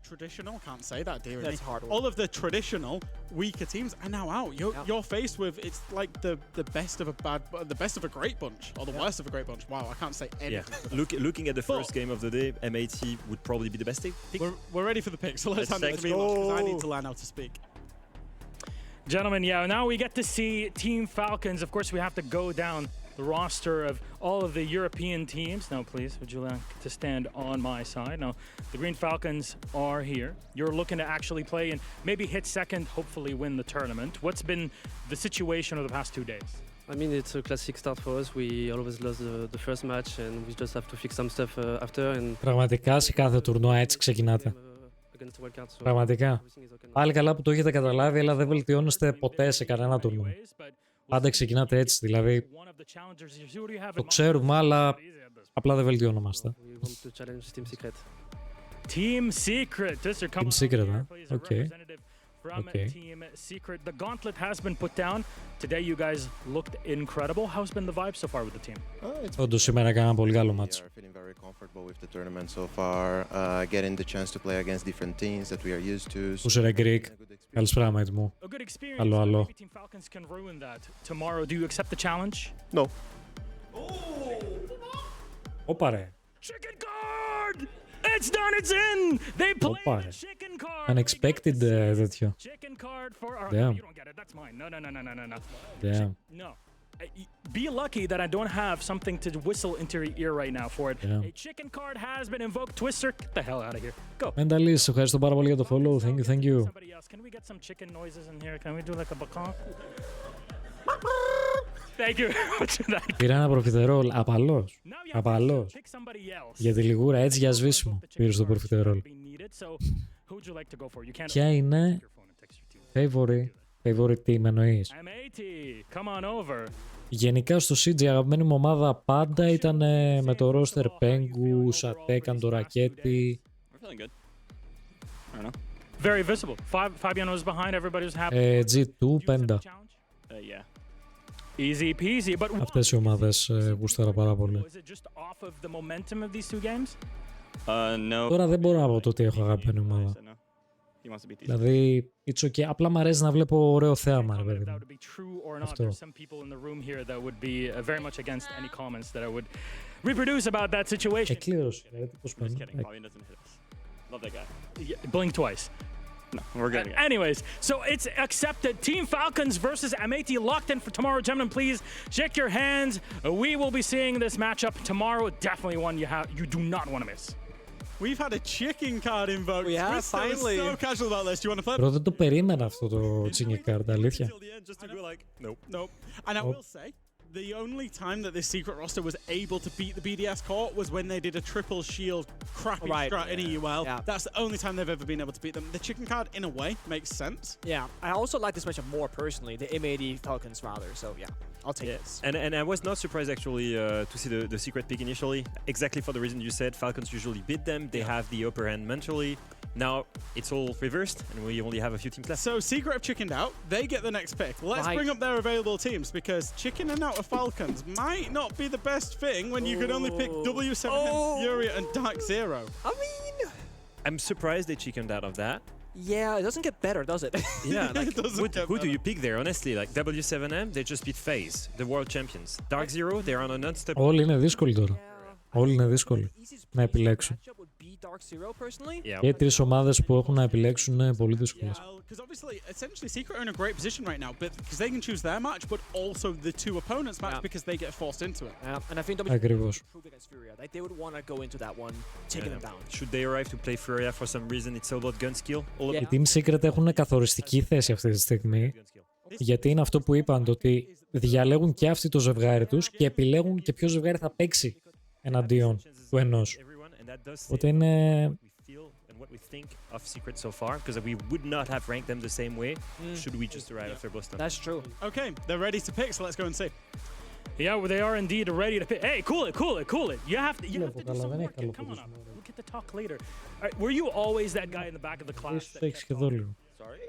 traditional, can't say that, dear. That's hard. All of the traditional weaker teams are now out. You're faced with it's like the best of a great bunch, or the worst of a great bunch. Wow, I can't say anything. Yeah. Looking at the first game of the day, MAT would probably be the best team. We're ready for the pick, so let's hand it to me because I need to learn how to speak. Gentlemen, yeah, now we get to see Team Falcons. Of course, we have to go down the roster of all of the European teams. Now, please, would you like to stand on my side? Now, the Green Falcons are here. You're looking to actually play and maybe hit second, hopefully win the tournament. What's been the situation of the past 2 days? I mean, it's a classic start for us. We always lost the first match and we just have to fix some stuff after. And πραγματικά σε κάθε τουρνουά έτσι ξεκινάτε. Πραγματικά. Πάλι καλά που το έχετε καταλάβει, αλλά δεν βελτιώνεστε ποτέ σε κανένα τουρνουά. Πάντα ξεκινάτε έτσι, δηλαδή το ξέρουμε, αλλά απλά δεν βελτιώνομαστε. Team Secret. Team Secret, okay. From Team Secret. The gauntlet has been put down. Today you guys looked incredible. How's been the vibe so far with the team? Όντως σήμερα έκανα πολύ καλό μάτσο. Feeling very comfortable with the tournament so far. Getting the chance to play against different teams that we are used to. Πού είσαι ρε Greek? Καλησπέρα μάτι μου. Άλλο. Team Falcons can ruin that tomorrow. Do you accept the challenge? No. Όπα ρε. Chicken card! It's done, it's in! They play the chicken card! Unexpected τέτοιο. Chicken card for our... Damn. You don't get it, that's mine. No. Damn. No. Be lucky that I don't have something to whistle into your ear right now for it. Yeah. A chicken card has been invoked. Twister, get the hell out of here. Go. Mentalist, ευχαριστώ πάρα πολύ για το follow. Thank you. Somebody else. Can we get some chicken noises in here? Can we do like a bacon? Thank you. Πήρα ένα προφιτερόλ. Απαλός. Για τη λιγούρα, έτσι για σβήσιμο. Πήρε στο προφιτερόλ. Ποια είναι favorite team εννοείς? Γενικά στο CG η αγαπημένη μου ομάδα πάντα ήταν με το roster Pengu, Σατέκαν, το Ρακέτι. Very visible. Fabian was behind. Everybody was happy. G2, Penta. Yeah. Easy peasy, but αυτές οι ομάδες γούσταρα πάρα πολύ. Τώρα δεν μπορώ να πω το ότι έχω αγαπημένη ομάδα. Δηλαδή, it's okay. Απλά μου αρέσει να βλέπω ωραίο θέαμα, ρε παιδί μου. Αυτό. Εκλήρωση, ρε, πώς πάνε. Blink twice. No, we're good. Anyways, so it's accepted. Team Falcons versus MAT locked in for tomorrow. Gentlemen, please shake your hands. We will be seeing this matchup tomorrow. Definitely one you do not want to miss. We've had a chicken card invoked. We have, Twister was finally. so casual about this. Do you want to play? Bro, δεν το περίμενα αυτό το chicken card, αλήθεια. Just to go like, nope. Nope. And I will say, the only time that this secret roster was able to beat the BDS core was when they did a triple shield crappy strat in EUL. Yeah. That's the only time they've ever been able to beat them. The chicken card, in a way, makes sense. Yeah, I also like this matchup more personally, the MAD Falcons rather, so yeah, I'll take this. And I was not surprised actually to see the secret pick initially, exactly for the reason you said. Falcons usually beat them, they have the upper hand mentally. Now it's all reversed and we only have a few teams left. So Secret have chickened out, they get the next pick. Let's bring up their available teams because chickening out of Falcons might not be the best thing when you could only pick W7M, Furia and Dark Zero. I mean, I'm surprised they chickened out of that. yeah, it doesn't get better, does it? Yeah, like who do you pick there, honestly? Like W7M, they just beat FaZe, the world champions. Dark Zero, they're on a non-stop. Όλοι είναι δύσκολοι τώρα. Όλοι είναι δύσκολοι να επιλέξουν. Και οι τρεις ομάδες που έχουν να επιλέξουν είναι πολύ δύσκολες. Because obviously, essentially, Secret are in a great position right now, but because they can choose their match, but also the two opponents' match because they get forced into it. Yeah, and I think Ακριβώς. they would want to go into that one, taking them down. Should they arrive to play Furia for some reason? It's all about gun skill. Οι Team Secret έχουν καθοριστική θέση αυτή τη στιγμή, γιατί είναι αυτό που είπαν, το ότι διαλέγουν και αυτοί το ζευγάρι τους και επιλέγουν και ποιο ζευγάρι θα παίξει εναντίον του ενός. Οπότε είναι... what we think of Secret so far, because we would not have ranked them the same way should we just arrive after Boston. That's true. Okay, they're ready to pick, so let's go and see. Yeah, well, they are indeed ready to pick. Hey, cool it. You have to do some work. Come on up. We'll get to talk later. All right, were you always that guy in the back of the class? Sorry?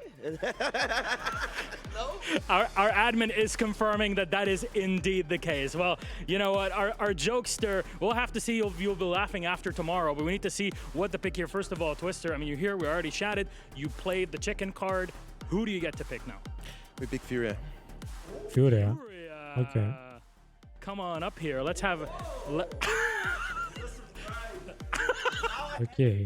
Our admin is confirming that is indeed the case. Well, you know what? Our jokester, we'll have to see. You'll be laughing after tomorrow, but we need to see what to pick here. First of all, Twister, I mean, you're here. We already chatted. You played the chicken card. Who do you get to pick now? We pick Furia. Furia. Okay. Come on up here. Let's have... Okay.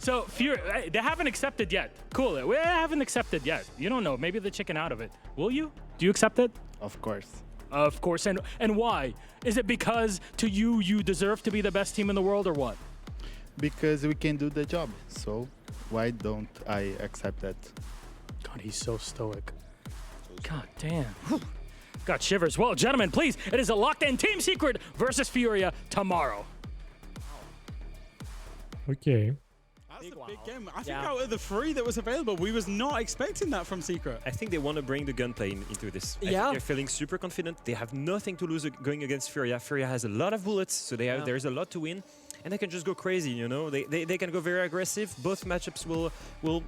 So, Fury, they haven't accepted yet. Cool. We haven't accepted yet. You don't know. Maybe they're chicken out of it. Will you? Do you accept it? Of course. Of course. And why? Is it because to you deserve to be the best team in the world or what? Because we can do the job. So why don't I accept that? God, he's so stoic. God damn. Got shivers. Well, gentlemen, please, it is a locked-in Team Secret versus Furia tomorrow. Okay. That's a big game. I think out of the three that was available, we was not expecting that from Secret. I think they want to bring the gunplay into this. I think they're feeling super confident. They have nothing to lose going against Furia. Furia has a lot of bullets, so there's a lot to win. And they can just go crazy, you know. They can go very aggressive. Both matchups will both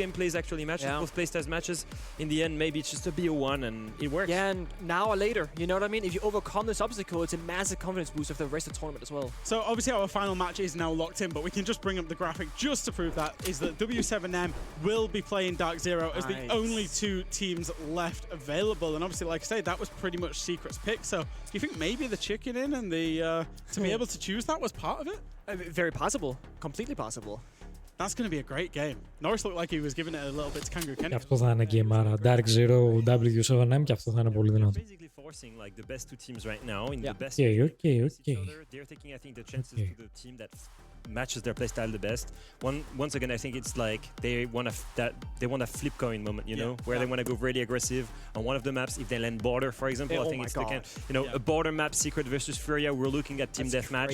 gameplays actually match. Both playstyles matches. In the end, maybe it's just a BO1 and it works. Yeah, and now or later, you know what I mean? If you overcome this obstacle, it's a massive confidence boost for the rest of the tournament as well. So obviously our final match is now locked in, but we can just bring up the graphic just to prove that, is that W7M will be playing Dark Zero as the only two teams left available. And obviously, like I say, that was pretty much Secret's pick. So do you think maybe the chicken in and the to be able to choose that was part of it? Very possible. Completely possible. That's going to be a great game. Norris looked like he was giving it a little bit to Kangaroo Kenny. Και αυτό θα είναι gameάρα. Dark Zero, W7M και αυτό θα είναι πολύ δυνατό. Basically forcing like the best two teams right now in the best. Okay. They're taking, I think, the chances to the team that matches their playstyle the best. Once again, I think it's like they want a flip coin moment, you know, where they want to go really aggressive on one of the maps. If they land border, for example, I think it's a border map Secret versus Furia. We're looking at team deathmatch.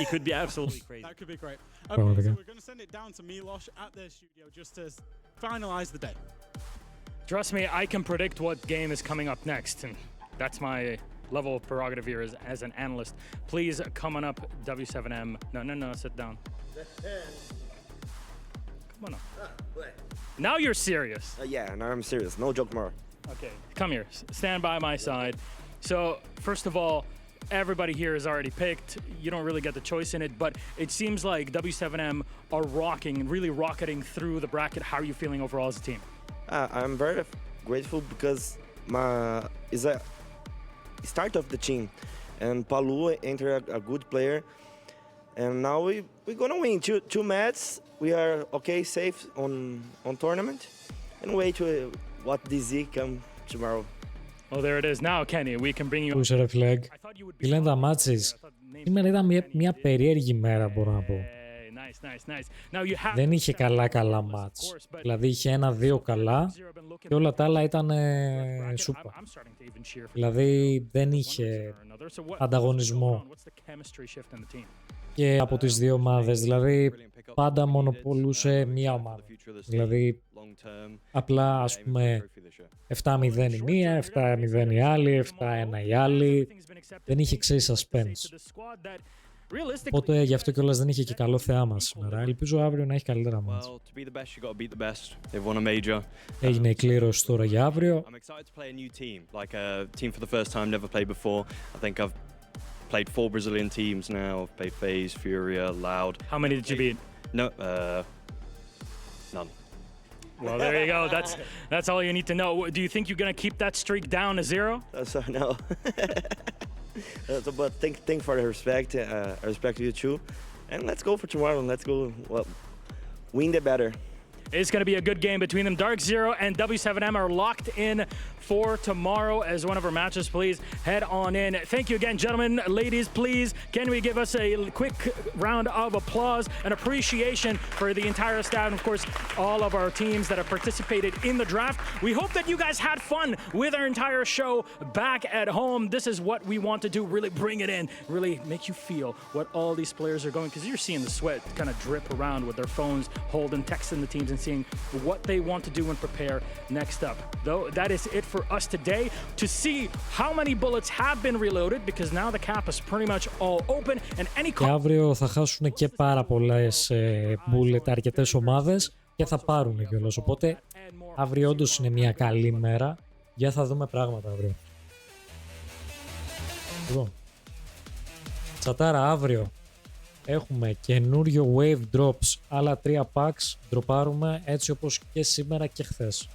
It could be absolutely crazy. That could be great. Okay, so we're going to send it down to Milosh at their studio just to finalize the day. Trust me, I can predict what game is coming up next, and that's my level of prerogative here as an analyst. Please come on up, W7M. No, sit down. Come on up. Now you're serious. Yeah, now I'm serious. No joke more. Okay, come here. Stand by my side. So, first of all, everybody here is already picked. You don't really get the choice in it, but it seems like W7M are really rocketing through the bracket. How are you feeling overall as a team? I'm very grateful because it's a start of the team, and Palu entered a good player. And now we're gonna win two matches. We are okay, safe on tournament, and wait to what DZ come tomorrow. Well, there it is now, Kenny. We can bring you. Πού είσαι ρε Flag. Τι λένε τα μάτσες. Σήμερα ήταν μια περίεργη μέρα, μπορώ να πω. Δεν είχε καλά μάτς. Δηλαδή είχε 1-2 καλά και όλα τα άλλα ήταν σούπα. Δηλαδή δεν είχε ανταγωνισμό και από τις δύο ομάδες. Δηλαδή πάντα μονοπολούσε μία ομάδα. Δηλαδή απλά ας πούμε 7-0 η μία, 7-0 η άλλη, 7-1 η άλλη. Δεν είχε ξέρει suspense. Οπότε γι' αυτό κιόλας δεν είχε και καλό θεάμα σήμερα. Ελπίζω αύριο να έχει καλύτερα μάτς. Έγινε η κλήρωση τώρα για αύριο. Played 4 Brazilian teams now. I've played FaZe, Furia, Loud. How many did you beat? No, none. Well, there you go. That's all you need to know. Do you think you're gonna keep that streak down to 0? No. But thank for the respect. I respect you too. And let's go for tomorrow. Let's go. Well, win the better. It's going to be a good game between them. Dark Zero and W7M are locked in for tomorrow as one of our matches. Please head on in. Thank you again, gentlemen. Ladies, please, can we give us a quick round of applause and appreciation for the entire staff and, of course, all of our teams that have participated in the draft. We hope that you guys had fun with our entire show back at home. This is what we want to do, really bring it in, really make you feel what all these players are going, because you're seeing the sweat kind of drip around with their phones, holding, texting the teams and seeing what they want to do and prepare next up. Though that is it for us today, to see how many bullets have been reloaded, because now the cap is pretty much all open and any. Και αύριο θα χάσουν και πάρα πολλές bullet αρκετές ομάδες και θα πάρουν κιόλας. Οπότε αύριο όντως είναι μια καλή μέρα για θα δούμε πράγματα αύριο. Λοιπόν, τσατάρα αύριο. Έχουμε καινούριο wave drops, άλλα 3 packs, ντροπάρουμε έτσι όπως και σήμερα και χθες.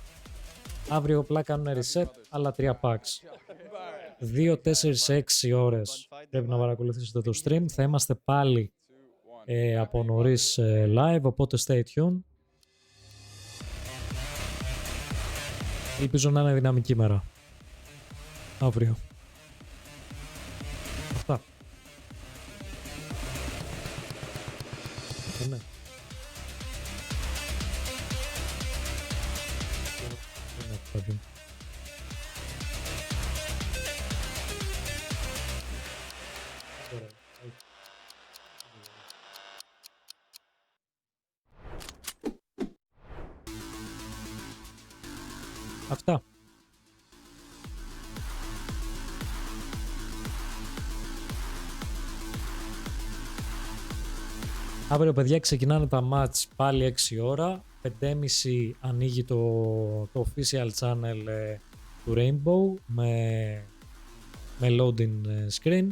Αύριο απλά κάνουν reset, άλλα 3 packs. 2, 4, 6 ώρες πρέπει να παρακολουθήσετε το stream. Θα είμαστε πάλι από νωρίς live, οπότε stay tuned. Ελπίζω να είναι δυναμική μέρα. Αύριο. Αυτά. Ναι. Αυτά. Αύριο, παιδιά, ξεκινάνε τα match πάλι 6 ώρα. 5:30 ανοίγει το official channel του Rainbow με loading screen.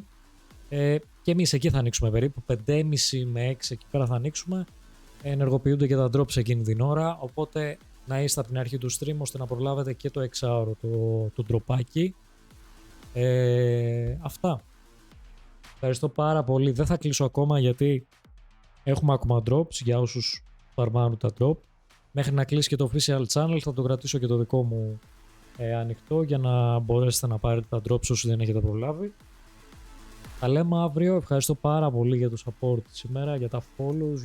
Και εμείς εκεί θα ανοίξουμε περίπου. 5:30 με 6 εκεί πέρα θα ανοίξουμε. Ενεργοποιούνται και τα drops εκείνη την ώρα. Οπότε να είστε από την αρχή του stream ώστε να προλάβετε και το 6ωρο το ντροπάκι. Αυτά. Ευχαριστώ πάρα πολύ. Δεν θα κλείσω ακόμα γιατί έχουμε ακόμα drops για όσους φαρμάνουν τα drop. Μέχρι να κλείσει και το official channel θα το κρατήσω και το δικό μου ανοιχτό για να μπορέσετε να πάρετε τα drops όσοι δεν έχετε προλάβει. Τα λέμε αύριο. Ευχαριστώ πάρα πολύ για το support σήμερα, για τα follows,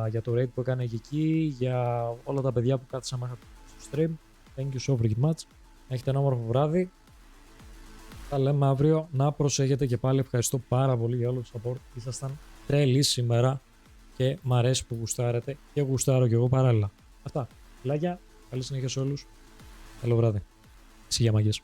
για το raid που έκανε εκεί, για όλα τα παιδιά που κάθισαν μέσα στο stream. Thank you so very much. Έχετε ένα όμορφο βράδυ. Τα λέμε αύριο. Να προσέχετε και πάλι. Ευχαριστώ πάρα πολύ για όλο το support. Ήσασταν τρελοί σήμερα και μ' αρέσει που γουστάρετε και γουστάρω κι εγώ παράλληλα. Αυτά. Φιλάκια. Καλή συνέχεια σε όλους. Καλό βράδυ. Σιγά μαγιές.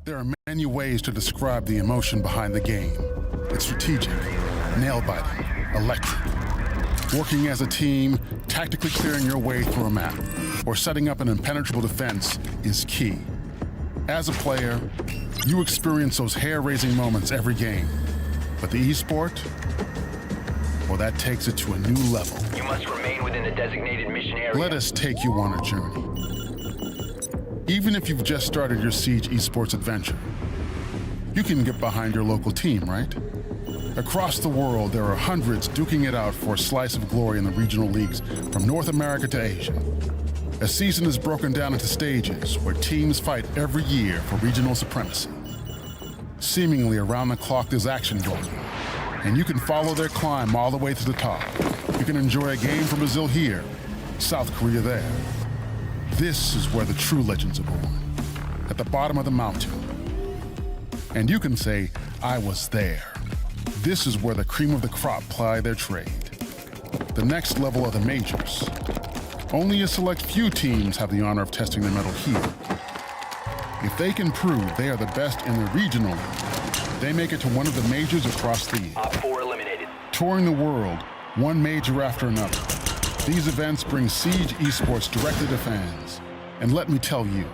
There are many ways to describe the emotion behind the game. It's strategic, nail-biting, electric. Working as a team, tactically clearing your way through a map, or setting up an impenetrable defense is key. As a player, you experience those hair-raising moments every game. But the esport, well, that takes it to a new level. You must remain within the designated mission area. Let us take you on a journey. Even if you've just started your Siege esports adventure, you can get behind your local team, right? Across the world, there are hundreds duking it out for a slice of glory in the regional leagues from North America to Asia. A season is broken down into stages where teams fight every year for regional supremacy. Seemingly around the clock, there's action going on, and you can follow their climb all the way to the top. You can enjoy a game from Brazil here, South Korea there. This is where the true legends are born, at the bottom of the mountain. And you can say, I was there. This is where the cream of the crop ply their trade. The next level are the majors. Only a select few teams have the honor of testing their mettle here. If they can prove they are the best in the regional league, they make it to one of the majors across the year. Op 4 eliminated. Touring the world, one major after another, these events bring Siege esports directly to fans. And let me tell you,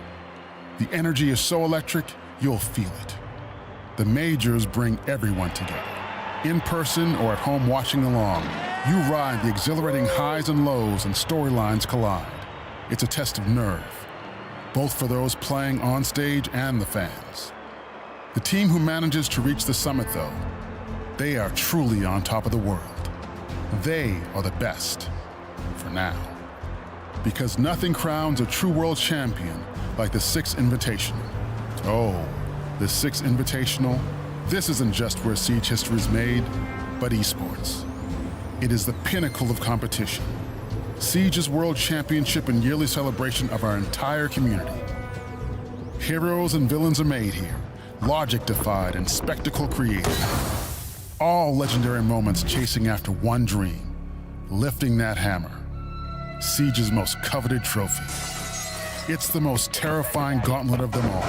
the energy is so electric, you'll feel it. The majors bring everyone together. In person or at home watching along, you ride the exhilarating highs and lows and storylines collide. It's a test of nerve, both for those playing on stage and the fans. The team who manages to reach the summit, though, they are truly on top of the world. They are the best, for now. Because nothing crowns a true world champion like the Six Invitational. Oh, the Six Invitational, this isn't just where Siege history is made, but esports. It is the pinnacle of competition. Siege's world championship and yearly celebration of our entire community. Heroes and villains are made here, logic defied and spectacle created. All legendary moments chasing after one dream, lifting that hammer. Siege's most coveted trophy. It's the most terrifying gauntlet of them all.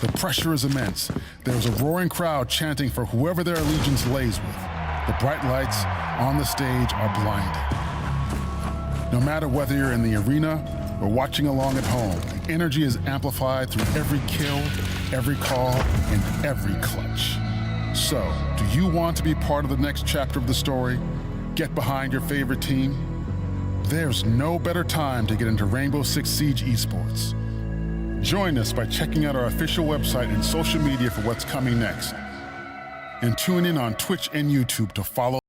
The pressure is immense. There's a roaring crowd chanting for whoever their allegiance lays with. The bright lights on the stage are blinding. No matter whether you're in the arena or watching along at home, the energy is amplified through every kill, every call, and every clutch. So, do you want to be part of the next chapter of the story? Get behind your favorite team? There's no better time to get into Rainbow Six Siege esports. Join us by checking out our official website and social media for what's coming next. And tune in on Twitch and YouTube to follow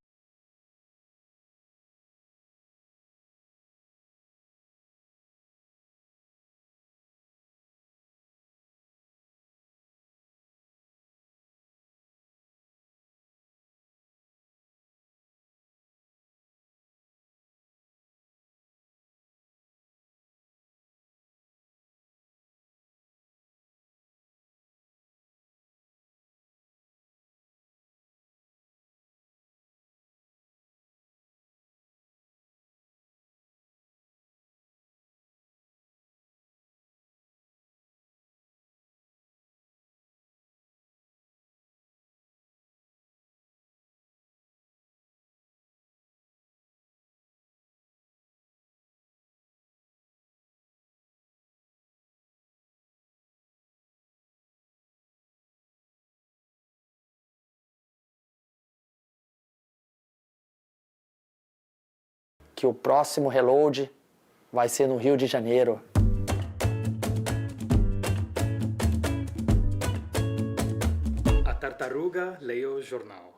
que o próximo reload vai ser no Rio de Janeiro. A tartaruga leu o jornal.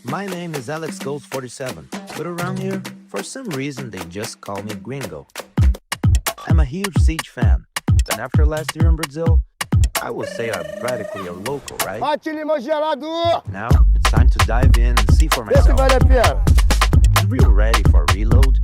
My name is Alex Gold 47, but around here, for some reason, they just call me Gringo. I'm a huge Siege fan, and after last year in Brazil, I would say I'm practically a local, right? Now, it's time to dive in and see for myself. Is Rio ready for reload?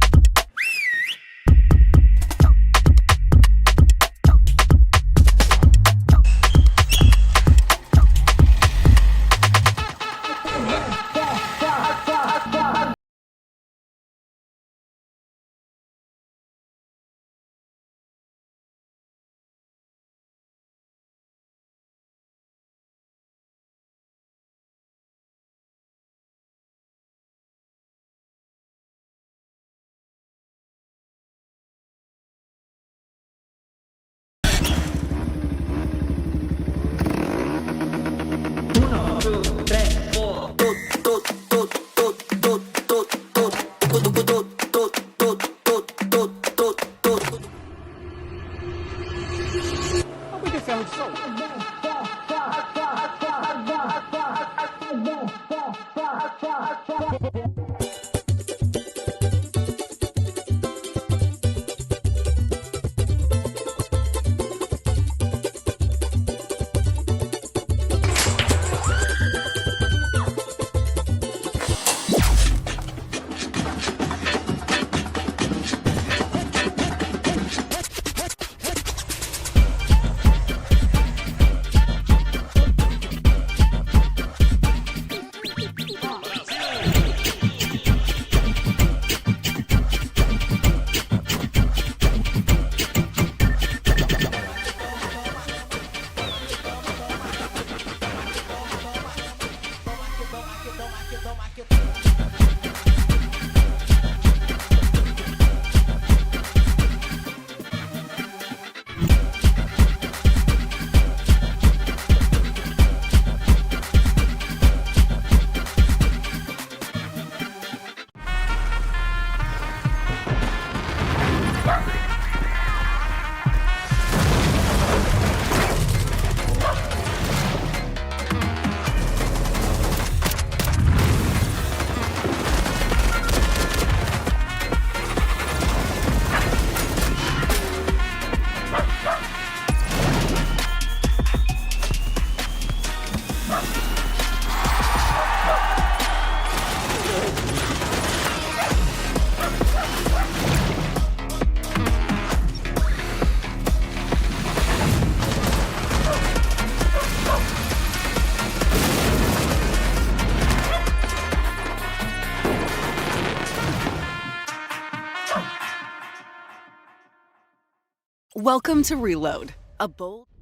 Welcome to Reload, a bold...